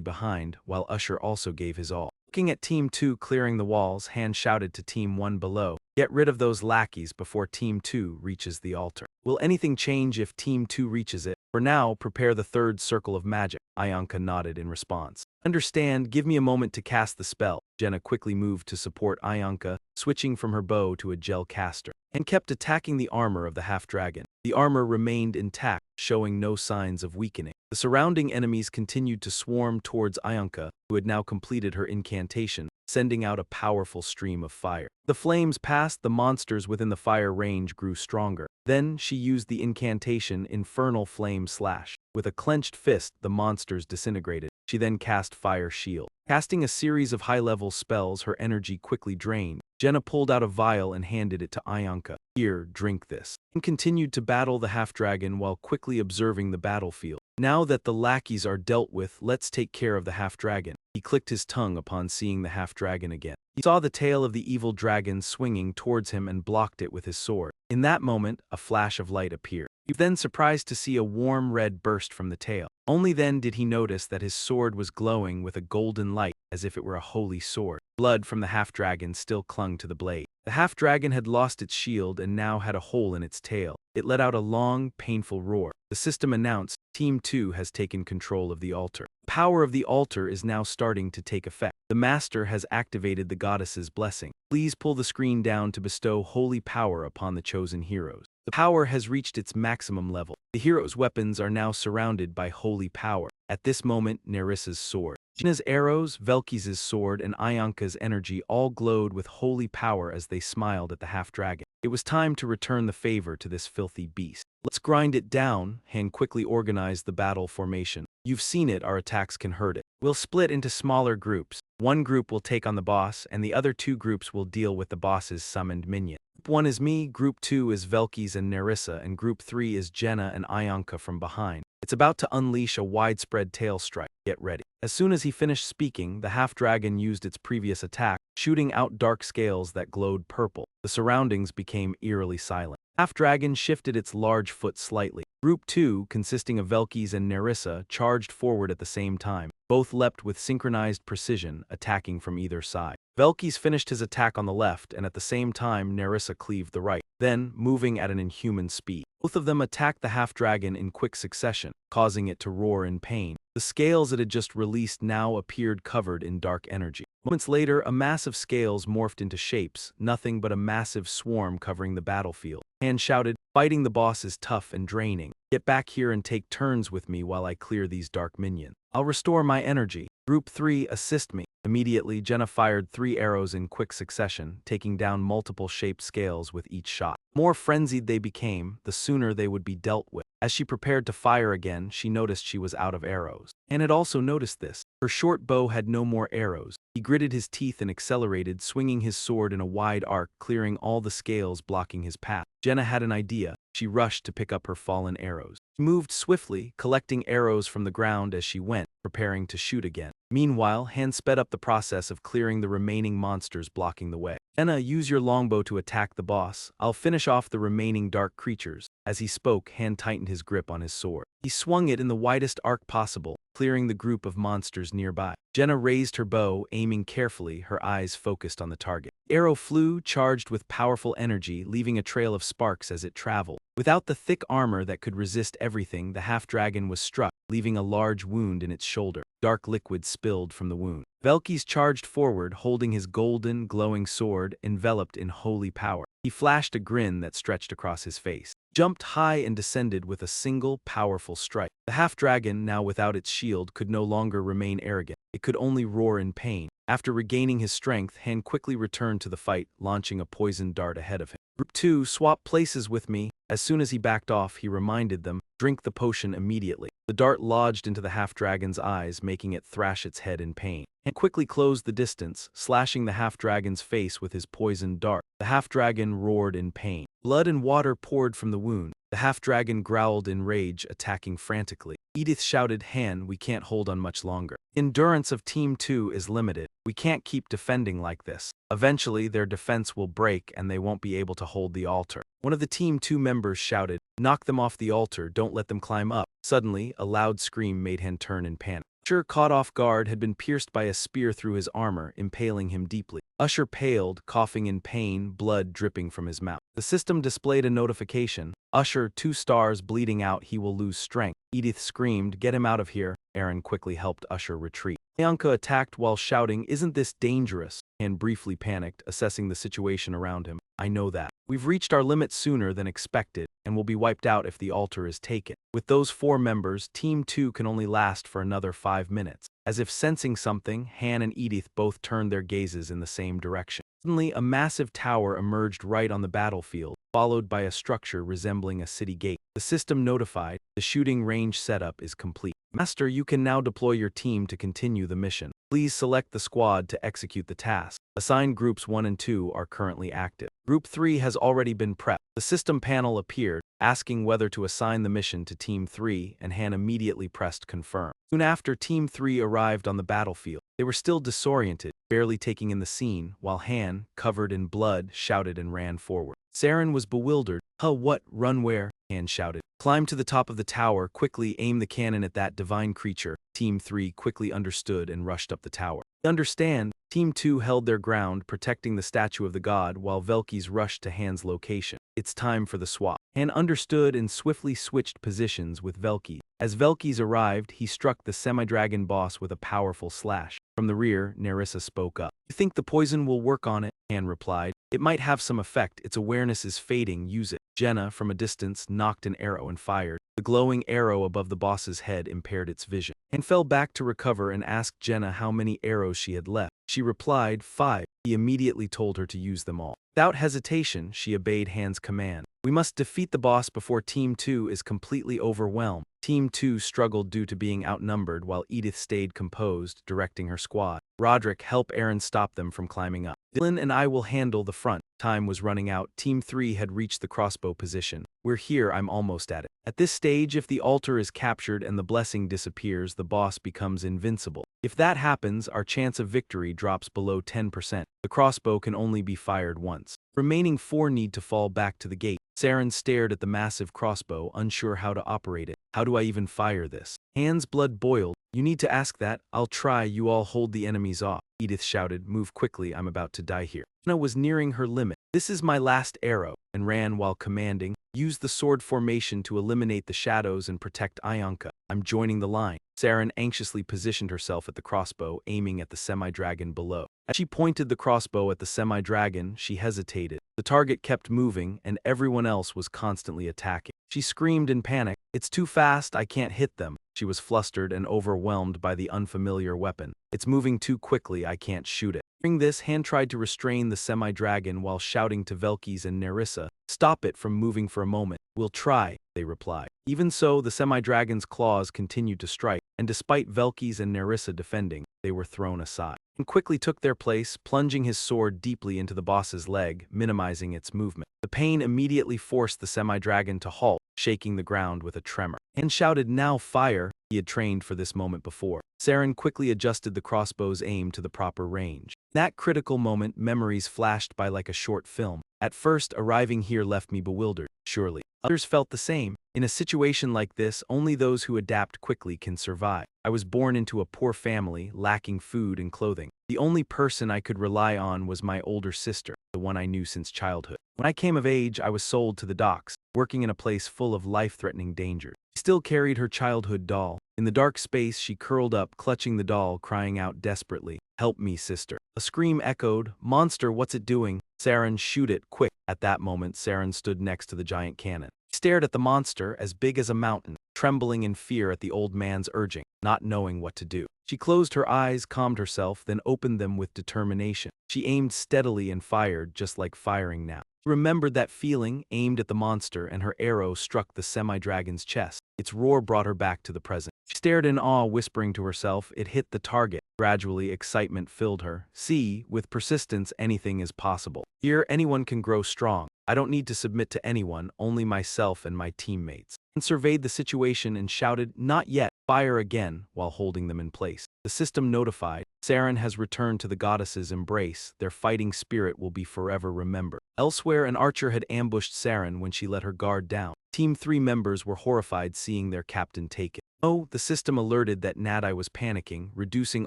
behind, while Usher also gave his all. Looking at Team 2 clearing the walls, Han shouted to Team 1 below, "Get rid of those lackeys before Team 2 reaches the altar." Will anything change if Team 2 reaches it? For now, prepare the third circle of magic. Ianka nodded in response. Understand, give me a moment to cast the spell. Jenna quickly moved to support Ianka, switching from her bow to a gel caster, and kept attacking the armor of the half-dragon. The armor remained intact, showing no signs of weakening. The surrounding enemies continued to swarm towards Ianka, who had now completed her incantation, sending out a powerful stream of fire. The flames passed, the monsters within the fire range grew stronger. Then she used the incantation Infernal Flame Slash. With a clenched fist, the monsters disintegrated. She then cast Fire Shield. Casting a series of high-level spells, her energy quickly drained. Jenna pulled out a vial and handed it to Ianka. "Here, drink this." And continued to battle the half-dragon while quickly observing the battlefield. Now that the lackeys are dealt with, let's take care of the half-dragon. He clicked his tongue upon seeing the half-dragon again. He saw the tail of the evil dragon swinging towards him and blocked it with his sword. In that moment, a flash of light appeared. He was then surprised to see a warm red burst from the tail. Only then did he notice that his sword was glowing with a golden light, as if it were a holy sword. Blood from the half-dragon still clung to the blade. The half-dragon had lost its shield and now had a hole in its tail. It let out a long, painful roar. The system announced, Team 2 has taken control of the altar. The power of the altar is now starting to take effect. The Master has activated the goddess's blessing. Please pull the screen down to bestow holy power upon the chosen heroes. The power has reached its maximum level. The heroes' weapons are now surrounded by holy power. At this moment, Nerissa's sword, Gina's arrows, Velky's sword, and Ianka's energy all glowed with holy power as they smiled at the half-dragon. It was time to return the favor to this filthy beast. Let's grind it down. Han quickly organized the battle formation. You've seen it, our attacks can hurt it. We'll split into smaller groups. One group will take on the boss, and the other two groups will deal with the boss's summoned minion. Group 1 is me, Group 2 is Velky's and Nerissa, and Group 3 is Jenna and Ianka from behind. It's about to unleash a widespread tail strike. Get ready. As soon as he finished speaking, the half-dragon used its previous attack, shooting out dark scales that glowed purple. The surroundings became eerily silent. Half-dragon shifted its large foot slightly. Group 2, consisting of Velky's and Nerissa, charged forward at the same time. Both leapt with synchronized precision, attacking from either side. Velky's finished his attack on the left, and at the same time Nerissa cleaved the right. Then, moving at an inhuman speed, both of them attacked the half-dragon in quick succession, causing it to roar in pain. The scales it had just released now appeared covered in dark energy. Moments later, a mass of scales morphed into shapes, nothing but a massive swarm covering the battlefield. Han shouted, "Fighting the boss is tough and draining. Get back here and take turns with me while I clear these dark minions. I'll restore my energy. Group 3, assist me." Immediately, Jenna fired 3 arrows in quick succession, taking down multiple shaped scales with each shot. The more frenzied they became, the sooner they would be dealt with. As she prepared to fire again, she noticed she was out of arrows. Han had also noticed this. Her short bow had no more arrows. He gritted his teeth and accelerated, swinging his sword in a wide arc, clearing all the scales blocking his path. Jenna had an idea. She rushed to pick up her fallen arrows. She moved swiftly, collecting arrows from the ground as she went, preparing to shoot again. Meanwhile, Han sped up the process of clearing the remaining monsters blocking the way. Jenna, use your longbow to attack the boss. I'll finish off the remaining dark creatures. As he spoke, Han tightened his grip on his sword. He swung it in the widest arc possible, clearing the group of monsters nearby. Jenna raised her bow, aiming carefully, her eyes focused on the target. The arrow flew, charged with powerful energy, leaving a trail of sparks as it traveled. Without the thick armor that could resist everything, the half-dragon was struck, leaving a large wound in its shoulder. Dark liquid spilled from the wound. Velky's charged forward, holding his golden, glowing sword enveloped in holy power. He flashed a grin that stretched across his face, jumped high and descended with a single, powerful strike. The half-dragon, now without its shield, could no longer remain arrogant. It could only roar in pain. After regaining his strength, Han quickly returned to the fight, launching a poisoned dart ahead of him. Group 2, swap places with me. As soon as he backed off, he reminded them, drink the potion immediately. The dart lodged into the half-dragon's eyes, making it thrash its head in pain, and quickly closed the distance, slashing the half-dragon's face with his poisoned dart. The half-dragon roared in pain. Blood and water poured from the wound. The half-dragon growled in rage, attacking frantically. Edith shouted, Han, we can't hold on much longer. Endurance of Team 2 is limited. We can't keep defending like this. Eventually, their defense will break and they won't be able to hold the altar. One of the Team 2 members shouted, knock them off the altar, don't let them climb up. Suddenly, a loud scream made Han turn in panic. Usher, caught off guard, had been pierced by a spear through his armor, impaling him deeply. Usher paled, coughing in pain, blood dripping from his mouth. The system displayed a notification. Usher, 2 stars, bleeding out, he will lose strength. Edith screamed, get him out of here. Aaron quickly helped Usher retreat. Ayanka attacked while shouting, isn't this dangerous? Han briefly panicked, assessing the situation around him. I know that. We've reached our limit sooner than expected, and will be wiped out if the altar is taken. With those 4 members, Team 2 can only last for another 5 minutes. As if sensing something, Han and Edith both turned their gazes in the same direction. Suddenly, a massive tower emerged right on the battlefield, followed by a structure resembling a city gate. The system notified, the shooting range setup is complete. Master, you can now deploy your team to continue the mission. Please select the squad to execute the task. Assigned groups 1 and 2 are currently active. Group 3 has already been prepped. The system panel appeared, asking whether to assign the mission to Team 3, and Han immediately pressed confirm. Soon after, Team 3 arrived on the battlefield. They were still disoriented, barely taking in the scene, while Han, covered in blood, shouted and ran forward. Saren was bewildered. What? Run where? Han shouted. Climb to the top of the tower, quickly aim the cannon at that divine creature. Team 3 quickly understood and rushed up the tower. Understand, Team 2 held their ground, protecting the statue of the god, while Velkys rushed to Han's location. It's time for the swap. Han understood and swiftly switched positions with Velkys. As Velkys arrived, he struck the semi-dragon boss with a powerful slash. From the rear, Nerissa spoke up. You think the poison will work on it? Han replied. It might have some effect, its awareness is fading, use it. Jenna, from a distance, knocked an arrow and fired. The glowing arrow above the boss's head impaired its vision. Han fell back to recover and asked Jenna how many arrows she had left. She replied, 5. He immediately told her to use them all. Without hesitation, she obeyed Han's command. We must defeat the boss before Team 2 is completely overwhelmed. Team 2 struggled due to being outnumbered while Edith stayed composed, directing her squad. Roderick, help Aaron stop them from climbing up. Dylan and I will handle the front. Time was running out. Team 3 had reached the crossbow position. We're here, I'm almost at it. At this stage, if the altar is captured and the blessing disappears, the boss becomes invincible. If that happens, our chance of victory drops below 10%. The crossbow can only be fired once. Remaining 4 need to fall back to the gate. Saren stared at the massive crossbow, unsure how to operate it. How do I even fire this? Han's blood boiled. You need to ask that. I'll try, you all hold the enemies off. Edith shouted, move quickly, I'm about to die here. Anna was nearing her limit. This is my last arrow, and ran while commanding. Use the sword formation to eliminate the shadows and protect Ayanka. I'm joining the line. Saren anxiously positioned herself at the crossbow, aiming at the semi-dragon below. As she pointed the crossbow at the semi-dragon, she hesitated. The target kept moving, and everyone else was constantly attacking. She screamed in panic, it's too fast, I can't hit them. She was flustered and overwhelmed by the unfamiliar weapon. It's moving too quickly, I can't shoot it. During this, Han tried to restrain the semi-dragon while shouting to Velkys and Nerissa, stop it from moving for a moment. We'll try, they replied. Even so, the semi-dragon's claws continued to strike, and despite Velkys and Nerissa defending, they were thrown aside. And quickly took their place, plunging his sword deeply into the boss's leg, minimizing its movement. The pain immediately forced the semi-dragon to halt, shaking the ground with a tremor. Han shouted, now fire! He had trained for this moment before. Saren quickly adjusted the crossbow's aim to the proper range. In that critical moment, memories flashed by like a short film. At first, arriving here left me bewildered. Surely, others felt the same. In a situation like this, only those who adapt quickly can survive. I was born into a poor family, lacking food and clothing. The only person I could rely on was my older sister, the one I knew since childhood. When I came of age, I was sold to the docks, working in a place full of life-threatening dangers. She still carried her childhood doll. In the dark space, she curled up, clutching the doll, crying out desperately, help me, sister. A scream echoed, monster, what's it doing? Saren, shoot it, quick. At that moment, Saren stood next to the giant cannon. He stared at the monster, as big as a mountain, trembling in fear at the old man's urging, not knowing what to do. She closed her eyes, calmed herself, then opened them with determination. She aimed steadily and fired, just like firing now. She remembered that feeling, aimed at the monster, and her arrow struck the semi-dragon's chest. Its roar brought her back to the present. She stared in awe, whispering to herself, it hit the target. Gradually, excitement filled her. See, with persistence, anything is possible. Here, anyone can grow strong. I don't need to submit to anyone, only myself and my teammates. And surveyed the situation and shouted, not yet, fire again, while holding them in place. The system notified, Saren has returned to the goddess's embrace. Their fighting spirit will be forever remembered. Elsewhere, an archer had ambushed Saren when she let her guard down. Team 3 members were horrified seeing their captain taken. Oh, the system alerted that Nadai was panicking, reducing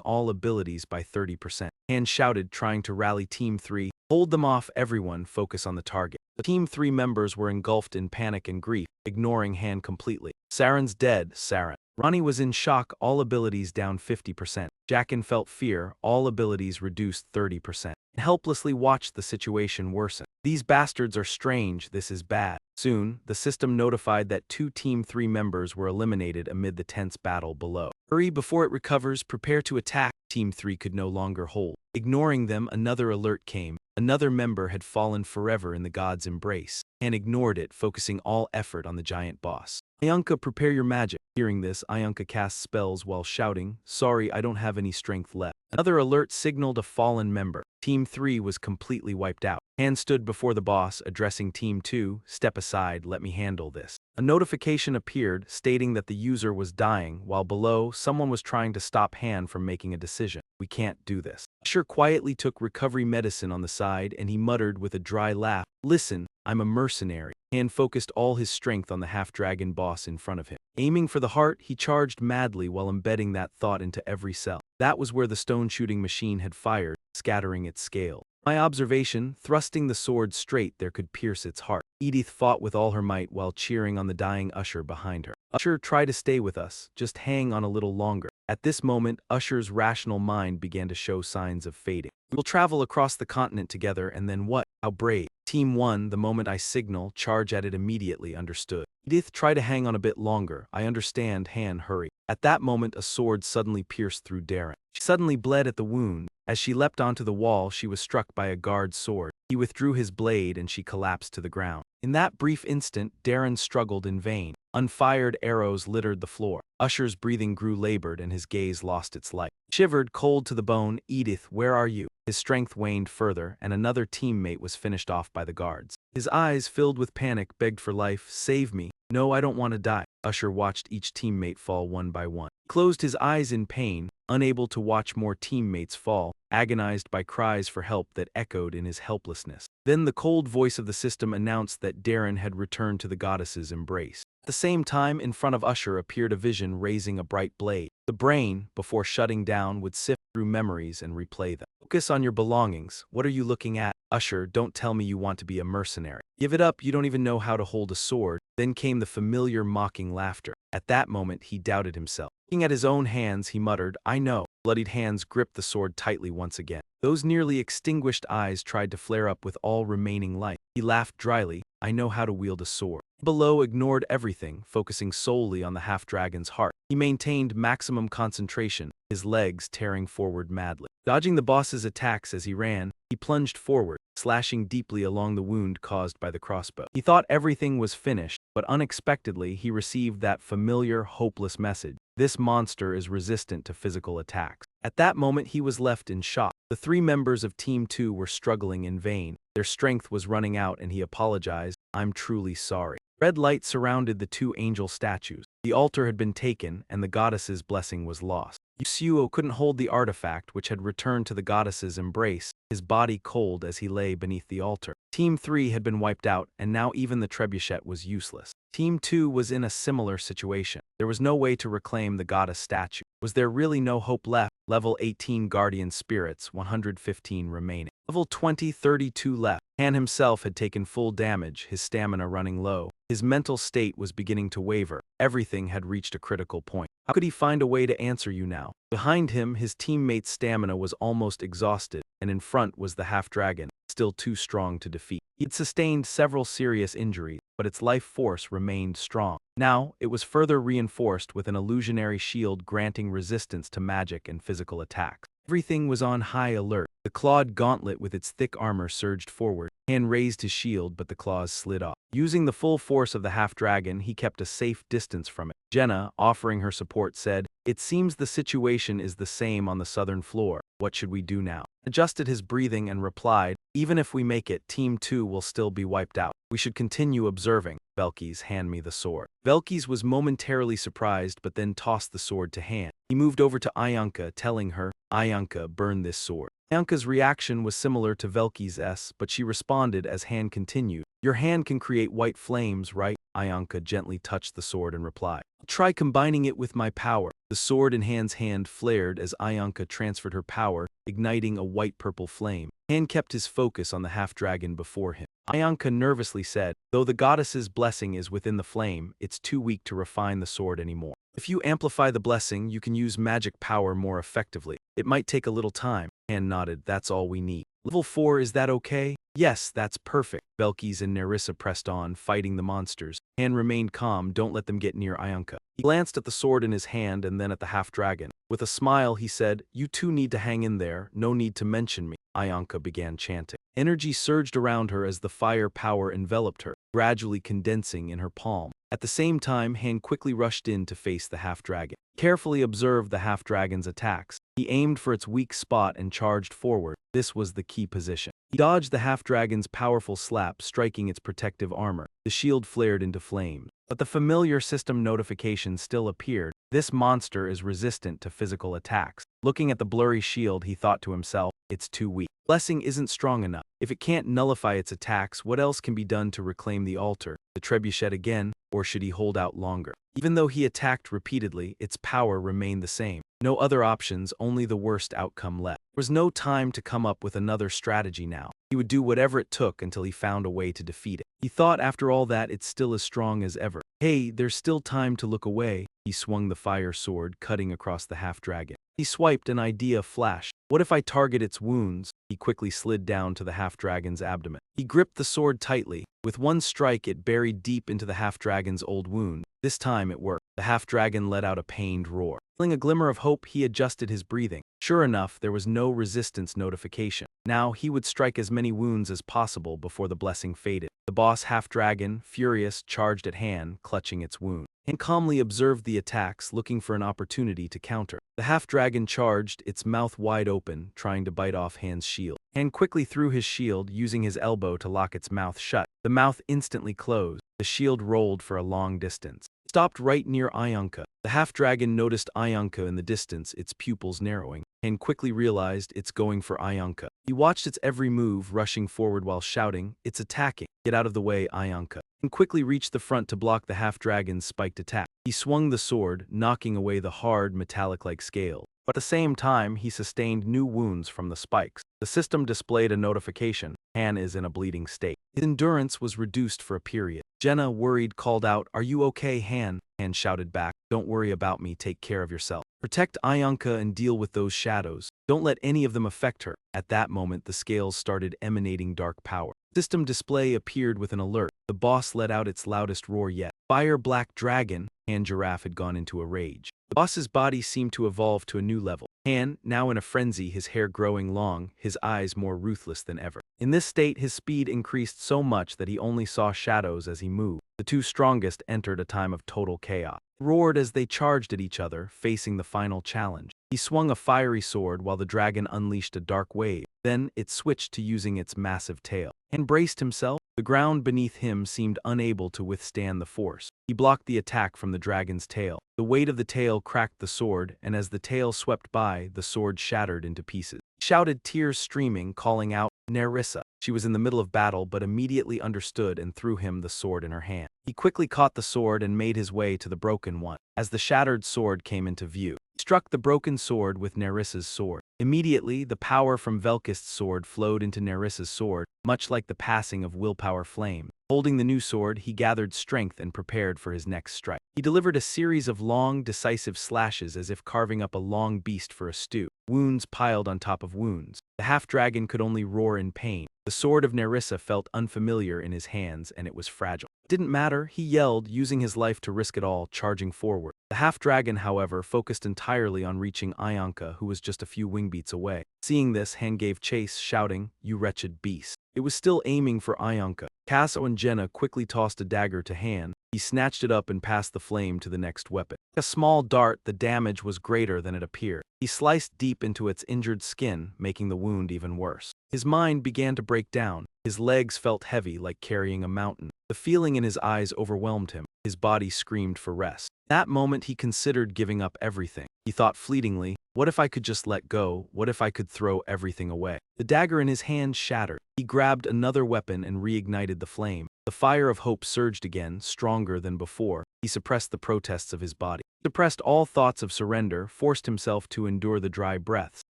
all abilities by 30%. Han shouted, trying to rally Team 3. Hold them off, everyone, focus on the target. The Team 3 members were engulfed in panic and grief, ignoring Han completely. Saren's dead, Saren. Ronnie was in shock, all abilities down 50%. Jaqen felt fear, all abilities reduced 30%. And helplessly watched the situation worsen. These bastards are strange, this is bad. Soon, the system notified that 2 Team 3 members were eliminated amid the tense battle below. Hurry before it recovers, prepare to attack. Team 3 could no longer hold. Ignoring them, another alert came. Another member had fallen forever in the god's embrace, and ignored it, focusing all effort on the giant boss. Ayunka, prepare your magic. Hearing this, Ayunka cast spells while shouting, sorry, I don't have any strength left. Another alert signaled a fallen member. Team 3 was completely wiped out. Han stood before the boss, addressing Team 2, step aside, let me handle this. A notification appeared, stating that the user was dying, while below, someone was trying to stop Han from making a decision. We can't do this. Usher quietly took recovery medicine on the side, and he muttered with a dry laugh, listen, I'm a mercenary. Han focused all his strength on the half-dragon boss in front of him. Aiming for the heart, he charged madly while embedding that thought into every cell. That was where the stone-shooting machine had fired, scattering its scale. My observation, thrusting the sword straight there could pierce its heart. Edith fought with all her might while cheering on the dying Usher behind her. Usher, try to stay with us, just hang on a little longer. At this moment, Usher's rational mind began to show signs of fading. We'll travel across the continent together and then what? How brave. Team 1, the moment I signal, charge at it immediately, understood. Edith, try to hang on a bit longer. I understand, Han, hurry. At that moment, a sword suddenly pierced through Darren. She suddenly bled at the wound. As she leapt onto the wall, she was struck by a guard's sword. He withdrew his blade and she collapsed to the ground. In that brief instant, Darren struggled in vain. Unfired arrows littered the floor. Usher's breathing grew labored and his gaze lost its light. Shivered, cold to the bone, Edith, where are you? His strength waned further, and another teammate was finished off by the guards. His eyes, filled with panic, begged for life, save me. No, I don't want to die. Usher watched each teammate fall one by one. He closed his eyes in pain, unable to watch more teammates fall, agonized by cries for help that echoed in his helplessness. Then the cold voice of the system announced that Darren had returned to the goddess's embrace. At the same time, in front of Usher appeared a vision raising a bright blade. The brain, before shutting down, would sift through memories and replay them. Focus on your belongings. What are you looking at? Usher, don't tell me you want to be a mercenary. Give it up, you don't even know how to hold a sword. Then came the familiar mocking laughter. At that moment, he doubted himself. Looking at his own hands, he muttered, I know. Bloodied hands gripped the sword tightly once again. Those nearly extinguished eyes tried to flare up with all remaining light. He laughed dryly, I know how to wield a sword. Below ignored everything, focusing solely on the half-dragon's heart. He maintained maximum concentration, his legs tearing forward madly. Dodging the boss's attacks as he ran, he plunged forward, slashing deeply along the wound caused by the crossbow. He thought everything was finished, but unexpectedly he received that familiar, hopeless message. This monster is resistant to physical attacks. At that moment he was left in shock. The 3 members of Team 2 were struggling in vain. Their strength was running out and he apologized, I'm truly sorry. Red light surrounded the 2 angel statues. The altar had been taken, and the goddess's blessing was lost. Yusuo couldn't hold the artifact which had returned to the goddess's embrace, his body cold as he lay beneath the altar. Team 3 had been wiped out, and now even the trebuchet was useless. Team 2 was in a similar situation. There was no way to reclaim the goddess statue. Was there really no hope left? Level 18 Guardian Spirits, 115 remaining. Level 20, 32 left. Han himself had taken full damage, his stamina running low. His mental state was beginning to waver. Everything had reached a critical point. How could he find a way to answer you now? Behind him, his teammate's stamina was almost exhausted, and in front was the half-dragon, still too strong to defeat. He had sustained several serious injuries, but its life force remained strong. Now, it was further reinforced with an illusionary shield granting resistance to magic and physical attacks. Everything was on high alert. The clawed gauntlet with its thick armor surged forward. Han raised his shield, but the claws slid off. Using the full force of the half-dragon, he kept a safe distance from it. Jenna, offering her support, said, "It seems the situation is the same on the southern floor. What should we do now?" Adjusted his breathing and replied, "Even if we make it, Team 2 will still be wiped out. We should continue observing. Velkys, hand me the sword." Velkys was momentarily surprised but then tossed the sword to Han. He moved over to Ayanka, telling her, "Ayanka, burn this sword." Ayanka's reaction was similar to Velkys', but she responded as Han continued, "Your hand can create white flames, right?" Ayanka gently touched the sword and replied, "Try combining it with my power." The sword in Han's hand flared as Ayanka transferred her power, igniting a white-purple flame. Han kept his focus on the half-dragon before him. Ayanka nervously said, "Though the goddess's blessing is within the flame, it's too weak to refine the sword anymore. If you amplify the blessing, you can use magic power more effectively. It might take a little time." Han nodded. "That's all we need." "Level 4, is that okay?" "Yes, that's perfect." Velkys and Nerissa pressed on, fighting the monsters. Han remained calm. "Don't let them get near Ayanka." He glanced at the sword in his hand and then at the half-dragon. With a smile, he said, "You two need to hang in there. No need to mention me." Ayanka began chanting. Energy surged around her as the fire power enveloped her, gradually condensing in her palm. At the same time, Han quickly rushed in to face the half-dragon. Carefully observed the half-dragon's attacks. He aimed for its weak spot and charged forward. This was the key position. He dodged the half-dragon's powerful slap, striking its protective armor. The shield flared into flames. But the familiar system notification still appeared. This monster is resistant to physical attacks. Looking at the blurry shield, he thought to himself, "It's too weak. Blessing isn't strong enough. If it can't nullify its attacks, what else can be done to reclaim the altar? The trebuchet again, or should he hold out longer?" Even though he attacked repeatedly, its power remained the same. No other options, only the worst outcome left. There was no time to come up with another strategy now. He would do whatever it took until he found a way to defeat it. He thought after all that it's still as strong as ever. "Hey, there's still time to look away." He swung the fire sword, cutting across the half-dragon. He swiped, an idea flashed. "What if I target its wounds?" He quickly slid down to the half-dragon's abdomen. He gripped the sword tightly. With one strike, it buried deep into the half-dragon's old wound. This time it worked. The half-dragon let out a pained roar. Feeling a glimmer of hope, he adjusted his breathing. Sure enough, there was no resistance notification. Now he would strike as many wounds as possible before the blessing faded. The boss half-dragon, furious, charged at Han, clutching its wound. Han calmly observed the attacks, looking for an opportunity to counter. The half-dragon charged, its mouth wide open, trying to bite off Han's shield. Han quickly threw his shield, using his elbow to lock its mouth shut. The mouth instantly closed. The shield rolled for a long distance. Stopped right near Ayanka. The half-dragon noticed Ayanka in the distance, its pupils narrowing, and quickly realized it's going for Ayanka. He watched its every move, rushing forward while shouting, "It's attacking. Get out of the way, Ayanka," and quickly reached the front to block the half-dragon's spiked attack. He swung the sword, knocking away the hard, metallic-like scale. But at the same time, he sustained new wounds from the spikes. The system displayed a notification. Han is in a bleeding state. His endurance was reduced for a period. Jenna, worried, called out, "Are you okay, Han?" Han shouted back, "Don't worry about me, take care of yourself. Protect Ayanka and deal with those shadows. Don't let any of them affect her." At that moment, the scales started emanating dark power. System display appeared with an alert. The boss let out its loudest roar yet. "Fire Black Dragon!" Han Giraffe had gone into a rage. The boss's body seemed to evolve to a new level. Han, now in a frenzy, his hair growing long, his eyes more ruthless than ever. In this state, his speed increased so much that he only saw shadows as he moved. The two strongest entered a time of total chaos. Roared as they charged at each other, facing the final challenge. He swung a fiery sword while the dragon unleashed a dark wave. Then it switched to using its massive tail. Han braced himself. The ground beneath him seemed unable to withstand the force. He blocked the attack from the dragon's tail. The weight of the tail cracked the sword, and as the tail swept by, the sword shattered into pieces. He shouted, tears streaming, calling out, "Nerissa." She was in the middle of battle but immediately understood and threw him the sword in her hand. He quickly caught the sword and made his way to the broken one. As the shattered sword came into view, he struck the broken sword with Nerissa's sword. Immediately, the power from Velkyst's sword flowed into Nerissa's sword, much like the passing of willpower flame. Holding the new sword, he gathered strength and prepared for his next strike. He delivered a series of long, decisive slashes as if carving up a long beast for a stew. Wounds piled on top of wounds. The half-dragon could only roar in pain. The sword of Nerissa felt unfamiliar in his hands, and it was fragile. Didn't matter, he yelled, using his life to risk it all, charging forward. The half-dragon, however, focused entirely on reaching Ianka, who was just a few wing beats away. Seeing this, Han gave chase, shouting, "You wretched beast." It was still aiming for Ianka. Casso and Jenna quickly tossed a dagger to Han. He snatched it up and passed the flame to the next weapon. A small dart, the damage was greater than it appeared. He sliced deep into its injured skin, making the wound even worse. His mind began to break down. His legs felt heavy, like carrying a mountain. The feeling in his eyes overwhelmed him. His body screamed for rest. That moment he considered giving up everything. He thought fleetingly, what if I could just let go? What if I could throw everything away? The dagger in his hand shattered. He grabbed another weapon and reignited the flame. The fire of hope surged again, stronger than before. He suppressed the protests of his body. Suppressed all thoughts of surrender, forced himself to endure the dry breaths.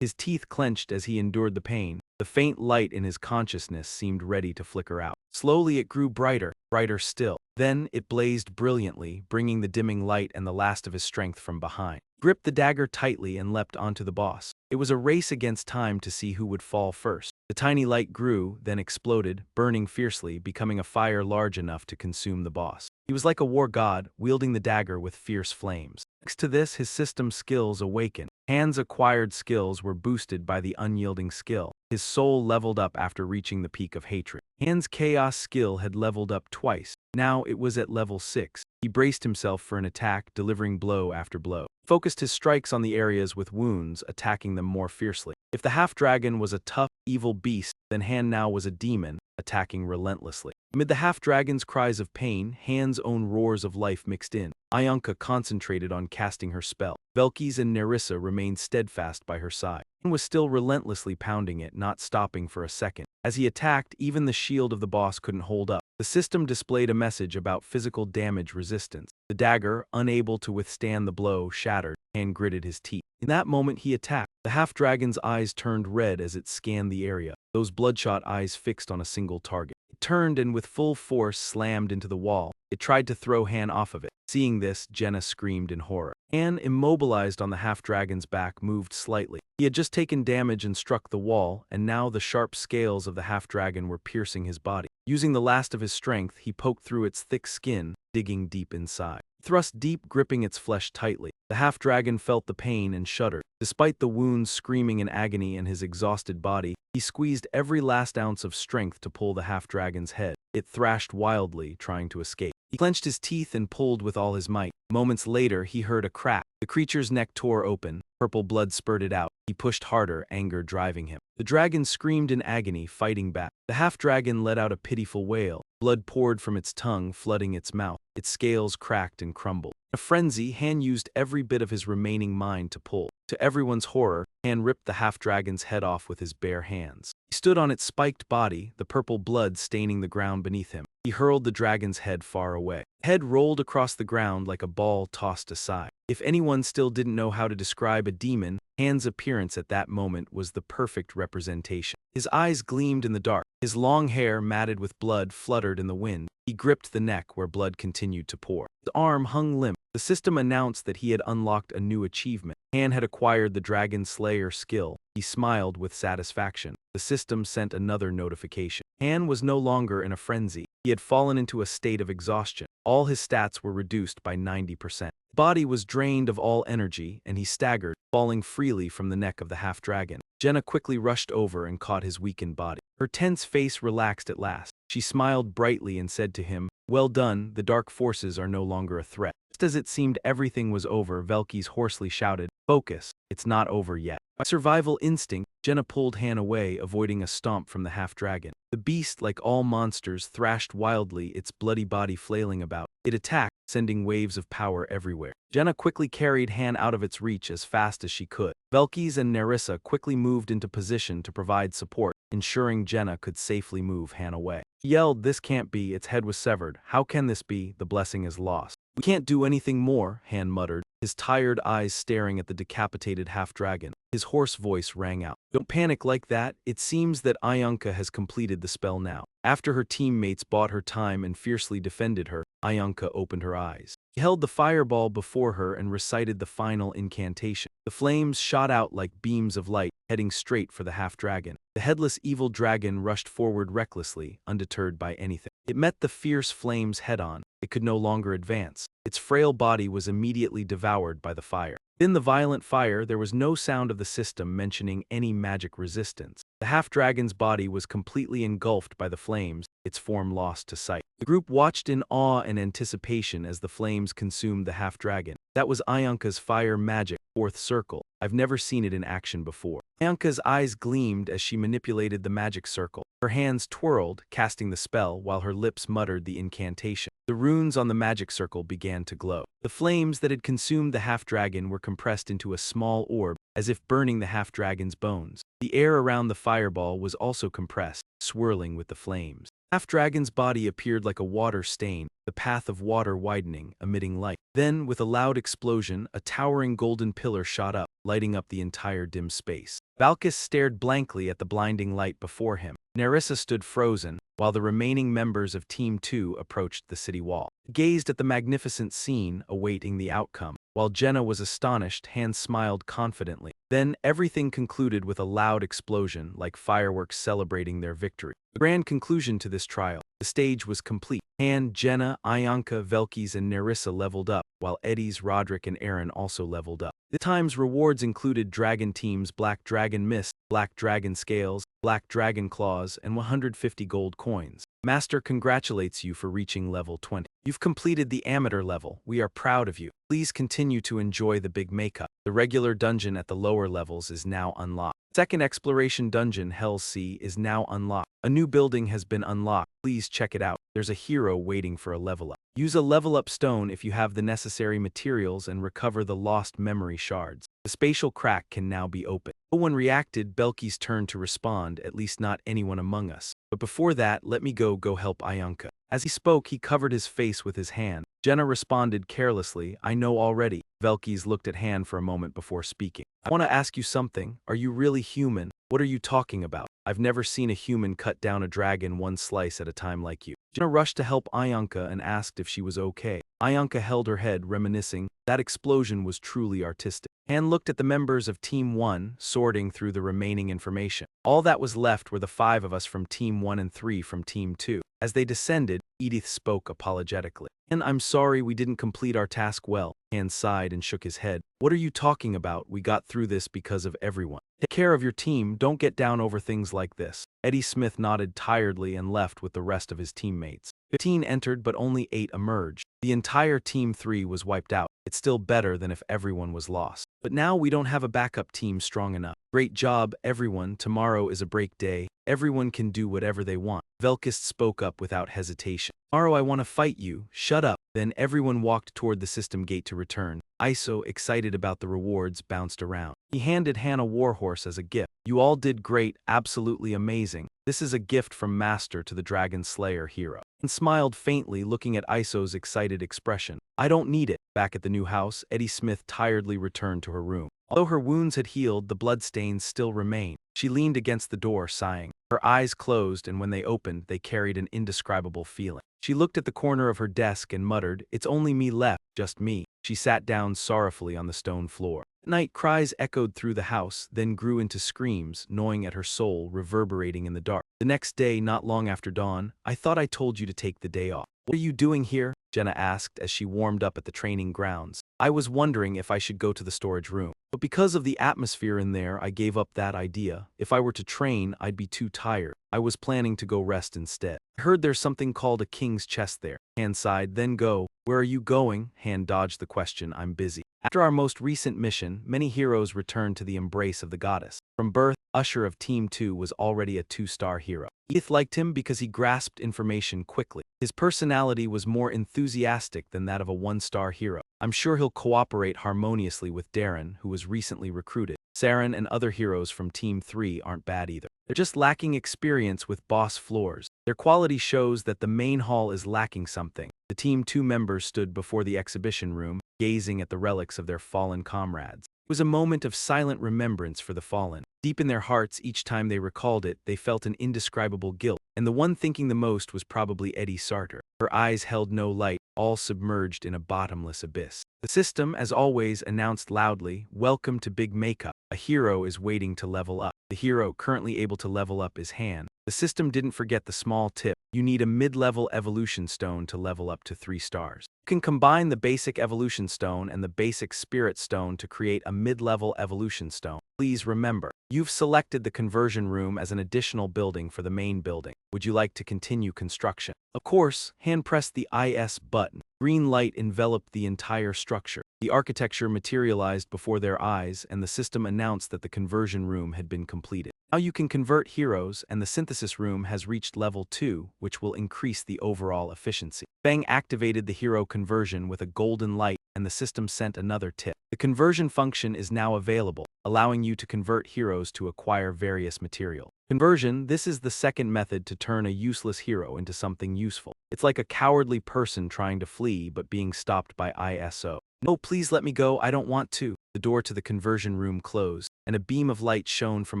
His teeth clenched as he endured the pain. The faint light in his consciousness seemed ready to flicker out. Slowly it grew brighter, brighter still. Then it blazed brilliantly, bringing the dimming light and the last of his strength from behind. He gripped the dagger tightly and leapt onto the boss. It was a race against time to see who would fall first. The tiny light grew, then exploded, burning fiercely, becoming a fire large enough to consume the boss. He was like a war god, wielding the dagger with fierce flames. Next to this, his system skills awakened. Han's acquired skills were boosted by the unyielding skill. His soul leveled up after reaching the peak of hatred. Han's chaos skill had leveled up twice. Now it was at level 6. He braced himself for an attack, delivering blow after blow. Focused his strikes on the areas with wounds, attacking them more fiercely. If the half-dragon was a tough, evil beast, then Han now was a demon, attacking relentlessly. Amid the half-dragon's cries of pain, Han's own roars of life mixed in. Ianka concentrated on casting her spell. Velkys and Nerissa remained steadfast by her side. Han was still relentlessly pounding it, not stopping for a second. As he attacked, even the shield of the boss couldn't hold up. The system displayed a message about physical damage resistance. The dagger, unable to withstand the blow, shattered. Han gritted his teeth. In that moment he attacked. The half-dragon's eyes turned red as it scanned the area, those bloodshot eyes fixed on a single target. It turned and with full force slammed into the wall. It tried to throw Han off of it. Seeing this, Jenna screamed in horror. Han, immobilized on the half-dragon's back, moved slightly. He had just taken damage and struck the wall, and now the sharp scales of the half-dragon were piercing his body. Using the last of his strength, he poked through its thick skin, digging deep inside. Thrust deep, gripping its flesh tightly. The half-dragon felt the pain and shuddered. Despite the wounds screaming in agony in his exhausted body, he squeezed every last ounce of strength to pull the half-dragon's head. It thrashed wildly, trying to escape. He clenched his teeth and pulled with all his might. Moments later, he heard a crack. The creature's neck tore open. Purple blood spurted out. He pushed harder, anger driving him. The dragon screamed in agony, fighting back. The half-dragon let out a pitiful wail. Blood poured from its tongue, flooding its mouth. Its scales cracked and crumbled. In a frenzy, Han used every bit of his remaining mind to pull. To everyone's horror, Han ripped the half-dragon's head off with his bare hands. He stood on its spiked body, the purple blood staining the ground beneath him. He hurled the dragon's head far away. The head rolled across the ground like a ball tossed aside. If anyone still didn't know how to describe a demon, Han's appearance at that moment was the perfect representation. His eyes gleamed in the dark. His long hair, matted with blood, fluttered in the wind. He gripped the neck where blood continued to pour. His arm hung limp. The system announced that he had unlocked a new achievement. Han had acquired the Dragon Slayer skill. He smiled with satisfaction. The system sent another notification. Han was no longer in a frenzy. He had fallen into a state of exhaustion. All his stats were reduced by 90%. His body was drained of all energy, and he staggered, falling freely from the neck of the half-dragon. Jenna quickly rushed over and caught his weakened body. Her tense face relaxed at last. She smiled brightly and said to him, "Well done, the dark forces are no longer a threat." Just as it seemed everything was over, Velkys hoarsely shouted, "Focus, it's not over yet." By survival instinct, Jenna pulled Han away, avoiding a stomp from the half-dragon. The beast, like all monsters, thrashed wildly, its bloody body flailing about. It attacked, sending waves of power everywhere. Jenna quickly carried Han out of its reach as fast as she could. Velkys and Nerissa quickly moved into position to provide support, ensuring Jenna could safely move Han away. He yelled, "This can't be, its head was severed. How can this be? The blessing is lost." "We can't do anything more," Han muttered, his tired eyes staring at the decapitated half-dragon. His hoarse voice rang out. "Don't panic like that. It seems that Ianka has completed the spell now." After her teammates bought her time and fiercely defended her, Ianka opened her eyes. She held the fireball before her and recited the final incantation. The flames shot out like beams of light, heading straight for the half-dragon. The headless evil dragon rushed forward recklessly, undeterred by anything. It met the fierce flames head-on. It could no longer advance. Its frail body was immediately devoured by the fire. In the violent fire, there was no sound of the system mentioning any magic resistance. The half-dragon's body was completely engulfed by the flames, its form lost to sight. The group watched in awe and anticipation as the flames consumed the half-dragon. That was Ayanka's fire magic, fourth circle. I've never seen it in action before. Ayanka's eyes gleamed as she manipulated the magic circle. Her hands twirled, casting the spell, while her lips muttered the incantation. The runes on the magic circle began to glow. The flames that had consumed the half-dragon were compressed into a small orb, as if burning the half-dragon's bones. The air around the fireball was also compressed, swirling with the flames. Half-dragon's body appeared like a water stain, the path of water widening, emitting light. Then, with a loud explosion, a towering golden pillar shot up, lighting up the entire dim space. Valkis stared blankly at the blinding light before him. Nerissa stood frozen, while the remaining members of Team 2 approached the city wall. They gazed at the magnificent scene, awaiting the outcome. While Jenna was astonished, Han smiled confidently. Then, everything concluded with a loud explosion, like fireworks celebrating their victory. The grand conclusion to this trial. The stage was complete. Han, Jenna, Ayanka, Velkis, and Nerissa leveled up, while Eddies, Roderick, and Aaron also leveled up. The time's rewards included Dragon Team's Black Dragon Mist, Black Dragon Scales, Black Dragon Claws, and 150 gold coins. Master congratulates you for reaching level 20. You've completed the amateur level. We are proud of you. Please continue to enjoy the big makeup. The regular dungeon at the lower levels is now unlocked. Second exploration dungeon, Hell's Sea, is now unlocked. A new building has been unlocked. Please check it out. There's a hero waiting for a level up. Use a level up stone if you have the necessary materials and recover the lost memory shards. The spatial crack can now be opened. No one reacted. Belky's turn to respond, at least not anyone among us. But before that, let me go help Ayanka. As he spoke, he covered his face with his hand. Jenna responded carelessly, I know already. Velkis looked at Han for a moment before speaking. I want to ask you something. Are you really human? What are you talking about? I've never seen a human cut down a dragon one slice at a time like you. Jenna rushed to help Ayanka and asked if she was okay. Ayanka held her head, reminiscing. That explosion was truly artistic. Han looked at the members of Team 1, sorting through the remaining information. All that was left were the 5 of us from Team 1 and 3 from Team 2. As they descended, Edith spoke apologetically. And I'm sorry we didn't complete our task well. Han sighed and shook his head. What are you talking about? We got through this because of everyone. Take care of your team. Don't get down over things like this. Eddie Smith nodded tiredly and left with the rest of his teammates. 15 entered, but only 8 emerged. The entire Team 3 was wiped out. It's still better than if everyone was lost. But now we don't have a backup team strong enough. Great job, everyone. Tomorrow is a break day. Everyone can do whatever they want. Velkis spoke up without hesitation. Tomorrow I want to fight you. Shut up. Then everyone walked toward the system gate to return. Iso, excited about the rewards, bounced around. He handed Han a warhorse as a gift. You all did great, absolutely amazing. This is a gift from Master to the Dragon Slayer hero. And smiled faintly, looking at Iso's excited expression. I don't need it. Back at the new house, Eddie Smith tiredly returned to her room. Although her wounds had healed, the bloodstains still remained. She leaned against the door, sighing. Her eyes closed, and when they opened, they carried an indescribable feeling. She looked at the corner of her desk and muttered, It's only me left, just me. She sat down sorrowfully on the stone floor. At night, cries echoed through the house, then grew into screams, gnawing at her soul, reverberating in the dark. The next day, not long after dawn, I thought I told you to take the day off. What are you doing here? Jenna asked as she warmed up at the training grounds. I was wondering if I should go to the storage room. But because of the atmosphere in there, I gave up that idea. If I were to train, I'd be too tired. I was planning to go rest instead. I heard there's something called a king's chest there. Han sighed, then go. Where are you going? Han dodged the question. I'm busy. After our most recent mission, many heroes returned to the embrace of the goddess. From birth, Usher of Team 2 was already a 2-star hero. Edith liked him because he grasped information quickly. His personality was more enthusiastic than that of a 1-star hero. I'm sure he'll cooperate harmoniously with Darren, who was recently recruited. Saren and other heroes from Team 3 aren't bad either. They're just lacking experience with boss floors. Their quality shows that the main hall is lacking something. The Team 2 members stood before the exhibition room, gazing at the relics of their fallen comrades. It was a moment of silent remembrance for the fallen. Deep in their hearts, each time they recalled it, they felt an indescribable guilt, and the one thinking the most was probably Eddie Sarter. Her eyes held no light, all submerged in a bottomless abyss. The system, as always, announced loudly, "Welcome to Big Makeup. A hero is waiting to level up." The hero currently able to level up is Han. The system didn't forget the small tip. You need a mid-level evolution stone to level up to 3 stars. You can combine the basic evolution stone and the basic spirit stone to create a mid-level evolution stone. Please remember, you've selected the conversion room as an additional building for the main building. Would you like to continue construction? Of course, Han pressed the IS button. Green light enveloped the entire structure. The architecture materialized before their eyes, and the system announced that the conversion room had been completed. Now you can convert heroes, and the synthesis room has reached level 2, which will increase the overall efficiency. Fang activated the hero conversion with a golden light, and the system sent another tip. The conversion function is now available, allowing you to convert heroes to acquire various material. Conversion, this is the second method to turn a useless hero into something useful. It's like a cowardly person trying to flee but being stopped by ISO. "No, please let me go, I don't want to." The door to the conversion room closed, and a beam of light shone from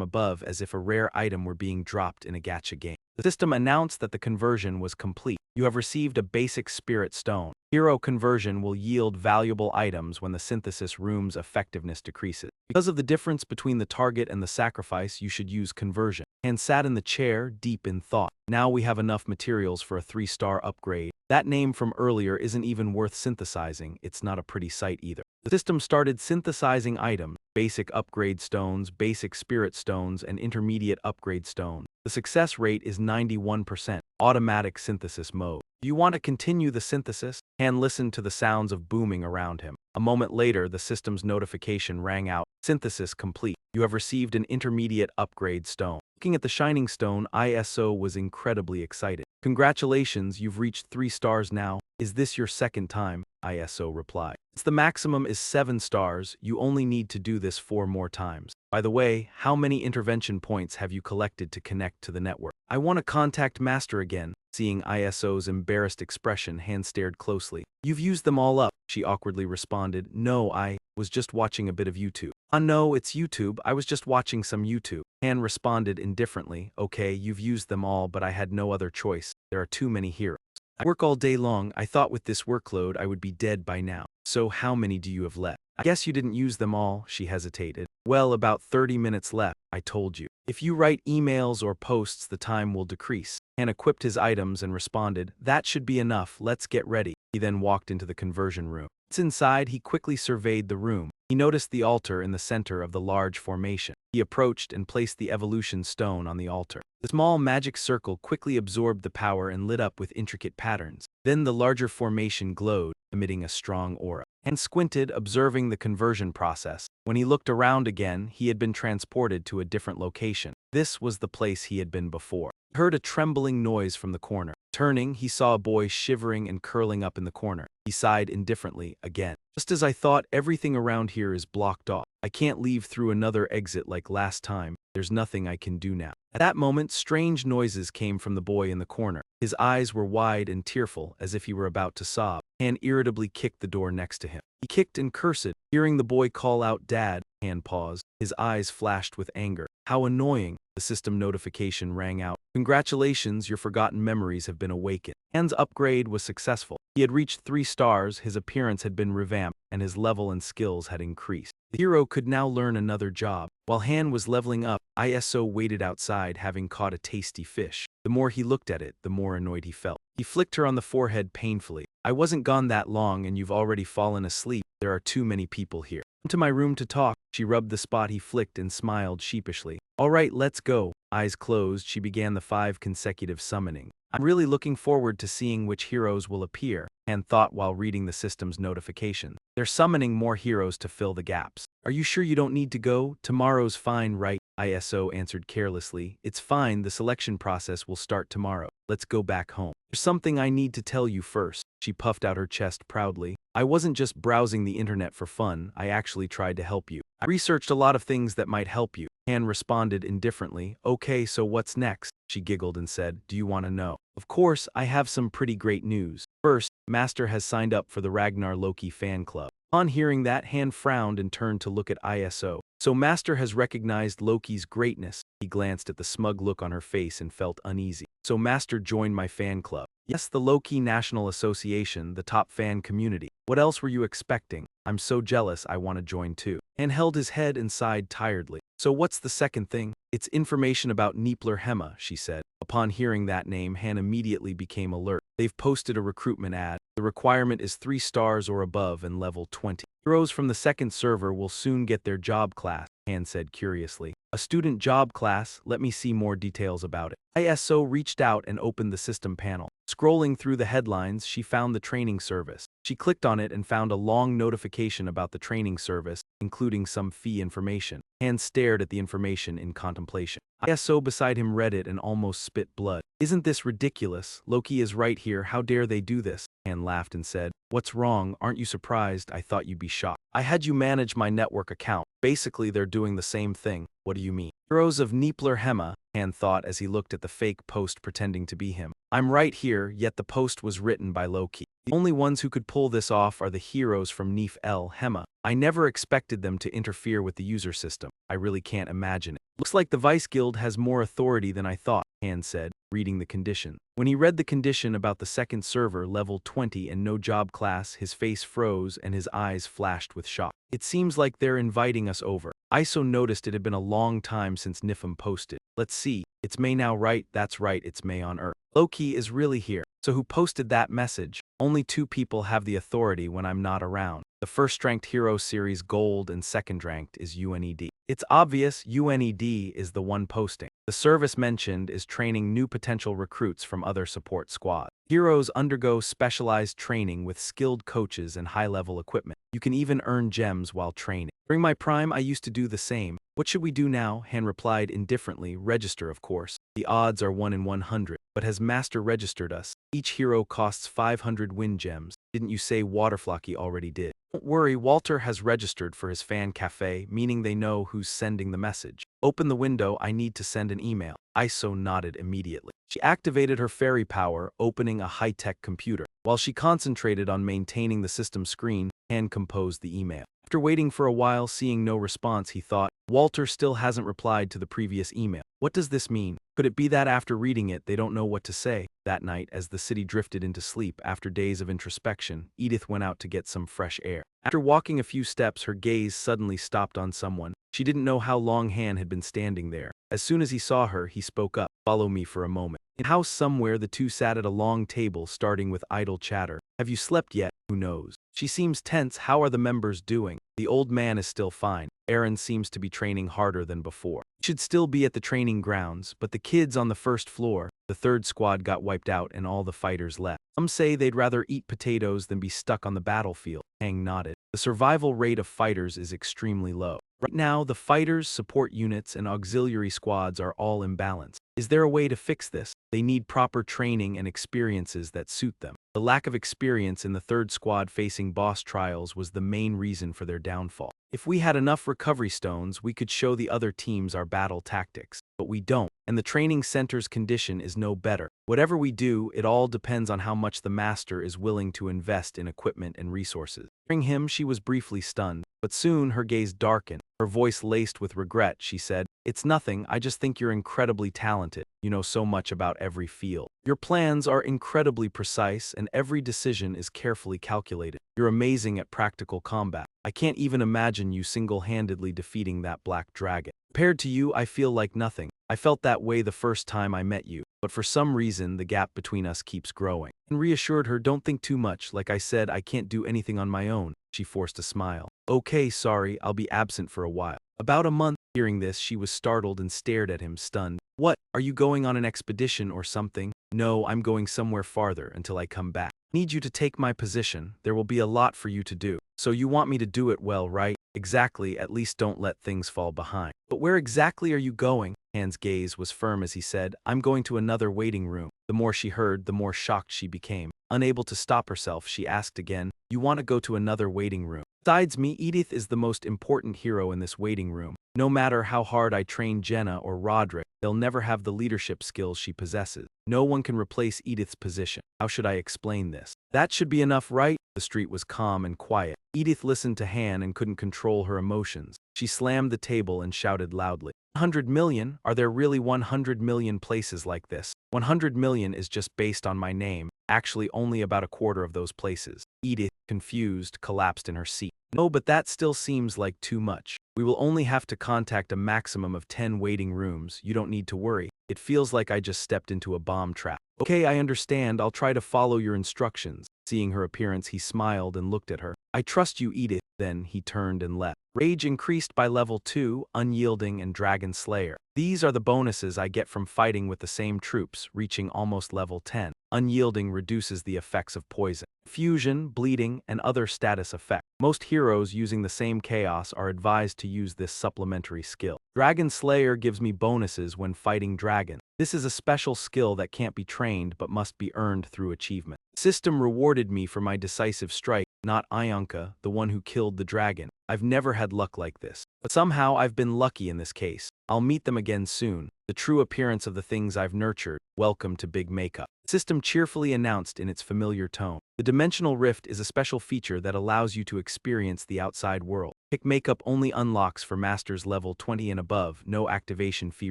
above as if a rare item were being dropped in a gacha game. The system announced that the conversion was complete. You have received a basic spirit stone. Hero conversion will yield valuable items when the synthesis room's effectiveness decreases. Because of the difference between the target and the sacrifice, you should use conversion. Han sat in the chair, deep in thought. Now we have enough materials for a 3-star upgrade. That name from earlier isn't even worth synthesizing. It's not a pretty sight either. The system started synthesizing items: basic upgrade stones, basic spirit stones, and intermediate upgrade stone. The success rate is 91%. Automatic synthesis mode. Do you want to continue the synthesis? Han listened to the sounds of booming around him. A moment later, the system's notification rang out. "Synthesis complete. You have received an intermediate upgrade stone." Looking at the shining stone, ISO was incredibly excited. "Congratulations, you've reached 3 stars now. Is this your second time?" ISO replied. "Since the maximum is 7 stars, you only need to do this 4 more times. By the way, how many intervention points have you collected to connect to the network?" "I want to contact Master again." Seeing ISO's embarrassed expression, Han stared closely. "You've used them all up," she awkwardly responded. "No, I was just watching a bit of YouTube." No, it's YouTube. I was just watching some YouTube." Han responded indifferently. "Okay, you've used them all, but I had no other choice. There are too many heroes. I work all day long. I thought with this workload I would be dead by now. So how many do you have left?" "I guess you didn't use them all," she hesitated. "Well, about 30 minutes left. I told you. If you write emails or posts, the time will decrease." Han equipped his items and responded, "That should be enough. Let's get ready." He then walked into the conversion room. Once inside, he quickly surveyed the room. He noticed the altar in the center of the large formation. He approached and placed the evolution stone on the altar. The small magic circle quickly absorbed the power and lit up with intricate patterns. Then the larger formation glowed, emitting a strong aura. And squinted, observing the conversion process. When he looked around again, he had been transported to a different location. This was the place he had been before. He heard a trembling noise from the corner. Turning, he saw a boy shivering and curling up in the corner. He sighed indifferently again. "Just as I thought, everything around here is blocked off. I can't leave through another exit like last time. There's nothing I can do now." At that moment, strange noises came from the boy in the corner. His eyes were wide and tearful, as if he were about to sob. Han irritably kicked the door next to him. He kicked and cursed. Hearing the boy call out, "Dad," Han paused. His eyes flashed with anger. "How annoying." The system notification rang out. "Congratulations, your forgotten memories have been awakened." Han's upgrade was successful. He had reached 3 stars, his appearance had been revamped, and his level and skills had increased. The hero could now learn another job. While Han was leveling up, ISO waited outside, having caught a tasty fish. The more he looked at it, the more annoyed he felt. He flicked her on the forehead painfully. "I wasn't gone that long and you've already fallen asleep. There are too many people here. Come to my room to talk." She rubbed the spot he flicked and smiled sheepishly. "All right, let's go." Eyes closed, she began the 5 consecutive summoning. "I'm really looking forward to seeing which heroes will appear," Han thought while reading the system's notification. "They're summoning more heroes to fill the gaps." "Are you sure you don't need to go? Tomorrow's fine, right?" ISO answered carelessly. "It's fine, the selection process will start tomorrow. Let's go back home. There's something I need to tell you first." She puffed out her chest proudly. "I wasn't just browsing the internet for fun, I actually tried to help you. I researched a lot of things that might help you." Han responded indifferently. "Okay, so what's next?" She giggled and said, "Do you want to know?" "Of course, I have some pretty great news. First, Master has signed up for the Ragnar Loki fan club." On hearing that, Han frowned and turned to look at ISO. "So Master has recognized Loki's greatness." He glanced at the smug look on her face and felt uneasy. "So Master joined my fan club." Yes, the low-key National Association, the top fan community. What else were you expecting? I'm so jealous I want to join too. Han held his head and sighed tiredly. So what's the second thing? It's information about Hema, she said. Upon hearing that name, Han immediately became alert. They've posted a recruitment ad. The requirement is 3 stars or above and level 20. Heroes from the second server will soon get their job class, Han said curiously. A student job class? Let me see more details about it. ISO reached out and opened the system panel. Scrolling through the headlines, she found the training service. She clicked on it and found a long notification about the training service, including some fee information. Han stared at the information in contemplation. ISO beside him read it and almost spit blood. Isn't this ridiculous? Loki is right here. How dare they do this? Han laughed and said, what's wrong? Aren't you surprised? I thought you'd be shocked. I had you manage my network account. Basically, they're doing the same thing. What do you mean? Heroes of Hema, Han thought as he looked at the fake post pretending to be him. I'm right here, yet the post was written by Loki. The only ones who could pull this off are the heroes from Hema. I never expected them to interfere with the user system. I really can't imagine it. Looks like the Vice Guild has more authority than I thought, Han said, reading the condition. When he read the condition about the second server, level 20 and no job class, his face froze and his eyes flashed with shock. It seems like they're inviting us over. ISO noticed it had been a long time since Nifem posted. Let's see. It's May now, right? That's right, it's May on Earth. Loki is really here. So who posted that message? Only 2 people have the authority when I'm not around. The first-ranked hero series Gold and second-ranked is UNED. It's obvious UNED is the one posting. The service mentioned is training new potential recruits from other support squads. Heroes undergo specialized training with skilled coaches and high-level equipment. You can even earn gems while training. During my prime, I used to do the same. What should we do now? Han replied indifferently. Register, of course. The odds are 1 in 100. But has Master registered us? Each hero costs 500 win gems. Didn't you say Waterflocky already did? Don't worry, Walter has registered for his fan cafe, meaning they know who's sending the message. Open the window, I need to send an email. ISO nodded immediately. She activated her fairy power, opening a high-tech computer. While she concentrated on maintaining the system screen, Han composed the email. After waiting for a while, seeing no response, he thought, Walter still hasn't replied to the previous email. What does this mean? Could it be that after reading it, they don't know what to say? That night, as the city drifted into sleep after days of introspection, Edith went out to get some fresh air. After walking a few steps, her gaze suddenly stopped on someone. She didn't know how long Han had been standing there. As soon as he saw her, he spoke up. Follow me for a moment. In a house somewhere, the two sat at a long table, starting with idle chatter. Have you slept yet? Who knows? She seems tense. How are the members doing? The old man is still fine. Aaron seems to be training harder than before. He should still be at the training grounds, but the kids on the first floor, the third squad got wiped out and all the fighters left. Some say they'd rather eat potatoes than be stuck on the battlefield. Hang nodded. The survival rate of fighters is extremely low. Right now, the fighters, support units, and auxiliary squads are all imbalanced. Is there a way to fix this? They need proper training and experiences that suit them. The lack of experience in the third squad facing boss trials was the main reason for their downfall. If we had enough recovery stones, we could show the other teams our battle tactics. But we don't, and the training center's condition is no better. Whatever we do, it all depends on how much the master is willing to invest in equipment and resources. Hearing him, she was briefly stunned, but soon her gaze darkened. Her voice laced with regret, she said, It's nothing, I just think you're incredibly talented. You know so much about every field. Your plans are incredibly precise and every decision is carefully calculated. You're amazing at practical combat. I can't even imagine you single-handedly defeating that black dragon. Compared to you, I feel like nothing. I felt that way the first time I met you, but for some reason the gap between us keeps growing. And reassured her, don't think too much, like I said, I can't do anything on my own. She forced a smile. Okay, sorry, I'll be absent for a while. About a month. Hearing this, she was startled and stared at him, stunned. What, are you going on an expedition or something? No, I'm going somewhere farther until I come back. I need you to take my position. There will be a lot for you to do. So you want me to do it well, right? Exactly, at least don't let things fall behind. But where exactly are you going? Han's gaze was firm as he said, I'm going to another waiting room. The more she heard, the more shocked she became. Unable to stop herself, she asked again, You want to go to another waiting room? Besides me, Edith is the most important hero in this waiting room. No matter how hard I train Jenna or Roderick, they'll never have the leadership skills she possesses. No one can replace Edith's position. How should I explain this? That should be enough, right? The street was calm and quiet. Edith listened to Han and couldn't control her emotions. She slammed the table and shouted loudly. 100 million? Are there really 100 million places like this? 100 million is just based on my name. Actually, only about a quarter of those places. Edith, confused, collapsed in her seat. No, but that still seems like too much. We will only have to contact a maximum of 10 waiting rooms. You don't need to worry. It feels like I just stepped into a bomb trap. Okay, I understand. I'll try to follow your instructions. Seeing her appearance, he smiled and looked at her. I trust you, Edith. Then he turned and left. Rage increased by level 2, Unyielding and Dragon Slayer. These are the bonuses I get from fighting with the same troops, reaching almost level 10. Unyielding reduces the effects of poison, fusion, bleeding, and other status effects. Most heroes using the same chaos are advised to use this supplementary skill. Dragon Slayer gives me bonuses when fighting dragons. This is a special skill that can't be trained but must be earned through achievement. System rewarded me for my decisive strike, not Ionka, the one who killed the dragon. I've never had luck like this. But somehow I've been lucky in this case. I'll meet them again soon. The true appearance of the things I've nurtured. Welcome to Big Makeup. System cheerfully announced in its familiar tone. The Dimensional Rift is a special feature that allows you to experience the outside world. Pick Makeup only unlocks for Masters level 20 and above, no activation fee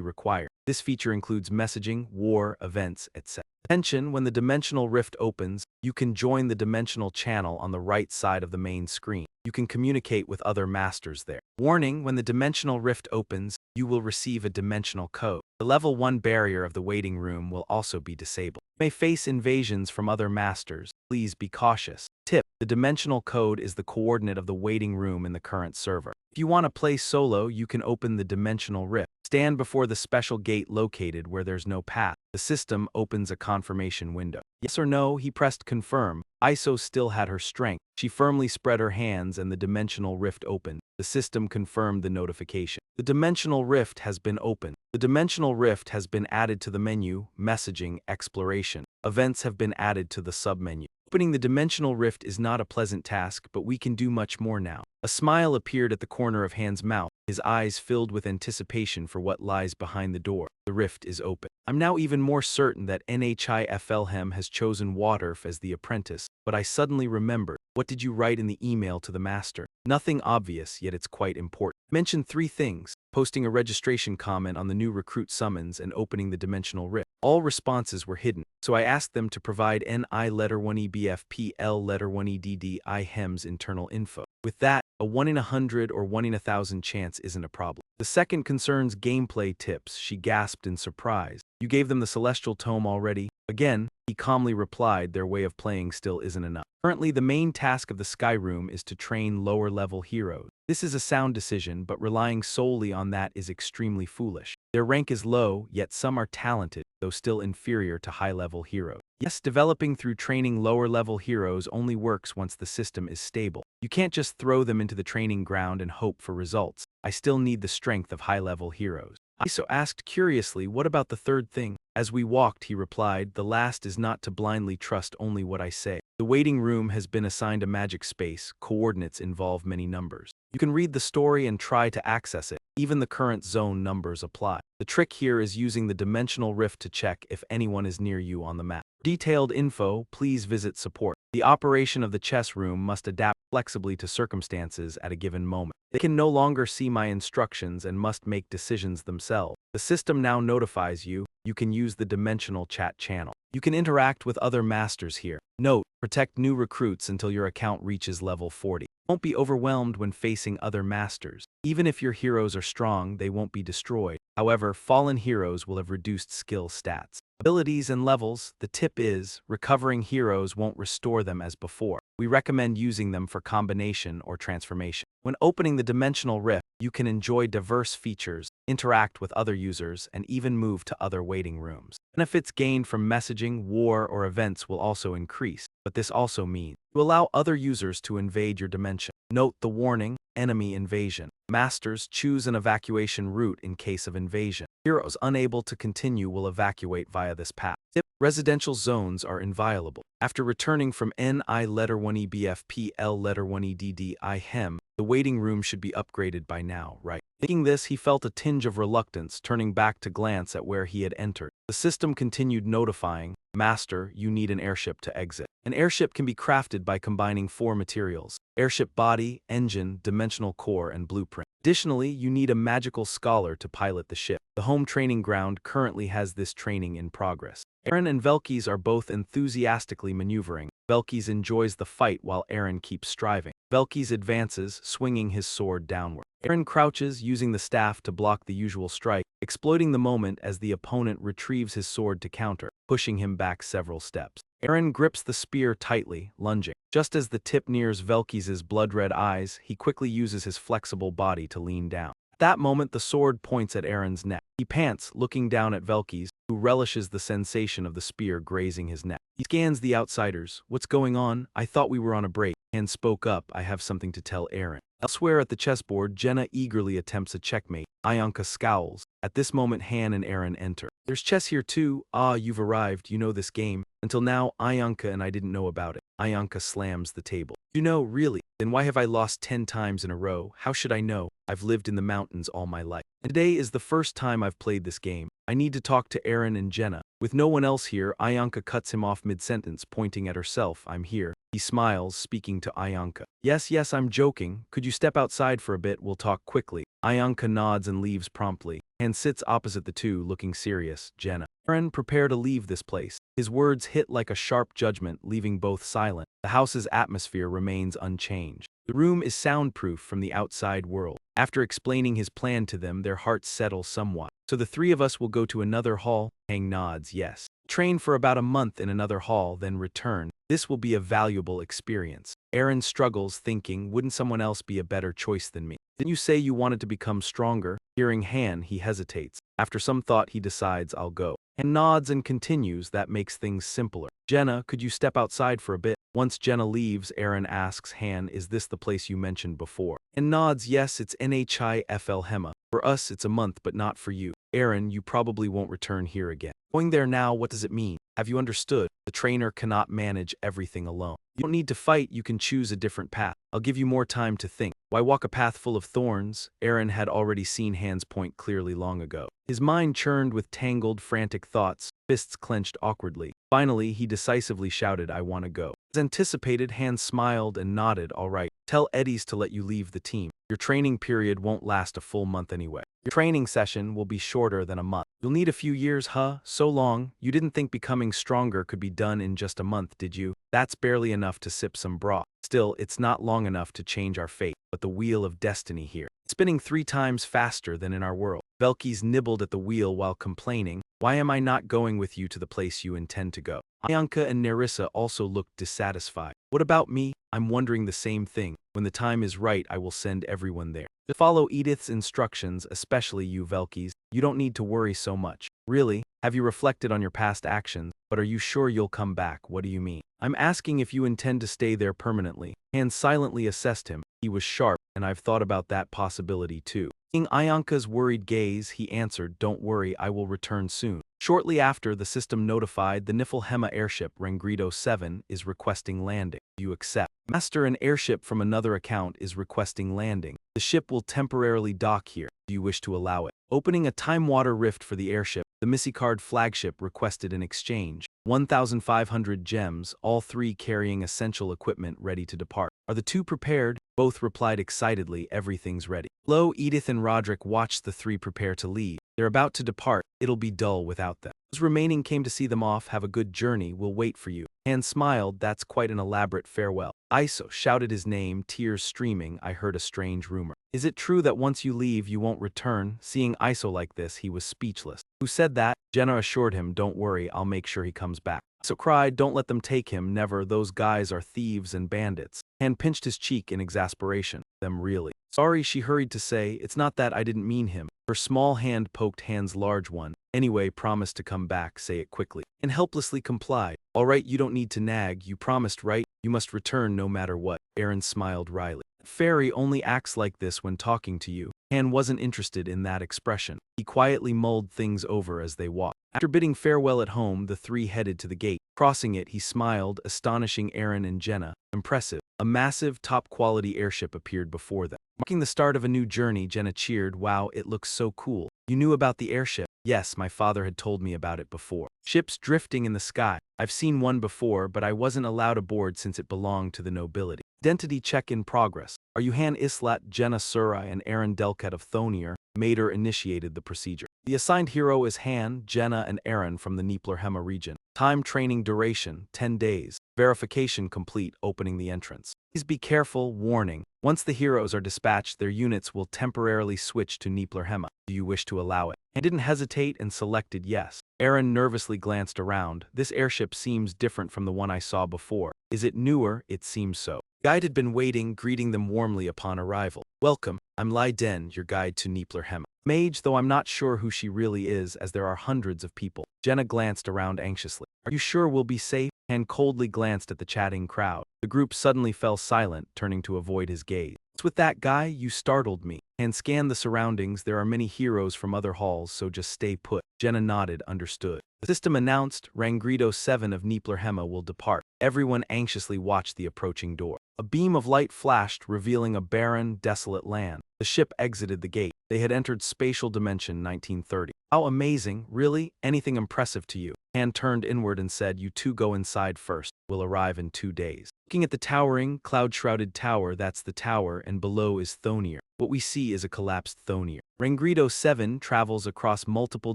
required. This feature includes messaging, war, events, etc. Attention, when the Dimensional Rift opens, you can join the Dimensional channel on the right side of the main screen. You can communicate with other masters there. Warning, when the Dimensional Rift opens, you will receive a dimensional code. The level 1 barrier of the waiting room will also be disabled. You may face invasions from other masters. Please be cautious. Tip: the dimensional code is the coordinate of the waiting room in the current server. If you want to play solo, you can open the Dimensional Rift. Stand before the special gate located where there's no path. The system opens a confirmation window. Yes or no, he pressed confirm. Iso still had her strength. She firmly spread her hands and the Dimensional Rift opened. The system confirmed the notification. The Dimensional Rift has been opened. The Dimensional Rift has been added to the menu, Messaging, Exploration. Events have been added to the submenu. Opening the Dimensional Rift is not a pleasant task, but we can do much more now. A smile appeared at the corner of Han's mouth, his eyes filled with anticipation for what lies behind the door. The rift is open. I'm now even more certain that Nhiflhem has chosen Waterf as the apprentice, but I suddenly remembered. What did you write in the email to the master? Nothing obvious, yet it's quite important. Mention 3 things: posting a registration comment on the new recruit summons and opening the Dimensional Rift. All responses were hidden, so I asked them to provide NI letter 1EBFPL letter 1EDDIHEM's internal info. With that, a 1 in 100 or 1 in 1,000 chance isn't a problem. The second concerns gameplay tips. She gasped in surprise. You gave them the Celestial Tome already? Again, he calmly replied, their way of playing still isn't enough. Currently, the main task of the Sky Room is to train lower-level heroes. This is a sound decision, but relying solely on that is extremely foolish. Their rank is low, yet some are talented, though still inferior to high-level heroes. Yes, developing through training lower-level heroes only works once the system is stable. You can't just throw them into the training ground and hope for results. I still need the strength of high-level heroes. Iso asked curiously, what about the third thing? As we walked, he replied, the last is not to blindly trust only what I say. The waiting room has been assigned a magic space. Coordinates involve many numbers. You can read the story and try to access it. Even the current zone numbers apply. The trick here is using the Dimensional Rift to check if anyone is near you on the map. Detailed info, please visit support. The operation of the chess room must adapt flexibly to circumstances at a given moment. They can no longer see my instructions and must make decisions themselves. The system now notifies you. You can use the Dimensional Chat channel. You can interact with other masters here. Note: protect new recruits until your account reaches level 40. Don't be overwhelmed when facing other masters. Even if your heroes are strong, they won't be destroyed. However, fallen heroes will have reduced skill stats. Abilities and levels. The tip is, recovering heroes won't restore them as before. We recommend using them for combination or transformation. When opening the Dimensional Rift, you can enjoy diverse features, interact with other users, and even move to other waiting rooms. Benefits gained from messaging, war, or events will also increase, but this also means you allow other users to invade your dimension. Note the warning: enemy invasion. Masters, choose an evacuation route in case of invasion. Heroes unable to continue will evacuate via this path. Tip: residential zones are inviolable. After returning from NI letter 1EBFPL letter 1EDDIHEM, the waiting room should be upgraded by now, right? Thinking this, he felt a tinge of reluctance, turning back to glance at where he had entered. The system continued notifying, Master, you need an airship to exit. An airship can be crafted by combining 4 materials: airship body, engine, dimensional core, and blueprint. Additionally, you need a magical scholar to pilot the ship. The home training ground currently has this training in progress. Eren and Velkys are both enthusiastically maneuvering. Velkys enjoys the fight while Eren keeps striving. Velkys advances, swinging his sword downward. Eren crouches, using the staff to block the usual strike, exploiting the moment as the opponent retrieves his sword to counter, pushing him back several steps. Eren grips the spear tightly, lunging. Just as the tip nears Velkys' blood-red eyes, he quickly uses his flexible body to lean down. At that moment, the sword points at Eren's neck. He pants, looking down at Velkys, who relishes the sensation of the spear grazing his neck. He scans the outsiders. "What's going on? I thought we were on a break." Han spoke up. "I have something to tell Eren." Elsewhere at the chessboard, Jenna eagerly attempts a checkmate. Ianka scowls. At this moment, Han and Eren enter. "There's chess here too. Ah, you've arrived. You know this game. Until now, Ianka and I didn't know about it." Ianka slams the table. "You know, really? Then why have I lost 10 times in a row? How should I know? I've lived in the mountains all my life. And today is the first time I've played this game. I need to talk to Eren and Jenna." With no one else here, Ianka cuts him off mid-sentence, pointing at herself. "I'm here." He smiles, speaking to Ianka. Yes, I'm joking. Could you step outside for a bit? We'll talk quickly." Ianka nods and leaves promptly, and sits opposite the two, looking serious. Jenna. Eren, prepare to leave this place. His words hit like a sharp judgment, leaving both silent. The house's atmosphere remains unchanged. The room is soundproof from the outside world. After explaining his plan to them, their hearts settle somewhat. "So the three of us will go to another hall?" Aang nods, yes. "Train for about a month in another hall, then return. This will be a valuable experience." Eren struggles, thinking, wouldn't someone else be a better choice than me? "Didn't you say you wanted to become stronger?" Hearing Han, he hesitates. After some thought, he decides, "I'll go." Han nods and continues. That makes things simpler. "Jenna, could you step outside for a bit?" Once Jenna leaves, Eren asks Han, "Is this the place you mentioned before?" And nods, "Yes, it's Nhifl Hema. For us, it's a month, but not for you. Eren, you probably won't return here again." "Going there now, what does it mean? Have you understood? The trainer cannot manage everything alone. You don't need to fight, you can choose a different path. I'll give you more time to think." Why walk a path full of thorns? Eren had already seen Han's point clearly long ago. His mind churned with tangled, frantic thoughts, fists clenched awkwardly. Finally, he decisively shouted, "I want to go." As anticipated, Han smiled and nodded. "All right. Tell Eddies to let you leave the team. Your training period won't last a full month anyway. Your training session will be shorter than a month. You'll need a few years, huh? So long. You didn't think becoming stronger could be done in just a month, did you? That's barely enough to sip some broth. Still, it's not long enough to change our fate, but the wheel of destiny here, spinning 3 times faster than in our world." Velkys nibbled at the wheel while complaining, "Why am I not going with you to the place you intend to go?" Ianka and Nerissa also looked dissatisfied. "What about me? I'm wondering the same thing. When the time is right, I will send everyone there. To follow Edith's instructions, especially you, Velkys. You don't need to worry so much." "Really? Have you reflected on your past actions? But are you sure you'll come back? What do you mean?" "I'm asking if you intend to stay there permanently." Han silently assessed him. He was sharp, and I've thought about that possibility too. Seeing Ianka's worried gaze, he answered, "Don't worry, I will return soon." Shortly after, the system notified the Niflhema airship Rangrido 7 is requesting landing. "Do you accept?" "Master, an airship from another account is requesting landing. The ship will temporarily dock here. Do you wish to allow it?" Opening a time-water rift for the airship, the Misicard flagship requested in exchange 1,500 gems, all 3 carrying essential equipment ready to depart. "Are the 2 prepared?" Both replied excitedly, "Everything's ready." Lo, Edith and Roderick watched the 3 prepare to leave. They're about to depart. It'll be dull without them. Those remaining came to see them off. "Have a good journey. We'll wait for you." Han smiled. "That's quite an elaborate farewell." Iso shouted his name, tears streaming. "I heard a strange rumor. Is it true that once you leave, you won't return?" Seeing Iso like this, he was speechless. "Who said that?" Jenna assured him, "Don't worry, I'll make sure he comes back." Iso cried, "Don't let them take him. Never. Those guys are thieves and bandits." Han pinched his cheek in exasperation. "Them really." "Sorry," she hurried to say. "It's not that I didn't mean him." Her small hand poked Han's large one. "Anyway, promise to come back. Say it quickly." And helplessly complied. "All right, you don't need to nag. You promised, right? You must return no matter what." Eren smiled wryly. "Fairy only acts like this when talking to you." Han wasn't interested in that expression. He quietly mulled things over as they walked. After bidding farewell at home, the 3 headed to the gate. Crossing it, he smiled, astonishing Eren and Jenna. Impressive. A massive, top-quality airship appeared before them. Marking the start of a new journey, Jenna cheered, "Wow, it looks so cool." "You knew about the airship?" "Yes, my father had told me about it before." "Ships drifting in the sky. I've seen one before, but I wasn't allowed aboard since it belonged to the nobility." Identity check in progress. Are you Han Islat, Jenna Sura, and Aaron Delcat of Thonir? Mater initiated the procedure. The assigned hero is Han, Jenna, and Aaron from the Nibelheim region. Time training duration, 10 days. Verification complete, opening the entrance. Please be careful, warning. Once the heroes are dispatched, their units will temporarily switch to Nibelheim. Do you wish to allow it? And didn't hesitate and selected yes. Aaron nervously glanced around. This airship seems different from the one I saw before. Is it newer? It seems so. Guide had been waiting, greeting them warmly upon arrival. Welcome, I'm Lai Den, your guide to Nibelheim. Mage, though I'm not sure who she really is, as there are hundreds of people. Jenna glanced around anxiously. Are you sure we'll be safe? Han coldly glanced at the chatting crowd. The group suddenly fell silent, turning to avoid his gaze. What's with that guy? You startled me. Han scanned the surroundings. There are many heroes from other halls, so just stay put. Jenna nodded, understood. The system announced, Rangrido 7 of Nibelheim will depart. Everyone anxiously watched the approaching door. A beam of light flashed, revealing a barren, desolate land. The ship exited the gate. They had entered Spatial Dimension 1930. How amazing, really? Anything impressive to you? Han turned inward and said, you two go inside first. We'll arrive in 2 days. Looking at the towering, cloud-shrouded tower, that's the tower, and below is Thonir. What we see is a collapsed Thonir. Rangrido 7 travels across multiple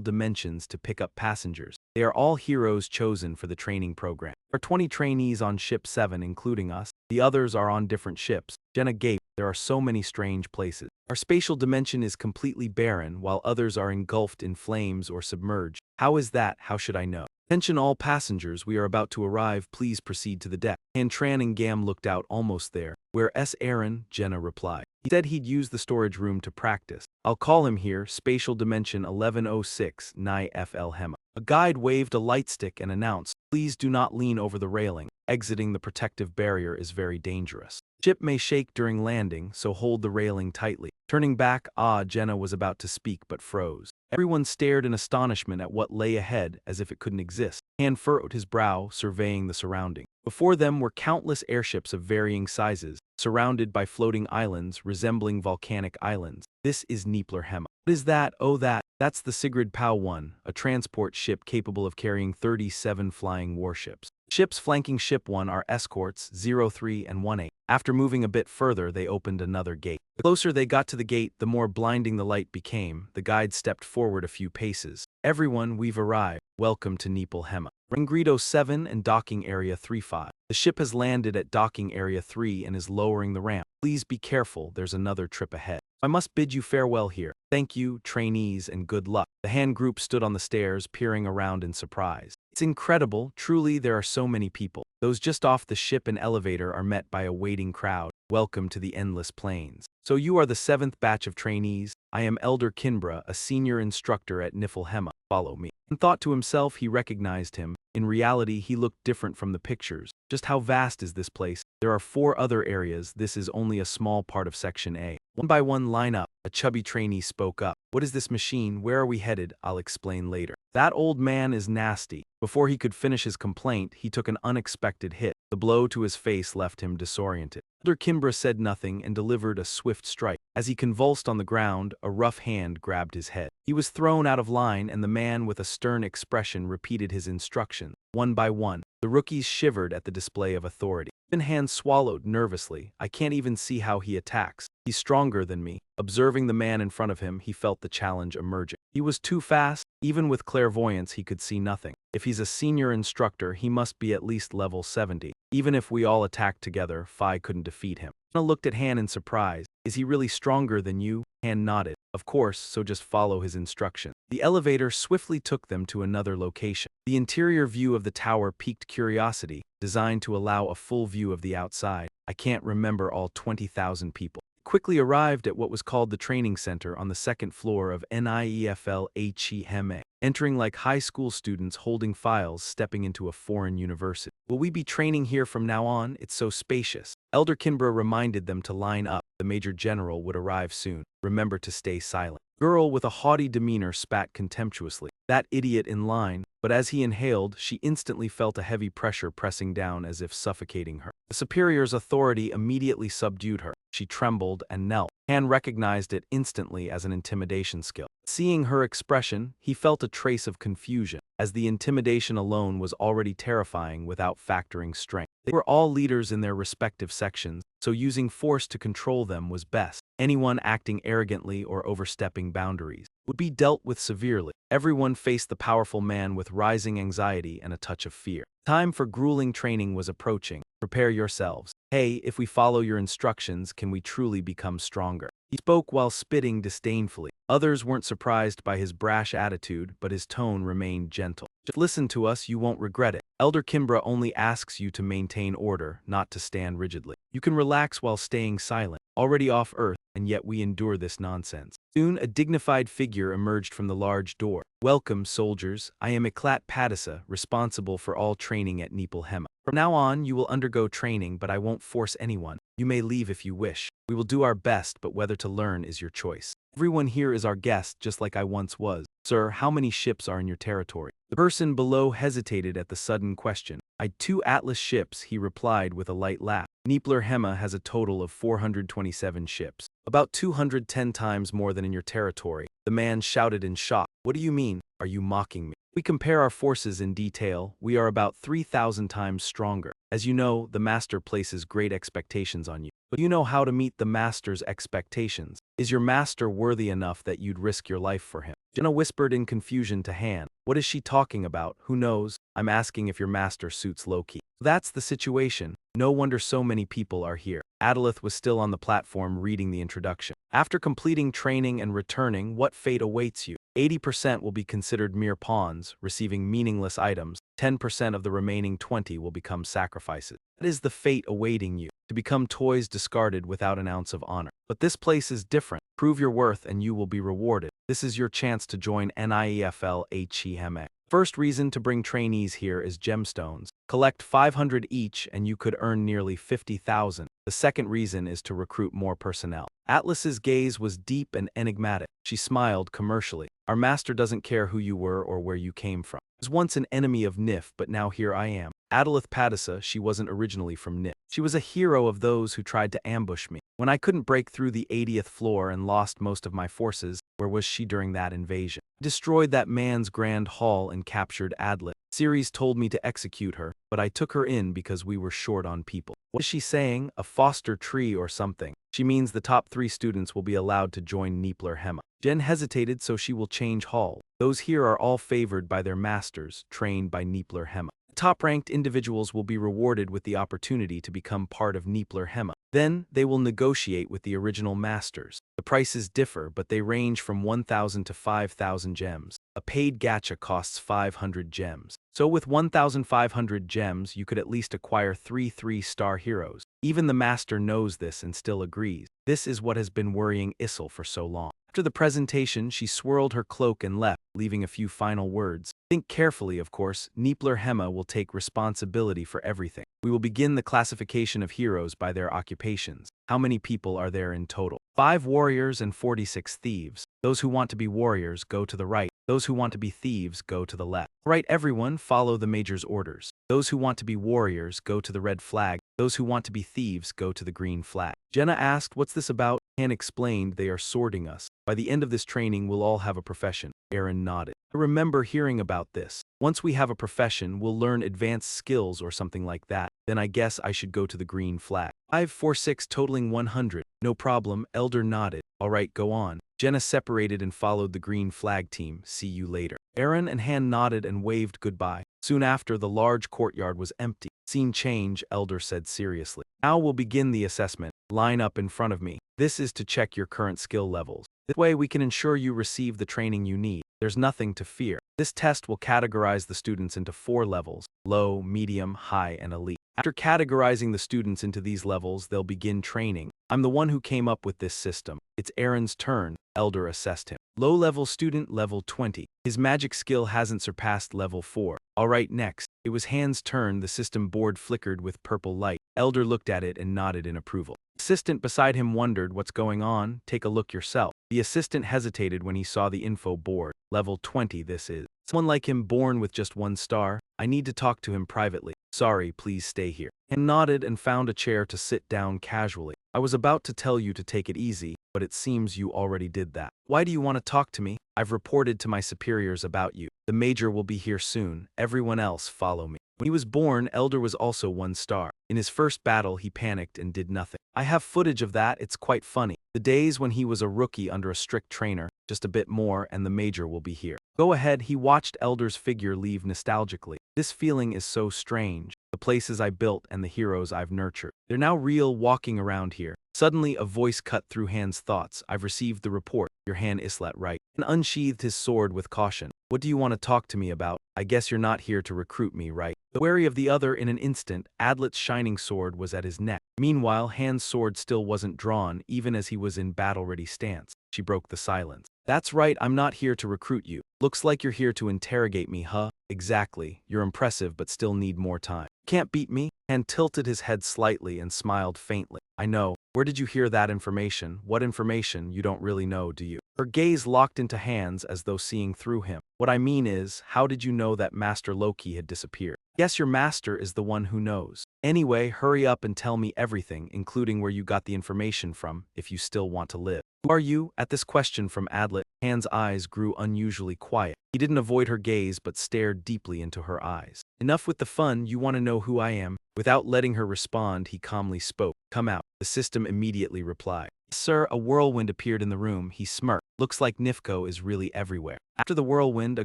dimensions to pick up passengers. They are all heroes chosen for the training program. There are 20 trainees on Ship 7, including us. The others are on different ships. Jenna gaped. There are so many strange places. Our spatial dimension is completely barren, while others are engulfed in flames or submerged. How is that? How should I know? Attention all passengers, we are about to arrive. Please proceed to the deck. Han Tran and Gam looked out, almost there. Where S. Aaron? Jenna replied. He said he'd use the storage room to practice. I'll call him here, Spatial Dimension 1106, Nai FL Hema. A guide waved a light stick and announced, please do not lean over the railing. Exiting the protective barrier is very dangerous. Ship may shake during landing, so hold the railing tightly. Turning back, Jenna was about to speak but froze. Everyone stared in astonishment at what lay ahead as if it couldn't exist. Han furrowed his brow, surveying the surrounding. Before them were countless airships of varying sizes, surrounded by floating islands resembling volcanic islands. This is Nibelheim. What is that? Oh, that's the Sigrid Pau 1, a transport ship capable of carrying 37 flying warships. Ships flanking Ship 1 are escorts 03 and 18. After moving a bit further, they opened another gate. The closer they got to the gate, the more blinding the light became. The guide stepped forward a few paces. Everyone, we've arrived. Welcome to Nibelheim. Rangrido 7 and Docking Area 35. The ship has landed at Docking Area 3 and is lowering the ramp. Please be careful, there's another trip ahead. I must bid you farewell here. Thank you, trainees, and good luck. The Han group stood on the stairs, peering around in surprise. It's incredible, truly there are so many people. Those just off the ship and elevator are met by a waiting crowd. Welcome to the endless plains. So you are the 7th batch of trainees? I am Elder Kinbra, a senior instructor at Niflheim. Follow me. And thought to himself he recognized him. In reality, he looked different from the pictures. Just how vast is this place? There are 4 other areas. This is only a small part of Section A. One by one, line up. A chubby trainee spoke up. What is this machine? Where are we headed? I'll explain later. That old man is nasty. Before he could finish his complaint, he took an unexpected hit. The blow to his face left him disoriented. Elder Kimbra said nothing and delivered a swift strike. As he convulsed on the ground, a rough hand grabbed his head. He was thrown out of line, and the man with a stern expression repeated his instructions. One by one, the rookies shivered at the display of authority. Even Han swallowed nervously. I can't even see how he attacks. He's stronger than me. Observing the man in front of him, he felt the challenge emerging. He was too fast. Even with clairvoyance, he could see nothing. If he's a senior instructor, he must be at least level 70. Even if we all attacked together, Phi couldn't defeat him. Anna looked at Han in surprise. Is he really stronger than you? Han nodded. Of course, so just follow his instruction. The elevator swiftly took them to another location. The interior view of the tower piqued curiosity, designed to allow a full view of the outside. I can't remember all 20,000 people. Quickly arrived at what was called the training center on the 2nd floor of Niflheim. Entering like high school students holding files stepping into a foreign university. Will we be training here from now on? It's so spacious. Elder Kinbra reminded them to line up. The Major General would arrive soon. Remember to stay silent. Girl with a haughty demeanor spat contemptuously. That idiot in line. But as he inhaled, she instantly felt a heavy pressure pressing down as if suffocating her. The superior's authority immediately subdued her. She trembled and knelt. Han recognized it instantly as an intimidation skill. Seeing her expression, he felt a trace of confusion, as the intimidation alone was already terrifying without factoring strength. They were all leaders in their respective sections, so using force to control them was best. Anyone acting arrogantly or overstepping boundaries would be dealt with severely. Everyone faced the powerful man with rising anxiety and a touch of fear. Time for grueling training was approaching. Prepare yourselves. Hey, if we follow your instructions, can we truly become stronger? He spoke while spitting disdainfully. Others weren't surprised by his brash attitude, but his tone remained gentle. Just listen to us, you won't regret it. Elder Kimbra only asks you to maintain order, not to stand rigidly. You can relax while staying silent. Already off Earth, and yet we endure this nonsense. Soon, a dignified figure emerged from the large door. Welcome, soldiers. I am Eklat Padisa, responsible for all training at Nipelhema. From now on, you will undergo training, but I won't force anyone. You may leave if you wish. We will do our best, but whether to learn is your choice. Everyone here is our guest, just like I once was. Sir, how many ships are in your territory? The person below hesitated at the sudden question. I'd 2 Atlas ships, he replied with a light laugh. Nipelhema has a total of 427 ships. About 210 times more than in your territory. The man shouted in shock. What do you mean? Are you mocking me? We compare our forces in detail. We are about 3,000 times stronger. As you know, the master places great expectations on you. But you know how to meet the master's expectations. Is your master worthy enough that you'd risk your life for him? Jenna whispered in confusion to Han. What is she talking about? Who knows? I'm asking if your master suits Loki. That's the situation. No wonder so many people are here. Adalith was still on the platform reading the introduction. After completing training and returning, what fate awaits you? 80% will be considered mere pawns, receiving meaningless items. 10% of the remaining 20 will become sacrifices. That is the fate awaiting you, to become toys discarded without an ounce of honor. But this place is different. Prove your worth and you will be rewarded. This is your chance to join NIEFL-HEMA. First reason to bring trainees here is gemstones. Collect 500 each and you could earn nearly 50,000. The second reason is to recruit more personnel. Atlas's gaze was deep and enigmatic. She smiled commercially. Our master doesn't care who you were or where you came from. I was once an enemy of NIF, but now here I am. Adalith Padisa, she wasn't originally from NIF. She was a hero of those who tried to ambush me. When I couldn't break through the 80th floor and lost most of my forces, where was she during that invasion? Destroyed that man's grand hall and captured Adlet. Ceres told me to execute her, but I took her in because we were short on people. What is she saying? A foster tree or something? She means the top 3 students will be allowed to join Nipelhema. Jen hesitated, so she will change hall. Those here are all favored by their masters, trained by Nipelhema. Top-ranked individuals will be rewarded with the opportunity to become part of Nipelhema. Then, they will negotiate with the original masters. The prices differ, but they range from 1,000 to 5,000 gems. A paid gacha costs 500 gems. So with 1,500 gems, you could at least acquire 3 3-star heroes. Even the master knows this and still agrees. This is what has been worrying Issel for so long. After the presentation, she swirled her cloak and left, leaving a few final words. Think carefully, of course. Nipelhema will take responsibility for everything. We will begin the classification of heroes by their occupations. How many people are there in total? 5 warriors and 46 thieves. Those who want to be warriors go to the right. Those who want to be thieves go to the left. Right, everyone, follow the major's orders. Those who want to be warriors go to the red flag. Those who want to be thieves go to the green flag. Jenna asked, what's this about? Han explained, they are sorting us. By the end of this training, we'll all have a profession. Aaron nodded. I remember hearing about this. Once we have a profession, we'll learn advanced skills or something like that. Then I guess I should go to the green flag. 5, 4, 6 totaling 100. No problem, Elder nodded. All right, go on. Jenna separated and followed the green flag team. See you later. Aaron and Han nodded and waved goodbye. Soon after, the large courtyard was empty. Scene change, Elder said seriously. Now we'll begin the assessment. Line up in front of me. This is to check your current skill levels. This way we can ensure you receive the training you need. There's nothing to fear. This test will categorize the students into 4 levels: low, medium, high, and elite. After categorizing the students into these levels, they'll begin training. I'm the one who came up with this system. It's Aaron's turn. Elder assessed him. Low-level student, level 20. His magic skill hasn't surpassed level 4. All right, next. It was Han's turn. The system board flickered with purple light. Elder looked at it and nodded in approval. Assistant beside him wondered, what's going on? Take a look yourself. The assistant hesitated when he saw the info board. Level 20 this is. Someone like him born with just 1 star? I need to talk to him privately. Sorry, please stay here. Han nodded and found a chair to sit down casually. I was about to tell you to take it easy, but it seems you already did that. Why do you want to talk to me? I've reported to my superiors about you. The major will be here soon. Everyone else follow me. When he was born, Elder was also 1 star. In his first battle, he panicked and did nothing. I have footage of that, it's quite funny. The days when he was a rookie under a strict trainer, just a bit more and the major will be here. Go ahead, he watched Elder's figure leave nostalgically. This feeling is so strange. The places I built and the heroes I've nurtured. They're now real walking around here. Suddenly, a voice cut through Han's thoughts. I've received the report. Your Han Islet right. And unsheathed his sword with caution. What do you want to talk to me about? I guess you're not here to recruit me, right? Wary of the other in an instant, Adlet's shining sword was at his neck. Meanwhile, Han's sword still wasn't drawn, even as he was in battle-ready stance. She broke the silence. That's right, I'm not here to recruit you. Looks like you're here to interrogate me, huh? Exactly. You're impressive but still need more time. Can't beat me? Han tilted his head slightly and smiled faintly. I know. Where did you hear that information? What information? You don't really know, do you? Her gaze locked into Han's as though seeing through him. What I mean is, how did you know that Master Loki had disappeared? Yes, your master is the one who knows. Anyway, hurry up and tell me everything, including where you got the information from, if you still want to live. Who are you? At this question from Adlet, Han's eyes grew unusually quiet. He didn't avoid her gaze but stared deeply into her eyes. Enough with the fun, you want to know who I am? Without letting her respond, he calmly spoke. Come out. The system immediately replied. Sir, a whirlwind appeared in the room. He smirked. Looks like Nifko is really everywhere. After the whirlwind, a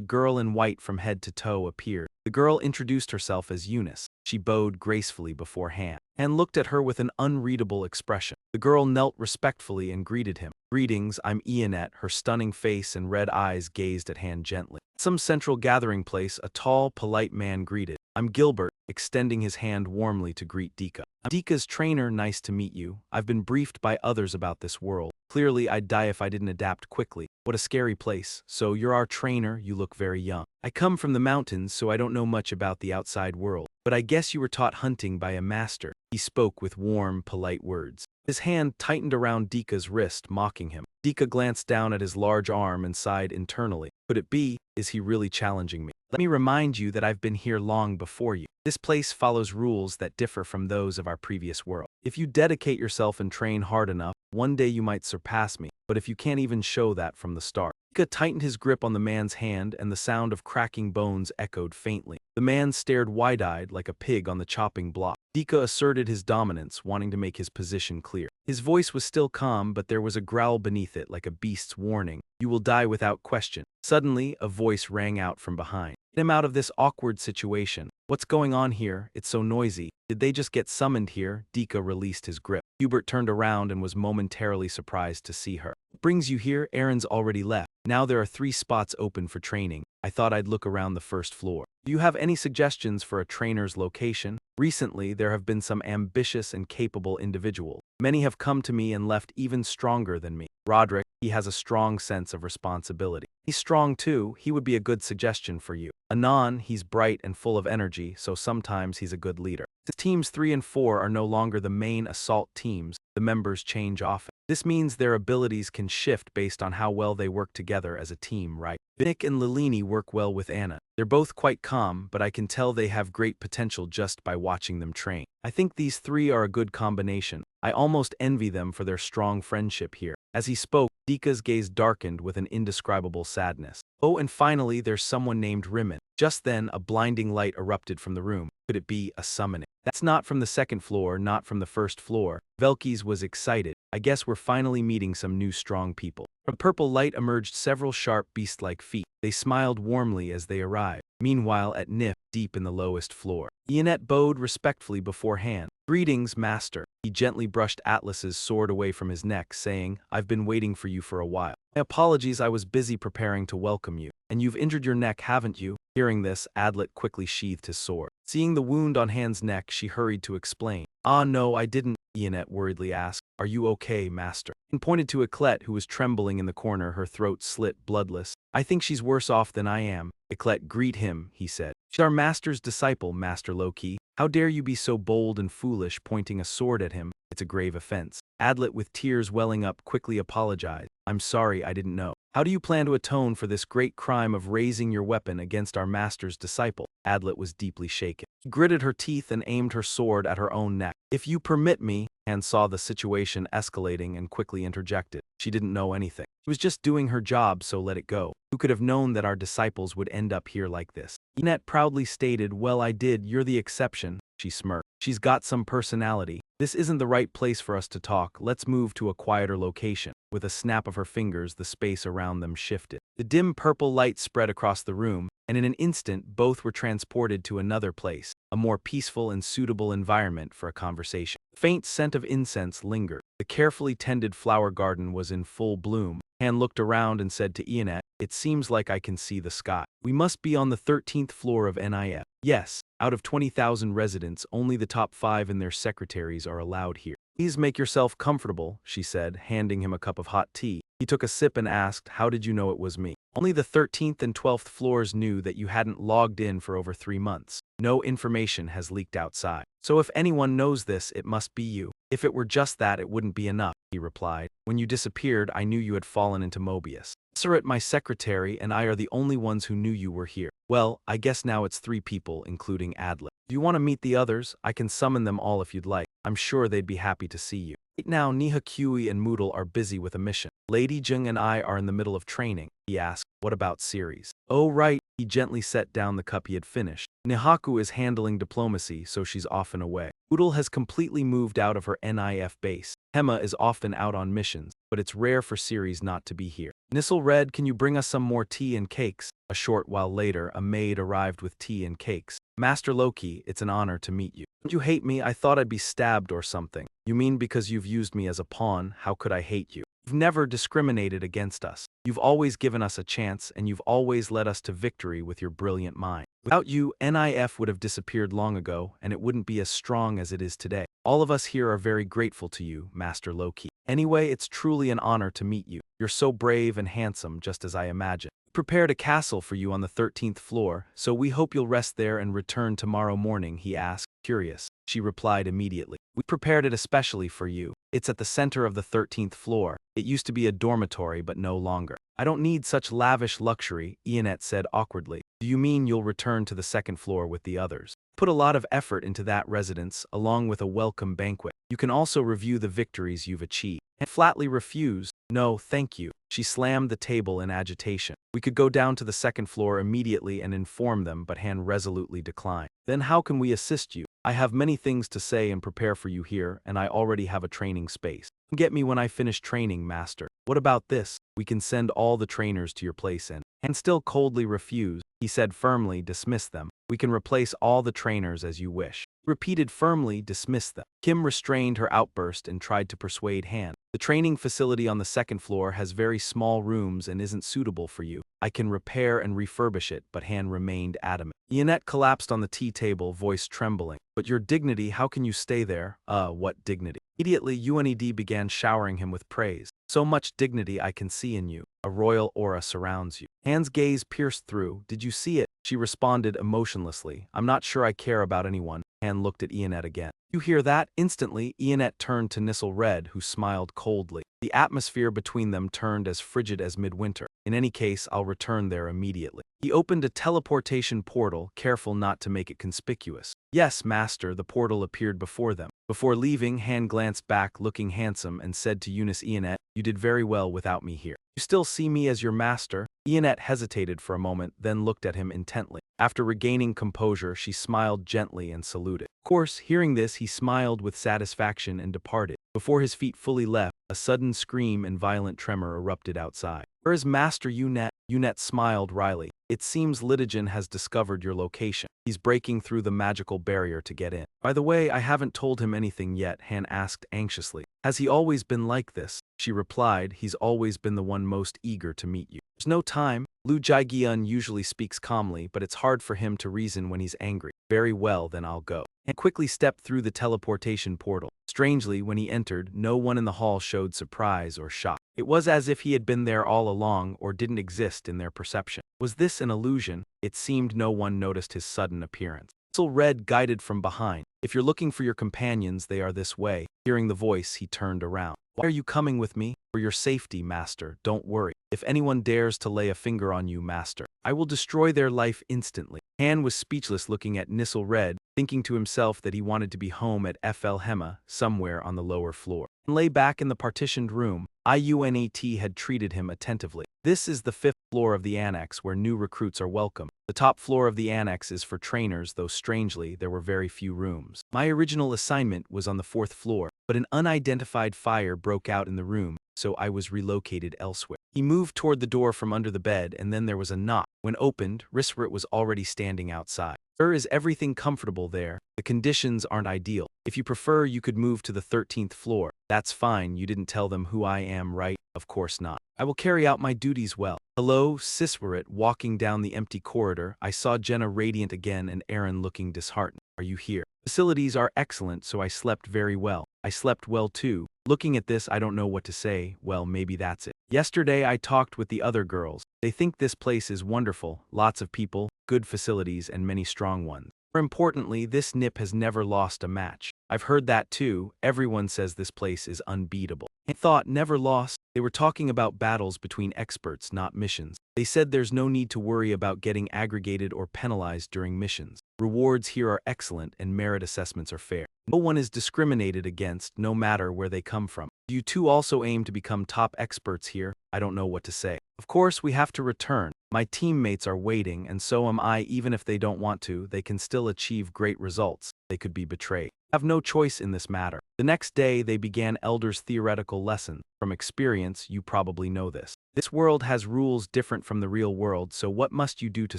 girl in white from head to toe appeared. The girl introduced herself as Eunice. She bowed gracefully before Han. Han looked at her with an unreadable expression. The girl knelt respectfully and greeted him. Greetings, I'm Ionette. Her stunning face and red eyes gazed at Han gently. At some central gathering place, a tall, polite man greeted. I'm Gilbert, extending his hand warmly to greet Dika. I'm Dika's trainer, nice to meet you. I've been briefed by others about this world. Clearly, I'd die if I didn't adapt quickly. What a scary place. So you're our trainer, you look very young. I come from the mountains, so I don't know much about the outside world. But I guess you were taught hunting by a master. He spoke with warm, polite words. His hand tightened around Dika's wrist, mocking him. Dika glanced down at his large arm and sighed internally. Could it be? Is he really challenging me? Let me remind you that I've been here long before you. This place follows rules that differ from those of our previous world. If you dedicate yourself and train hard enough, one day you might surpass me, but if you can't even show that from the start. Dika tightened his grip on the man's hand and the sound of cracking bones echoed faintly. The man stared wide-eyed like a pig on the chopping block. Dika asserted his dominance, wanting to make his position clear. His voice was still calm, but there was a growl beneath it like a beast's warning. You will die without question. Suddenly, a voice rang out from behind. Get him out of this awkward situation. What's going on here? It's so noisy. Did they just get summoned here? Dika released his grip. Hubert turned around and was momentarily surprised to see her. What brings you here? Aaron's already left. Now there are 3 spots open for training. I thought I'd look around the first floor. Do you have any suggestions for a trainer's location? Recently, there have been some ambitious and capable individuals. Many have come to me and left even stronger than me. Roderick, he has a strong sense of responsibility. He's strong too, he would be a good suggestion for you. Anon, he's bright and full of energy, so sometimes he's a good leader. Since teams 3 and 4 are no longer the main assault teams, the members change often. This means their abilities can shift based on how well they work together as a team, right? Nick and Lilini work well with Anna. They're both quite calm, but I can tell they have great potential just by watching them train. I think these 3 are a good combination. I almost envy them for their strong friendship here. As he spoke, Dika's gaze darkened with an indescribable sadness. Oh, and finally, there's someone named Rimmon. Just then, a blinding light erupted from the room. Could it be a summoning? That's not from the second floor, not from the first floor. Velkys was excited. I guess we're finally meeting some new strong people. From purple light emerged several sharp beast-like feet. They smiled warmly as they arrived. Meanwhile, at Nif, deep in the lowest floor, Ionette bowed respectfully before Han. Greetings, master. He gently brushed Atlas's sword away from his neck, saying, I've been waiting for you for a while. My apologies, I was busy preparing to welcome you. And you've injured your neck, haven't you? Hearing this, Adlet quickly sheathed his sword. Seeing the wound on Han's neck, she hurried to explain. Ah, no, I didn't, Ionette worriedly asked. Are you okay, master? And pointed to Eclette, who was trembling in the corner, her throat slit bloodless. I think she's worse off than I am. Eclette, greet him, he said. She's our master's disciple, Master Loki. How dare you be so bold and foolish, pointing a sword at him? It's a grave offense. Adlet, with tears welling up, quickly apologized. I'm sorry, I didn't know. How do you plan to atone for this great crime of raising your weapon against our master's disciple? Adlet was deeply shaken. She gritted her teeth and aimed her sword at her own neck. If you permit me, Han saw the situation escalating and quickly interjected. She didn't know anything. She was just doing her job, so let it go. Who could have known that our disciples would end up here like this? Enet proudly stated, well, I did, you're the exception. She smirked. She's got some personality. This isn't the right place for us to talk. Let's move to a quieter location. With a snap of her fingers, the space around them shifted. The dim purple light spread across the room, and in an instant, both were transported to another place, a more peaceful and suitable environment for a conversation. A faint scent of incense lingered. The carefully tended flower garden was in full bloom. Han looked around and said to Ionet, it seems like I can see the sky. We must be on the 13th floor of NIF. Yes, out of 20,000 residents, only the top 5 and their secretaries are allowed here. Please make yourself comfortable, she said, handing him a cup of hot tea. He took a sip and asked, how did you know it was me? Only the 13th and 12th floors knew that you hadn't logged in for over 3 months. No information has leaked outside. So if anyone knows this, it must be you. If it were just that, it wouldn't be enough, he replied. When you disappeared, I knew you had fallen into Mobius. Surat, my secretary, and I are the only ones who knew you were here. Well, I guess now it's 3 people, including Adlet. Do you want to meet the others? I can summon them all if you'd like. I'm sure they'd be happy to see you. Right now, Niha Kui and Moodle are busy with a mission. Lady Jung and I are in the middle of training. He asked, what about Ceres? Oh right, he gently set down the cup he had finished. Nihaku is handling diplomacy, so she's often away. Moodle has completely moved out of her NIF base. Hema is often out on missions, but it's rare for Ceres not to be here. Nissel Red, can you bring us some more tea and cakes? A short while later, a maid arrived with tea and cakes. Master Loki, it's an honor to meet you. Don't you hate me? I thought I'd be stabbed or something. You mean because you've used me as a pawn? How could I hate you? You've never discriminated against us. You've always given us a chance, and you've always led us to victory with your brilliant mind. Without you, NIF would have disappeared long ago, and it wouldn't be as strong as it is today. All of us here are very grateful to you, Master Loki. Anyway, it's truly an honor to meet you. You're so brave and handsome, just as I imagined. We prepared a castle for you on the 13th floor, so we hope you'll rest there and return tomorrow morning, he asked, curious. She replied immediately. We prepared it especially for you. It's at the center of the 13th floor. It used to be a dormitory, but no longer. I don't need such lavish luxury, Ionet said awkwardly. Do you mean you'll return to the 2nd floor with the others? Put a lot of effort into that residence, along with a welcome banquet. You can also review the victories you've achieved. And flatly refused. No, thank you. She slammed the table in agitation. We could go down to the 2nd floor immediately and inform them, but Han resolutely declined. Then how can we assist you? I have many things to say and prepare for you here, and I already have a training space. Get me when I finish training, Master. What about this? We can send all the trainers to your place and still coldly refused. He said firmly, dismiss them. We can replace all the trainers as you wish. Repeated firmly, dismiss them. Kim restrained her outburst and tried to persuade Han. The training facility on the 2nd floor has very small rooms and isn't suitable for you. I can repair and refurbish it, but Han remained adamant. Ionet collapsed on the tea table, voice trembling. But your dignity, how can you stay there? What dignity? Immediately, UNED began showering him with praise. So much dignity I can see in you. A royal aura surrounds you. Han's gaze pierced through. Did you see it? She responded emotionlessly. I'm not sure I care about anyone. Han looked at Ionet again. You hear that? Instantly, Ionet turned to Nissel Red, who smiled coldly. The atmosphere between them turned as frigid as midwinter. In any case, I'll return there immediately. He opened a teleportation portal, careful not to make it conspicuous. Yes, Master, the portal appeared before them. Before leaving, Han glanced back, looking handsome, and said to Eunice Ionet, you did very well without me here. You still see me as your master? Ionet hesitated for a moment, then looked at him intently. After regaining composure, she smiled gently and saluted. Of course, hearing this, he smiled with satisfaction and departed. Before his feet fully left, a sudden scream and violent tremor erupted outside. Where is Master Ionet? Ionet smiled wryly. It seems Litigen has discovered your location. He's breaking through the magical barrier to get in. By the way, I haven't told him anything yet, Han asked anxiously. Has he always been like this? She replied, he's always been the one most eager to meet you. There's no time. Lu Jigyun usually speaks calmly, but it's hard for him to reason when he's angry. Very well, then I'll go. And quickly stepped through the teleportation portal. Strangely, when he entered, no one in the hall showed surprise or shock. It was as if he had been there all along or didn't exist in their perception. Was this an illusion? It seemed no one noticed his sudden appearance. Nissel Red guided from behind. If you're looking for your companions, they are this way. Hearing the voice, he turned around. Why are you coming with me? For your safety, master. Don't worry. If anyone dares to lay a finger on you, master, I will destroy their life instantly. Han was speechless, looking at Nissel Red, thinking to himself that he wanted to be home at FL Hema, somewhere on the lower floor. And lay back in the partitioned room, IUNAT had treated him attentively. This is the 5th floor of the annex where new recruits are welcome. The top floor of the annex is for trainers, though strangely, there were very few rooms. My original assignment was on the 4th floor, but an unidentified fire broke out in the room, so I was relocated elsewhere. He moved toward the door from under the bed, and then there was a knock. When opened, Risrit was already standing outside. Sir, is everything comfortable there? The conditions aren't ideal. If you prefer, you could move to the 13th floor. That's fine, you didn't tell them who I am, right? Of course not. I will carry out my duties well. Hello, Siswarit. Walking down the empty corridor, I saw Jenna radiant again and Aaron looking disheartened. Are you here? Facilities are excellent, so I slept very well. I slept well too. Looking at this, I don't know what to say. Well, maybe that's it. Yesterday I talked with the other girls. They think this place is wonderful. Lots of people, good facilities, and many strong ones. More importantly, this NIP has never lost a match. I've heard that too. Everyone says this place is unbeatable. I thought never lost. They were talking about battles between experts, not missions. They said there's no need to worry about getting aggregated or penalized during missions. Rewards here are excellent and merit assessments are fair. No one is discriminated against, no matter where they come from. Do you two also aim to become top experts here? I don't know what to say. Of course, we have to return. My teammates are waiting, and so am I. Even if they don't want to, they can still achieve great results. They could be betrayed. I have no choice in this matter. The next day, they began Elder's theoretical lesson. From experience, you probably know this. This world has rules different from the real world, so what must you do to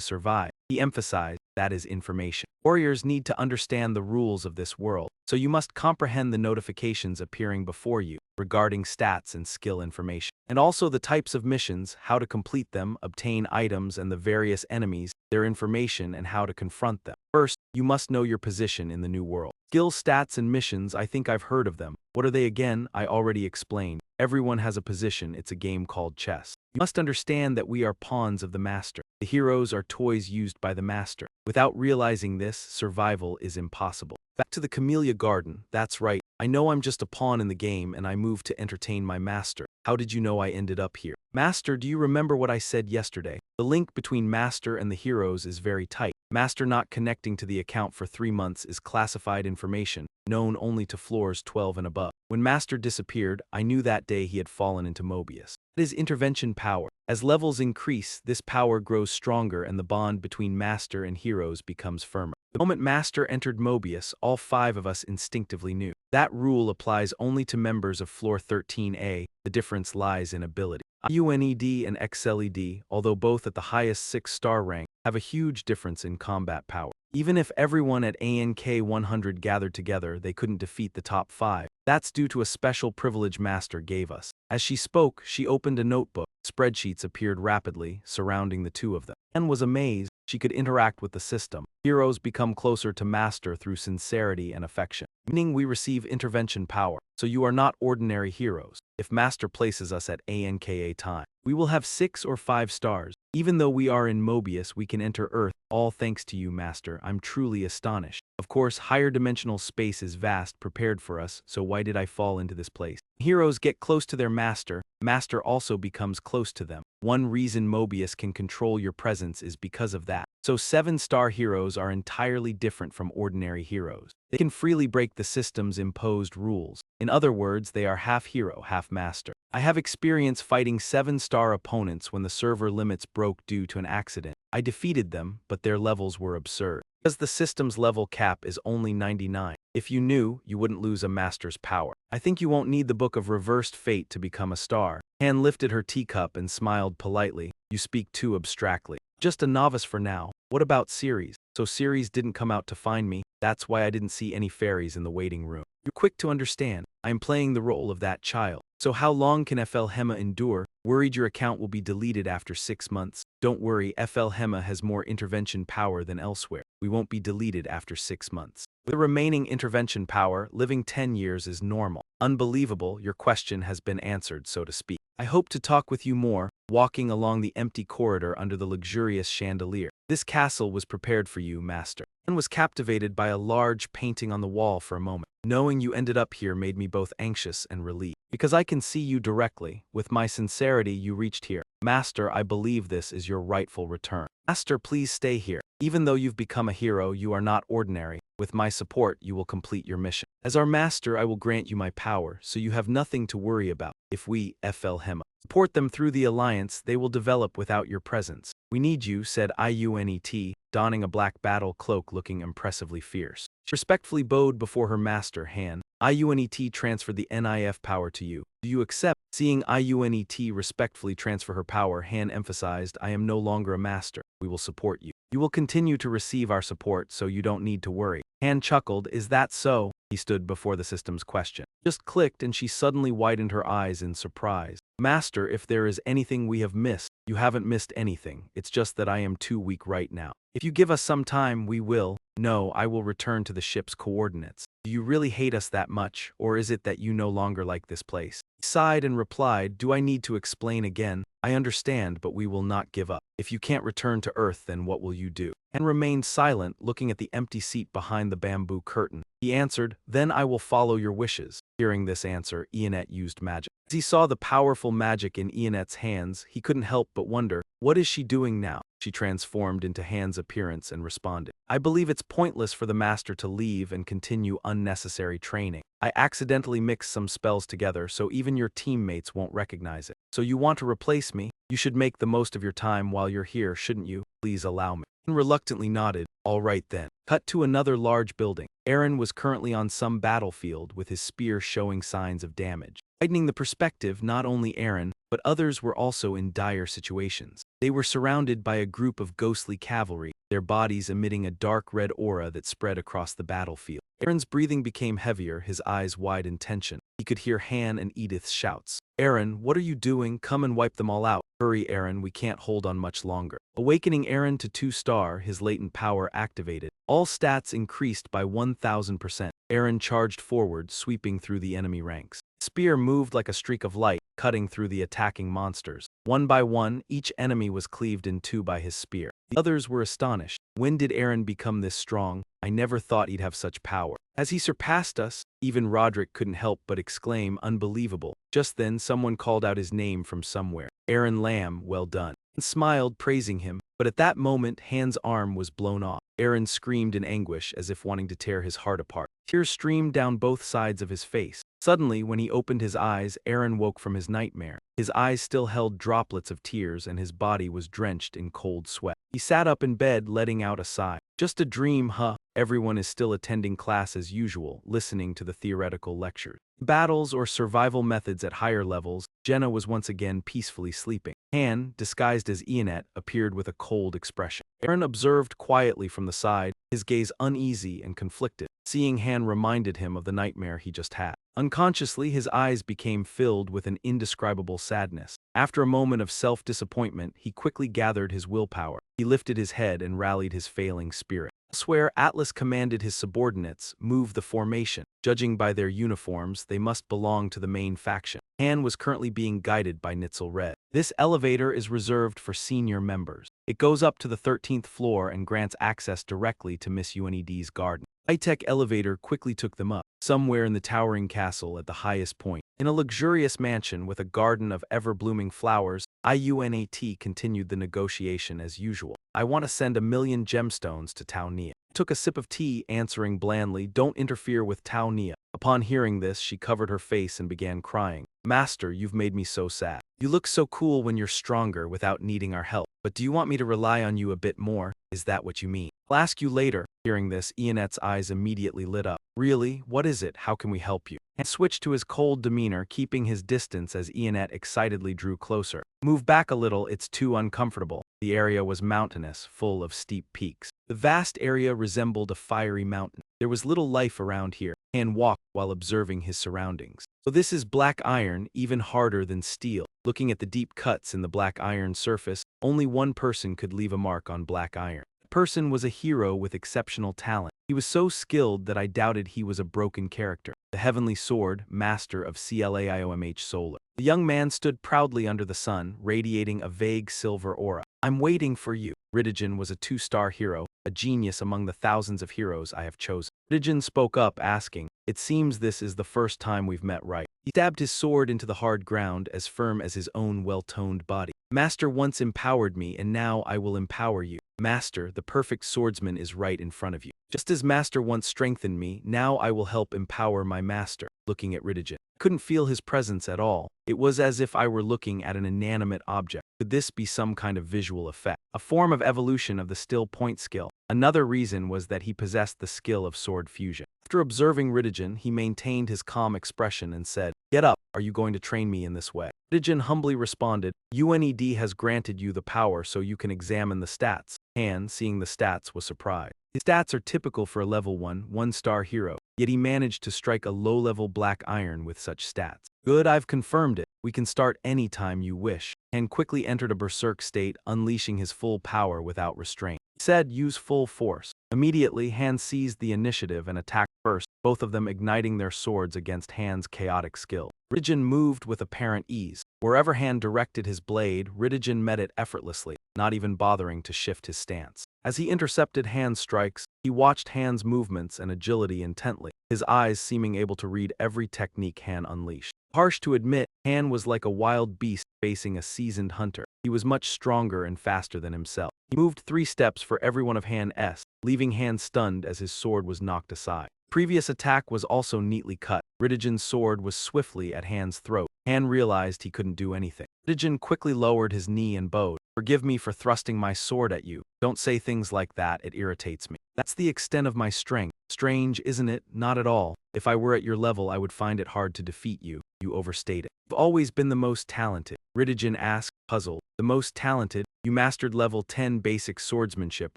survive? He emphasized, that is information. Warriors need to understand the rules of this world, so you must comprehend the notifications appearing before you regarding stats and skill information, and also the types of missions, how to complete them, obtain items, and the various enemies, their information, and how to confront them. First, you must know your position in the new world. Skill, stats, and missions, I think I've heard of them. What are they again? I already explained. Everyone has a position. It's a game called chess. You must understand that we are pawns of the master. The heroes are toys used by the master. Without realizing this, survival is impossible. Back to the Camellia Garden. That's right. I know I'm just a pawn in the game and I moved to entertain my master. How did you know I ended up here? Master, do you remember what I said yesterday? The link between Master and the heroes is very tight. Master not connecting to the account for 3 months is classified information, known only to floors 12 and above. When Master disappeared, I knew that day he had fallen into Mobius. It is intervention power. As levels increase, this power grows stronger and the bond between Master and heroes becomes firmer. The moment Master entered Mobius, all 5 of us instinctively knew. That rule applies only to members of Floor 13A. The difference lies in ability. UNED and XLED, although both at the highest 6-star rank, have a huge difference in combat power. Even if everyone at ANK 100 gathered together, they couldn't defeat the top 5. That's due to a special privilege Master gave us. As she spoke, she opened a notebook. Spreadsheets appeared rapidly, surrounding the 2 of them. Anne was amazed. She could interact with the system. Heroes become closer to Master through sincerity and affection, meaning we receive intervention power. So you are not ordinary heroes. If Master places us at ANKA time, we will have 6 or 5 stars. Even though we are in Mobius, we can enter Earth, all thanks to you, Master. I'm truly astonished. Of course, higher dimensional space is vast, prepared for us, so why did I fall into this place? Heroes get close to their Master. Master also becomes close to them. One reason Mobius can control your presence is because of that. So 7-star heroes are entirely different from ordinary heroes. They can freely break the system's imposed rules. In other words, they are half hero, half master. I have experience fighting 7-star opponents when the server limits broke due to an accident. I defeated them, but their levels were absurd. Because the system's level cap is only 99. If you knew, you wouldn't lose a master's power. I think you won't need the Book of Reversed Fate to become a star. Han lifted her teacup and smiled politely. You speak too abstractly. Just a novice for now. What about Ceres? So Ceres didn't come out to find me. That's why I didn't see any fairies in the waiting room. You're quick to understand. I am playing the role of that child. So how long can FL Hema endure? Worried your account will be deleted after 6 months. Don't worry, FL Hema has more intervention power than elsewhere. We won't be deleted after 6 months. With the remaining intervention power, living 10 years is normal. Unbelievable, your question has been answered, so to speak. I hope to talk with you more, walking along the empty corridor under the luxurious chandelier. This castle was prepared for you, Master. and was captivated by a large painting on the wall for a moment. Knowing you ended up here made me both anxious and relieved. Because I can see you directly, with my sincerity you reached here. Master, I believe this is your rightful return. Master, please stay here. Even though you've become a hero, you are not ordinary. With my support, you will complete your mission. As our master, I will grant you my power, so you have nothing to worry about. If we, FL Hema, support them through the alliance, they will develop without your presence. We need you, said IUNET, donning a black battle cloak looking impressively fierce. She respectfully bowed before her master, Han. IUNET transferred the NIF power to you. Do you accept? Seeing IUNET respectfully transfer her power, Han emphasized, I am no longer a master. We will support you. You will continue to receive our support, so you don't need to worry. Han chuckled, is that so? He stood before the system's question. Just clicked and she suddenly widened her eyes in surprise. Master, if there is anything we have missed, you haven't missed anything. It's just that I am too weak right now. If you give us some time, we will. No, I will return to the ship's coordinates. Do you really hate us that much, or is it that you no longer like this place? He sighed and replied, do I need to explain again? I understand, but we will not give up. If you can't return to Earth, then what will you do? And remained silent, looking at the empty seat behind the bamboo curtain. He answered, then I will follow your wishes. Hearing this answer, Ionet used magic. As he saw the powerful magic in Ionet's hands, he couldn't help but wonder, what is she doing now? She transformed into Han's appearance and responded, I believe it's pointless for the master to leave and continue unnecessary training. I accidentally mixed some spells together so even your teammates won't recognize it. So you want to replace me? You should make the most of your time while you're here, shouldn't you? Please allow me. Han reluctantly nodded. All right then. Cut to another large building. Eren was currently on some battlefield with his spear showing signs of damage. Widening the perspective, not only Eren, but others were also in dire situations. They were surrounded by a group of ghostly cavalry, their bodies emitting a dark red aura that spread across the battlefield. Eren's breathing became heavier, his eyes wide in tension. He could hear Han and Edith's shouts. Eren, what are you doing? Come and wipe them all out. Hurry, Eren, we can't hold on much longer. Awakening Eren to 2-star, his latent power activated. All stats increased by 1000%. Eren charged forward, sweeping through the enemy ranks. Spear moved like a streak of light, cutting through the attacking monsters. One by one, each enemy was cleaved in two by his spear. The others were astonished. When did Eren become this strong? I never thought he'd have such power. As he surpassed us, even Roderick couldn't help but exclaim, unbelievable. Just then, someone called out his name from somewhere. Eren Lamb, well done. And smiled, praising him. But at that moment, Han's arm was blown off. Eren screamed in anguish as if wanting to tear his heart apart. Tears streamed down both sides of his face. Suddenly, when he opened his eyes, Eren woke from his nightmare. His eyes still held droplets of tears and his body was drenched in cold sweat. He sat up in bed, letting out a sigh. Just a dream, huh? Everyone is still attending class as usual, listening to the theoretical lectures. Battles or survival methods at higher levels, Jenna was once again peacefully sleeping. Han, disguised as Ionet, appeared with a cold expression. Eren observed quietly from the side, his gaze uneasy and conflicted. Seeing Han reminded him of the nightmare he just had. Unconsciously, his eyes became filled with an indescribable sadness. After a moment of self-disappointment, he quickly gathered his willpower. He lifted his head and rallied his failing spirit. Elsewhere, Atlas commanded his subordinates, move the formation. Judging by their uniforms, they must belong to the main faction. Han was currently being guided by Nitzel Red. This elevator is reserved for senior members. It goes up to the 13th floor and grants access directly to Miss UNED's garden. High-tech elevator quickly took them up, somewhere in the towering castle at the highest point. In a luxurious mansion with a garden of ever-blooming flowers, IUNAT continued the negotiation as usual. I want to send 1,000,000 gemstones to Tau Nia. Took a sip of tea, answering blandly, don't interfere with Tau Nia. Upon hearing this, she covered her face and began crying. Master, you've made me so sad. You look so cool when you're stronger without needing our help. But do you want me to rely on you a bit more? Is that what you mean? I'll ask you later. Hearing this, Ionet's eyes immediately lit up. Really? What is it? How can we help you? And switched to his cold demeanor, keeping his distance as Ionet excitedly drew closer. Move back a little, it's too uncomfortable. The area was mountainous, full of steep peaks. The vast area resembled a fiery mountain. There was little life around here. Han walked while observing his surroundings. So this is black iron, even harder than steel. Looking at the deep cuts in the black iron surface, only one person could leave a mark on black iron. The person was a hero with exceptional talent. He was so skilled that I doubted he was a broken character. The Heavenly Sword, master of CLAIOMH Solar. The young man stood proudly under the sun, radiating a vague silver aura. I'm waiting for you. Riddigen was a 2-star hero, a genius among the thousands of heroes I have chosen. Ridgen spoke up, asking, "It seems this is the first time we've met, right?" He stabbed his sword into the hard ground, as firm as his own well-toned body. "Master once empowered me, and now I will empower you. Master, the perfect swordsman is right in front of you. Just as Master once strengthened me, now I will help empower my master." Looking at Ridgen, I couldn't feel his presence at all. It was as if I were looking at an inanimate object. Could this be some kind of visual effect? A form of evolution of the still point skill? Another reason was that he possessed the skill of sword fusion. After observing Ridgen, he maintained his calm expression and said, "Get up, are you going to train me in this way?" Ridgen humbly responded, "UNED has granted you the power so you can examine the stats." Han, seeing the stats, was surprised. His stats are typical for a level 1, 1-star hero, yet he managed to strike a low-level black iron with such stats. "Good, I've confirmed it. We can start any time you wish." Han quickly entered a berserk state, unleashing his full power without restraint. He said, "Use full force." Immediately, Han seized the initiative and attacked first, both of them igniting their swords against Han's chaotic skill. Ridgen moved with apparent ease. Wherever Han directed his blade, Ridgen met it effortlessly, not even bothering to shift his stance. As he intercepted Han's strikes, he watched Han's movements and agility intently, his eyes seeming able to read every technique Han unleashed. Harsh to admit, Han was like a wild beast facing a seasoned hunter. He was much stronger and faster than himself. He moved 3 steps for every one of Han's, leaving Han stunned as his sword was knocked aside. Previous attack was also neatly cut. Ridgen's sword was swiftly at Han's throat. Han realized he couldn't do anything. Ridgen quickly lowered his knee and bowed. "Forgive me for thrusting my sword at you. Don't say things like that, it irritates me. That's the extent of my strength. Strange, isn't it? Not at all. If I were at your level, I would find it hard to defeat you. You overstate it." "You've always been the most talented," Ridgen asked, puzzled. "The most talented? You mastered level 10 basic swordsmanship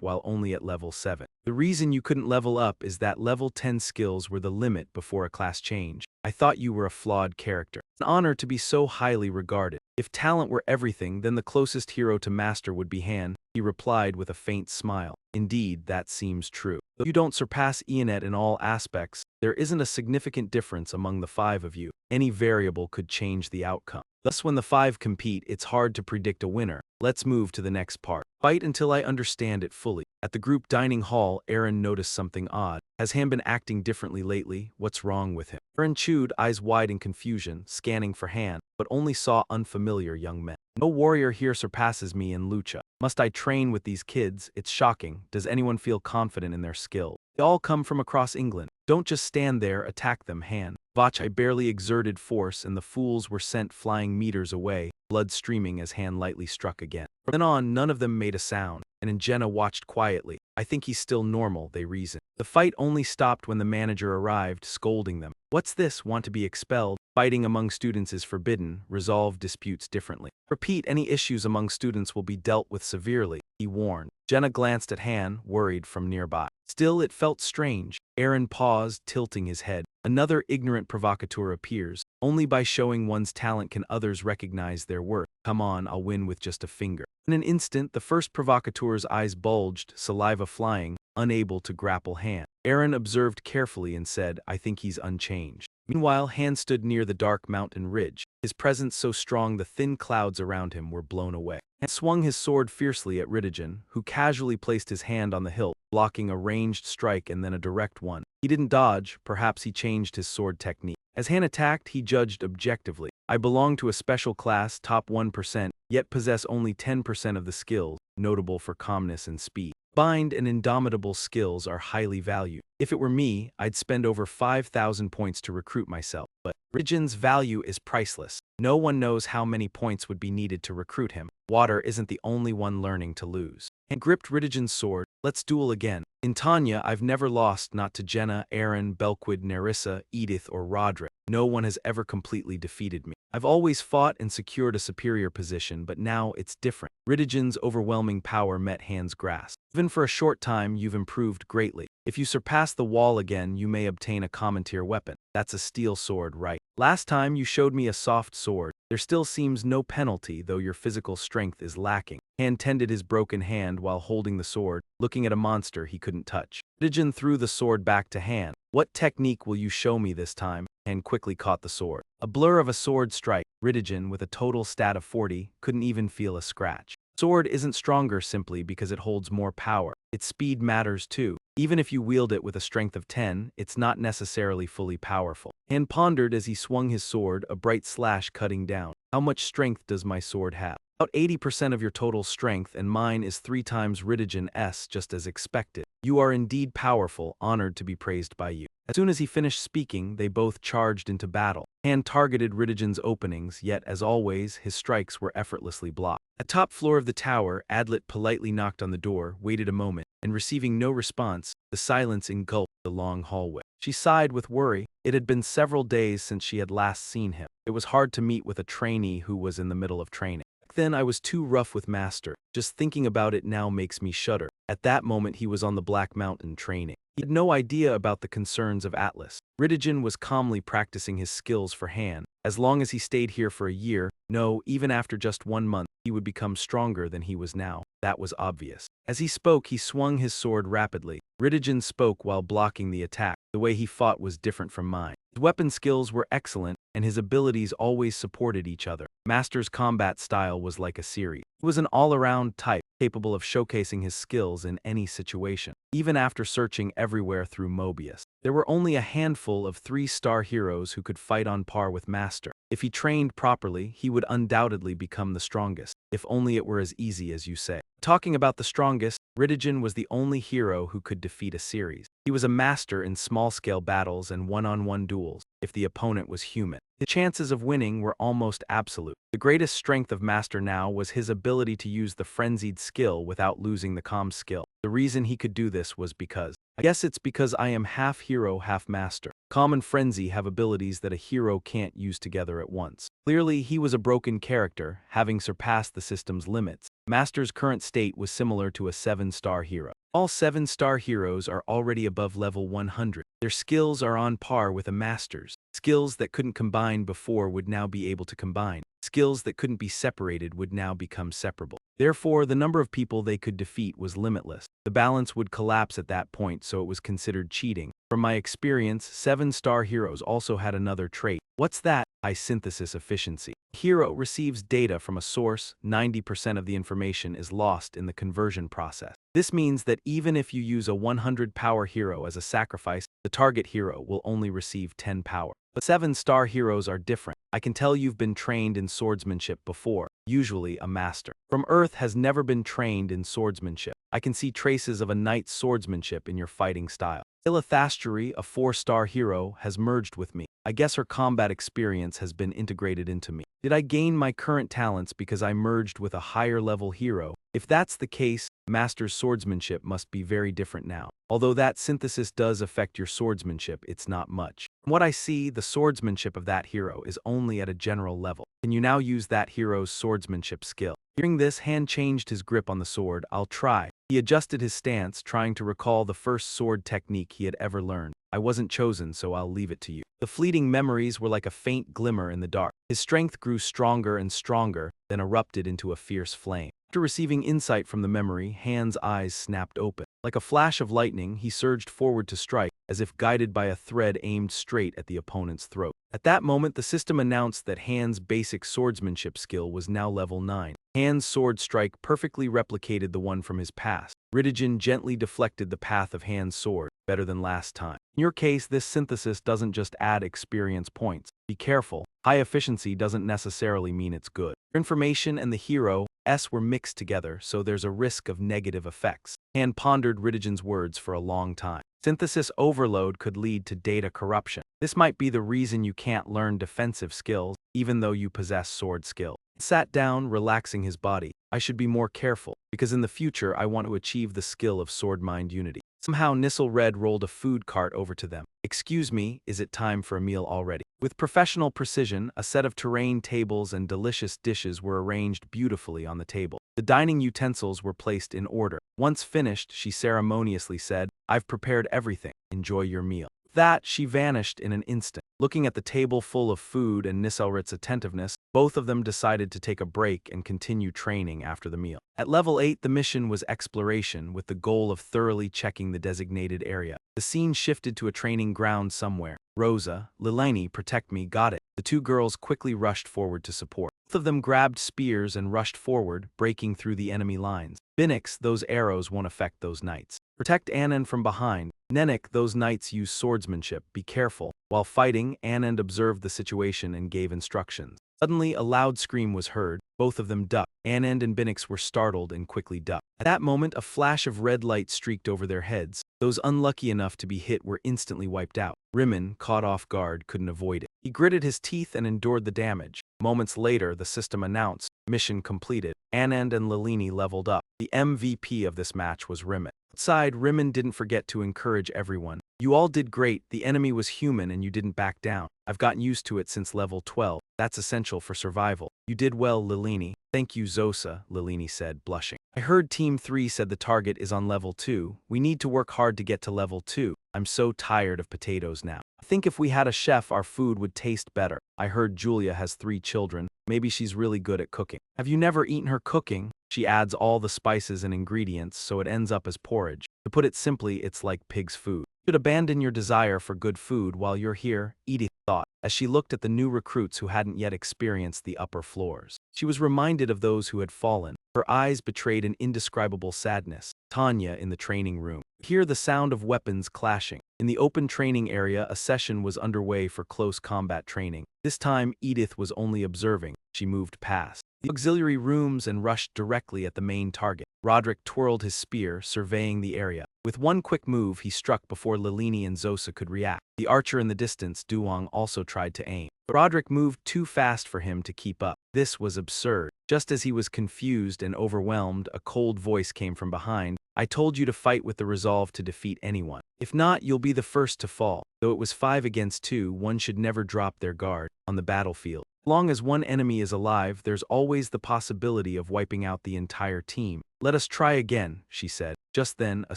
while only at level 7. The reason you couldn't level up is that level 10 skills were the limit before a class change. I thought you were a flawed character. It's an honor to be so highly regarded. If talent were everything, then the closest hero to master would be Han," he replied with a faint smile. "Indeed, that seems true. Though you don't surpass Eonet in all aspects, there isn't a significant difference among the 5 of you. Any variable could change the outcome. Thus when the 5 compete, it's hard to predict a winner. Let's move to the next part. Fight until I understand it fully." At the group dining hall, Eren noticed something odd. Has Han been acting differently lately? What's wrong with him? Eren chewed, eyes wide in confusion, scanning for Han, but only saw unfamiliar young men. "No warrior here surpasses me in lucha. Must I train with these kids? It's shocking. Does anyone feel confident in their skill? They all come from across England. Don't just stand there, attack them, Han." I barely exerted force and the fools were sent flying meters away, blood streaming as Han lightly struck again. From then on, none of them made a sound, and Jenna watched quietly. "I think he's still normal," they reasoned. The fight only stopped when the manager arrived, scolding them. "What's this? Want to be expelled? Fighting among students is forbidden. Resolve disputes differently. Repeat, any issues among students will be dealt with severely," he warned. Jenna glanced at Han, worried, from nearby. Still, it felt strange. Eren paused, tilting his head. Another ignorant provocateur appears. Only by showing one's talent can others recognize their worth. Come on, I'll win with just a finger. In an instant, the first provocateur's eyes bulged, saliva flying, unable to grapple Han. Eren observed carefully and said, "I think he's unchanged." Meanwhile, Han stood near the dark mountain ridge, his presence so strong the thin clouds around him were blown away. Han swung his sword fiercely at Ridgen, who casually placed his hand on the hilt, blocking a ranged strike and then a direct one. He didn't dodge, perhaps he changed his sword technique. As Han attacked, he judged objectively. "I belong to a special class, top 1%, yet possess only 10% of the skills, notable for calmness and speed. Bind and indomitable skills are highly valued. If it were me, I'd spend over 5,000 points to recruit myself. But Ridgen's value is priceless. No one knows how many points would be needed to recruit him. Water isn't the only one learning to lose." And gripped Ridgen's sword. "Let's duel again. In Tanya, I've never lost, not to Jenna, Eren, Belquid, Nerissa, Edith, or Roderick. No one has ever completely defeated me. I've always fought and secured a superior position, but now it's different." Ridgen's overwhelming power met Han's grasp. "Even for a short time, you've improved greatly. If you surpass the wall again, you may obtain a common tier weapon. That's a steel sword, right? Last time you showed me a soft sword. There still seems no penalty, though your physical strength is lacking." Han tended his broken hand while holding the sword, looking at a monster he couldn't touch. Ridgen threw the sword back to Han. "What technique will you show me this time?" Han quickly caught the sword. A blur of a sword strike. Ridgen, with a total stat of 40, couldn't even feel a scratch. Sword isn't stronger simply because it holds more power. Its speed matters too. Even if you wield it with a strength of 10, it's not necessarily fully powerful. Han pondered as he swung his sword, a bright slash cutting down. How much strength does my sword have? About 80% of your total strength, and mine is 3 times Ridigen's, just as expected. You are indeed powerful, honored to be praised by you. As soon as he finished speaking, they both charged into battle. Han targeted Ridigen's openings, yet, as always, his strikes were effortlessly blocked. At top floor of the tower, Adlet politely knocked on the door, waited a moment, and receiving no response, the silence engulfed the long hallway. She sighed with worry. It had been several days since she had last seen him. It was hard to meet with a trainee who was in the middle of training. Back then I was too rough with Master. Just thinking about it now makes me shudder. At that moment he was on the Black Mountain training. He had no idea about the concerns of Atlas. Ridigen was calmly practicing his skills for Han. As long as he stayed here for a year, no, even after just 1 month, he would become stronger than he was now. That was obvious. As he spoke, he swung his sword rapidly. Ridigen spoke while blocking the attack. The way he fought was different from mine. His weapon skills were excellent, and his abilities always supported each other. Master's combat style was like a series. He was an all-around type, capable of showcasing his skills in any situation. Even after searching everywhere through Mobius, there were only a handful of 3-star heroes who could fight on par with Master. If he trained properly, he would undoubtedly become the strongest, if only it were as easy as you say. Talking about the strongest, Ridigen was the only hero who could defeat a series. He was a master in small-scale battles and one-on-one duels, if the opponent was human. His chances of winning were almost absolute. The greatest strength of Master now was his ability to use the frenzied skill without losing the calm skill. The reason he could do this was because, I guess it's because I am half hero, half master. Calm and frenzy have abilities that a hero can't use together at once. Clearly, he was a broken character, having surpassed the system's limits. Master's current state was similar to a 7-star hero. All 7-star heroes are already above level 100. Their skills are on par with a master's. Skills that couldn't combine before would now be able to combine. Skills that couldn't be separated would now become separable. Therefore, the number of people they could defeat was limitless. The balance would collapse at that point, so it was considered cheating. From my experience, 7-star heroes also had another trait. What's that? High synthesis efficiency. A hero receives data from a source, 90% of the information is lost in the conversion process. This means that even if you use a 100-power hero as a sacrifice, the target hero will only receive 10 power. But 7-star heroes are different. I can tell you've been trained in swordsmanship before, usually a master from Earth has never been trained in swordsmanship. I can see traces of a knight's swordsmanship in your fighting style. Ilathasturi, a 4-star hero, has merged with me. I guess her combat experience has been integrated into me. Did I gain my current talents because I merged with a higher-level hero? If that's the case, Master's swordsmanship must be very different now. Although that synthesis does affect your swordsmanship, it's not much. From what I see, the swordsmanship of that hero is only at a general level. Can you now use that hero's swordsmanship skill? Hearing this, Han changed his grip on the sword. I'll try. He adjusted his stance, trying to recall the first sword technique he had ever learned. I wasn't chosen, so I'll leave it to you. The fleeting memories were like a faint glimmer in the dark. His strength grew stronger and stronger, then erupted into a fierce flame. After receiving insight from the memory, Han's eyes snapped open. Like a flash of lightning, he surged forward to strike, as if guided by a thread aimed straight at the opponent's throat. At that moment, the system announced that Han's basic swordsmanship skill was now level 9. Han's sword strike perfectly replicated the one from his past. Ridigen gently deflected the path of Han's sword, better than last time. In your case, this synthesis doesn't just add experience points. Be careful. High efficiency doesn't necessarily mean it's good. Your information and the hero were mixed together, so there's a risk of negative effects. Han pondered Ridigen's words for a long time. Synthesis overload could lead to data corruption. This might be the reason you can't learn defensive skills, even though you possess sword skill. He sat down, relaxing his body. I should be more careful, because in the future I want to achieve the skill of sword mind unity. Somehow Nissel Red rolled a food cart over to them. Excuse me, is it time for a meal already? With professional precision, a set of terrain tables and delicious dishes were arranged beautifully on the table. The dining utensils were placed in order. Once finished, she ceremoniously said, I've prepared everything. Enjoy your meal. With that, she vanished in an instant. Looking at the table full of food and Nisselrit's attentiveness, both of them decided to take a break and continue training after the meal. At level 8, the mission was exploration, with the goal of thoroughly checking the designated area. The scene shifted to a training ground somewhere. Rosa, Lilani, protect me, got it. The two girls quickly rushed forward to support. Both of them grabbed spears and rushed forward, breaking through the enemy lines. Binix, those arrows won't affect those knights. Protect Anand from behind. Nenik, those knights use swordsmanship, be careful. While fighting, Anand observed the situation and gave instructions. Suddenly, a loud scream was heard. Both of them ducked. Anand and Binix were startled and quickly ducked. At that moment, a flash of red light streaked over their heads. Those unlucky enough to be hit were instantly wiped out. Rimmon, caught off guard, couldn't avoid it. He gritted his teeth and endured the damage. Moments later, the system announced, mission completed. Anand and Lilini leveled up. The MVP of this match was Rimmon. Outside, Rimmon didn't forget to encourage everyone. You all did great, the enemy was human and you didn't back down. I've gotten used to it since level 12. That's essential for survival. You did well, Lilini. Thank you, Zosa, Lilini said, blushing. I heard Team 3 said the target is on level 2. We need to work hard to get to level 2. I'm so tired of potatoes now. I think if we had a chef, our food would taste better. I heard Julia has 3 children. Maybe she's really good at cooking. Have you never eaten her cooking? She adds all the spices and ingredients so it ends up as porridge. To put it simply, it's like pig's food. You should abandon your desire for good food while you're here, Edith thought, as she looked at the new recruits who hadn't yet experienced the upper floors. She was reminded of those who had fallen. Her eyes betrayed an indescribable sadness. Tanya in the training room. Hear the sound of weapons clashing. In the open training area, a session was underway for close combat training. This time, Edith was only observing. She moved past the auxiliary rooms and rushed directly at the main target. Roderick twirled his spear, surveying the area. With one quick move, he struck before Lilini and Zosa could react. The archer in the distance, Duong, also tried to aim, but Roderick moved too fast for him to keep up. This was absurd. Just as he was confused and overwhelmed, a cold voice came from behind. I told you to fight with the resolve to defeat anyone. If not, you'll be the first to fall. Though it was 5 against 2, one should never drop their guard on the battlefield. As long as one enemy is alive, there's always the possibility of wiping out the entire team. Let us try again, she said. Just then, a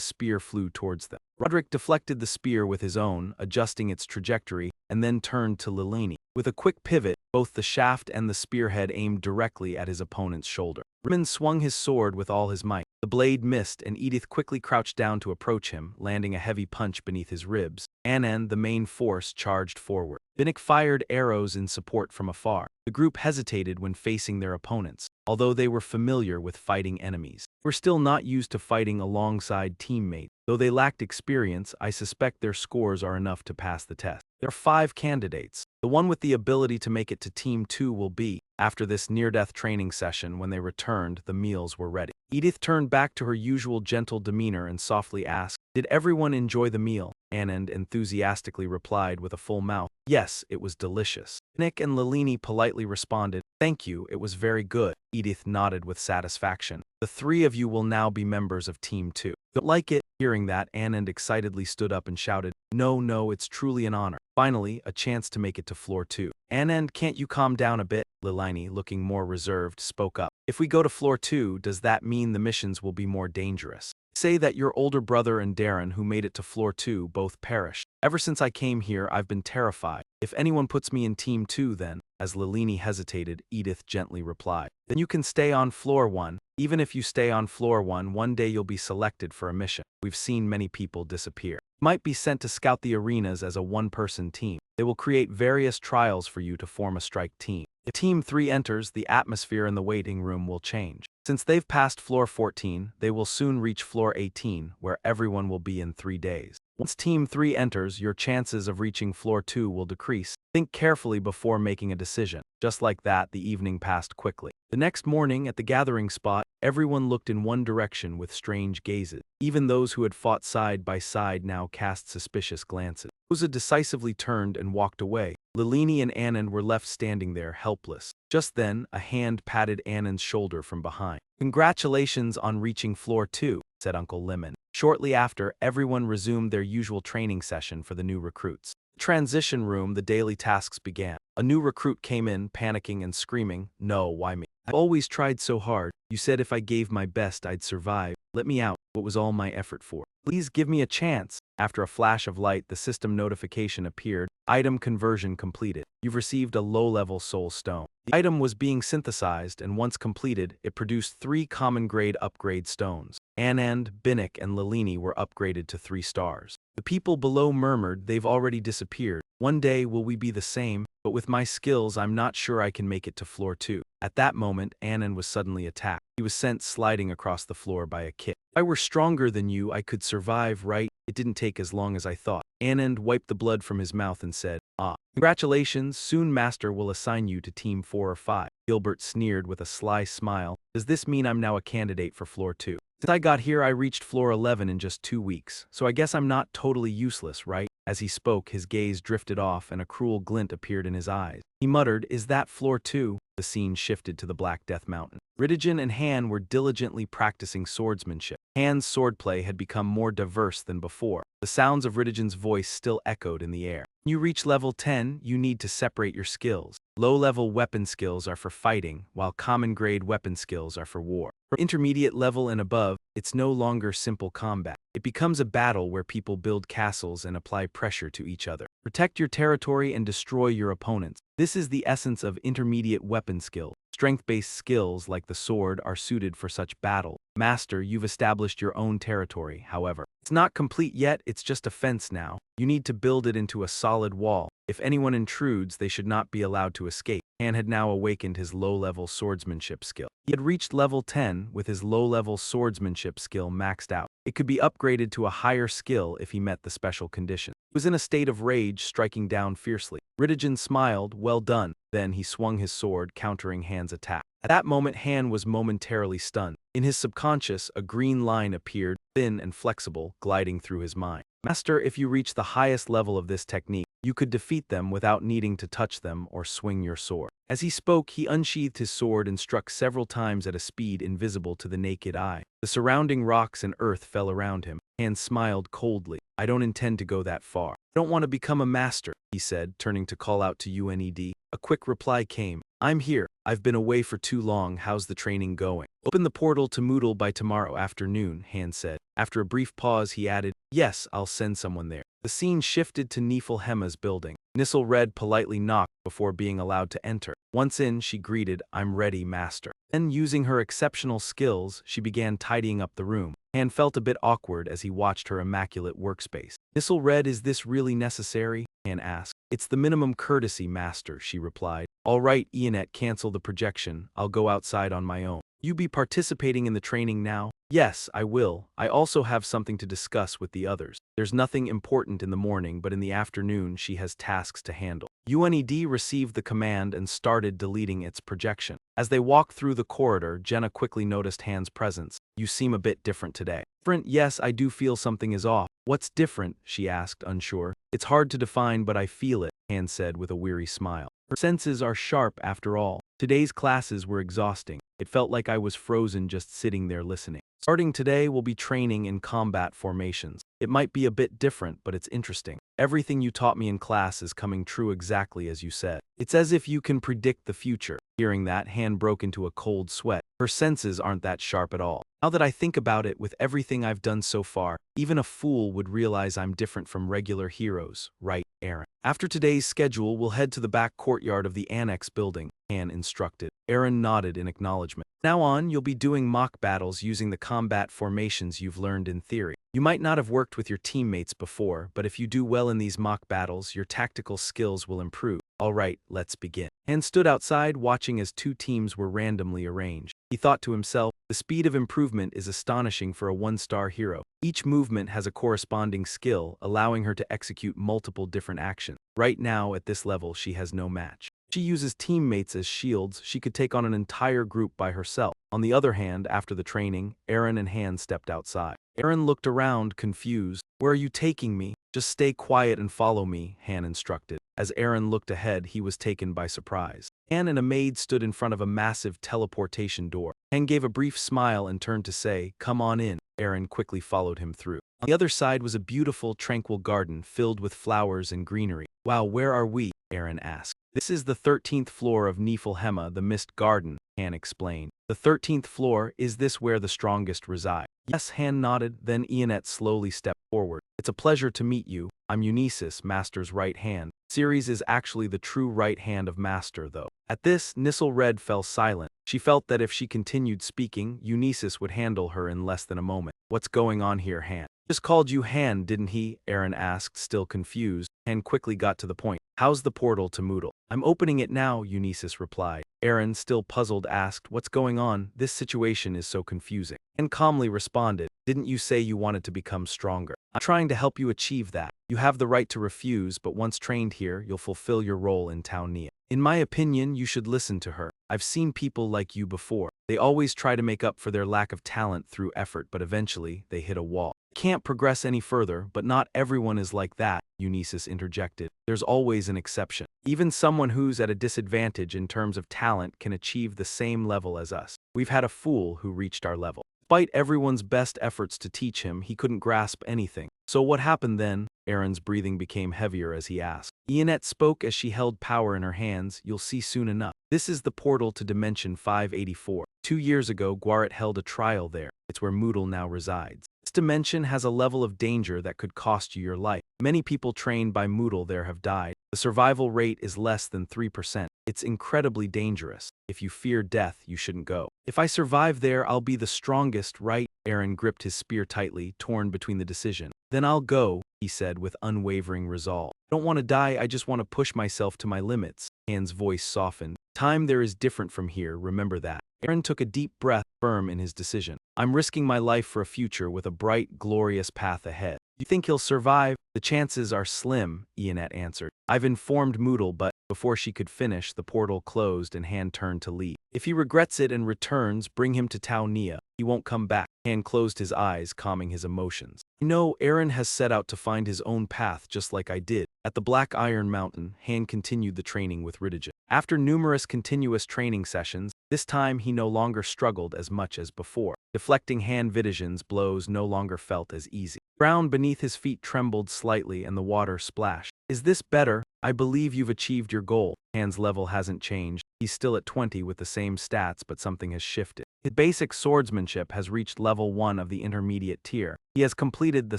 spear flew towards them. Roderick deflected the spear with his own, adjusting its trajectory, and then turned to Lilini. With a quick pivot, both the shaft and the spearhead aimed directly at his opponent's shoulder. Rimmon swung his sword with all his might. The blade missed, and Edith quickly crouched down to approach him, landing a heavy punch beneath his ribs. Anand, the main force, charged forward. Binnick fired arrows in support from afar. The group hesitated when facing their opponents, although they were familiar with fighting enemies. They were still not used to fighting alongside teammates. Though they lacked experience, I suspect their scores are enough to pass the test. There are 5 candidates. The one with the ability to make it to Team 2 will be. After this near-death training session, when they returned, the meals were ready. Edith turned back to her usual gentle demeanor and softly asked, "Did everyone enjoy the meal?" Anand enthusiastically replied with a full mouth, "Yes, it was delicious." Nick and Lilini politely responded, "Thank you, it was very good." Edith nodded with satisfaction. "The 3 of you will now be members of Team 2. Don't like it?" Hearing that, Anand excitedly stood up and shouted, No, it's truly an honor. Finally, a chance to make it to floor 2. Anand, can't you calm down a bit? Lilini, looking more reserved, spoke up. If we go to floor 2, does that mean the missions will be more dangerous? Say that your older brother and Darren, who made it to floor 2, both perished. Ever since I came here, I've been terrified. If anyone puts me in Team 2 then, as Lilini hesitated, Edith gently replied, then you can stay on floor 1. Even if you stay on floor 1, one day you'll be selected for a mission. We've seen many people disappear. You might be sent to scout the arenas as a one-person team. They will create various trials for you to form a strike team. If Team 3 enters, the atmosphere in the waiting room will change. Since they've passed floor 14, they will soon reach floor 18, where everyone will be in 3 days. Once Team 3 enters, your chances of reaching floor 2 will decrease. Think carefully before making a decision. Just like that, the evening passed quickly. The next morning, at the gathering spot, everyone looked in one direction with strange gazes. Even those who had fought side by side now cast suspicious glances. Rosa decisively turned and walked away. Lilini and Anand were left standing there, helpless. Just then, a hand patted Anand's shoulder from behind. Congratulations on reaching floor 2, said Uncle Lemon. Shortly after, everyone resumed their usual training session for the new recruits. In the transition room, the daily tasks began. A new recruit came in, panicking and screaming, "No, why me? I've always tried so hard. You said if I gave my best, I'd survive. Let me out. What was all my effort for? Please give me a chance." After a flash of light, the system notification appeared. Item conversion completed. You've received a low-level soul stone. The item was being synthesized, and once completed, it produced 3 common-grade upgrade stones. Anand, Binnick, and Lilini were upgraded to 3 stars. The people below murmured, "They've already disappeared. One day will we be the same?" but with my skills I'm not sure I can make it to floor 2. At that moment, Anand was suddenly attacked. He was sent sliding across the floor by a kick. If I were stronger than you, I could survive, right? It didn't take as long as I thought. Anand wiped the blood from his mouth and said, "Ah, congratulations, soon Master will assign you to Team 4 or 5. Gilbert sneered with a sly smile. Does this mean I'm now a candidate for floor 2? Since I got here, I reached floor 11 in just 2 weeks, so I guess I'm not totally useless, right?" As he spoke, his gaze drifted off and a cruel glint appeared in his eyes. He muttered, "Is that floor 2? The scene shifted to the Black Death Mountain. Riddigen and Han were diligently practicing swordsmanship. Han's swordplay had become more diverse than before. The sounds of Riddigen's voice still echoed in the air. When you reach level 10, you need to separate your skills. Low-level weapon skills are for fighting, while common-grade weapon skills are for war. For intermediate level and above, it's no longer simple combat. It becomes a battle where people build castles and apply pressure to each other. Protect your territory and destroy your opponents. This is the essence of intermediate weapon skill. Strength-based skills like the sword are suited for such battle. Master, you've established your own territory, however. It's not complete yet, it's just a fence now. You need to build it into a solid wall. If anyone intrudes, they should not be allowed to escape. Han had now awakened his low-level swordsmanship skill. He had reached level 10 with his low-level swordsmanship skill maxed out. It could be upgraded to a higher skill if he met the special condition. He was in a state of rage, striking down fiercely. Riddigen smiled, "Well done." Then he swung his sword, countering Han's attack. At that moment, Han was momentarily stunned. In his subconscious, a green line appeared, thin and flexible, gliding through his mind. Master, if you reach the highest level of this technique, you could defeat them without needing to touch them or swing your sword. As he spoke, he unsheathed his sword and struck several times at a speed invisible to the naked eye. The surrounding rocks and earth fell around him. Han smiled coldly. "I don't intend to go that far. I don't want to become a master," he said, turning to call out to UNED. A quick reply came. "I'm here. I've been away for too long. How's the training going?" "Open the portal to Moodle by tomorrow afternoon," Han said. After a brief pause, he added, "Yes, I'll send someone there." The scene shifted to Niflheima's building. Nissel Red politely knocked before being allowed to enter. Once in, she greeted, "I'm ready, Master." Then, using her exceptional skills, she began tidying up the room. Han felt a bit awkward as he watched her immaculate workspace. "Nissel Red, is this really necessary?" Han asked. "It's the minimum courtesy, Master," she replied. "All right, Ionet, cancel the projection. I'll go outside on my own." "You be participating in the training now?" "Yes, I will. I also have something to discuss with the others. There's nothing important in the morning, but in the afternoon she has tasks to handle." UNED received the command and started deleting its projection. As they walked through the corridor, Jenna quickly noticed Han's presence. "You seem a bit different today." "Different? Yes, I do feel something is off." "What's different?" she asked, unsure. "It's hard to define, but I feel it," Han said with a weary smile. Her senses are sharp after all. Today's classes were exhausting. It felt like I was frozen just sitting there listening. Starting today, we'll be training in combat formations. It might be a bit different, but it's interesting. Everything you taught me in class is coming true exactly as you said. It's as if you can predict the future. Hearing that, Han broke into a cold sweat. Her senses aren't that sharp at all. Now that I think about it, with everything I've done so far, even a fool would realize I'm different from regular heroes, right, Aaron? "After today's schedule, we'll head to the back courtyard of the annex building," Han instructed. Aaron nodded in acknowledgement. "Now on, you'll be doing mock battles using the combat formations you've learned in theory. You might not have worked with your teammates before, but if you do well in these mock battles, your tactical skills will improve. All right, let's begin." Han stood outside watching as 2 teams were randomly arranged. He thought to himself, the speed of improvement is astonishing for a 1-star hero. Each movement has a corresponding skill, allowing her to execute multiple different actions. Right now, at this level, she has no match. She uses teammates as shields. She could take on an entire group by herself. On the other hand, after the training, Aaron and Han stepped outside. Aaron looked around, confused. "Where are you taking me?" "Just stay quiet and follow me," Han instructed. As Aaron looked ahead, he was taken by surprise. Han and a maid stood in front of a massive teleportation door. Han gave a brief smile and turned to say, "Come on in." Aaron quickly followed him through. On the other side was a beautiful, tranquil garden filled with flowers and greenery. "Wow, where are we?" Aaron asked. "This is the 13th floor of Niflheima, the Mist Garden," Han explained. "The 13th floor, is this where the strongest reside?" "Yes," Han nodded, then Ionet slowly stepped forward. "It's a pleasure to meet you. I'm Eunesis, Master's right hand." Ceres is actually the true right hand of Master, though. At this, Nissel Red fell silent. She felt that if she continued speaking, Eunesis would handle her in less than a moment. "What's going on here, Han?" "Just called you Han, didn't he?" Aaron asked, still confused. Han quickly got to the point. How's the portal to Moodle? I'm opening it now, Eunesis replied. Aaron, still puzzled, asked, what's going on? This situation is so confusing. And calmly responded, didn't you say you wanted to become stronger? I'm trying to help you achieve that. You have the right to refuse, but once trained here, you'll fulfill your role in Town Nia. In my opinion, you should listen to her. I've seen people like you before. They always try to make up for their lack of talent through effort, but eventually, they hit a wall. Can't progress any further, but not everyone is like that, Eunesis interjected. There's always an exception. Even someone who's at a disadvantage in terms of talent can achieve the same level as us. We've had a fool who reached our level. Despite everyone's best efforts to teach him, he couldn't grasp anything. So what happened then? Aaron's breathing became heavier as he asked. Ianette spoke as she held power in her hands. You'll see soon enough. This is the portal to Dimension 584. 2 years ago, Gwaret held a trial there. It's where Moodle now resides. This dimension has a level of danger that could cost you your life. Many people trained by Moodle there have died. The survival rate is less than 3%. It's incredibly dangerous. If you fear death, you shouldn't go. If I survive there, I'll be the strongest, right? Aaron gripped his spear tightly, torn between the decision. Then I'll go, he said with unwavering resolve. I don't want to die, I just want to push myself to my limits. Han's voice softened. Time there is different from here, remember that. Aaron took a deep breath, firm in his decision. I'm risking my life for a future with a bright, glorious path ahead. You think he'll survive? The chances are slim, Ianette answered. I've informed Moodle, but before she could finish, the portal closed and Han turned to leave. If he regrets it and returns, bring him to Town Nia. He won't come back. Han closed his eyes, calming his emotions. No, Aaron has set out to find his own path just like I did. At the Black Iron Mountain, Han continued the training with Riddigen. After numerous continuous training sessions, this time he no longer struggled as much as before. Deflecting Han Riddigen's blows no longer felt as easy. Ground beneath his feet trembled slightly and the water splashed. Is this better? I believe you've achieved your goal. Han's level hasn't changed. He's still at 20 with the same stats, but something has shifted. His basic swordsmanship has reached level 1 of the intermediate tier. He has completed the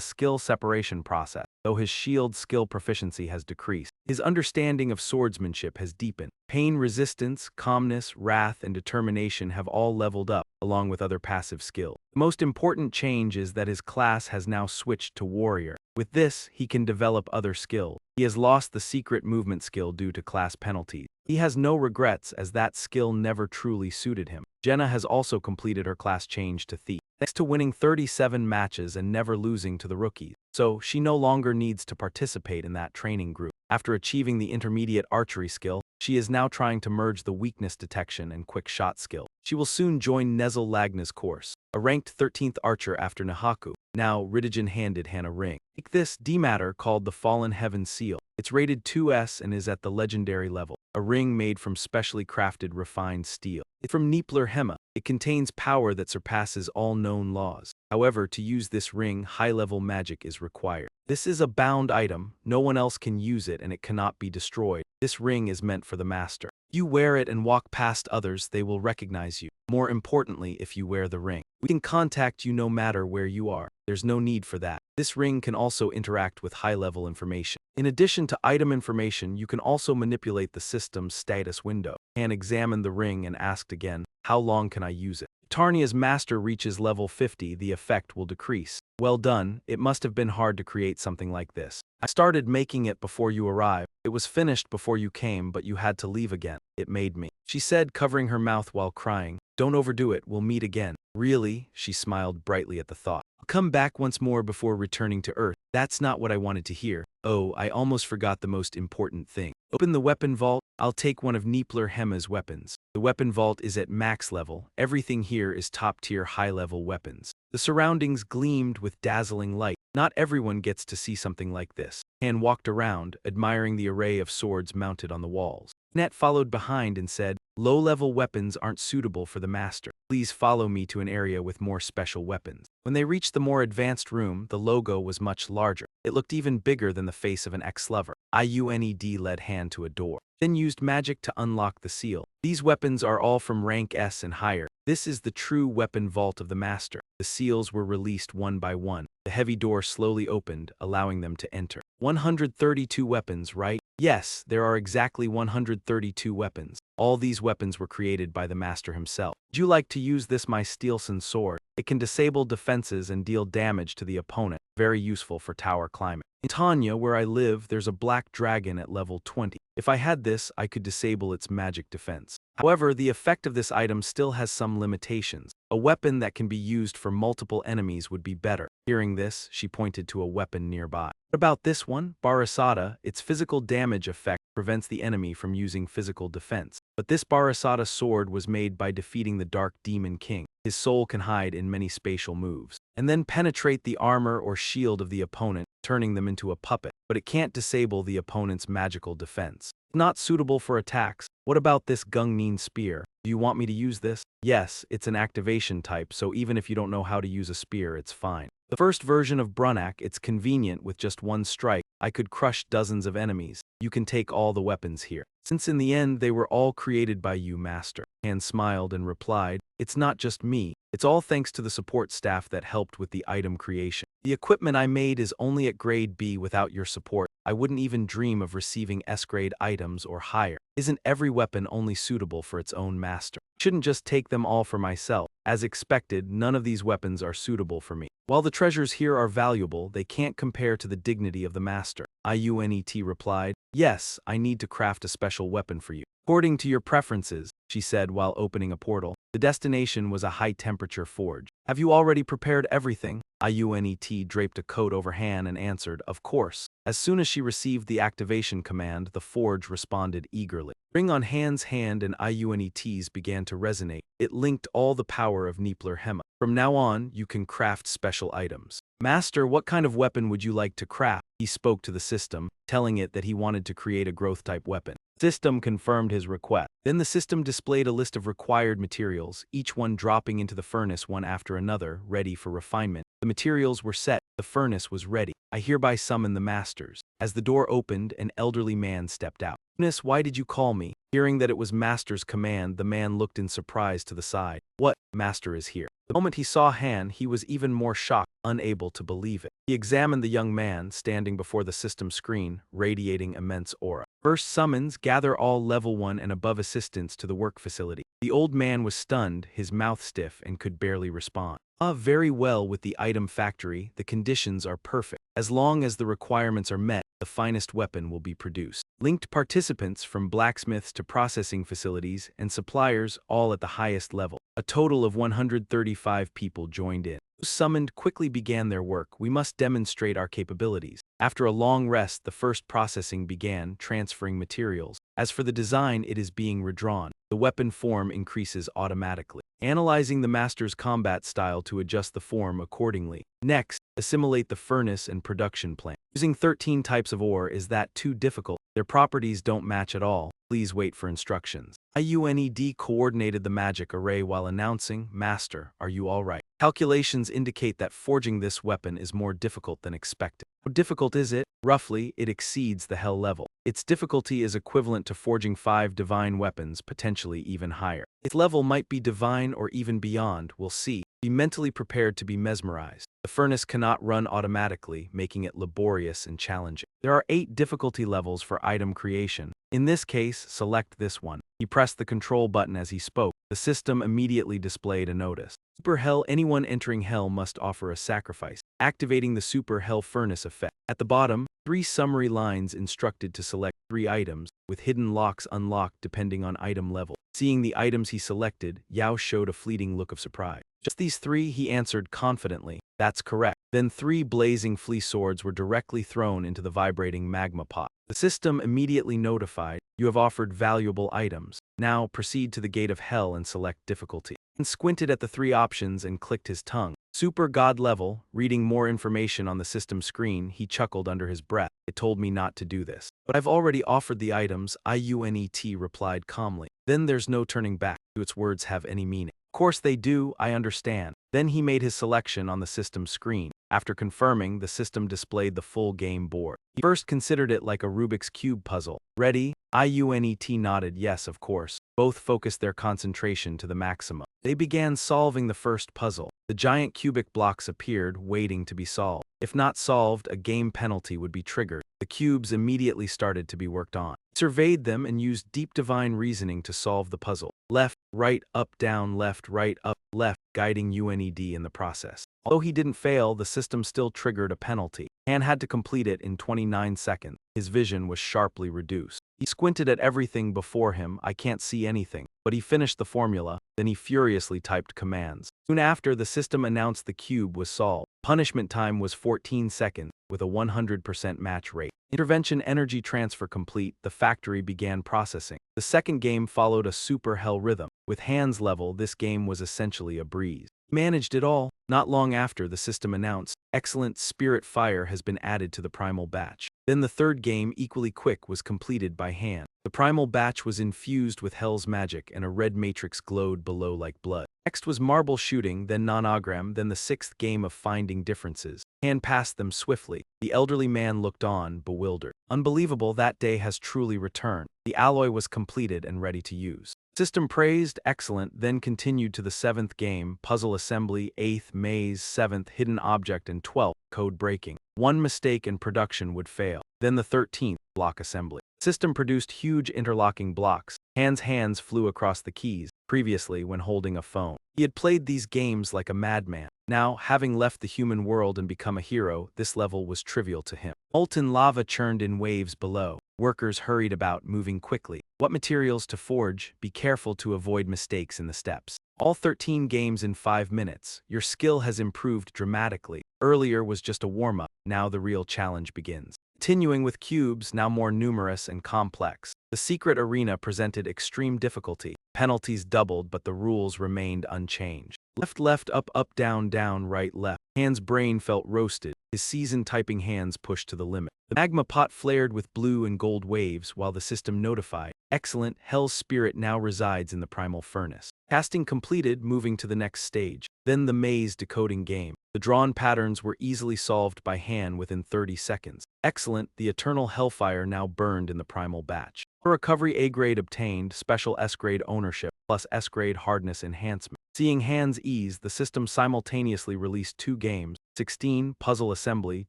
skill separation process, though his shield skill proficiency has decreased. His understanding of swordsmanship has deepened. Pain resistance, calmness, wrath, and determination have all leveled up, along with other passive skills. The most important change is that his class has now switched to warrior. With this, he can develop other skills. He has lost the secret movement skill due to class penalties. He has no regrets as that skill never truly suited him. Jenna has also completed her class change to Thief, thanks to winning 37 matches and never losing to the rookies. So she no longer needs to participate in that training group. After achieving the intermediate archery skill, she is now trying to merge the weakness detection and quick shot skill. She will soon join Nezel Lagna's course, a ranked 13th archer after Nahaku. Now, Riddigen handed Han a ring. Take this D-matter called the Fallen Heaven Seal. It's rated 2S and is at the legendary level. A ring made from specially crafted refined steel. It's from Neepler Hema. It contains power that surpasses all known laws. However, to use this ring, high-level magic is required. This is a bound item. No one else can use it and it cannot be destroyed. This ring is meant for the master. You wear it and walk past others, they will recognize you. More importantly, if you wear the ring, we can contact you no matter where you are. There's no need for that. This ring can also interact with high-level information. In addition to item information, you can also manipulate the system's status window. Han examined the ring and asked again, how long can I use it? If Tarnia's master reaches level 50, the effect will decrease. Well done, it must have been hard to create something like this. I started making it before you arrived. It was finished before you came, but you had to leave again. It made me. She said, covering her mouth while crying. Don't overdo it, we'll meet again. Really? She smiled brightly at the thought. I'll come back once more before returning to Earth. That's not what I wanted to hear. Oh, I almost forgot the most important thing. Open the weapon vault. I'll take one of Neepler Hema's weapons. The weapon vault is at max level. Everything here is top-tier high-level weapons. The surroundings gleamed with dazzling light. Not everyone gets to see something like this. Han walked around, admiring the array of swords mounted on the walls. Net followed behind and said, low-level weapons aren't suitable for the master. Please follow me to an area with more special weapons. When they reached the more advanced room, the logo was much larger. It looked even bigger than the face of an ex-lover. IUNED led Han to a door, then used magic to unlock the seal. These weapons are all from rank S and higher. This is the true weapon vault of the master. The seals were released one by one. The heavy door slowly opened, allowing them to enter. 132 weapons, right? Yes, there are exactly 132 weapons. All these weapons were created by the master himself. Would you like to use this my Steelson sword? It can disable defenses and deal damage to the opponent. Very useful for tower climbing. In Tanya, where I live, there's a black dragon at level 20. If I had this, I could disable its magic defense. However, the effect of this item still has some limitations. A weapon that can be used for multiple enemies would be better. Hearing this, she pointed to a weapon nearby. What about this one? Barasada, its physical damage effect prevents the enemy from using physical defense. But this Barasada sword was made by defeating the Dark Demon King. His soul can hide in many spatial moves, and then penetrate the armor or shield of the opponent, turning them into a puppet. But it can't disable the opponent's magical defense. Not suitable for attacks. What about this Gungnin spear? Do you want me to use this? Yes, it's an activation type, so even if you don't know how to use a spear, it's fine. The first version of Brunak, it's convenient with just one strike. I could crush dozens of enemies. You can take all the weapons here. Since in the end they were all created by you, Master. Han smiled and replied, it's not just me. It's all thanks to the support staff that helped with the item creation. The equipment I made is only at grade B. Without your support, I wouldn't even dream of receiving S-grade items or higher. Isn't every weapon only suitable for its own master? Shouldn't just take them all for myself. As expected, none of these weapons are suitable for me. While the treasures here are valuable, they can't compare to the dignity of the master. IUNET replied, yes, I need to craft a special weapon for you. According to your preferences, she said while opening a portal. The destination was a high-temperature forge. Have you already prepared everything? IUNET draped a coat over Han and answered, of course. As soon as she received the activation command, the forge responded eagerly. Ring on Han's hand and IUNET's began to resonate. It linked all the power of Niepler Hema. From now on, you can craft special items. Master, what kind of weapon would you like to craft? He spoke to the system, telling it that he wanted to create a growth-type weapon. System confirmed his request. Then the system displayed a list of required materials, each one dropping into the furnace one after another, ready for refinement. The materials were set. The furnace was ready. I hereby summon the masters. As the door opened, an elderly man stepped out. Miss, why did you call me? Hearing that it was Master's command, the man looked in surprise to the side. What? Master is here. The moment he saw Han, he was even more shocked, unable to believe it. He examined the young man, standing before the system screen, radiating immense aura. First summons, gather all level 1 and above assistants to the work facility. The old man was stunned, his mouth stiff, and could barely respond. Very well, with the item factory, the conditions are perfect. As long as the requirements are met, the finest weapon will be produced. Linked participants from blacksmiths to processing facilities and suppliers, all at the highest level. A total of 135 people joined in. Those summoned quickly began their work. We must demonstrate our capabilities. After a long rest, the first processing began, transferring materials. As for the design, it is being redrawn. The weapon form increases automatically. Analyzing the master's combat style to adjust the form accordingly. Next, assimilate the furnace and production plant. Using 13 types of ore, is that too difficult? Their properties don't match at all. Please wait for instructions. IUNED coordinated the magic array while announcing, Master, are you all right? Calculations indicate that forging this weapon is more difficult than expected. How difficult is it? Roughly, it exceeds the hell level. Its difficulty is equivalent to forging 5 divine weapons, potentially even higher. Its level might be divine or even beyond, we'll see. Be mentally prepared to be mesmerized. The furnace cannot run automatically, making it laborious and challenging. There are 8 difficulty levels for item creation. In this case, select this one. He pressed the control button as he spoke. The system immediately displayed a notice. Super Hell, anyone entering Hell must offer a sacrifice. Activating the Super Hell Furnace effect. At the bottom, 3 summary lines instructed to select 3 items, with hidden locks unlocked depending on item level. Seeing the items he selected, Yao showed a fleeting look of surprise. Just these 3, he answered confidently. That's correct. Then 3 blazing flea swords were directly thrown into the vibrating magma pot. The system immediately notified, you have offered valuable items. Now proceed to the gate of hell and select difficulty. And squinted at the 3 options and clicked his tongue. Super God level, reading more information on the system screen, he chuckled under his breath. It told me not to do this. But I've already offered the items, IUNET replied calmly. Then there's no turning back. Do its words have any meaning? Of course they do, I understand. Then he made his selection on the system screen. After confirming, the system displayed the full game board. He first considered it like a Rubik's Cube puzzle. Ready? IUNET nodded yes, of course. Both focused their concentration to the maximum. They began solving the first puzzle. The giant cubic blocks appeared, waiting to be solved. If not solved, a game penalty would be triggered. The cubes immediately started to be worked on. He surveyed them and used deep divine reasoning to solve the puzzle. Left, right, up, down, left, right, up, left, guiding UNED in the process. Although he didn't fail, the system still triggered a penalty. Han had to complete it in 29 seconds. His vision was sharply reduced. He squinted at everything before him. I can't see anything. But he finished the formula, then he furiously typed commands. Soon after, the system announced the cube was solved. Punishment time was 14 seconds, with a 100% match rate. Intervention energy transfer complete, the factory began processing. The second game followed a super hell rhythm. With Han's level, this game was essentially a breeze. He managed it all. Not long after, the system announced, excellent spirit fire has been added to the primal batch. Then the third game, equally quick, was completed by Han. The primal batch was infused with Hell's magic, and a red matrix glowed below like blood. Next was marble shooting, then nonogram, then the sixth game of finding differences. Han passed them swiftly. The elderly man looked on, bewildered. Unbelievable, that day has truly returned. The alloy was completed and ready to use. System praised, excellent, then continued to the seventh game, puzzle assembly, eighth, maze, seventh, hidden object, and 12th, code breaking. One mistake and production would fail. Then the 13th, block assembly. System produced huge interlocking blocks. Han's hands flew across the keys, previously when holding a phone. He had played these games like a madman. Now, having left the human world and become a hero, this level was trivial to him. Molten lava churned in waves below. Workers hurried about, moving quickly. What materials to forge? Be careful to avoid mistakes in the steps. All 13 games in 5 minutes. Your skill has improved dramatically. Earlier was just a warm-up. Now the real challenge begins. Continuing with cubes, now more numerous and complex. The secret arena presented extreme difficulty. Penalties doubled, but the rules remained unchanged. Left, left, up, up, down, down, right, left. Han's brain felt roasted. His seasoned typing hands pushed to the limit. The magma pot flared with blue and gold waves while the system notified, excellent, Hell's spirit now resides in the primal furnace. Casting completed, moving to the next stage. Then the maze decoding game. The drawn patterns were easily solved by Han within 30 seconds. Excellent, the eternal hellfire now burned in the primal batch. A recovery A-grade obtained, special S-grade ownership, plus S-grade hardness enhancement. Seeing Han's ease, the system simultaneously released 2 games, 16, puzzle assembly,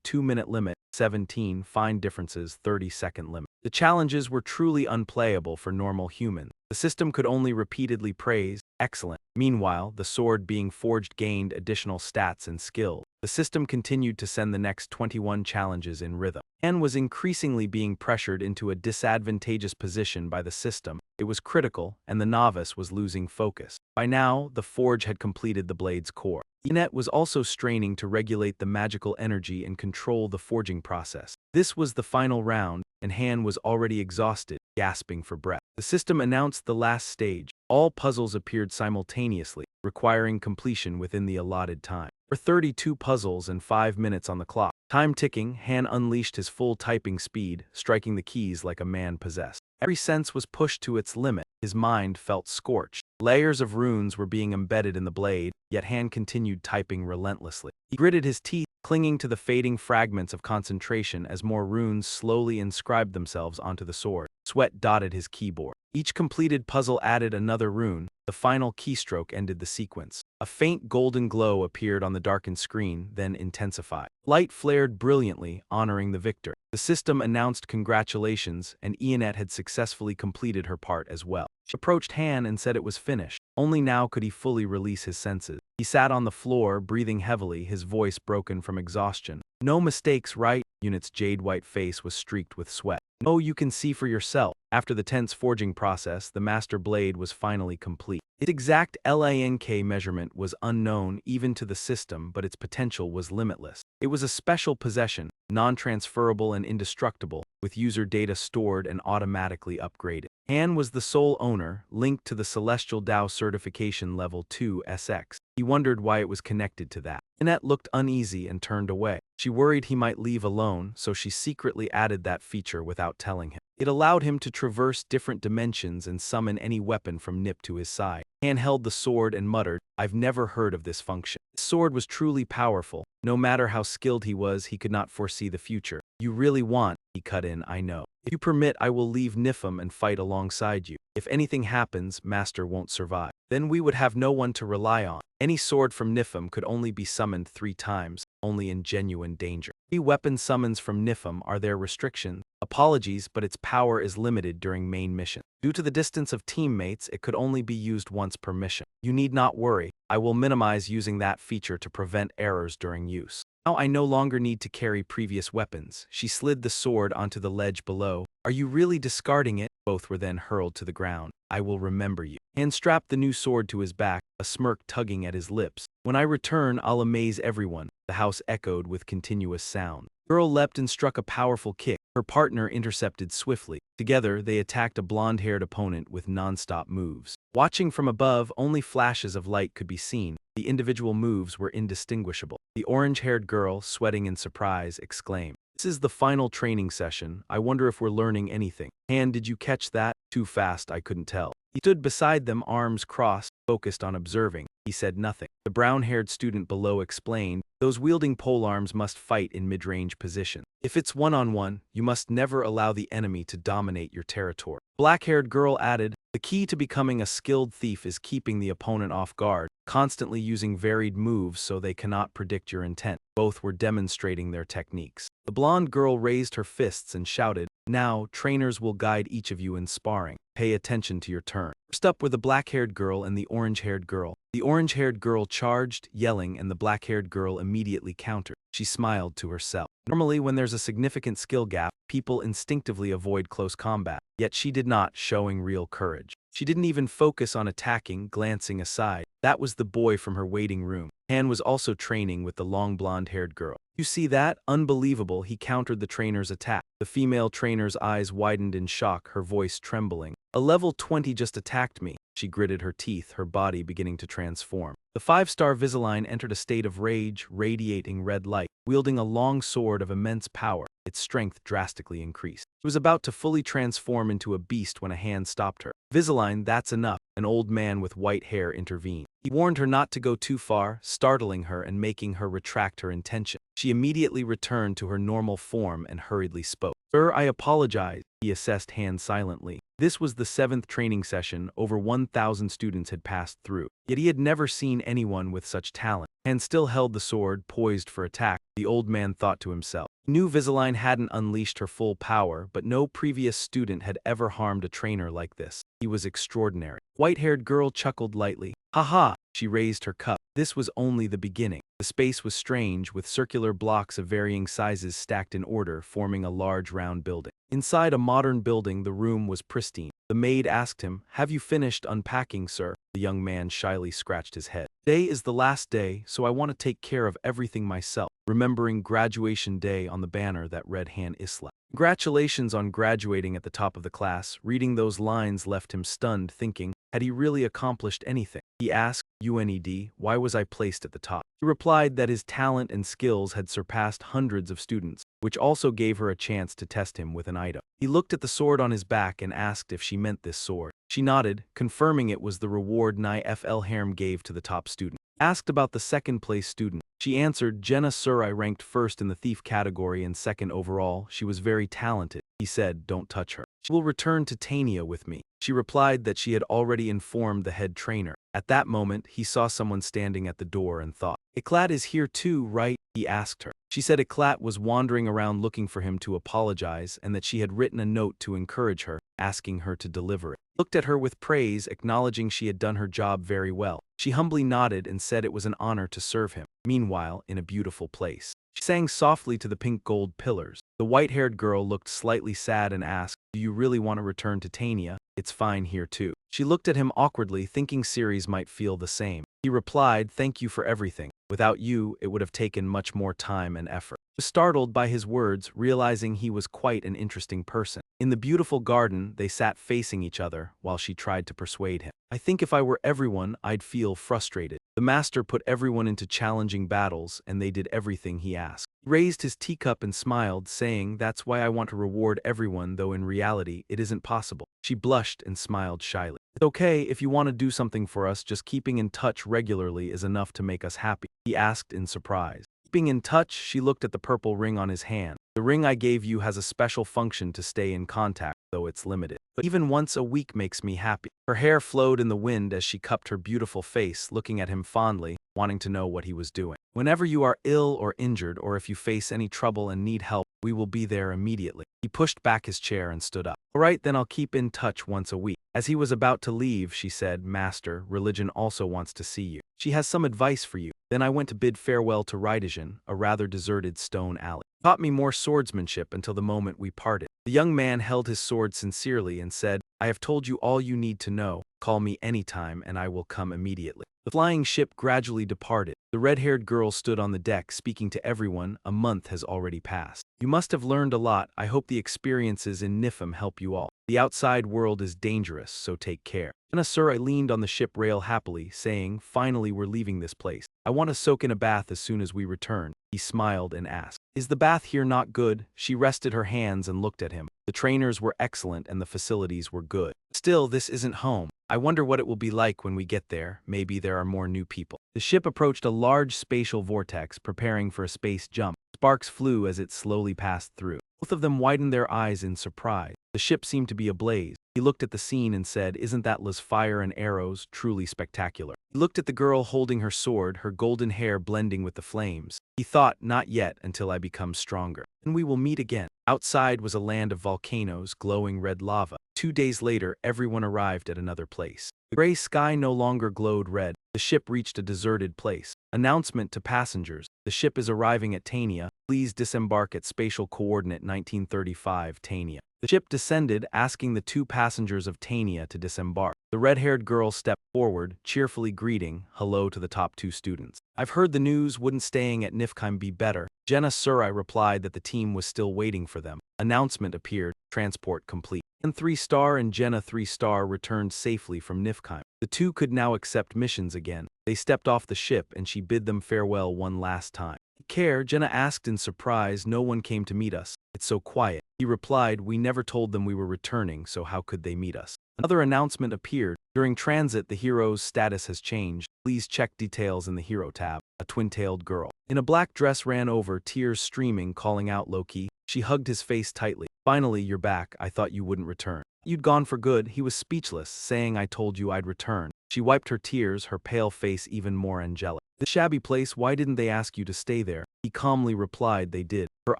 2-minute limit, 17, find differences, 30-second limit. The challenges were truly unplayable for normal humans. The system could only repeatedly praise, excellent. Meanwhile, the sword being forged gained additional stats and skill. The system continued to send the next 21 challenges in rhythm. Han was increasingly being pressured into a disadvantageous position by the system. It was critical, and the novice was losing focus. By now, the forge had completed the blade's core. Enet was also straining to regulate the magical energy and control the forging process. This was the final round, and Han was already exhausted, gasping for breath. The system announced the last stage. All puzzles appeared simultaneously, requiring completion within the allotted time. For 32 puzzles and 5 minutes on the clock. Time ticking, Han unleashed his full typing speed, striking the keys like a man possessed. Every sense was pushed to its limit. His mind felt scorched. Layers of runes were being embedded in the blade, yet Han continued typing relentlessly. He gritted his teeth, clinging to the fading fragments of concentration as more runes slowly inscribed themselves onto the sword. Sweat dotted his keyboard. Each completed puzzle added another rune. The final keystroke ended the sequence. A faint golden glow appeared on the darkened screen, then intensified. Light flared brilliantly, honoring the victor. The system announced congratulations, and Ionet had successfully completed her part as well. She approached Han and said it was finished. Only now could he fully release his senses. He sat on the floor, breathing heavily, his voice broken from exhaustion. No mistakes, right? Unit's jade-white face was streaked with sweat. No, you can see for yourself. After the tense forging process, the master blade was finally complete. Its exact LANK measurement was unknown even to the system, but its potential was limitless. It was a special possession, non-transferable and indestructible, with user data stored and automatically upgraded. Han was the sole owner, linked to the Celestial Dao Certification Level 2 SX. He wondered why it was connected to that. Annette looked uneasy and turned away. She worried he might leave alone, so she secretly added that feature without telling him. It allowed him to traverse different dimensions and summon any weapon from Nip to his side. Han held the sword and muttered, "I've never heard of this function." The sword was truly powerful. No matter how skilled he was, he could not foresee the future. "You really want," he cut in, "I know. If you permit, I will leave Niflheim and fight alongside you." If anything happens, Master won't survive. Then we would have no one to rely on. Any sword from Nifum could only be summoned 3 times, only in genuine danger. 3 weapon summons from Nifum are their restriction. Apologies, but its power is limited during main mission. Due to the distance of teammates, it could only be used once per mission. You need not worry, I will minimize using that feature to prevent errors during use. Now I no longer need to carry previous weapons. She slid the sword onto the ledge below. Are you really discarding it? Both were then hurled to the ground. I will remember you. Han strapped the new sword to his back, a smirk tugging at his lips. When I return, I'll amaze everyone. The house echoed with continuous sound. Girl leapt and struck a powerful kick. Her partner intercepted swiftly. Together, they attacked a blonde-haired opponent with non-stop moves. Watching from above, only flashes of light could be seen. The individual moves were indistinguishable. The orange-haired girl, sweating in surprise, exclaimed, "This is the final training session. I wonder if we're learning anything." Han, did you catch that? Too fast, I couldn't tell. He stood beside them, arms crossed, focused on observing. He said nothing. The brown-haired student below explained, those wielding polearms must fight in mid-range position. If it's one-on-one, you must never allow the enemy to dominate your territory. Black-haired girl added, the key to becoming a skilled thief is keeping the opponent off guard, constantly using varied moves so they cannot predict your intent. Both were demonstrating their techniques. The blonde girl raised her fists and shouted, now, trainers will guide each of you in sparring. Pay attention to your turn. First up were the black-haired girl and the orange-haired girl. The orange-haired girl charged, yelling, and the black-haired girl immediately countered. She smiled to herself. Normally, when there's a significant skill gap, people instinctively avoid close combat. Yet she did not, showing real courage. She didn't even focus on attacking, glancing aside. That was the boy from her waiting room. Han was also training with the long blonde-haired girl. You see that? Unbelievable, he countered the trainer's attack. The female trainer's eyes widened in shock, her voice trembling. A level 20 just attacked me. She gritted her teeth, her body beginning to transform. The 5-star Visalign entered a state of rage, radiating red light. Wielding a long sword of immense power, its strength drastically increased. It was about to fully transform into a beast when a hand stopped her. Visalign, that's enough. An old man with white hair intervened. He warned her not to go too far, startling her and making her retract her intention. She immediately returned to her normal form and hurriedly spoke. Sir, I apologize. He assessed Han silently. This was the 7th training session. Over 1,000 students had passed through. Yet he had never seen anyone with such talent. Han still held the sword, poised for attack. The old man thought to himself. He knew Visalign hadn't unleashed her full power, but no previous student had ever harmed a trainer like this. He was extraordinary. White-haired girl chuckled lightly. Ha ha! She raised her cup. This was only the beginning. The space was strange, with circular blocks of varying sizes stacked in order, forming a large round building. Inside a modern building, the room was pristine. The maid asked him, have you finished unpacking, sir? The young man shyly scratched his head. Today is the last day, so I want to take care of everything myself. Remembering graduation day on the banner that read Han Isla. Congratulations on graduating at the top of the class. Reading those lines left him stunned, thinking, had he really accomplished anything? He asked, UNED, why was I placed at the top? He replied that his talent and skills had surpassed hundreds of students, which also gave her a chance to test him with an item. He looked at the sword on his back and asked if she meant this sword. She nodded, confirming it was the reward Ni-Fl Harem gave to the top student. Asked about the second-place student. She answered, Jenna sir, I ranked first in the thief category and second overall. She was very talented. He said, don't touch her. She will return to Tania with me. She replied that she had already informed the head trainer. At that moment, he saw someone standing at the door and thought, Eclat is here too, right? He asked her. She said Eclat was wandering around looking for him to apologize and that she had written a note to encourage her, asking her to deliver it. Looked at her with praise, acknowledging she had done her job very well. She humbly nodded and said it was an honor to serve him. Meanwhile, in a beautiful place, she sang softly to the pink gold pillars. The white-haired girl looked slightly sad and asked, do you really want to return to Tania? It's fine here too. She looked at him awkwardly, thinking Ceres might feel the same. He replied, thank you for everything. Without you, it would have taken much more time and effort. She was startled by his words, realizing he was quite an interesting person. In the beautiful garden, they sat facing each other while she tried to persuade him. I think if I were everyone, I'd feel frustrated. The master put everyone into challenging battles, and they did everything he asked. He raised his teacup and smiled, saying, that's why I want to reward everyone, though in reality, it isn't possible. She blushed and smiled shyly. It's okay if you want to do something for us, just keeping in touch regularly is enough to make us happy, he asked in surprise. Keeping in touch, she looked at the purple ring on his hand. The ring I gave you has a special function to stay in contact. though it's limited. But even once a week makes me happy. Her hair flowed in the wind as she cupped her beautiful face, looking at him fondly, wanting to know what he was doing. Whenever you are ill or injured, or if you face any trouble and need help, we will be there immediately. He pushed back his chair and stood up. All right, then I'll keep in touch once a week. As he was about to leave, she said, Master, religion also wants to see you. She has some advice for you. Then I went to bid farewell to Raidajan, a rather deserted stone alley. Taught me more swordsmanship until the moment we parted. The young man held his sword sincerely and said, I have told you all you need to know. Call me anytime and I will come immediately. The flying ship gradually departed. The red-haired girl stood on the deck speaking to everyone. A month has already passed. You must have learned a lot. I hope the experiences in Niflheim help you all. The outside world is dangerous, so take care. Anasura leaned on the ship rail happily, saying, Finally we're leaving this place. I want to soak in a bath as soon as we return. He smiled and asked, Is the bath here not good? She rested her hands and looked at him. The trainers were excellent and the facilities were good. Still, this isn't home. I wonder what it will be like when we get there. Maybe there are more new people. The ship approached a large spatial vortex, preparing for a space jump. Sparks flew as it slowly passed through. Both of them widened their eyes in surprise. The ship seemed to be ablaze. He looked at the scene and said, Isn't that La's fire and arrows truly spectacular? He looked at the girl holding her sword, her golden hair blending with the flames. He thought, Not yet until I become stronger. And we will meet again. Outside was a land of volcanoes, glowing red lava. 2 days later, everyone arrived at another place. The gray sky no longer glowed red. The ship reached a deserted place. Announcement to passengers. The ship is arriving at Tania. Please disembark at spatial coordinate 1935, Tania. The ship descended, asking the 2 passengers of Tania to disembark. The red-haired girl stepped forward, cheerfully greeting, hello to the top 2 students. I've heard the news, wouldn't staying at Niflheim be better? Jenna Surai replied that the team was still waiting for them. Announcement appeared, transport complete. And 3-star and Jenna 3-star returned safely from Niflheim. The 2 could now accept missions again. They stepped off the ship and she bid them farewell one last time. Care, Jenna asked in surprise. No one came to meet us. It's so quiet. He replied, We never told them we were returning, so how could they meet us? Another announcement appeared. During transit, the hero's status has changed. Please check details in the hero tab. A twin-tailed girl in a black dress ran over, tears streaming, calling out Loki. She hugged his face tightly. Finally, you're back. I thought you wouldn't return. You'd gone for good. He was speechless, saying, I told you I'd return. She wiped her tears, her pale face even more angelic. This shabby place, why didn't they ask you to stay there? He calmly replied they did. Her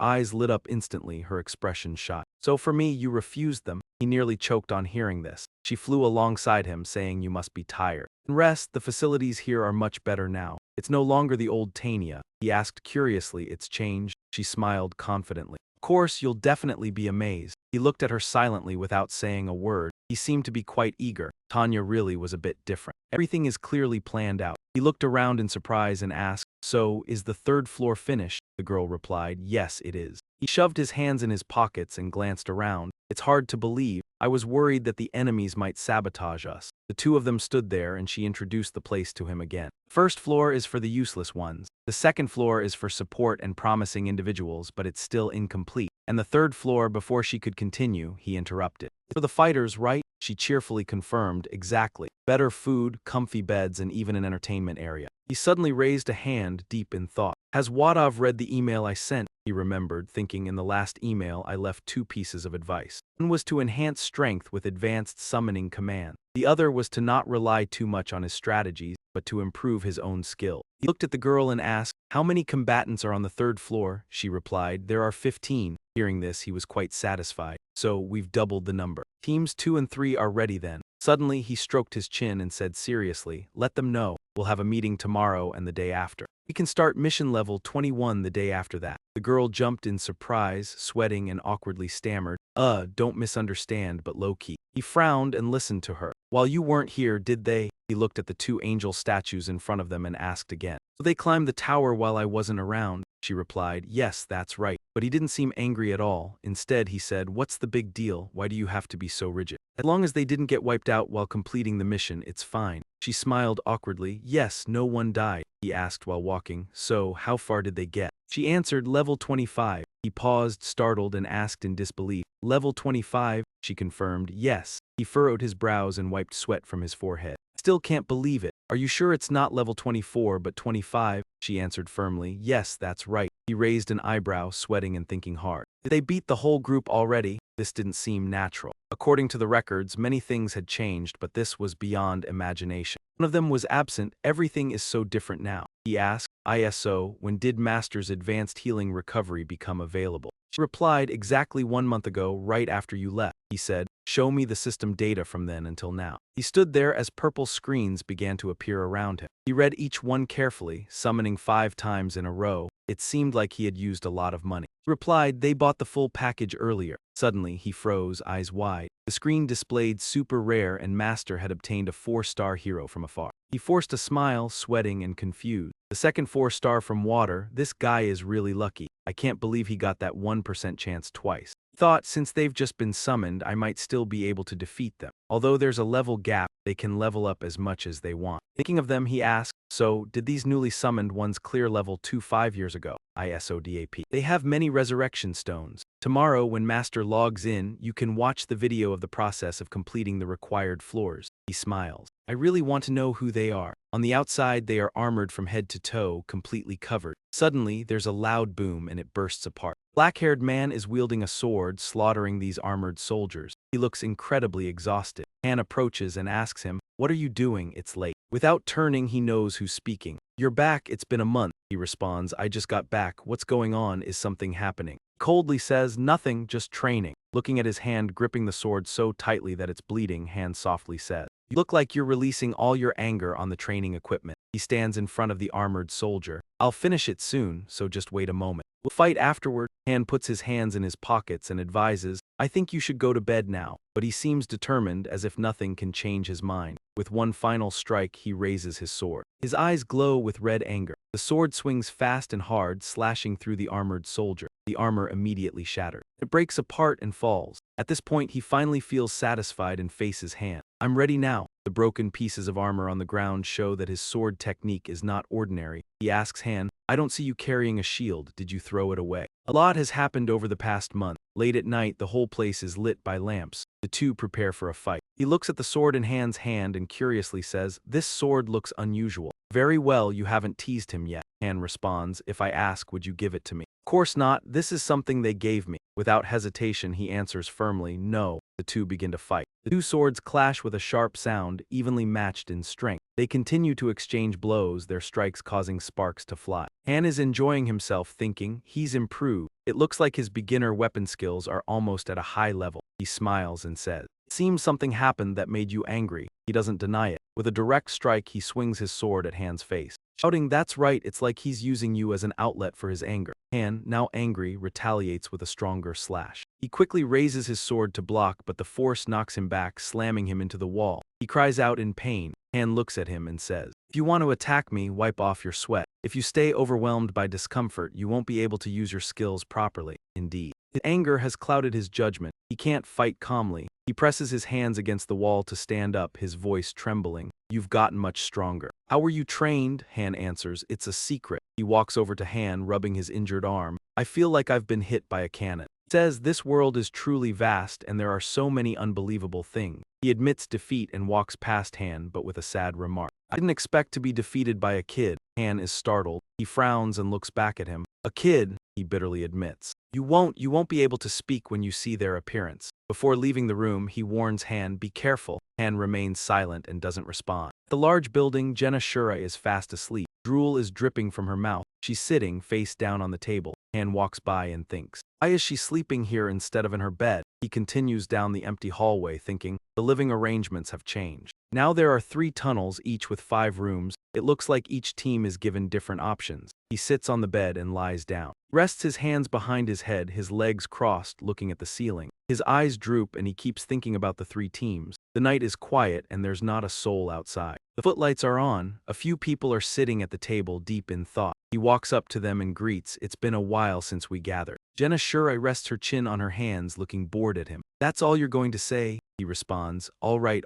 eyes lit up instantly, her expression shot. So for me, you refused them. He nearly choked on hearing this. She flew alongside him, saying, You must be tired. And rest, the facilities here are much better now. It's no longer the old Tania. He asked curiously, It's changed? She smiled confidently. Of course, you'll definitely be amazed. He looked at her silently without saying a word. He seemed to be quite eager. Tanya really was a bit different. Everything is clearly planned out. He looked around in surprise and asked, So, is the 3rd floor finished? The girl replied, Yes, it is. He shoved his hands in his pockets and glanced around. It's hard to believe. I was worried that the enemies might sabotage us. The 2 of them stood there and she introduced the place to him again. 1st floor is for the useless ones. The 2nd floor is for support and promising individuals, but it's still incomplete. And the 3rd floor, before she could continue, he interrupted. For the fighters, right? She cheerfully confirmed, Exactly. Better food, comfy beds, and even an entertainment area. He suddenly raised a hand, deep in thought. Has Wadov read the email I sent? He remembered, thinking in the last email I left 2 pieces of advice. One was to enhance strength with advanced summoning command. The other was to not rely too much on his strategies, but to improve his own skill. He looked at the girl and asked, How many combatants are on the 3rd floor? She replied, There are 15. Hearing this, he was quite satisfied. So, we've doubled the number. Teams 2 and 3 are ready then. Suddenly, he stroked his chin and said seriously, Let them know. We'll have a meeting tomorrow and the day after. We can start mission level 21 the day after that. The girl jumped in surprise, sweating and awkwardly stammered, Don't misunderstand, but low-key. He frowned and listened to her. While you weren't here, did they? He looked at the 2 angel statues in front of them and asked again. So they climbed the tower while I wasn't around? She replied, Yes, that's right. But he didn't seem angry at all. Instead, he said, What's the big deal? Why do you have to be so rigid? As long as they didn't get wiped out while completing the mission, it's fine. She smiled awkwardly. Yes, no one died. He asked while walking. So, how far did they get? She answered, Level 25. He paused, startled, and asked in disbelief. Level 25? She confirmed, Yes. He furrowed his brows and wiped sweat from his forehead. Still can't believe it. Are you sure it's not level 24 but 25? She answered firmly, Yes, that's right. He raised an eyebrow, sweating and thinking hard. Did they beat the whole group already? This didn't seem natural. According to the records, many things had changed, but this was beyond imagination. One of them was absent. Everything is so different now. He asked, ISO, when did Master's Advanced Healing Recovery become available? She replied, exactly 1 month ago, right after you left. He said, show me the system data from then until now. He stood there as purple screens began to appear around him. He read each one carefully, summoning 5 times in a row. It seemed like he had used a lot of money. He replied, they bought the full package earlier. Suddenly, he froze, eyes wide. The screen displayed super rare and Master had obtained a 4-star hero from afar. He forced a smile, sweating and confused. The second 4-star from water, this guy is really lucky. I can't believe he got that 1% chance twice. Thought, since they've just been summoned, I might still be able to defeat them. Although there's a level gap, they can level up as much as they want. Thinking of them, he asked, so, did these newly summoned ones clear level 2 5 years ago? ISODAP. They have many resurrection stones. Tomorrow, when Master logs in, you can watch the video of the process of completing the required floors. He smiles. I really want to know who they are. On the outside, they are armored from head to toe, completely covered. Suddenly, there's a loud boom and it bursts apart. Black-haired man is wielding a sword, slaughtering these armored soldiers. He looks incredibly exhausted. Han approaches and asks him, what are you doing? It's late. Without turning, he knows who's speaking. You're back, it's been a month. He responds, I just got back. What's going on? Is something happening? Coldly says, nothing, just training. Looking at his hand gripping the sword so tightly that it's bleeding, Han softly says, you look like you're releasing all your anger on the training equipment. He stands in front of the armored soldier. I'll finish it soon, so just wait a moment. We'll fight afterward. Han puts his hands in his pockets and advises, I think you should go to bed now. But he seems determined, as if nothing can change his mind. With one final strike, he raises his sword. His eyes glow with red anger. The sword swings fast and hard, slashing through the armored soldier. The armor immediately shatters. It breaks apart and falls. At this point, he finally feels satisfied and faces Han. I'm ready now. The broken pieces of armor on the ground show that his sword technique is not ordinary. He asks Han, I don't see you carrying a shield. Did you throw it away? A lot has happened over the past month. Late at night, the whole place is lit by lamps. The two prepare for a fight. He looks at the sword in Han's hand and curiously says, this sword looks unusual. Very well, you haven't teased him yet. Han responds, if I ask, would you give it to me? Of course not, this is something they gave me. Without hesitation, he answers firmly, no. The two begin to fight. The two swords clash with a sharp sound, evenly matched in strength. They continue to exchange blows, their strikes causing sparks to fly. Han is enjoying himself, thinking, he's improved. It looks like his beginner weapon skills are almost at a high level. He smiles and says, it seems something happened that made you angry. He doesn't deny it. With a direct strike, he swings his sword at Han's face. Shouting, that's right, it's like he's using you as an outlet for his anger. Han, now angry, retaliates with a stronger slash. He quickly raises his sword to block, but the force knocks him back, slamming him into the wall. He cries out in pain. Han looks at him and says, if you want to attack me, wipe off your sweat. If you stay overwhelmed by discomfort, you won't be able to use your skills properly. Indeed. His anger has clouded his judgment. He can't fight calmly. He presses his hands against the wall to stand up, his voice trembling. You've gotten much stronger. How were you trained? Han answers, it's a secret. He walks over to Han, rubbing his injured arm. I feel like I've been hit by a cannon. Says this world is truly vast and there are so many unbelievable things. He admits defeat and walks past Han, but with a sad remark. I didn't expect to be defeated by a kid. Han is startled. He frowns and looks back at him. A kid, he bitterly admits. You won't be able to speak when you see their appearance. Before leaving the room, he warns Han, be careful. Han remains silent and doesn't respond. At the large building, Jenna Shura is fast asleep. Drool is dripping from her mouth. She's sitting face down on the table. Han walks by and thinks, why is she sleeping here instead of in her bed? He continues down the empty hallway thinking, the living arrangements have changed. Now there are 3 tunnels, each with 5 rooms. It looks like each team is given different options. He sits on the bed and lies down. Rests his hands behind his head, his legs crossed, looking at the ceiling. His eyes droop and he keeps thinking about the 3 teams. The night is quiet and there's not a soul outside. The footlights are on. A few people are sitting at the table deep in thought. He walks up to them and greets, it's been a while since we gathered. Jenna Shura rests her chin on her hands, looking bored at him. That's all you're going to say? He responds, all right,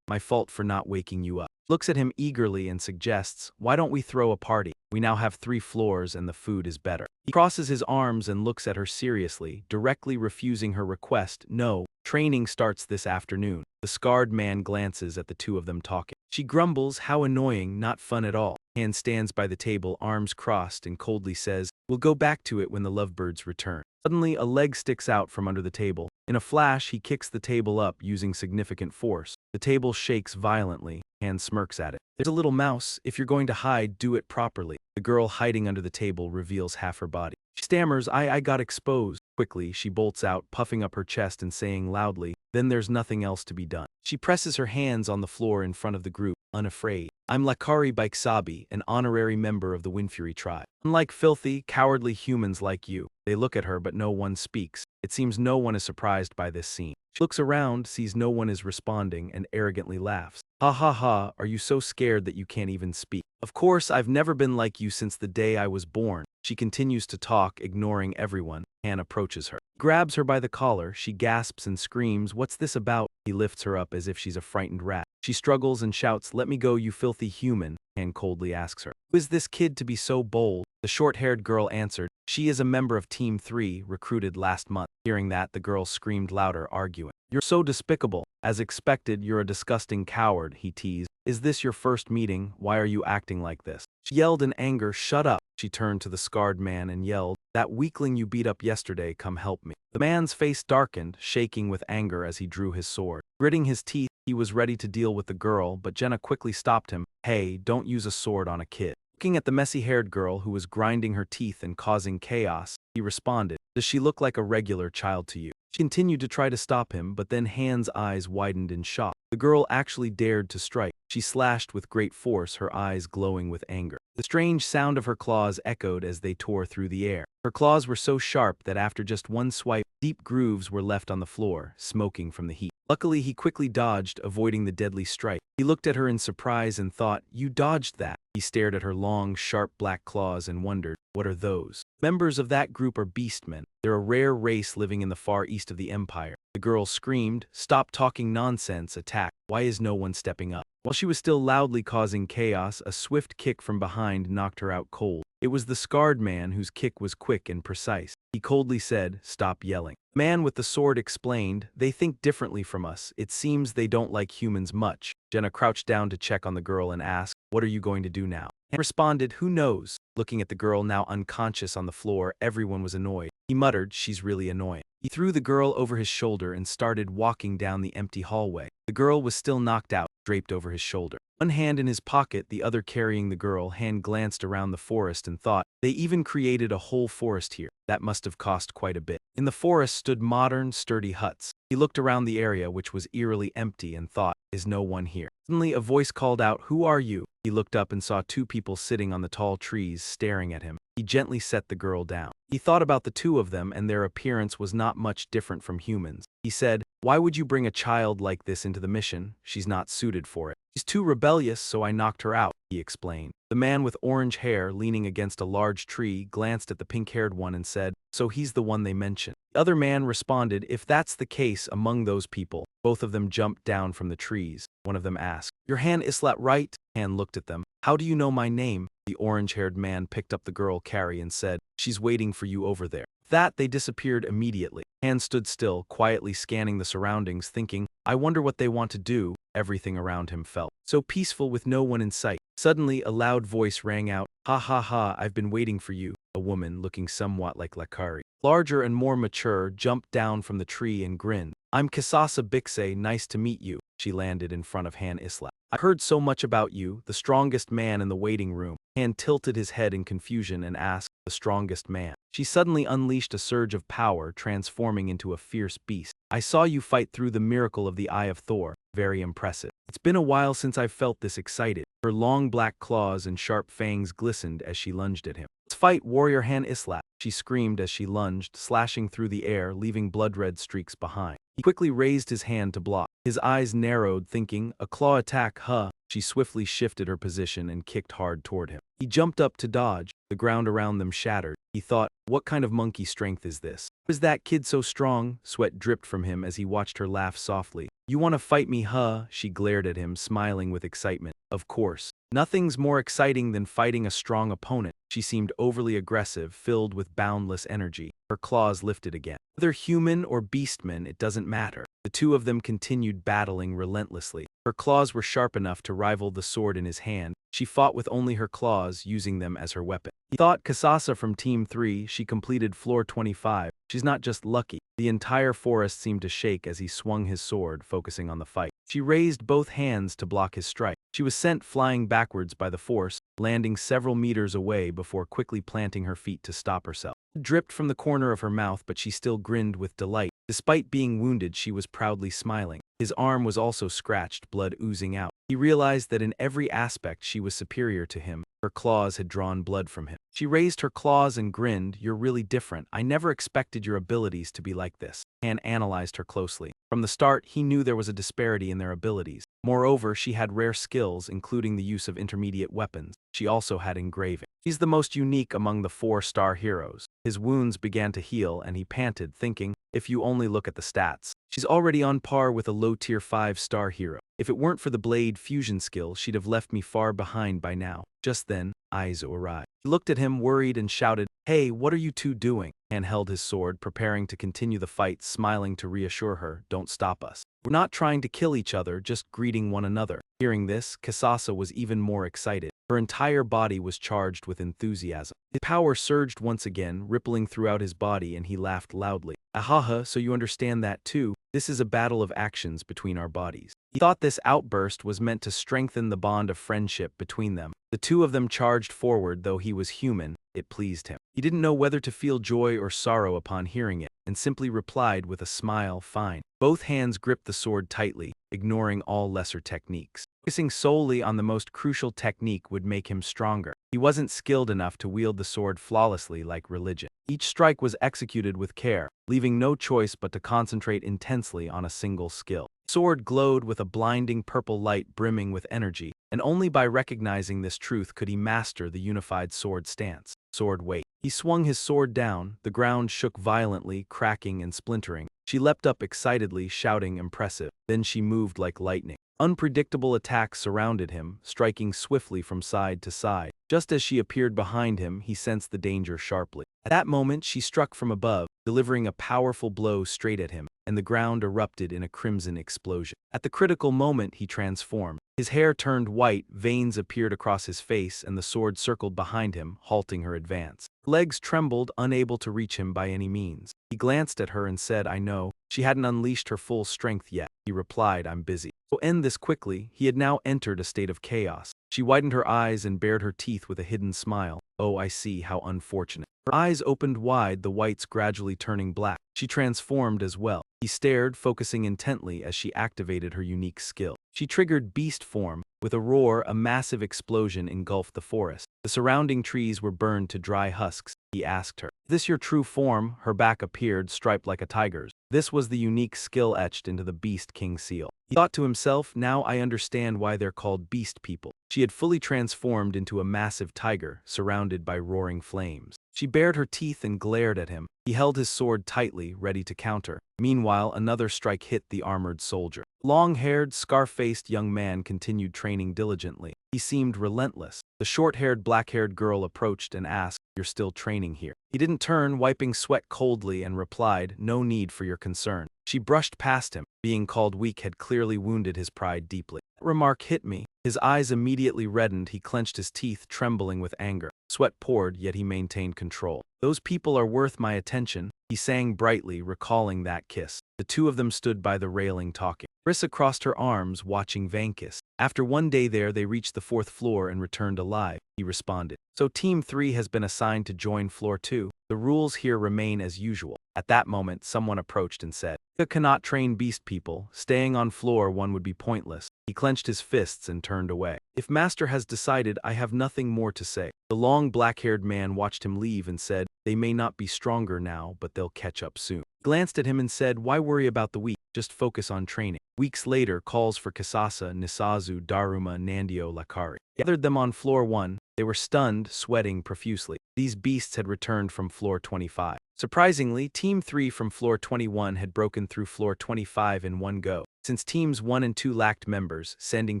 my fault for not waking you up. Looks at him eagerly and suggests, why don't we throw a party? We now have 3 floors and the food is better. He crosses his arms and looks at her seriously, directly refusing her request. No, training starts this afternoon. The scarred man glances at the 2 of them talking. She grumbles, how annoying, not fun at all. Han stands by the table, arms crossed, and coldly says, we'll go back to it when the lovebirds return. Suddenly, a leg sticks out from under the table. In a flash, he kicks the table up using significant force. The table shakes violently. Han smirks at it. There's a little mouse. If you're going to hide, do it properly. The girl hiding under the table reveals half her body. She stammers, I got exposed. Quickly, she bolts out, puffing up her chest and saying loudly, then there's nothing else to be done. She presses her hands on the floor in front of the group, unafraid. I'm Lakari Baiksabi, an honorary member of the Windfury tribe. Unlike filthy, cowardly humans like you, they look at her but no one speaks. It seems no one is surprised by this scene. She looks around, sees no one is responding, and arrogantly laughs. Ha ha ha, are you so scared that you can't even speak? Of course, I've never been like you since the day I was born. She continues to talk, ignoring everyone. Han approaches her. He grabs her by the collar. She gasps and screams, what's this about? He lifts her up as if she's a frightened rat. She struggles and shouts, let me go, you filthy human. Han coldly asks her, who is this kid to be so bold? The short-haired girl answered, she is a member of Team 3, recruited last month. Hearing that, the girl screamed louder, arguing. You're so despicable. As expected, you're a disgusting coward, he teased. Is this your first meeting? Why are you acting like this? She yelled in anger, shut up. She turned to the scarred man and yelled, that weakling you beat up yesterday, come help me. The man's face darkened, shaking with anger as he drew his sword. Gritting his teeth, he was ready to deal with the girl, but Jenna quickly stopped him. Hey, don't use a sword on a kid. Looking at the messy-haired girl who was grinding her teeth and causing chaos, he responded, does she look like a regular child to you? She continued to try to stop him, but then Han's eyes widened in shock. The girl actually dared to strike. She slashed with great force, her eyes glowing with anger. The strange sound of her claws echoed as they tore through the air. Her claws were so sharp that after just one swipe, deep grooves were left on the floor, smoking from the heat. Luckily, he quickly dodged, avoiding the deadly strike. He looked at her in surprise and thought, you dodged that. He stared at her long, sharp black claws and wondered, what are those? Members of that group are beastmen. They're a rare race living in the far east of the Empire. The girl screamed, stop talking nonsense, attack. Why is no one stepping up? While she was still loudly causing chaos, a swift kick from behind knocked her out cold. It was the scarred man whose kick was quick and precise. He coldly said, stop yelling. The man with the sword explained, they think differently from us. It seems they don't like humans much. Jenna crouched down to check on the girl and asked, what are you going to do now? And responded, who knows? Looking at the girl now unconscious on the floor, everyone was annoyed. He muttered, she's really annoying. He threw the girl over his shoulder and started walking down the empty hallway. The girl was still knocked out, draped over his shoulder. One hand in his pocket, the other carrying the girl. Han glanced around the forest and thought, they even created a whole forest here. That must have cost quite a bit. In the forest stood modern, sturdy huts. He looked around the area, which was eerily empty, and thought, is no one here? Suddenly, a voice called out, who are you? He looked up and saw two people sitting on the tall trees, staring at him. He gently set the girl down. He thought about the two of them, and their appearance was not much different from humans. He said, why would you bring a child like this into the mission? She's not suited for it. She's too rebellious, so I knocked her out, he explained. The man with orange hair, leaning against a large tree, glanced at the pink-haired one and said, so he's the one they mentioned. The other man responded, if that's the case among those people. Both of them jumped down from the trees. One of them asked, you're Han Islat, right? Han looked at them. How do you know my name? The orange-haired man picked up the girl Carrie and said, she's waiting for you over there. That they disappeared immediately. Han stood still, quietly scanning the surroundings, thinking, I wonder what they want to do. Everything around him felt so peaceful with no one in sight. Suddenly, a loud voice rang out, ha ha ha, I've been waiting for you. A woman, looking somewhat like Lakari, larger and more mature, jumped down from the tree and grinned. I'm Kisasa Bikse, nice to meet you. She landed in front of Han Islat. I heard so much about you, the strongest man in the waiting room. Han tilted his head in confusion and asked, the strongest man. She suddenly unleashed a surge of power, transforming into a fierce beast. I saw you fight through the miracle of the Eye of Thor. Very impressive. It's been a while since I've felt this excited. Her long black claws and sharp fangs glistened as she lunged at him. Let's fight, warrior Han Islat, she screamed as she lunged, slashing through the air, leaving blood-red streaks behind. He quickly raised his hand to block. His eyes narrowed, thinking, a claw attack, huh? She swiftly shifted her position and kicked hard toward him. He jumped up to dodge. The ground around them shattered. He thought, what kind of monkey strength is this? Was that kid so strong? Sweat dripped from him as he watched her laugh softly. You want to fight me, huh? She glared at him, smiling with excitement. Of course. Nothing's more exciting than fighting a strong opponent. She seemed overly aggressive, filled with boundless energy. Her claws lifted again. Whether human or beastman, it doesn't matter. The two of them continued battling relentlessly. Her claws were sharp enough to rival the sword in his hand. She fought with only her claws, using them as her weapon. He thought Kasasa from Team 3, she completed floor 25. She's not just lucky. The entire forest seemed to shake as he swung his sword, focusing on the fight. She raised both hands to block his strike. She was sent flying backwards by the force, landing several meters away before quickly planting her feet to stop herself. Blood dripped from the corner of her mouth, but she still grinned with delight. Despite being wounded, she was proudly smiling. His arm was also scratched, blood oozing out. He realized that in every aspect she was superior to him. Her claws had drawn blood from him. She raised her claws and grinned. "You're really different. I never expected your abilities to be like this." Han analyzed her closely. From the start, he knew there was a disparity in their abilities. Moreover, she had rare skills, including the use of intermediate weapons. She also had engraving. She's the most unique among the 4-star heroes. His wounds began to heal, and he panted, thinking, if you only look at the stats, she's already on par with a low-tier 5-star hero. If it weren't for the blade fusion skill, she'd have left me far behind by now. Just then, Aizo arrived. He looked at him, worried, and shouted, "Hey, what are you two doing?" Han held his sword, preparing to continue the fight, smiling to reassure her, "Don't stop us. We're not trying to kill each other, just greeting one another." Hearing this, Kasasa was even more excited. Her entire body was charged with enthusiasm. His power surged once again, rippling throughout his body, and he laughed loudly. "Ahaha, so you understand that too? This is a battle of actions between our bodies." He thought this outburst was meant to strengthen the bond of friendship between them. The two of them charged forward. Though he was human, it pleased him. He didn't know whether to feel joy or sorrow upon hearing it, and simply replied with a smile, "Fine." Both hands gripped the sword tightly, ignoring all lesser techniques. Focusing solely on the most crucial technique would make him stronger. He wasn't skilled enough to wield the sword flawlessly like religion. Each strike was executed with care, leaving no choice but to concentrate intensely on a single skill. The sword glowed with a blinding purple light brimming with energy, and only by recognizing this truth could he master the unified sword stance. Sword weight. He swung his sword down, the ground shook violently, cracking and splintering. She leapt up excitedly, shouting, "Impressive." Then she moved like lightning. Unpredictable attacks surrounded him, striking swiftly from side to side. Just as she appeared behind him, he sensed the danger sharply. At that moment, she struck from above, delivering a powerful blow straight at him, and the ground erupted in a crimson explosion. At the critical moment, he transformed. His hair turned white, veins appeared across his face, and the sword circled behind him, halting her advance. Her legs trembled, unable to reach him by any means. He glanced at her and said, "I know." She hadn't unleashed her full strength yet. He replied, "I'm busy." To end this quickly, he had now entered a state of chaos. She widened her eyes and bared her teeth with a hidden smile. "Oh, I see, how unfortunate." Her eyes opened wide, the whites gradually turning black. She transformed as well. He stared, focusing intently as she activated her unique skill. She triggered beast form. With a roar, a massive explosion engulfed the forest. The surrounding trees were burned to dry husks. He asked her, "Is this your true form?" Her back appeared, striped like a tiger's. This was the unique skill etched into the Beast King seal. He thought to himself, "Now I understand why they're called beast people." She had fully transformed into a massive tiger, surrounded by roaring flames. She bared her teeth and glared at him. He held his sword tightly, ready to counter. Meanwhile, another strike hit the armored soldier. Long-haired, scar-faced young man continued training diligently. He seemed relentless. The short-haired, black-haired girl approached and asked, "You're still training here?" He didn't turn, wiping sweat coldly, and replied, "No need for your concern." She brushed past him. Being called weak had clearly wounded his pride deeply. That remark hit me. His eyes immediately reddened. He clenched his teeth, trembling with anger. Sweat poured, yet he maintained control. "Those people are worth my attention," he sang brightly, recalling that kiss. The two of them stood by the railing talking. Carissa crossed her arms, watching Vankus. After one day there, they reached the 4th floor and returned alive. He responded, "So Team 3 has been assigned to join Floor 2. The rules here remain as usual." At that moment, someone approached and said, "You cannot train beast people. Staying on Floor 1 would be pointless." He clenched his fists and turned away. "If Master has decided, I have nothing more to say." The long black-haired man watched him leave and said, "They may not be stronger now, but they'll catch up soon." He glanced at him and said, "Why worry about the weak? Just focus on training." Weeks later, calls for Kasasa, Nisazu, Daruma, Nandio, Lakari gathered them on Floor 1. They were stunned, sweating profusely. These beasts had returned from Floor 25. Surprisingly, Team 3 from Floor 21 had broken through Floor 25 in one go. Since Teams 1 and 2 lacked members, sending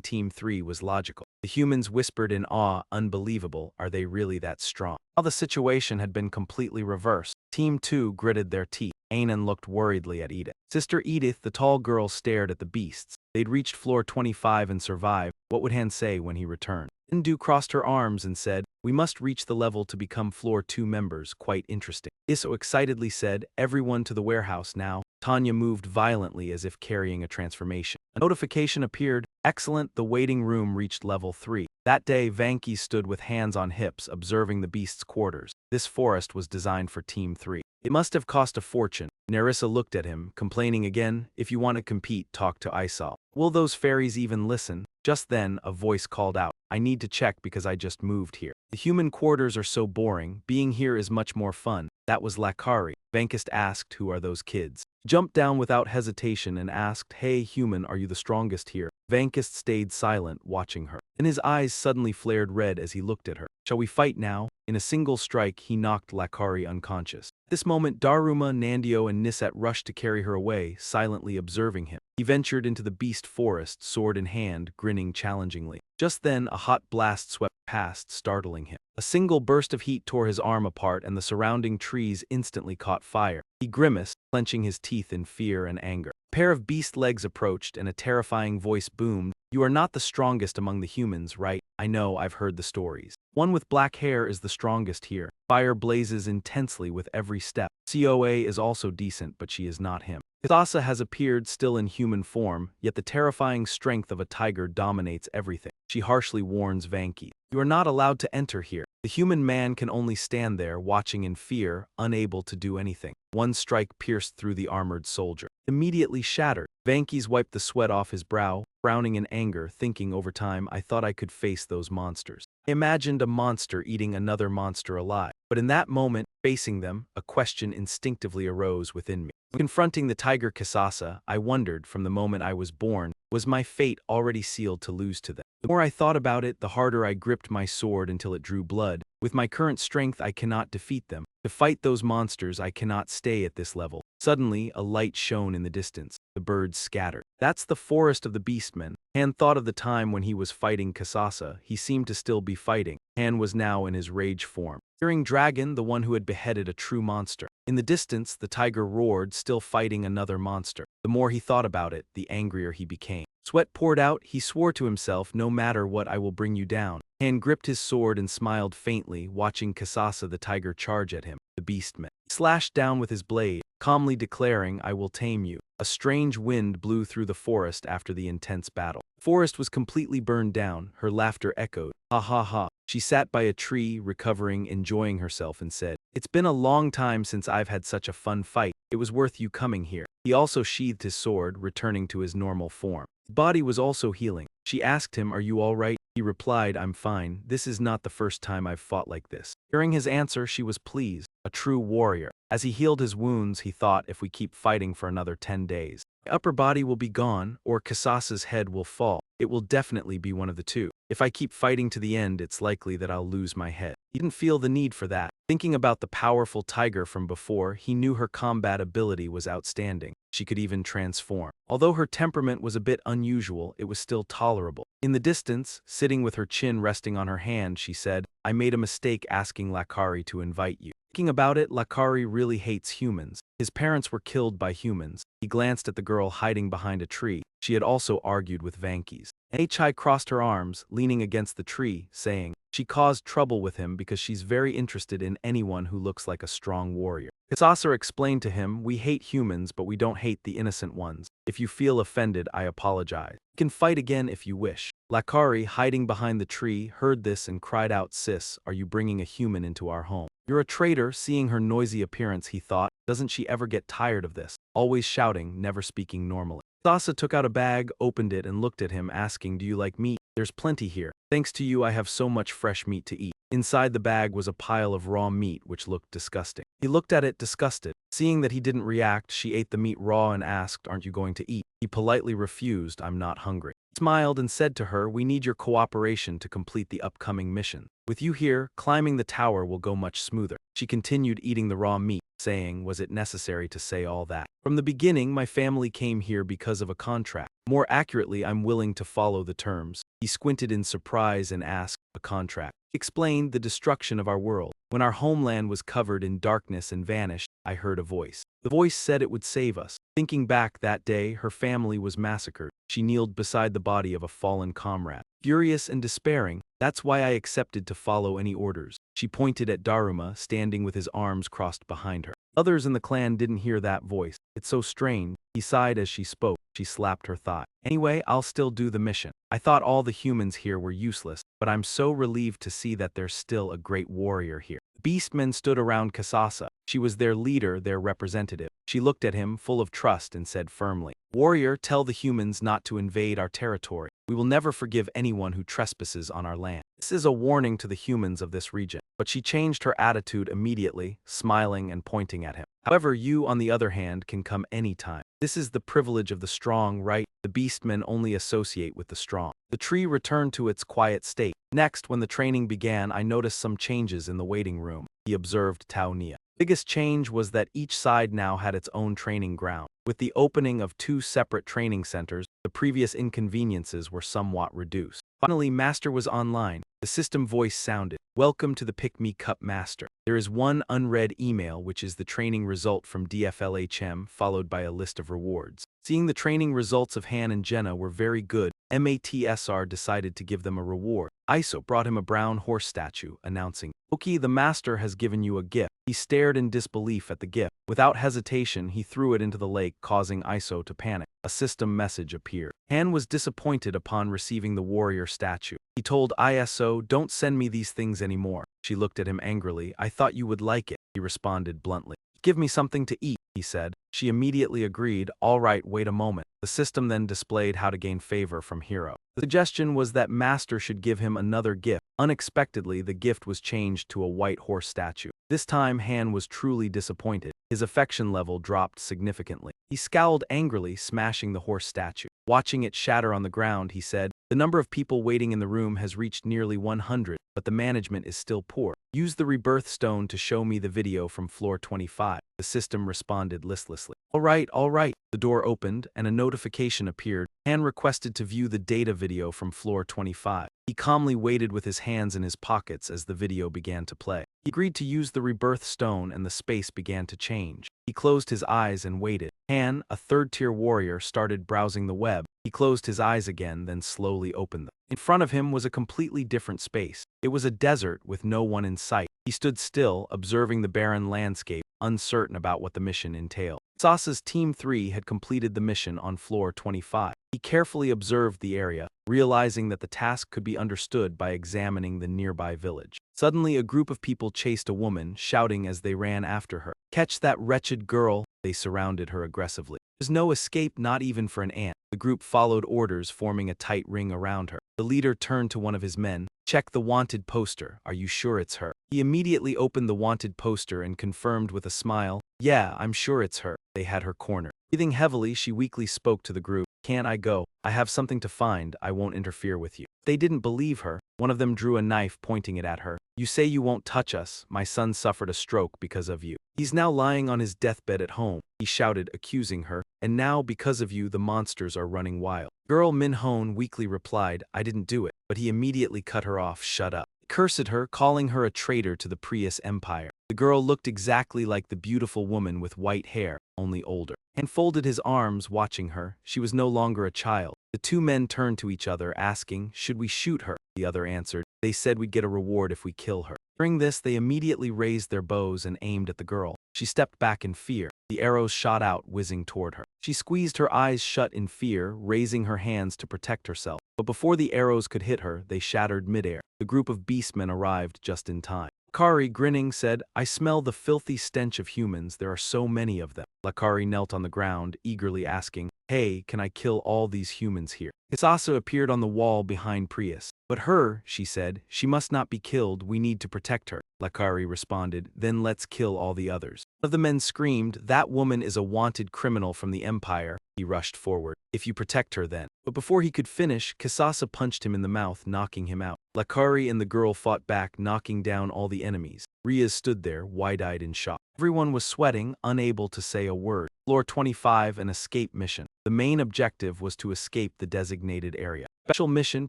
Team 3 was logical. The humans whispered in awe, "Unbelievable, are they really that strong?" Now the situation had been completely reversed. Team 2 gritted their teeth. Anan looked worriedly at Edith. Sister Edith, the tall girl, stared at the beasts. They'd reached Floor 25 and survived. What would Han say when he returned? Indu crossed her arms and said, "We must reach the level to become floor 2 members, quite interesting." Isso excitedly said, "Everyone to the warehouse now." Tanya moved violently as if carrying a transformation. A notification appeared, "Excellent, the waiting room reached level 3. That day, Vanki stood with hands on hips, observing the beast's quarters. This forest was designed for Team 3. It must have cost a fortune. Nerissa looked at him, complaining again, "If you want to compete, talk to Isal." Will those fairies even listen? Just then, a voice called out, "I need to check because I just moved here. The human quarters are so boring, being here is much more fun." That was Lakari. Vankist asked, "Who are those kids?" Jumped down without hesitation and asked, "Hey human, are you the strongest here?" Vankist stayed silent, watching her. And his eyes suddenly flared red as he looked at her. "Shall we fight now?" In a single strike, he knocked Lakari unconscious. At this moment, Daruma, Nandio, and Nisset rushed to carry her away, silently observing him. He ventured into the beast forest, sword in hand, grinning challengingly. Just then, a hot blast swept past, startling him. A single burst of heat tore his arm apart, and the surrounding trees instantly caught fire. He grimaced, clenching his teeth in fear and anger. A pair of beast legs approached, and a terrifying voice boomed, "You are not the strongest among the humans, right? I know, I've heard the stories. One with black hair is the strongest here. Fire blazes intensely with every step. COA is also decent, but she is not him. Kisasa has appeared still in human form, yet the terrifying strength of a tiger dominates everything." She harshly warns Vanki, "You are not allowed to enter here." The human man can only stand there, watching in fear, unable to do anything. One strike pierced through the armored soldier. Immediately shattered. Vankis wiped the sweat off his brow, frowning in anger, thinking over time, "I thought I could face those monsters. I imagined a monster eating another monster alive." But in that moment, facing them, a question instinctively arose within me. Confronting the tiger Kisasa, I wondered, from the moment I was born, was my fate already sealed to lose to them? The more I thought about it, the harder I gripped my sword until it drew blood. With my current strength, I cannot defeat them. To fight those monsters, I cannot stay at this level. Suddenly, a light shone in the distance. The birds scattered. "That's the forest of the beastmen." Han thought of the time when he was fighting Kisasa. He seemed to still be fighting. Han was now in his rage form. Hearing Dragon, the one who had beheaded a true monster. In the distance, the tiger roared, still fighting another monster. The more he thought about it, the angrier he became. Sweat poured out. He swore to himself, "No matter what, I will bring you down." Han gripped his sword and smiled faintly, watching Kisasa the tiger charge at him. The beastman slashed down with his blade, calmly declaring, "I will tame you." A strange wind blew through the forest after the intense battle. The forest was completely burned down. Her laughter echoed. "Ha ha ha." She sat by a tree, recovering, enjoying herself, and said, "It's been a long time since I've had such a fun fight. It was worth you coming here." He also sheathed his sword, returning to his normal form. His body was also healing. She asked him, "Are you all right?" He replied, "I'm fine. This is not the first time I've fought like this." Hearing his answer, she was pleased. A true warrior. As he healed his wounds, he thought, "If we keep fighting for another 10 days, my upper body will be gone, or Kisasa's head will fall. It will definitely be one of the two. If I keep fighting to the end, it's likely that I'll lose my head." He didn't feel the need for that. Thinking about the powerful tiger from before, he knew her combat ability was outstanding. She could even transform. Although her temperament was a bit unusual, it was still tolerable. In the distance, sitting with her chin resting on her hand, she said, "I made a mistake asking Lakari to invite you." Thinking about it, Lakari really hates humans. His parents were killed by humans. He glanced at the girl hiding behind a tree. She had also argued with Vankis. Hachai crossed her arms, leaning against the tree, saying, "She caused trouble with him because she's very interested in anyone who looks like a strong warrior." Kisasa explained to him, "We hate humans, but we don't hate the innocent ones. If you feel offended, I apologize. You can fight again if you wish." Lakari, hiding behind the tree, heard this and cried out, "Sis, are you bringing a human into our home?" "You're a traitor." Seeing her noisy appearance, he thought, "Doesn't she ever get tired of this? Always shouting, never speaking normally." Kisasa took out a bag, opened it, and looked at him, asking, "Do you like meat? There's plenty here. Thanks to you, I have so much fresh meat to eat." Inside the bag was a pile of raw meat, which looked disgusting. He looked at it, disgusted. Seeing that he didn't react, she ate the meat raw and asked, "Aren't you going to eat?" He politely refused, "I'm not hungry." He smiled and said to her, "We need your cooperation to complete the upcoming mission. With you here, climbing the tower will go much smoother." She continued eating the raw meat, saying, "Was it necessary to say all that? From the beginning, my family came here because of a contract. More accurately, I'm willing to follow the terms." He squinted in surprise and asked, "A contract?" He explained, "The destruction of our world. When our homeland was covered in darkness and vanished, I heard a voice. The voice said it would save us." Thinking back that day, her family was massacred. She kneeled beside the body of a fallen comrade. Furious and despairing, That's why I accepted to follow any orders. She pointed at Daruma, standing with his arms crossed behind her. Others in the clan didn't hear that voice. It's so strange. He sighed as she spoke. She slapped her thigh. Anyway, I'll still do the mission. I thought all the humans here were useless, but I'm so relieved to see that there's still a great warrior here. Beastmen stood around Kasasa. She was their leader, their representative. She looked at him, full of trust, and said firmly, "Warrior, tell the humans not to invade our territory. We will never forgive anyone who trespasses on our land." This is a warning to the humans of this region. But she changed her attitude immediately, smiling and pointing at him. However, you, on the other hand, can come anytime. This is the privilege of the strong, right? The beastmen only associate with the strong. The tree returned to its quiet state. Next, when the training began, I noticed some changes in the waiting room, he observed Tao Nia. Biggest change was that each side now had its own training ground. With the opening of 2 separate training centers, the previous inconveniences were somewhat reduced. Finally, Master was online. The system voice sounded, "Welcome to the Pick Me Cup Master. There is one unread email, which is the training result from DFLHM, followed by a list of rewards." Seeing the training results of Han and Jenna were very good, MATSR decided to give them a reward. Iso brought him a brown horse statue, announcing, "Oki, the master has given you a gift." He stared in disbelief at the gift. Without hesitation, he threw it into the lake, causing Iso to panic. A system message appeared. Han was disappointed upon receiving the warrior statue. He told ISO, "Don't send me these things anymore." She looked at him angrily. "I thought you would like it," he responded bluntly. "Give me something to eat," he said. She immediately agreed. "All right, wait a moment." The system then displayed how to gain favor from Hero. The suggestion was that Master should give him another gift. Unexpectedly, the gift was changed to a white horse statue. This time, Han was truly disappointed. His affection level dropped significantly. He scowled angrily, smashing the horse statue. Watching it shatter on the ground, he said, "The number of people waiting in the room has reached nearly 100, but the management is still poor. Use the rebirth stone to show me the video from floor 25. The system responded listlessly. All right. The door opened, and a notification appeared. Han requested to view the data video from floor 25. He calmly waited with his hands in his pockets as the video began to play. He agreed to use the rebirth stone, and the space began to change. He closed his eyes and waited. Han, a third-tier warrior, started browsing the web. He closed his eyes again, then slowly opened them. In front of him was a completely different space. It was a desert with no one in sight. He stood still, observing the barren landscape, uncertain about what the mission entailed. Sasa's Team 3 had completed the mission on floor 25. He carefully observed the area, realizing that the task could be understood by examining the nearby village. Suddenly, a group of people chased a woman, shouting as they ran after her. "Catch that wretched girl!" They surrounded her aggressively. There's no escape, not even for an ant. The group followed orders, forming a tight ring around her. The leader turned to one of his men. "Check the wanted poster. Are you sure it's her?" He immediately opened the wanted poster and confirmed with a smile, "Yeah, I'm sure it's her." They had her cornered. Breathing heavily, she weakly spoke to the group. "Can't I go? I have something to find. I won't interfere with you." They didn't believe her. One of them drew a knife, pointing it at her. "You say you won't touch us. My son suffered a stroke because of you. He's now lying on his deathbed at home," he shouted, accusing her. "And now, because of you, the monsters are running wild." Girl Min-hone weakly replied, "I didn't do it," but he immediately cut her off. "Shut up." He cursed her, calling her a traitor to the Prius Empire. The girl looked exactly like the beautiful woman with white hair, only older. And folded his arms, watching her. She was no longer a child. The two men turned to each other, asking, "Should we shoot her?" The other answered, "They said we'd get a reward if we kill her." Hearing this, they immediately raised their bows and aimed at the girl. She stepped back in fear. The arrows shot out, whizzing toward her. She squeezed her eyes shut in fear, raising her hands to protect herself. But before the arrows could hit her, they shattered midair. The group of beastmen arrived just in time. Lakari, grinning, said, "I smell the filthy stench of humans. There are so many of them." Lakari knelt on the ground, eagerly asking, "Hey, can I kill all these humans here?" Hisasa appeared on the wall behind Prius. "But her," she said, "she must not be killed. We need to protect her." Lakari responded, "Then let's kill all the others." One of the men screamed, "That woman is a wanted criminal from the Empire." He rushed forward. "If you protect her, then." But before he could finish, Kisasa punched him in the mouth, knocking him out. Lakari and the girl fought back, knocking down all the enemies. Riaz stood there, wide-eyed in shock. Everyone was sweating, unable to say a word. Floor 25, an escape mission. The main objective was to escape the designated area. Special mission,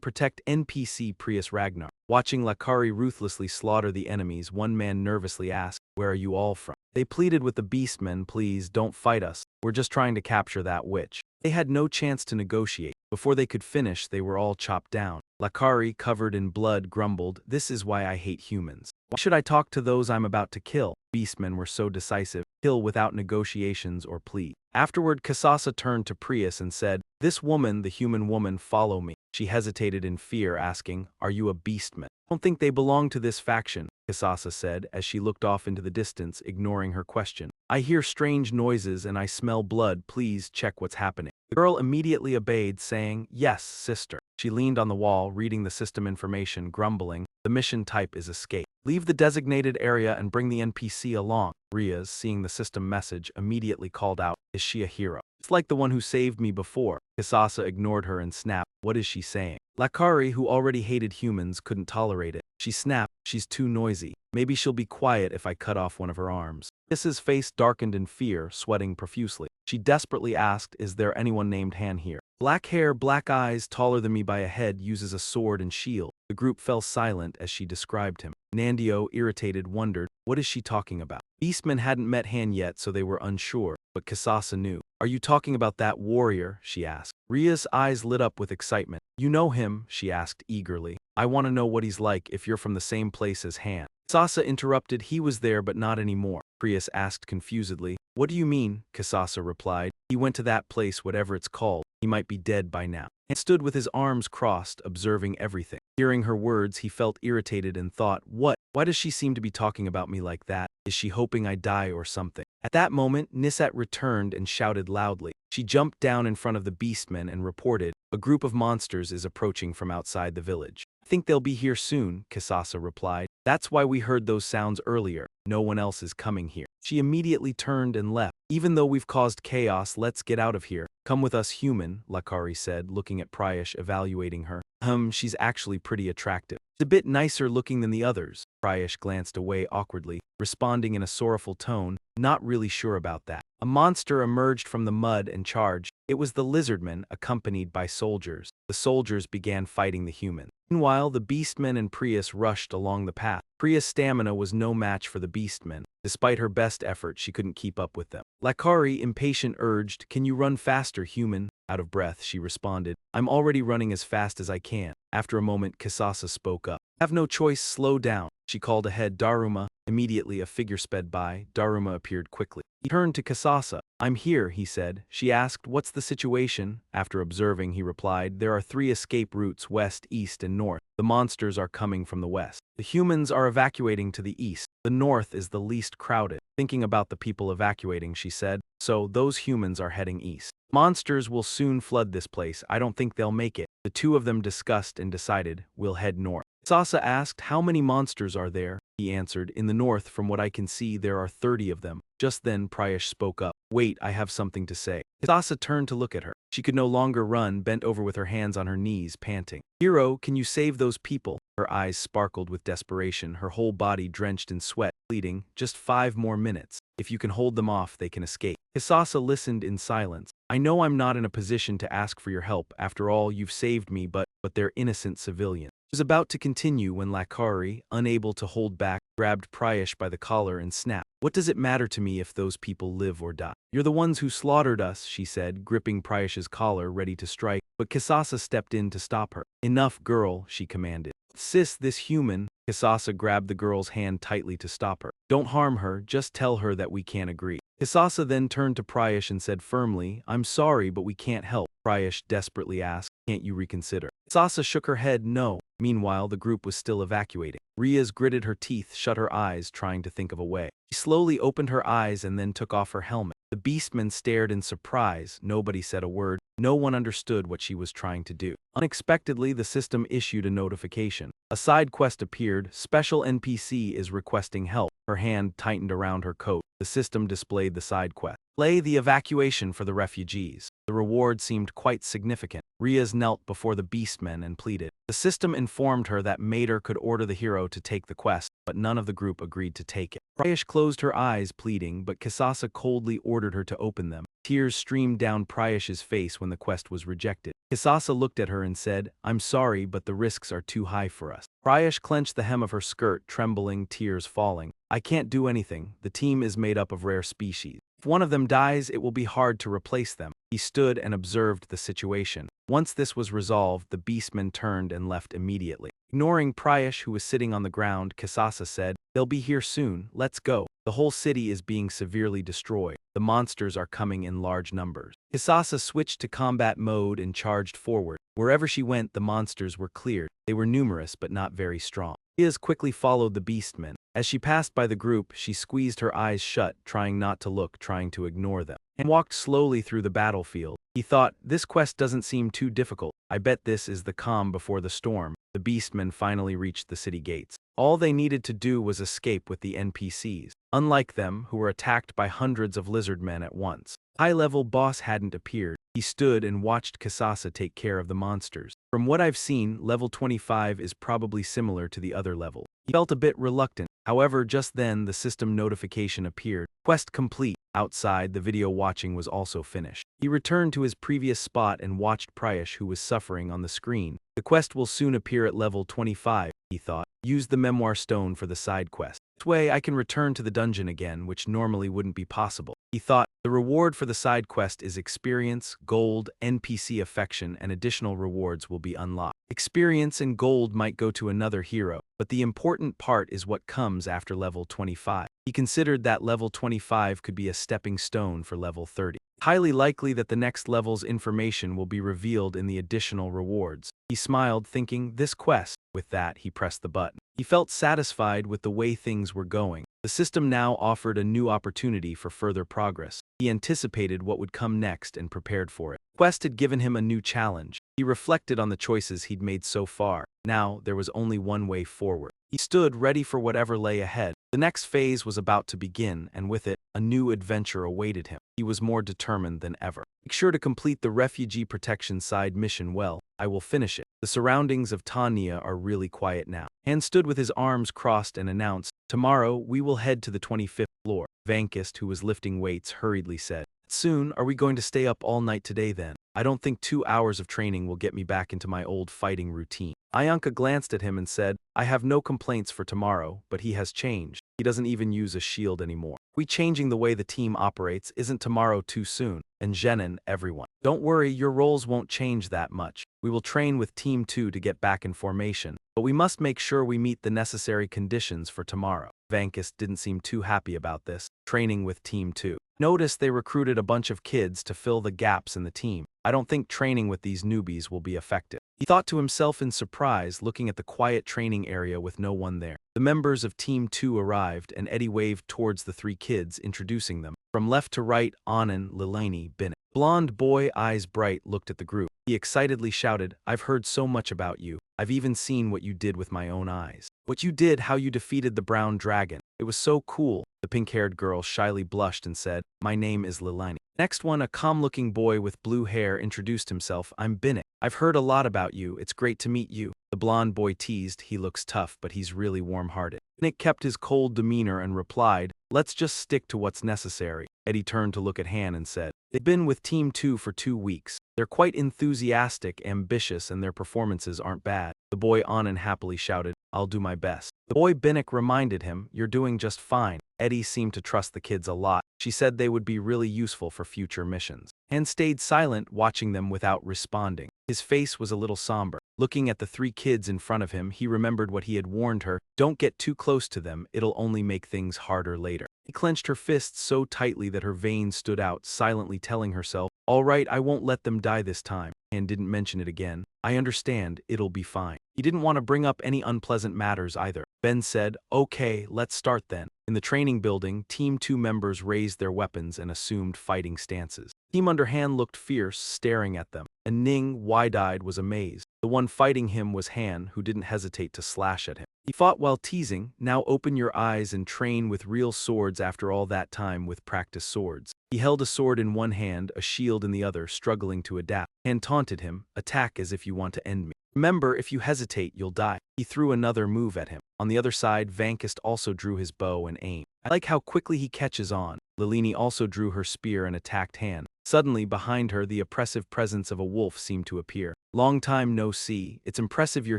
protect NPC Prius Ragnar. Watching Lakari ruthlessly slaughter the enemies, one man nervously asked, "Where are you all from?" They pleaded with the beastmen, please don't fight us. We're just trying to capture that witch. They had no chance to negotiate. Before they could finish, they were all chopped down. Lakari, covered in blood, grumbled, this is why I hate humans. Why should I talk to those I'm about to kill? Beastmen were so decisive, kill without negotiations or plea. Afterward, Kasasa turned to Prius and said, this woman, the human woman, follow me. She hesitated in fear, asking, are you a beastman? I don't think they belong to this faction, Kasasa said as she looked off into the distance, ignoring her question. I hear strange noises and I smell blood, please check what's happening. The girl immediately obeyed, saying, yes, sister. She leaned on the wall, reading the system information, grumbling, the mission type is escape. Leave the designated area and bring the NPC along. Riaz, seeing the system message, immediately called out, is she a hero? It's like the one who saved me before. Kasasa ignored her and snapped, what is she saying? Lakari, who already hated humans, couldn't tolerate it. She snapped, she's too noisy. Maybe she'll be quiet if I cut off one of her arms. Mrs. face darkened in fear, sweating profusely. She desperately asked, is there anyone named Han here? Black hair, black eyes, taller than me by a head, uses a sword and shield. The group fell silent as she described him. Nandio, irritated, wondered, what is she talking about? Beastmen hadn't met Han yet, so they were unsure, but Kasasa knew. Are you talking about that warrior? She asked. Ria's eyes lit up with excitement. You know him? She asked eagerly. I want to know what he's like if you're from the same place as Han. Kasasa interrupted, he was there but not anymore. Prius asked confusedly. What do you mean? Kasasa replied. He went to that place, whatever it's called. He might be dead by now. And stood with his arms crossed, observing everything. Hearing her words, he felt irritated and thought, what? Why does she seem to be talking about me like that? Is she hoping I die or something? At that moment, Nisat returned and shouted loudly. She jumped down in front of the beastmen and reported, a group of monsters is approaching from outside the village. I think they'll be here soon, Kasasa replied. That's why we heard those sounds earlier. No one else is coming here. She immediately turned and left. Even though we've caused chaos, let's get out of here. Come with us, human, Lakari said, looking at Pryash, evaluating her. She's actually pretty attractive. She's a bit nicer looking than the others. Pryash glanced away awkwardly, responding in a sorrowful tone, not really sure about that. A monster emerged from the mud and charged. It was the lizardman, accompanied by soldiers. The soldiers began fighting the human. Meanwhile, the beastmen and Prius rushed along the path. Priya's stamina was no match for the beastmen. Despite her best effort, she couldn't keep up with them. Lakari, impatient, urged, can you run faster, human? Out of breath, she responded, I'm already running as fast as I can. After a moment, Kasasa spoke up. Have no choice, slow down. She called ahead, Daruma. Immediately, a figure sped by. Daruma appeared quickly. He turned to Kasasa. I'm here, he said. She asked, what's the situation? After observing, he replied, there are 3 escape routes, west, east, and north. The monsters are coming from the west. The humans are evacuating to the east. The north is the least crowded. Thinking about the people evacuating, she said, so those humans are heading east. Monsters will soon flood this place. I don't think they'll make it. The two of them discussed and decided, we'll head north. Sasa asked, how many monsters are there? He answered, in the north, from what I can see, there are 30 of them. Just then, Pryash spoke up. Wait, I have something to say. Sasa turned to look at her. She could no longer run, bent over with her hands on her knees, panting. Hero, can you save those people? Her eyes sparkled with desperation, her whole body drenched in sweat, pleading, just 5 more minutes. If you can hold them off, they can escape. Hisasa listened in silence. I know I'm not in a position to ask for your help. After all, you've saved me, but they're innocent civilians. She was about to continue when Lakari, unable to hold back, grabbed Pryash by the collar and snapped. What does it matter to me if those people live or die? You're the ones who slaughtered us, she said, gripping Pryash's collar, ready to strike, but Kisasa stepped in to stop her. Enough, girl, she commanded. Sis, this human. Kisasa grabbed the girl's hand tightly to stop her. Don't harm her, just tell her that we can't agree. Kisasa then turned to Pryash and said firmly, I'm sorry, but we can't help. Pryash desperately asked, can't you reconsider? Kisasa shook her head, no. Meanwhile, the group was still evacuating. Riaz gritted her teeth, shut her eyes, trying to think of a way. She slowly opened her eyes and then took off her helmet. The beastmen stared in surprise. Nobody said a word. No one understood what she was trying to do. Unexpectedly, the system issued a notification. A side quest appeared. Special NPC is requesting help. Her hand tightened around her coat. The system displayed the side quest. Play the evacuation for the refugees. The reward seemed quite significant. Riaz knelt before the beastmen and pleaded. The system informed her that Mater could order the hero to take the quest, but none of the group agreed to take it. Prayush closed her eyes, pleading, but Kisasa coldly ordered her to open them. Tears streamed down Prayush's face when the quest was rejected. Kisasa looked at her and said, "I'm sorry, but the risks are too high for us." Prayush clenched the hem of her skirt, trembling, tears falling. "I can't do anything. The team is made up of rare species. If one of them dies, it will be hard to replace them." He stood and observed the situation. Once this was resolved, the beastmen turned and left immediately. Ignoring Prayush, who was sitting on the ground, Kisasa said, "They'll be here soon. Let's go. The whole city is being severely destroyed. The monsters are coming in large numbers." Kisasa switched to combat mode and charged forward. Wherever she went, the monsters were cleared. They were numerous but not very strong. Iz quickly followed the beastmen. As she passed by the group, she squeezed her eyes shut, trying not to look, trying to ignore them, and walked slowly through the battlefield. He thought, "This quest doesn't seem too difficult. I bet this is the calm before the storm." The beastmen finally reached the city gates. All they needed to do was escape with the NPCs. Unlike them, who were attacked by hundreds of lizardmen at once, high-level boss hadn't appeared. He stood and watched Kisasa take care of the monsters. From what I've seen, level 25 is probably similar to the other level. He felt a bit reluctant. However, just then the system notification appeared. Quest complete. Outside, the video watching was also finished. He returned to his previous spot and watched Prayush, who was suffering, on the screen. The quest will soon appear at level 25, he thought. Use the memoir stone for the side quest. This way I can return to the dungeon again, which normally wouldn't be possible. He thought, the reward for the side quest is experience, gold, NPC affection, and additional rewards will be unlocked. Experience and gold might go to another hero, but the important part is what comes after level 25. He considered that level 25 could be a stepping stone for level 30. Highly likely that the next level's information will be revealed in the additional rewards. He smiled, thinking, this quest. With that, he pressed the button. He felt satisfied with the way things were going. The system now offered a new opportunity for further progress. He anticipated what would come next and prepared for it. Quest had given him a new challenge. He reflected on the choices he'd made so far. Now, there was only one way forward. He stood ready for whatever lay ahead. The next phase was about to begin, and with it, a new adventure awaited him. He was more determined than ever. Make sure to complete the refugee protection side mission well. I will finish it. The surroundings of Tanya are really quiet now. Han stood with his arms crossed and announced, tomorrow we will head to the 25th floor. Vankist, who was lifting weights, hurriedly said, soon, are we going to stay up all night today then? I don't think 2 hours of training will get me back into my old fighting routine. Ayanka glanced at him and said, I have no complaints for tomorrow, but he has changed. He doesn't even use a shield anymore. We changing the way the team operates, isn't tomorrow too soon? And Zenon, everyone. Don't worry, your roles won't change that much. We will train with Team 2 to get back in formation, but we must make sure we meet the necessary conditions for tomorrow. Vankist didn't seem too happy about this. Training with Team 2. Notice they recruited a bunch of kids to fill the gaps in the team. I don't think training with these newbies will be effective. He thought to himself in surprise, looking at the quiet training area with no one there. The members of Team 2 arrived, and Eddie waved towards the 3 kids, introducing them. From left to right, Anand, Lilani, Bennett. Blonde boy, eyes bright, looked at the group. He excitedly shouted, I've heard so much about you. I've even seen what you did with my own eyes. What you did, how you defeated the brown dragon. It was so cool. The pink-haired girl shyly blushed and said, my name is Lilani. Next one, a calm-looking boy with blue hair introduced himself. I'm Bennett. I've heard a lot about you. It's great to meet you. The blonde boy teased, he looks tough, but he's really warm-hearted. Bennett kept his cold demeanor and replied, let's just stick to what's necessary. Eddie turned to look at Han and said, they've been with Team 2 for 2 weeks. They're quite enthusiastic, ambitious, and their performances aren't bad. The boy Anand happily shouted, I'll do my best. The boy Binnick reminded him, you're doing just fine. Eddie seemed to trust the kids a lot. She said they would be really useful for future missions. Han stayed silent, watching them without responding. His face was a little somber. Looking at the 3 kids in front of him, he remembered what he had warned her, don't get too close to them, it'll only make things harder later. He clenched her fists so tightly that her veins stood out, silently telling herself, all right, I won't let them die this time. Han didn't mention it again. I understand, it'll be fine. He didn't want to bring up any unpleasant matters either. Ben said, okay, let's start then. In the training building, Team 2 members raised their weapons and assumed fighting stances. Team under Han looked fierce, staring at them. And Ning, wide-eyed, was amazed. The one fighting him was Han, who didn't hesitate to slash at him. He fought while teasing, now open your eyes and train with real swords after all that time with practice swords. He held a sword in one hand, a shield in the other, struggling to adapt. Han taunted him, attack as if you want to end me. Remember, if you hesitate, you'll die. He threw another move at him. On the other side, Vankist also drew his bow and aimed. I like how quickly he catches on. Lilini also drew her spear and attacked Han. Suddenly, behind her, the oppressive presence of a wolf seemed to appear. Long time no see. It's impressive you're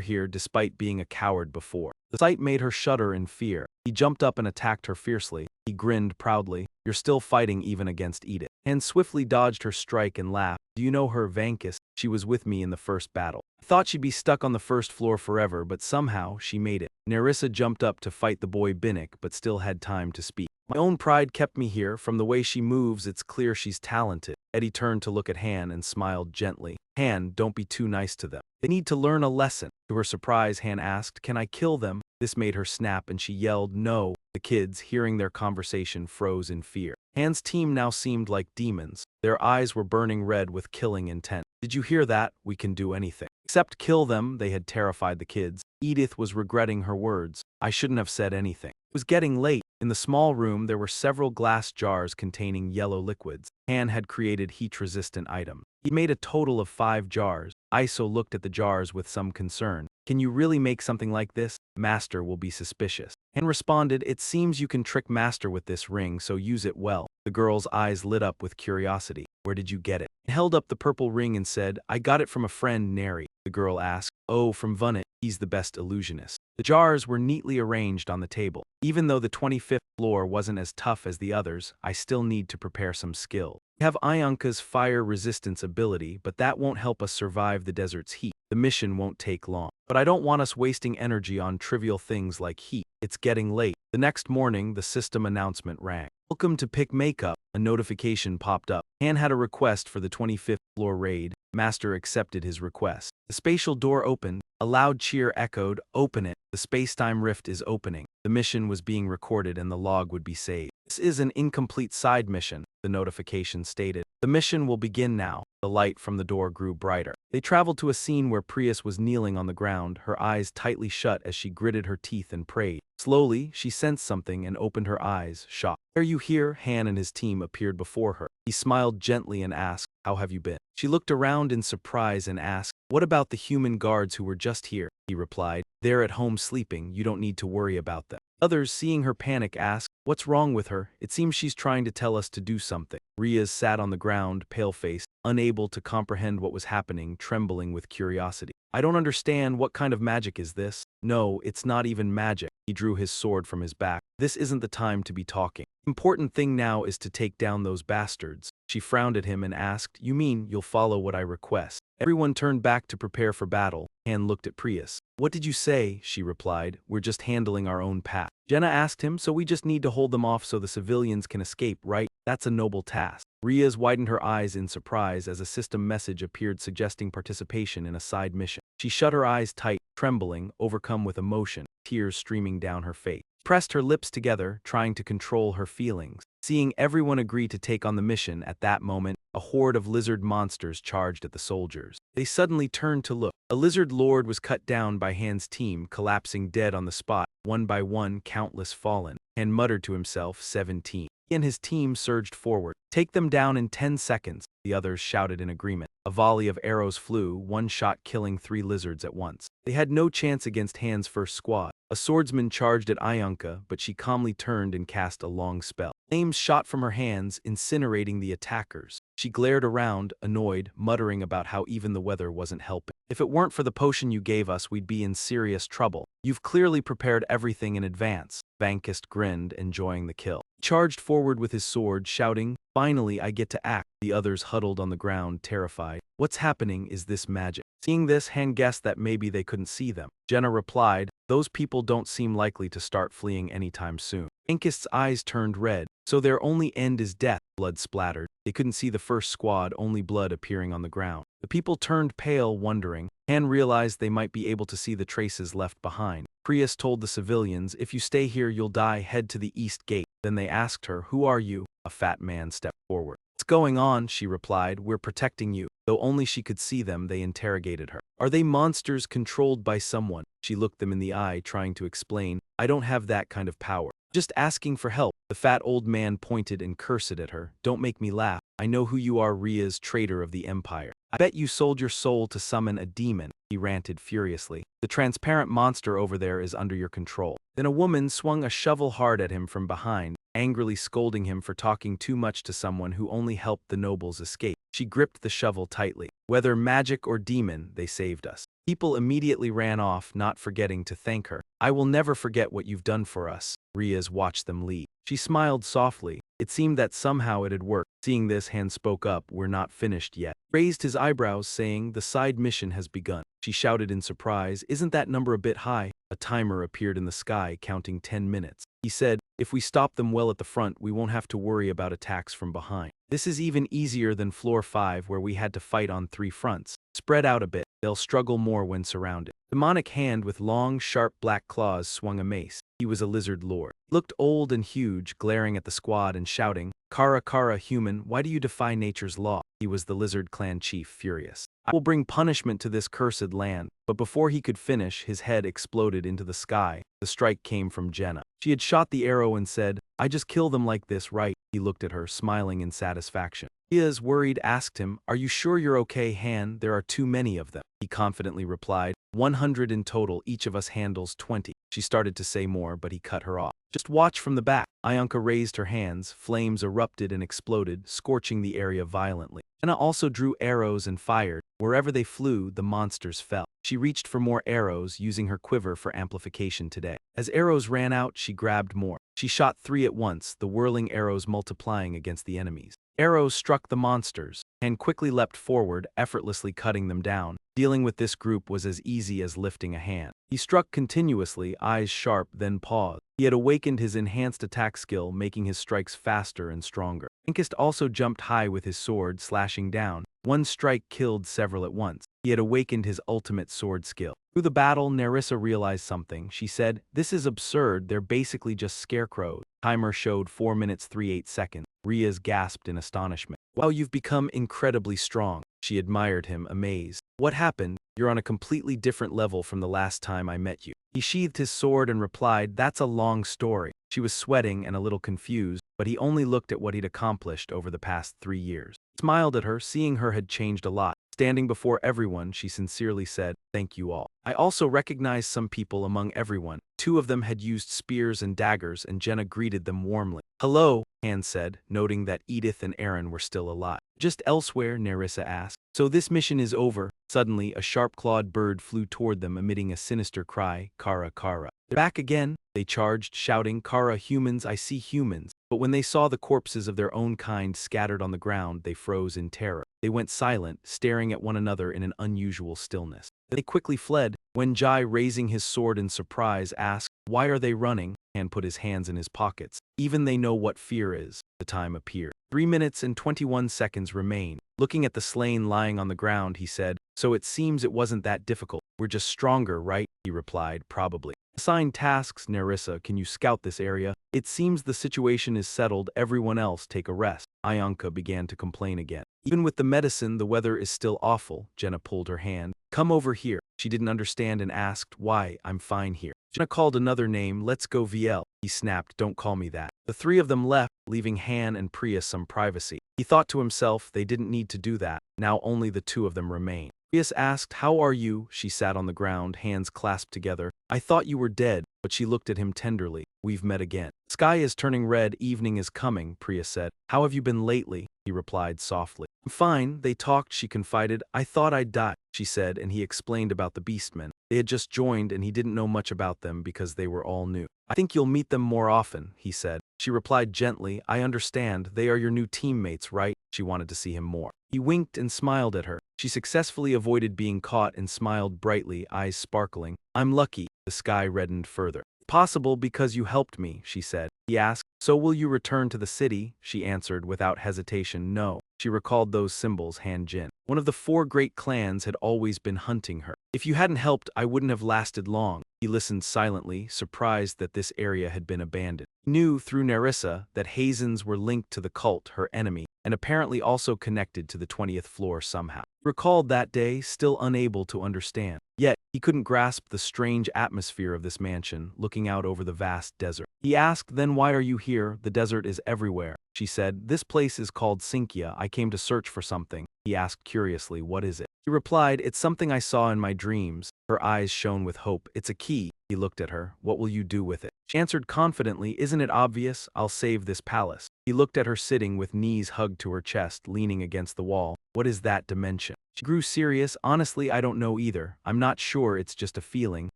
here despite being a coward before. The sight made her shudder in fear. He jumped up and attacked her fiercely. He grinned proudly. You're still fighting even against Edith. Han swiftly dodged her strike and laughed. Do you know her, Vankist? She was with me in the first battle. I thought she'd be stuck on the first floor forever, but somehow she made it. Nerissa jumped up to fight the boy Binnick, but still had time to speak. My own pride kept me here. From the way she moves, it's clear she's talented. Eddie turned to look at Han and smiled gently. Han, don't be too nice to them. They need to learn a lesson. To her surprise, Han asked, can I kill them? This made her snap and she yelled, no. The kids, hearing their conversation, froze in fear. Han's team now seemed like demons. Their eyes were burning red with killing intent. Did you hear that? We can do anything. Except kill them, they had terrified the kids. Edith was regretting her words. I shouldn't have said anything. It was getting late. In the small room, there were several glass jars containing yellow liquids. Han had created heat-resistant items. He made a total of 5 jars. Iso looked at the jars with some concern. Can you really make something like this? Master will be suspicious. Han responded, it seems you can trick Master with this ring, so use it well. The girl's eyes lit up with curiosity. Where did you get it? He held up the purple ring and said, I got it from a friend, Neri. The girl asked, oh, from Vunnit. He's the best illusionist. The jars were neatly arranged on the table. Even though the 25th floor wasn't as tough as the others, I still need to prepare some skill. We have Ianka's fire resistance ability, but that won't help us survive the desert's heat. The mission won't take long. But I don't want us wasting energy on trivial things like heat. It's getting late. The next morning, the system announcement rang. Welcome to Pick Makeup. A notification popped up. Han had a request for the 25th floor raid. Master accepted his request. The spatial door opened. A loud cheer echoed, open it. The space-time rift is opening. The mission was being recorded and the log would be saved. This is an incomplete side mission, the notification stated. The mission will begin now. The light from the door grew brighter. They traveled to a scene where Prius was kneeling on the ground, her eyes tightly shut as she gritted her teeth and prayed. Slowly, she sensed something and opened her eyes, shocked. Are you here? Han and his team appeared before her. He smiled gently and asked, how have you been? She looked around in surprise and asked, what about the human guards who were just here? He replied, they're at home sleeping, you don't need to worry about them. Others, seeing her panic, asked, what's wrong with her? It seems she's trying to tell us to do something. Riaz sat on the ground, pale-faced, unable to comprehend what was happening, trembling with curiosity. I don't understand, what kind of magic is this? No, it's not even magic. He drew his sword from his back. This isn't the time to be talking. Important thing now is to take down those bastards. She frowned at him and asked, you mean you'll follow what I request? Everyone turned back to prepare for battle. Han looked at Prius. What did you say? She replied, we're just handling our own path. Jenna asked him, so we just need to hold them off so the civilians can escape, right? That's a noble task. Riaz widened her eyes in surprise as a system message appeared suggesting participation in a side mission. She shut her eyes tight, trembling, overcome with emotion, tears streaming down her face. Pressed her lips together, trying to control her feelings. Seeing everyone agree to take on the mission at that moment, a horde of lizard monsters charged at the soldiers. They suddenly turned to look. A lizard lord was cut down by Han's team, collapsing dead on the spot. One by one, countless fallen. Han muttered to himself, 17. He and his team surged forward. Take them down in 10 seconds, the others shouted in agreement. A volley of arrows flew, one shot killing 3 lizards at once. They had no chance against Han's first squad. A swordsman charged at Ianka, but she calmly turned and cast a long spell. Flames shot from her hands, incinerating the attackers. She glared around, annoyed, muttering about how even the weather wasn't helping. If it weren't for the potion you gave us, we'd be in serious trouble. You've clearly prepared everything in advance. Vankist grinned, enjoying the kill. He charged forward with his sword, shouting, finally I get to act. The others huddled on the ground, terrified. What's happening? Is this magic? Seeing this, Han guessed that maybe they couldn't see them. Jenna replied, those people don't seem likely to start fleeing anytime soon. Vankist's eyes turned red. So their only end is death. Blood splattered. They couldn't see the first squad, only blood appearing on the ground. The people turned pale, wondering. Han realized they might be able to see the traces left behind. Prius told the civilians, if you stay here you'll die, head to the east gate. Then they asked her, who are you? A fat man stepped forward. What's going on? She replied, we're protecting you. Though only she could see them, they interrogated her. Are they monsters controlled by someone? She looked them in the eye, trying to explain, I don't have that kind of power. Just asking for help. The fat old man pointed and cursed at her. Don't make me laugh. I know who you are, Riaz, traitor of the Empire. I bet you sold your soul to summon a demon. He he ranted furiously. The transparent monster over there is under your control. Then a woman swung a shovel hard at him from behind, angrily scolding him for talking too much to someone who only helped the nobles escape. She gripped the shovel tightly. Whether magic or demon, they saved us. People immediately ran off, not forgetting to thank her. I will never forget what you've done for us. Riaz watched them leave. She smiled softly. It seemed that somehow it had worked. Seeing this, Han spoke up, we're not finished yet. Raised his eyebrows, saying, the side mission has begun. She shouted in surprise, isn't that number a bit high? A timer appeared in the sky, counting 10 minutes. He said, if we stop them well at the front, we won't have to worry about attacks from behind. This is even easier than floor 5 where we had to fight on 3 fronts. Spread out a bit, they'll struggle more when surrounded. Demonic hand with long, sharp black claws swung a mace. He was a lizard lord. He looked old and huge, glaring at the squad and shouting, Kara Kara human, why do you defy nature's law? He was the lizard clan chief, furious. I will bring punishment to this cursed land. But before he could finish, his head exploded into the sky. The strike came from Jenna. She had shot the arrow and said, I just kill them like this, right? He looked at her, smiling in satisfaction. Riaz, worried, asked him, are you sure you're okay, Han? There are too many of them. He confidently replied, 100 in total, each of us handles 20. She started to say more, but he cut her off. Just watch from the back. Ianka raised her hands, flames erupted and exploded, scorching the area violently. Jenna also drew arrows and fired. Wherever they flew, the monsters fell. She reached for more arrows, using her quiver for amplification today. As arrows ran out, she grabbed more. She shot 3 at once, the whirling arrows multiplying against the enemies. Arrows struck the monsters, and quickly leapt forward, effortlessly cutting them down. Dealing with this group was as easy as lifting a hand. He struck continuously, eyes sharp, then paused. He had awakened his enhanced attack skill, making his strikes faster and stronger. Inkist also jumped high with his sword, slashing down. One strike killed several at once. He had awakened his ultimate sword skill. Through the battle, Nerissa realized something. She said, this is absurd, they're basically just scarecrows. Timer showed 4 minutes 38 seconds. Riaz gasped in astonishment. Wow, you've become incredibly strong. She admired him, amazed. What happened? You're on a completely different level from the last time I met you. He sheathed his sword and replied, that's a long story. She was sweating and a little confused, but he only looked at what he'd accomplished over the past 3 years. He smiled at her, seeing her had changed a lot. Standing before everyone, she sincerely said, thank you all. I also recognized some people among everyone. 2 of them had used spears and daggers, and Jenna greeted them warmly. Hello, Han said, noting that Edith and Aaron were still alive. Just elsewhere, Nerissa asked. So this mission is over. Suddenly, a sharp-clawed bird flew toward them, emitting a sinister cry, Kara Kara. They're back again, they charged, shouting, Kara humans, I see humans. But when they saw the corpses of their own kind scattered on the ground, they froze in terror. They went silent, staring at one another in an unusual stillness. They quickly fled. When Jai, raising his sword in surprise, asked, why are they running? Han put his hands in his pockets. Even they know what fear is. The time appeared. 3 minutes and 21 seconds remain. Looking at the slain lying on the ground, he said, so it seems it wasn't that difficult. We're just stronger, right? He replied, probably. Assign tasks, Nerissa, can you scout this area? It seems the situation is settled, everyone else take a rest. Ianka began to complain again. Even with the medicine, the weather is still awful. Jenna pulled her hand. Come over here. She didn't understand and asked, why, I'm fine here. Jenna called another name, let's go VL. He snapped, don't call me that. The 3 of them left, leaving Han and Priya some privacy. He thought to himself, they didn't need to do that. Now only the 2 of them remain. Priya asked, how are you? She sat on the ground, hands clasped together. I thought you were dead, but she looked at him tenderly. We've met again. Sky is turning red, evening is coming, Priya said. How have you been lately? He replied softly. I'm fine, they talked, she confided. I thought I'd die, she said, and he explained about the beastmen. They had just joined and he didn't know much about them because they were all new. I think you'll meet them more often, he said. She replied gently, I understand, they are your new teammates, right? She wanted to see him more. He winked and smiled at her. She successfully avoided being caught and smiled brightly, eyes sparkling. I'm lucky. The sky reddened further. Possible because you helped me, she said. He asked, so will you return to the city? She answered without hesitation, no. She recalled those symbols, Han Jin. One of the 4 great clans had always been hunting her. If you hadn't helped, I wouldn't have lasted long. He listened silently, surprised that this area had been abandoned. He knew through Nerissa that Hazens were linked to the cult, her enemy, and apparently also connected to the 20th floor somehow. He recalled that day, still unable to understand. Yet, he couldn't grasp the strange atmosphere of this mansion, looking out over the vast desert. He asked, then why are you here? The desert is everywhere. She said, this place is called Sinkia. I came to search for something. He asked curiously, what is it? He replied, it's something I saw in my dreams. Her eyes shone with hope. It's a key. He looked at her. What will you do with it? She answered confidently, isn't it obvious? I'll save this palace. He looked at her sitting with knees hugged to her chest, leaning against the wall. What is that dimension? She grew serious. Honestly, I don't know either. I'm not sure, it's just a feeling.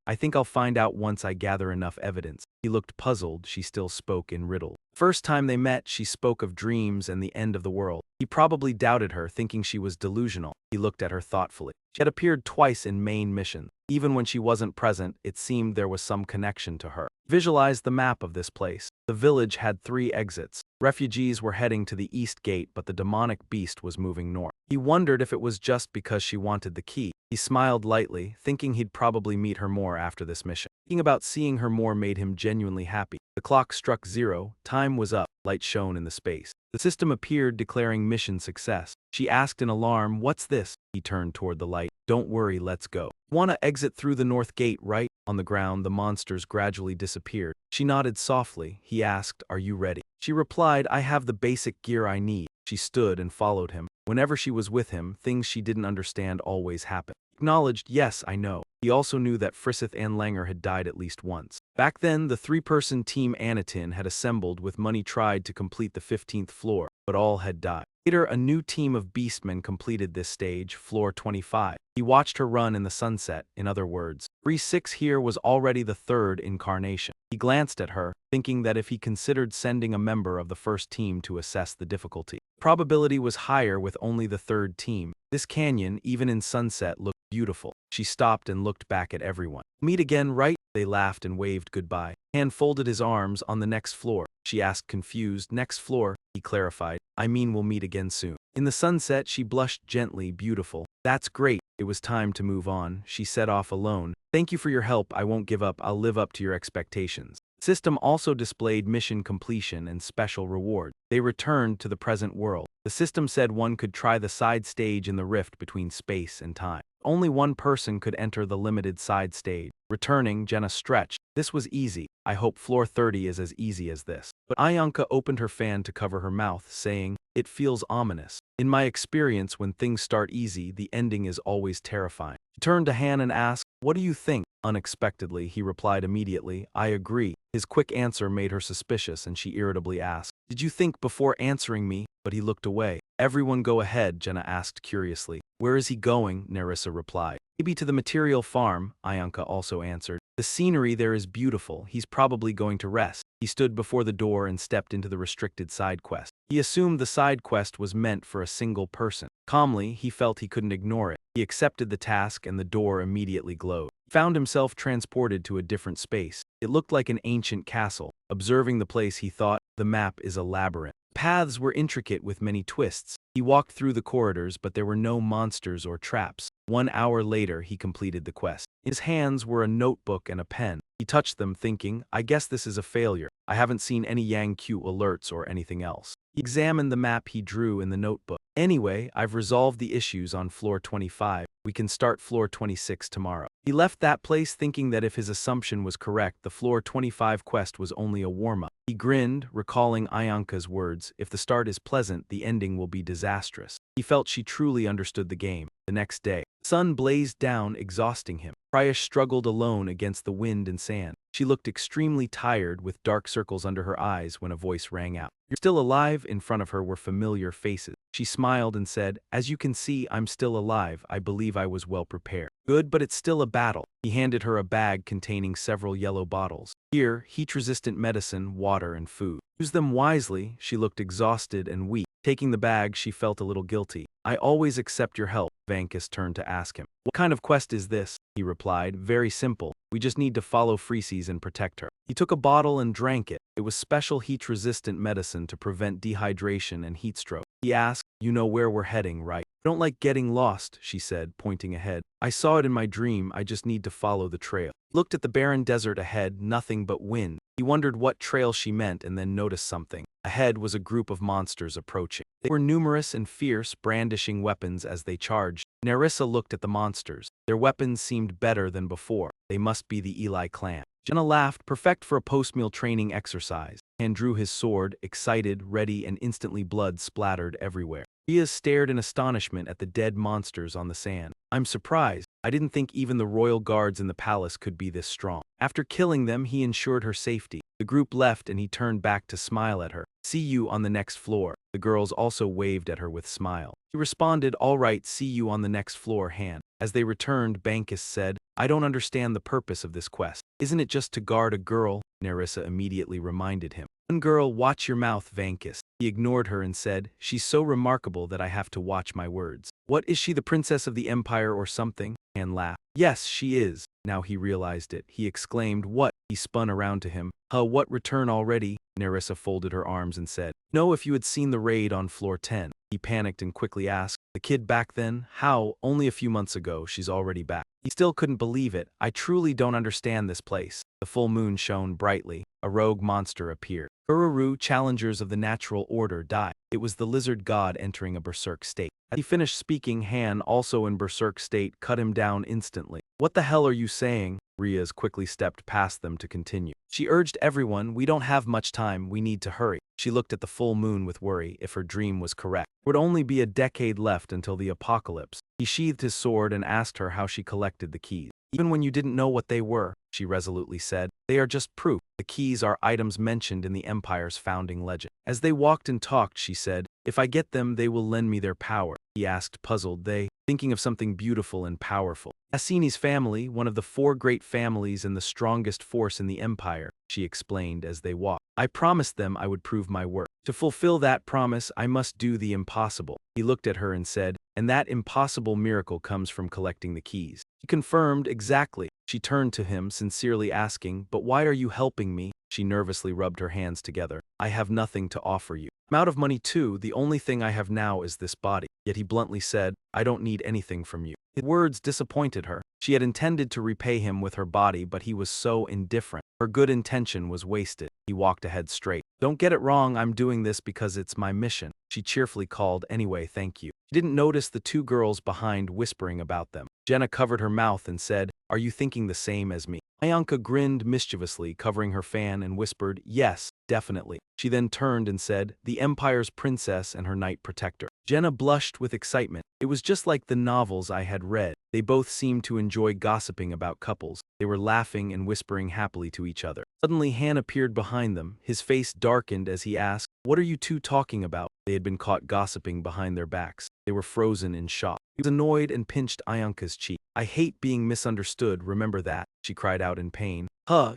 I think I'll find out once I gather enough evidence. He looked puzzled. She still spoke in riddle. First time they met, she spoke of dreams and the end of the world. He probably doubted her, thinking she was delusional. He looked at her thoughtfully. She had appeared twice in main missions. Even when she wasn't present, it seemed there was some connection to her. Visualize the map of this place. The village had 3 exits. Refugees were heading to the east gate, but the demonic beast was moving north. He wondered if it was just because she wanted the key. He smiled lightly, thinking he'd probably meet her more after this mission. Thinking about seeing her more made him genuinely happy. The clock struck 0, time was up, light shone in the space. The system appeared, declaring mission success. She asked in alarm, what's this? He turned toward the light. Don't worry, let's go. Wanna exit through the north gate, right? On the ground, the monsters gradually disappeared. She nodded softly. He asked, are you ready? She replied, I have the basic gear I need. She stood and followed him. Whenever she was with him, things she didn't understand always happened. Acknowledged, yes, I know. He also knew that Frissith and Langer had died at least once. Back then, the 3-person team Anatin had assembled with money tried to complete the 15th floor, but all had died. Later, a new team of beastmen completed this stage, floor 25. He watched her run in the sunset, in other words. 3-6 here was already the 3rd incarnation. He glanced at her, thinking that if he considered sending a member of the first team to assess the difficulty, probability was higher with only the 3rd team. This canyon, even in sunset, looked beautiful. She stopped and looked back at everyone. Meet again, right? They laughed and waved goodbye. Han folded his arms. On the next floor. She asked confused. Next floor, he clarified. I mean we'll meet again soon. In the sunset, she blushed gently, beautiful. That's great. It was time to move on. She set off alone. Thank you for your help. I won't give up. I'll live up to your expectations. System also displayed mission completion and special reward. They returned to the present world. The system said one could try the side stage in the rift between space and time. Only one person could enter the limited side stage. Returning, Jenna stretched. This was easy. I hope floor 30 is as easy as this. But Ayanka opened her fan to cover her mouth, saying, it feels ominous. In my experience, when things start easy, the ending is always terrifying. She turned to Han and asked, what do you think? Unexpectedly, he replied immediately, I agree. His quick answer made her suspicious, and she irritably asked, did you think before answering me? But he looked away. Everyone go ahead, Jenna asked curiously. Where is he going? Nerissa replied. Maybe to the material farm, Ayanka also answered. The scenery there is beautiful. He's probably going to rest. He stood before the door and stepped into the restricted side quest. He assumed the side quest was meant for a single person. Calmly, he felt he couldn't ignore it. He accepted the task and the door immediately glowed. He found himself transported to a different space. It looked like an ancient castle. Observing the place, he thought, the map is a labyrinth. Paths were intricate with many twists. He walked through the corridors, but there were no monsters or traps. 1 hour later, he completed the quest. In his hands were a notebook and a pen. He touched them, thinking, I guess this is a failure. I haven't seen any Yang Q alerts or anything else. He examined the map he drew in the notebook. Anyway, I've resolved the issues on floor 25. We can start floor 26 tomorrow. He left that place thinking that if his assumption was correct, the floor 25 quest was only a warm-up. He grinned, recalling Ayanka's words, if the start is pleasant, the ending will be disastrous. He felt she truly understood the game. The next day, the sun blazed down, exhausting him. Prayesh struggled alone against the wind and sand. She looked extremely tired, with dark circles under her eyes when a voice rang out. You're still alive? In front of her were familiar faces. She smiled and said, as you can see, I'm still alive. I believe I was well prepared. Good, but it's still a battle. He handed her a bag containing several yellow bottles. Here, heat-resistant medicine, water, and food. Use them wisely. She looked exhausted and weak. Taking the bag, she felt a little guilty. I always accept your help. Vankus turned to ask him. What kind of quest is this? He replied, very simple. We just need to follow Freecies and protect her. He took a bottle and drank it. It was special heat-resistant medicine to prevent dehydration and heat stroke. He asked, you know where we're heading, right? I don't like getting lost, she said, pointing ahead. I saw it in my dream. I just need to follow the trail. He looked at the barren desert ahead, nothing but wind. He wondered what trail she meant and then noticed something. Ahead was a group of monsters approaching. They were numerous and fierce, brandishing weapons as they charged. Nerissa looked at the monsters. Their weapons seemed better than before. They must be the Eli clan. Jenna laughed, perfect for a post-meal training exercise. Han drew his sword, excited, ready, and instantly blood splattered everywhere. Rhea stared in astonishment at the dead monsters on the sand. I'm surprised. I didn't think even the royal guards in the palace could be this strong. After killing them, he ensured her safety. The group left and he turned back to smile at her. See you on the next floor. The girls also waved at her with smile. He responded, all right, see you on the next floor, Han. As they returned, Bankis said, I don't understand the purpose of this quest. Isn't it just to guard a girl? Nerissa immediately reminded him. One girl, watch your mouth, Vankis. He ignored her and said, she's so remarkable that I have to watch my words. What, is she the princess of the empire or something? Han laughed. Yes, she is. Now he realized it. He exclaimed, what? He spun around to him. What, return already? Nerissa folded her arms and said, no, if you had seen the raid on floor 10. He panicked and quickly asked, the kid back then? How? Only a few months ago, she's already back. He still couldn't believe it. I truly don't understand this place. The full moon shone brightly. A rogue monster appeared. Ururu, challengers of the natural order, died. It was the lizard god entering a berserk state. As he finished speaking, Han, also in berserk state, cut him down instantly. What the hell are you saying? Riaz quickly stepped past them to continue. She urged everyone, we don't have much time, we need to hurry. She looked at the full moon with worry. If her dream was correct, there would only be a decade left until the apocalypse. He sheathed his sword and asked her how she collected the keys. Even when you didn't know what they were, she resolutely said, they are just proof. The keys are items mentioned in the Empire's founding legend. As they walked and talked, she said, if I get them, they will lend me their power. He asked, puzzled, they, thinking of something beautiful and powerful. Asini's family, one of the 4 great families and the strongest force in the Empire, she explained as they walked. I promised them I would prove my work. To fulfill that promise, I must do the impossible. He looked at her and said, and that impossible miracle comes from collecting the keys. He confirmed, exactly. She turned to him, sincerely asking, but why are you helping me? She nervously rubbed her hands together. I have nothing to offer you. I'm out of money too, the only thing I have now is this body. Yet he bluntly said, I don't need anything from you. His words disappointed her. She had intended to repay him with her body, but he was so indifferent. Her good intention was wasted. He walked ahead straight. Don't get it wrong, I'm doing this because it's my mission. She cheerfully called, anyway, thank you. She didn't notice the 2 girls behind whispering about them. Jenna covered her mouth and said, are you thinking the same as me? Ayanka grinned mischievously, covering her fan, and whispered, yes, definitely. She then turned and said, the Empire's princess and her knight protector. Jenna blushed with excitement. It was just like the novels I had read. They both seemed to enjoy gossiping about couples. They were laughing and whispering happily to each other. Suddenly, Han appeared behind them. His face darkened as he asked, what are you 2 talking about? They had been caught gossiping behind their backs. They were frozen in shock. He was annoyed and pinched Ayanka's cheek. I hate being misunderstood, remember that? She cried out in pain.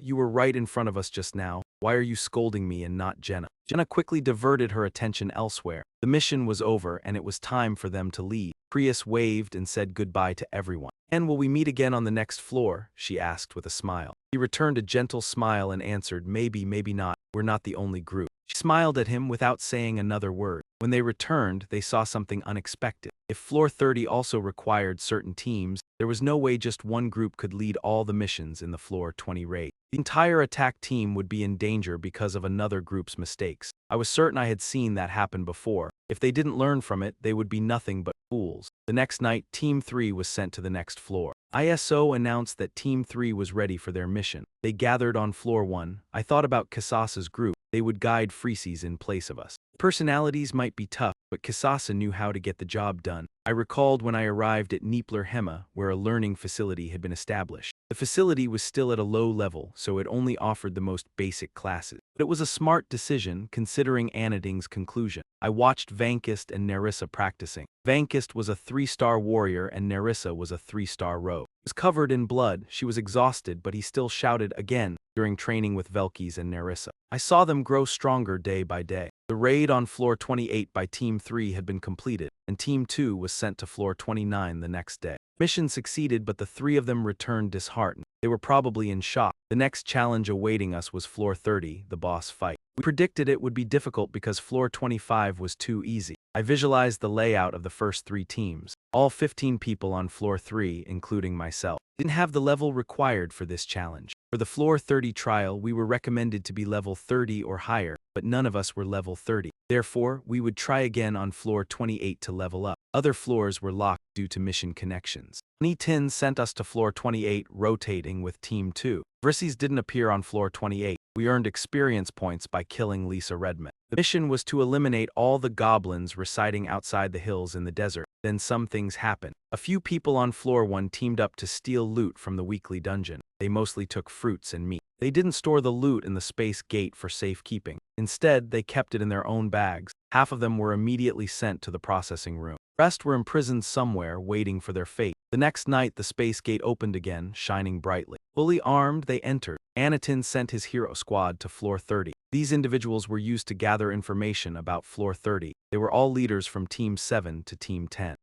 You were right in front of us just now. Why are you scolding me and not Jenna? Jenna quickly diverted her attention elsewhere. The mission was over and it was time for them to leave. Prius waved and said goodbye to everyone. And will we meet again on the next floor? She asked with a smile. He returned a gentle smile and answered, maybe, maybe not. We're not the only group. She smiled at him without saying another word. When they returned, they saw something unexpected. If Floor 30 also required certain teams, there was no way just one group could lead all the missions in the Floor 20 raid. The entire attack team would be in danger because of another group's mistakes. I was certain I had seen that happen before. If they didn't learn from it, they would be nothing but fools. The next night, Team 3 was sent to the next floor. ISO announced that Team 3 was ready for their mission. They gathered on Floor 1. I thought about Kisasa's group. They would guide Freeses in place of us. Personalities might be tough, but Kisasa knew how to get the job done. I recalled when I arrived at Niepler Hema, where a learning facility had been established. The facility was still at a low level, so it only offered the most basic classes. But it was a smart decision, considering Anading's conclusion. I watched Vankist and Nerissa practicing. Vankist was a 3-star warrior and Nerissa was a 3-star rogue. He was covered in blood, she was exhausted, but he still shouted again during training with Velkis and Nerissa. I saw them grow stronger day by day. The raid on Floor 28 by Team 3 had been completed, and Team 2 was sent to Floor 29 the next day. Mission succeeded, but the 3 of them returned disheartened. They were probably in shock. The next challenge awaiting us was Floor 30, the boss fight. We predicted it would be difficult because Floor 25 was too easy. I visualized the layout of the first 3 teams. All 15 people on Floor 3, including myself, didn't have the level required for this challenge. For the Floor 30 trial, we were recommended to be level 30 or higher, but none of us were level 30. Therefore, we would try again on Floor 28 to level up. Other floors were locked due to mission connections. Nitin sent us to Floor 28, rotating with Team 2. Vrises didn't appear on Floor 28. We earned experience points by killing Lisa Redmond. The mission was to eliminate all the goblins residing outside the hills in the desert. Then some things happened. A few people on floor 1 teamed up to steal loot from the weekly dungeon. They mostly took fruits and meat. They didn't store the loot in the space gate for safekeeping. Instead, they kept it in their own bags. Half of them were immediately sent to the processing room. The rest were imprisoned somewhere, waiting for their fate. The next night, the space gate opened again, shining brightly. Fully armed, they entered. Anakin sent his hero squad to floor 30. These individuals were used to gather information about floor 30. They were all leaders from Team 7 to Team 10.